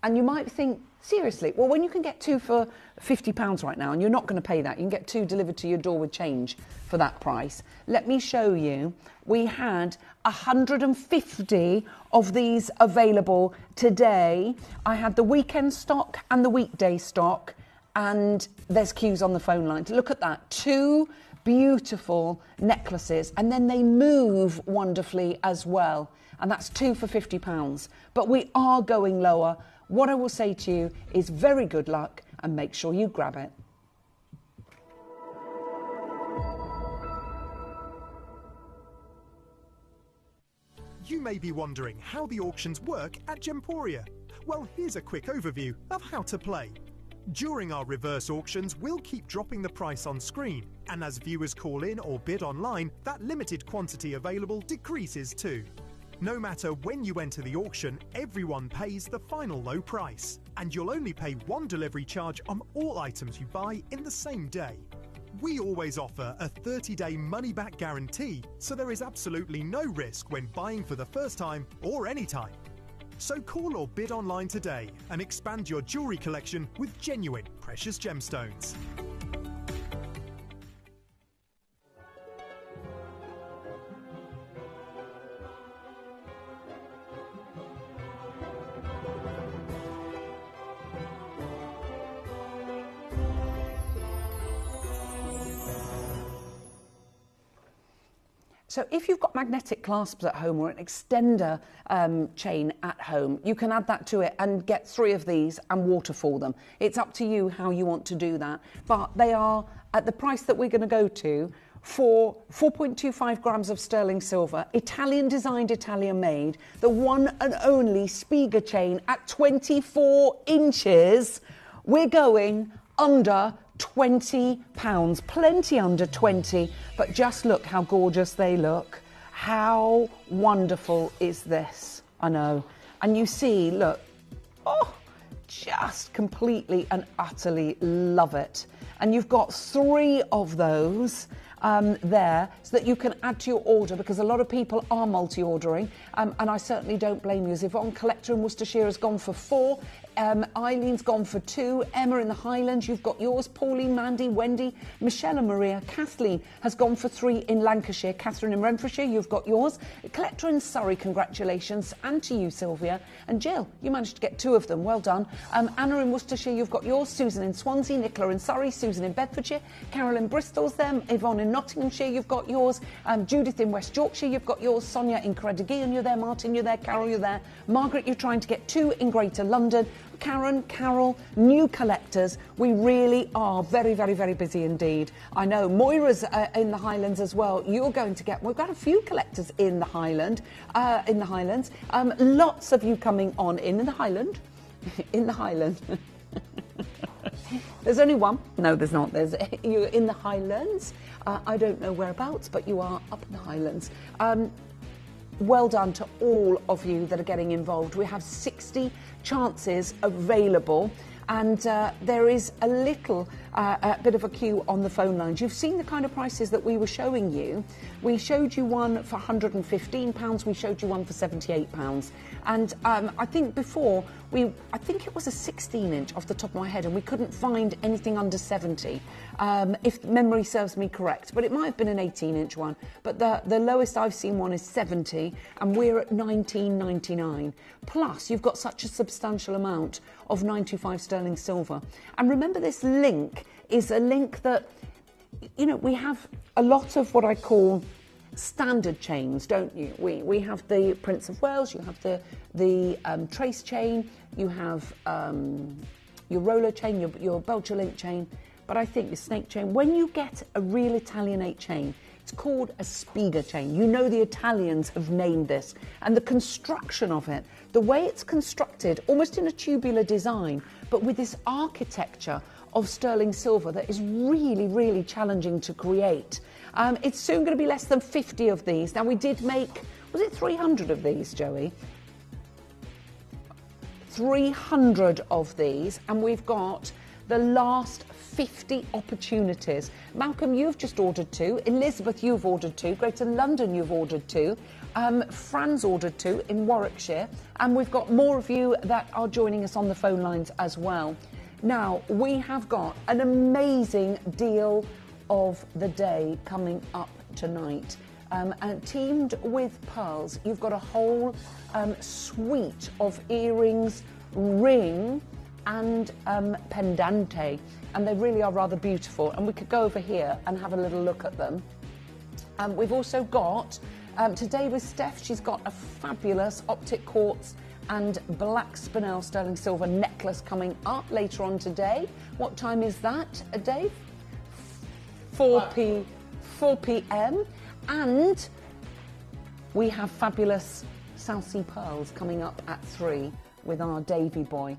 And you might think, seriously, well, when you can get 2 for £50 right now, and you're not going to pay that, you can get 2 delivered to your door with change for that price. Let me show you. We had 150 of these available today. I had the weekend stock and the weekday stock. and there's queues on the phone line. Look at that, 2 beautiful necklaces, and then they move wonderfully as well. And that's 2 for £50. But we are going lower. What I will say to you is very good luck, and make sure you grab it. You may be wondering how the auctions work at Gemporia. Well, here's a quick overview of how to play. During our reverse auctions, we'll keep dropping the price on screen, and as viewers call in or bid online, that limited quantity available decreases too. No matter when you enter the auction, everyone pays the final low price, and you'll only pay 1 delivery charge on all items you buy in the same day. We always offer a 30-day money-back guarantee, so there is absolutely no risk when buying for the first time or any time. So call or bid online today and expand your jewellery collection with genuine precious gemstones. So if you've got magnetic clasps at home or an extender chain at home, you can add that to it and get 3 of these and waterfall them. It's up to you how you want to do that. But they are at the price that we're going to go to for 4.25 grams of sterling silver, Italian designed, Italian made, the one and only Spiga chain at 24 inches. We're going under £20, plenty under 20, but just look how gorgeous they look. How wonderful is this? I know. And you see, look, oh, just completely and utterly love it. And you've got 3 of those there so that you can add to your order, because a lot of people are multi-ordering, and I certainly don't blame you. Yvonne Collector in Worcestershire has gone for 4. Eileen's gone for 2. Emma in the Highlands, you've got yours. Pauline, Mandy, Wendy, Michelle and Maria. Kathleen has gone for 3 in Lancashire. Catherine in Renfrewshire, you've got yours. Collector in Surrey, congratulations. And to you, Sylvia. And Jill, you managed to get 2 of them. Well done. Anna in Worcestershire, you've got yours. Susan in Swansea. Nicola in Surrey. Susan in Bedfordshire. Carol in Bristol's them. Yvonne in Nottinghamshire, you've got yours. Judith in West Yorkshire, you've got yours. Sonia in Credigian, you're there. Martin, you're there. Carol, you're there. Margaret, you're trying to get 2 in Greater London. Karen, Carol, new collectors. We really are very, very, very busy indeed. I know Moira's in the Highlands as well. You're going to get, we've got a few collectors in the Highlands. Lots of you coming on in the Highland. In the Highland. There's only one. No, there's not. You're in the Highlands. I don't know whereabouts, but you are up in the Highlands. Well done to all of you that are getting involved. We have 60 chances available, and there is a little bit of a queue on the phone lines. You've seen the kind of prices that we were showing you. We showed you one for £115, we showed you one for £78. And I think before, I think it was a 16-inch off the top of my head, and we couldn't find anything under 70, if memory serves me correct. But it might have been an 18-inch one. But the lowest I've seen one is 70, and we're at £19.99. Plus, you've got such a substantial amount of 925 sterling silver. And remember, this link is a link that, you know, we have a lot of what I call standard chains, don't you? We have the Prince of Wales, you have the trace chain, you have your roller chain, your Belcher link chain, but I think the snake chain, when you get a real Italianate chain, it's called a Spiga chain. You know, the Italians have named this, and the construction of it, the way it's constructed, almost in a tubular design, but with this architecture of sterling silver that is really, really challenging to create. It's soon going to be less than 50 of these. Now, we did make, was it 300 of these, Joey? 300 of these, and we've got the last 50 opportunities. Malcolm, you've just ordered 2. Elizabeth, you've ordered 2. Greater London, you've ordered 2. Fran's ordered 2 in Warwickshire. And we've got more of you that are joining us on the phone lines as well. Now, we have got an amazing deal of the day coming up tonight. And teamed with pearls, you've got a whole suite of earrings, ring and pendante, and they really are rather beautiful. And we could go over here and have a little look at them. We've also got, today with Steph, she's got a fabulous optic quartz and black Spinel sterling silver necklace coming up later on today. What time is that, Dave? 4 p.m. And we have fabulous South Sea pearls coming up at 3 with our Davy boy.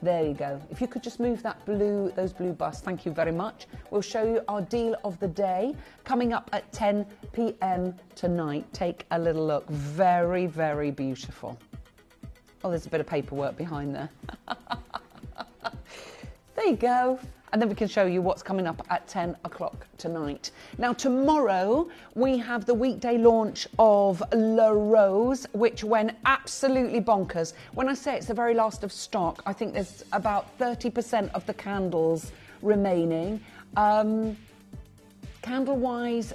There you go. If you could just move that those blue busts, thank you very much. We'll show you our deal of the day coming up at 10 p.m. tonight. Take a little look. Very, very beautiful. Oh, there's a bit of paperwork behind there. There you go. And then we can show you what's coming up at 10 o'clock tonight. Now, tomorrow, we have the weekday launch of La Rose, which went absolutely bonkers. When I say it's the very last of stock, I think there's about 30% of the candles remaining. Candle-wise,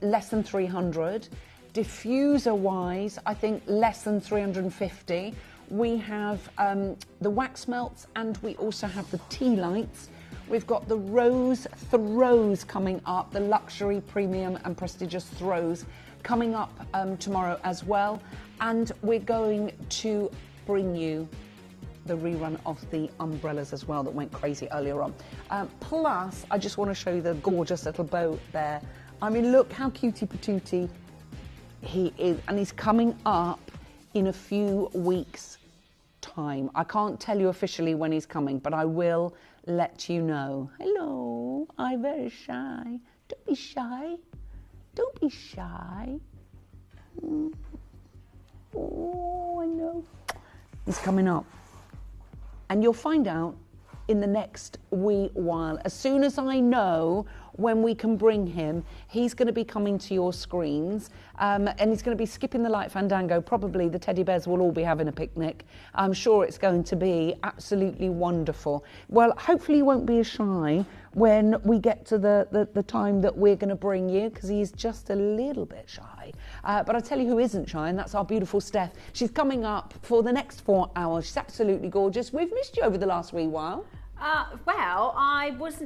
less than 300. Diffuser-wise, I think less than 350. We have the wax melts, and we also have the tea lights. We've got the rose throws coming up, the luxury, premium and prestigious throws coming up tomorrow as well. And we're going to bring you the rerun of the umbrellas as well that went crazy earlier on. Plus, I just want to show you the gorgeous little boat there. I mean, look how cutie patootie he is. And he's coming up in a few weeks' time. I can't tell you officially when he's coming, but I will let you know. Hello, I'm very shy. Don't be shy. Don't be shy. Oh, I know. He's coming up. And you'll find out in the next wee while. As soon as I know when we can bring him, he's going to be coming to your screens, and he's going to be skipping the light fandango. Probably the teddy bears will all be having a picnic. I'm sure it's going to be absolutely wonderful. Well, hopefully you won't be as shy when we get to the time that we're going to bring you, because he's just a little bit shy. But I'll tell you who isn't shy, and that's our beautiful Steph. She's coming up for the next 4 hours. She's absolutely gorgeous. We've missed you over the last wee while. Well, I was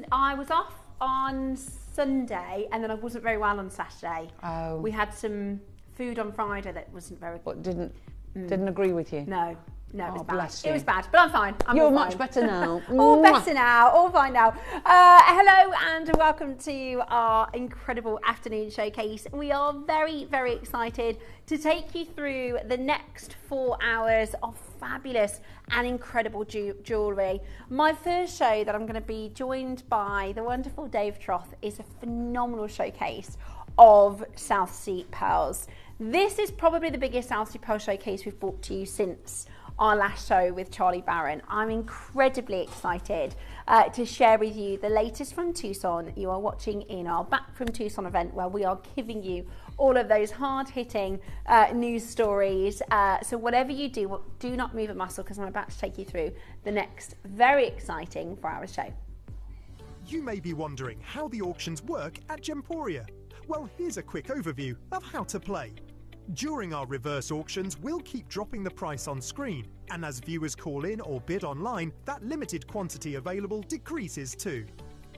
off on Sunday, and then I wasn't very well on Saturday. Oh. We had some food on Friday that wasn't very good. What, didn't agree with you? No, it was bad. Bless you. It was bad, but I'm fine. You're much better now. All better now, all fine now. Hello and welcome to our incredible afternoon showcase. We are very, very excited to take you through the next 4 hours of fabulous and incredible jewellery. My first show that I'm going to be joined by the wonderful Dave Troth is a phenomenal showcase of South Sea pearls. This is probably the biggest South Sea pearl showcase we've brought to you since our last show with Charlie Barron. I'm incredibly excited to share with you the latest from Tucson. You are watching in our Back from Tucson event, where we are giving you all of those hard-hitting news stories. So whatever you do not move a muscle, because I'm about to take you through the next very exciting 4-hour show. You may be wondering how the auctions work at Gemporia. Well, here's a quick overview of how to play. During our reverse auctions, we'll keep dropping the price on screen, and as viewers call in or bid online, that limited quantity available decreases too.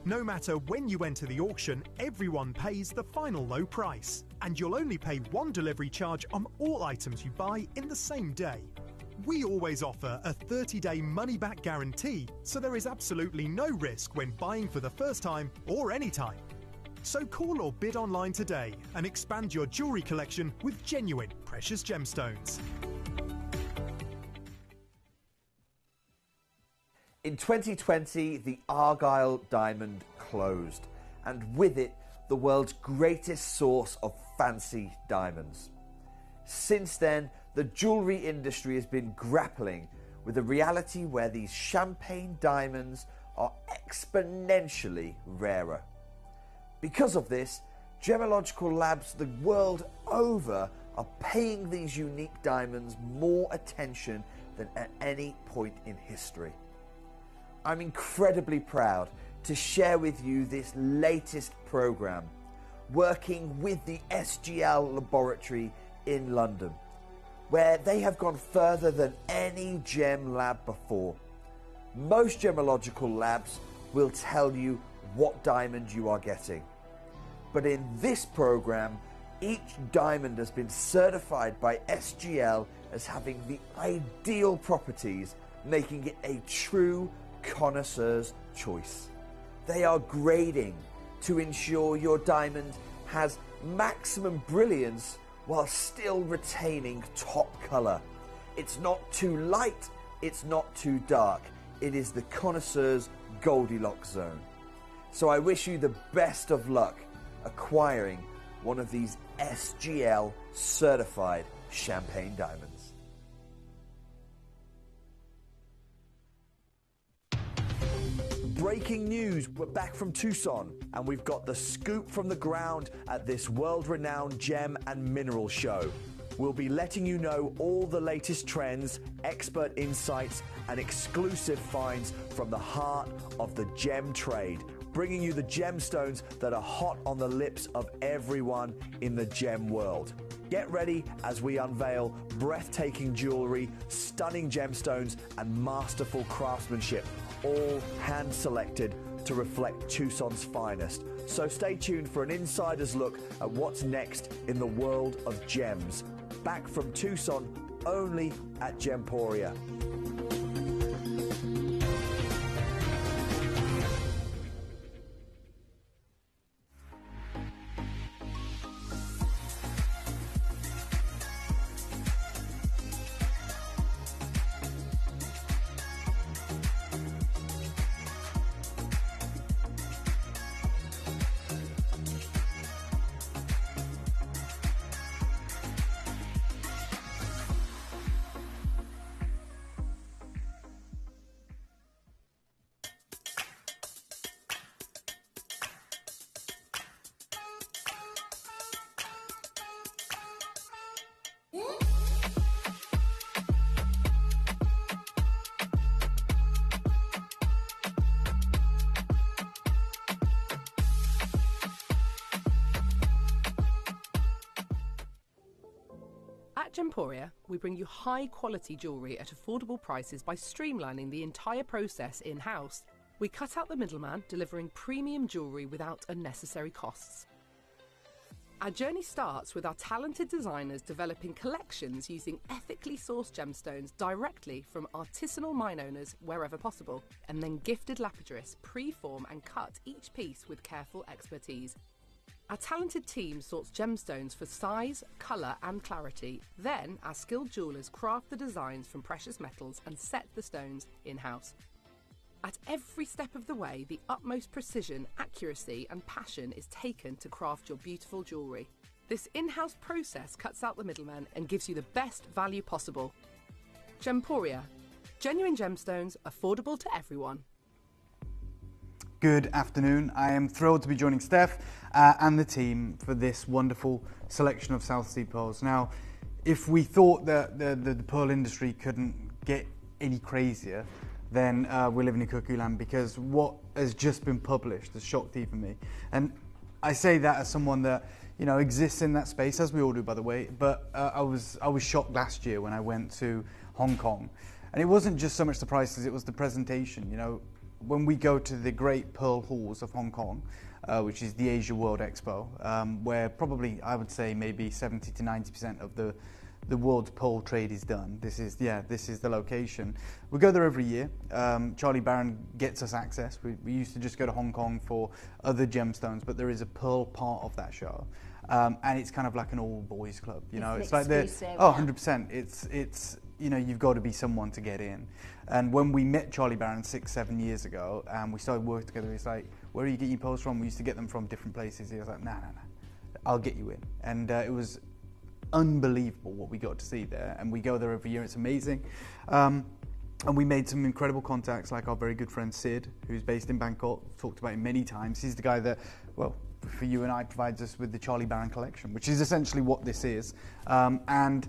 No matter when you enter the auction, everyone pays the final low price, and you'll only pay one delivery charge on all items you buy in the same day. We always offer a 30-day money-back guarantee, so there is absolutely no risk when buying for the first time or any time. So call or bid online today and expand your jewellery collection with genuine precious gemstones. In 2020, the Argyle diamond closed, and with it, the world's greatest source of fancy diamonds. Since then, the jewellery industry has been grappling with the reality where these champagne diamonds are exponentially rarer. Because of this, gemological labs the world over are paying these unique diamonds more attention than at any point in history. I'm incredibly proud to share with you this latest program, working with the SGL laboratory in London, where they have gone further than any gem lab before. Most gemological labs will tell you what diamond you are getting. But in this program, each diamond has been certified by SGL as having the ideal properties, making it a true connoisseur's choice. They are grading to ensure your diamond has maximum brilliance while still retaining top colour. It's not too light, it's not too dark. It is the connoisseur's Goldilocks zone. So I wish you the best of luck acquiring one of these SGL certified champagne diamonds. Breaking news, we're back from Tucson and we've got the scoop from the ground at this world-renowned gem and mineral show. We'll be letting you know all the latest trends, expert insights and exclusive finds from the heart of the gem trade, bringing you the gemstones that are hot on the lips of everyone in the gem world. Get ready as we unveil breathtaking jewellery, stunning gemstones and masterful craftsmanship, all hand-selected to reflect Tucson's finest. So stay tuned for an insider's look at what's next in the world of gems. Back from Tucson, only at Gemporia. At Gemporia, we bring you high-quality jewellery at affordable prices by streamlining the entire process in-house. We cut out the middleman, delivering premium jewellery without unnecessary costs. Our journey starts with our talented designers developing collections using ethically sourced gemstones directly from artisanal mine owners wherever possible, and then gifted lapidarists pre-form and cut each piece with careful expertise. Our talented team sorts gemstones for size, colour and clarity. Then our skilled jewellers craft the designs from precious metals and set the stones in-house. At every step of the way, the utmost precision, accuracy and passion is taken to craft your beautiful jewellery. This in-house process cuts out the middleman and gives you the best value possible. Gemporia. Genuine gemstones, affordable to everyone. Good afternoon. I am thrilled to be joining Steph and the team for this wonderful selection of South Sea pearls. Now, if we thought that the pearl industry couldn't get any crazier, then we're living in cuckoo land, because what has just been published has shocked even me. And I say that as someone that, you know, exists in that space, as we all do, by the way. But I was shocked last year when I went to Hong Kong, and it wasn't just so much the prices; it was the presentation. You know, when we go to the great pearl halls of Hong Kong, which is the Asia World Expo, where probably I would say maybe 70 to 90% of the world's pearl trade is done. This is the location. We go there every year. Charlie Barron gets us access. We used to just go to Hong Kong for other gemstones, but there is a pearl part of that show, and it's kind of like an all boys club. You know, it's like the 100%. It's you know, you've got to be someone to get in. And when we met Charlie Barron 6-7 years ago, and we started working together, he's like, "Where are you getting your pearls from?" We used to get them from different places. He was like, "Nah, I'll get you in." And it was unbelievable what we got to see there, and we go there every year. It's amazing. And we made some incredible contacts, like our very good friend Sid, who's based in Bangkok. Talked about him many times. He's the guy that, well, for you and I, provides us with the Charlie Barron collection, which is essentially what this is. And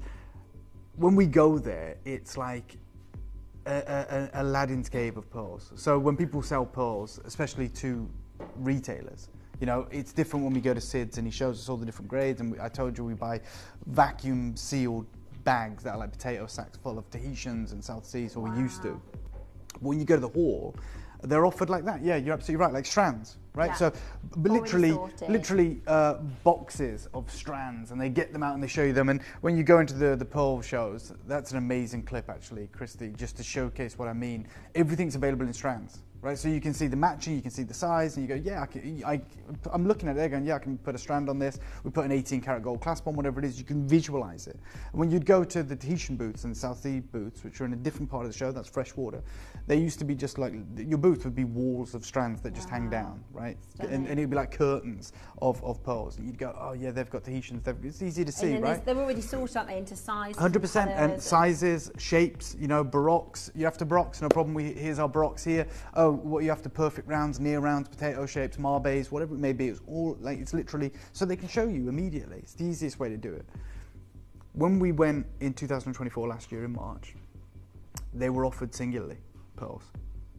when we go there, it's like Aladdin's cave of pearls. So when people sell pearls, especially to retailers, you know, it's different when we go to Sid's and he shows us all the different grades. And I told you we buy vacuum sealed bags that are like potato sacks full of Tahitians and South Seas, or we used to. When you go to the hall, they're offered like that. Yeah, you're absolutely right, like strands, right? Yeah. So Already literally boxes of strands, and they get them out and they show you them. And when you go into the pearl shows, that's an amazing clip actually, Christy, just to showcase what I mean. Everything's available in strands. Right, so you can see the matching, you can see the size, and you go, yeah, I'm looking at it, going, yeah, I can put a strand on this. We put an 18-karat gold clasp on, whatever it is. You can visualize it. And when you'd go to the Tahitian booths and the South Sea booths, which are in a different part of the show, that's freshwater, they used to be just like, your booth would be walls of strands that just hang down, right? And it'd be like curtains of pearls. And you'd go, oh yeah, they've got Tahitians. It's easy to see, right? They're already sorted, aren't they, into sizes? 100%, and sizes, shapes, you know, baroques. You have to baroques, no problem. Here's our baroques here. Oh, what you have to perfect rounds, near rounds, potato shapes, marbets, whatever it may be. It's all like, it's literally, so they can show you immediately. It's the easiest way to do it. When we went in 2024 last year in March, they were offered singularly pearls.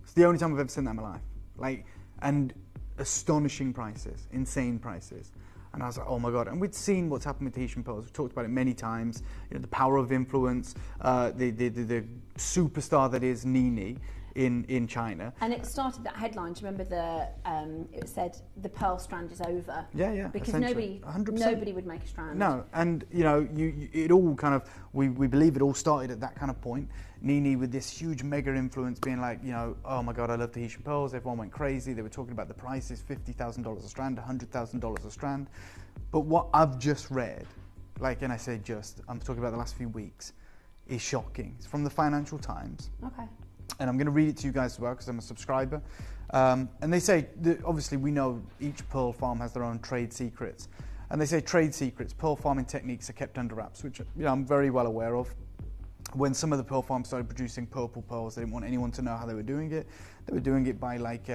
It's the only time I've ever seen that in my life. Like, and astonishing prices, insane prices. And I was like, oh my God. And we'd seen what's happened with Tahitian pearls. We've talked about it many times. You know, the power of influence, the superstar that is Nini in China. And it started that headline. Do you remember it said the pearl strand is over? Yeah. Because 100%. nobody would make a strand. No, and you know, it all kind of, we believe it all started at that kind of point. Nini with this huge mega influence being like, you know, oh my God, I love Tahitian pearls. Everyone went crazy. They were talking about the prices, $50,000 a strand, $100,000 a strand. But what I've just read, like, and I say just, I'm talking about the last few weeks, is shocking. It's from the Financial Times. Okay. And I'm going to read it to you guys as well because I'm a subscriber. And they say, obviously we know each pearl farm has their own trade secrets. And they say trade secrets, pearl farming techniques are kept under wraps, which I'm very well aware of. When some of the pearl farms started producing purple pearls, they didn't want anyone to know how they were doing it. They were doing it by like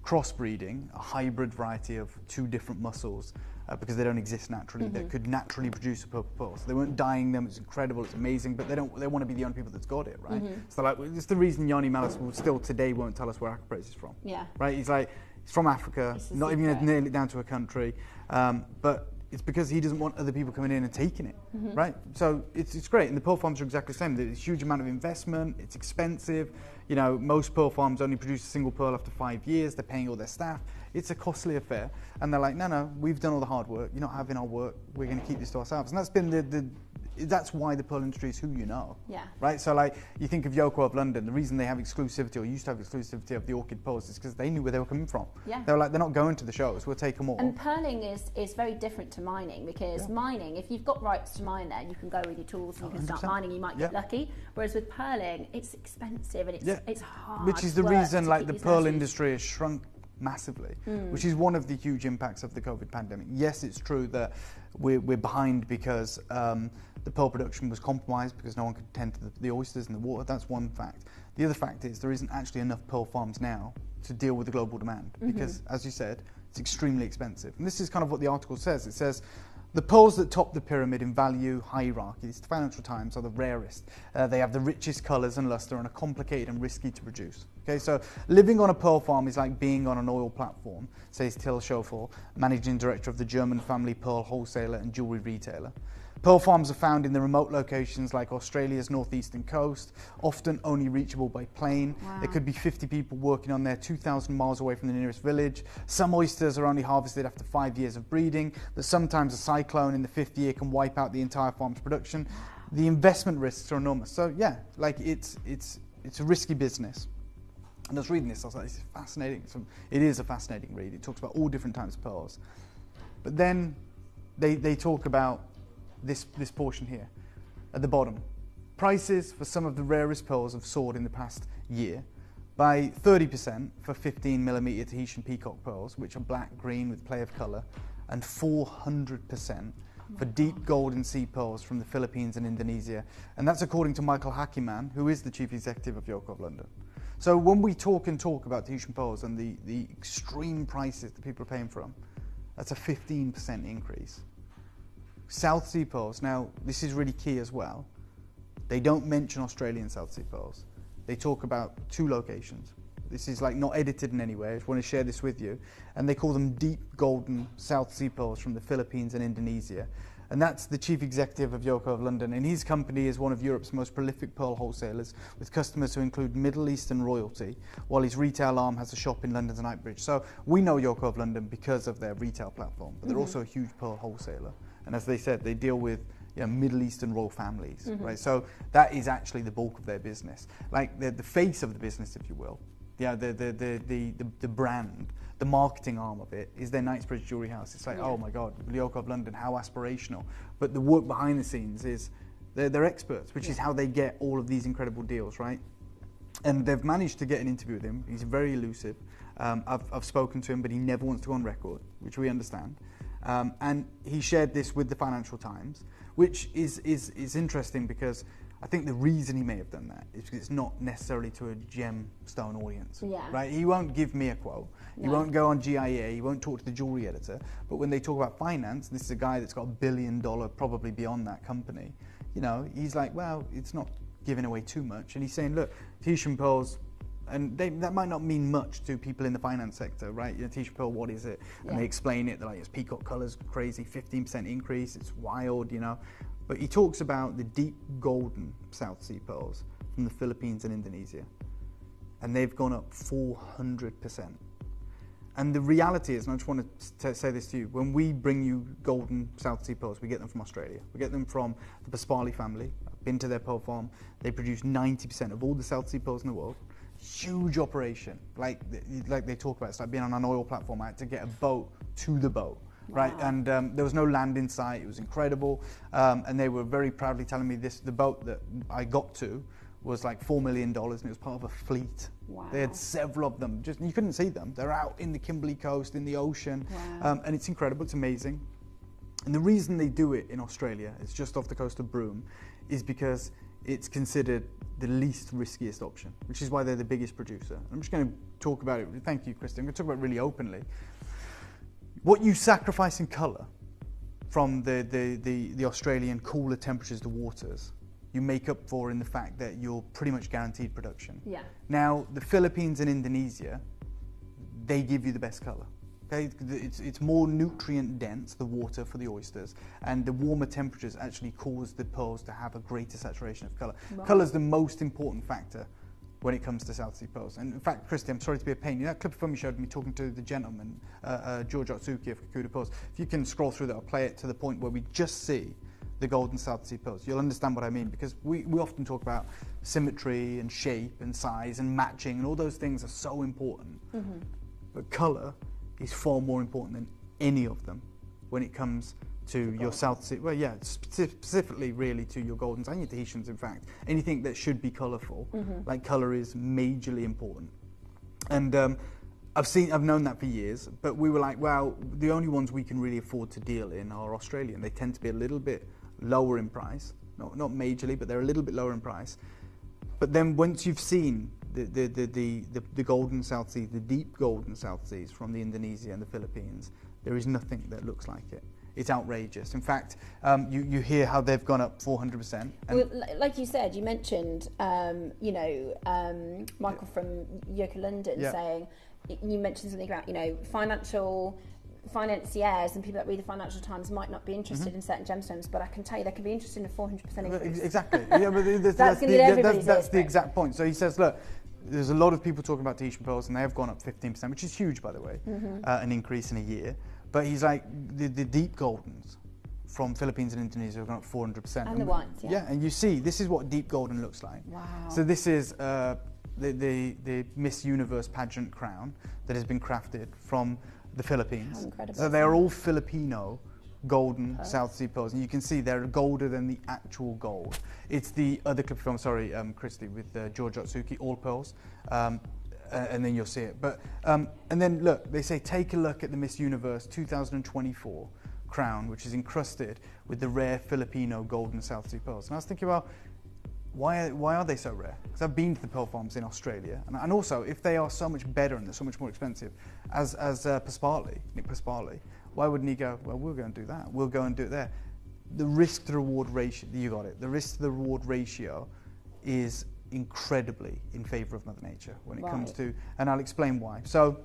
crossbreeding, a hybrid variety of two different mussels, because they don't exist naturally. They could naturally produce a purple pearl. So they weren't dyeing them. It's incredible. It's amazing. But they want to be the only people that's got it, right? So like, it's the reason Yanni Malice will still today won't tell us where Aquamarine is from. Yeah. Right. He's like, he's from Africa. Not even going to nail it down to a country, but it's because he doesn't want other people coming in and taking it, right? So it's great. And the pearl farms are exactly the same. There's a huge amount of investment. It's expensive. You know, most pearl farms only produce a single pearl after 5 years. They're paying all their staff. It's a costly affair. And they're like, no, we've done all the hard work. You're not having our work. We're going to keep this to ourselves. And that's been that's why the pearl industry is who you know. Yeah. Right? So like, you think of Yoko of London, the reason they have exclusivity, or used to have exclusivity of the orchid pearls, is because they knew where they were coming from. Yeah. They were like, they're not going to the shows, we'll take them all. And pearling is very different to mining, because mining, if you've got rights to mine there, you can go with your tools and you can start mining, you might get lucky. Whereas with pearling, it's expensive and it's hard. Which is the reason like the pearl industry has shrunk massively, which is one of the huge impacts of the COVID pandemic. Yes, it's true that we're behind because the pearl production was compromised because no one could tend to the oysters and the water. That's one fact. The other fact is there isn't actually enough pearl farms now to deal with the global demand because, as you said, it's extremely expensive. And this is kind of what the article says. It says, the pearls that top the pyramid in value hierarchies, the Financial Times, are the rarest. They have the richest colours and lustre and are complicated and risky to produce. Okay, so living on a pearl farm is like being on an oil platform, says Till Schofel, managing director of the German family pearl wholesaler and jewellery retailer. Pearl farms are found in the remote locations like Australia's northeastern coast, often only reachable by plane. Wow. There could be 50 people working on there 2,000 miles away from the nearest village. Some oysters are only harvested after 5 years of breeding, but sometimes a cyclone in the 5th year can wipe out the entire farm's production. The investment risks are enormous. So yeah, like it's a risky business. And I was reading this, I was like, this is fascinating. It is a fascinating read. It talks about all different types of pearls. But then they talk about this portion here at the bottom. Prices for some of the rarest pearls have soared in the past year by 30% for 15mm Tahitian peacock pearls, which are black green with play of colour, and 400% for deep golden sea pearls from the Philippines and Indonesia. And that's according to Michael Hakiman, who is the chief executive of Yoko of London. So when we talk about Tahitian pearls and the extreme prices that people are paying for them, that's a 15% increase. South Sea pearls, now this is really key as well, they don't mention Australian South Sea pearls. They talk about 2 locations. This is like not edited in any way, I just want to share this with you. And they call them deep golden South Sea pearls from the Philippines and Indonesia. And that's the chief executive of Yoko of London. And his company is one of Europe's most prolific pearl wholesalers, with customers who include Middle Eastern royalty, while his retail arm has a shop in London's Knightsbridge. So we know Yoko of London because of their retail platform, but they're also a huge pearl wholesaler. And as they said, they deal with Middle Eastern royal families, right? So that is actually the bulk of their business, like the face of the business, if you will. The brand, the marketing arm of it is their Knightsbridge jewellery house. It's like, oh my God, Yoko of London, how aspirational. But the work behind the scenes is they're experts, which is how they get all of these incredible deals, right? And they've managed to get an interview with him. He's very elusive. I've spoken to him, but he never wants to go on record, which we understand. And he shared this with the Financial Times, which is interesting because I think the reason he may have done that is because it's not necessarily to a gemstone audience, right? He won't give me a quote. No. He won't go on GIA. He won't talk to the jewelry editor. But when they talk about finance, this is a guy that's got $1 billion, probably beyond that company. He's like, well, it's not giving away too much. And he's saying, look, Tahitian pearls, and that might not mean much to people in the finance sector, right? Tahitian pearl, what is it? And they explain it. They're like, it's peacock colours, crazy, 15% increase. It's wild, But he talks about the deep golden South Sea pearls from the Philippines and Indonesia. And they've gone up 400%. And the reality is, and I just want to say this to you, when we bring you golden South Sea pearls, we get them from Australia. We get them from the Pasquale family. I've been to their pearl farm. They produce 90% of all the South Sea pearls in the world. Huge operation. Like they talk about, it's like being on an oil platform. I had to get a boat to the boat. Right, and there was no land in sight. It was incredible, and they were very proudly telling me the boat that I got to was like $4 million, and it was part of a fleet. Wow. They had several of them. Just you couldn't see them. They're out in the Kimberley coast, in the ocean, and it's incredible. It's amazing. And the reason they do it in Australia, it's just off the coast of Broome, is because it's considered the least riskiest option, which is why they're the biggest producer. I'm just going to talk about it. Thank you, Christy. I'm going to talk about it really openly. What you sacrifice in colour from the Australian cooler temperatures, the waters, you make up for in the fact that you're pretty much guaranteed production. Yeah. Now, the Philippines and Indonesia, they give you the best colour. Okay? It's more nutrient dense, the water for the oysters, and the warmer temperatures actually cause the pearls to have a greater saturation of colour. Right. Colour is the most important factor when it comes to South Sea pearls. And in fact, Christy, I'm sorry to be a pain. That clip of film you showed me talking to the gentleman, George Otsuki of Kakuta Pearls, if you can scroll through that, I'll play it to the point where we just see the golden South Sea pearls. You'll understand what I mean, because we often talk about symmetry and shape and size and matching, and all those things are so important. But colour is far more important than any of them when it comes to your South Sea, well, yeah, specifically really to your Goldens and your Tahitians, in fact. Anything that should be colourful, like colour is majorly important. And I've known that for years, but we were like, well, the only ones we can really afford to deal in are Australian. They tend to be a little bit lower in price, not majorly, but they're a little bit lower in price. But then once you've seen the golden South Sea, the deep golden South Seas from the Indonesia and the Philippines, there is nothing that looks like it. It's outrageous. In fact, you hear how they've gone up 400%. Well, like you said, you mentioned, Michael from Yoko London saying, you mentioned something about, financiers and people that read the Financial Times might not be interested in certain gemstones, but I can tell you they can be interested in a 400% increase. Exactly. Yeah, but that's the exact point. So he says, look, there's a lot of people talking about Tahitian pearls, and they have gone up 15%, which is huge, by the way, an increase in a year. But he's like, the deep goldens from Philippines and Indonesia have gone up 400%. And the whites, yeah. And you see, this is what deep golden looks like. Wow. So this is the Miss Universe pageant crown that has been crafted from the Philippines. How incredible. So they're all Filipino golden South Sea pearls. And you can see they're golder than the actual gold. It's the other clip film, sorry, Christy, with George Otsuki, all pearls. And then you'll see it. But and then look, they say take a look at the Miss Universe 2024 crown, which is encrusted with the rare Filipino golden South Sea pearls. And I was thinking about why are they so rare? Because I've been to the pearl farms in Australia, and also if they are so much better and they're so much more expensive, as Nick Pasquale, why wouldn't he go? Well, we'll go and do that. We'll go and do it there. The risk to reward ratio, you got it. The risk to the reward ratio is incredibly in favour of Mother Nature when it comes to, and I'll explain why. So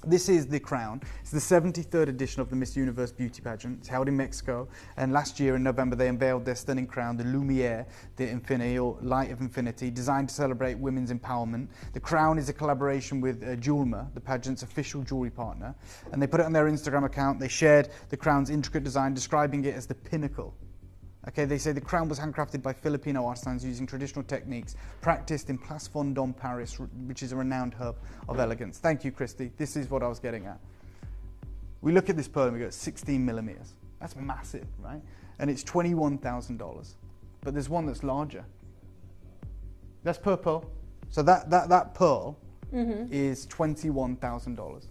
This is the crown. It's the 73rd edition of the Miss Universe beauty pageant. It's held in Mexico, and last year in November they unveiled their stunning crown, the Lumiere de Infinity, or Light of Infinity, designed to celebrate women's empowerment. The crown is a collaboration with Julma, the pageant's official jewelry partner, and they put it on their Instagram account. They shared the crown's intricate design, describing it as the pinnacle. Okay, they say the crown was handcrafted by Filipino artisans using traditional techniques practiced in Place Vendôme, Paris, which is a renowned hub of elegance. Thank you, Christy. This is what I was getting at. We look at this pearl and we go, 16 millimeters. That's massive, right? And it's $21,000. But there's one that's larger. That's per pearl. So that pearl is $21,000.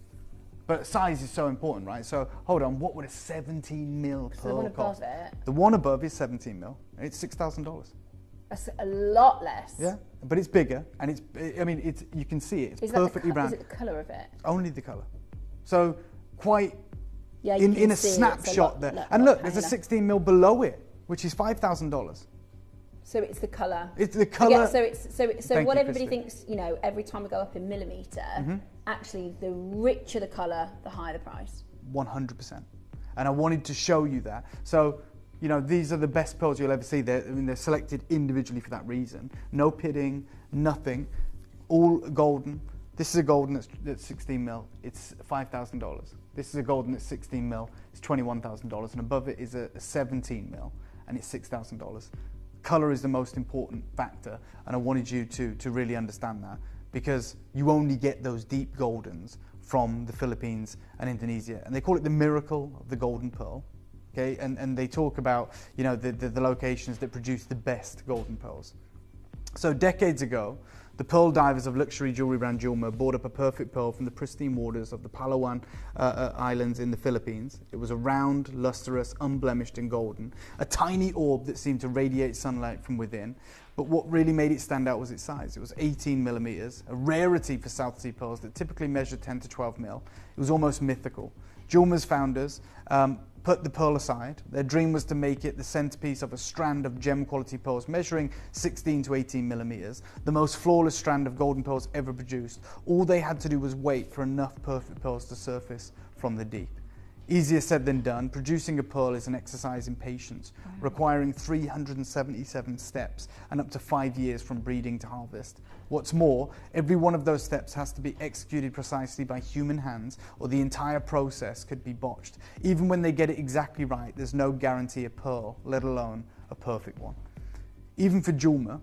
But size is so important, right? So hold on, what would a 17 mil pearl the one cost? above it. The one above is 17 mil. And it's $6,000. That's a lot less. Yeah, but it's bigger, and it's you can see it. It's perfectly round. Is it the colour of it? Only the colour. So quite you in a snapshot there. And look, there's a 16 mil below it, which is $5,000. So it's the colour. It's the colour. So what you, everybody Christy. thinks, every time we go up in millimetre, actually the richer the colour, the higher the price. 100%. And I wanted to show you that. So, these are the best pearls you'll ever see. They're selected individually for that reason. No pitting, nothing, all golden. This is a golden that's 16 mil. It's $5,000. This is a golden that's 16 mil. It's $21,000. And above it is a 17 mil, and it's $6,000. Colour is the most important factor, and I wanted you to really understand that, because you only get those deep goldens from the Philippines and Indonesia, and they call it the miracle of the golden pearl. Okay, and they talk about the locations that produce the best golden pearls. So decades ago, the pearl divers of luxury jewelry brand Julma bought up a perfect pearl from the pristine waters of the Palawan Islands in the Philippines. It was a round, lustrous, unblemished and golden, a tiny orb that seemed to radiate sunlight from within. But what really made it stand out was its size. It was 18 millimeters, a rarity for South Sea pearls that typically measure 10 to 12 mil. It was almost mythical. Julma's founders put the pearl aside. Their dream was to make it the centerpiece of a strand of gem quality pearls measuring 16 to 18 millimeters, the most flawless strand of golden pearls ever produced. All they had to do was wait for enough perfect pearls to surface from the deep. Easier said than done. Producing a pearl is an exercise in patience, requiring 377 steps and up to 5 years from breeding to harvest. What's more, every one of those steps has to be executed precisely by human hands, or the entire process could be botched. Even when they get it exactly right, there's no guarantee a pearl, let alone a perfect one. Even for Julma,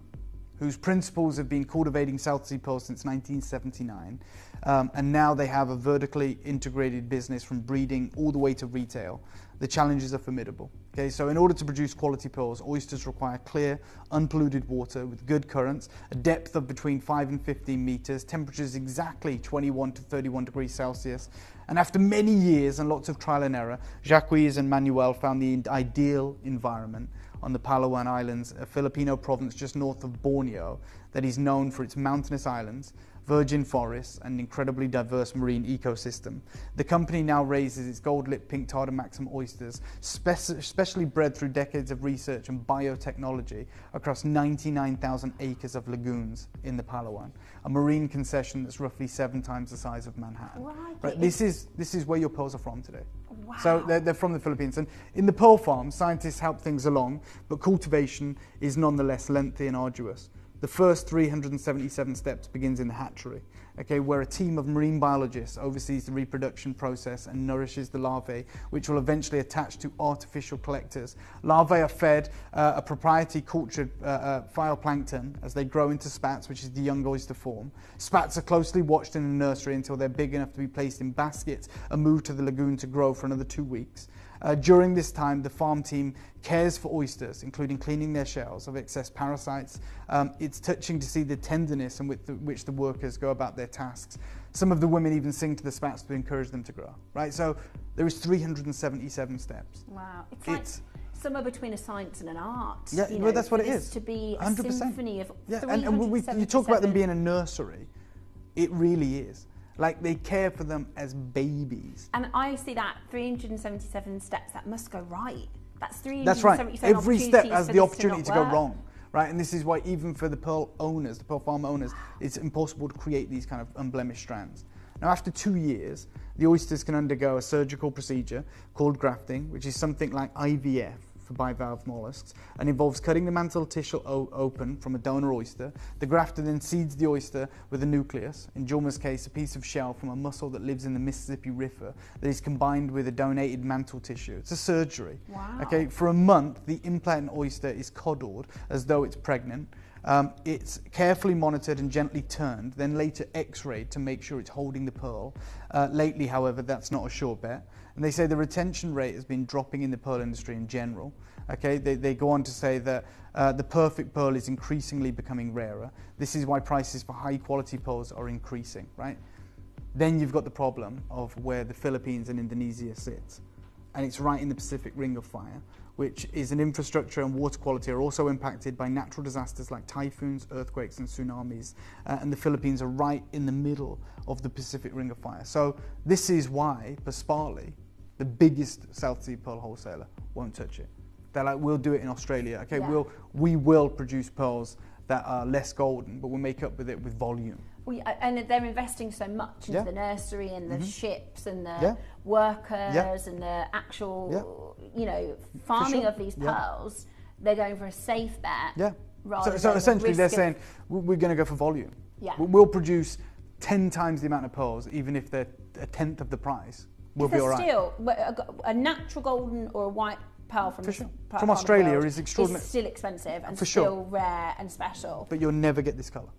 whose principals have been cultivating South Sea pearls since 1979, and now they have a vertically integrated business from breeding all the way to retail. The challenges are formidable. Okay, so in order to produce quality pearls, oysters require clear, unpolluted water with good currents, a depth of between 5 and 15 meters, temperatures exactly 21 to 31 degrees Celsius. And after many years and lots of trial and error, Jacques and Manuel found the ideal environment on the Palawan Islands, a Filipino province just north of Borneo that is known for its mountainous islands, virgin forests, and incredibly diverse marine ecosystem. The company now raises its gold-lipped pink tartar maxim oysters, specially bred through decades of research and biotechnology across 99,000 acres of lagoons in the Palawan, a marine concession that's roughly 7 times the size of Manhattan. Right, this is where your pearls are from today. Wow. So they're from the Philippines. And in the pearl farm, scientists help things along, but cultivation is nonetheless lengthy and arduous. The first 377 steps begins in the hatchery, okay, where a team of marine biologists oversees the reproduction process and nourishes the larvae, which will eventually attach to artificial collectors. Larvae are fed a proprietary cultured phytoplankton as they grow into spats, which is the young oyster form. Spats are closely watched in a nursery until they're big enough to be placed in baskets and moved to the lagoon to grow for another 2 weeks. During this time, the farm team cares for oysters, including cleaning their shells of excess parasites. It's touching to see the tenderness in which the workers go about their tasks. Some of the women even sing to the spats to encourage them to grow. Right, so there is 377 steps. Wow, it's like somewhere between a science and an art. Yeah, well, that's what it is. To be a 100%. Symphony of 377. And you talk about them being a nursery. It really is. Like, they care for them as babies. And I see that 377 steps, that must go right. That's 377 That's right. Every step has the opportunity to go work. wrong. Right, and this is why even for the pearl owners, the pearl farm owners, it's impossible to create these kind of unblemished strands. Now, after 2 years, the oysters can undergo a surgical procedure called grafting, which is something like IVF for bivalve mollusks, and involves cutting the mantle tissue open from a donor oyster. The grafter then seeds the oyster with a nucleus, in Julmer's case a piece of shell from a mussel that lives in the Mississippi River that is combined with a donated mantle tissue. It's a surgery. Wow. Okay, for a month the implant oyster is coddled as though it's pregnant. It's carefully monitored and gently turned, then later x-rayed to make sure it's holding the pearl. Lately, however, that's not a sure bet. And they say the retention rate has been dropping in the pearl industry in general. Okay, they go on to say that the perfect pearl is increasingly becoming rarer. This is why prices for high quality pearls are increasing, right? Then you've got the problem of where the Philippines and Indonesia sits. And it's right in the Pacific Ring of Fire, which is an infrastructure and water quality are also impacted by natural disasters like typhoons, earthquakes and tsunamis. And the Philippines are right in the middle of the Pacific Ring of Fire. So this is why Pasparli, the biggest South Sea pearl wholesaler, won't touch it. They're like, we'll do it in Australia. Okay, Yeah. we will produce pearls that are less golden, but we'll make up with it with volume. And they're investing so much into Yeah. the nursery and the ships and the Yeah. workers Yeah. and the actual, Yeah. farming sure. of these Yeah. pearls. They're going for a safe bet. Yeah. Rather So than essentially the they're risk of- saying we're going to go for volume. Yeah. We'll produce 10 times the amount of pearls, even if they're a tenth of the price. We'll If be they're all right. still a natural golden or a white pearl from, For sure. part From of the Australia world is extraordinary. Is still expensive and For still sure. rare and special. But you'll never get this colour.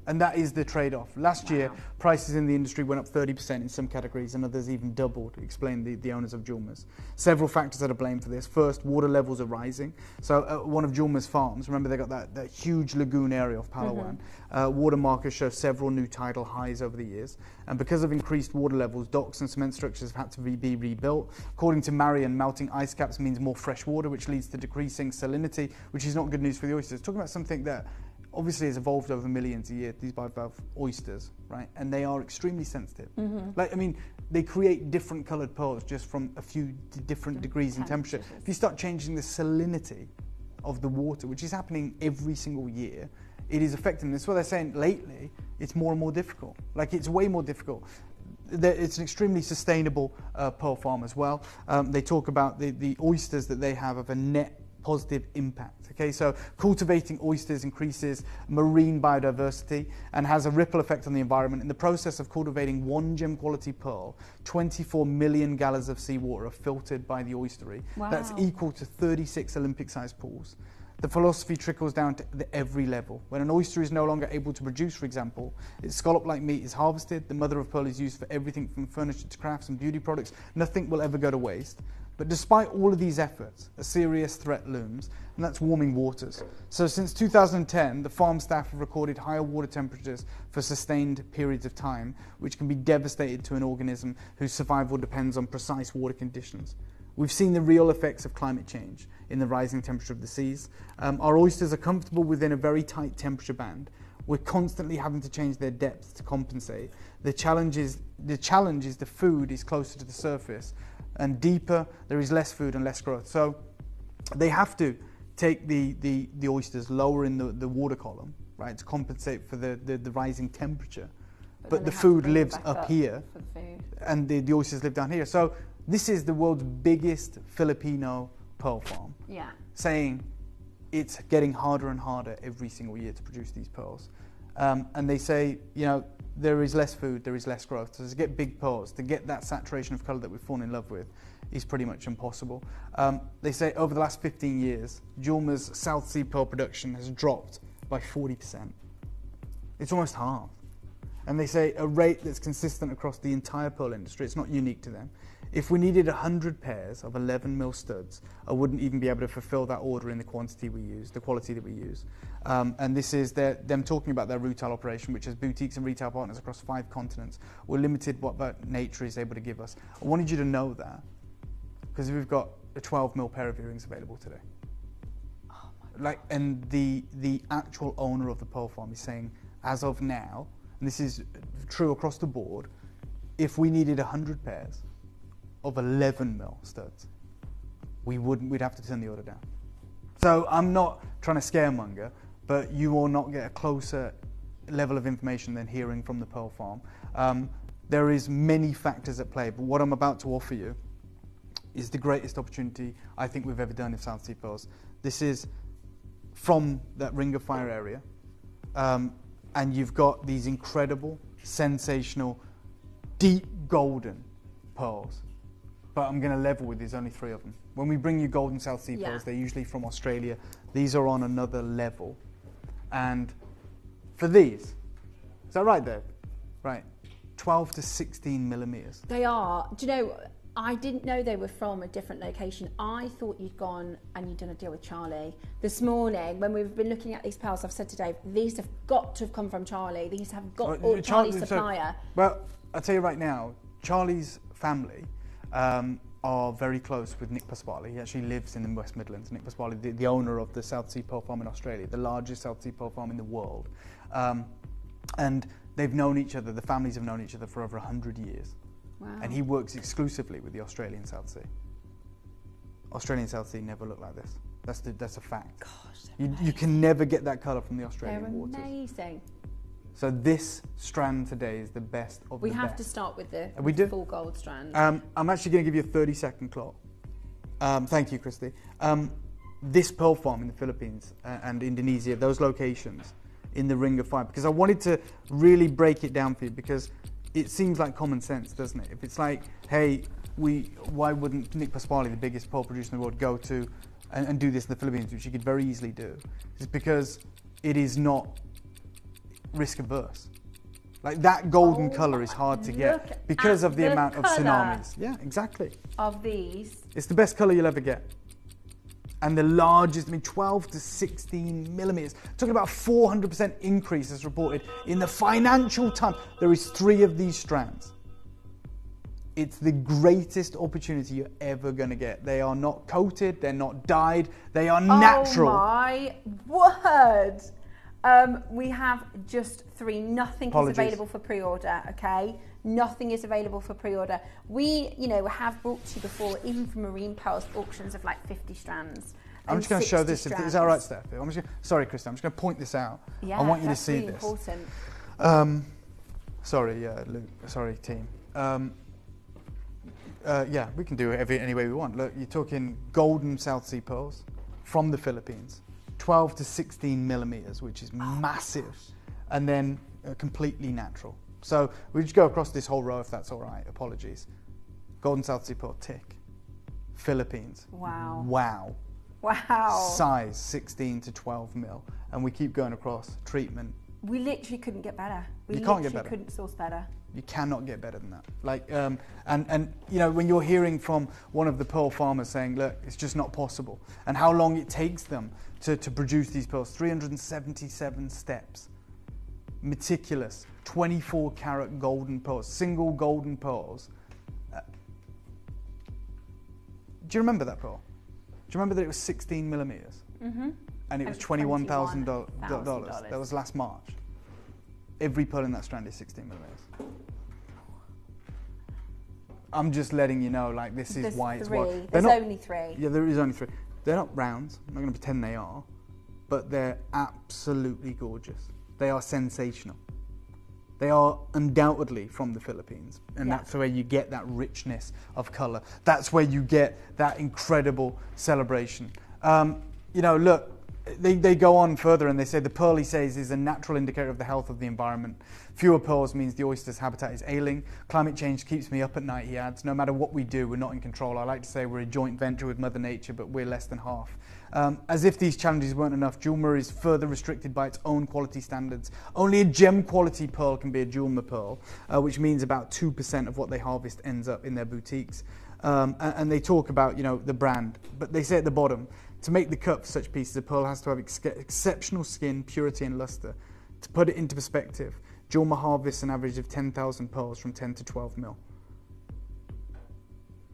And that is the trade-off. Last year, prices in the industry went up 30% in some categories and others even doubled, explained the owners of Julmer's. Several factors are to blame for this. First, water levels are rising. So at one of Julmer's farms, remember they got that huge lagoon area off Palawan, water markers show several new tidal highs over the years. And because of increased water levels, docks and cement structures have had to be rebuilt. According to Marion, melting ice caps means more fresh water, which leads to decreasing salinity, which is not good news for the oysters. Talking about something that obviously has evolved over millions of years, these bivalve oysters, right? And they are extremely sensitive. Like, I mean, they create different coloured pearls just from a few different degrees in temperature. If you start changing the salinity of the water, which is happening every single year, it is affecting. That's what they're saying lately. It's more and more difficult. Like, it's way more difficult. It's an extremely sustainable pearl farm as well. They talk about the oysters that they have a net positive impact. Okay, so cultivating oysters increases marine biodiversity and has a ripple effect on the environment. In the process of cultivating one gem quality pearl, 24 million gallons of seawater are filtered by the oystery. Wow. That's equal to 36 Olympic-sized pools. The philosophy trickles down to every level. When an oyster is no longer able to produce, for example, its scallop-like meat is harvested, the mother of pearl is used for everything from furniture to crafts and beauty products. Nothing will ever go to waste. But despite all of these efforts, a serious threat looms, and that's warming waters. So since 2010, the farm staff have recorded higher water temperatures for sustained periods of time, which can be devastating to an organism whose survival depends on precise water conditions. We've seen the real effects of climate change in the rising temperature of the seas. Our oysters are comfortable within a very tight temperature band. We're constantly having to change their depth to compensate. The challenge is the food is closer to the surface, and deeper there is less food and less growth. So they have to take the oysters lower in the water column, right, to compensate for the rising temperature. But the food lives up here, for the food. and the oysters live down here. So this is the world's biggest Filipino pearl farm, saying it's getting harder and harder every single year to produce these pearls. And they say, there is less food, there is less growth. So to get big pearls, to get that saturation of colour that we've fallen in love with, is pretty much impossible. They say over the last 15 years, Julmer's South Sea pearl production has dropped by 40%. It's almost half. And they say a rate that's consistent across the entire pearl industry. It's not unique to them. If we needed 100 pairs of 11 mil studs, I wouldn't even be able to fulfill that order in the quantity we use, the quality that we use. And this is them talking about their retail operation, which has boutiques and retail partners across 5 continents. We're limited what that nature is able to give us. I wanted you to know that, because we've got a 12 mil pair of earrings available today. Oh my God. And the actual owner of the pearl farm is saying, as of now, and this is true across the board, if we needed 100 pairs of 11 mil studs, we'd have to turn the order down. So I'm not trying to scaremonger, but you will not get a closer level of information than hearing from the pearl farm. There is many factors at play, but what I'm about to offer you is the greatest opportunity I think we've ever done in South Sea pearls. This is from that Ring of Fire area, and you've got these incredible, sensational, deep golden pearls. But I'm going to level with, there's only 3 of them. When we bring you golden South Sea pearls, they're usually from Australia. These are on another level. And for these, is that right, Dave? Right. 12 to 16 millimeters. They are. Do you know, I didn't know they were from a different location. I thought you'd gone and you'd done a deal with Charlie. This morning, when we've been looking at these pearls, I've said to Dave, these have got to have come from Charlie. These have got Charlie's supplier. Well, I'll tell you right now, Charlie's family are very close with Nick Pasquale. He actually lives in the West Midlands. Nick Pasquale, the owner of the South Sea Pearl Farm in Australia, the largest South Sea Pearl Farm in the world. And they've known each other, the families have known each other for over 100 years. Wow. And he works exclusively with the Australian South Sea. Australian South Sea never looked like this. That's a fact. Gosh, you can never get that colour from the Australian waters. They're amazing. So this strand today is the best of the best. We have to start with the full gold strand. I'm actually going to give you a 30-second clock. Thank you, Christy. This pearl farm in the Philippines and Indonesia, those locations in the Ring of Fire, because I wanted to really break it down for you, because it seems like common sense, doesn't it? If it's like, hey, why wouldn't Nick Pasquale, the biggest pearl producer in the world, go to and do this in the Philippines, which he could very easily do? It's because it is not risk averse. Like that golden colour is hard to get because of the amount of tsunamis. Yeah, exactly. Of these. It's the best colour you'll ever get. And the largest, 12 to 16 millimetres. Talking about 400% increase as reported in the Financial Times. There is 3 of these strands. It's the greatest opportunity you're ever going to get. They are not coated, they're not dyed, they are natural. Oh my word! We have just 3. Nothing is available for pre-order, okay? Nothing is available for pre-order. We, have brought to you before, even from marine pearls, auctions of like 50 strands. I'm just going to show this. Is that all right, Steph? Sorry, Krista. I'm just going to point this out. Yeah, I want you to see really this. Important. Sorry, Luke. Sorry, team. Yeah, we can do it any way we want. Look, you're talking golden South Sea pearls from the Philippines, 12 to 16 millimeters, which is massive, and then completely natural. So we just go across this whole row if that's all right. Apologies. Golden South Sea pearl, tick. Philippines. Wow. Wow. Wow. Size 16 to 12 mil, and we keep going across. Treatment. We literally couldn't get better. You can't get better. Couldn't source better. You cannot get better than that. Like, and when you're hearing from one of the pearl farmers saying, look, it's just not possible, and how long it takes them to produce these pearls, 377 steps, meticulous, 24 karat golden pearls, single golden pearls. Do you remember that pearl? Do you remember that it was 16 millimeters? Mm-hmm. And it was $21,000. That was last March. Every pearl in that strand is 16 millimeters. I'm just letting you know, like, this is why it's worth. There's only 3. Yeah, there is only 3. They're not rounds. I'm not going to pretend they are, but they're absolutely gorgeous. They are sensational. They are undoubtedly from the Philippines, and that's where you get that richness of colour. That's where you get that incredible celebration. Look, they go on further and they say the pearl, he says, is a natural indicator of the health of the environment. Fewer pearls means the oyster's habitat is ailing. Climate change keeps me up at night, he adds. No matter what we do, we're not in control. I like to say we're a joint venture with Mother Nature, but we're less than half. As if these challenges weren't enough, Julma is further restricted by its own quality standards. Only a gem quality pearl can be a Julma pearl, which means about 2% of what they harvest ends up in their boutiques. And they talk about, the brand, but they say at the bottom, to make the cut for such pieces, a pearl has to have exceptional skin, purity and luster. To put it into perspective, Julma harvests an average of 10,000 pearls from 10 to 12 mil.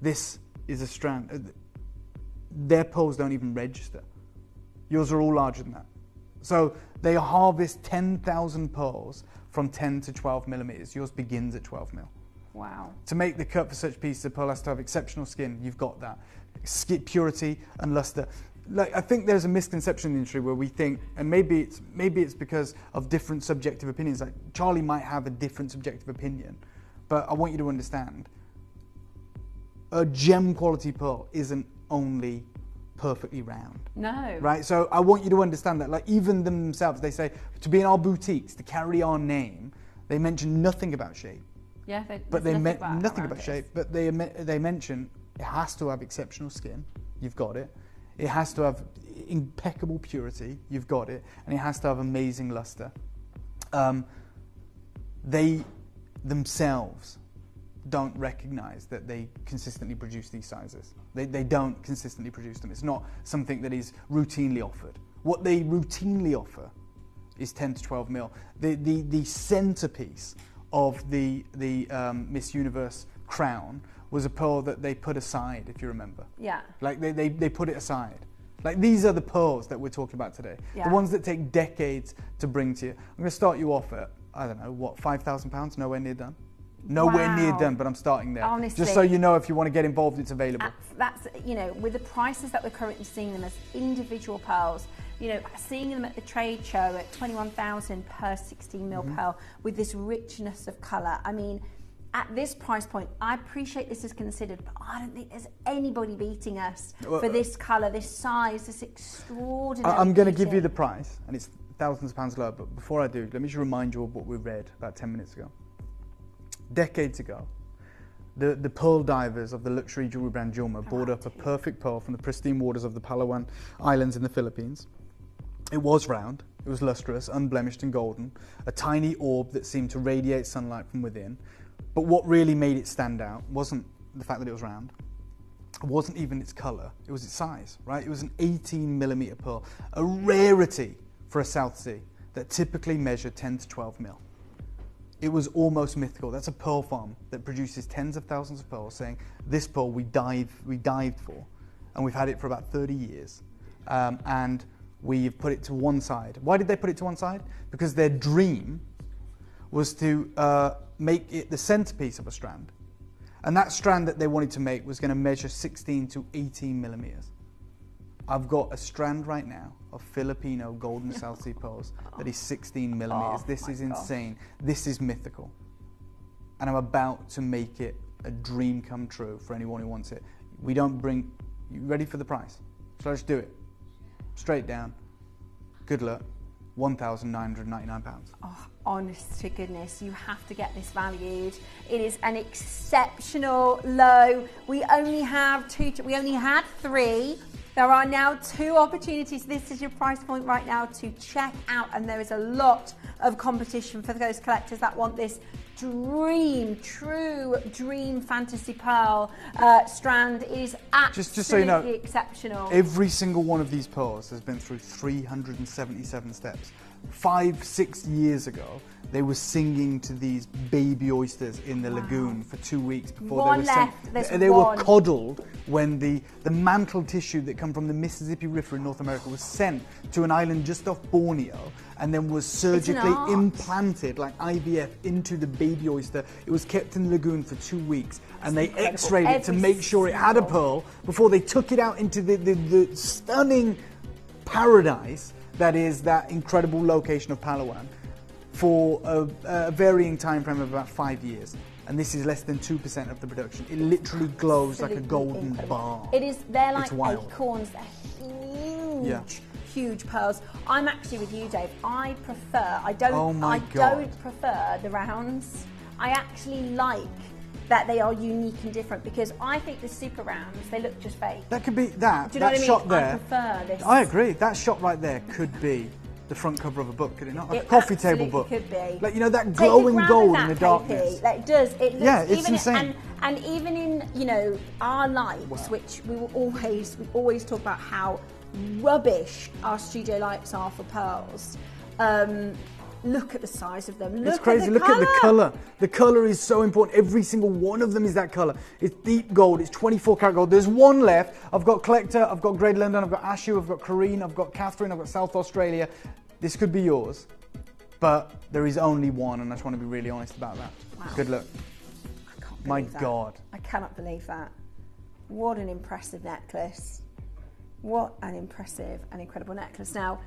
This is a strand. Their pearls don't even register. Yours are all larger than that. So they harvest 10,000 pearls from 10 to 12 millimeters. Yours begins at 12 mil. Wow. To make the cut for such pieces, of pearl has to have exceptional skin. You've got that. Purity and luster. Like, I think there's a misconception in the industry where we think, and maybe it's because of different subjective opinions. Like, Charlie might have a different subjective opinion, but I want you to understand, a gem quality pearl isn't only perfectly round. No. Right? So I want you to understand that, like, even themselves, they say, to be in our boutiques, to carry our name, they mention nothing about shape. Yeah, but they nothing about shape, but they mention it has to have exceptional skin. You've got it. It has to have impeccable purity. You've got it. And it has to have amazing luster. They themselves don't recognize that they consistently produce these sizes. They don't consistently produce them. It's not something that is routinely offered. What they routinely offer is 10 to 12 mil. The centerpiece of the Miss Universe crown was a pearl that they put aside, if you remember. Yeah. Like they put it aside. Like, these are the pearls that we're talking about today. Yeah. The ones that take decades to bring to you. I'm going to start you off at, I don't know, what, £5,000? Nowhere near done. Nowhere near done, but I'm starting there. Honestly, just so you know, if you want to get involved, it's available. That's, you know, with the prices that we're currently seeing them as individual pearls, you know, seeing them at the trade show at 21,000 per 16 mil pearl with this richness of colour. I mean, at this price point, I appreciate this is considered, but I don't think there's anybody beating us for this colour, this size, this extraordinary I'm going to beauty. give you the price, and it's thousands of pounds lower, but before I do, let me just remind you of what we read about 10 minutes ago. Decades ago, the pearl divers of the luxury jewelry brand Juma bought up a perfect pearl from the pristine waters of the Palawan Islands in the Philippines. It was round, it was lustrous, unblemished and golden, a tiny orb that seemed to radiate sunlight from within. But what really made it stand out wasn't the fact that it was round. It wasn't even its colour, it was its size, right? It was an 18mm pearl, a rarity for a South Sea that typically measured 10 to 12 mil. It was almost mythical. That's a pearl farm that produces tens of thousands of pearls, saying, this pearl we dived for, and we've had it for about 30 years. And we've put it to one side. Why did they put it to one side? Because their dream was to make it the centerpiece of a strand. And that strand that they wanted to make was going to measure 16 to 18 millimeters. I've got a strand right now of Filipino golden South Sea pearls that is 16 millimeters. This is insane. This is mythical. And I'm about to make it a dream come true for anyone who wants it. We don't bring... You ready for the price? So let's do it. Straight down. Good luck. £1,999. Oh, honest to goodness, you have to get this valued. It is an exceptional low. We only have we only had 3. There are now 2 opportunities. This is your price point right now to check out, and there is a lot of competition for those collectors that want this true dream fantasy pearl strand. It is absolutely just so you know, exceptional. Every single one of these pearls has been through 377 steps. 5-6 years ago, they were singing to these baby oysters in the lagoon for 2 weeks before they were coddled when the mantle tissue that come from the Mississippi River in North America was sent to an island just off Borneo and then was surgically implanted like IVF into the baby oyster. It was kept in the lagoon for 2 weeks and they x-rayed it to make sure it had a pearl before they took it out into the stunning paradise that is that incredible location of Palawan for a varying time frame of about 5 years. And this is less than 2% of the production. It literally glows like a golden bar. It is, they're like It's wild. acorns, they're huge pearls. I'm actually with you, Dave. I don't prefer the rounds. I actually like that they are unique and different because I think the super rounds, they look just fake. That could be that. Do you know what I mean? Shot there. I prefer this. I agree. That shot right there could be the front cover of a book, could it not? Like a coffee table book. It could be. Like, you know, that glowing gold in the darkness. Like, it does. It looks, yeah, it's insane. And even in, you know, our lights, which we always talk about how rubbish our studio lights are for pearls. Look at the size of them. It's crazy. Look at the colour. The colour is so important. Every single one of them is that colour. It's deep gold. It's 24 karat gold. There's one left. I've got Collector. I've got Great London. I've got Ashu. I've got Corrine. I've got Catherine. I've got South Australia. This could be yours, but there is only one, and I just want to be really honest about that. Wow. Good luck. I can't My believe that. God. I cannot believe that. What an impressive necklace. What an impressive and incredible necklace. Now,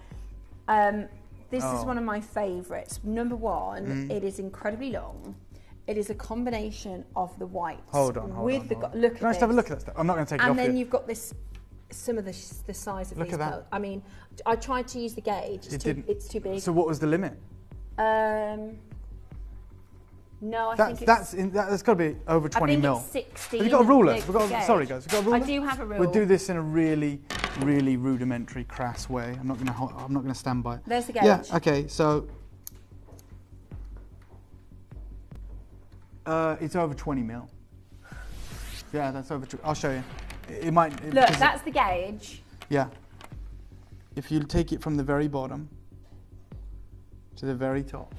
this is one of my favourites. Number one, it is incredibly long. It is a combination of the whites. Hold on. Look Can at I just have a look at that stuff? I'm not going to take it off And then you. you've got this, some of the size of Look these at that. pearls. I mean, I tried to use the gauge. It's too big. So what was the limit? No, I think that's got to be over 20 mil. I think it's 16. Have you got a ruler? Sorry, guys. We've got a ruler. I do have a ruler. We'll do this in a really, really rudimentary, crass way. I'm not going to stand by it. There's the gauge. Yeah. Okay. So it's over 20 mil. Yeah, that's over. I'll show you. It might. Look, that's the gauge. Yeah. If you take it from the very bottom to the very top.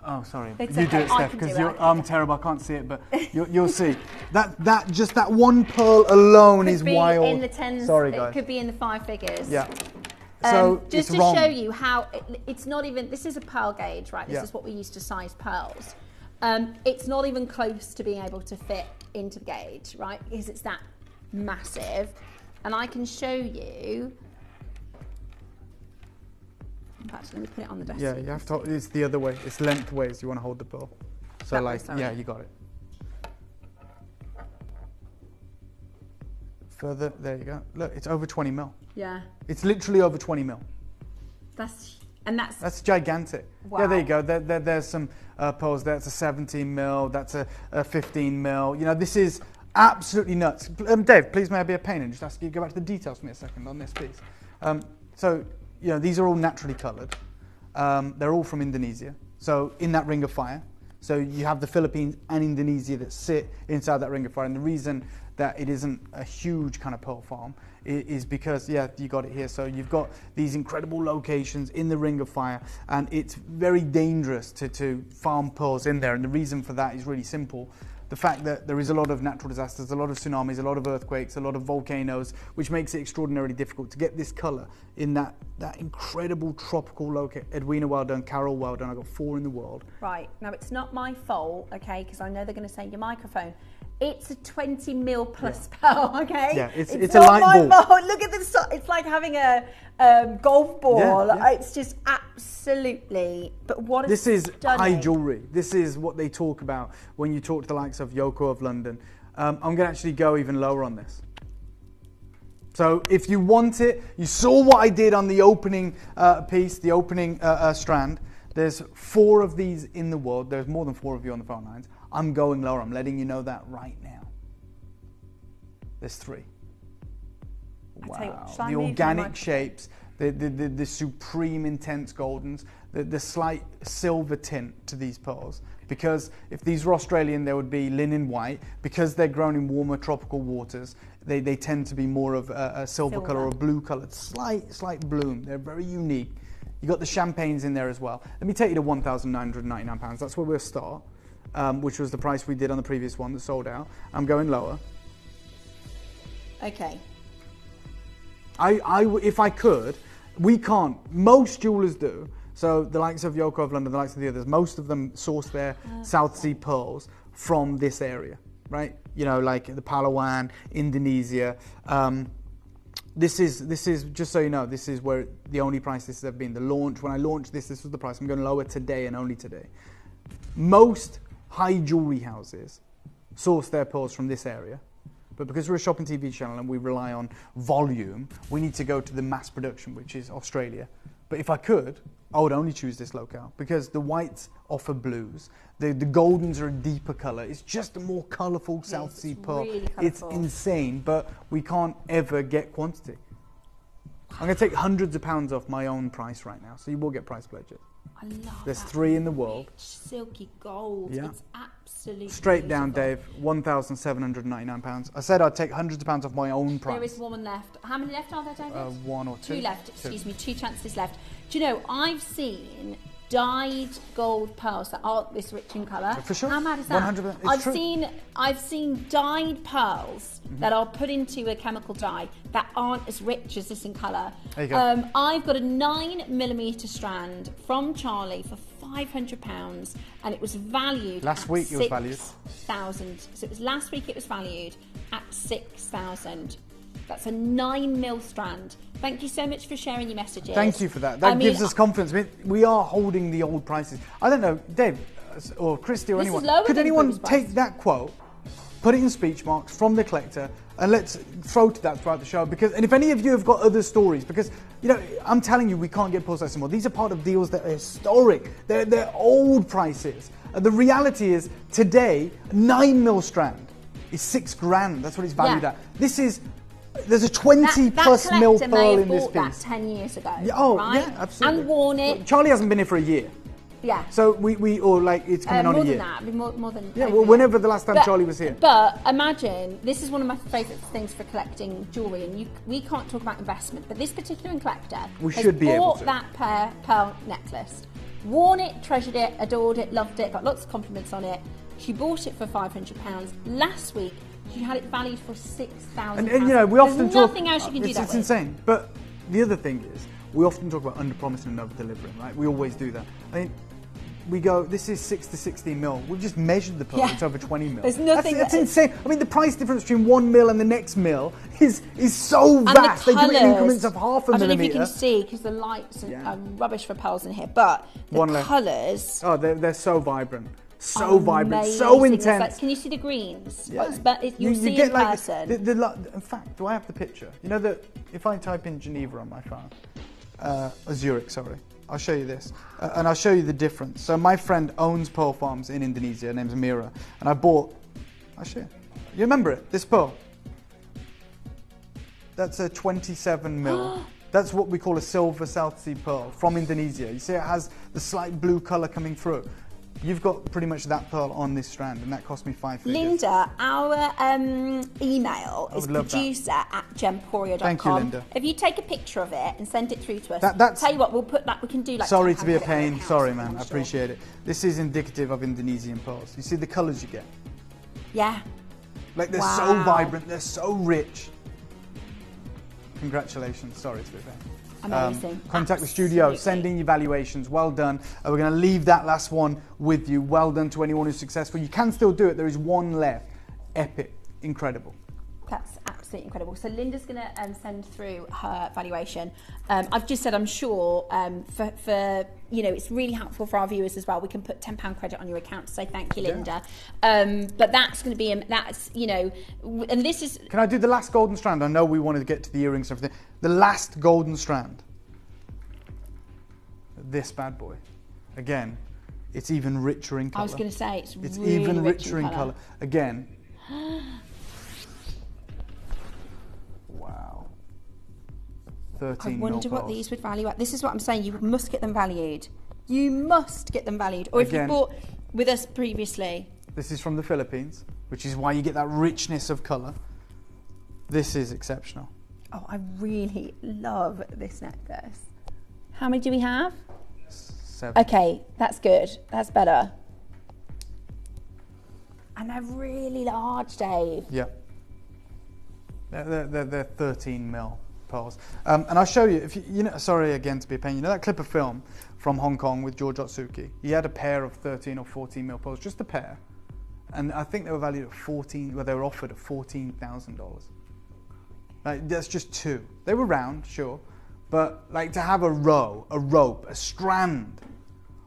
Oh, sorry. It's you okay. do it, Steph, because I'm terrible. I can't see it, but you'll see. Just that one pearl alone is wild. In the tens. Sorry, guys. It could be in the 5 figures. Yeah. So just to wrong. show you how it's not even. This is a pearl gauge, right? This Yeah. is what we use to size pearls. It's not even close to being able to fit into the gauge, right? Because it's that massive. And I can show you. In fact, let me put it on the desk. Yeah, you have to. It's the other way. It's lengthways. You want to hold the pearl. So yeah, you got it. Further, there you go. Look, it's over 20 mil. Yeah. It's literally over 20 mil. That's gigantic. Wow. Yeah, there you go. There's some pearls there. That's a 17 mil. That's a 15 mil. You know, this is absolutely nuts. Dave, please may I be a pain and just ask you to go back to the details for me a second on this piece. So, you know, these are all naturally coloured. They're all from Indonesia. So in that ring of fire. So you have the Philippines and Indonesia that sit inside that ring of fire. And the reason that it isn't a huge kind of pearl farm is because, yeah, you got it here. So you've got these incredible locations in the ring of fire, and it's very dangerous to farm pearls in there. And the reason for that is really simple. The fact that there is a lot of natural disasters, a lot of tsunamis, a lot of earthquakes, a lot of volcanoes, which makes it extraordinarily difficult to get this colour in that incredible tropical location. Edwina, well done. Carol, well done. I got 4 in the world. Right. Now, it's not my fault, okay, because I know they're going to say your microphone. It's a 20 mil plus pearl, okay? Yeah, it's not a light my ball. fault. Look at this. It's like having a golf ball. Yeah. It's just absolutely. But what This is stunning. high jewellery. This is what they talk about when you talk to the likes of Yoko of London. I'm going to actually go even lower on this. So if you want it, you saw what I did on the opening piece, the opening strand. There's 4 of these in the world. There's more than 4 of you on the phone lines. I'm going lower. I'm letting you know that right now. There's 3. Wow. The organic shapes, the supreme intense goldens, the slight silver tint to these pearls. Because if these were Australian, there would be linen white. Because they're grown in warmer tropical waters, they tend to be more of a silver colour or blue coloured, slight bloom. They're very unique. You got the champagnes in there as well. Let me take you to £1,999. That's where we'll start, which was the price we did on the previous one that sold out. I'm going lower. Okay. If I could, we can't. Most jewellers do. So the likes of Yoko of London, the likes of the others, most of them source their South Sea pearls from this area, right? You know, like the Palawan, Indonesia. This is just so you know, this is where the only price this has ever been. The launch, when I launched this was the price. I'm going lower today and only today. Most high jewellery houses source their pearls from this area. But because we're a shopping TV channel and we rely on volume, we need to go to the mass production, which is Australia. But if I could, I would only choose this locale because the whites offer blues. The goldens are a deeper colour. It's just a more colourful South Sea pearl. Really it's insane, but we can't ever get quantity. I'm going to take hundreds of pounds off my own price right now, so you will get price pledges. I love There's that 3 in the world. rich, silky gold. Yeah. It's absolutely Straight down, beautiful. Dave, £1,799. I said I'd take hundreds of pounds off my own price. There is one left. How many left are there, David? 1 or 2. 2 left, excuse me, 2 chances left. Do you know, I've seen dyed gold pearls that aren't this rich in colour. For sure. How mad is that? 100%. It's true. I've seen dyed pearls that are put into a chemical dye that aren't as rich as this in colour. There you go. I've got a 9mm strand from Charlie for £500, and it was valued Last week it was valued. 6,000. So it was last week it was valued at 6,000. That's a 9mm strand. Thank you so much for sharing your messages. Thank you for that. That gives us confidence. We are holding the old prices. I don't know, Dave, or Christy or This anyone, is lower could than anyone previous price. take that quote, put it in speech marks from the collector, and let's throw to that throughout the show? And if any of you have got other stories, because I'm telling you, we can't get pulse anymore. These are part of deals that are historic. They're old prices. The reality is today, 9mm strand is $6,000. That's what it's valued at. There's a 20 plus mil That collector pearl may have in this bought that piece. 10 years ago. Yeah, right? absolutely. And worn it. Charlie hasn't been here for a year. Yeah. So it's coming on a year. More than Yeah, over well, a whenever year. the last time Charlie was here. But imagine, this is one of my favourite things for collecting jewellery, and we can't talk about investment, but this particular collector has bought that pearl necklace, worn it, treasured it, adored it, loved it, got lots of compliments on it. She bought it for £500. Last week, she had it valued for £6,000. And we often There's nothing else you can do that it's with. insane. But the other thing is, we often talk about under-promising and over-delivering, right? We always do that. I mean, we go, this is 6 to 16 mil. We've just measured the pearl. Yeah. It's over 20 mil. There's nothing. That's insane. I mean, the price difference between 1 mil and the next mil is so vast. They do it in increments of half a millimetre. I don't know if you can see because the lights are rubbish for pearls in here, but the colours. Oh, they're so vibrant. So vibrant, so intense. Like, can you see the greens? Yeah. You'll see in person. In fact, do I have the picture? You know that if I type in Geneva on my phone, Zurich, sorry, I'll show you this, and I'll show you the difference. So my friend owns pearl farms in Indonesia. Her name's Amira, and I'll show you. You remember it? This pearl. That's a 27 mil. That's what we call a silver South Sea pearl from Indonesia. You see, it has the slight blue color coming through. You've got pretty much that pearl on this strand, and that cost me 5 figures. Linda, our email is producer@gemporia.com. Thank you, Linda. If you take a picture of it and send it through to us, tell you what, we'll put that. We can do like. Sorry to be a pain. Sorry, man. I appreciate it. This is indicative of Indonesian pearls. You see the colours you get. Yeah. Like they're so vibrant. They're so rich. Congratulations. Sorry to be a pain. Amazing. Contact the studio, send in your valuations. Well done. We're going to leave that last one with you. Well done to anyone who's successful. You can still do it. There is one left. Epic. Incredible. That's absolutely incredible. So Linda's going to send through her valuation. I've just said I'm sure for it's really helpful for our viewers as well. We can put £10 credit on your account to say thank you, Linda. But that's going to be and this is. Can I do the last golden strand? I know we wanted to get to the earrings and everything. The last golden strand. This bad boy. Again, it's even richer in colour. I was going to say it's really even rich richer in colour. Again. Wow. 13 I wonder what these would value at. This is what I'm saying. You must get them valued. You must get them valued. Or if you bought with us previously. This is from the Philippines, which is why you get that richness of colour. This is exceptional. Oh, I really love this necklace. How many do we have? 7. Okay, that's good. That's better. And they're really large, Dave. Yeah. They're 13 mil pearls. And I'll show you, sorry again to be a pain, you know that clip of film from Hong Kong with George Otsuki? He had a pair of 13 or 14 mil pearls, just a pair. And I think they were valued at they were offered at $14,000. Like, that's just 2. They were round, sure. But like to have a rope, a strand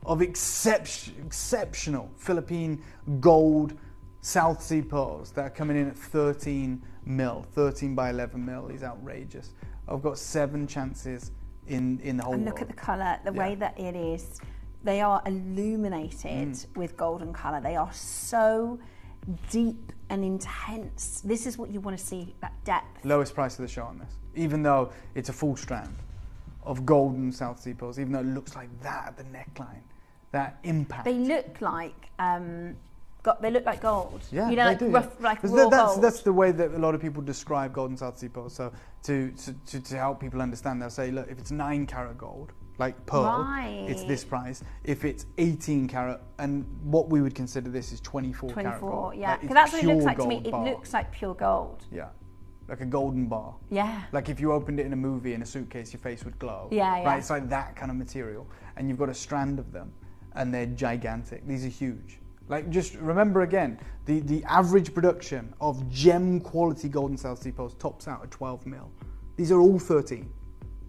of exceptional Philippine gold South Sea pearls that are coming in at 13 mil, 13 by 11 mil is outrageous. I've got 7 chances in the whole world. And look at the colour, the way that it is. They are illuminated with golden colour. They are so deep and intense. This is what you want to see, that depth. Lowest price of the show on this, even though it's a full strand of golden South Sea pearls, even though it looks like that at the neckline, that impact. They look like they look like gold. Yeah, they do. Rough, like raw gold. That's the way that a lot of people describe golden South Sea pearls. So to help people understand, they'll say, look, if it's 9 karat gold, like pearl, it's this price. If it's 18 karat, and what we would consider this is 24 karat gold. Yeah, like, because that's what it looks like to me. Bar. It looks like pure gold. Yeah, like a golden bar. Yeah. Like if you opened it in a movie in a suitcase, your face would glow. Yeah, yeah. Right, it's like that kind of material, and you've got a strand of them, and they're gigantic. These are huge. Like, just remember again, the average production of gem quality golden South Sea pearls tops out at 12 mil. These are all 13.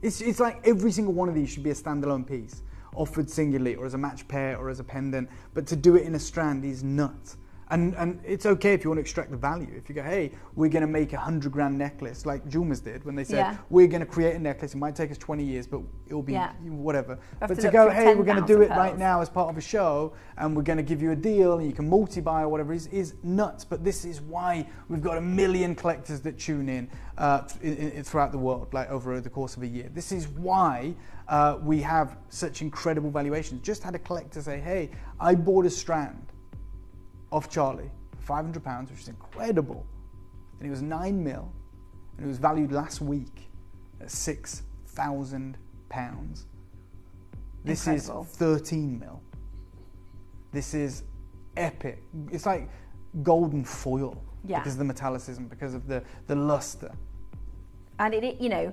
It's like every single one of these should be a standalone piece offered singularly or as a match pair or as a pendant, but to do it in a strand is nuts. And it's okay if you want to extract the value. If you go, hey, we're going to make a 100 grand necklace, like Jewelmers did when they said, we're going to create a necklace. It might take us 20 years, but it'll be whatever. But to go, hey, we're going to do it right now as part of a show, and we're going to give you a deal, and you can multi-buy or whatever, is nuts. But this is why we've got 1 million collectors that tune in throughout the world, like over the course of a year. This is why we have such incredible valuations. Just had a collector say, hey, I bought a strand off Charlie for £500, which is incredible, and it was 9 mil, and it was valued last week at £6,000. This is 13 mil. This is epic. It's like golden foil because of the metallicism, because of the luster. And it, you know,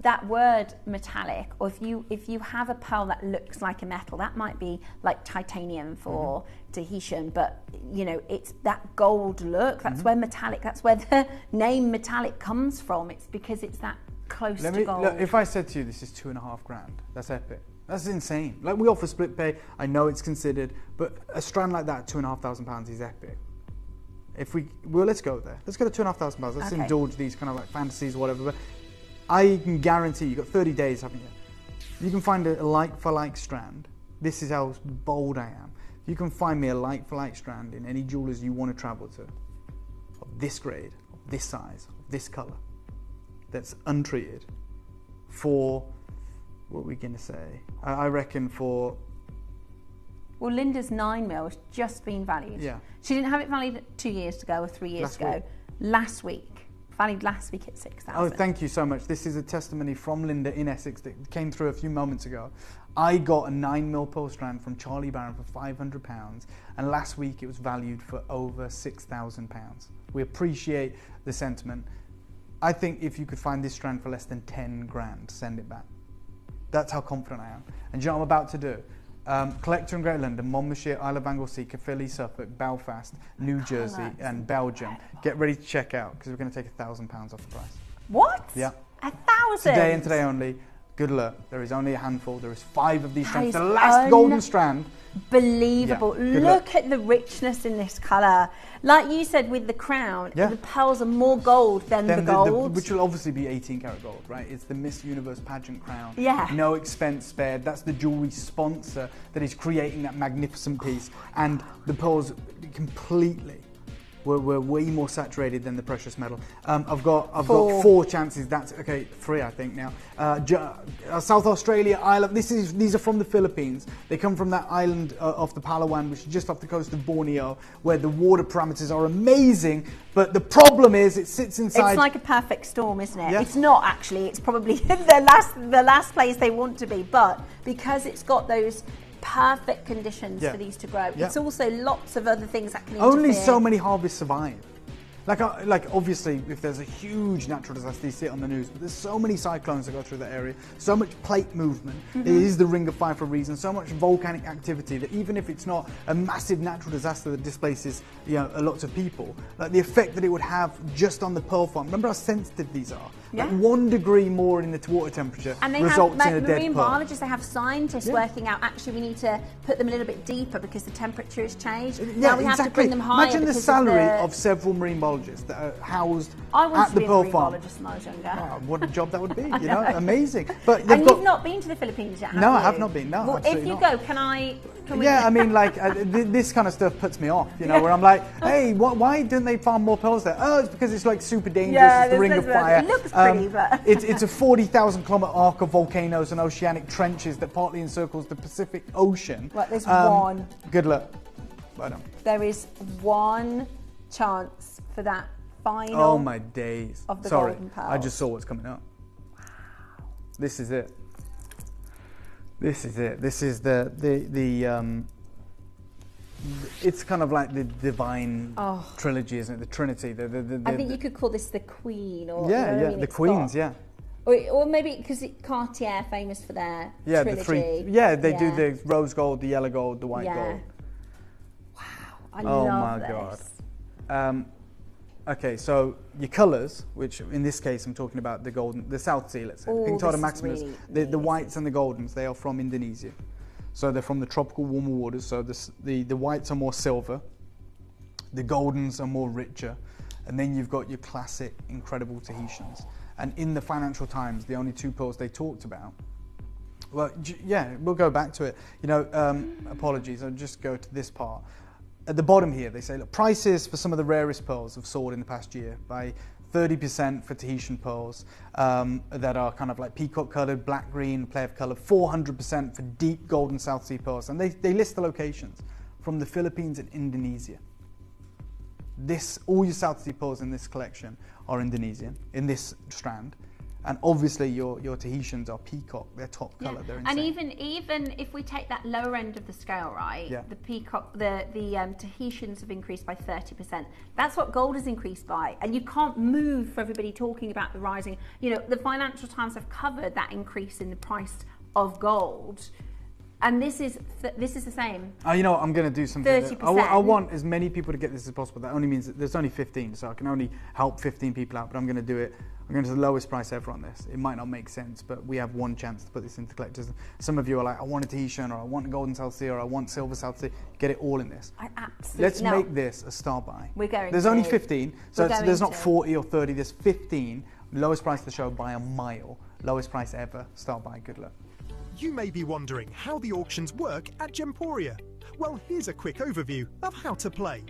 that word metallic, or if you have a pearl that looks like a metal, that might be like titanium for Tahitian, but you know, it's that gold look. That's where metallic. That's where the name metallic comes from. It's because it's that close to gold. Look, if I said to you, this is 2.5 grand, that's epic. That's insane. Like, we offer split pay. I know it's considered, but a strand like that, £2,500 is epic. Let's go there. Let's go to £2,500. Let's indulge these kind of like fantasies or whatever. But I can guarantee you've got 30 days, haven't you? You can find a like-for-like strand. This is how bold I am. You can find me a like-for-like strand in any jewellers you want to travel to, of this grade, of this size, of this colour, that's untreated, for, what are we going to say? I reckon for... Well, Linda's 9 mil has just been valued. Yeah. She didn't have it valued 2 years ago or 3 years ago. Last week. Valued last week at 6,000. Oh, thank you so much. This is a testimony from Linda in Essex that came through a few moments ago. I got a 9 mil pearl strand from Charlie Barron for £500, and last week it was valued for over £6,000. We appreciate the sentiment. I think if you could find this strand for less than 10 grand, send it back. That's how confident I am. And do you know what I'm about to do? Collector in Great London, Monmouthshire, Isle of Anglesey, Caerphilly, Suffolk, Belfast, New Jersey and Belgium. Get ready to check out, because we're going to take £1,000 off the price. What? Yeah. 1,000? Today and today only. Good luck. There is only a handful. There is 5 of these strands. The last golden strand. Believable. Yeah, look at the richness in this colour. Like you said with the crown, the pearls are more gold than the gold. Which will obviously be 18 karat gold, right? It's the Miss Universe pageant crown. Yeah. No expense spared. That's the jewellery sponsor that is creating that magnificent piece. And the pearls completely were way more saturated than the precious metal. I've got 4 chances. That's okay, 3 I think now. South Australia, Island. These are from the Philippines. They come from that island off the Palawan, which is just off the coast of Borneo, where the water parameters are amazing. But the problem is, it sits inside. It's like a perfect storm, isn't it? Yeah. It's not actually. It's probably the last place they want to be. But because it's got those perfect conditions for these to grow. It's also lots of other things that can interfere. Only so many harvests survive. Like obviously, if there's a huge natural disaster, you see it on the news, but there's so many cyclones that go through that area, so much plate movement. It is the Ring of Fire for a reason. So much volcanic activity that even if it's not a massive natural disaster that displaces, you know, lots of people, like the effect that it would have just on the pearl farm. Remember how sensitive these are. Like 1 degree more in the water temperature and they results have, in a dead marine pearl. biologists, they have scientists working out, actually we need to put them a little bit deeper because the temperature has changed. Now we have to bring them higher. Imagine the salary of several marine biologists that are housed I wanted at to the be a pearl marine farm. biologist when I was younger. Oh, what a job that would be, you know, amazing. But and you've not been to the Philippines yet, have No, you? I have not been, no. Well, if you go, can we... Yeah, I mean, like, this kind of stuff puts me off, you know, where I'm like, hey, why didn't they farm more pearls there? Oh, it's because it's like super dangerous, it's the Ring of Fire. It looks pretty, but... It's a 40,000 kilometre arc of volcanoes and oceanic trenches that partly encircles the Pacific Ocean. Right, there's one. Good luck. Well done. There is one chance for that final. Oh my days. Of the Sorry, golden pearls. I just saw what's coming up. Wow. This is it. This is it. This is the it's kind of like the divine trilogy, isn't it? The Trinity. I think you could call this the Queen, or yeah, you know what I mean? the It's Queens, yeah. Or maybe because Cartier famous for their trilogy. The 3. Yeah, they do the rose gold, the yellow gold, the white gold. Wow, I love this. Oh my god. Okay, so your colours, which in this case I'm talking about the golden, the South Sea, let's say, the Pinctada Maximus, the whites and the goldens, they are from Indonesia. So they're from the tropical warmer waters. So the whites are more silver, the goldens are more richer, and then you've got your classic incredible Tahitians. And in the Financial Times, the only two pearls they talked about, well, yeah, we'll go back to it. You know, apologies, I'll just go to this part. At the bottom here, they say, look, prices for some of the rarest pearls have soared in the past year by 30% for Tahitian pearls that are kind of like peacock coloured, black green, play of colour, 400% for deep golden South Sea pearls. And they list the locations from the Philippines and Indonesia. All your South Sea pearls in this collection are Indonesian, in this strand. And obviously your Tahitians are peacock, they're top colour, they're insane. And even if we take that lower end of the scale, right, the peacock, the Tahitians have increased by 30%. That's what gold has increased by. And you can't move for everybody talking about the rising, you know, the Financial Times have covered that increase in the price of gold. And this is the same. You know what, I'm going to do something. 30%. I want as many people to get this as possible. That only means that there's only 15, so I can only help 15 people out, but I'm going to do it. I'm going to the lowest price ever on this. It might not make sense, but we have one chance to put this into collectors. Some of you are like, I want a Tahitian, or I want a golden South Sea, or I want silver South Sea. Get it all in this. I absolutely Let's make this a star buy. We're going There's to. only 15, so there's not to. 40 or 30, there's 15. Lowest price of the show by a mile. Lowest price ever, star buy, good luck. You may be wondering how the auctions work at Gemporia. Well, here's a quick overview of how to play.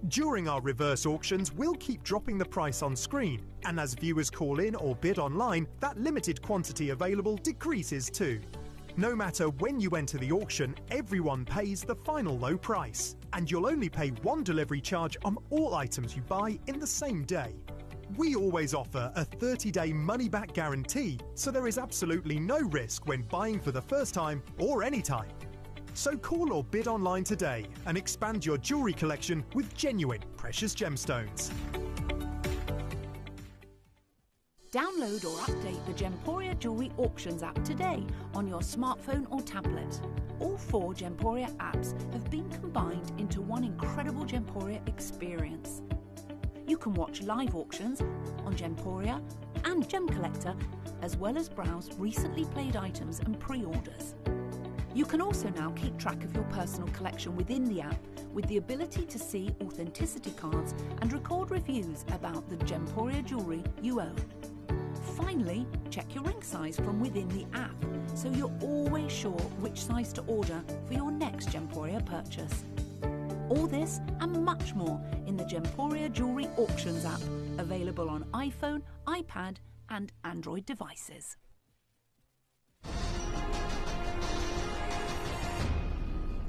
During our reverse auctions, we'll keep dropping the price on screen, and as viewers call in or bid online, that limited quantity available decreases too. No matter when you enter the auction, everyone pays the final low price, and you'll only pay one delivery charge on all items you buy in the same day. We always offer a 30-day money-back guarantee, so there is absolutely no risk when buying for the first time or any time. So call or bid online today and expand your jewellery collection with genuine precious gemstones. Download or update the Gemporia Jewellery Auctions app today on your smartphone or tablet. All 4 Gemporia apps have been combined into one incredible Gemporia experience. You can watch live auctions on Gemporia and Gem Collector, as well as browse recently played items and pre-orders. You can also now keep track of your personal collection within the app, with the ability to see authenticity cards and record reviews about the Gemporia jewellery you own. Finally, check your ring size from within the app, so you're always sure which size to order for your next Gemporia purchase. All this and much more in the Gemporia Jewellery Auctions app, available on iPhone, iPad and Android devices.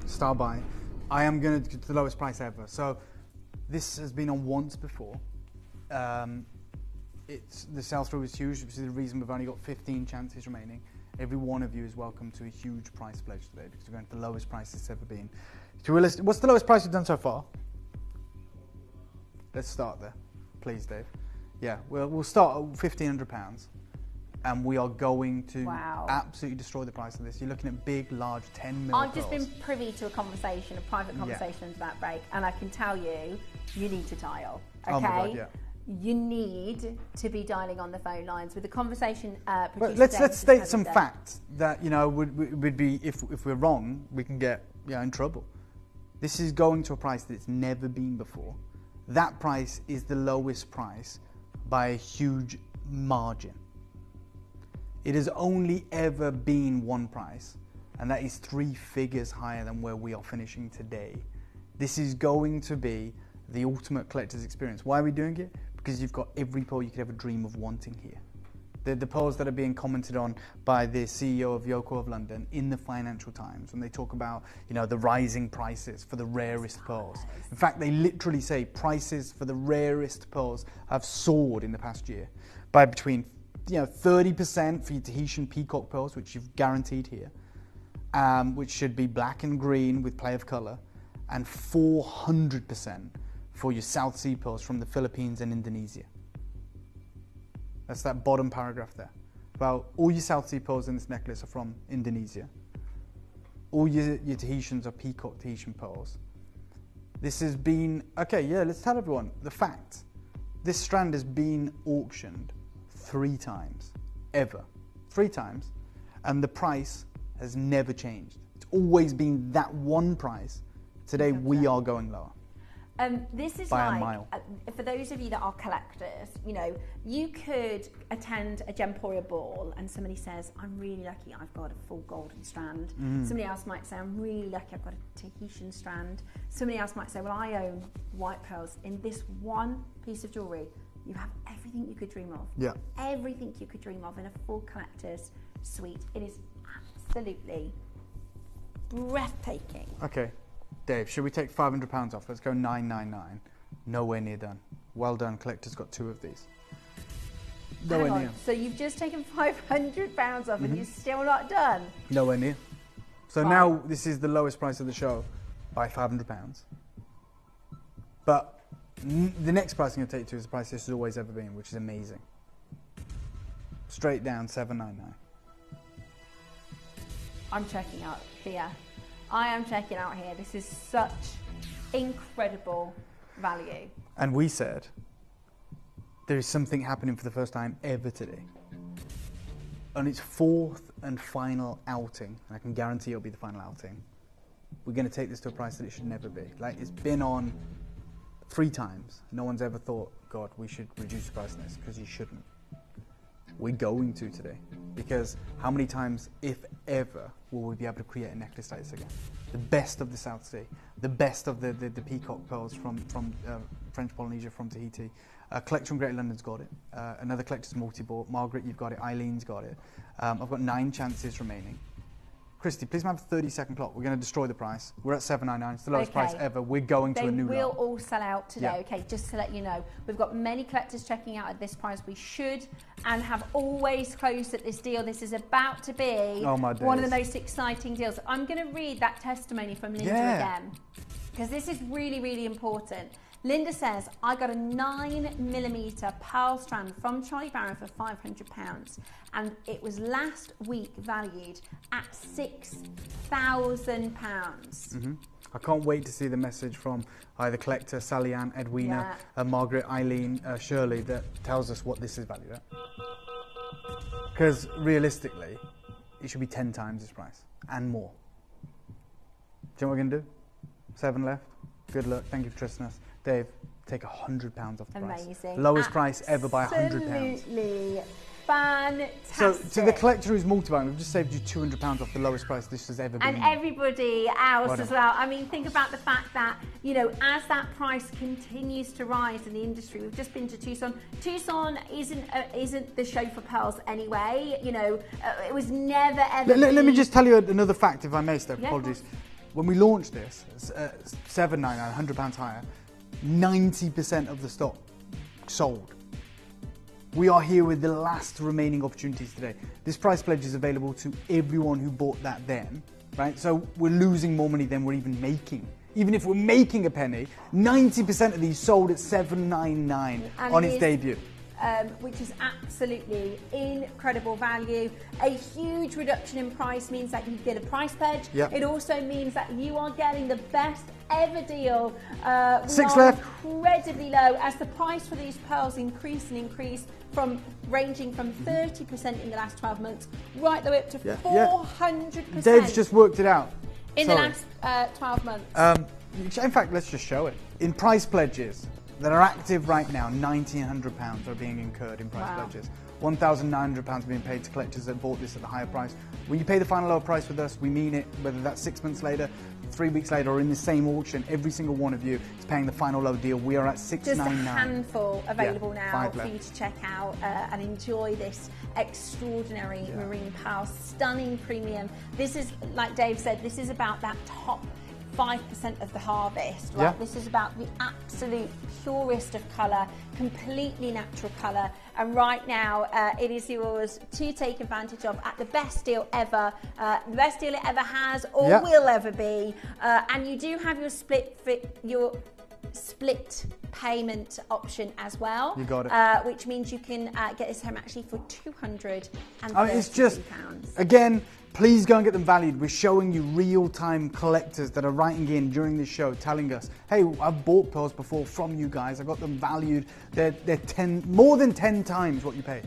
Star buy. I am going to get the lowest price ever. So this has been on once before. The sell-through is huge, which is the reason we've only got 15 chances remaining. Every one of you is welcome to a huge price pledge today, because we're going to the lowest price it's ever been. What's the lowest price we've done so far? Let's start there, please, Dave. Yeah, we'll start at £1,500, and we are going to absolutely destroy the price of this. You're looking at big, large, 10 mil I've just been privy to a private conversation into that break, and I can tell you, you need to dial. Okay. Oh my God, yeah. You need to be dialing on the phone lines with the conversation. Let's state some facts that would be if we're wrong, we can get in trouble. This is going to a price that it's never been before. That price is the lowest price by a huge margin. It has only ever been one price, and that is 3 figures higher than where we are finishing today. This is going to be the ultimate collector's experience. Why are we doing it? Because you've got every pearl you could ever dream of wanting here. The pearls that are being commented on by the CEO of Yoko of London in the Financial Times, when they talk about the rising prices for the rarest pearls. In fact, they literally say prices for the rarest pearls have soared in the past year by between 30% for your Tahitian peacock pearls, which you've guaranteed here, which should be black and green with play of colour, and 400% for your South Sea pearls from the Philippines and Indonesia. That's that bottom paragraph there. Well, all your South Sea pearls in this necklace are from Indonesia. All your Tahitians are peacock Tahitian pearls. This has been, let's tell everyone the fact. This strand has been auctioned 3 times, ever. 3 times. And the price has never changed. It's always been that one price. Today we are going lower. This is by a like, mile. For those of you that are collectors, you know, you could attend a Gemporia ball and somebody says, I'm really lucky, I've got a full golden strand. Somebody else might say, I'm really lucky, I've got a Tahitian strand. Somebody else might say, well, I own white pearls. In this one piece of jewellery, you have everything you could dream of. Yeah. Everything you could dream of in a full collector's suite. It is absolutely breathtaking. Okay. Dave, should we take £500 off? Let's go 999. Nowhere near done. Well done, collector's got 2 of these. Nowhere near. So you've just taken £500 off and you're still not done? Nowhere near. So now this is the lowest price of the show by £500. But the next price I'm going to take you to is the price this has always ever been, which is amazing. Straight down, $799. I'm checking out here. I am checking out here. This is such incredible value. And we said there is something happening for the first time ever today. On its 4th and final outing, and I can guarantee it'll be the final outing, we're going to take this to a price that it should never be. Like, it's been on 3 times. No one's ever thought, God, we should reduce the price on this, because you shouldn't. We're going to today, because how many times, if ever, will we be able to create a necklace like this again? The best of the South Sea, the best of the peacock pearls from French Polynesia, from Tahiti. A collector from Greater London's got it. Another collector's multi-bought. Margaret, you've got it. Eileen's got it. I've got 9 chances remaining. Christy, please have a 30-second clock. We're going to destroy the price. We're at $799. It's the lowest price ever. We're going to a new low. They will all sell out today, okay, just to let you know. We've got many collectors checking out at this price. We should and have always closed at this deal. This is about to be one of the most exciting deals. I'm going to read that testimony from Linda again, because this is really, really important. Linda says, I got a 9mm pearl strand from Charlie Barron for £500, and it was last week valued at £6,000. I can't wait to see the message from either collector, Sally Ann, Edwina, Margaret, Eileen, Shirley, that tells us what this is valued at. Because realistically, it should be 10 times this price and more. Do you know what we're going to do? 7 left. Good luck. Thank you for trusting us. Dave, take £100 off the price. Amazing. Lowest price ever by £100. Absolutely fantastic. So to the collector who's multi-buying, we've just saved you £200 off the lowest price this has ever been. And everybody else as well. I mean, think about the fact that, you know, as that price continues to rise in the industry, we've just been to Tucson. Tucson isn't the show for pearls anyway. You know, it was never ever. Let me just tell you another fact, if I may, Steph. Apologies. When we launched this, $799, £100 higher, 90% of the stock sold. We are here with the last remaining opportunities today. This price pledge is available to everyone who bought that then, right? So we're losing more money than we're even making. Even if we're making a penny, 90% of these sold at $799 on its debut. Which is absolutely incredible value. A huge reduction in price means that you get a price pledge. It also means that you are getting the best ever deal. 6 left. Incredibly low as the price for these pearls increase and increase, from ranging from 30% in the last 12 months right the way up to 400%. Dave's just worked it out. In the last 12 months. In fact, let's just show it. In price pledges that are active right now, £1,900 are being incurred in price pledges. £1,900 being paid to collectors that bought this at the higher price. When you pay the final lower price with us, we mean it, whether that's 6 months later, 3 weeks later, or in the same auction. Every single one of you is paying the final low deal. We are at $699. Just a handful available now for you to check out and enjoy this extraordinary marine pearl, stunning premium. This is, like Dave said, this is about that top 5% of the harvest, right? This is about the absolute purest of colour, completely natural colour, and right now it is yours to take advantage of at the best deal ever, the best deal it ever has or will ever be, and you do have your split payment option as well. You got it. Which means you can get this home actually for £230. It's just, again, please go and get them valued. We're showing you real-time collectors that are writing in during this show, telling us, hey, I've bought pearls before from you guys. I got them valued. They're more than 10 times what you paid.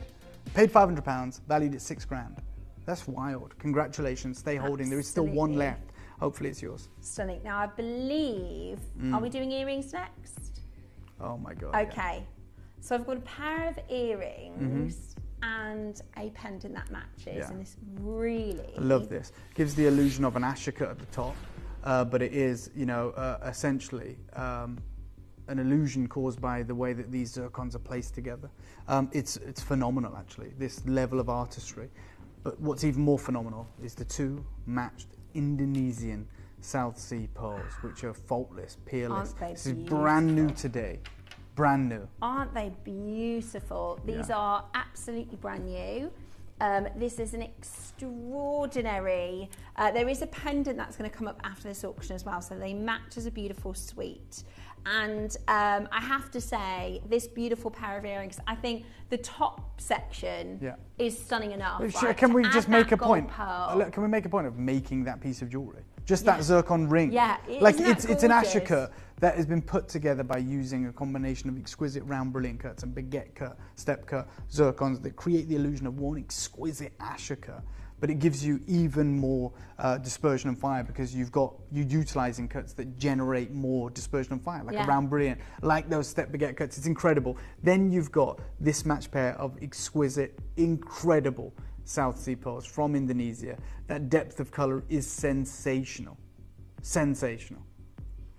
Paid £500, valued at £6,000. That's wild. Congratulations. Stay holding. There is still one left. hopefully it's yours. Stunning. Now, I believe, are we doing earrings next? Oh my God. Okay. Yeah. So I've got a pair of earrings and a pendant that matches, and this really... I love this. Gives the illusion of an ashoka at the top, but it is, you know, essentially an illusion caused by the way that these zircons are placed together. It's phenomenal, actually, this level of artistry. But what's even more phenomenal is the two matched Indonesian South Sea pearls, which are faultless, peerless. This is brand new today. Brand new. Aren't they beautiful? These are absolutely brand new. This is an extraordinary, there is a pendant that's going to come up after this auction as well, so they match as a beautiful suite. And I have to say, this beautiful pair of earrings, I think the top section is stunning enough. Right, can we just make a point? Pearl. Can we make a point of making that piece of jewellery? Just that zircon ring. Yeah, like it's an ashoka that has been put together by using a combination of exquisite round brilliant cuts and baguette cut, step cut zircons that create the illusion of one exquisite ashoka. But it gives you even more dispersion and fire because you're utilising cuts that generate more dispersion and fire, like a round brilliant, like those step baguette cuts. It's incredible. Then you've got this match pair of exquisite, incredible South Sea pearls from Indonesia. That depth of colour is sensational. Sensational.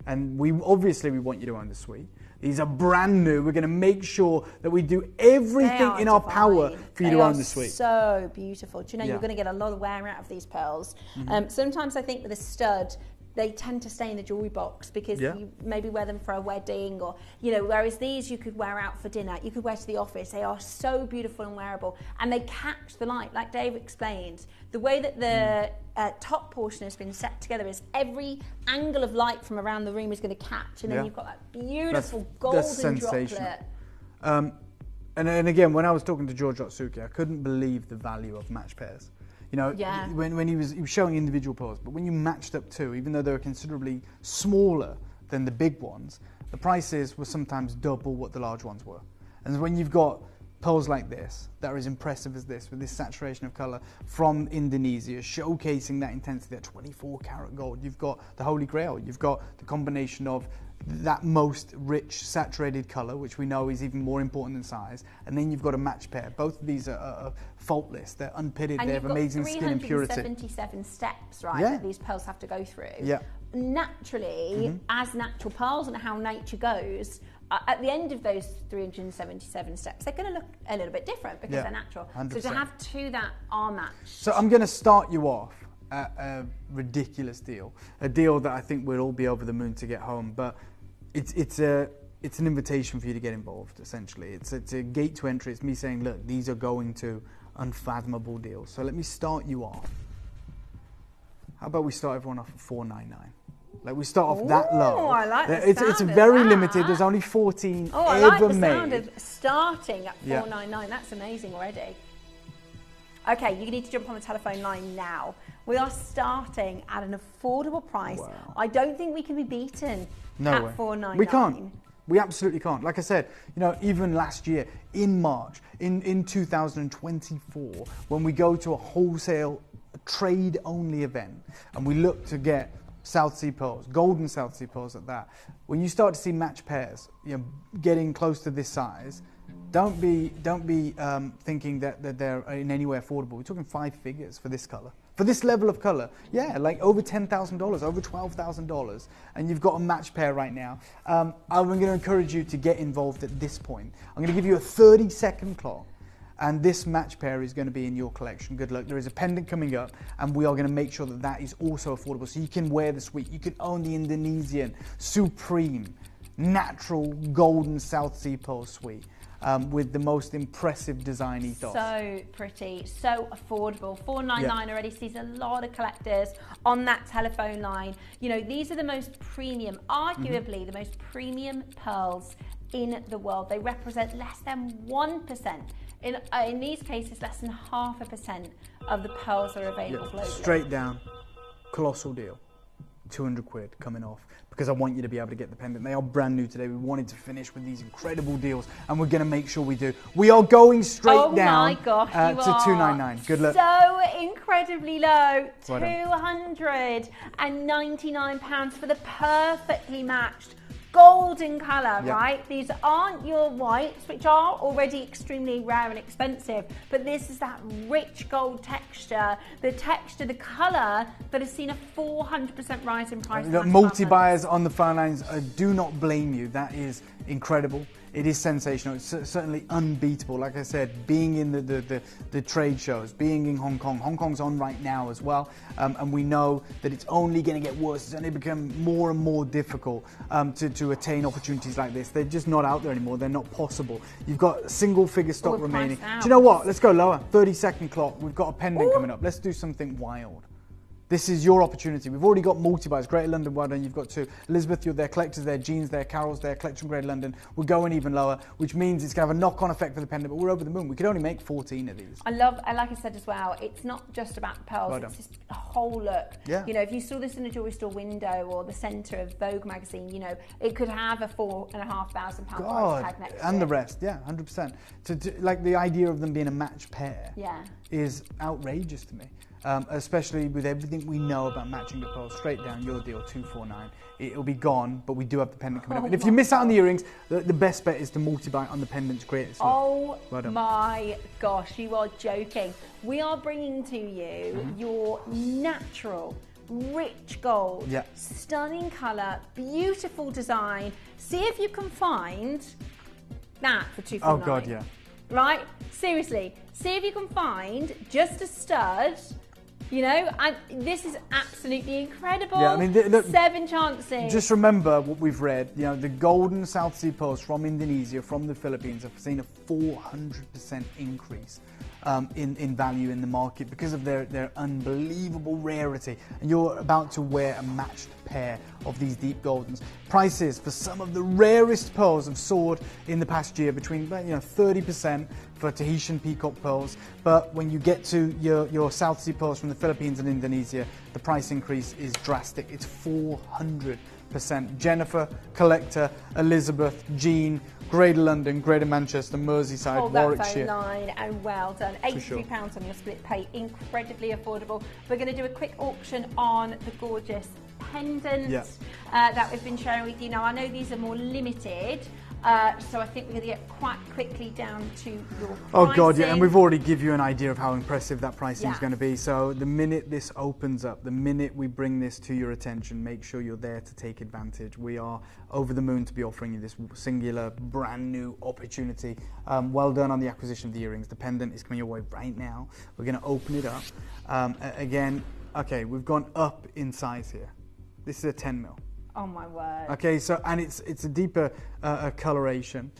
And we want you to own the suite. These are brand new. We're going to make sure that we do everything in our power for you to own the suite. So beautiful. Do you know you're going to get a lot of wear out of these pearls? Sometimes I think with a stud, they tend to stay in the jewellery box because you maybe wear them for a wedding or, you know, whereas these you could wear out for dinner, you could wear to the office. They are so beautiful and wearable and they catch the light. Like Dave explained, the way that the top portion has been set together is every angle of light from around the room is going to catch, and then you've got that beautiful golden droplet. And again, when I was talking to George Otsuki, I couldn't believe the value of match pairs. You know, when he was showing individual pearls, but when you matched up two, even though they were considerably smaller than the big ones, the prices were sometimes double what the large ones were. And when you've got pearls like this, that are as impressive as this, with this saturation of colour from Indonesia, showcasing that intensity, that 24 karat gold, you've got the Holy Grail, you've got the combination of that most rich saturated colour, which we know is even more important than size, and then you've got a match pair. Both of these are faultless, they're unpitted, they have amazing skin and purity. And you've got 377 steps, right, that these pearls have to go through. Naturally, as natural pearls and how nature goes, at the end of those 377 steps, they're going to look a little bit different because they're natural. 100%. So to have two that are matched. So I'm going to start you off at a ridiculous deal, a deal that I think we'll all be over the moon to get home, but it's an invitation for you to get involved, essentially. It's a gate to entry. It's me saying, look, these are going to unfathomable deals. So let me start you off. How about we start everyone off at $499? Like we start off that low. I like the it's very limited. There's only 14 ever made. I like the sound of starting at $499. That's amazing already. Okay, you need to jump on the telephone line now. We are starting at an affordable price. Wow. I don't think we can be beaten at $499. We can't. We absolutely can't. Like I said, you know, even last year in March, in 2024, when we go to a wholesale trade-only event and we look to get South Sea pearls, golden South Sea pearls at that, when you start to see match pairs, you know, getting close to this size, don't be thinking that they're in any way affordable. We're talking 5 figures for this colour. For this level of colour, like over $10,000, over $12,000, and you've got a match pair right now. I'm going to encourage you to get involved at this point. I'm going to give you a 30-second clock, and this match pair is going to be in your collection. Good luck. There is a pendant coming up, and we are going to make sure that that is also affordable, so you can wear the suite. You can own the Indonesian supreme natural golden South Sea pearl suite. With the most impressive design ethos. So pretty, so affordable. $499 already sees a lot of collectors on that telephone line. You know, these are the most premium, arguably the most premium pearls in the world. They represent less than 1%. In these cases, less than 0.5% of the pearls are available globally. Straight down, colossal deal. 200 quid coming off, because I want you to be able to get the pendant. They are brand new today. We wanted to finish with these incredible deals, and we're going to make sure we do. We are going straight down to $299. Good luck. So incredibly low, Well done. £299 for the perfectly matched golden colour, Yep. right? These aren't your whites, which are already extremely rare and expensive, but this is that rich gold texture, the colour that has seen a 400% rise in price. Multi-buyers on the phone lines, do not blame you. That is incredible. It is sensational. It's certainly unbeatable. Like I said, being in the trade shows, being in Hong Kong. Hong Kong's on right now as well, and we know that it's only going to get worse. It's only become more and more difficult to attain opportunities like this. They're just not out there anymore. They're not possible. You've got single figure stock remaining. Do you know what? Let's go lower. 30-second clock. We've got a pendant coming up. Let's do something wild. This is your opportunity. We've already got multi-buys. Greater London, well done. You've got 2. Elizabeth, you're there. Collectors there. Jeans there. Carol's there. Collection Greater London. We're going even lower, which means it's going to have a knock-on effect for the pendant, but we're over the moon. We could only make 14 of these. I love, and like I said as well, it's not just about the pearls, Well it's just a whole look. Yeah. You know, if you saw this in a jewellery store window or the centre of Vogue magazine, you know, it could have a £4,500 price tag next to and it. the rest, yeah, 100%. Like the idea of them being a match pair is outrageous to me. Especially with everything we know about matching the pearls. Straight down, your deal, 249. It'll be gone, but we do have the pendant coming up. And if you miss out on the earrings, the best bet is to multi-buy on the pendant's greatest look. Oh Well done. my gosh, you are joking. We are bringing to you your natural, rich gold, Yeah. stunning colour, beautiful design. See if you can find that for $249. Oh God, yeah. Right? Seriously, see if you can find just a stud. You know, and this is absolutely incredible. Yeah, I mean, look, 7 chances. Just remember what we've read. You know, the golden South Sea pearls from Indonesia, from the Philippines, have seen a 400% increase in value in the market because of their unbelievable rarity. And you're about to wear a matched pair of these deep goldens. Prices for some of the rarest pearls have soared in the past year, between 30% for Tahitian peacock pearls. But when you get to your South Sea pearls from the Philippines and Indonesia, the price increase is drastic. It's 400%. Jennifer, Collector, Elizabeth, Jean, Greater London, Greater Manchester, Merseyside, Hold that Warwickshire. phone line, and well done. For £83 sure. on your split pay, incredibly affordable. We're going to do a quick auction on the gorgeous pendant that we've been sharing with you. Now, I know these are more limited, so I think we're going to get quite quickly down to your pricing. Oh God, yeah, and we've already given you an idea of how impressive that pricing is Yeah. going to be. So the minute this opens up, the minute we bring this to your attention, make sure you're there to take advantage. We are over the moon to be offering you this singular, brand new opportunity. Well done on the acquisition of the earrings. The pendant is coming your way right now. We're going to open it up. Again, okay, we've gone up in size here. This is a 10 mil. Oh my word. Okay, so and it's a deeper coloration.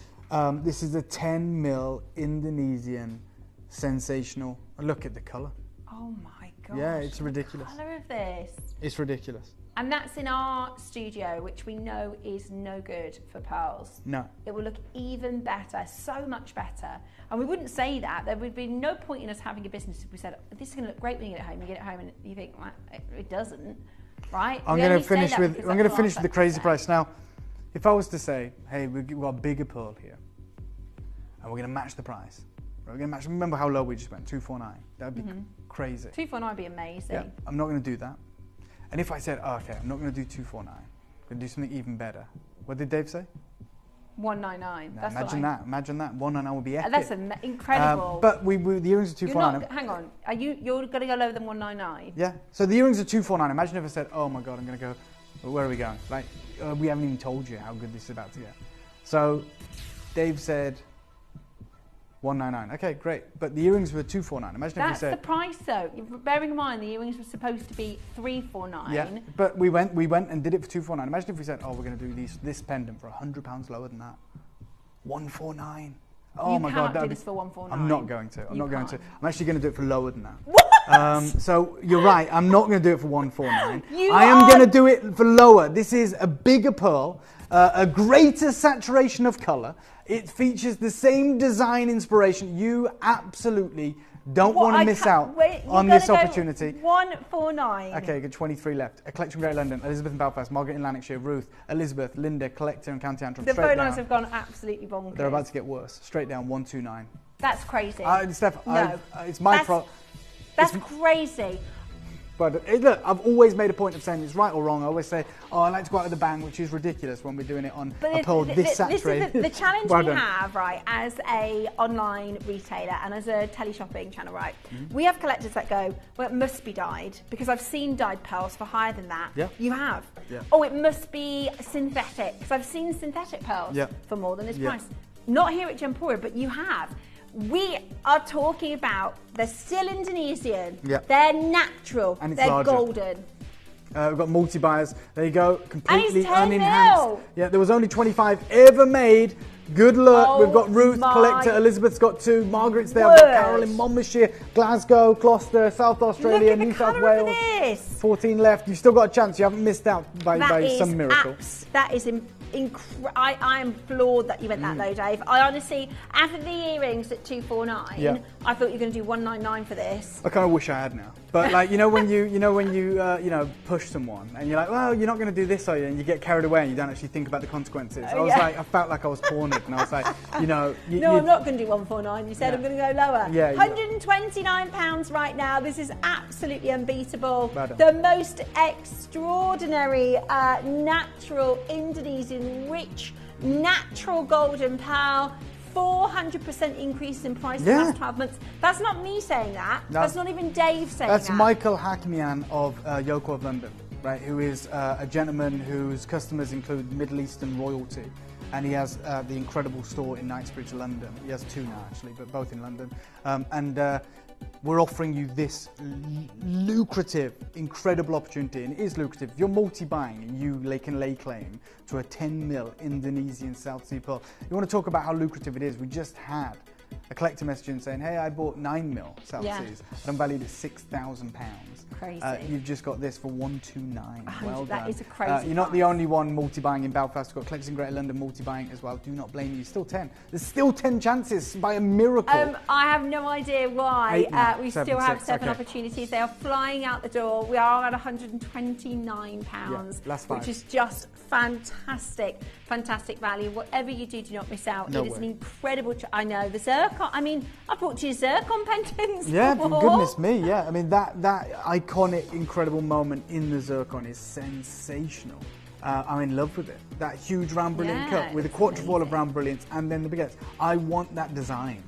This is a 10 mil Indonesian sensational. Look at the color. Oh my gosh. Yeah, it's ridiculous. The colour of this. It's ridiculous. And that's in our studio, which we know is no good for pearls. No. It will look even better, so much better. And we wouldn't say that. There would be no point in us having a business if we said, this is going to look great when you get it home. You get it home and you think, well, it doesn't, right? I'm going to finish with the crazy price. Now, if I was to say, hey, we've got a bigger pearl here, and we're going to match the price. We're going to match. Remember how low we just went, 249. That would be crazy. 249 would be amazing. Yeah, I'm not going to do that. And if I said, oh, okay, I'm not going to do 249, I'm going to do something even better. What did Dave say? 199. No, That's imagine that. Imagine that. 199 would be epic. That's incredible. But the earrings are 249. Hang on. You're going to go lower than 199? Yeah. So the earrings are 249. Imagine if I said, oh my God, I'm going to go, well, where are we going? Like, we haven't even told you how good this is about to get. So Dave said 199. Okay, great. But the earrings were 249. Imagine if we said... That's the price, though. Bearing in mind the earrings were supposed to be 349. Yeah, but we went and did it for 249. Imagine if we said, oh, we're going to do this pendant for £100 lower than that. 149. Oh my God, that would be... this for 149. I'm not going to. I'm not going to. can't. I'm actually going to do it for lower than that. What? So you're right. I'm not going to do it for 149. I am going to do it for lower. This is a bigger pearl, a greater saturation of colour. It features the same design inspiration. You absolutely Don't want to miss out on this opportunity. 149. Okay, good. 23 left. A collection Great London, Elizabeth and Belfast, Margaret in Lanarkshire, Ruth, Elizabeth, Linda, Collector and County Antrim. The phone lines have gone absolutely bonkers. They're about to get worse. Straight down, 129. That's crazy. Steph, no. It's my fault. That's crazy. But look, I've always made a point of saying it's right or wrong. I always say, I like to go out with a bang, which is ridiculous when we're doing it on a pearl this saturated. The challenge we have, right, as a online retailer and as a tele-shopping channel, right, we have collectors that go, well, it must be dyed, because I've seen dyed pearls for higher than that. Yeah. You have. Yeah. Oh, it must be synthetic, because I've seen synthetic pearls for more than this price. Not here at Gemporia, but you have. We are talking about, they're still Indonesian, they're natural, and they're larger. Golden. We've got multi-buyers, there you go, completely and unenhanced. Yeah, there was only 25 ever made. Good luck. We've got Ruth, Collector, Elizabeth's got 2, Margaret's there, we've got Carol in Monmouthshire, Glasgow, Gloucester, South Australia, New South Wales. 14 left. You've still got a chance, you haven't missed out by some miracle. That is I am floored that you went that low, Dave. I honestly, after the earrings at 249, I thought you were going to do 199 for this. I kind of wish I had now. But like, when you push someone and you're like, well, you're not going to do this, are you? And you get carried away and you don't actually think about the consequences. I felt like I was cornered, and I was like, no, I'm not going to do 149. You said I'm going to go lower. Yeah, £129 right now. This is absolutely unbeatable. The most extraordinary natural Indonesian rich natural golden pearl. 400% increase in price in the last 12 months. That's not me saying that. That's not even Dave saying that. That's Michael Hakimian of Yoko of London, right? Who is a gentleman whose customers include Middle Eastern royalty. And he has the incredible store in Knightsbridge, London. He has 2 now, actually, but both in London. We're offering you this lucrative, incredible opportunity, and it is lucrative. If you're multi-buying and you can lay claim to a 10 mil Indonesian South Sea pearl, you want to talk about how lucrative it is. We just had a collector message in saying, hey, I bought 9 mil South Seas, and I'm valued at £6,000. Crazy. You've just got this for 129. Well that done. Is a crazy You're not the only one multi-buying in Belfast. We've got collectors in Greater London multi-buying as well. Do not blame you. Still 10. There's still 10 chances by a miracle. I have no idea why. We still have 7 opportunities. They are flying out the door. We are at £129, which is just fantastic, fantastic value. Whatever you do not miss out. It is an incredible. I know the zircon. I mean, I bought you zircon pendants. Yeah, before. goodness me. Yeah, I mean that iconic, incredible moment in the zircon is sensational. I'm in love with it. That huge round brilliant cup with a quadrifoil of round brilliants, and then the baguettes. I want that design,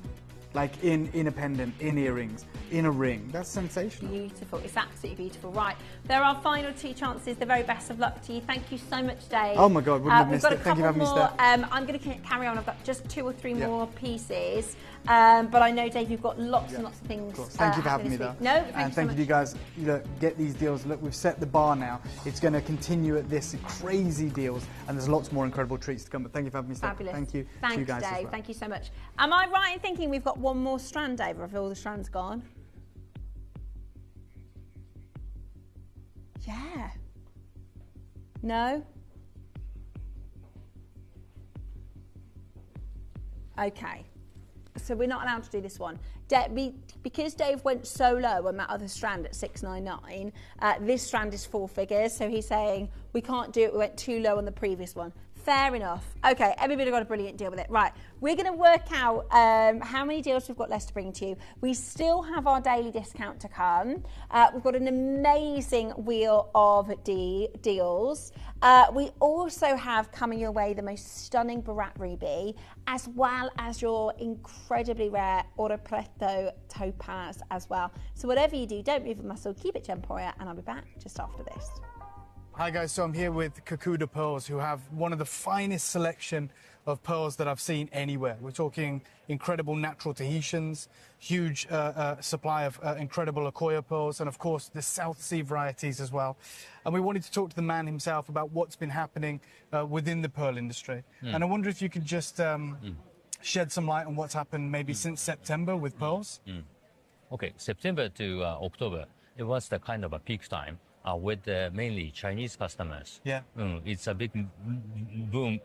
like in a pendant, in earrings, in a ring. That's sensational. Beautiful. It's absolutely beautiful. Right, there are final 2 chances. The very best of luck to you. Thank you so much, Dave. Oh my God, wouldn't have missed it. Thank you for having me, Steph. I'm going to carry on. I've got just 2 or 3 more pieces. But I know, Dave, you've got lots and lots of things. Of thank you for having me, though. No, thank you, guys. Get these deals. Look, we've set the bar now. It's going to continue at this crazy deals, and there's lots more incredible treats to come. But thank you for having me, Steph. Fabulous. Thank you. Thanks, to you guys Dave. as well. Thank you so much. Am I right in thinking we've got 1 more strand, Dave, or have all the strands gone? Yeah. No? Okay. So we're not allowed to do this one. Because Dave went so low on that other strand at 699, this strand is 4 figures. So he's saying we can't do it. We went too low on the previous one. Fair enough. Okay, everybody got a brilliant deal with it. Right, we're going to work out how many deals we've got left to bring to you. We still have our daily discount to come. We've got an amazing wheel of deals. We also have coming your way the most stunning Barat Ruby, as well as your incredibly rare Oro Preto topaz as well. So whatever you do, don't move a muscle, keep it Gemporia, and I'll be back just after this. Hi guys, so I'm here with Kakuda Pearls, who have one of the finest selection of pearls that I've seen anywhere. We're talking incredible natural Tahitians, huge supply of incredible Akoya pearls, and of course the South Sea varieties as well. And we wanted to talk to the man himself about what's been happening within the pearl industry. And I wonder if you could just shed some light on what's happened maybe since September with pearls. Okay, September to October, it was the kind of a peak time. With mainly Chinese customers. Yeah. It's a big boom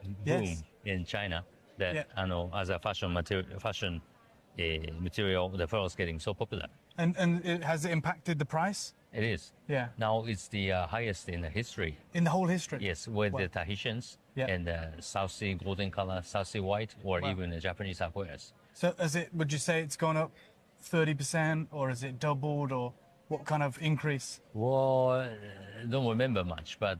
in China that as a fashion material, the pearl is getting so popular. And has it impacted the price? It is. Yeah. Now it's the highest in the history. In the whole history? Yes, with Wow. the Tahitians Yeah. and the South Sea golden color, South Sea white, or Wow. even the Japanese aquarius. So would you say it's gone up 30% or is it doubled, or what kind of increase? Well, I don't remember much, but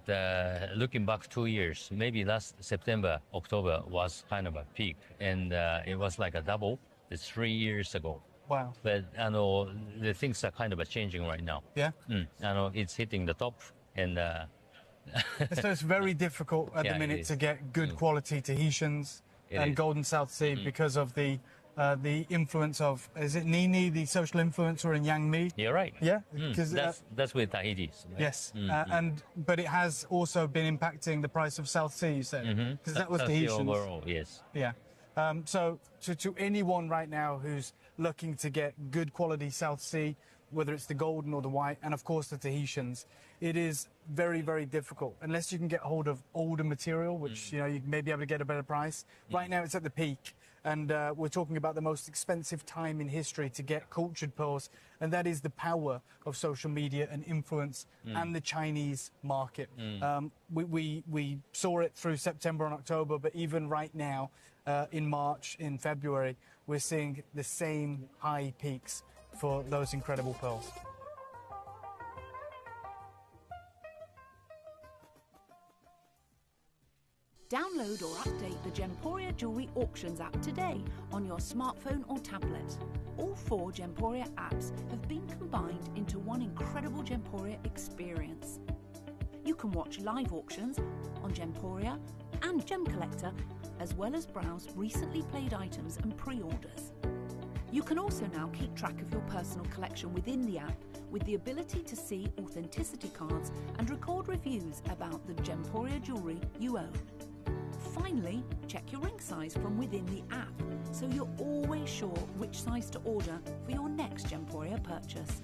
looking back 2 years, maybe last September, October was kind of a peak, and it was like a double. It's 3 years ago. Wow. But I know the things are kind of changing right now. Yeah? I know it's hitting the top, and So it's very difficult at Yeah, the it minute is. to get good quality Tahitians It and is. Golden South Sea because of the influence of, is it Nini, the social influencer in Yang Mi? You're right. Yeah? That's with Tahiti's. Right? Yes, but it has also been impacting the price of South Sea, you said, because that was South Sea Tahitians. overall, yes. Yeah. So to anyone right now who's looking to get good quality South Sea, whether it's the golden or the white, and of course the Tahitians, it is very, very difficult unless you can get hold of older material, which you may be able to get a better price. Right now it's at the peak, and we're talking about the most expensive time in history to get cultured pearls, and that is the power of social media and influence and the Chinese market. We saw it through September and October, but even right now, in March, in February, we're seeing the same high peaks for those incredible pearls. Download or update the Gemporia Jewelry Auctions app today on your smartphone or tablet. All 4 Gemporia apps have been combined into one incredible Gemporia experience. You can watch live auctions on Gemporia and Gem Collector, as well as browse recently played items and pre-orders. You can also now keep track of your personal collection within the app with the ability to see authenticity cards and record reviews about the Gemporia jewellery you own. Finally, check your ring size from within the app so you're always sure which size to order for your next Gemporia purchase.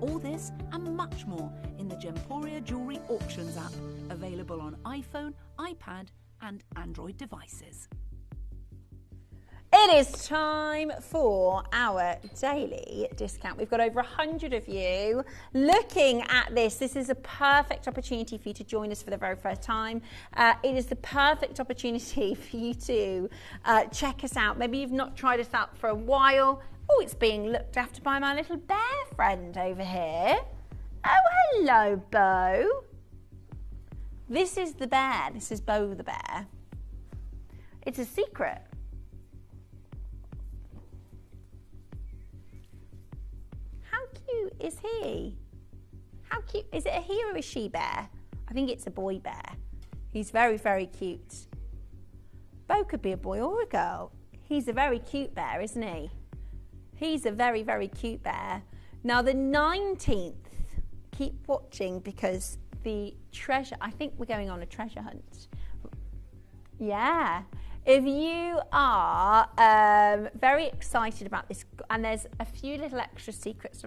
All this and much more in the Gemporia Jewellery Auctions app, available on iPhone, iPad and Android devices. It is time for our daily discount. We've got over 100 of you looking at this. This is a perfect opportunity for you to join us for the very first time. It is the perfect opportunity for you to check us out. Maybe you've not tried us out for a while. Oh, it's being looked after by my little bear friend over here. Oh, hello, Bo. This is the bear. This is Bo the bear. It's a secret. How cute is he? How cute? Is it a he or a she bear? I think it's a boy bear. He's very, very cute. Bo could be a boy or a girl. He's a very cute bear, isn't he? He's a very, very cute bear. Now the 19th, keep watching because the treasure, I think we're going on a treasure hunt. Yeah. If you are very excited about this, and there's a few little extra secrets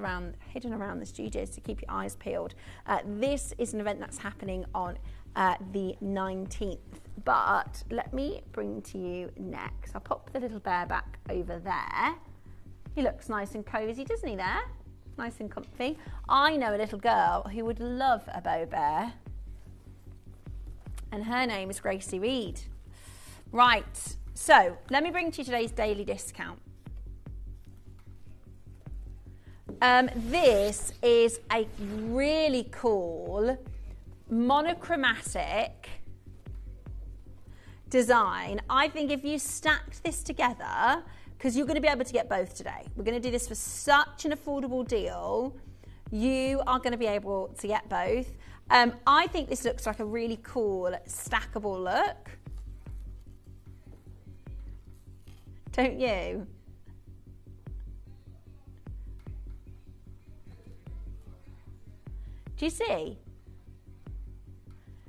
hidden around the studios to keep your eyes peeled, this is an event that's happening on the 19th. But let me bring to you next. I'll pop the little bear back over there. He looks nice and cozy, doesn't he there? Nice and comfy. I know a little girl who would love a Bo bear. And her name is Gracie Reed. Right, so let me bring to you today's daily discount. This is a really cool monochromatic design. I think if you stacked this together, because you're going to be able to get both today. We're going to do this for such an affordable deal. You are going to be able to get both. I think this looks like a really cool stackable look. Don't you? Do you see?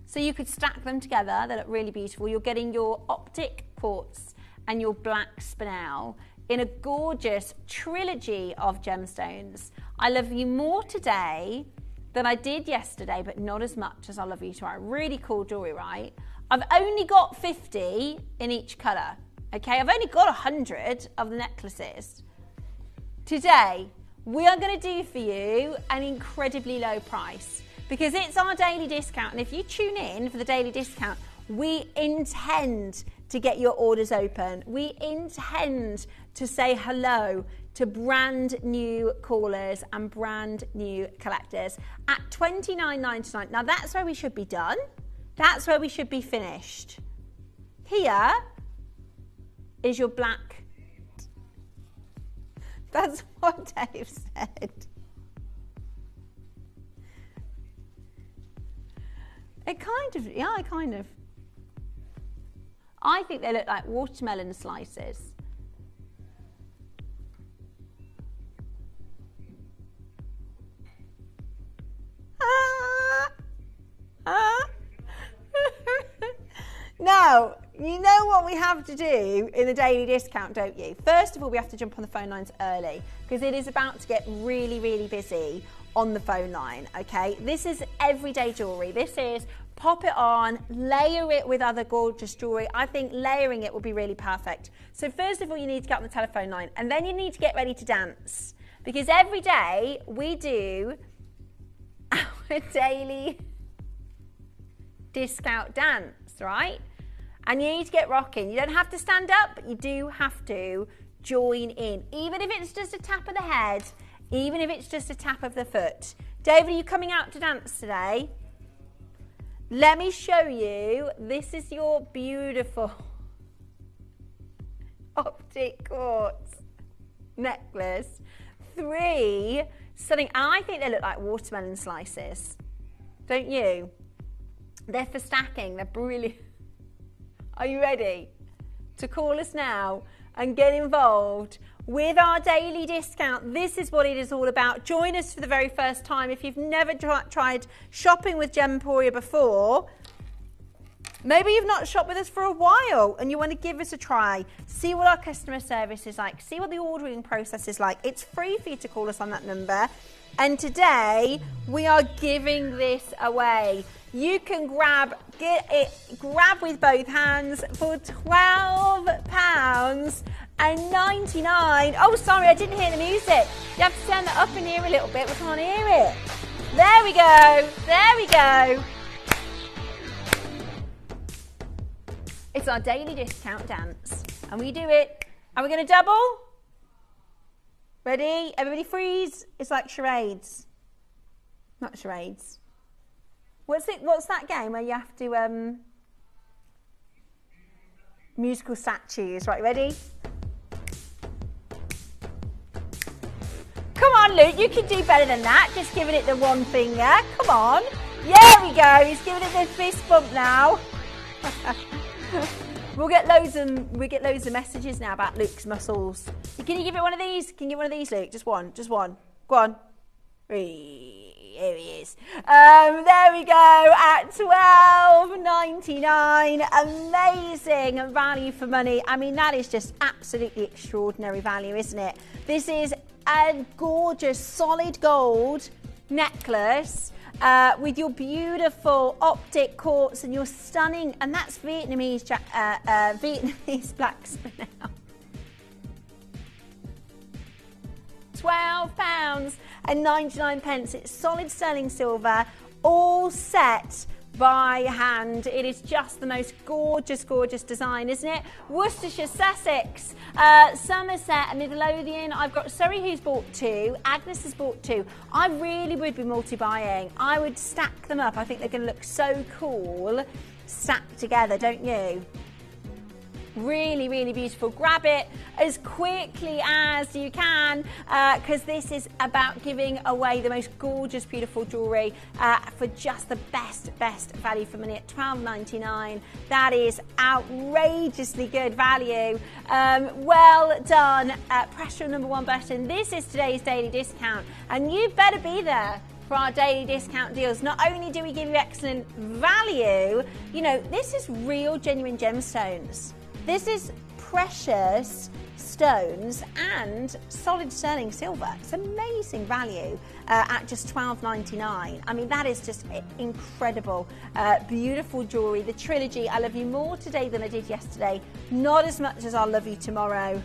So you could stack them together. They look really beautiful. You're getting your optic quartz and your black spinel in a gorgeous trilogy of gemstones. I love you more today than I did yesterday, but not as much as I love you tomorrow. Really cool jewelry, right? I've only got 50 in each colour. Okay, I've only got 100 of the necklaces. Today, we are going to do for you an incredibly low price because it's our daily discount. And if you tune in for the daily discount, we intend to get your orders open. We intend to say hello to brand new callers and brand new collectors at $29.99. Now that's where we should be done. That's where we should be finished. Here is your black. That's what Dave said. It kind of, yeah, kind of. I think they look like watermelon slices. Now, you know what we have to do in the daily discount, don't you? First of all, we have to jump on the phone lines early because it is about to get really, really busy on the phone line, okay? This is everyday jewellery. This is pop it on, layer it with other gorgeous jewellery. I think layering it will be really perfect. So first of all, you need to get on the telephone line and then you need to get ready to dance because every day we do our daily discount dance, right? And you need to get rocking. You don't have to stand up, but you do have to join in. Even if it's just a tap of the head, even if it's just a tap of the foot. David, are you coming out to dance today? Let me show you. This is your beautiful optic quartz necklace. 3 stunning, and I think they look like watermelon slices. Don't you? They're for stacking. They're brilliant. Are you ready to call us now and get involved with our daily discount? This is what it is all about. Join us for the very first time. If you've never tried shopping with Gemporia before, maybe you've not shopped with us for a while and you want to give us a try. See what our customer service is like. See what the ordering process is like. It's free for you to call us on that number. And today we are giving this away. You can grab with both hands for £12.99. Oh, sorry, I didn't hear the music. You have to stand that up in here a little bit. We can't hear it. There we go. There we go. It's our daily discount dance. And we do it. Are we going to double? Ready? Everybody freeze. It's like charades. Not charades. What's that game where you have to musical statues? Right, ready? Come on, Luke, you can do better than that. Just giving it the one finger. Come on. There we go. He's giving it the fist bump now. We get loads of messages now about Luke's muscles. Can you give it one of these? Can you get one of these, Luke? Just one. Just one. Go on. Here he is. There we go at $12.99. Amazing value for money. I mean, that is just absolutely extraordinary value, isn't it? This is a gorgeous solid gold necklace with your beautiful optic quartz and your stunning, and that's Vietnamese black spinel. £12.99. It's solid sterling silver, all set by hand. It is just the most gorgeous, gorgeous design, isn't it? Worcestershire, Sussex, Somerset and Midlothian. I've got Surrey who's bought 2. Agnes has bought 2. I really would be multi-buying. I would stack them up. I think they're going to look so cool stacked together, don't you? Really, really beautiful. Grab it as quickly as you can because this is about giving away the most gorgeous, beautiful jewellery for just the best value for money at $12.99. That is outrageously good value. Well done. Press your number 1 button. This is today's daily discount and you better be there for our daily discount deals. Not only do we give you excellent value, you know, this is real, genuine gemstones. This is precious stones and solid sterling silver. It's amazing value at just $12.99. I mean, that is just incredible. Beautiful jewellery. The trilogy, I love you more today than I did yesterday. Not as much as I'll love you tomorrow.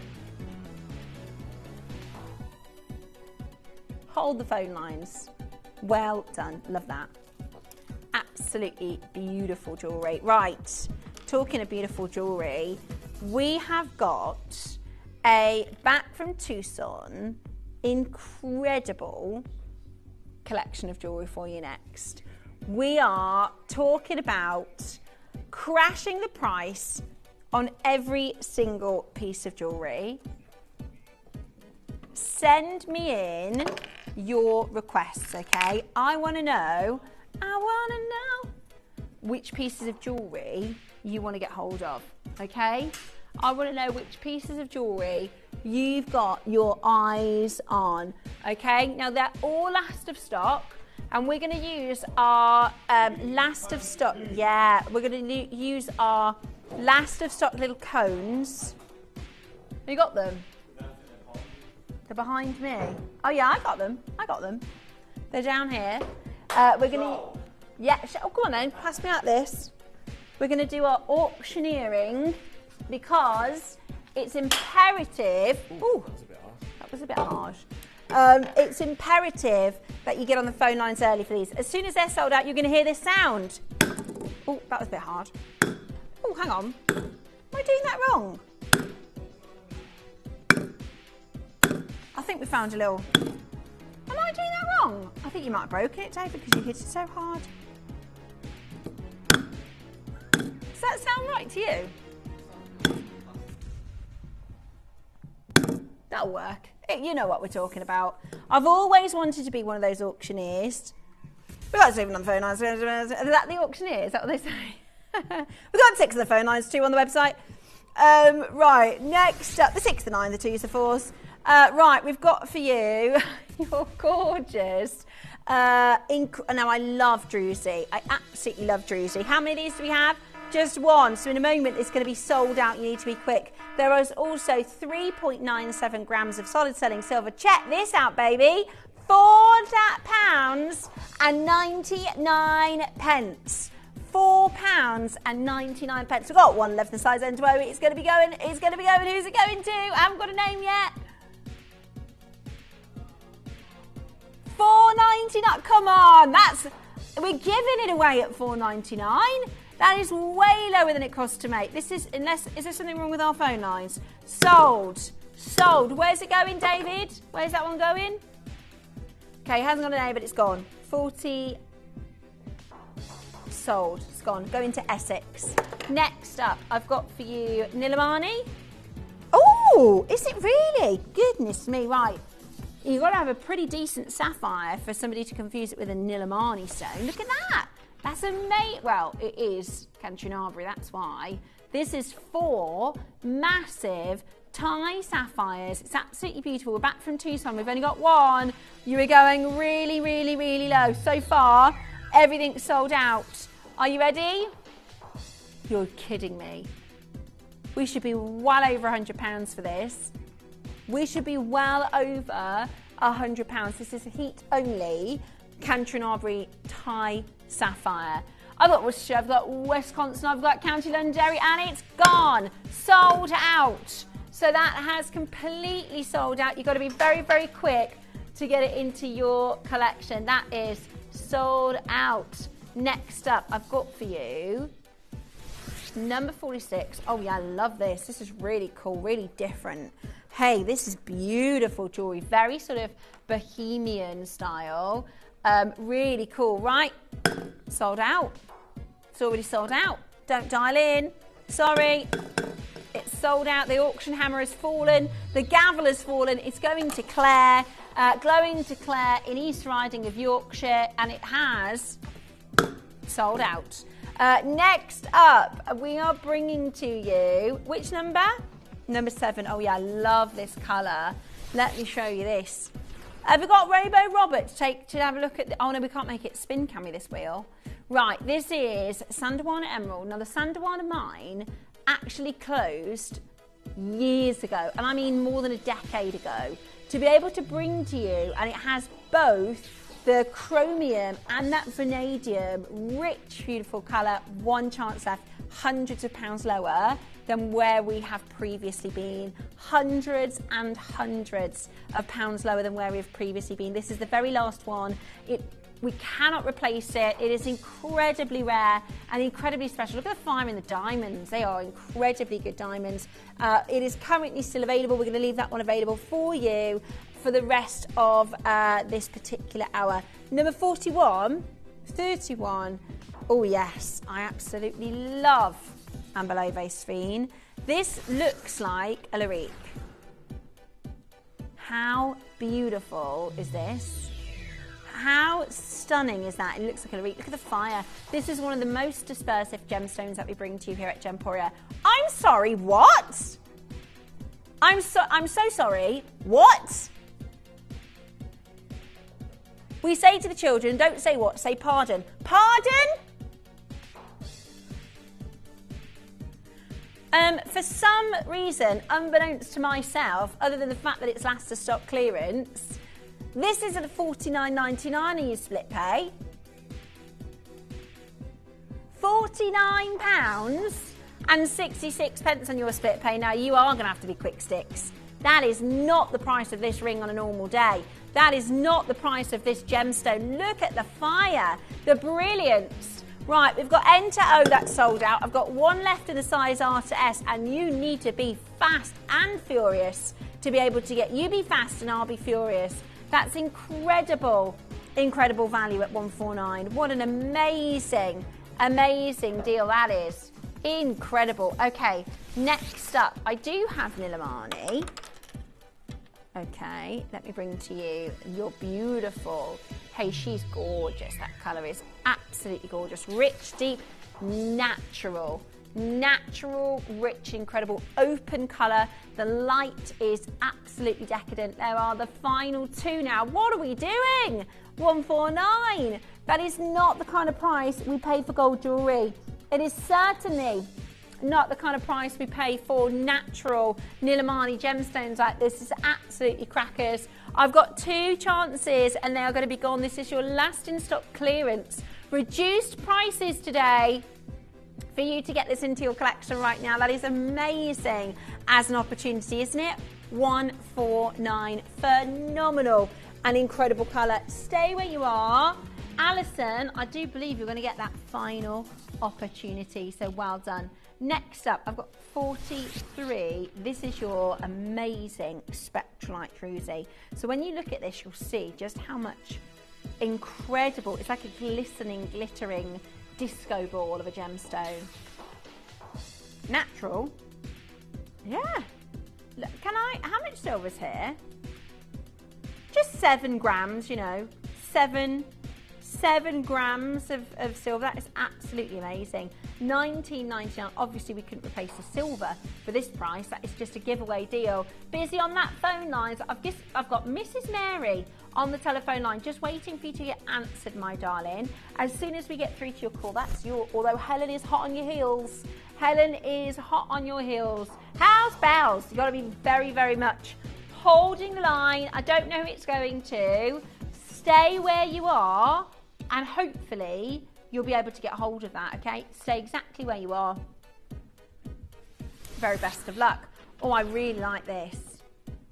Hold the phone lines. Well done. Love that. Absolutely beautiful jewellery. Right, talking of beautiful jewellery, we have got a back from Tucson incredible collection of jewellery for you next. We are talking about crashing the price on every single piece of jewellery. Send me in your requests, okay? I want to know which pieces of jewellery you want to get hold of, okay? I want to know which pieces of jewellery you've got your eyes on, okay? Now, they're all last of stock, and we're going to use our last of stock. Yeah, we're going to use our last of stock little cones. You got them? They're behind me. Oh yeah, I got them. They're down here. We're gonna, oh go on then, pass me out this. We're gonna do our auctioneering because it's imperative. Ooh, that was a bit harsh. It's imperative that you get on the phone lines early for these. As soon as they're sold out, you're gonna hear this sound. Oh, that was a bit hard. Oh, hang on. Am I doing that wrong? I think we found a little... Am I doing that wrong? I think you might have broken it, David, because you hit it so hard. Does that sound right to you? That'll work. You know what we're talking about. I've always wanted to be one of those auctioneers. We've got 7 on the phone lines. Is that the auctioneer? Is that what they say? We've got 6 on the phone lines, 2 on the website. Right, next up, the 6, the 9, the 2s, the 4s. Right, we've got for you, you're gorgeous. Now, I love druzy. I absolutely love druzy. How many of these do we have? Just 1. So in a moment, it's going to be sold out. You need to be quick. There is also 3.97 grams of solid sterling silver. Check this out, baby. £4.99. £4.99. We've got 1 left in size end where it's going to be going. Who's it going to? I haven't got a name yet. $4.99. Come on, we're giving it away at $4.99. That is way lower than it costs to make. Is there something wrong with our phone lines? Sold. Where's it going, David? Where's that one going? Okay, it hasn't got a name, but it's gone. 40. Sold. It's gone. Going to Essex. Next up, I've got for you Nilamani. Oh, is it really? Goodness me, right. You've got to have a pretty decent sapphire for somebody to confuse it with a Nilamani stone. Look at that. That's amazing. Well, it is Cantrinabre, that's why. This is 4 massive Thai sapphires. It's absolutely beautiful. We're back from Tucson. We've only got 1. You were going really, really, really low. So far, everything's sold out. Are you ready? You're kidding me. We should be well over £100 for this. We should be well over £100. This is a heat only Cantrinabre Thai sapphire. I've got Worcestershire, I've got Wisconsin, I've got County Londonderry, and it's gone. Sold out. So that has completely sold out. You've got to be very, very quick to get it into your collection. That is sold out. Next up, I've got for you number 46. Oh yeah, I love this. This is really cool, really different. Hey, this is beautiful jewelry. Very sort of bohemian style. Really cool, right? Sold out. It's already sold out. Don't dial in. Sorry. It's sold out. The auction hammer has fallen. The gavel has fallen. It's going to Claire. Going to Claire in East Riding of Yorkshire. And it has sold out. Next up, we are bringing to you, which number? Number 7. Oh yeah, I love this colour. Let me show you this. Have we got Rainbow Robert to have a look at? Oh no, we can't make it spin, can we, this wheel? Right, this is Sandawana Emerald. Now the Sandawana mine actually closed years ago, and I mean more than a decade ago, to be able to bring to you, and it has both the chromium and that vanadium, rich, beautiful colour, one chance left, hundreds of pounds lower than where we have previously been. Hundreds and hundreds of pounds lower than where we've previously been. This is the very last one. We cannot replace it. It is incredibly rare and incredibly special. Look at the fire in the diamonds. They are incredibly good diamonds. It is currently still available. We're going to leave that one available for you for the rest of this particular hour. Number 41, 31. Oh yes, I absolutely love Amberlove Sphene. This looks like a Larique. How beautiful is this? How stunning is that? It looks like a Larique. Look at the fire. This is one of the most dispersive gemstones that we bring to you here at Gemporia. I'm sorry, what? I'm so sorry. What? We say to the children, don't say what, say pardon. Pardon? For some reason, unbeknownst to myself, other than the fact that it's last to stock clearance, this is at $49.99 on your split pay. £49.66 on your split pay. Now, you are going to have to be quick sticks. That is not the price of this ring on a normal day. That is not the price of this gemstone. Look at the fire, the brilliance. Right, we've got N to O that's sold out. I've got one left in the size R to S, and you need to be fast and furious to be able to get. You be fast and I'll be furious. That's incredible, incredible value at $149. What an amazing, amazing deal that is. Incredible. Okay, next up, I do have Nilamani. Okay, let me bring to you your beautiful. Hey, she's gorgeous. That colour is absolutely gorgeous. Rich, deep, natural, rich, incredible, open colour. The light is absolutely decadent. There are the final two now. What are we doing? $149. That is not the kind of price we pay for gold jewellery. It is certainly not the kind of price we pay for natural Nilamani gemstones like this. It's absolutely crackers. I've got two chances and they are going to be gone. This is your last in stock clearance. Reduced prices today for you to get this into your collection right now. That is amazing as an opportunity, isn't it? $149. Phenomenal and incredible colour. Stay where you are. Alison, I do believe you're going to get that final opportunity, so well done. Next up, I've got 43. This is your amazing Spectralite Druzy. So when you look at this, you'll see just how much incredible, it's like a glistening, glittering disco ball of a gemstone. Natural. Yeah. Look, how much silver's here? Just 7 grams, you know, 7 grams of silver. That is absolutely amazing. $19.99. Obviously we couldn't replace the silver for this price. That is just a giveaway deal. Busy on that phone line. So I've got Mrs. Mary on the telephone line just waiting for you to get answered, my darling. As soon as we get through to your call, that's your, although Helen is hot on your heels. Helen is hot on your heels. How's bells? You've got to be very, very much holding the line. I don't know who it's going to. Stay where you are and hopefully you'll be able to get hold of that, okay? Stay exactly where you are. Very best of luck. Oh, I really like this.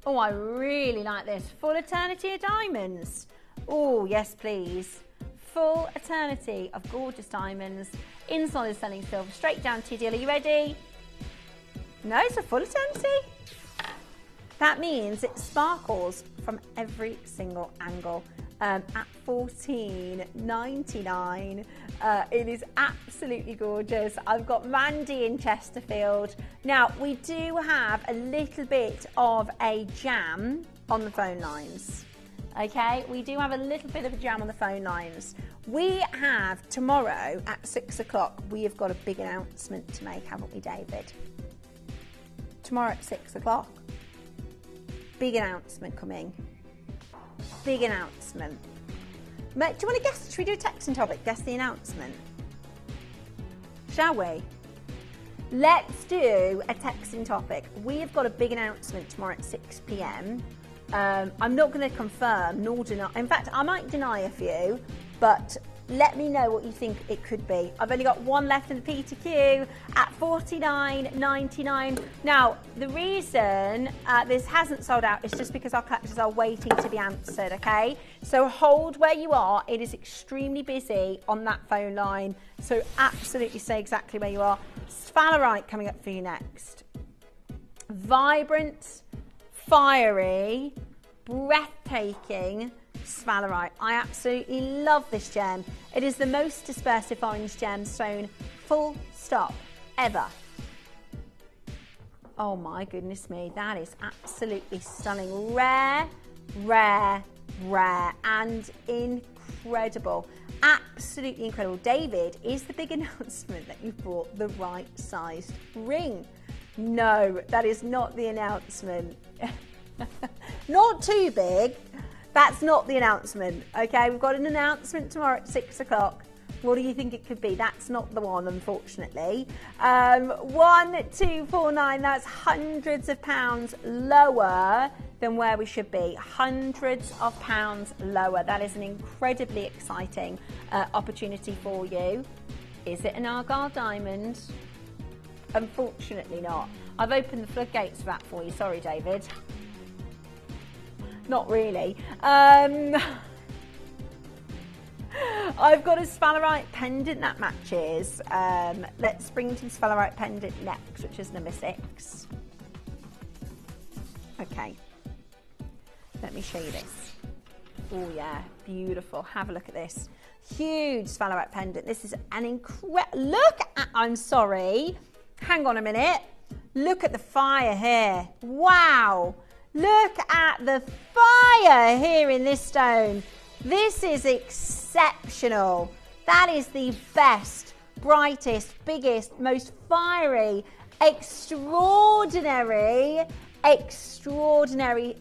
Oh, I really like this. Full eternity of diamonds. Oh, yes, please. Full eternity of gorgeous diamonds in solid selling silver. Straight down to your deal. Are you ready? No, it's a full eternity. That means it sparkles from every single angle. At $14.99. It is absolutely gorgeous. I've got Mandy in Chesterfield. Now, we do have a little bit of a jam on the phone lines. Okay, we do have a little bit of a jam on the phone lines. We have tomorrow at 6 o'clock, we have got a big announcement to make, haven't we, David? Tomorrow at 6 o'clock. Big announcement coming. Big announcement. Do you want to guess? Should we do a texting topic? Guess the announcement. Shall we? let's do a texting topic. We have got a big announcement tomorrow at 6 p.m. I'm not going to confirm nor deny. In fact, I might deny a few, but let me know what you think it could be. I've only got one left in the P2Q at $49.99. Now, the reason this hasn't sold out is just because our collectors are waiting to be answered, okay? So hold where you are. It is extremely busy on that phone line. So absolutely stay exactly where you are. Sphalerite coming up for you next. Vibrant, fiery, breathtaking sphalerite. I absolutely love this gem. It is the most dispersive orange gemstone, full stop, ever. Oh my goodness me, that is absolutely stunning. Rare, rare, rare, and incredible. Absolutely incredible. David, is the big announcement that you bought the right sized ring? No, that is not the announcement. Not too big. That's not the announcement, okay? We've got an announcement tomorrow at 6 o'clock. What do you think it could be? That's not the one, unfortunately. 1249, that's hundreds of pounds lower than where we should be. Hundreds of pounds lower. That is an incredibly exciting opportunity for you. Is it an Argyle diamond? Unfortunately not. I've opened the floodgates for that for you. Sorry, David. Not really. I've got a sphalerite pendant that matches. Let's bring to the sphalerite pendant next, which is number 6. Okay. Let me show you this. Oh yeah, beautiful. Have a look at this. Huge sphalerite pendant. This is an incredible... Look at... I'm sorry. Hang on a minute. Look at the fire here. Wow. Look at the fire here in this stone. This is exceptional. That is the best, brightest, biggest, most fiery, extraordinary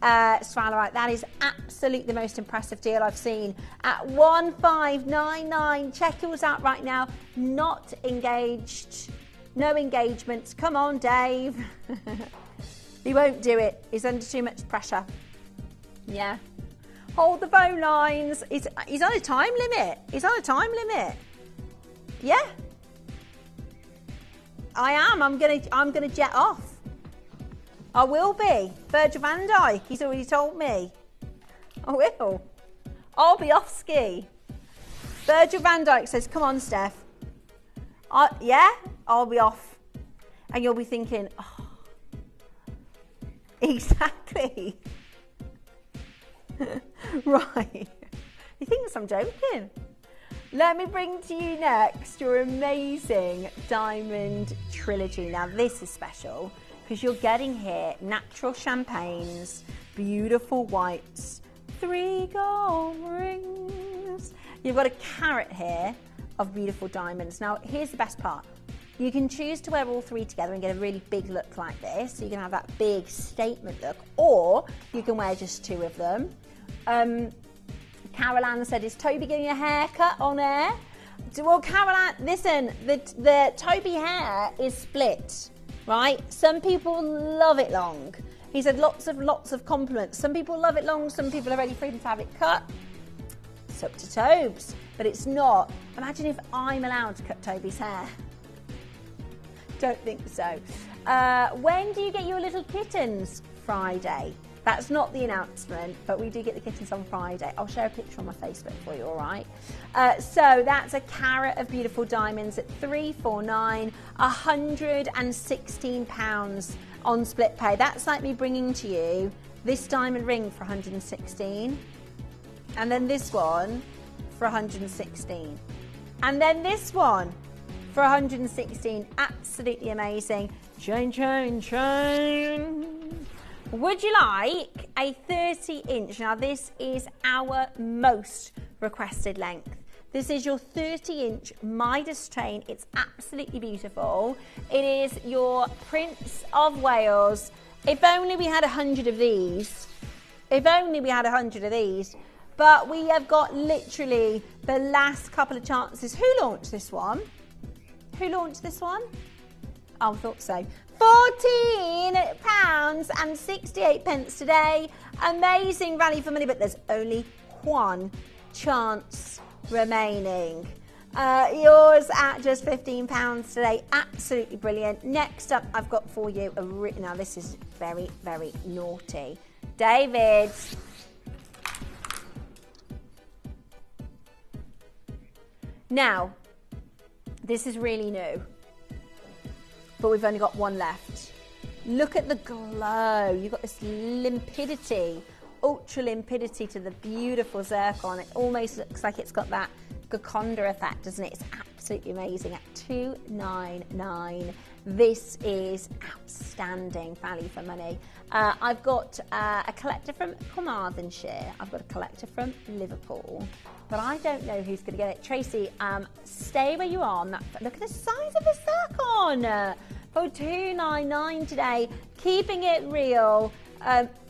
sphalerite. That is absolutely the most impressive deal I've seen at 1599. Check yours out right now. Not engaged. No engagements. Come on, Dave. He won't do it. He's under too much pressure. Yeah. Hold the phone lines. He's on a time limit. He's on a time limit. Yeah. I am. I'm gonna jet off. I will be. Virgil van Dijk. He's already told me. I will. I'll be off ski. Virgil van Dijk says, "Come on, Steph." Yeah. I'll be off, and you'll be thinking, oh. Exactly. Right. He thinks I'm joking. Let me bring to you next your amazing diamond trilogy. Now this is special because you're getting here natural champagnes, beautiful whites, 3 gold rings. You've got a carat here of beautiful diamonds. Now here's the best part. You can choose to wear all 3 together and get a really big look like this. So you can have that big statement look, or you can wear just 2 of them. Carol Ann said, is Toby getting a haircut on air? Well, Carol Ann, listen, the Toby hair is split, right? Some people love it long. He said lots of compliments. Some people love it long, some people are ready for him to have it cut. It's up to Tobes, but it's not. Imagine if I'm allowed to cut Toby's hair. Don't think so. When do you get your little kittens? Friday. That's not the announcement, but we do get the kittens on Friday. I'll share a picture on my Facebook for you, all right? So that's a carat of beautiful diamonds at $349, £116 on split pay. That's like me bringing to you this diamond ring for $116, and then this one for $116, and then this one for $116. Absolutely amazing. Chain, chain, chain. Would you like a 30-inch? Now this is our most requested length. This is your 30-inch Midas chain. It's absolutely beautiful. It is your Prince of Wales. If only we had 100 of these. If only we had 100 of these. But we have got literally the last couple of chances. Who launched this one? Who launched this one? I thought so. £14.68 today. Amazing value for money, but there's only one chance remaining. Yours at just £15 today. Absolutely brilliant. Next up, I've got for you now this is very, very naughty. David. Now, this is really new, but we've only got one left. Look at the glow. You've got this limpidity, ultra limpidity to the beautiful zircon. It almost looks like it's got that Gioconda effect, doesn't it? It's absolutely amazing at $299. This is outstanding value for money. I've got a collector from Carmarthenshire. I've got a collector from Liverpool, but I don't know who's going to get it. Tracy, stay where you are. Look at the size of the zircon. For $299 today, keeping it real,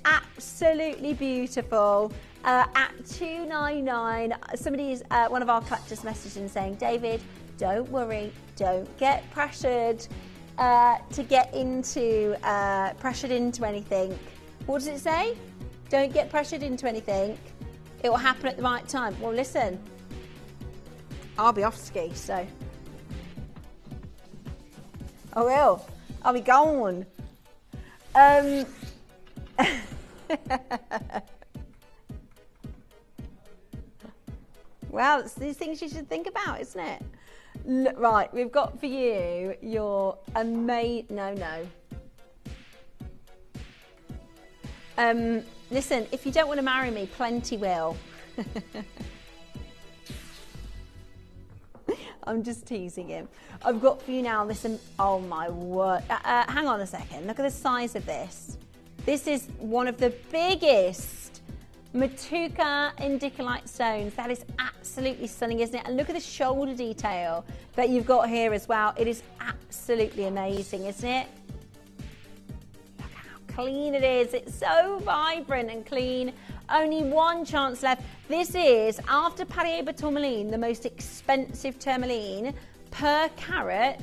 absolutely beautiful. At $299, somebody's one of our collectors messaged in saying, David, don't worry, don't get pressured to get into pressured into anything. What does it say? Don't get pressured into anything. It will happen at the right time. Well, listen, I'll be off ski, so I will. I'll be gone. Well, it's these things you should think about, isn't it? Right, we've got for you your listen, if you don't want to marry me, plenty will. I'm just teasing him. I've got for you now this, oh my word. Hang on a second, look at the size of this. This is one of the biggest Matuka indicolite stones. That is absolutely stunning, isn't it? And look at the shoulder detail that you've got here as well. It is absolutely amazing, isn't it? Look how clean it is. It's so vibrant and clean. Only one chance left. This is, after Paraiba Tourmaline, the most expensive tourmaline per carat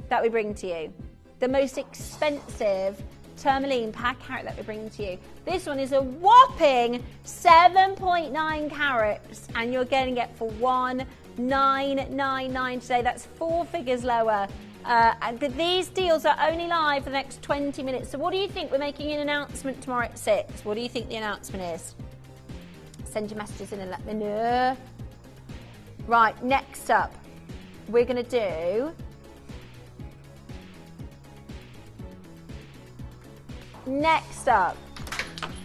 that we bring to you. The most expensive tourmaline per carat that we bring to you. This one is a whopping 7.9 carats, and you're getting it for $1,999 today. That's 4 figures lower. And these deals are only live for the next 20 minutes. So what do you think? We're making an announcement tomorrow at 6. What do you think the announcement is? Send your messages in and let me know. Right, next up, we're going to do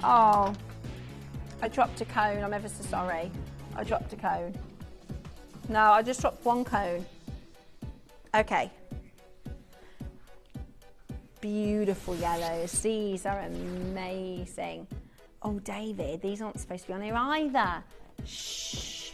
oh, I dropped a cone. I'm ever so sorry. I dropped a cone. No, I just dropped one cone. Okay. Beautiful yellows. These are amazing. Oh, David, these aren't supposed to be on here either. Shh.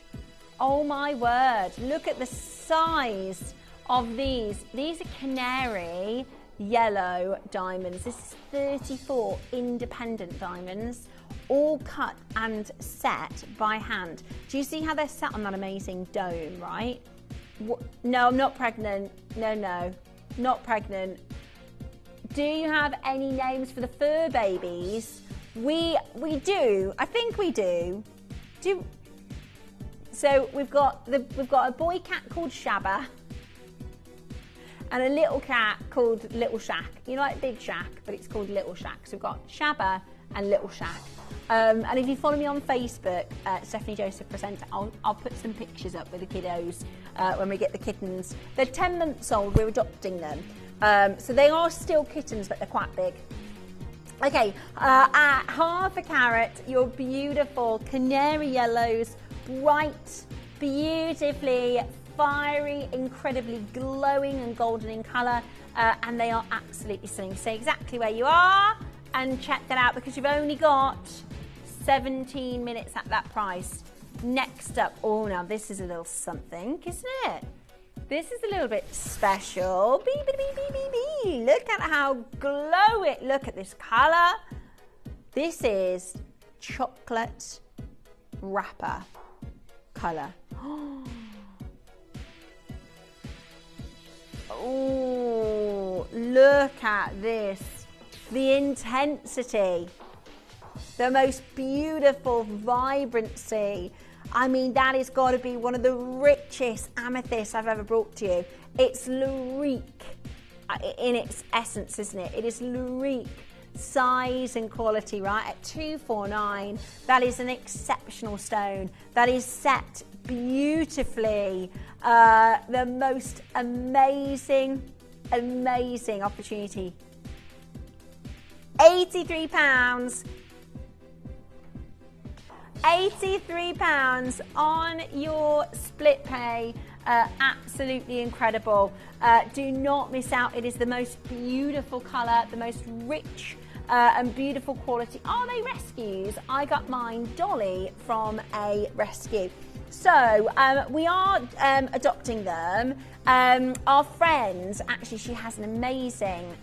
Oh, my word. Look at the size of these. These are canary yellow diamonds. This is 34 independent diamonds, all cut and set by hand. Do you see how they're set on that amazing dome, right? No, I'm not pregnant. No, not pregnant. Do you have any names for the fur babies? We do. I think we do. So we've got a boy cat called Shabba and a little cat called Little Shack. You know, like Big Shack, but it's called Little Shack. So we've got Shabba and Little Shack. And if you follow me on Facebook, Stephanie Joseph Presenter, I'll put some pictures up with the kiddos when we get the kittens. They're 10 months old. We're adopting them. So they are still kittens, but they're quite big. Okay, at half a carat, your beautiful canary yellows, bright, beautifully fiery, incredibly glowing and golden in colour, and they are absolutely stunning. Stay exactly where you are and check that out, because you've only got 17 minutes at that price. Next up, oh, now this is a little something, isn't it? This is a little bit special. Look at how glow it. Look at this colour. This is chocolate wrapper colour. Oh, look at this. The intensity. The most beautiful vibrancy. I mean, that has got to be one of the richest amethysts I've ever brought to you. It's lyrique in its essence, isn't it? It is lyrique. Size and quality, right? At 249, that is an exceptional stone. That is set beautifully. The most amazing opportunity. £83. £83 on your split pay. Absolutely incredible. Do not miss out. It is the most beautiful colour, the most rich and beautiful quality. Are they rescues? I got mine, Dolly, from a rescue. So we are adopting them. Our friend, actually, she has an amazing,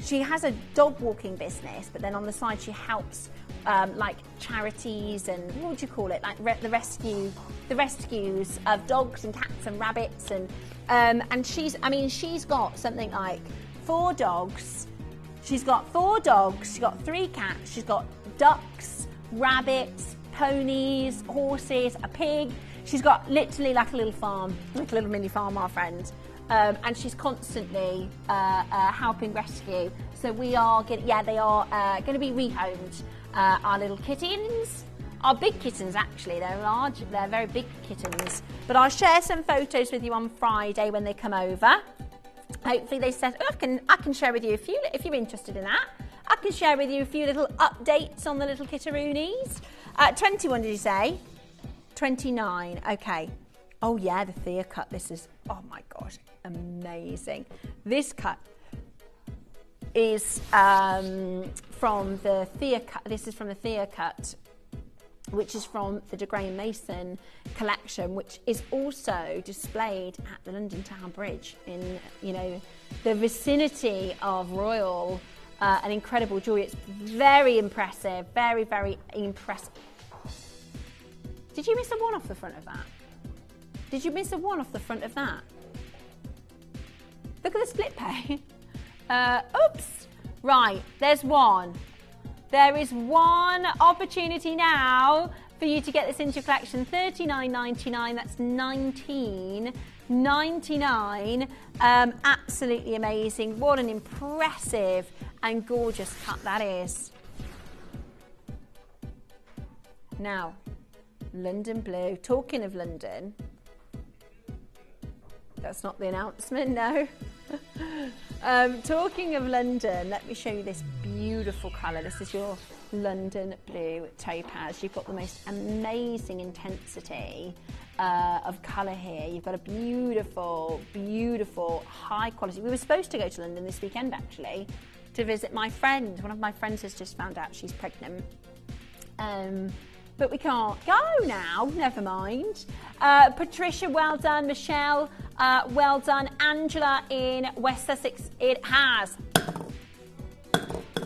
she has a dog walking business, but then on the side she helps like charities and what would you call it, like the rescues of dogs and cats and rabbits, and she's got something like 4 dogs. She's got 4 dogs, she's got 3 cats, she's got ducks, rabbits, ponies, horses, a pig. She's got literally like a little farm, like a little mini farm, our friend. And she's constantly helping rescue. So we are they are going to be rehomed. Our little kittens, our big kittens actually, they're large, they're very big kittens. But I'll share some photos with you on Friday when they come over. Hopefully they said, I can share with you a few, if you're interested in that. I can share with you a few little updates on the little kitteroonies. 21 did you say? 29, okay. Oh yeah, the Thea cut, this is, oh my gosh, amazing. This cut is from the Thea cut, this is from the Thea cut, which is from the De Grey and Mason collection, which is also displayed at the London Tower Bridge in, the vicinity of Royal. An incredible jewellery. It's very impressive, very, very impressive. Did you miss a 1 off the front of that? Did you miss a 1 off the front of that? Look at the split pay. Oops. Right, there's 1. There is 1 opportunity now for you to get this into your collection. $39.99, that's $19.99. Absolutely amazing. What an impressive and gorgeous cut that is. Now, London Blue. Talking of London, that's not the announcement, no. Talking of London, let me show you this beautiful colour. This is your London Blue Topaz. You've got the most amazing intensity of colour here. You've got a beautiful, beautiful, high quality. We were supposed to go to London this weekend, actually, to visit my friend. One of my friends has just found out she's pregnant. But we can't go now, never mind. Patricia, well done. Michelle, well done. Angela in West Sussex, it has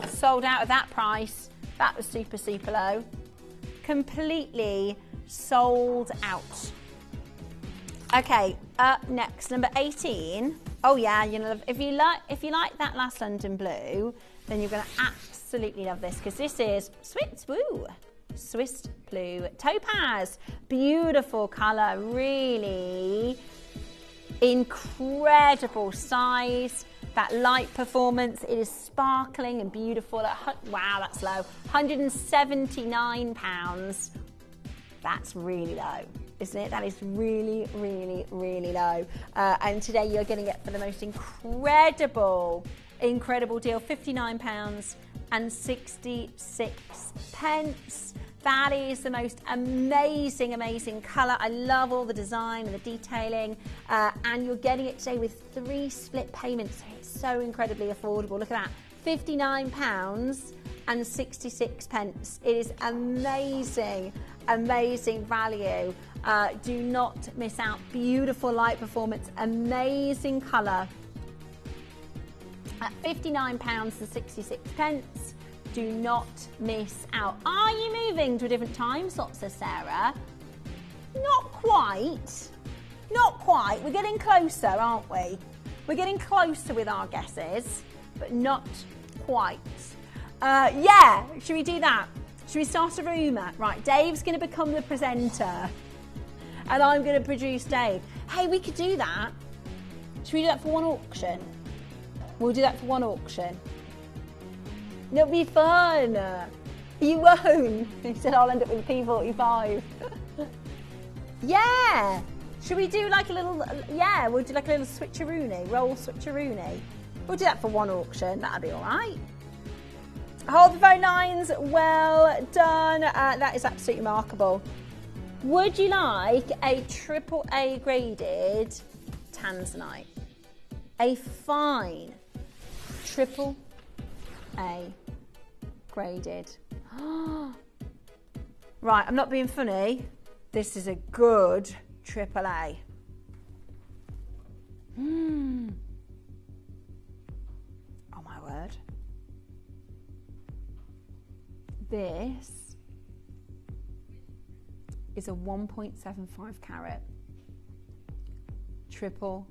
sold out at that price. That was super, super low. Completely sold out. Okay, up next, number 18. Oh yeah, if you like that last London Blue, then you're going to absolutely love this, because this is Swiss Blue Topaz. Beautiful colour, really incredible size. That light performance, it is sparkling and beautiful. Wow, that's low. £179. That's really low, isn't it? That is really, really, really low. And today you're getting it for the most incredible deal, £59.66. That is the most amazing colour. I love all the design and the detailing. And you're getting it today with 3 split payments. It's so incredibly affordable. Look at that, £59.66. It is amazing value. Do not miss out. Beautiful light performance, amazing colour. At £59.66. Do not miss out. Are you moving to a different time slot, says Sarah? Not quite. Not quite. We're getting closer, aren't we? We're getting closer with our guesses, but not quite. Yeah, should we do that? Should we start a rumour? Right, Dave's going to become the presenter and I'm going to produce Dave. Hey, we could do that. Should we do that for one auction? We'll do that for one auction. It'll be fun. You won't. He said I'll end up with P45. Yeah. Should we do like a little, yeah, we'll do like a little switcheroony, roll switcheroony. We'll do that for one auction. That'll be all right. Hold the phone lines. Well done. That is absolutely remarkable. Would you like a AAA graded tanzanite? A fine AAA graded. Right, I'm not being funny. This is a good AAA. Oh my word. This is a 1.75 carat AAA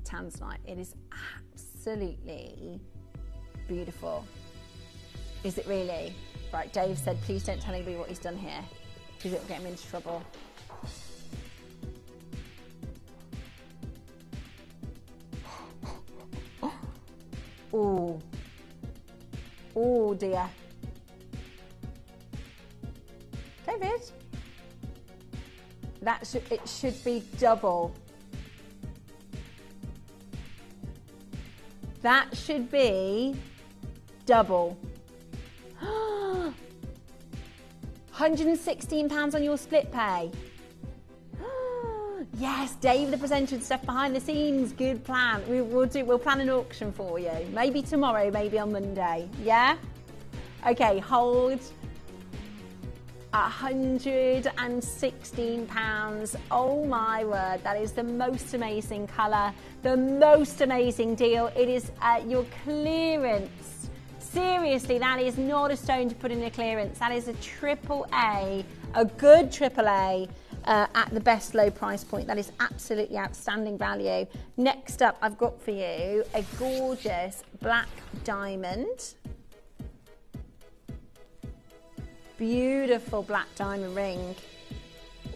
tanzanite. It is absolutely beautiful. Is it really? Right, Dave said, please don't tell anybody what he's done here, because it will get him into trouble. Oh. Oh dear. David? It should be double. That should be double. £116 on your split pay. Yes, Dave, the presenter and stuff behind the scenes. Good plan. We'll plan an auction for you. Maybe tomorrow, maybe on Monday. Yeah? Okay, hold. £116. Oh my word, that is the most amazing colour, the most amazing deal. It is at your clearance. Seriously, that is not a stone to put in a clearance. That is a AAA, a good AAA at the best low price point. That is absolutely outstanding value. Next up, I've got for you a gorgeous black diamond. Beautiful black diamond ring.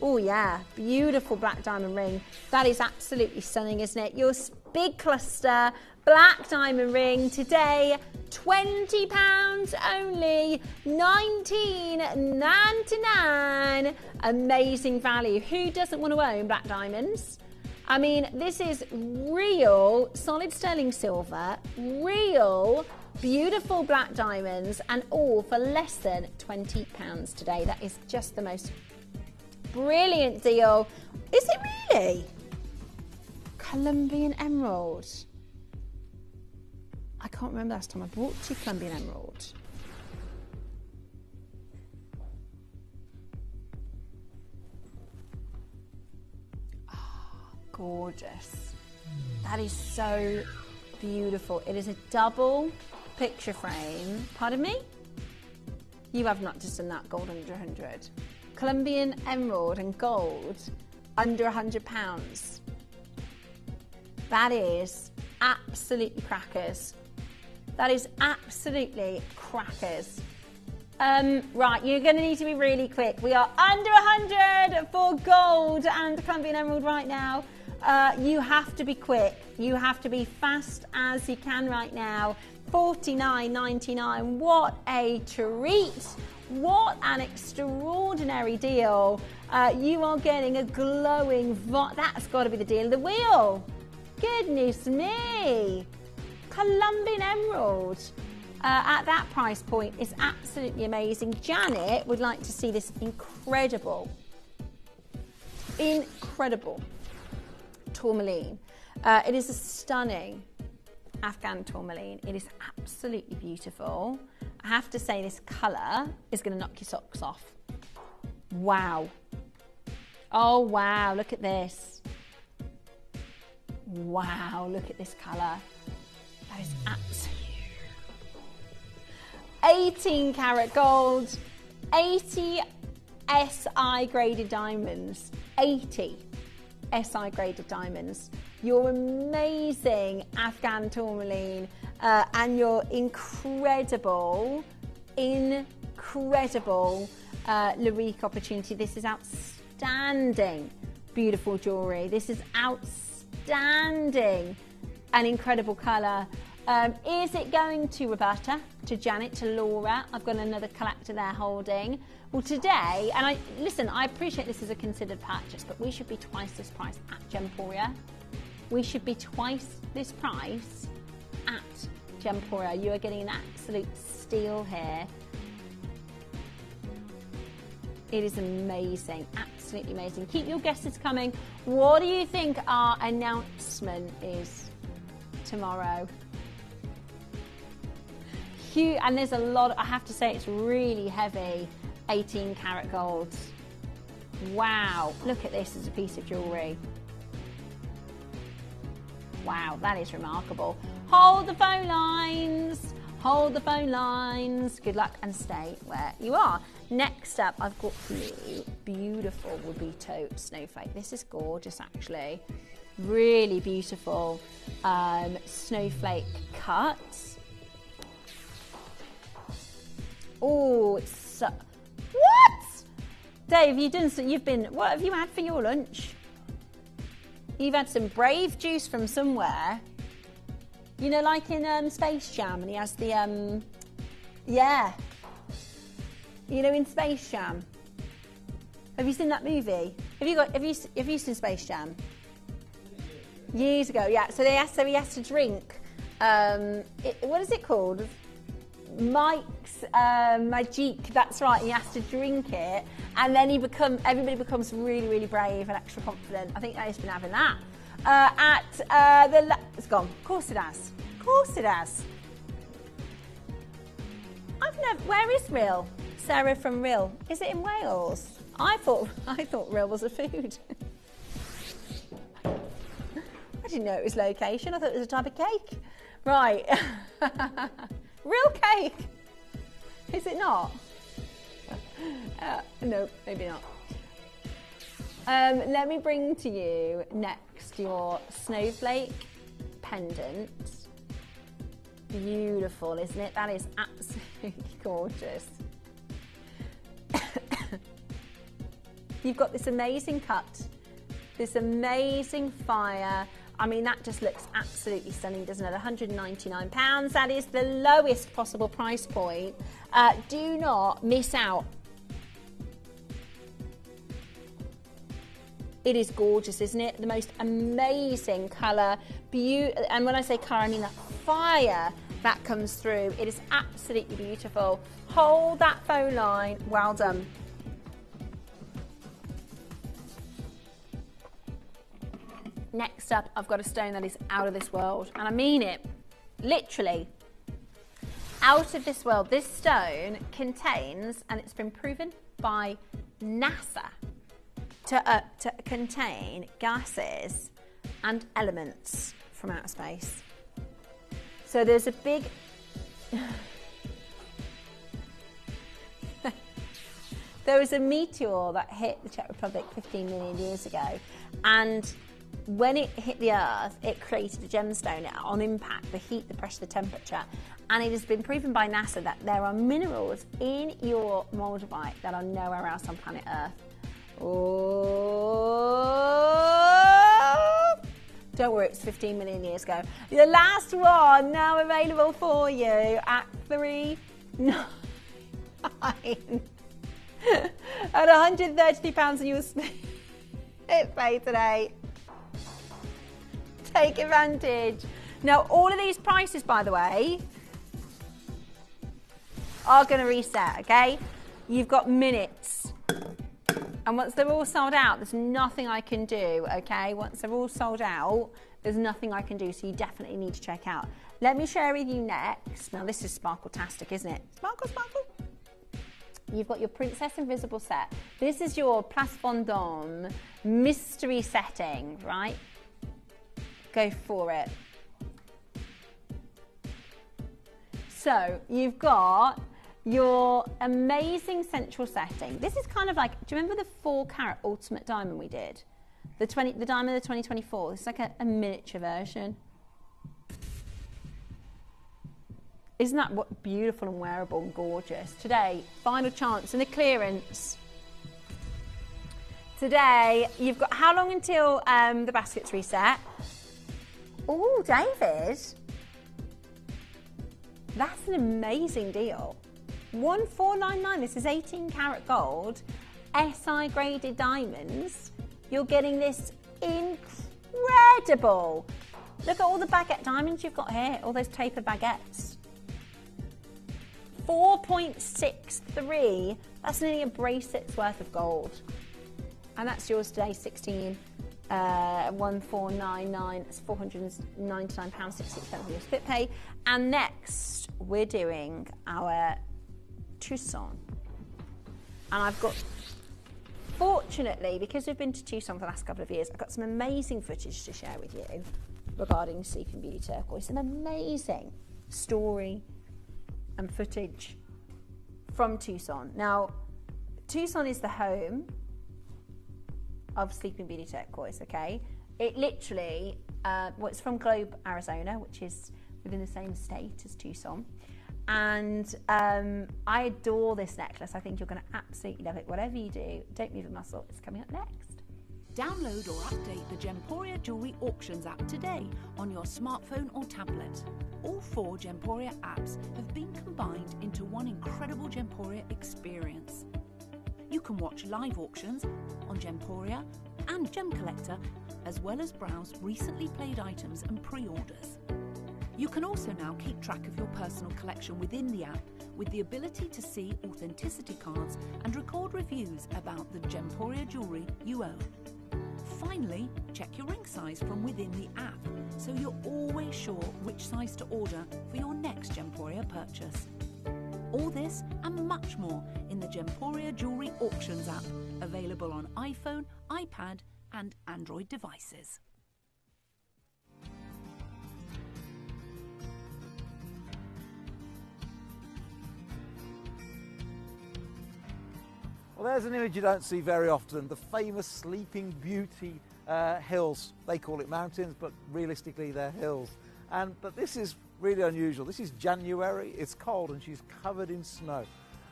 Oh yeah, beautiful black diamond ring. That is absolutely stunning, isn't it? Your big cluster black diamond ring today, £20 only, $19.99. Amazing value. Who doesn't want to own black diamonds? I mean, this is real solid sterling silver, real beautiful black diamonds, and all for less than £20 today. That is just the most brilliant deal. Is it really? Colombian emerald. I can't remember last time I bought you Colombian emerald. Oh, gorgeous. That is so beautiful. It is a double picture frame. Pardon me? You have not just done that. Gold under 100. Colombian emerald and gold under £100. That is absolutely crackers. That is absolutely crackers. Right, you're going to need to be really quick. We are under 100 for gold and Colombian emerald right now. You have to be quick. You have to be fast as you can right now. $49.99. What a treat. What an extraordinary deal. You are getting a glowing, that's got to be the deal of the wheel. Goodness me. Colombian emerald at that price point is absolutely amazing. Janet would like to see this incredible tourmaline. It is a stunning Afghan tourmaline. It is absolutely beautiful. I have to say this colour is going to knock your socks off. Wow. Oh wow, look at this. Wow, look at this colour. That is absolutely 18 karat gold, 80 SI graded diamonds, 80 SI graded diamonds. your amazing Afghan tourmaline, and your incredible Larique opportunity. This is outstanding, beautiful jewellery. This is outstanding, an incredible colour. Is it going to Roberta, to Janet, to Laura? I've got another collector there holding. Well, today, and I appreciate this is a considered purchase, but we should be twice this price at Gemporia. We should be twice this price at Gemporia. You are getting an absolute steal here. It is amazing, absolutely amazing. Keep your guesses coming. What do you think our announcement is tomorrow? Huge, and there's a lot, I have to say it's really heavy, 18 karat gold. Wow, look at this as a piece of jewellery. Wow, that is remarkable. Hold the phone lines. Hold the phone lines. Good luck and stay where you are. Next up, I've got for you beautiful Wabito snowflake. This is gorgeous, actually. Really beautiful snowflake cut. Oh, it's so... What? Dave, what have you had for your lunch? You've had some Brave juice from somewhere. You know, like in Space Jam, and he has the, yeah. You know, in Space Jam. Have you seen that movie? Have you seen Space Jam? Years ago, yeah. So he has to drink, what is it called? Mike's Magic, that's right. He has to drink it, and then everybody becomes really, really brave and extra confident. I think Dave's been having that. It's gone. Of course it has. Of course it has. Where is Rill? Sarah from Rill. Is it in Wales? I thought Rill was a food. I didn't know it was location. I thought it was a type of cake. Right. Real cake. Is it not? No, maybe not. Let me bring to you next your snowflake pendant. Beautiful, isn't it? That is absolutely gorgeous. You've got this amazing cut, this amazing fire. I mean, that just looks absolutely stunning, doesn't it? £199. That is the lowest possible price point. Do not miss out. It is gorgeous, isn't it? The most amazing colour. And when I say colour, I mean the fire that comes through. It is absolutely beautiful. Hold that phone line. Well done. Next up, I've got a stone that is out of this world, and I mean it, literally, out of this world. This stone contains, and it's been proven by NASA to contain gases and elements from outer space. So there's a big... There was a meteor that hit the Czech Republic 15 million years ago, and when it hit the Earth, it created a gemstone on impact, the heat, the pressure, the temperature. And it has been proven by NASA that there are minerals in your moldavite that are nowhere else on planet Earth. Oh! Don't worry, it's 15 million years ago. The last one now available for you at £3.99. At £133, and you'll pay today. Take advantage. Now, all of these prices, by the way, are going to reset, okay? You've got minutes. And once they're all sold out, there's nothing I can do, okay? Once they're all sold out, there's nothing I can do, so you definitely need to check out. Let me share with you next. Now, this is sparkle-tastic, isn't it? Sparkle, sparkle. You've got your Princess Invisible set. This is your Place Vendôme mystery setting, right? Go for it. So you've got your amazing central setting. This is kind of like, do you remember the 4 carat ultimate diamond we did? The diamond of the 2024. It's like a miniature version. Isn't that what beautiful and wearable and gorgeous? Today, final chance in the clearance. Today, you've got how long until the basket's reset? Oh, David. That's an amazing deal. 1499. This is 18 karat gold, SI graded diamonds. You're getting this incredible. Look at all the baguette diamonds you've got here, all those tapered baguettes. 4.63. That's nearly a bracelet's worth of gold. And that's yours today, 1499. It's £499.60 on your split pay. And next, we're doing our Tucson. And I've got, fortunately, because we've been to Tucson for the last couple of years, I've got some amazing footage to share with you regarding Sleeping Beauty turquoise. An amazing story and footage from Tucson. Now, Tucson is the home of Sleeping Beauty turquoise, okay? It literally, well, it's from Globe, Arizona, which is within the same state as Tucson. And I adore this necklace. I think you're going to absolutely love it. Whatever you do, don't move a muscle. It's coming up next. Download or update the Gemporia Jewellery Auctions app today on your smartphone or tablet. All 4 Gemporia apps have been combined into one incredible Gemporia experience. You can watch live auctions on Gemporia and Gem Collector, as well as browse recently played items and pre-orders. You can also now keep track of your personal collection within the app with the ability to see authenticity cards and record reviews about the Gemporia jewellery you own. Finally, check your ring size from within the app so you're always sure which size to order for your next Gemporia purchase. All this and much more in the Gemporia Jewellery Auctions app, available on iPhone, iPad and Android devices. Well, there's an image you don't see very often, the famous Sleeping Beauty hills. They call it mountains, but realistically they're hills. But this is really unusual. This is January, it's cold and she's covered in snow.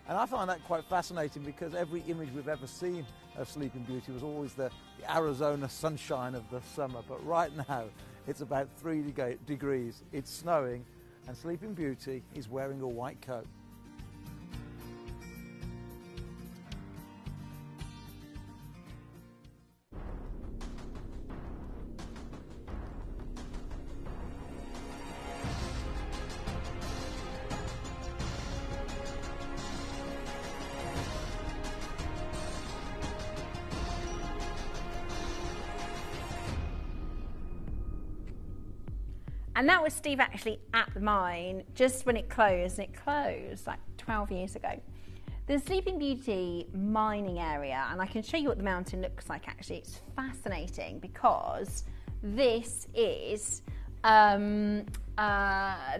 And I find that quite fascinating because every image we've ever seen of Sleeping Beauty was always the Arizona sunshine of the summer. But right now it's about 3 degrees, it's snowing, and Sleeping Beauty is wearing a white coat. And that was Steve actually at the mine just when it closed, and it closed like 12 years ago. The Sleeping Beauty mining area, and I can show you what the mountain looks like actually. It's fascinating because this is the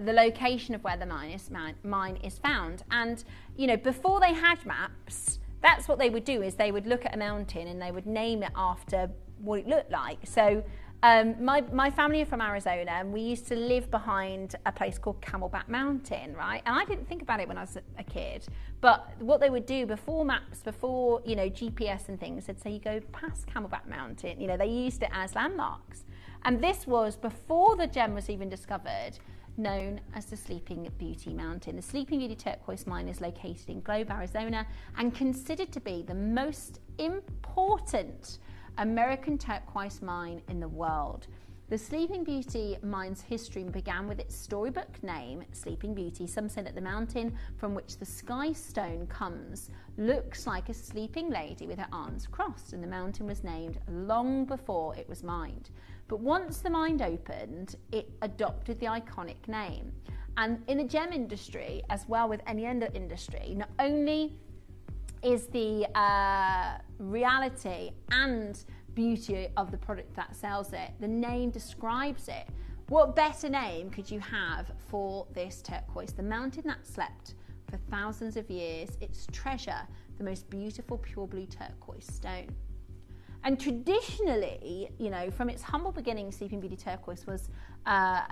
location of where the mine is found. And, you know, before they had maps, that's what they would do, is they would look at a mountain and they would name it after what it looked like. So my family are from Arizona, and we used to live behind a place called Camelback Mountain, right? And I didn't think about it when I was a kid, but what they would do before maps, before, you know, GPS and things, they'd say you go past Camelback Mountain. You know, they used it as landmarks. And this was before the gem was even discovered, known as the Sleeping Beauty Mountain. The Sleeping Beauty turquoise mine is located in Globe, Arizona, and considered to be the most important American turquoise mine in the world. The Sleeping Beauty mine's history began with its storybook name, Sleeping Beauty. Some say that the mountain from which the sky stone comes looks like a sleeping lady with her arms crossed, and the mountain was named long before it was mined. But once the mine opened, it adopted the iconic name. And in the gem industry, as well with any other industry, not only is the reality and beauty of the product that sells it, the name describes it. What better name could you have for this turquoise? The mountain that slept for thousands of years, its treasure, the most beautiful pure blue turquoise stone. And traditionally, you know, from its humble beginnings, Sleeping Beauty turquoise was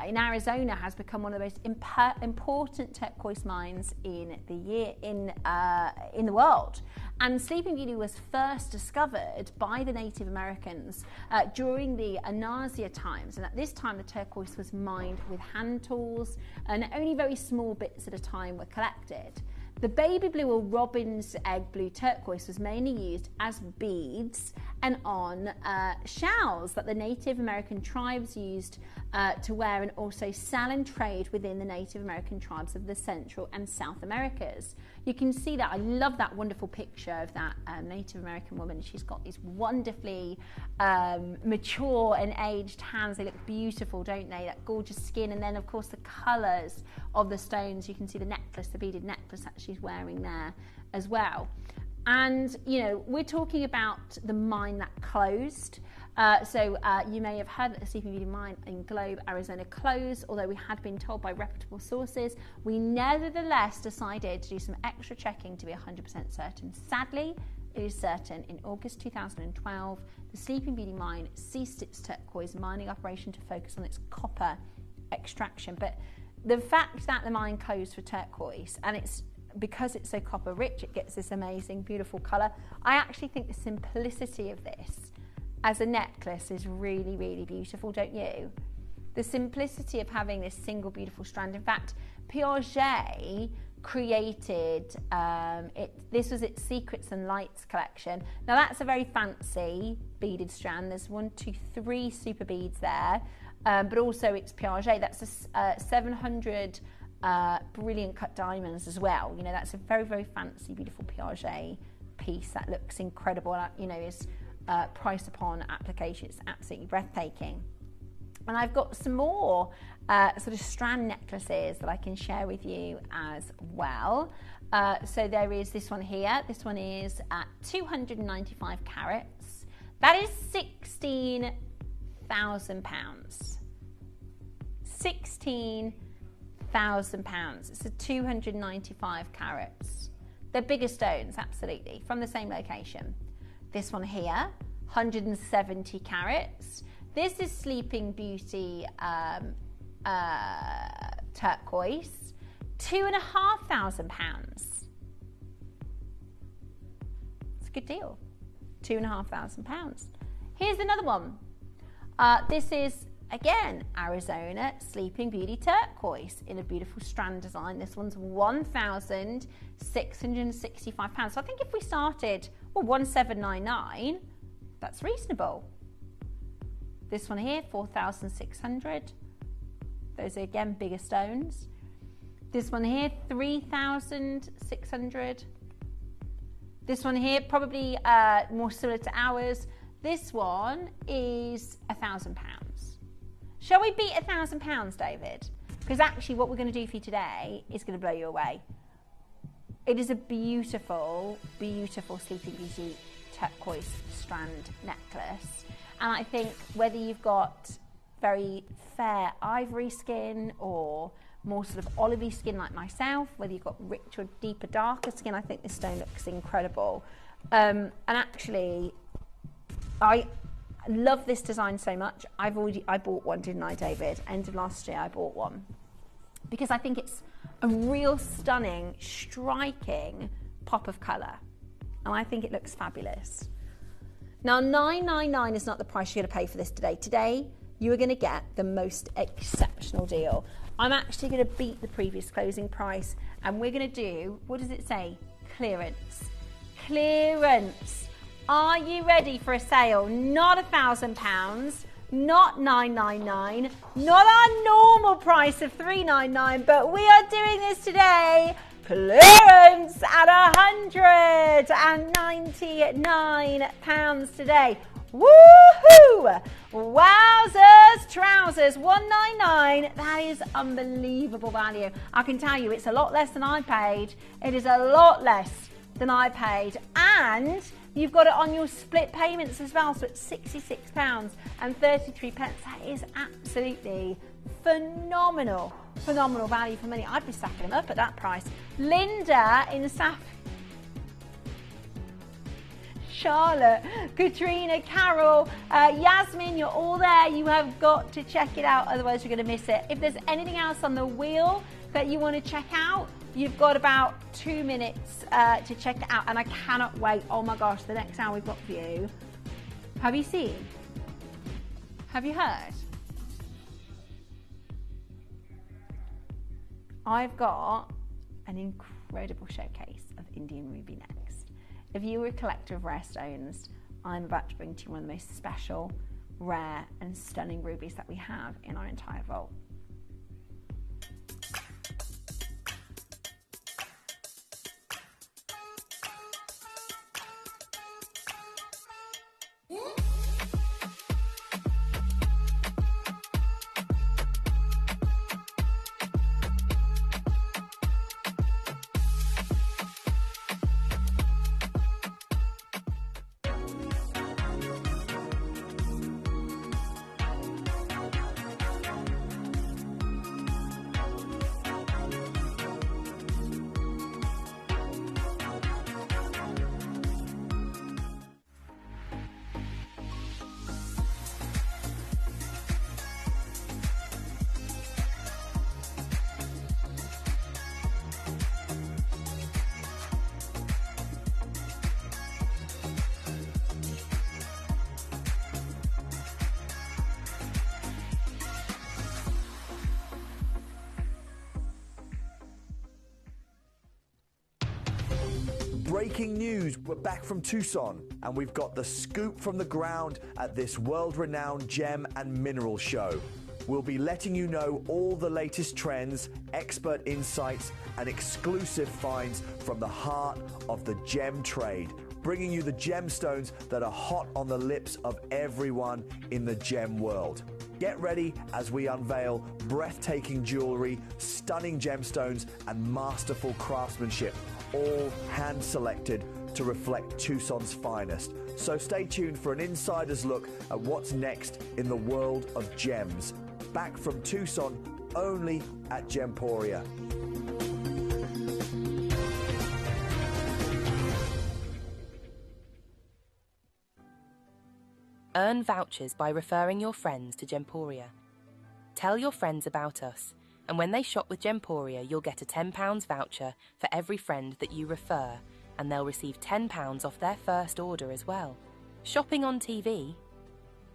in Arizona, has become one of the most important turquoise mines in the world. And Sleeping Beauty was first discovered by the Native Americans during the Anasia times. And at this time, the turquoise was mined with hand tools, and only very small bits at a time were collected. The baby blue or robin's egg blue turquoise was mainly used as beads and on shells that the Native American tribes used to wear and also sell and trade within the Native American tribes of the Central and South Americas. You can see that. I love that wonderful picture of that Native American woman. She's got these wonderfully mature and aged hands. They look beautiful, don't they? That gorgeous skin, and then of course the colours of the stones. You can see the necklace, the beaded necklace that she's wearing there as well. And you know, we're talking about the mine that closed. So you may have heard that the Sleeping Beauty mine in Globe, Arizona closed, although we had been told by reputable sources. We nevertheless decided to do some extra checking to be 100% certain. Sadly, it is certain in August 2012, the Sleeping Beauty mine ceased its turquoise mining operation to focus on its copper extraction. But the fact that the mine closed for turquoise, and it's because it's so copper rich, it gets this amazing, beautiful colour. I actually think the simplicity of this as a necklace is really, really beautiful, don't you? The simplicity of having this single beautiful strand. In fact, Piaget created, this was its Secrets and Lights collection. Now that's a very fancy beaded strand. There's 1, 2, 3 super beads there, but also it's Piaget. That's a 700 brilliant cut diamonds as well. You know, that's a very, very fancy, beautiful Piaget piece that looks incredible, you know, is price upon application. It's absolutely breathtaking. And I've got some more sort of strand necklaces that I can share with you as well. So there is this one here. This one is at 295 carats. That is £16,000. £16,000. It's a 295 carats. They're bigger stones, absolutely, from the same location. This one here, 170 carats. This is Sleeping Beauty turquoise, £2,500. It's a good deal, £2,500. Here's another one. This is, again, Arizona Sleeping Beauty turquoise in a beautiful strand design. This one's £1,665. So I think if we started, well, 1,799, that's reasonable. This one here, 4,600. Those are again bigger stones. This one here, 3,600. This one here, probably more similar to ours. This one is £1,000. Shall we beat £1,000, David? Because actually what we're going to do for you today is going to blow you away. It is a beautiful, beautiful Sleeping Beauty turquoise strand necklace. And I think whether you've got very fair ivory skin or more sort of olivey skin like myself, whether you've got rich or deeper, darker skin, I think this stone looks incredible. And actually, I love this design so much. I bought one, didn't I, David? End of last year, I bought one. Because I think it's a real stunning, striking pop of colour. And I think it looks fabulous. Now, $999 is not the price you're going to pay for this today. Today, you are going to get the most exceptional deal. I'm actually going to beat the previous closing price, and we're going to do, what does it say? Clearance. Clearance. Are you ready for a sale? Not £1,000, not $999, not our normal price of $399, but we are doing this today. Clearance at £199 today. Woohoo! Wowzers, trousers, $199. That is unbelievable value. I can tell you it's a lot less than I paid. It is a lot less than I paid. And you've got it on your split payments as well. So it's £66.33. That is absolutely phenomenal. Phenomenal value for money. I'd be stacking them up at that price. Linda in Sapphire. Charlotte, Katrina, Carol, Yasmin, you're all there. You have got to check it out, otherwise you're going to miss it. If there's anything else on the wheel that you want to check out, you've got about 2 minutes to check it out, and I cannot wait. Oh my gosh, the next hour we've got for you. Have you seen? Have you heard? I've got an incredible showcase of Indian ruby next. If you were a collector of rare stones, I'm about to bring to you one of the most special, rare and stunning rubies that we have in our entire vault. Breaking news, we're back from Tucson and we've got the scoop from the ground at this world-renowned gem and mineral show. We'll be letting you know all the latest trends, expert insights and exclusive finds from the heart of the gem trade, bringing you the gemstones that are hot on the lips of everyone in the gem world. Get ready as we unveil breathtaking jewelry, stunning gemstones and masterful craftsmanship, all hand-selected to reflect Tucson's finest. So stay tuned for an insider's look at what's next in the world of gems. Back from Tucson, only at Gemporia. Earn vouchers by referring your friends to Gemporia. Tell your friends about us, and when they shop with Gemporia, you'll get a £10 voucher for every friend that you refer, and they'll receive £10 off their first order as well. Shopping on TV?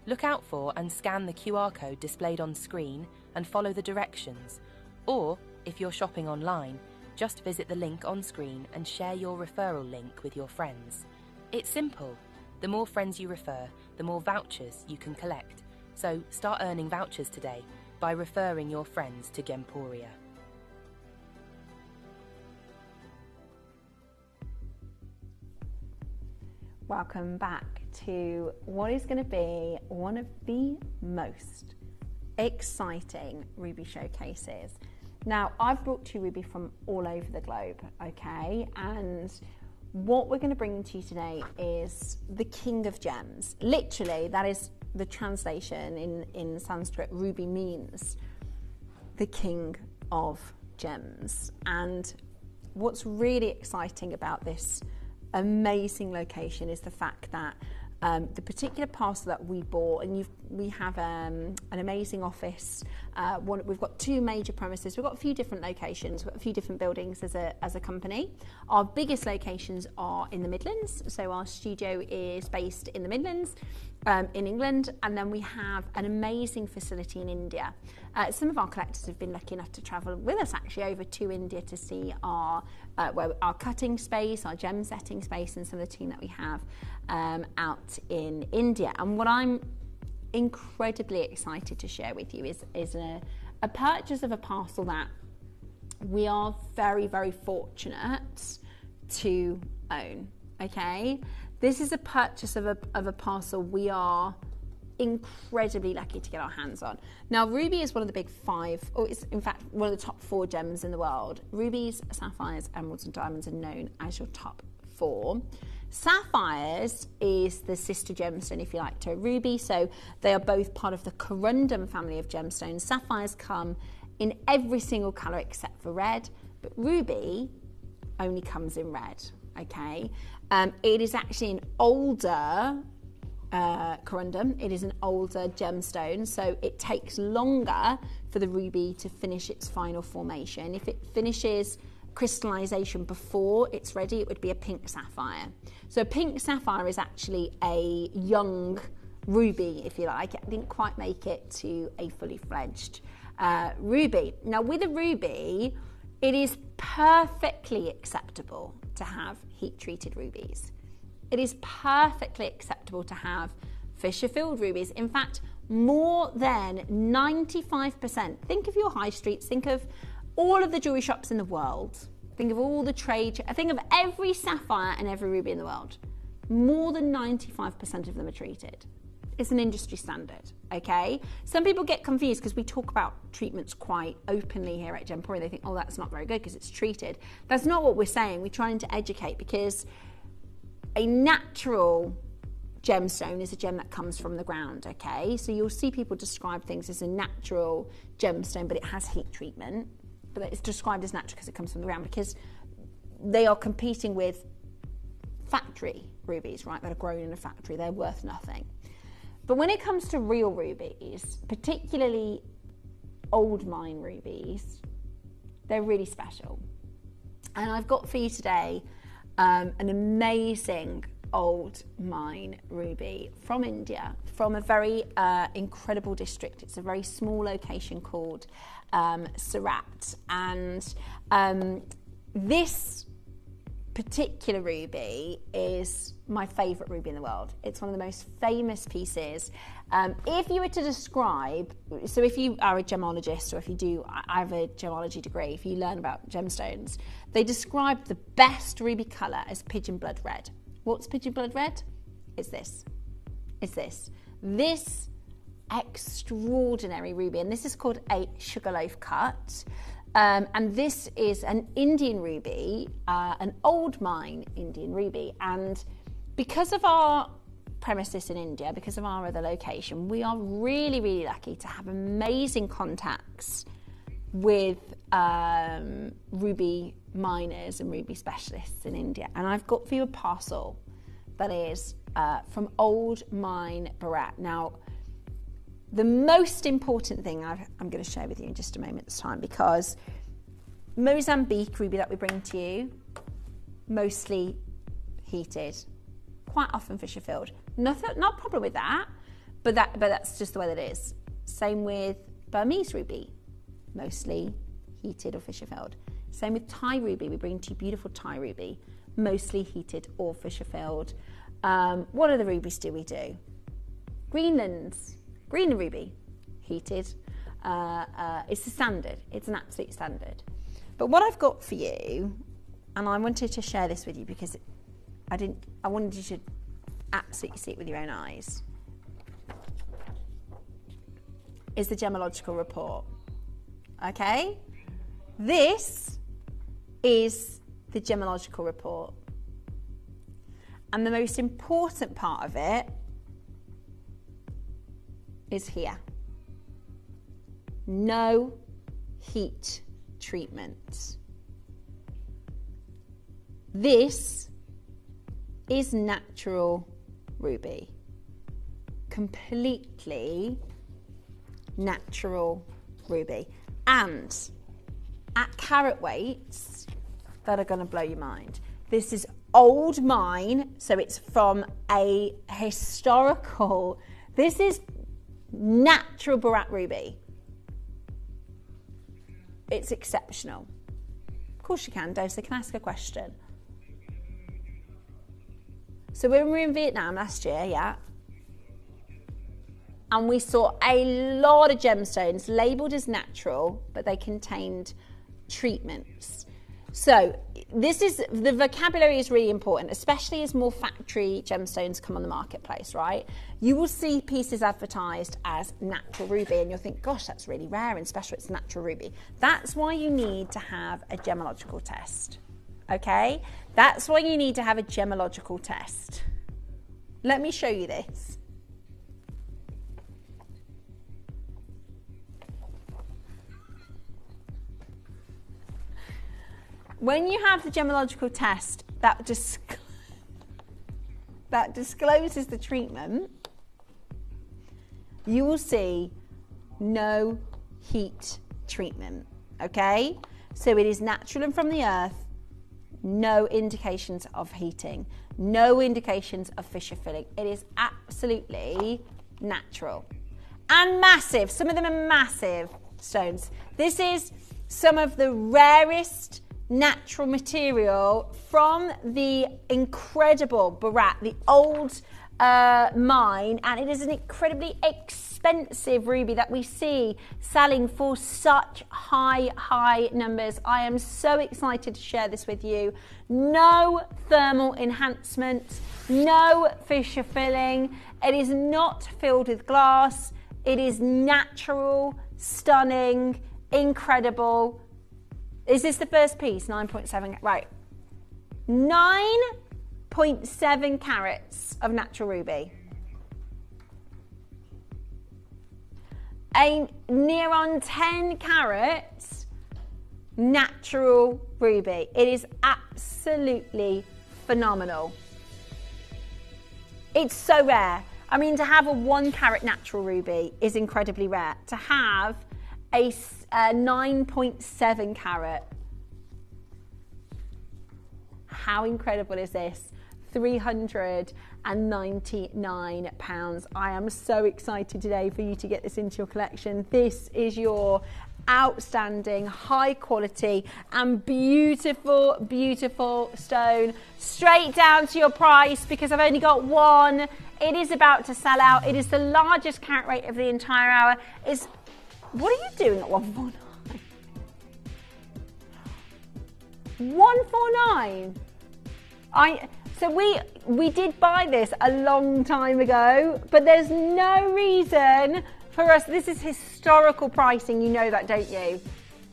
Look out for and scan the QR code displayed on screen and follow the directions. Or, if you're shopping online, just visit the link on screen and share your referral link with your friends. It's simple. The more friends you refer, the more vouchers you can collect. So start earning vouchers today by referring your friends to Gemporia. Welcome back to what is going to be one of the most exciting ruby showcases. Now, I've brought to you ruby from all over the globe, okay? And what we're going to bring to you today is the king of gems. Literally, that is the translation in Sanskrit. Ruby means the king of gems. And what's really exciting about this amazing location is the fact that the particular parcel that we bought, and we have an amazing office. We've got two major premises. We've got a few different locations. We've got a few different buildings as a company. Our biggest locations are in the Midlands. So our studio is based in the Midlands, in England, and then we have an amazing facility in India. Some of our collectors have been lucky enough to travel with us actually over to India to see our cutting space, our gem setting space, and some of the team that we have out in India. And what I'm incredibly excited to share with you is a purchase of a parcel that we are very, very fortunate to own, okay? This is a purchase of a parcel we are incredibly lucky to get our hands on. Now, ruby is one of the big five, or it's in fact one of the top 4 gems in the world. Rubies, sapphires, emeralds and diamonds are known as your top 4. Sapphires is the sister gemstone, if you like, to a ruby, so they are both part of the corundum family of gemstones. Sapphires come in every single colour except for red, but ruby only comes in red, okay? It is actually an older corundum. It is an older gemstone, so it takes longer for the ruby to finish its final formation. If it finishes crystallization before it's ready, it would be a pink sapphire. So a pink sapphire is actually a young ruby, if you like. It didn't quite make it to a fully fledged ruby. Now with a ruby, it is perfectly acceptable to have heat treated rubies. It is perfectly acceptable to have fissure-filled rubies. In fact, more than 95%. Think of your high streets, think of all of the jewelry shops in the world, think of all the trade, think of every sapphire and every ruby in the world. More than 95% of them are treated. It's an industry standard, okay? Some people get confused because we talk about treatments quite openly here at Gemporia. They think, oh, that's not very good because it's treated. That's not what we're saying. We're trying to educate, because a natural gemstone is a gem that comes from the ground, okay? So you'll see people describe things as a natural gemstone, but it has heat treatment. But it's described as natural because it comes from the ground, because they are competing with factory rubies, right, that are grown in a factory. They're worth nothing. But when it comes to real rubies, particularly old mine rubies, they're really special. And I've got for you today an amazing old mine ruby from India, from a very incredible district. It's a very small location called Surat. And this particular ruby is my favourite ruby in the world. It's one of the most famous pieces. If you were to describe, so if you are a gemologist, or if you do, I have a gemology degree, if you learn about gemstones, they describe the best ruby colour as pigeon blood red. What's pigeon blood red? It's this. It's this. This extraordinary ruby, and this is called a sugarloaf cut. And this is an Indian ruby, an old mine Indian ruby. And because of our premises in India, because of our other location, we are really, really lucky to have amazing contacts with ruby miners and ruby specialists in India. And I've got for you a parcel that is from old mine Bharat. Now, the most important thing I'm going to share with you in just a moment's time, because Mozambique ruby that we bring to you, mostly heated, quite often fissure filled. Not a problem with that, but that's just the way that it is. Same with Burmese ruby, mostly heated or fissure filled. Same with Thai ruby. We bring to you beautiful Thai ruby, mostly heated or fissure filled. What other rubies do we do? Greenland ruby, heated. It's the standard. It's an absolute standard. But what I've got for you, and I wanted to share this with you because I wanted you to absolutely see it with your own eyes, is the gemological report. Okay? This is the gemological report. And the most important part of it is here. No heat treatment. This is natural ruby. Completely natural ruby. And at carat weights that are going to blow your mind. This is old mine, so it's from a historical, this is natural Bharat ruby. It's exceptional. Of course you can, Dave, so can I ask a question? So when we were in Vietnam last year, yeah, and we saw a lot of gemstones labelled as natural, but they contained treatments. So this is, the vocabulary is really important, especially as more factory gemstones come on the marketplace, right? You will see pieces advertised as natural ruby and you'll think, gosh, that's really rare and special, it's natural ruby. That's why you need to have a gemological test, okay? That's why you need to have a gemological test. Let me show you this. When you have the gemological test that discloses the treatment, you will see no heat treatment, okay? So it is natural and from the earth, no indications of heating, no indications of fissure filling. It is absolutely natural and massive. Some of them are massive stones. This is some of the rarest natural material from the incredible Barat, the old mine, and it is an incredibly expensive ruby that we see selling for such high numbers. I am so excited to share this with you. No thermal enhancement, no fissure filling. It is not filled with glass. It is natural, stunning, incredible. Is this the first piece? 9.7, right. 9.7 carats of natural ruby. A near on 10 carats natural ruby. It is absolutely phenomenal. It's so rare. I mean, to have a 1 carat natural ruby is incredibly rare. To have a 9.7 carat. How incredible is this? £399. I am so excited today for you to get this into your collection. This is your outstanding, high quality and beautiful, beautiful stone. Straight down to your price because I've only got one. It is about to sell out. It is the largest carat rate of the entire hour. What are you doing at 149? 149? So we did buy this a long time ago, but there's no reason for us. This is historical pricing, you know that, don't you?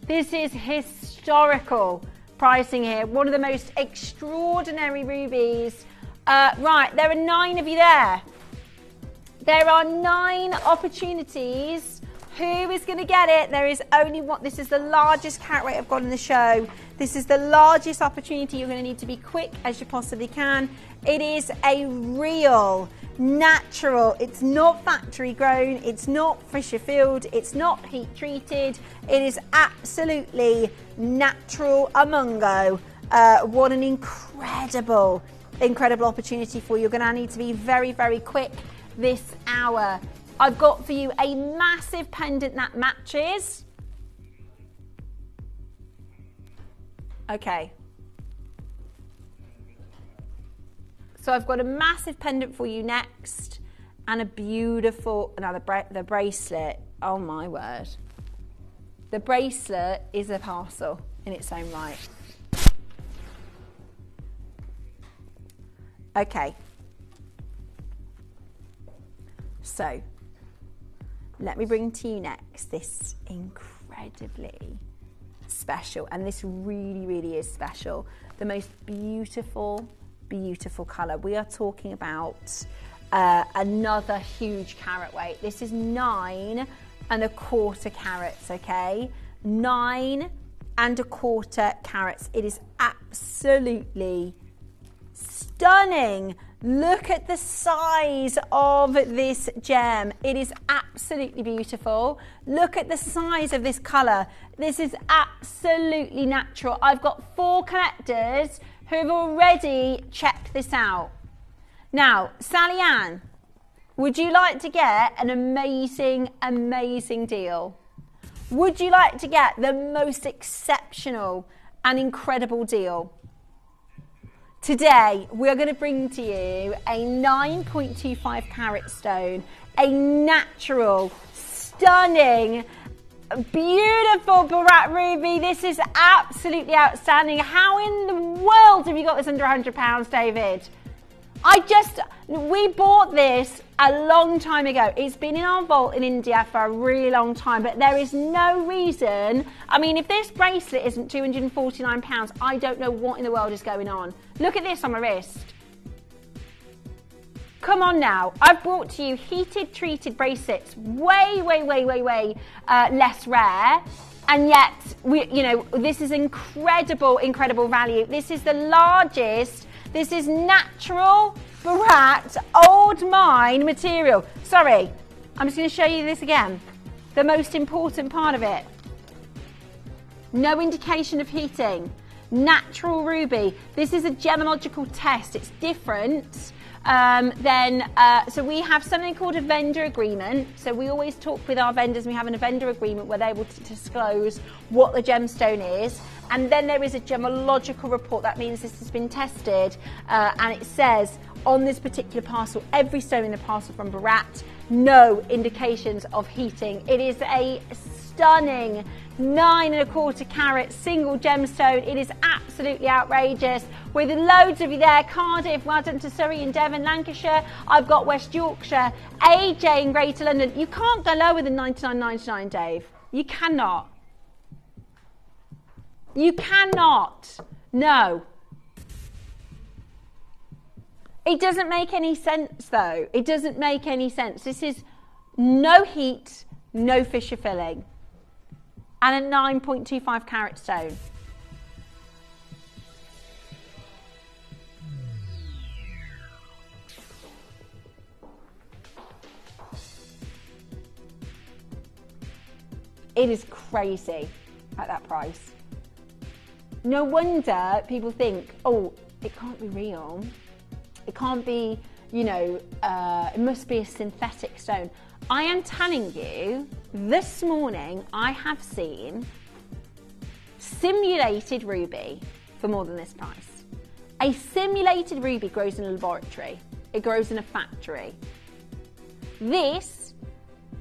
This is historical pricing here. One of the most extraordinary rubies. Right, there are 9 of you there. There are 9 opportunities. Who is going to get it? There is only one. This is the largest carat rate I've got in the show. This is the largest opportunity. You're going to need to be quick as you possibly can. It is a real, natural. It's not factory grown. It's not fissure filled. It's not heat treated. It is absolutely natural amungo. What an incredible opportunity for you. You're going to need to be very, very quick this hour. I've got for you a massive pendant that matches. Okay. So I've got a massive pendant for you next and a beautiful, now the bracelet, oh my word. The bracelet is a parcel in its own right. Okay. So, let me bring to you next this incredibly special, and this really, really is special, the most beautiful, beautiful colour. We are talking about another huge carat weight. This is 9.25 carats, okay? 9.25 carats. It is absolutely stunning. Look at the size of this gem. It is absolutely beautiful. Look at the size of this colour. This is absolutely natural. I've got 4 collectors who have already checked this out. Now, Sally Ann, would you like to get an amazing, amazing deal? Would you like to get the most exceptional and incredible deal? Today, we're going to bring to you a 9.25 carat stone, a natural, stunning, beautiful Barat ruby. This is absolutely outstanding. How in the world have you got this under £100, David? We bought this a long time ago. It's been in our vault in India for a really long time, but there is no reason. I mean, if this bracelet isn't £249, I don't know what in the world is going on. Look at this on my wrist. come on now. I've brought to you heated treated bracelets, way less rare. And yet, this is incredible value. This is the largest. This is natural barat old mine material. Sorry, I'm just going to show you this again. The most important part of it. No indication of heating. Natural ruby. This is a gemological test. It's different so we have something called a vendor agreement. So we always talk with our vendors. We have a vendor agreement where they're able to disclose what the gemstone is. And then there is a gemological report. That means this has been tested and it says on this particular parcel, every stone in the parcel from Barat, no indications of heating. It is a stunning 9¼ carat single gemstone. It is absolutely outrageous. With loads of you there, Cardiff, well done to Surrey and Devon, Lancashire. I've got West Yorkshire, AJ in Greater London. You can't go lower than 99.99, Dave. You cannot. You cannot. No. It doesn't make any sense though. It doesn't make any sense. This is no heat, no fissure filling, and a 9.25 carat stone. It is crazy at that price. No wonder people think, oh, it can't be real. It can't be, it must be a synthetic stone. I am telling you, this morning I have seen simulated ruby for more than this price. A simulated ruby grows in a laboratory. It grows in a factory. This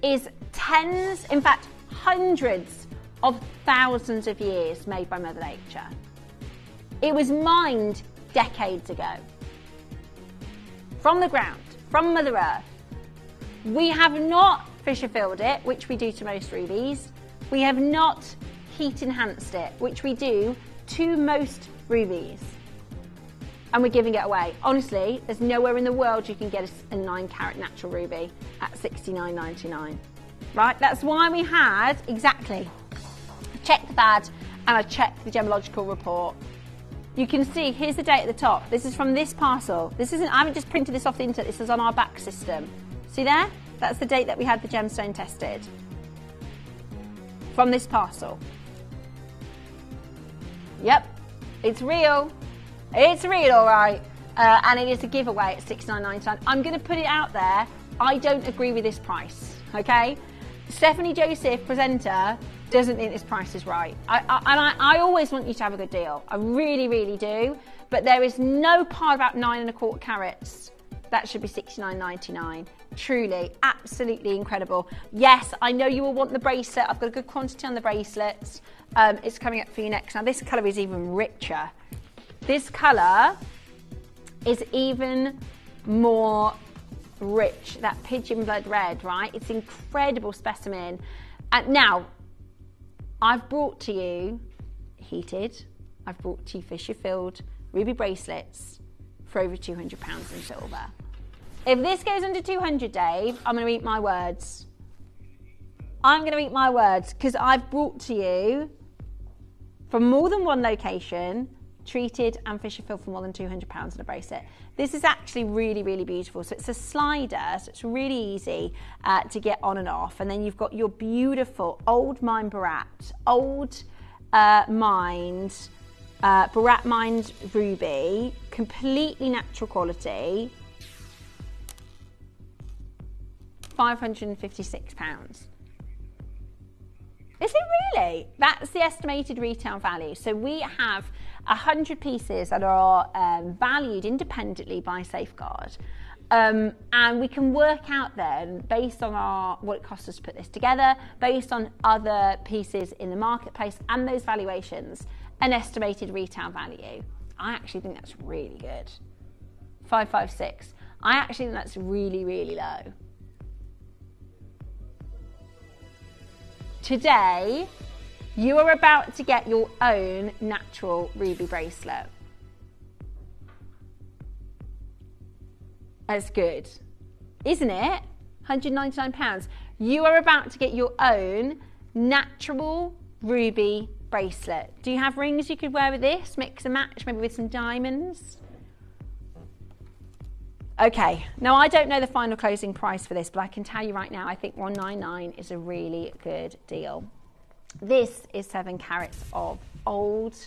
is tens, in fact, hundreds of thousands of years made by Mother Nature. It was mined decades ago. From the ground, from Mother Earth. We have not fissure filled it, which we do to most rubies. We have not heat enhanced it, which we do to most rubies. And we're giving it away. Honestly, there's nowhere in the world you can get a 9 carat natural ruby at $69.99. Right, that's why we had, exactly, I checked the badge and I checked the gemological report. You can see, here's the date at the top. This is from this parcel. This isn't, I haven't just printed this off the internet, this is on our back system. See there? That's the date that we had the gemstone tested. From this parcel. Yep, it's real. It's real, all right. And it is a giveaway at $69.99. I'm going to put it out there. I don't agree with this price, okay? Stephanie Joseph, presenter, doesn't think this price is right. I always want you to have a good deal. I really, really do. But there is no part about 9¼ carats. That should be $69.99. Truly, absolutely incredible. Yes, I know you will want the bracelet. I've got a good quantity on the bracelets. It's coming up for you next. Now, this colour is even richer. This colour is even more rich, that pigeon blood red, right? It's an incredible specimen. Now, I've brought to you heated, I've brought to you fissure filled ruby bracelets for over £200 in silver. If this goes under 200, Dave, I'm going to eat my words. I'm going to eat my words because I've brought to you from more than one location treated and fissure filled for more than £200 in a bracelet. This is actually really, really beautiful. So it's a slider, so it's really easy to get on and off. And then you've got your beautiful old mine barat, old mined, barat mined ruby, completely natural quality, £556. Is it really? That's the estimated retail value. So we have 100 pieces that are valued independently by Safeguard. And we can work out then, based on what it costs us to put this together, based on other pieces in the marketplace and those valuations, an estimated retail value. I actually think that's really good. 556. I actually think that's really, really low. Today, you are about to get your own natural ruby bracelet. That's good, isn't it? £199. You are about to get your own natural ruby bracelet. Do you have rings you could wear with this? Mix and match, maybe with some diamonds. Okay, now I don't know the final closing price for this, but I can tell you right now, I think $199 is a really good deal. This is 7 carats of old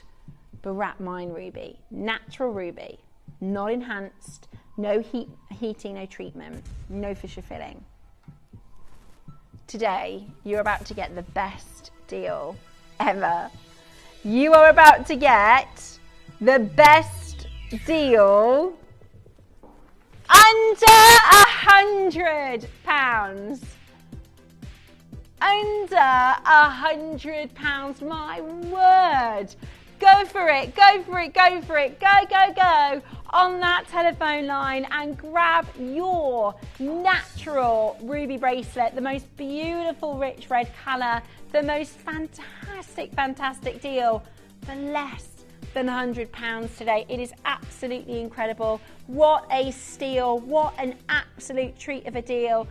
Barat Mine ruby, natural ruby, not enhanced, no heating, no treatment, no fissure filling. Today, you're about to get the best deal ever. You are about to get the best deal under £100. Under £100, my word. Go for it, go for it, go for it, go, go, go on that telephone line and grab your natural ruby bracelet, the most beautiful rich red colour, the most fantastic, fantastic deal for less than £100 today. It is absolutely incredible. What a steal, what an absolute treat of a deal.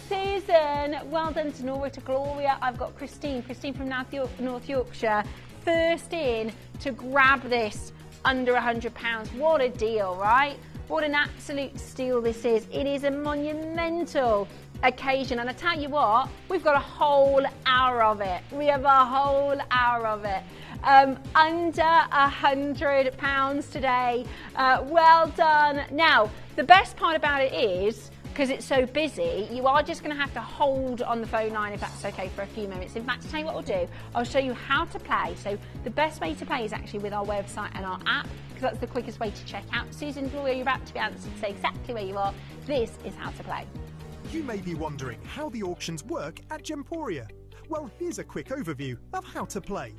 Susan, well done to Nora, to Gloria. I've got Christine from North Yorkshire, first in to grab this under £100. What a deal, right? What an absolute steal this is. It is a monumental occasion, and I tell you what, we've got a whole hour of it. We have a whole hour of it. Under £100 today. Well done. Now, the best part about it is, because it's so busy, you are just going to have to hold on the phone line if that's okay for a few moments. In fact, to tell you what we'll do, I'll show you how to play. So the best way to play is actually with our website and our app, because that's the quickest way to check out. Susan, Gloria, you're about to be able to say exactly where you are. This is how to play. You may be wondering how the auctions work at Gemporia. Well, here's a quick overview of how to play.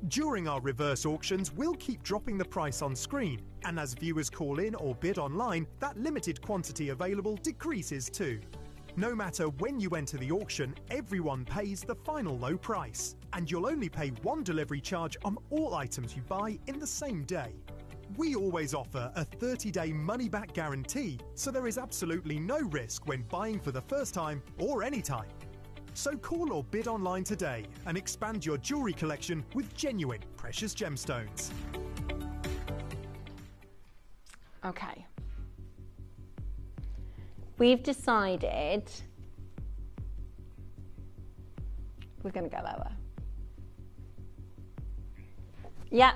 During our reverse auctions, we'll keep dropping the price on screen, and as viewers call in or bid online, that limited quantity available decreases too. No matter when you enter the auction, everyone pays the final low price, and you'll only pay one delivery charge on all items you buy in the same day. We always offer a 30-day money-back guarantee, so there is absolutely no risk when buying for the first time or any time. So call or bid online today and expand your jewellery collection with genuine precious gemstones. Okay. We've decided we're going to go lower. Yep,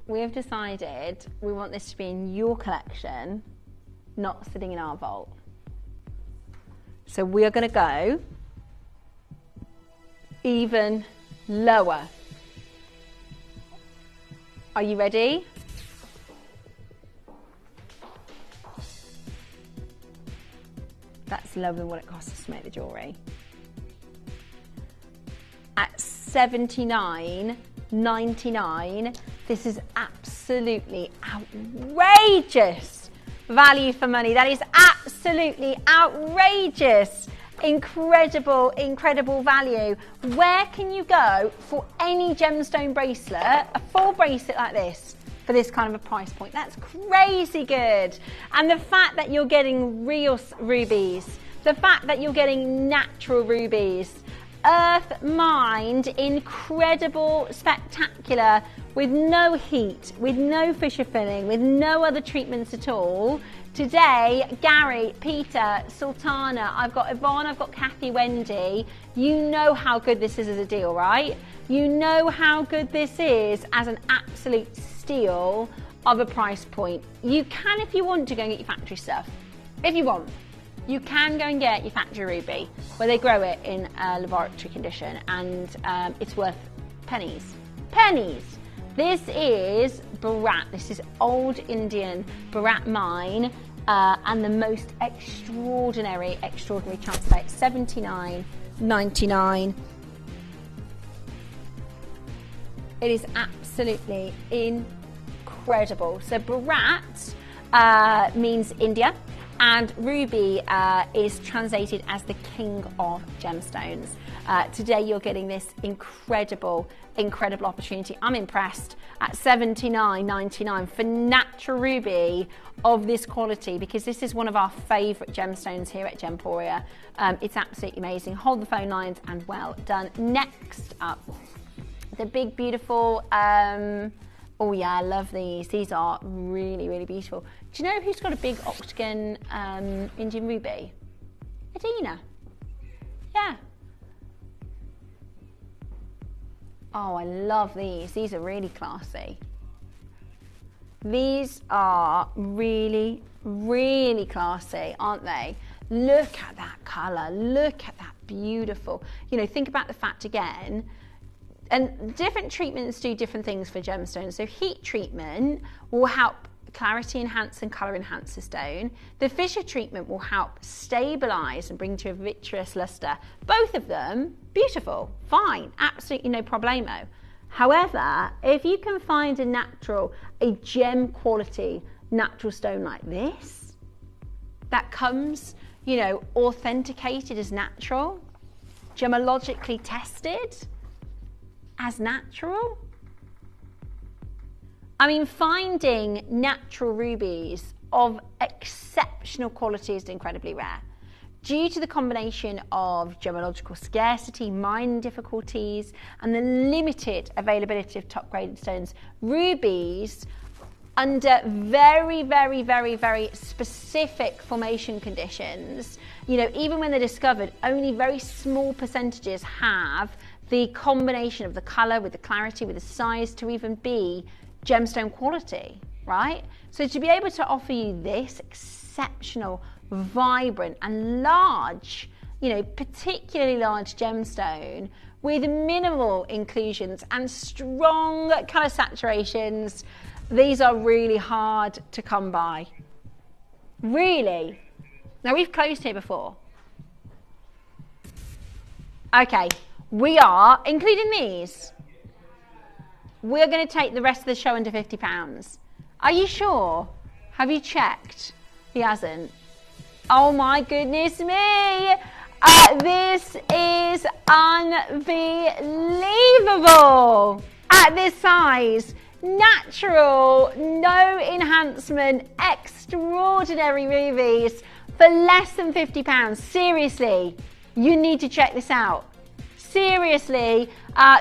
we've decided we want this to be in your collection, not sitting in our vault. So we are going to go even lower. Are you ready? That's lower than what it costs us to make the jewellery. At $79.99, this is absolutely outrageous value for money. That is absolutely outrageous. Incredible, incredible value. Where can you go for any gemstone bracelet, a full bracelet like this, for this kind of a price point? That's crazy good. And the fact that you're getting real rubies, the fact that you're getting natural rubies, earth mined, incredible, spectacular, with no heat, with no fissure filling, with no other treatments at all. Today, Gary, Peter, Sultana, I've got Yvonne, I've got Kathy, Wendy. You know how good this is as a deal, right? You know how good this is as an absolute steal of a price point. You can, if you want, to go and get your factory stuff. If you want, you can go and get your factory ruby, where they grow it in a laboratory condition, and it's worth pennies. Pennies! This is Barat. This is old Indian Barat mine, and the most extraordinary chance to play. It's $79.99. It is absolutely incredible. So Barat means India. And ruby is translated as the king of gemstones. Today you're getting this incredible opportunity. I'm impressed at $79.99 for natural ruby of this quality, because this is one of our favourite gemstones here at Gemporia. It's absolutely amazing. Hold the phone lines and well done. Next up, the big beautiful, oh yeah, I love these. These are really, really beautiful. Do you know who's got a big octagon Indian ruby? Adina. Yeah. Oh, I love these. These are really classy. These are really, really classy, aren't they? Look at that colour. Look at that beautiful. You know, think about the fact again, and different treatments do different things for gemstones. So heat treatment will help clarity enhance and colour enhance the stone. The fissure treatment will help stabilise and bring to a vitreous lustre. Both of them, beautiful, fine, absolutely no problemo. However, if you can find a gem quality natural stone like this, that comes, you know, authenticated as natural, gemologically tested as natural. I mean, finding natural rubies of exceptional quality is incredibly rare. Due to the combination of gemological scarcity, mining difficulties, and the limited availability of top-graded stones, rubies, under very, very, very, very specific formation conditions, you know, even when they're discovered, only very small percentages have the combination of the colour with the clarity, with the size to even be gemstone quality, right? So to be able to offer you this exceptional, vibrant and large, you know, particularly large gemstone with minimal inclusions and strong colour saturations, these are really hard to come by. Really. Now, we've closed here before. Okay, we are, including these, we're going to take the rest of the show under £50. Are you sure? Have you checked? He hasn't. Oh my goodness me! This is unbelievable! At this size, natural, no enhancement, extraordinary rubies for less than £50. Seriously, you need to check this out. Seriously,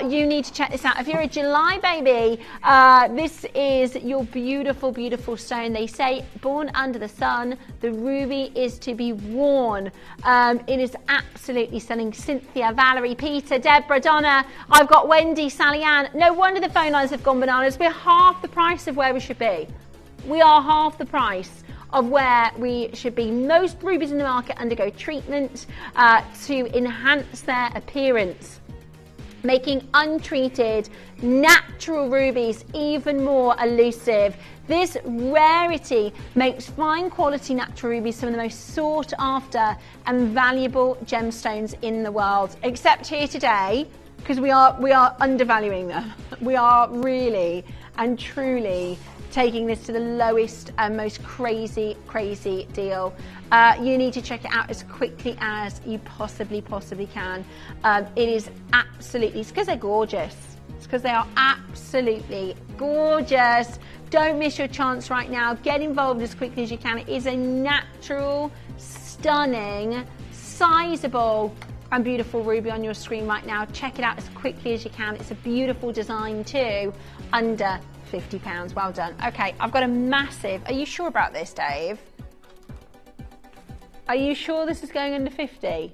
you need to check this out. If you're a July baby, this is your beautiful, beautiful stone. They say, born under the sun, the ruby is to be worn. It is absolutely stunning. Cynthia, Valerie, Peter, Deborah, Donna, I've got Wendy, Sally Ann. No wonder the phone lines have gone bananas. We're half the price of where we should be. We are half the price of where we should be. Most rubies in the market undergo treatment to enhance their appearance, making untreated natural rubies even more elusive. This rarity makes fine quality natural rubies some of the most sought after and valuable gemstones in the world, except here today, because we are undervaluing them. We are really and truly taking this to the lowest and most crazy deal. You need to check it out as quickly as you possibly can. It is absolutely, it's because they're gorgeous. It's because they are absolutely gorgeous. Don't miss your chance right now. Get involved as quickly as you can. It is a natural, stunning, sizable and beautiful ruby on your screen right now. Check it out as quickly as you can. It's a beautiful design too, under £50. Well done. Okay, I've got a massive, are you sure about this, Dave? Are you sure this is going under 50?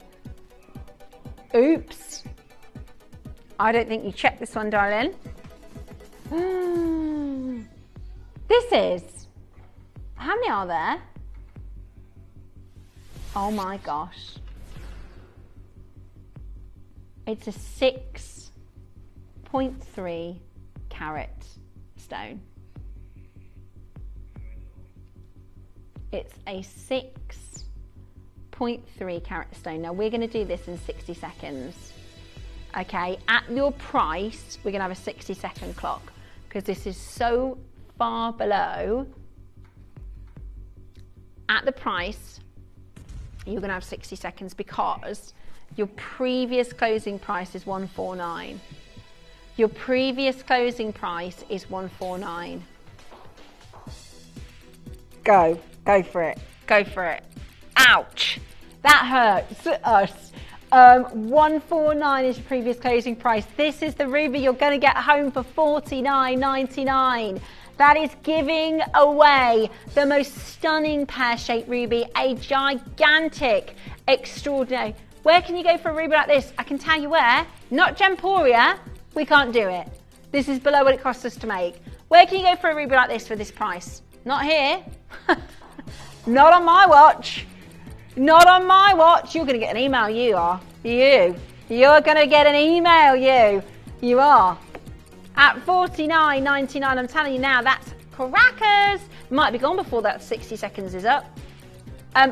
Oops. I don't think you checked this one, darling. This is, how many are there? Oh my gosh. It's a 6.3 carat stone. It's a 6.3 carat stone. Now we're going to do this in 60 seconds. Okay, at your price, we're going to have a 60-second clock because this is so far below at the price, you're going to have 60 seconds because your previous closing price is 149. Your previous closing price is 149. Go for it, go for it. Ouch, that hurts us. 149 is your previous closing price. This is the ruby you're going to get home for $49.99. That is giving away the most stunning pear-shaped ruby, a gigantic, extraordinary. Where can you go for a ruby like this? I can tell you where. Not Gemporia. We can't do it. This is below what it costs us to make. Where can you go for a ruby like this for this price? Not here. Not on my watch. Not on my watch. You're going to get an email, you are. You're going to get an email, you are. At $49.99, I'm telling you now, that's crackers. Might be gone before that 60 seconds is up.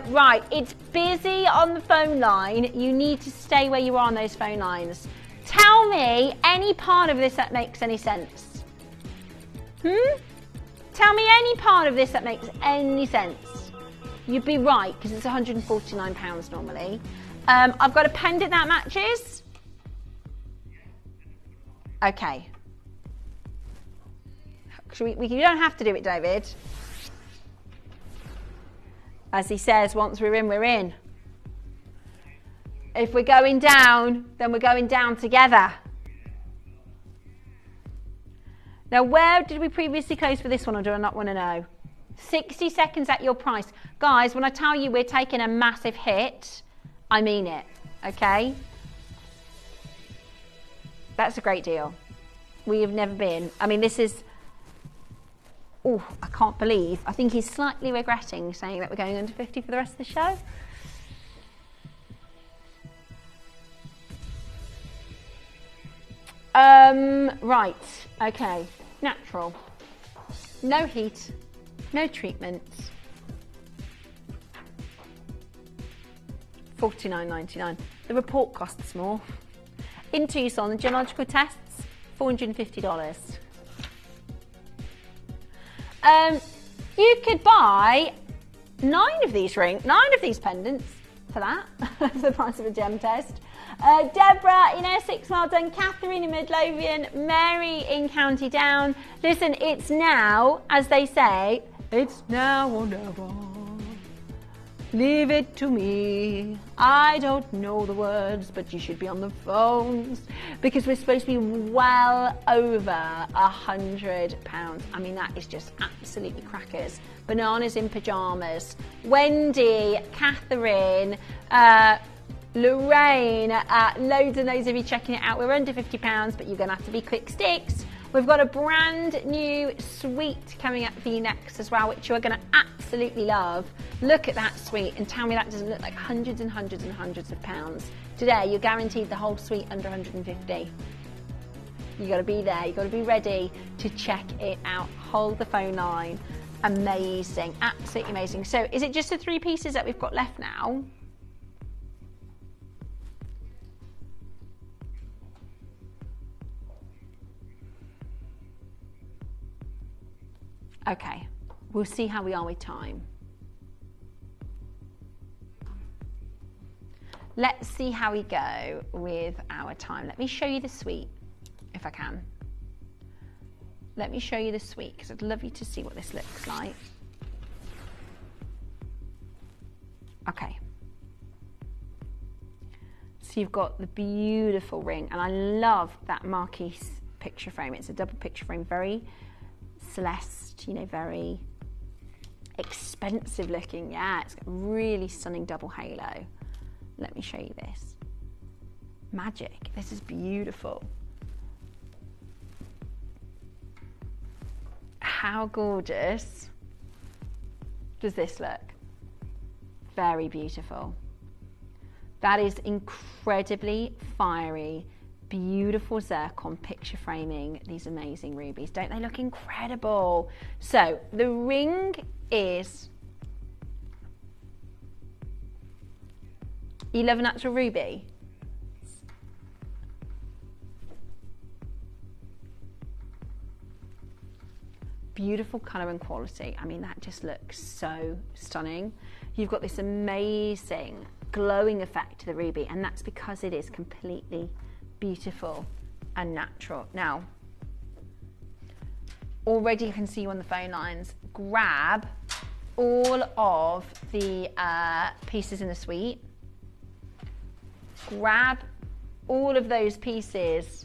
Right, it's busy on the phone line. You need to stay where you are on those phone lines. Tell me any part of this that makes any sense. Tell me any part of this that makes any sense. You'd be right, because it's £149 normally. I've got a pendant that matches. Okay. You don't have to do it, David. As he says, once we're in, we're in. If we're going down, then we're going down together. Now, where did we previously close for this one, or do I not want to know? 60 seconds at your price. Guys, when I tell you we're taking a massive hit, I mean it, okay? That's a great deal. We have never been. I mean, this is... Oh, I can't believe. I think he's slightly regretting saying that we're going under 50 for the rest of the show. Right, okay. Natural. No heat. No treatments. $49.99. The report costs more. In Tucson, the geological tests, $450. You could buy 9 of these pendants for that, for the price of a gem test. Deborah in Essex, well done. Catherine in Midlothian. Mary in County Down. Listen, it's now, as they say, it's now or never. Leave it to me. I don't know the words, but you should be on the phones because we're supposed to be well over £100. I mean, that is just absolutely crackers. Bananas in pajamas. Wendy, Catherine, Lorraine, loads and loads of you checking it out. We're under £50, but you're going to have to be quick sticks. We've got a brand new suite coming up for you next as well, which you're going to absolutely love. Look at that suite and tell me that doesn't look like hundreds and hundreds and hundreds of pounds. Today, you're guaranteed the whole suite under 150. You got to be there. You got to be ready to check it out. Hold the phone line. Amazing, absolutely amazing. So, is it just the 3 pieces that we've got left now? Okay, we'll see how we are with time. Let's see how we go with our time. Let me show you the suite, if I can. Let me show you the suite, because I'd love you to see what this looks like. Okay. So you've got the beautiful ring, and I love that marquee picture frame. It's a double picture frame, very Celeste, you know, very expensive looking. Yeah, it's got a really stunning double halo. Let me show you this. Magic. This is beautiful. How gorgeous does this look? Very beautiful. That is incredibly fiery, beautiful zircon picture framing these amazing rubies. Don't they look incredible? So the ring is, you love a natural ruby? beautiful colour and quality. I mean, that just looks so stunning. You've got this amazing glowing effect to the ruby, and that's because it is completely beautiful and natural. Now, already you can see you on the phone lines. Grab all of the pieces in the suite. Grab all of those pieces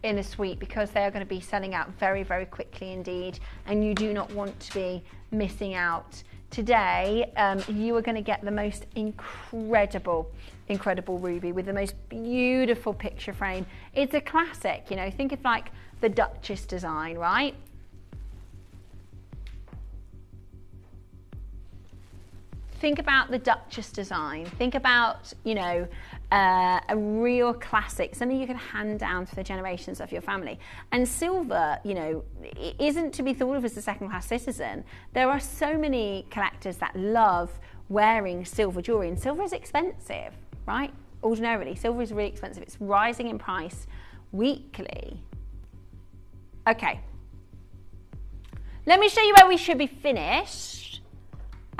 in a suite, because they are going to be selling out very, very quickly indeed, and you do not want to be missing out. Today, you are going to get the most incredible ruby with the most beautiful picture frame. It's a classic, you know, think of like the Duchess design, right? Think about the Duchess design. Think about, you know, a real classic, something you can hand down for the generations of your family. And silver, you know, isn't to be thought of as a second-class citizen. There are so many collectors that love wearing silver jewelry, and silver is expensive, right? Ordinarily, silver is really expensive. It's rising in price weekly. Okay. Let me show you where we should be finished.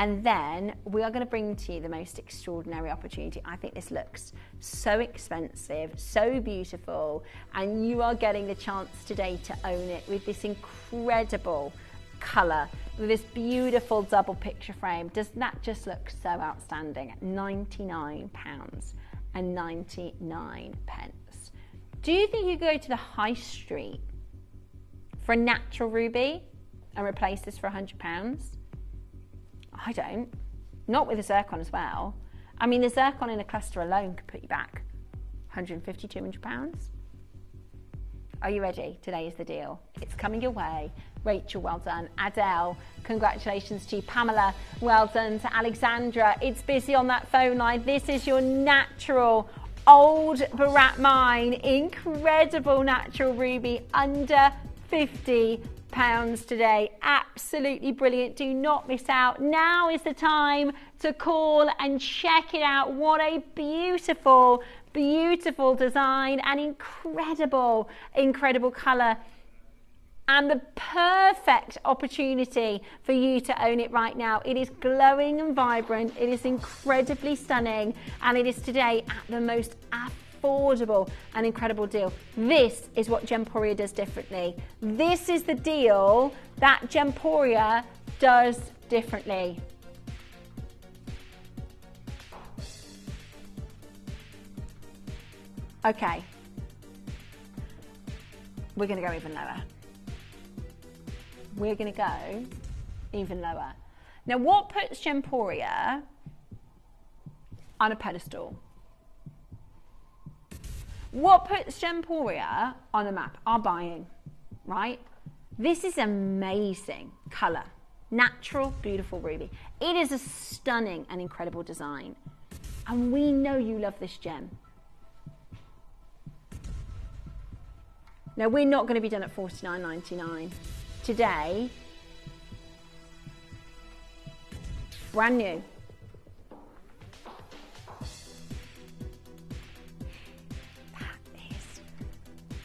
And then we are going to bring to you the most extraordinary opportunity. I think this looks so expensive, so beautiful, and you are getting the chance today to own it with this incredible colour, with this beautiful double picture frame. Doesn't that just look so outstanding? At £99.99. Do you think you could go to the high street for a natural ruby and replace this for £100? I don't. Not with a zircon as well. I mean, the zircon in a cluster alone could put you back £150, £200. Are you ready? Today is the deal. It's coming your way. Rachel, well done. Adele, congratulations to you. Pamela, well done. To Alexandra, it's busy on that phone line. This is your natural old Barat mine. Incredible natural ruby, under £50 today. Absolutely brilliant. Do not miss out. Now is the time to call and check it out. What a beautiful, beautiful design and incredible, incredible colour. And the perfect opportunity for you to own it right now. It is glowing and vibrant. It is incredibly stunning. And it is today at the most affordable and incredible deal. This is what Gemporia does differently. This is the deal that Gemporia does differently. Okay, we're going to go even lower. We're going to go even lower. Now, what puts Gemporia on a pedestal? What puts Gemporia on the map? Our buying, right? This is amazing colour. Natural, beautiful ruby. It is a stunning and incredible design. And we know you love this gem. Now, we're not going to be done at $49.99. Today, brand new.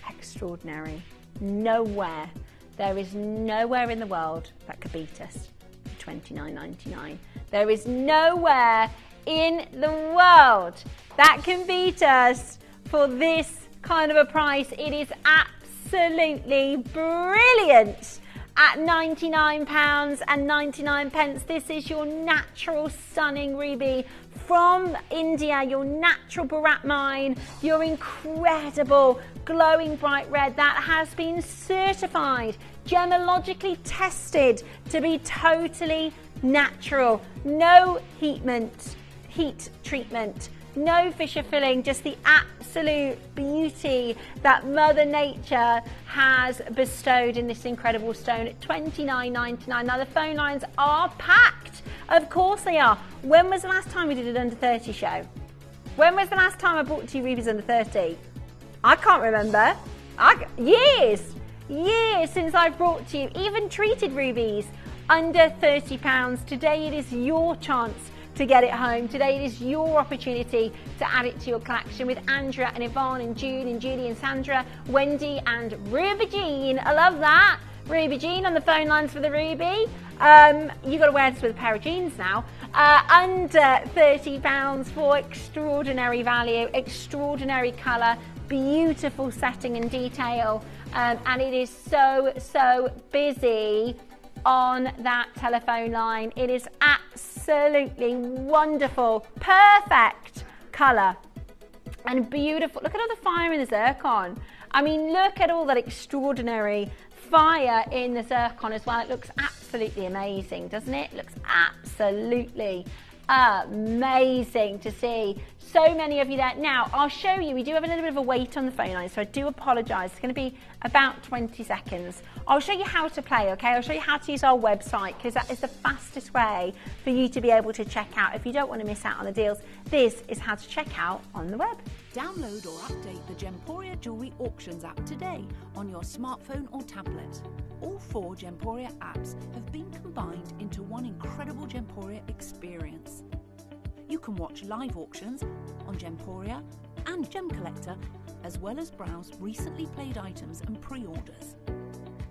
Extraordinary. Nowhere, there is nowhere in the world that could beat us for $29.99. There is nowhere in the world that can beat us for this kind of a price. It is absolutely brilliant. At £99.99, this is your natural stunning ruby from India, your natural Barat mine, your incredible glowing bright red that has been certified, gemologically tested to be totally natural. No heat treatment, no Fisher filling, just the absolute beauty that Mother Nature has bestowed in this incredible stone at $29.99. Now the phone lines are packed. Of course they are. When was the last time we did an under 30 show? When was the last time I brought to you rubies under 30? I can't remember. Years since I've brought to you even treated rubies under £30. Today it is your chance to get it home. Today it is your opportunity to add it to your collection with Andrea and Yvonne and Jude and Julie and Sandra, Wendy and Ruby Jean. I love that. Ruby Jean on the phone lines for the Ruby. You've got to wear this with a pair of jeans now. Under £30 for extraordinary value, extraordinary colour, beautiful setting and detail, and it is so busy on that telephone line. It is absolutely wonderful, perfect colour and beautiful. Look at all the fire in the zircon. I mean, look at all that extraordinary fire in the zircon as well. It looks absolutely amazing, doesn't it? It looks absolutely amazing to see so many of you there. Now, I'll show you, we do have a little bit of a wait on the phone line, so I do apologise. It's going to be about 20 seconds. I'll show you how to play, okay? I'll show you how to use our website, because that is the fastest way for you to be able to check out. If you don't want to miss out on the deals, this is how to check out on the web. Download or update the Gemporia Jewellery Auctions app today on your smartphone or tablet. All 4 Gemporia apps have been combined into one incredible Gemporia experience. You can watch live auctions on Gemporia and Gem Collector, as well as browse recently played items and pre-orders.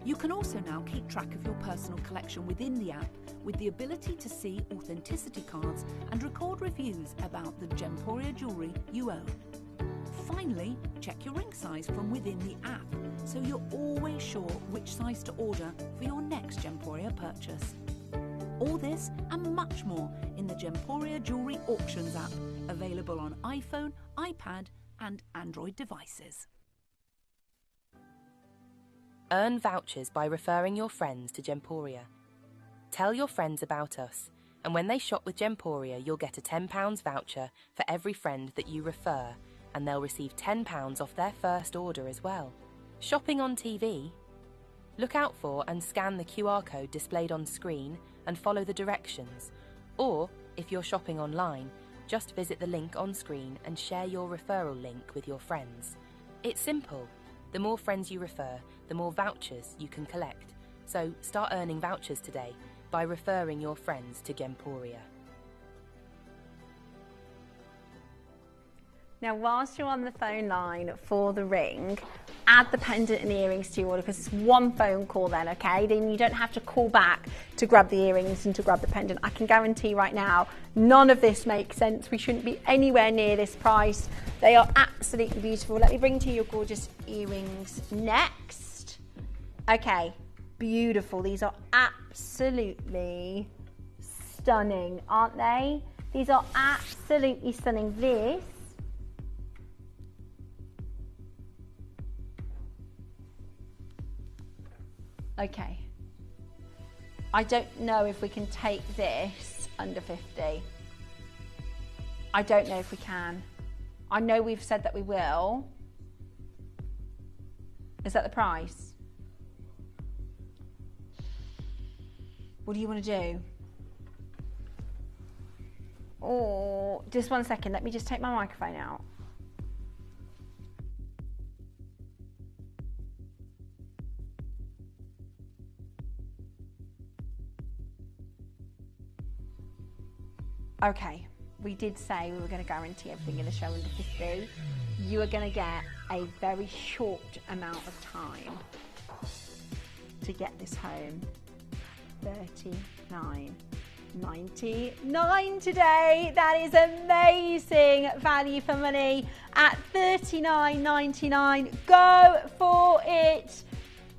You can also now keep track of your personal collection within the app with the ability to see authenticity cards and record reviews about the Gemporia jewellery you own. Finally, check your ring size from within the app, so you're always sure which size to order for your next Gemporia purchase. All this and much more in the Gemporia Jewellery Auctions app, available on iPhone, iPad and Android devices. Earn vouchers by referring your friends to Gemporia. Tell your friends about us, and when they shop with Gemporia, you'll get a £10 voucher for every friend that you refer, and they'll receive £10 off their first order as well. Shopping on TV? Look out for and scan the QR code displayed on screen and follow the directions. Or, if you're shopping online, just visit the link on screen and share your referral link with your friends. It's simple. The more friends you refer, the more vouchers you can collect. So start earning vouchers today by referring your friends to Gemporia. Now, whilst you're on the phone line for the ring, add the pendant and earrings to your order, because it's one phone call then, okay? Then you don't have to call back to grab the earrings and to grab the pendant. I can guarantee right now, none of this makes sense. We shouldn't be anywhere near this price. They are absolutely beautiful. Let me bring to you your gorgeous earrings next. Okay, beautiful. These are absolutely stunning, aren't they? These are absolutely stunning. This okay, I don't know if we can take this under 50. I don't know if we can. I know we've said that we will. Is that the price? What do you want to do? Oh, just one second. Let me just take my microphone out. Okay, we did say we were going to guarantee everything in the show under 50. You are going to get a very short amount of time to get this home. $39.99 today. That is amazing value for money at $39.99. Go for it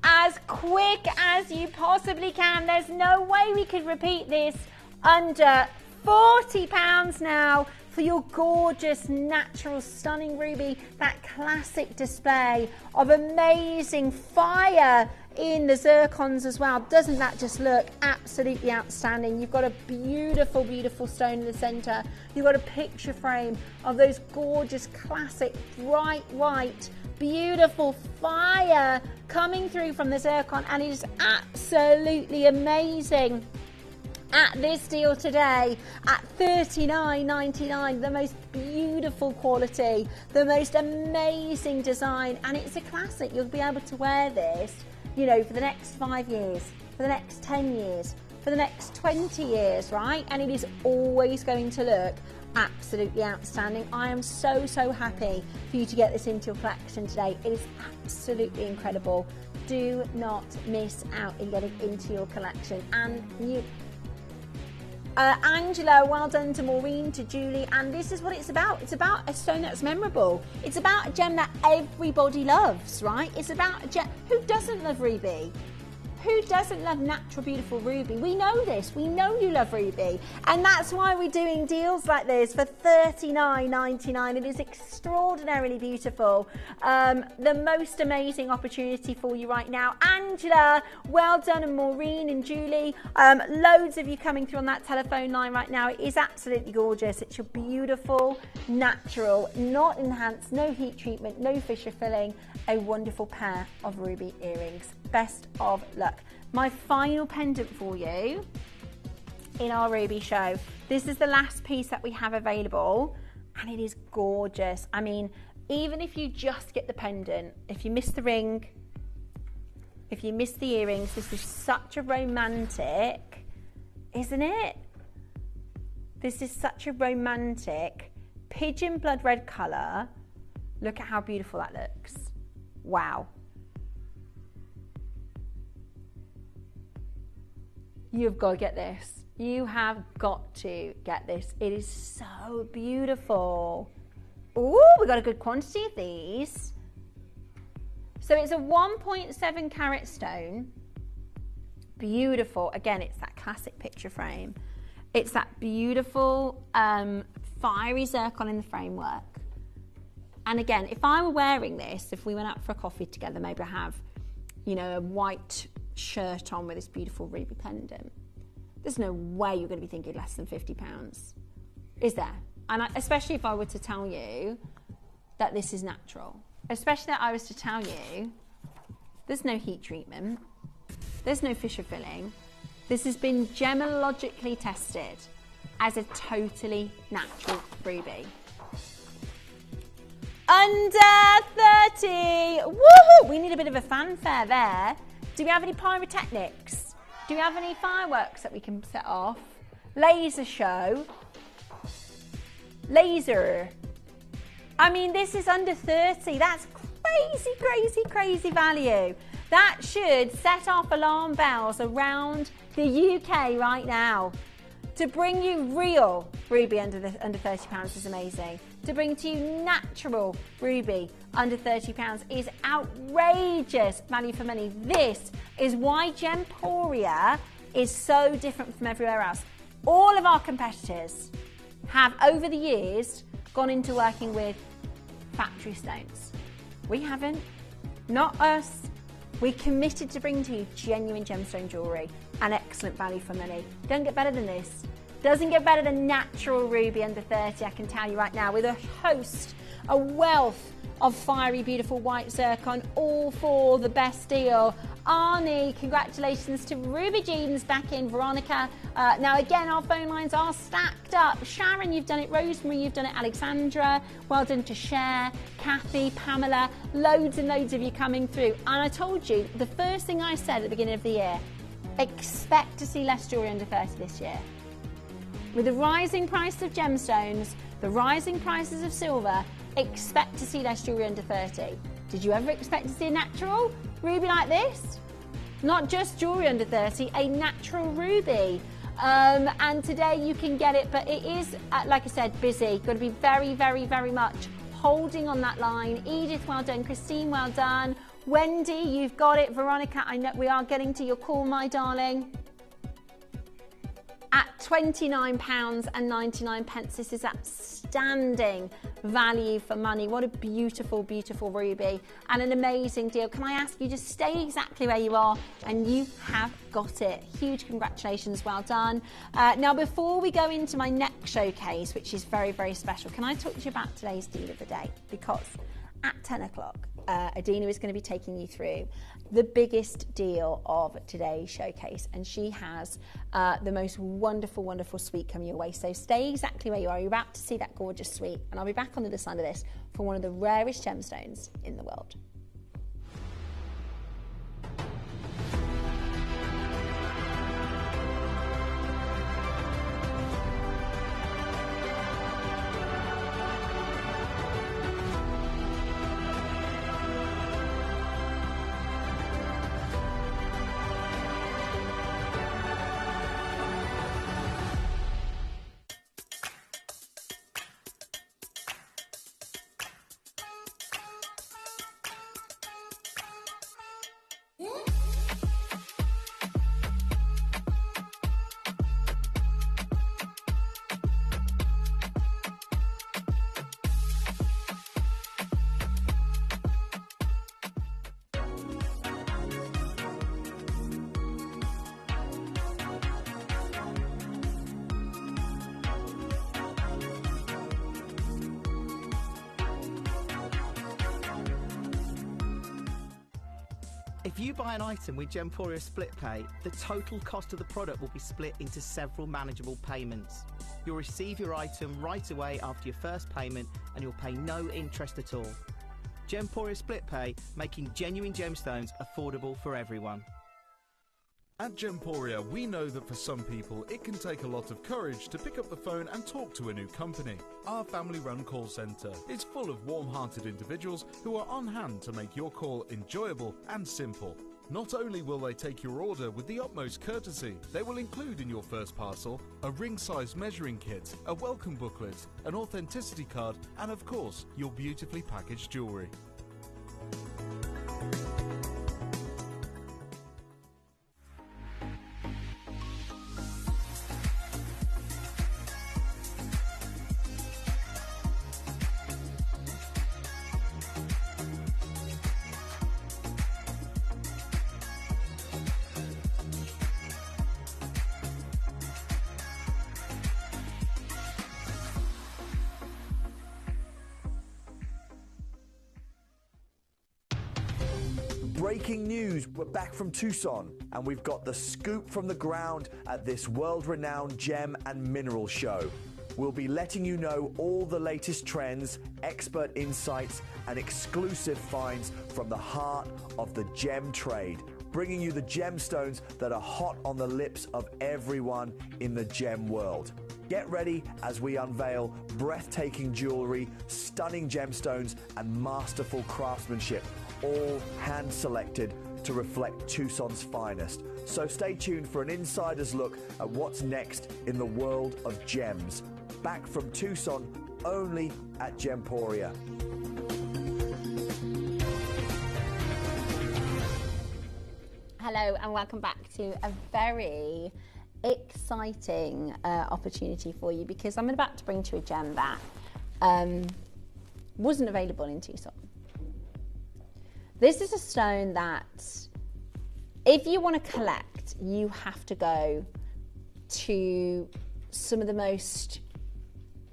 as quick as you possibly can. There's no way we could repeat this under £40 now for your gorgeous, natural, stunning ruby. That classic display of amazing fire in the zircons as well. Doesn't that just look absolutely outstanding? You've got a beautiful, beautiful stone in the centre. You've got a picture frame of those gorgeous, classic, bright white, beautiful fire coming through from the zircon, and it is absolutely amazing. At this deal today at $39.99, the most beautiful quality, the most amazing design, and it's a classic. You'll be able to wear this, you know, for the next 5 years, for the next 10 years, for the next 20 years, right? And it is always going to look absolutely outstanding. I am so happy for you to get this into your collection today. It is absolutely incredible. do not miss out in getting into your collection. And you, Angela, well done to Maureen, to Julie, and this is what it's about. It's about a stone that's memorable. It's about a gem that everybody loves, right? It's about a gem. Who doesn't love ruby? Who doesn't love natural, beautiful ruby? We know this. We know you love ruby. And that's why we're doing deals like this for $39.99. It is extraordinarily beautiful. The most amazing opportunity for you right now. Angela, well done, and Maureen and Julie. Loads of you coming through on that telephone line right now. It is absolutely gorgeous. It's your beautiful, natural, not enhanced, no heat treatment, no fissure filling, a wonderful pair of ruby earrings. Best of luck. My final pendant for you in our ruby show. This is the last piece that we have available, and it is gorgeous. I mean, even if you just get the pendant, if you miss the ring, if you miss the earrings, this is such a romantic, isn't it? This is such a romantic pigeon blood red colour. Look at how beautiful that looks. Wow. You've got to get this. You have got to get this. It is so beautiful. Ooh, we got a good quantity of these. So it's a 1.7 carat stone. Beautiful. Again, it's that classic picture frame. It's that beautiful fiery zircon in the framework. And again, if I were wearing this, if we went out for a coffee together, maybe I have, you know, a white shirt on with this beautiful ruby pendant. There's no way you're going to be thinking less than £50, is there? And especially if I were to tell you that this is natural, especially that I was to tell you there's no heat treatment, there's no fissure filling. This has been gemologically tested as a totally natural ruby. Under 30, woohoo! We need a bit of a fanfare there. Do we have any pyrotechnics? Do we have any fireworks that we can set off? Laser show. Laser. I mean, this is under 30. That's crazy, crazy, crazy value. That should set off alarm bells around the UK right now. To bring you real ruby under £30 is amazing. To bring to you natural ruby under £30 is outrageous value for money. This is why Gemporia is so different from everywhere else. All of our competitors have, over the years, gone into working with factory stones. We haven't. Not us. We committed to bring to you genuine gemstone jewellery and excellent value for money. Don't get better than this. Doesn't get better than natural ruby under 30, I can tell you right now, with a host, a wealth of fiery, beautiful white zircon, all for the best deal. Arnie, congratulations to Ruby Jeans back in, Veronica. Now again, our phone lines are stacked up. Sharon, you've done it. Rosemary, you've done it. Alexandra, well done to Cher. Kathy, Pamela, loads and loads of you coming through. And I told you, the first thing I said at the beginning of the year, expect to see less jewellery under 30 this year. With the rising price of gemstones, the rising prices of silver, expect to see less jewellery under 30. Did you ever expect to see a natural ruby like this? Not just jewellery under 30, a natural ruby. And today you can get it, but it is, like I said, busy. Got to be very, very, very much holding on that line. Edith, well done. Christine, well done. Wendy, you've got it. Veronica, I know we are getting to your call, my darling. At £29.99, this is outstanding value for money. What a beautiful, beautiful ruby and an amazing deal. Can I ask you just stay exactly where you are, and you have got it. Huge congratulations, well done. Now, before we go into my next showcase, which is very, very special, can I talk to you about today's deal of the day? Because at 10 o'clock, Adina is going to be taking you through the biggest deal of today's showcase, and she has the most wonderful, wonderful suite coming your way. So stay exactly where you are. You're about to see that gorgeous suite, and I'll be back on the other side of this for one of the rarest gemstones in the world. If you buy an item with Gemporia Split Pay, the total cost of the product will be split into several manageable payments. You'll receive your item right away after your first payment and you'll pay no interest at all. Gemporia Split Pay, making genuine gemstones affordable for everyone. At Gemporia, we know that for some people, it can take a lot of courage to pick up the phone and talk to a new company. Our family-run call centre is full of warm-hearted individuals who are on hand to make your call enjoyable and simple. Not only will they take your order with the utmost courtesy, they will include in your first parcel a ring-size measuring kit, a welcome booklet, an authenticity card, and of course, your beautifully packaged jewellery. Breaking news, we're back from Tucson and we've got the scoop from the ground at this world-renowned gem and mineral show. We'll be letting you know all the latest trends, expert insights and exclusive finds from the heart of the gem trade, bringing you the gemstones that are hot on the lips of everyone in the gem world. Get ready as we unveil breathtaking jewellery, stunning gemstones and masterful craftsmanship, all hand-selected to reflect Tucson's finest. So stay tuned for an insider's look at what's next in the world of gems. Back from Tucson, only at Gemporia. Hello and welcome back to a very exciting opportunity for you, because I'm about to bring to you a gem that wasn't available in Tucson. This is a stone that, if you want to collect, you have to go to some of the most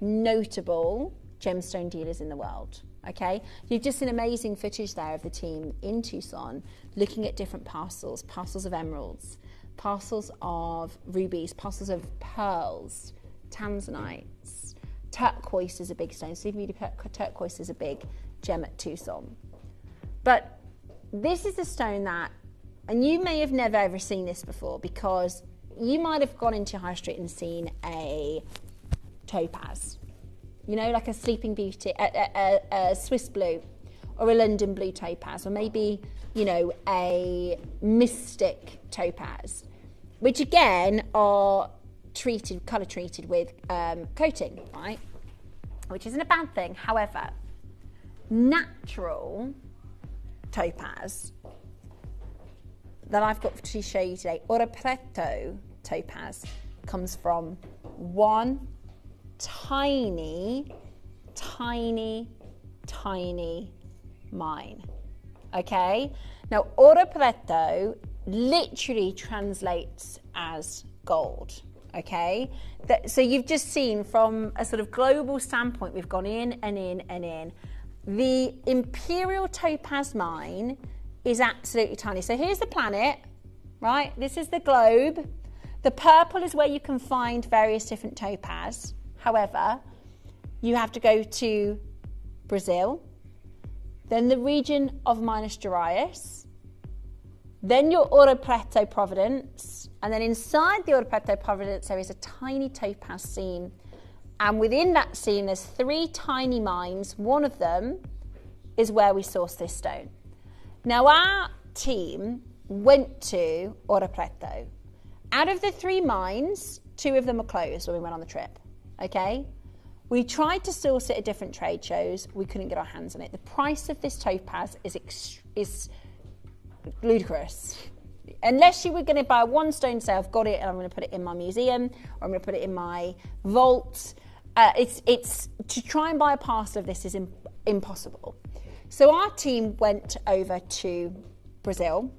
notable gemstone dealers in the world. Okay, you've just seen amazing footage there of the team in Tucson looking at different parcels of emeralds, parcels of rubies, parcels of pearls, tanzanites. Turquoise is a big stone. So turquoise is a big gem at Tucson. But this is a stone that, and you may have never ever seen this before, because you might have gone into High Street and seen a topaz, you know, like a Sleeping Beauty, a Swiss blue, or a London blue topaz, or maybe, you know, a mystic topaz, which again are colour treated with coating, right? Which isn't a bad thing. However, natural topaz that I've got to show you today, Oro Preto topaz, comes from one tiny mine. Okay, now Oro Preto literally translates as gold. Okay, so you've just seen from a sort of global standpoint, we've gone in and in and in. The Imperial Topaz mine is absolutely tiny. So here's the planet, right? This is the globe. The purple is where you can find various different topaz. However, you have to go to Brazil, then the region of Minas Gerais, then your Oro Preto province, and then inside the Oro Preto province there is a tiny topaz seam. And within that seam, there's 3 tiny mines. One of them is where we source this stone. Now, our team went to Oro Preto. Out of the 3 mines, 2 of them are closed when we went on the trip. Okay? We tried to source it at different trade shows. We couldn't get our hands on it. The price of this topaz is ludicrous. Unless you were going to buy one stone, say, I've got it and I'm going to put it in my museum, or I'm going to put it in my vault. It's to try and buy a parcel of this is impossible. So our team went over to Brazil.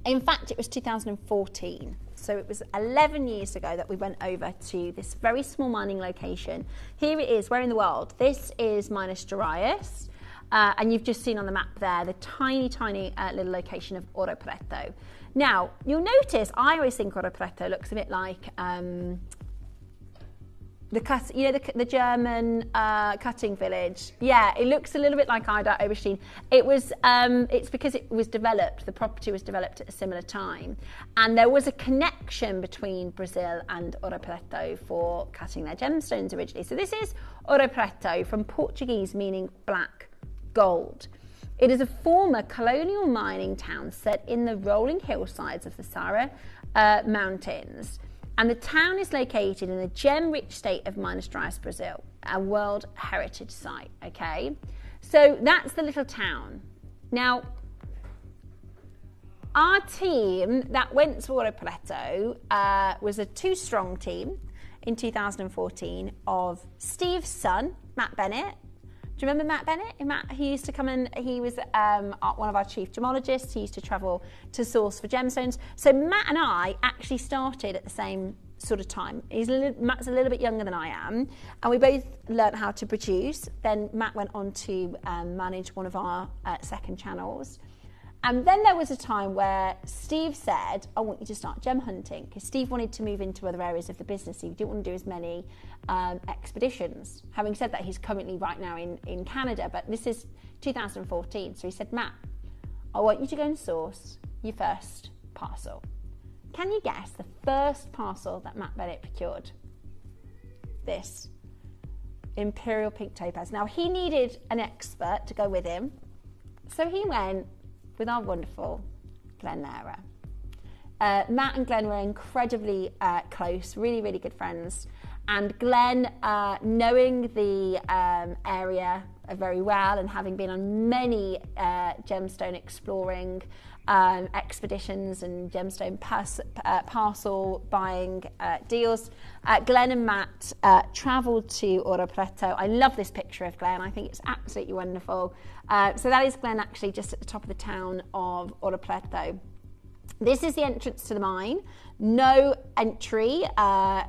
In fact, it was 2014. So it was 11 years ago that we went over to this very small mining location. Here it is. Where in the world? This is Minas Gerais. And you've just seen on the map there the tiny, tiny little location of Oro Preto. Now, you'll notice, I always think Oro Preto looks a bit like the German cutting village. Yeah, it looks a little bit like Ida Oberstein. It was, it's because it was developed, the property was developed at a similar time. And there was a connection between Brazil and Oro Preto for cutting their gemstones originally. So this is Oro Preto, from Portuguese meaning black gold. It is a former colonial mining town set in the rolling hillsides of the Sara Mountains. And the town is located in the gem-rich state of Minas Gerais, Brazil, a World Heritage Site, okay? So that's the little town. Now, our team that went to Oro Preto was a two-strong team in 2014 of Steve's son, Matt Bennett. Do you remember Matt Bennett? He used to come in, he was one of our chief gemologists. He used to travel to source for gemstones. So Matt and I actually started at the same sort of time. Matt's a little bit younger than I am, and we both learnt how to produce. Then Matt went on to manage one of our second channels. And then there was a time where Steve said, I want you to start gem hunting, because Steve wanted to move into other areas of the business. He didn't want to do as many expeditions. Having said that, he's currently right now in Canada, but this is 2014. So he said, Matt, I want you to go and source your first parcel. Can you guess the first parcel that Matt Bennett procured? This Imperial Pink Topaz. Now, he needed an expert to go with him, so he went with our wonderful Glenn Lehrer. Matt and Glenn were incredibly close, really, really good friends. And Glenn, knowing the area very well and having been on many gemstone exploring expeditions and gemstone parcel buying deals, Glenn and Matt travelled to Oro Preto. I love this picture of Glenn. I think it's absolutely wonderful. So that is Glenn actually just at the top of the town of Oro Preto. This is the entrance to the mine. No entry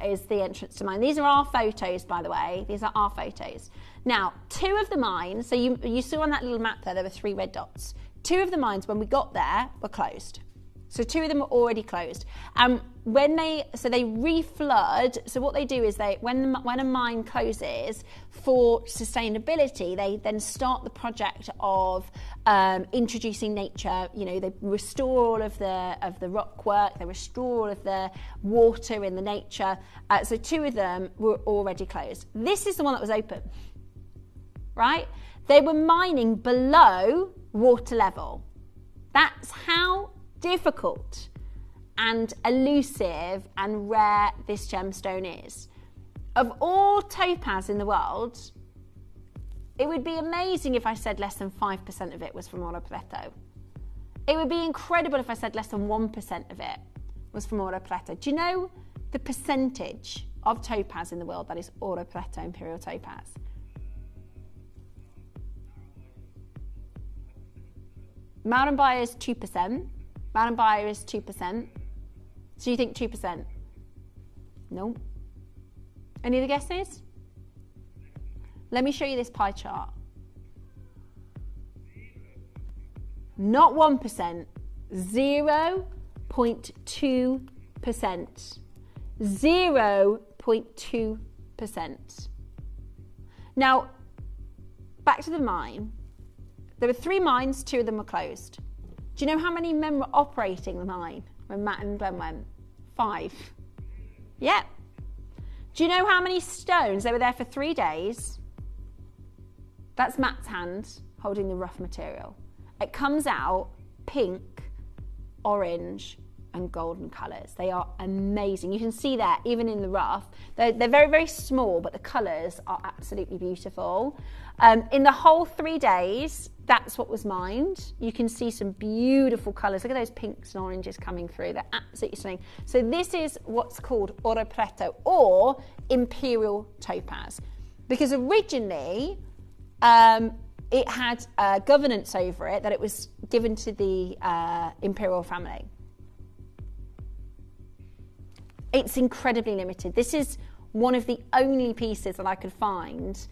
is the entrance to the mine. These are our photos, by the way. These are our photos. Now, two of the mines, so you saw on that little map there were 3 red dots. 2 of the mines, when we got there, were closed. So 2 of them were already closed. When they reflood, so what they do is when a mine closes for sustainability, they then start the project of introducing nature. You know, they restore all of the rock work, they restore all of the water in the nature. So 2 of them were already closed. This is the one that was open, right? They were mining below water level. That's how difficult and elusive and rare this gemstone is. Of all topaz in the world, it would be amazing if I said less than 5% of it was from Oro Preto. It would be incredible if I said less than 1% of it was from Oro Preto. Do you know the percentage of topaz in the world that is Oro Preto Imperial Topaz? Mountain is 2%. Mountain is 2%. So you think 2%? No. Any other guesses? Let me show you this pie chart. Not 1%, 0.2%. 0.2%. Now, back to the mine. There were 3 mines, 2 of them were closed. Do you know how many men were operating the mine when Matt and Glenn went? 5. Yep. Do you know how many stones? They were there for 3 days. That's Matt's hand holding the rough material. It comes out pink, orange, and golden colours. They are amazing. You can see that even in the rough. They're very, very small, but the colours are absolutely beautiful. In the whole 3 days, that's what was mined. You can see some beautiful colours. Look at those pinks and oranges coming through. They're absolutely stunning. So this is what's called Oro Preto, or Imperial Topaz. Because originally, it had governance over it, that it was given to the Imperial family. It's incredibly limited. This is one of the only pieces that I could find.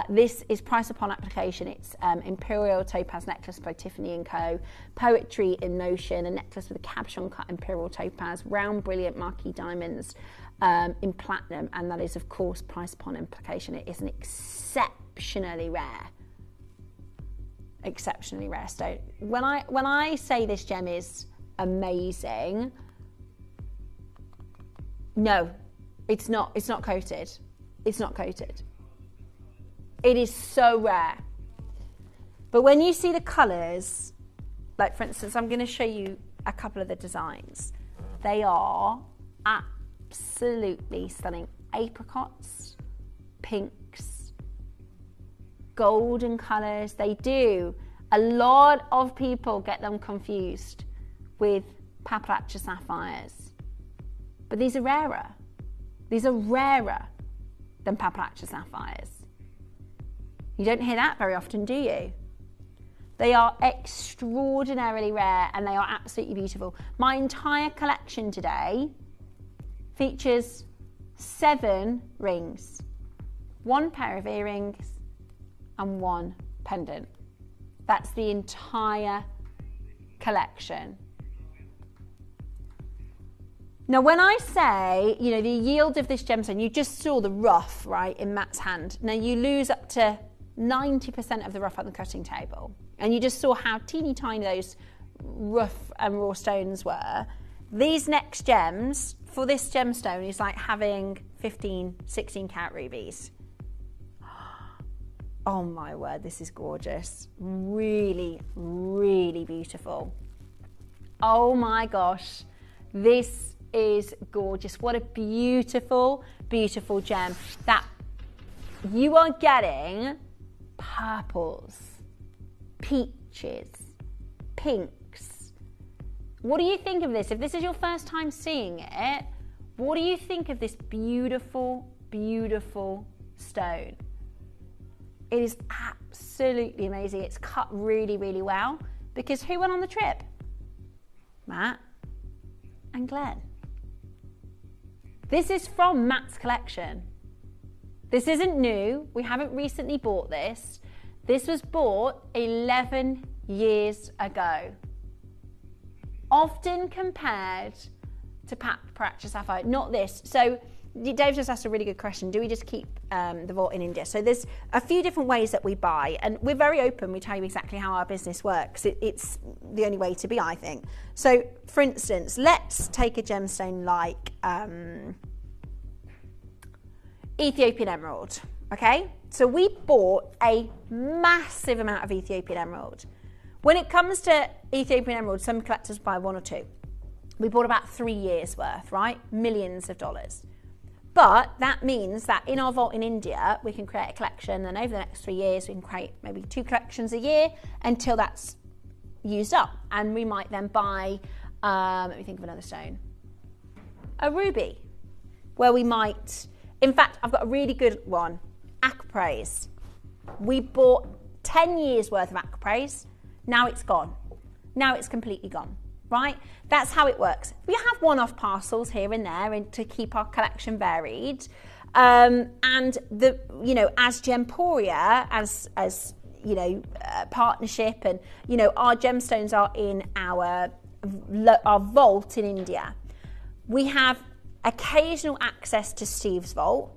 This is price upon application. It's Imperial Topaz necklace by Tiffany & Co. Poetry in Motion, a necklace with a cabochon cut Imperial Topaz, round brilliant marquee diamonds in platinum, and that is of course price upon application. It is an exceptionally rare stone. When I say this gem is amazing, no, it's not coated. It's not coated. It is so rare. But when you see the colours, like for instance, I'm going to show you a couple of the designs. They are absolutely stunning. Apricots, pinks, golden colours. They do. A lot of people get them confused with Appalachia sapphires. But these are rarer. These are rarer than Appalachia sapphires. You don't hear that very often, do you? They are extraordinarily rare and they are absolutely beautiful. My entire collection today features 7 rings, 1 pair of earrings and 1 pendant. That's the entire collection. Now, when I say, you know, the yield of this gemstone, you just saw the rough, right, in Matt's hand. Now, you lose up to 90% of the rough on the cutting table. And you just saw how teeny tiny those rough and raw stones were. These next gems, for this gemstone, is like having 15, 16 carat rubies. Oh my word, this is gorgeous. Really, really beautiful. Oh my gosh, this is gorgeous. What a beautiful, beautiful gem. That you are getting purples, peaches, pinks. What do you think of this? If this is your first time seeing it, what do you think of this beautiful, beautiful stone? It is absolutely amazing. It's cut really, really well, because who went on the trip? Matt and Glenn. This is from Matt's collection. This isn't new. We haven't recently bought this. This was bought 11 years ago. Often compared to Appalachia sapphire, not this. So Dave just asked a really good question. Do we just keep the vault in India? So there's a few different ways that we buy, and we're very open. We tell you exactly how our business works. It's the only way to be, I think. So for instance, let's take a gemstone like Ethiopian emerald, okay? So we bought a massive amount of Ethiopian emerald. When it comes to Ethiopian emerald, some collectors buy 1 or 2. We bought about 3 years worth, right? Millions of dollars. But that means that in our vault in India, we can create a collection, and over the next 3 years, we can create maybe 2 collections a year until that's used up. And we might then buy, let me think of another stone, a ruby, where we might, in fact, I've got a really good one, Aquamarine. We bought 10 years worth of Aquamarine. Now it's gone. Now it's completely gone, right? That's how it works. We have one-off parcels here and there and to keep our collection varied. And the, you know, as Gemporia, as you know, partnership, and you know, our gemstones are in our vault in India. We have occasional access to Steve's vault,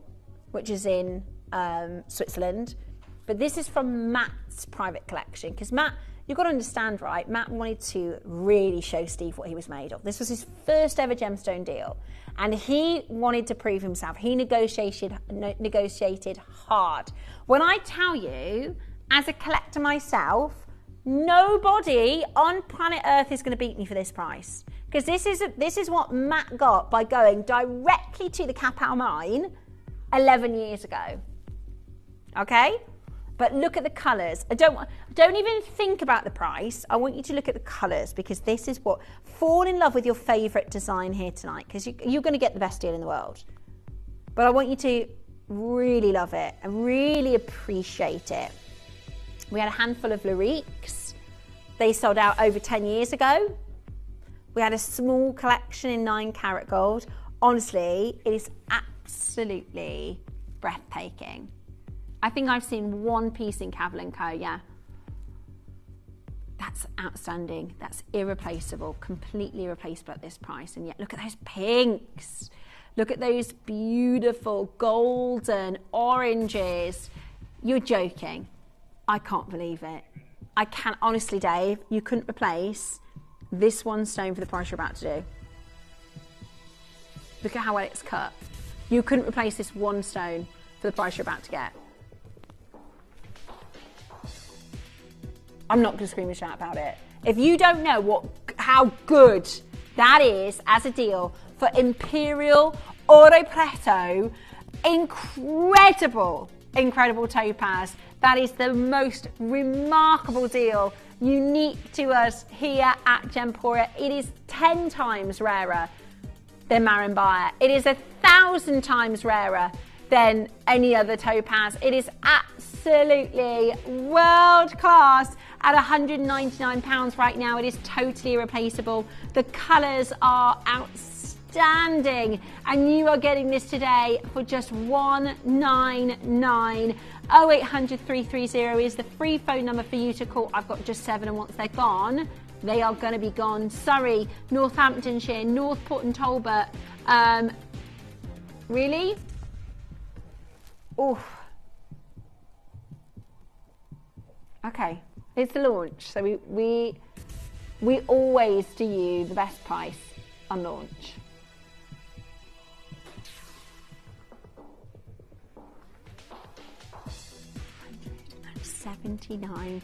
which is in Switzerland, but this is from Matt's private collection, because Matt, you've got to understand, right, Matt wanted to really show Steve what he was made of. This was his first ever gemstone deal, and he wanted to prove himself. He negotiated hard. When I tell you, as a collector myself, nobody on planet Earth is going to beat me for this price, because this is what Matt got by going directly to the Capel mine 11 years ago. Okay? But look at the colours. Don't even think about the price. I want you to look at the colours, because this is what, fall in love with your favourite design here tonight, because you're going to get the best deal in the world. But I want you to really love it and really appreciate it. We had a handful of Lyriques. They sold out over 10 years ago. We had a small collection in 9 karat gold. Honestly, it is absolutely breathtaking. I think I've seen one piece in Cavalier & Co, yeah. That's outstanding. That's irreplaceable, completely irreplaceable at this price. And yet, look at those pinks. Look at those beautiful golden oranges. You're joking. I can't believe it. I can't, honestly, Dave, you couldn't replace this one stone for the price you're about to do. Look at how well it's cut. You couldn't replace this one stone for the price you're about to get. I'm not going to scream and shout about it. If you don't know how good that is as a deal for Imperial Oro Preto, incredible topaz. That is the most remarkable deal, unique to us here at Gemporia. It is 10 times rarer than Marimbaya. It is 1,000 times rarer than any other topaz. It is absolutely world class at £199 right now. It is totally irreplaceable. The colours are outstanding, and you are getting this today for just £199. 0800 330 is the free phone number for you to call. I've got just 7, and once they're gone, they are going to be gone. Surrey, Northamptonshire, Northport and Talbot. Really? Oof. Okay, it's the launch, so we always do you the best price on launch. £179.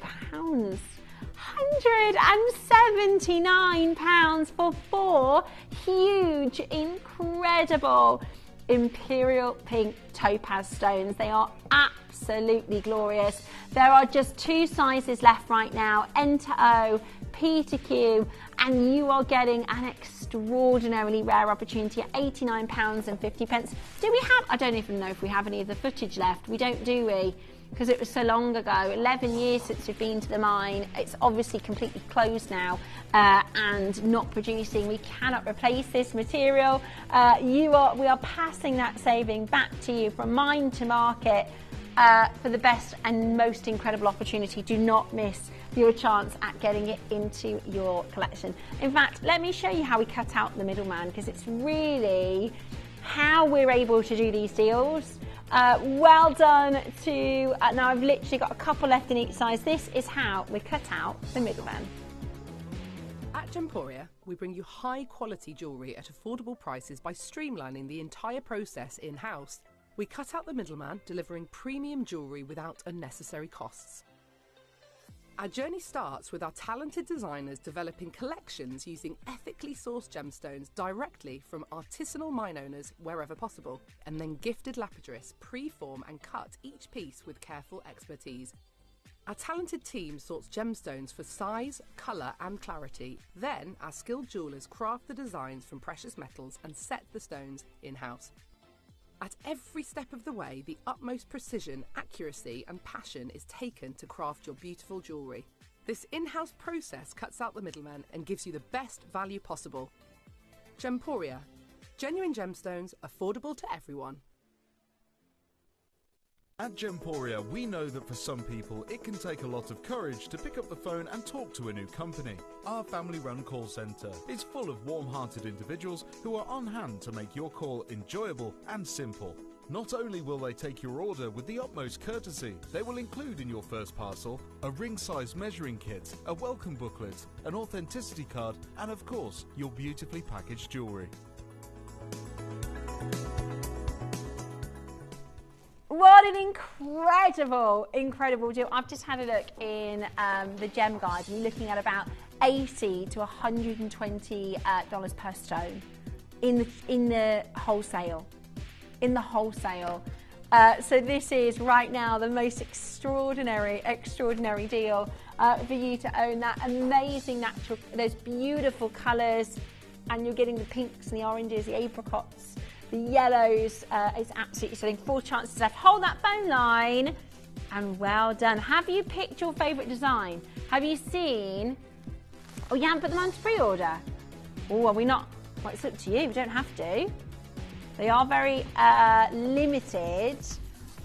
£179 for 4 huge, incredible Imperial Pink Topaz stones. They are absolutely glorious. There are just 2 sizes left right now, N to O, P to Q, and you are getting an extraordinarily rare opportunity at £89.50. Do we have, I don't even know if we have any of the footage left. We don't, do we? Because it was so long ago, 11 years since we've been to the mine. It's obviously completely closed now and not producing. We cannot replace this material. We are passing that saving back to you from mine to market for the best and most incredible opportunity. Do not miss your chance at getting it into your collection. In fact, let me show you how we cut out the middleman, because it's really how we're able to do these deals. Well done to, now I've literally got a couple left in each size. This is how we cut out the middleman. At Gemporia, we bring you high quality jewellery at affordable prices by streamlining the entire process in-house. We cut out the middleman, delivering premium jewellery without unnecessary costs. Our journey starts with our talented designers developing collections using ethically sourced gemstones directly from artisanal mine owners wherever possible, and then gifted lapidarists pre-form and cut each piece with careful expertise. Our talented team sorts gemstones for size, colour and clarity. Then our skilled jewellers craft the designs from precious metals and set the stones in-house. At every step of the way, the utmost precision, accuracy and passion is taken to craft your beautiful jewellery. This in-house process cuts out the middleman and gives you the best value possible. Gemporia. Genuine gemstones, affordable to everyone. At Gemporia, we know that for some people it can take a lot of courage to pick up the phone and talk to a new company. Our family-run call centre is full of warm-hearted individuals who are on hand to make your call enjoyable and simple. Not only will they take your order with the utmost courtesy, they will include in your first parcel a ring-size measuring kit, a welcome booklet, an authenticity card, and of course, your beautifully packaged jewellery. What an incredible deal. I've just had a look in the gem guide. You're looking at about $80 to $120 per stone in the wholesale. So this is right now the most extraordinary deal for you to own that amazing natural, those beautiful colours, and you're getting the pinks and the oranges, the apricots, the yellows. Is absolutely stunning. 4 chances left. Hold that phone line, and well done. Have you picked your favourite design? Have you seen? Oh, you haven't put them on to pre-order. Oh, are we not? Well, it's up to you. We don't have to. They are very limited.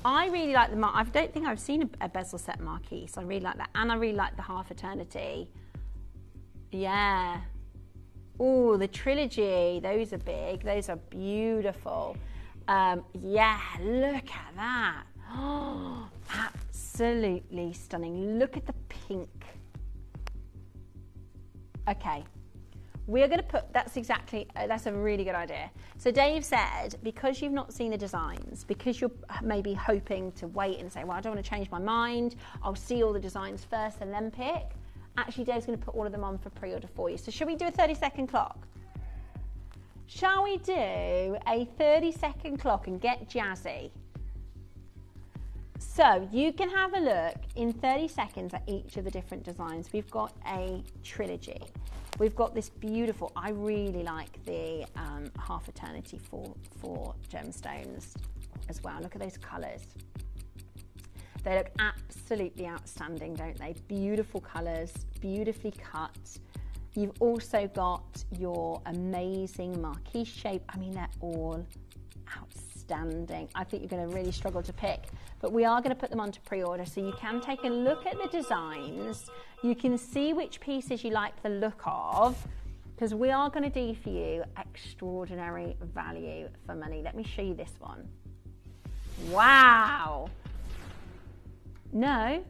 I really like the I don't think I've seen a bezel set marquee, so I really like that. And I really like the Half Eternity. Yeah. Oh, the Trilogy. Those are big. Those are beautiful. Yeah, look at that. Oh, absolutely stunning. Look at the pink. Okay. We're going to put, that's a really good idea. So Dave said, because you've not seen the designs, because you're maybe hoping to wait and say, well, I don't want to change my mind, I'll see all the designs first and then pick. Actually, Dave's going to put all of them on for pre-order for you. So should we do a 30-second clock? Shall we do a 30-second clock and get jazzy? So you can have a look in 30 seconds at each of the different designs. We've got a Trilogy. We've got this beautiful, I really like the Half Eternity for gemstones as well. Look at those colours. They look absolutely outstanding, don't they? Beautiful colours, beautifully cut. You've also got your amazing marquise shape. I mean, they're all outstanding. I think you're going to really struggle to pick, but we are going to put them onto pre-order, so you can take a look at the designs. You can see which pieces you like the look of, because we are going to do for you extraordinary value for money. Let me show you this one. Wow. No,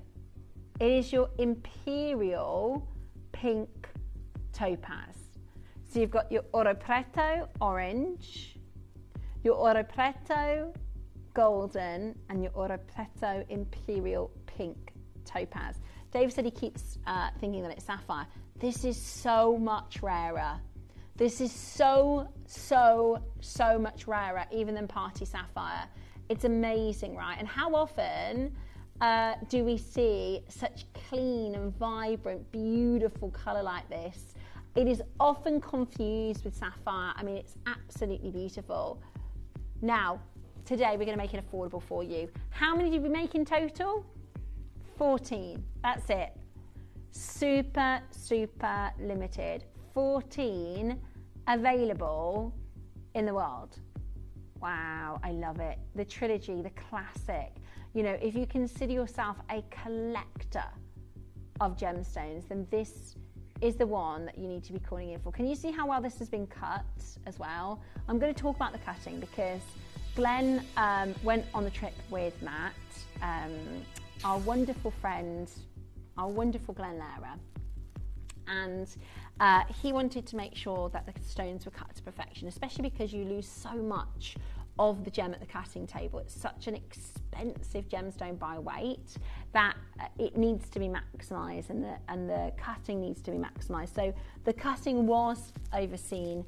it is your Imperial Pink Topaz. So you've got your Oro Preto Orange, your Oro Preto Golden, and your Oro Preto Imperial Pink Topaz. Dave said he keeps thinking that it's sapphire. This is so much rarer. This is so much rarer even than Party Sapphire. It's amazing, right? And how often do we see such clean and vibrant, beautiful colour like this? It is often confused with sapphire. I mean, it's absolutely beautiful. Now, today we're going to make it affordable for you. How many did we make in total? 14. That's it. Super limited. 14 available in the world. Wow, I love it. The Trilogy, the classic. You know, if you consider yourself a collector of gemstones, then this is the one that you need to be calling in for. Can you see how well this has been cut as well? I'm going to talk about the cutting because Glenn went on the trip with Matt, our wonderful friend, our wonderful Glenn Lara, and he wanted to make sure that the stones were cut to perfection, especially because you lose so much of the gem at the cutting table. It's such an expensive gemstone by weight that it needs to be maximised, and the cutting needs to be maximised. So the cutting was overseen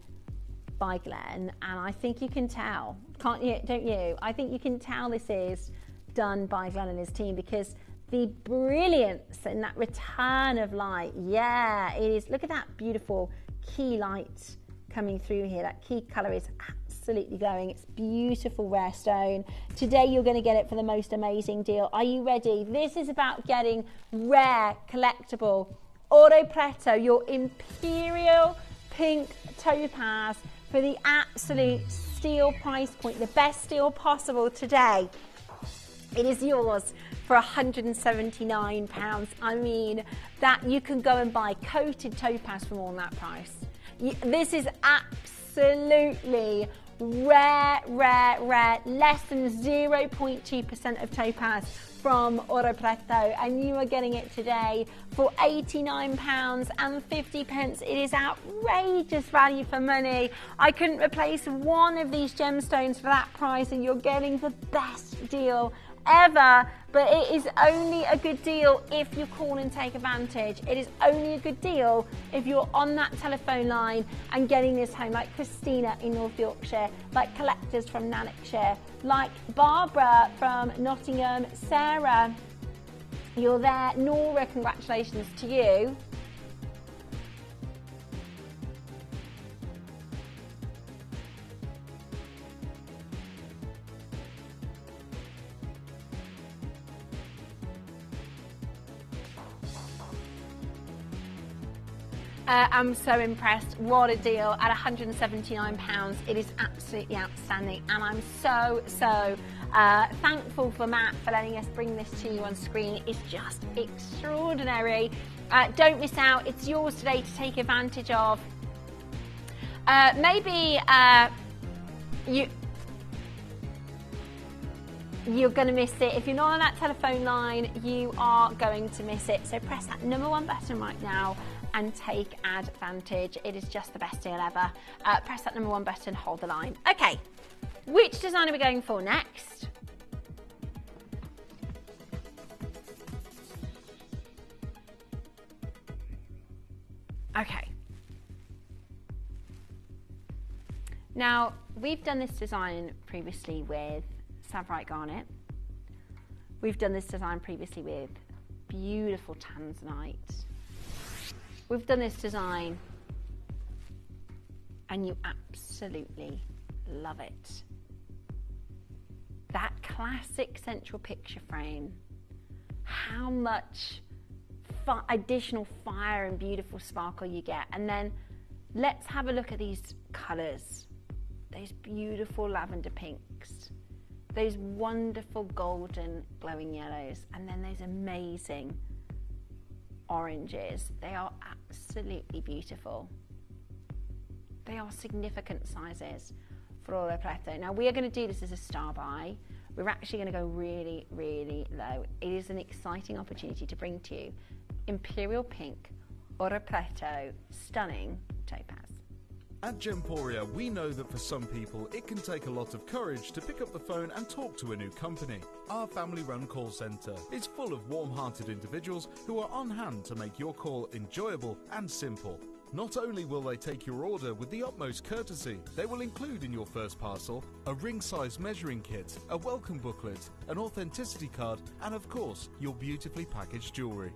by Glenn, and I think you can tell, can't you? Don't you? I think you can tell this is done by Glenn and his team, because the brilliance and that return of light, yeah, it is. Look at that beautiful key light coming through here. That key colour is absolutely glowing. It's beautiful rare stone. Today you're going to get it for the most amazing deal. Are you ready? This is about getting rare, collectible Oro Preto, your Imperial Pink Topaz, for the absolute steal price point, the best steal possible today. It is yours for £179. I mean, that you can go and buy coated topaz for more than that price. This is absolutely rare, less than 0.2% of topaz from Oro Preto, and you are getting it today for £89.50. It is outrageous value for money. I couldn't replace one of these gemstones for that price, and you're getting the best deal ever. But it is only a good deal if you call and take advantage. It is only a good deal if you're on that telephone line and getting this home, like Christina in North Yorkshire, like collectors from Lanarkshire, like Barbara from Nottingham, Sarah, you're there, Nora, congratulations to you. I'm so impressed. What a deal at £179. It is absolutely outstanding, and I'm so thankful for Matt for letting us bring this to you on screen. It's just extraordinary. Don't miss out. It's yours today to take advantage of. Maybe you're going to miss it. If you're not on that telephone line, you are going to miss it. So press that number 1 button right now and take advantage. It is just the best deal ever. Press that number 1 button, hold the line. Okay, which design are we going for next? Okay. Now, we've done this design previously with Sapphire Garnet. We've done this design previously with beautiful tanzanite. We've done this design and you absolutely love it. That classic central picture frame, how much additional fire and beautiful sparkle you get. And then let's have a look at these colours. Those beautiful lavender pinks, those wonderful golden glowing yellows, and then those amazing oranges. They are absolutely beautiful. They are significant sizes for Aurora Preto. Now we are going to do this as a star buy. We're actually going to go really, really low. It is an exciting opportunity to bring to you Imperial Pink, Aurora Preto, stunning topaz. At Gemporia, we know that for some people, it can take a lot of courage to pick up the phone and talk to a new company. Our family-run call centre is full of warm-hearted individuals who are on hand to make your call enjoyable and simple. Not only will they take your order with the utmost courtesy, they will include in your first parcel a ring-size measuring kit, a welcome booklet, an authenticity card, and of course, your beautifully packaged jewellery.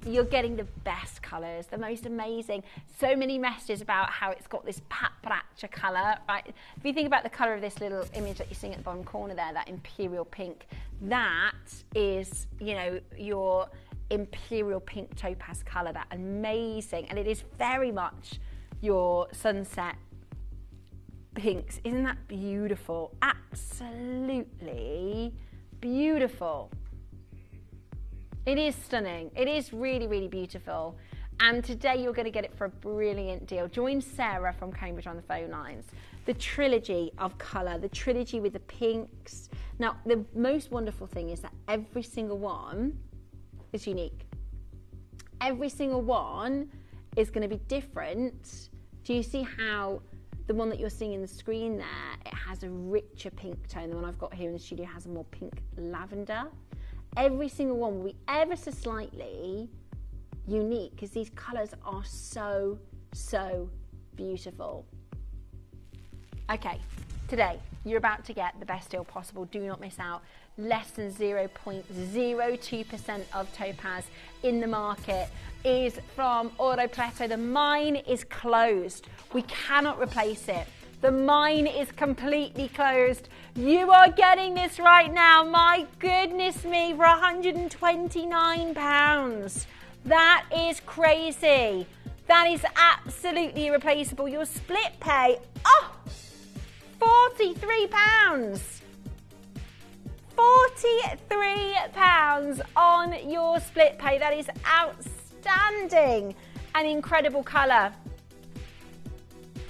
You're getting the best colours, the most amazing. So many messages about how it's got this paprika colour, right? If you think about the colour of this little image that you're seeing at the bottom corner there, that imperial pink, that is, you know, your imperial pink topaz colour, that amazing. And it is very much your sunset pinks. Isn't that beautiful? Absolutely beautiful. It is stunning. It is really, really beautiful. And today you're going to get it for a brilliant deal. Join Sarah from Cambridge on the phone lines. The trilogy of colour, the trilogy with the pinks. Now, the most wonderful thing is that every single one is unique. Every single one is going to be different. Do you see how the one that you're seeing in the screen there, it has a richer pink tone? The one I've got here in the studio has a more pink lavender. Every single one will be ever so slightly unique because these colours are so, so beautiful. Okay, today you're about to get the best deal possible. Do not miss out. Less than 0.02% of topaz in the market is from Aurora Preto. The mine is closed. We cannot replace it. The mine is completely closed. You are getting this right now. My goodness me, for £129. That is crazy. That is absolutely irreplaceable. Your split pay, £43. £43 on your split pay. That is outstanding. An incredible colour.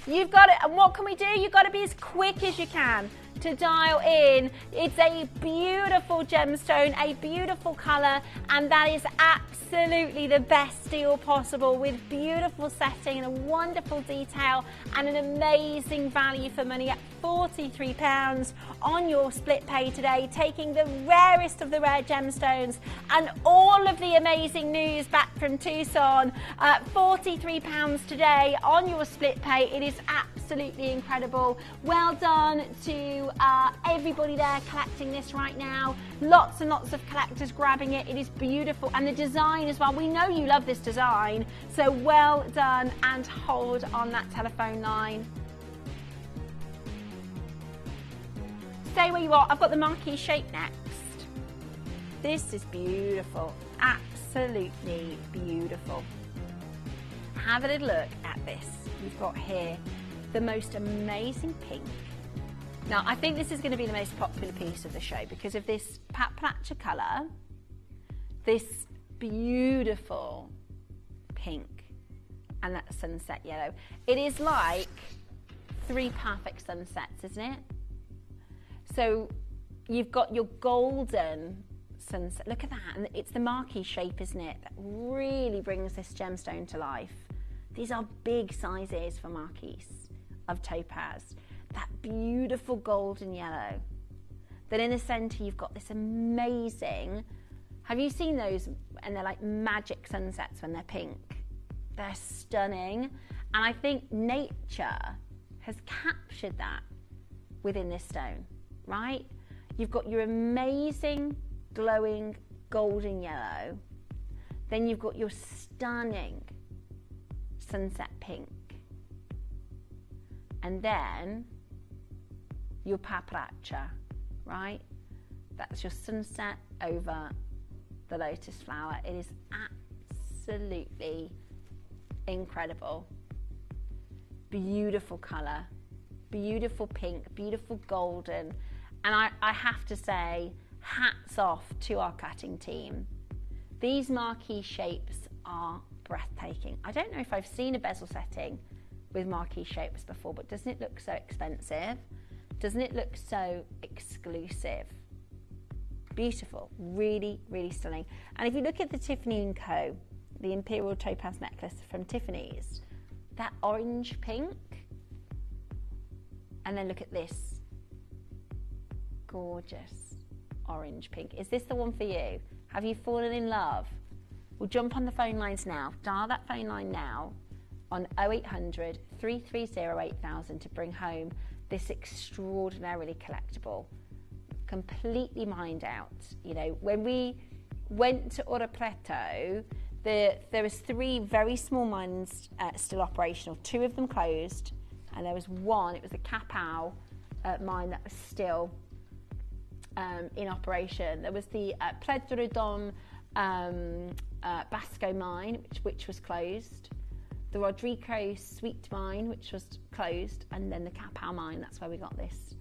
You've got it, and what can we do? You've got to be as quick as you can to dial in. It's a beautiful gemstone, a beautiful colour, and that is absolutely the best deal possible, with beautiful setting and a wonderful detail and an amazing value for money at £43 on your split pay today, taking the rarest of the rare gemstones and all of the amazing news back from Tucson. £43 today on your split pay. It is absolutely incredible. Well done to to everybody there collecting this right now. Lots and lots of collectors grabbing it. It is beautiful. And the design as well. We know you love this design. So well done, and hold on that telephone line. Stay where you are. I've got the marquee shape next. This is beautiful. Absolutely beautiful. Have a little look at this. You've got here the most amazing pink. Now, I think this is going to be the most popular piece of the show because of this paparazzi colour, this beautiful pink, and that sunset yellow. It is like 3 perfect sunsets, isn't it? So you've got your golden sunset. Look at that. And it's the marquee shape, isn't it? That really brings this gemstone to life. These are big sizes for marquise of topaz. That beautiful golden yellow. Then in the centre, you've got this amazing, have you seen those? And they're like magic sunsets when they're pink. They're stunning. And I think nature has captured that within this stone, right? You've got your amazing glowing golden yellow. Then you've got your stunning sunset pink. And then your paparazzi, right? That's your sunset over the lotus flower. It is absolutely incredible. Beautiful colour, beautiful pink, beautiful golden. And I have to say, hats off to our cutting team. These marquee shapes are breathtaking. I don't know if I've seen a bezel setting with marquee shapes before, but doesn't it look so expensive? Doesn't it look so exclusive? Beautiful, really, really stunning. And if you look at the Tiffany & Co., the Imperial Topaz necklace from Tiffany's, that orange pink, and then look at this gorgeous orange pink. Is this the one for you? Have you fallen in love? We'll jump on the phone lines now. Dial that phone line now on 0800 330 8000 to bring home this extraordinarily collectible, completely mined out. You know, when we went to Oro Preto, there was 3 very small mines still operational. 2 of them closed, and there was one. It was the Capao mine that was still in operation. There was the Pedrodon Basco mine, which was closed. The Rodrigo Sweet mine, which was closed, and then the Capao mine. That's where we got this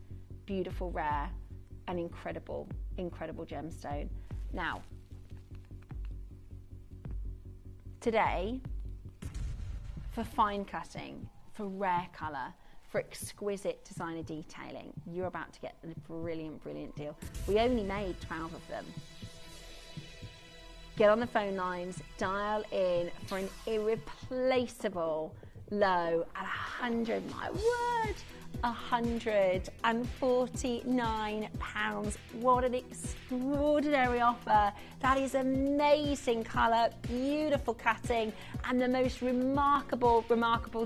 beautiful, rare, and incredible, incredible gemstone. Now, today, for fine cutting, for rare colour, for exquisite designer detailing, you're about to get a brilliant, brilliant deal. We only made 12 of them. Get on the phone lines, dial in for an irreplaceable low at 100, my word, £149. What an extraordinary offer. That is amazing colour, beautiful cutting, and the most remarkable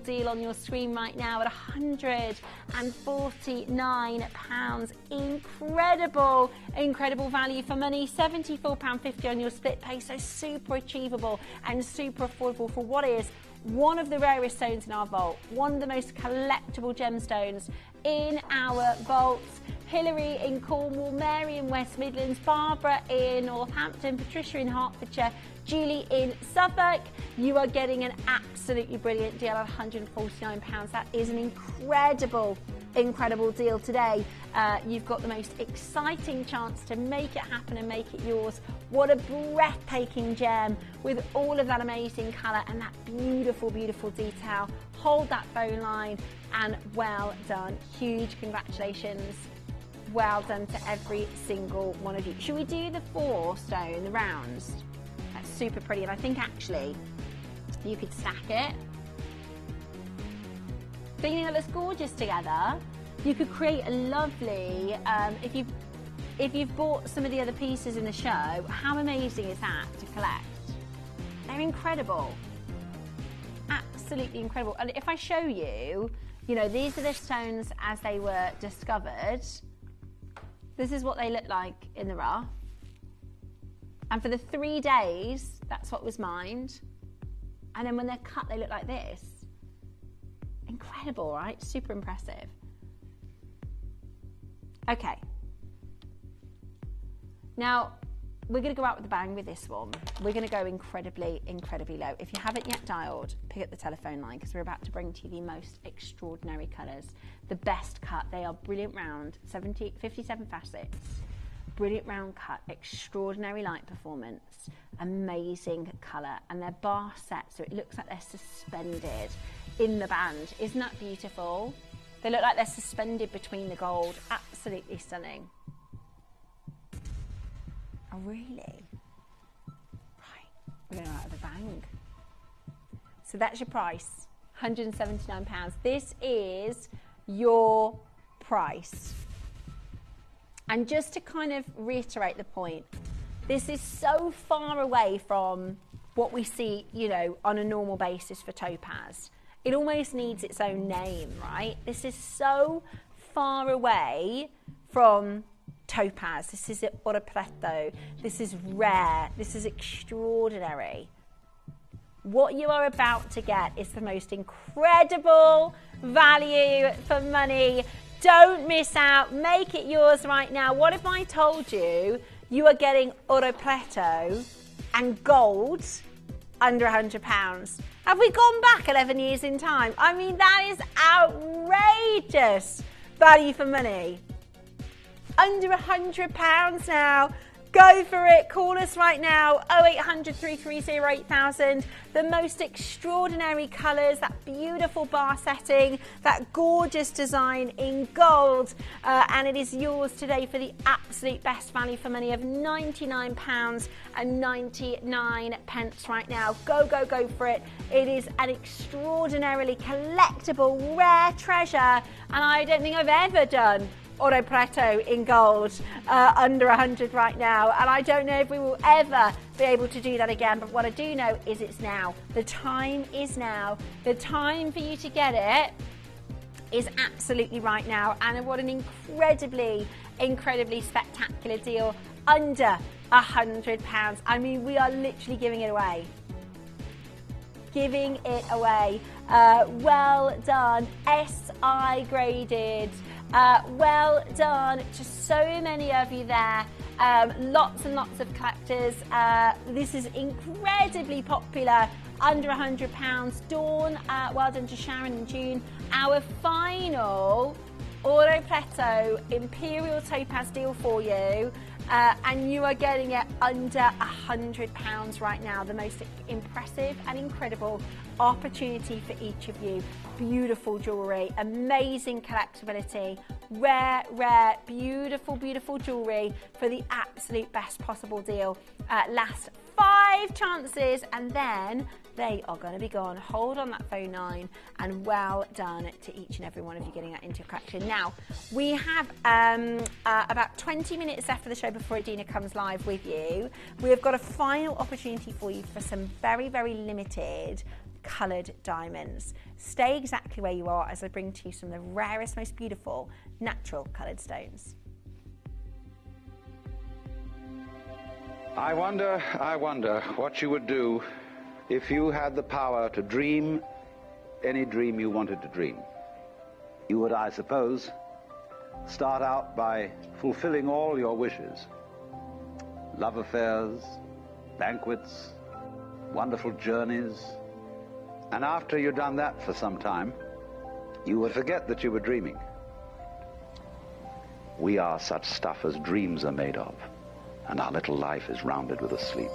deal on your screen right now at £149. Incredible, incredible value for money. £74.50 on your split pay, so super achievable and super affordable for what is one of the rarest stones in our vault, one of the most collectible gemstones in our vaults. Hilary in Cornwall, Mary in West Midlands, Barbara in Northampton, Patricia in Hertfordshire, Julie in Suffolk. You are getting an absolutely brilliant deal at £149. That is an incredible, incredible deal today. You've got the most exciting chance to make it happen and make it yours. What a breathtaking gem with all of that amazing colour and that beautiful, beautiful detail. Hold that phone line, and well done. Huge congratulations. Well done to every single one of you. Should we do the 4 stone, the rounds? That's super pretty, and I think actually you could stack it. Don't you think that looks gorgeous together? You could create a lovely, if you've bought some of the other pieces in the show, how amazing is that to collect? They're incredible. Absolutely incredible. And if I show you, you know, these are the stones as they were discovered. This is what they look like in the rough. And for the 3 days, that's what was mined. And then when they're cut, they look like this. Incredible, right? Super impressive. Okay. Now, we're going to go out with a bang with this one. We're going to go incredibly, incredibly low. If you haven't yet dialed, pick up the telephone line because we're about to bring to you the most extraordinary colours. The best cut. They are brilliant round, 57 facets. Brilliant round cut, extraordinary light performance, amazing colour, and they're bar set, so it looks like they're suspended in the band. Isn't that beautiful? They look like they're suspended between the gold. Absolutely stunning. Oh, really? Right, we're going out with a bang. So that's your price, £179. This is your price. And just to kind of reiterate the point, this is so far away from what we see, you know, on a normal basis for topaz. It almost needs its own name, right? This is so far away from topaz. This is oro preto. This is rare. This is extraordinary. What you are about to get is the most incredible value for money. Don't miss out. Make it yours right now. What if I told you you are getting oro preto and gold under £100? Have we gone back 11 years in time? I mean, that is outrageous value for money. Under £100 now. Go for it. Call us right now. 0800 330 8000. The most extraordinary colours, that beautiful bar setting, that gorgeous design in gold. And it is yours today for the absolute best value for money of £99.99 right now. Go, go, go for it. It is an extraordinarily collectible, rare treasure. And I don't think I've ever done oro preto in gold under 100 right now, and I don't know if we will ever be able to do that again, but what I do know is it's now. The time is now. The time for you to get it is absolutely right now, and what an incredibly, incredibly spectacular deal under £100. I mean, we are literally giving it away. Giving it away. Well done, SI graded. Well done to so many of you there. Lots and lots of collectors. This is incredibly popular, under £100. Dawn, well done to Sharon and June. Our final oro preto imperial topaz deal for you. And you are getting it under £100 right now. The most impressive and incredible opportunity for each of you. Beautiful jewellery, amazing collectability, rare, rare, beautiful, beautiful jewellery for the absolute best possible deal. Last 5 chances and then they are going to be gone. Hold on that phone line, and well done to each and every one of you getting that into your collection. Now, we have about 20 minutes left of the show before Adina comes live with you. We have got a final opportunity for you for some very, very limited coloured diamonds. Stay exactly where you are as I bring to you some of the rarest, most beautiful natural coloured stones. I wonder what you would do if you had the power to dream any dream you wanted to dream. You would, I suppose, start out by fulfilling all your wishes. Love affairs, banquets, wonderful journeys. And after you'd done that for some time, you would forget that you were dreaming. We are such stuff as dreams are made of, and our little life is rounded with a sleep.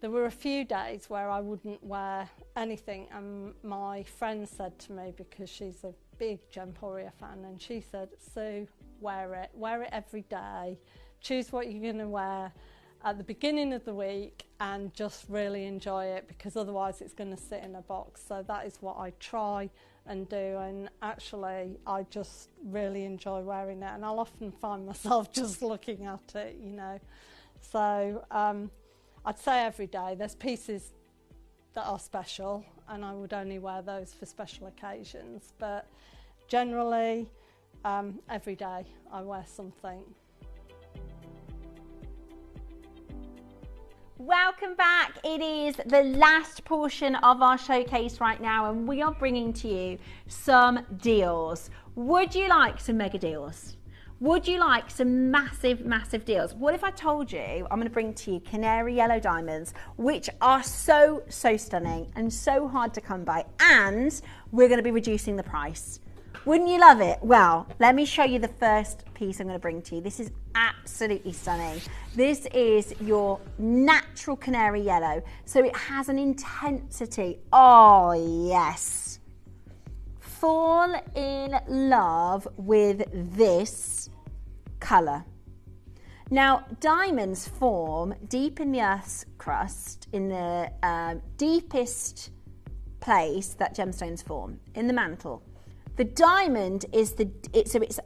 There were a few days where I wouldn't wear anything, and my friend said to me, because she's a big Gemporia fan, and she said, Sue, wear it every day, choose what you're going to wear at the beginning of the week and just really enjoy it, because otherwise it's going to sit in a box. So that is what I try and do, and actually I just really enjoy wearing it, and I'll often find myself just looking at it, you know. So I'd say every day. There's pieces that are special, and I would only wear those for special occasions, but generally every day I wear something. Welcome back. It is the last portion of our showcase right now, and we are bringing to you some deals. Would you like some mega deals? Would you like some massive, massive deals? What if I told you I'm going to bring to you canary yellow diamonds, which are so stunning and so hard to come by, and we're going to be reducing the price. Wouldn't you love it? Well, let me show you the first piece I'm going to bring to you. This is absolutely stunning. This is your natural canary yellow. So it has an intensity. Oh, yes. Fall in love with this colour. Now, diamonds form deep in the Earth's crust, in the deepest place that gemstones form, in the mantle. The diamond is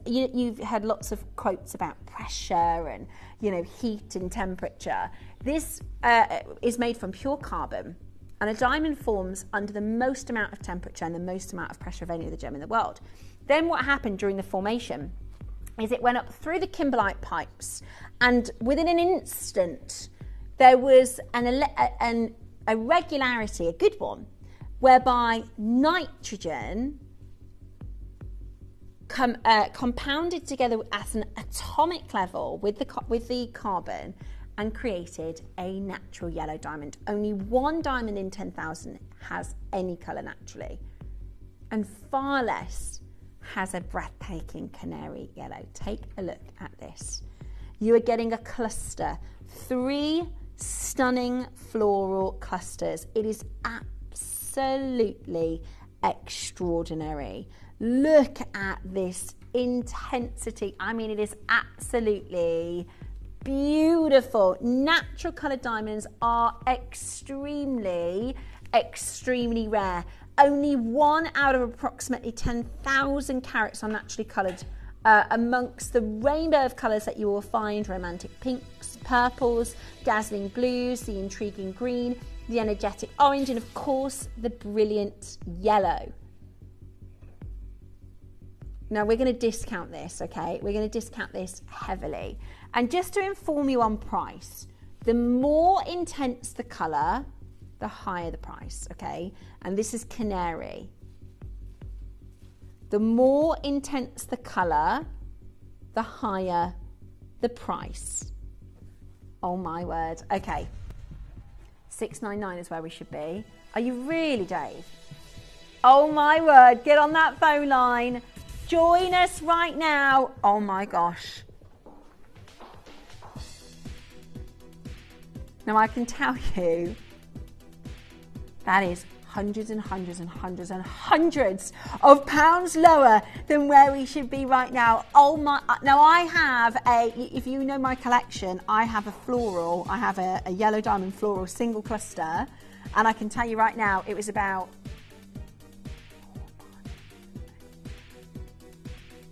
you've had lots of quotes about pressure and, you know, heat and temperature. This is made from pure carbon, and a diamond forms under the most amount of temperature and the most amount of pressure of any other gem in the world. Then what happened during the formation is it went up through the kimberlite pipes, and within an instant there was a regularity, a good one, whereby nitrogen compounded together at an atomic level with the carbon and created a natural yellow diamond. Only one diamond in 10,000 has any colour naturally, and far less has a breathtaking canary yellow. Take a look at this. You are getting a cluster, 3 stunning floral clusters. It is absolutely extraordinary. Look at this intensity. I mean, it is absolutely beautiful. Natural coloured diamonds are extremely rare. Only 1 out of approximately 10,000 carats are naturally coloured. Amongst the rainbow of colours that you will find: romantic pinks, purples, dazzling blues, the intriguing green, the energetic orange, and of course the brilliant yellow. Now we're going to discount this, okay? We're going to discount this heavily. And just to inform you on price, the more intense the colour, the higher the price, okay? And this is canary. The more intense the colour, the higher the price. Oh my word. Okay. $6.99 is where we should be. Are you really, Dave? Oh my word. Get on that phone line. Join us right now. Oh my gosh. Now I can tell you that is hundreds and hundreds and hundreds and hundreds of pounds lower than where we should be right now. Oh my, now I have if you know my collection, I have a floral, I have a yellow diamond floral single cluster, and I can tell you right now it was about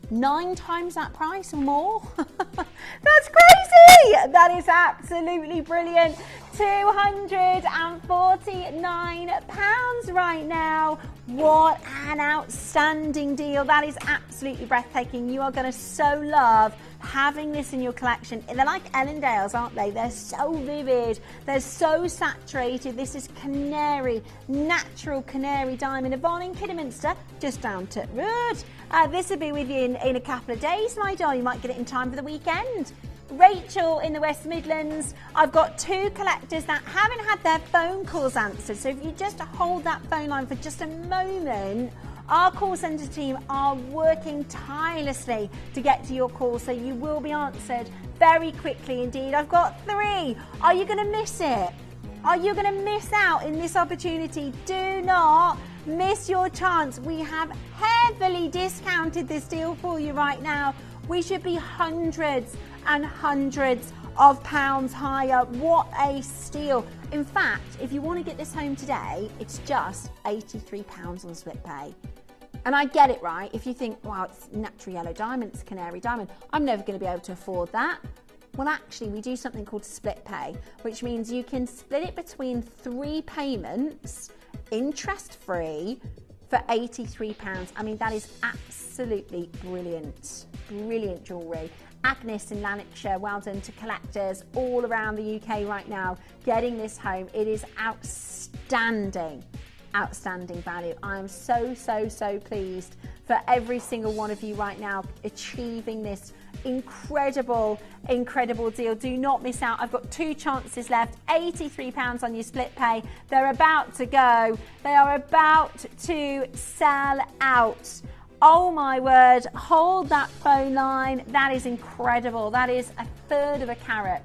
9 times that price or more. That's crazy. That is absolutely brilliant. £249 right now. What an outstanding deal. That is absolutely breathtaking. You are going to so love having this in your collection. They're like Ellendales, aren't they? They're so vivid. They're so saturated. This is canary, natural canary diamond. Yvonne in Kidderminster, just down to Rood. This will be with you in a couple of days, my doll. You might get it in time for the weekend. Rachel in the West Midlands. I've got 2 collectors that haven't had their phone calls answered. So if you just hold that phone line for just a moment, our call centre team are working tirelessly to get to your call, so you will be answered very quickly indeed. I've got 3. Are you going to miss it? Are you going to miss out in this opportunity? Do not miss your chance. We have heavily discounted this deal for you right now. We should be hundreds and hundreds of pounds higher. What a steal. In fact, if you want to get this home today, it's just £83 on split pay. And I get it, right? If you think, wow, it's natural yellow diamond, it's canary diamond, I'm never going to be able to afford that. Well, actually, we do something called split pay, which means you can split it between 3 payments, interest-free, for £83. I mean, that is absolutely brilliant. Brilliant jewellery. Agnes in Lanarkshire, well done to collectors all around the UK right now getting this home. It is outstanding, outstanding value. I am so, so, so pleased for every single one of you right now achieving this incredible, incredible deal. Do not miss out. I've got 2 chances left. £83 on your split pay. They're about to go. They are about to sell out. Oh my word, hold that phone line. That is incredible. That is 1/3 of a carat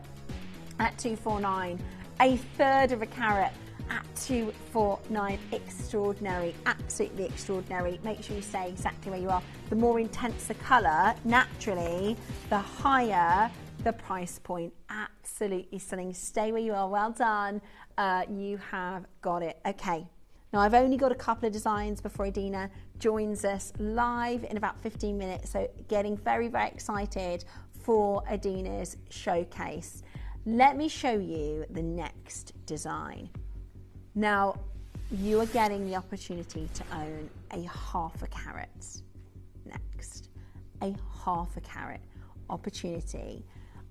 at 249. 1/3 of a carat at 249. Extraordinary, absolutely extraordinary. Make sure you stay exactly where you are. The more intense the colour, naturally, the higher the price point. Absolutely stunning. Stay where you are. Well done. You have got it. Okay. Now, I've only got a couple of designs before Adina joins us live in about 15 minutes. So getting very, very excited for Adina's showcase. Let me show you the next design. Now, you are getting the opportunity to own a 1/2 carat next. A 1/2 carat opportunity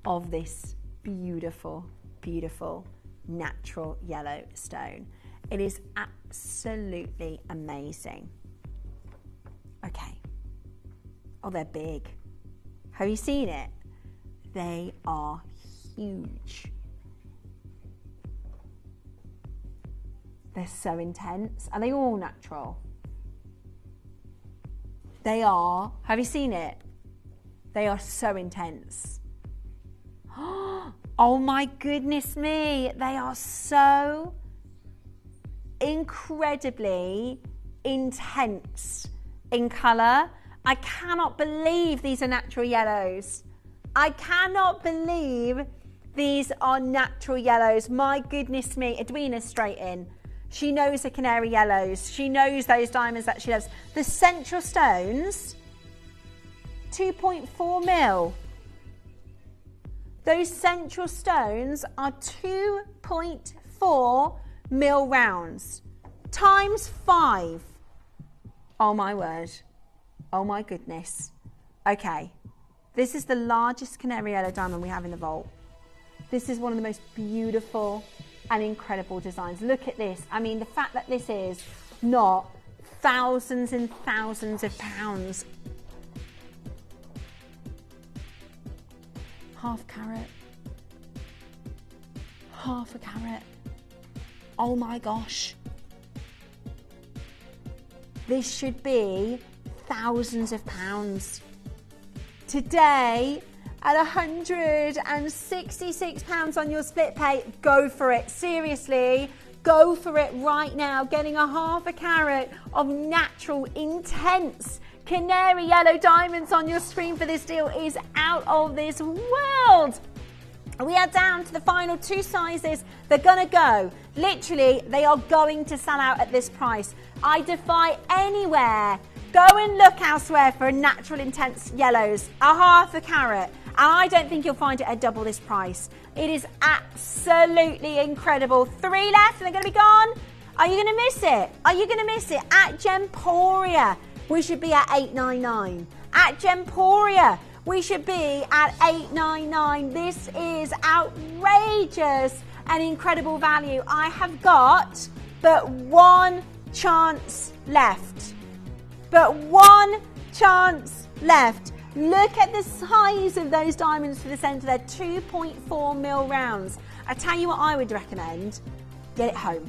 of this beautiful, beautiful natural yellow stone. It is absolutely amazing. Okay. Oh, they're big. Have you seen it? They are huge. They're so intense. Are they all natural? They are. Have you seen it? They are so intense. Oh my goodness me. They are so incredibly intense in colour. I cannot believe these are natural yellows. I cannot believe these are natural yellows. My goodness me. Edwina's straight in. She knows the canary yellows. She knows those diamonds that she loves. The central stones, 2.4 mil. Those central stones are 2.4 mil rounds times 5. Oh my word. Oh my goodness. Okay. This is the largest canary yellow diamond we have in the vault. This is one of the most beautiful and incredible designs. Look at this. I mean, the fact that this is not thousands and thousands of pounds. 1/2 carat. 1/2 carat. Oh my gosh. This should be thousands of pounds. Today, at £166 on your split pay, go for it. Seriously, go for it right now. Getting a 1/2 carat of natural, intense canary yellow diamonds on your screen for this deal is out of this world. We are down to the final 2 sizes. They're gonna go. Literally, they are going to sell out at this price. I defy anywhere. Go and look elsewhere for natural intense yellows, a 1/2 carat. And I don't think you'll find it at double this price. It is absolutely incredible. 3 left and they're gonna be gone. Are you gonna miss it? Are you gonna miss it? At Gemporia, we should be at £899. At Gemporia, we should be at £899. This is outrageous and incredible value. I have got but 1 chance left. But 1 chance left. Look at the size of those diamonds for the centre. They're 2.4 mil rounds. I tell you what I would recommend. Get it home.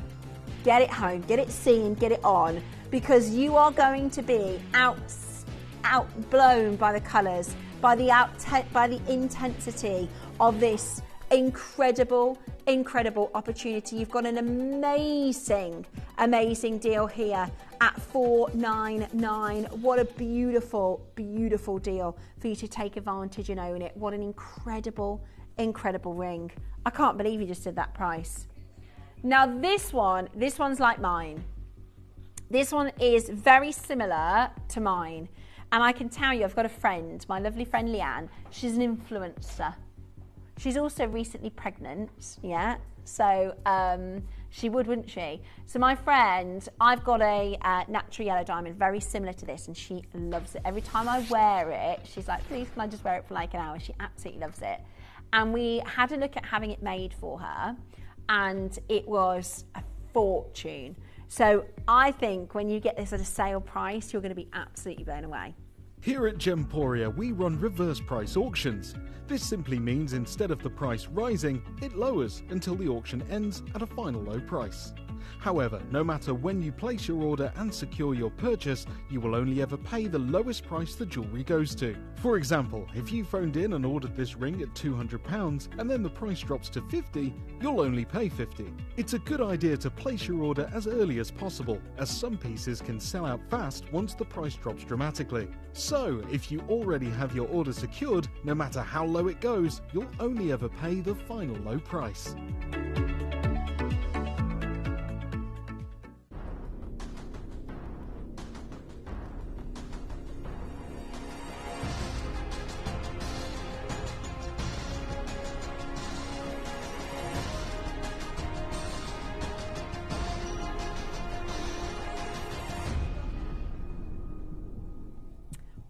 Get it home. Get it seen. Get it on. Because you are going to be outblown by the colours, by the intensity of this incredible, incredible opportunity. You've got an amazing, amazing deal here at $499. What a beautiful, beautiful deal for you to take advantage and own it. What an incredible, incredible ring. I can't believe you just did that price. Now this one's like mine. This one is very similar to mine. And I can tell you, I've got a friend, my lovely friend Leanne. She's an influencer. She's also recently pregnant, yeah. So she would, wouldn't she? So my friend, I've got a natural yellow diamond, very similar to this, and she loves it. Every time I wear it, she's like, please can I just wear it for like an hour? She absolutely loves it. And we had a look at having it made for her, and it was a fortune. So I think when you get this at a sale price, you're going to be absolutely blown away. Here at Gemporia, we run reverse price auctions. This simply means instead of the price rising, it lowers until the auction ends at a final low price. However, no matter when you place your order and secure your purchase, you will only ever pay the lowest price the jewellery goes to. For example, if you phoned in and ordered this ring at £200 and then the price drops to £50, you'll only pay £50. It's a good idea to place your order as early as possible, as some pieces can sell out fast once the price drops dramatically. So, if you already have your order secured, no matter how low it goes, you'll only ever pay the final low price.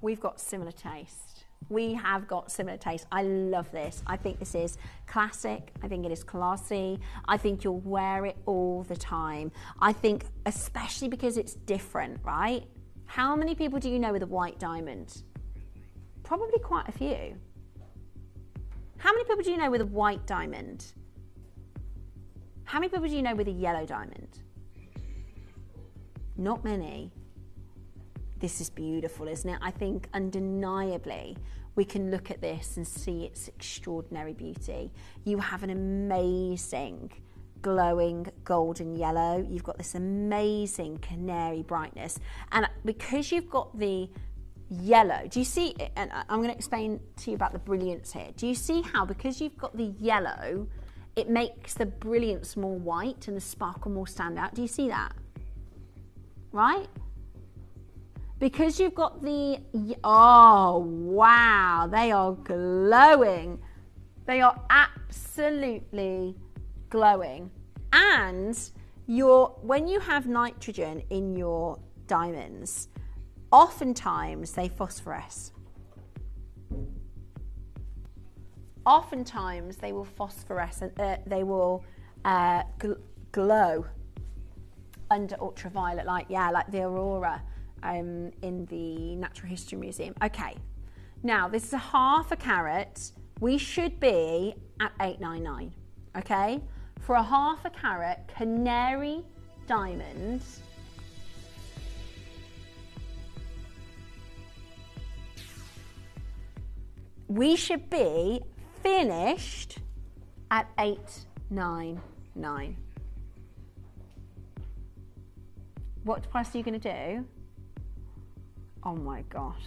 We've got similar taste. We have got similar taste. I love this. I think this is classic. I think it is classy. I think you'll wear it all the time. I think, especially because it's different, right? How many people do you know with a white diamond? Probably quite a few. How many people do you know with a white diamond? How many people do you know with a yellow diamond? Not many. This is beautiful, isn't it? I think undeniably we can look at this and see its extraordinary beauty. You have an amazing glowing golden yellow. You've got this amazing canary brightness. And because you've got the yellow, do you see, and I'm going to explain to you about the brilliance here. Do you see how, because you've got the yellow, it makes the brilliance more white and the sparkle more stand out? Do you see that? Right? Because you've got the, oh wow, they are glowing. They are absolutely glowing. And when you have nitrogen in your diamonds, oftentimes they phosphoresce. Oftentimes they will phosphoresce and they will glow under ultraviolet light, like the Aurora. In the Natural History Museum. Okay, now this is a half a carat. We should be at $899. Okay, for a half a carat canary diamond, we should be finished at $899. What price are you going to do? Oh my gosh,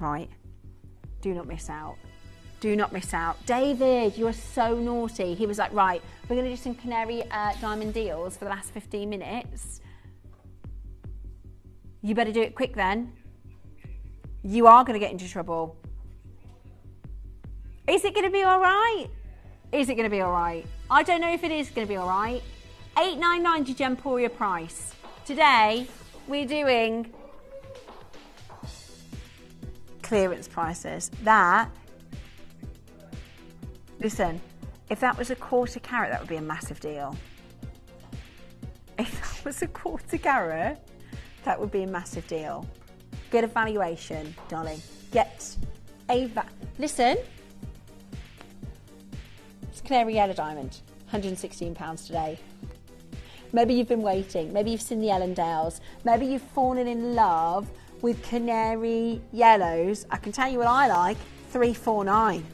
right. Do not miss out. Do not miss out. David, you are so naughty. He was like, right, we're going to do some canary diamond deals for the last 15 minutes. You better do it quick then. You are going to get into trouble. Is it going to be all right? Is it going to be all right? I don't know if it is going to be all right. $899 to Gemporia price. Today, we're doing clearance prices. Listen, if that was a quarter carat, that would be a massive deal. If that was a quarter carat, that would be a massive deal. Get a valuation, darling. Get a listen. It's Canary Yellow Diamond, £116 today. Maybe you've been waiting. Maybe you've seen the Ellendales. Maybe you've fallen in love with canary yellows. I can tell you what I like, $349.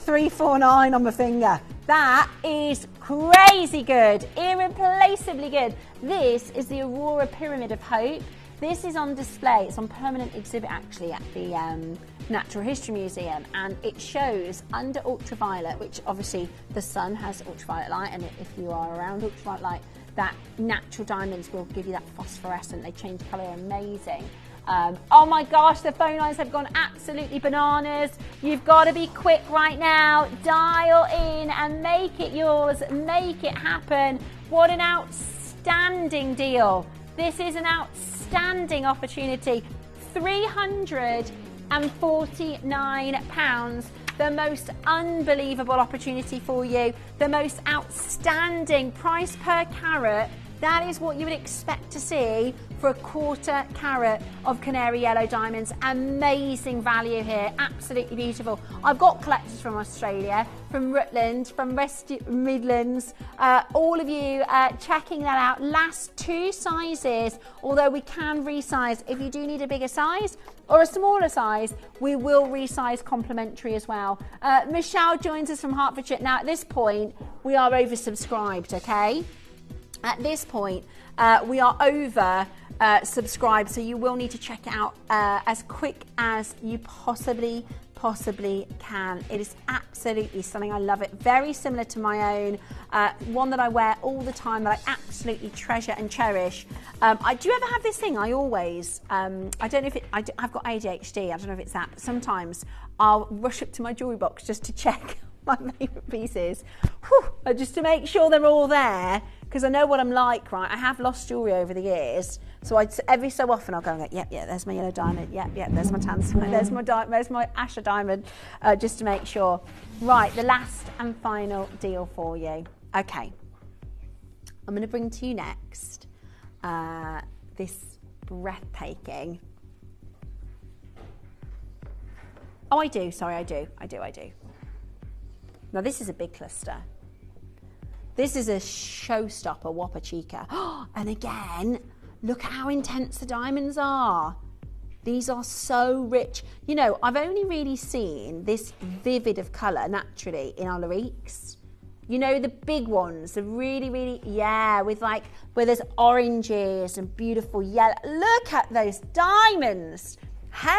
$349 on my finger. That is crazy good, irreplaceably good. This is the Aurora Pyramid of Hope. This is on display. It's on permanent exhibit actually at the Natural History Museum, and it shows under ultraviolet, which obviously the sun has ultraviolet light, and if you are around ultraviolet light, that natural diamonds will give you that phosphorescent, they change colour, amazing. Oh my gosh, the phone lines have gone absolutely bananas. You've got to be quick right now. Dial in and make it yours. Make it happen. What an outstanding deal. This is an outstanding opportunity. £349. The most unbelievable opportunity for you. The most outstanding price per carat. That is what you would expect to see for a 1/4 carat of canary yellow diamonds. Amazing value here, absolutely beautiful. I've got collectors from Australia, from Rutland, from West Midlands, all of you checking that out. Last 2 sizes, although we can resize. If you do need a bigger size or a smaller size, we will resize complimentary as well. Michelle joins us from Hertfordshire. Now at this point, we are oversubscribed, okay? At this point, we are over subscribed, so you will need to check it out as quick as you possibly can. It is absolutely stunning. I love it. Very similar to my own, one that I wear all the time, that I absolutely treasure and cherish. Do you ever have this thing? I always, I don't know if I've got ADHD. I don't know if it's that, but sometimes I'll rush up to my jewellery box just to check my favourite pieces, just to make sure they're all there, because I know what I'm like, right? I have lost jewellery over the years, so every so often I'll go and go, yep, there's my yellow diamond, yep, there's my tanzanite, there's my Asher diamond, just to make sure. Right, the last and final deal for you. Okay, I'm going to bring to you next this breathtaking. Oh, I do. Now this is a big cluster. This is a showstopper, Whopper Chica. And again, look how intense the diamonds are. These are so rich. You know, I've only really seen this vivid of colour naturally in our Lariques. You know, the big ones, the really, yeah, with like, where there's oranges and beautiful yellow. Look at those diamonds.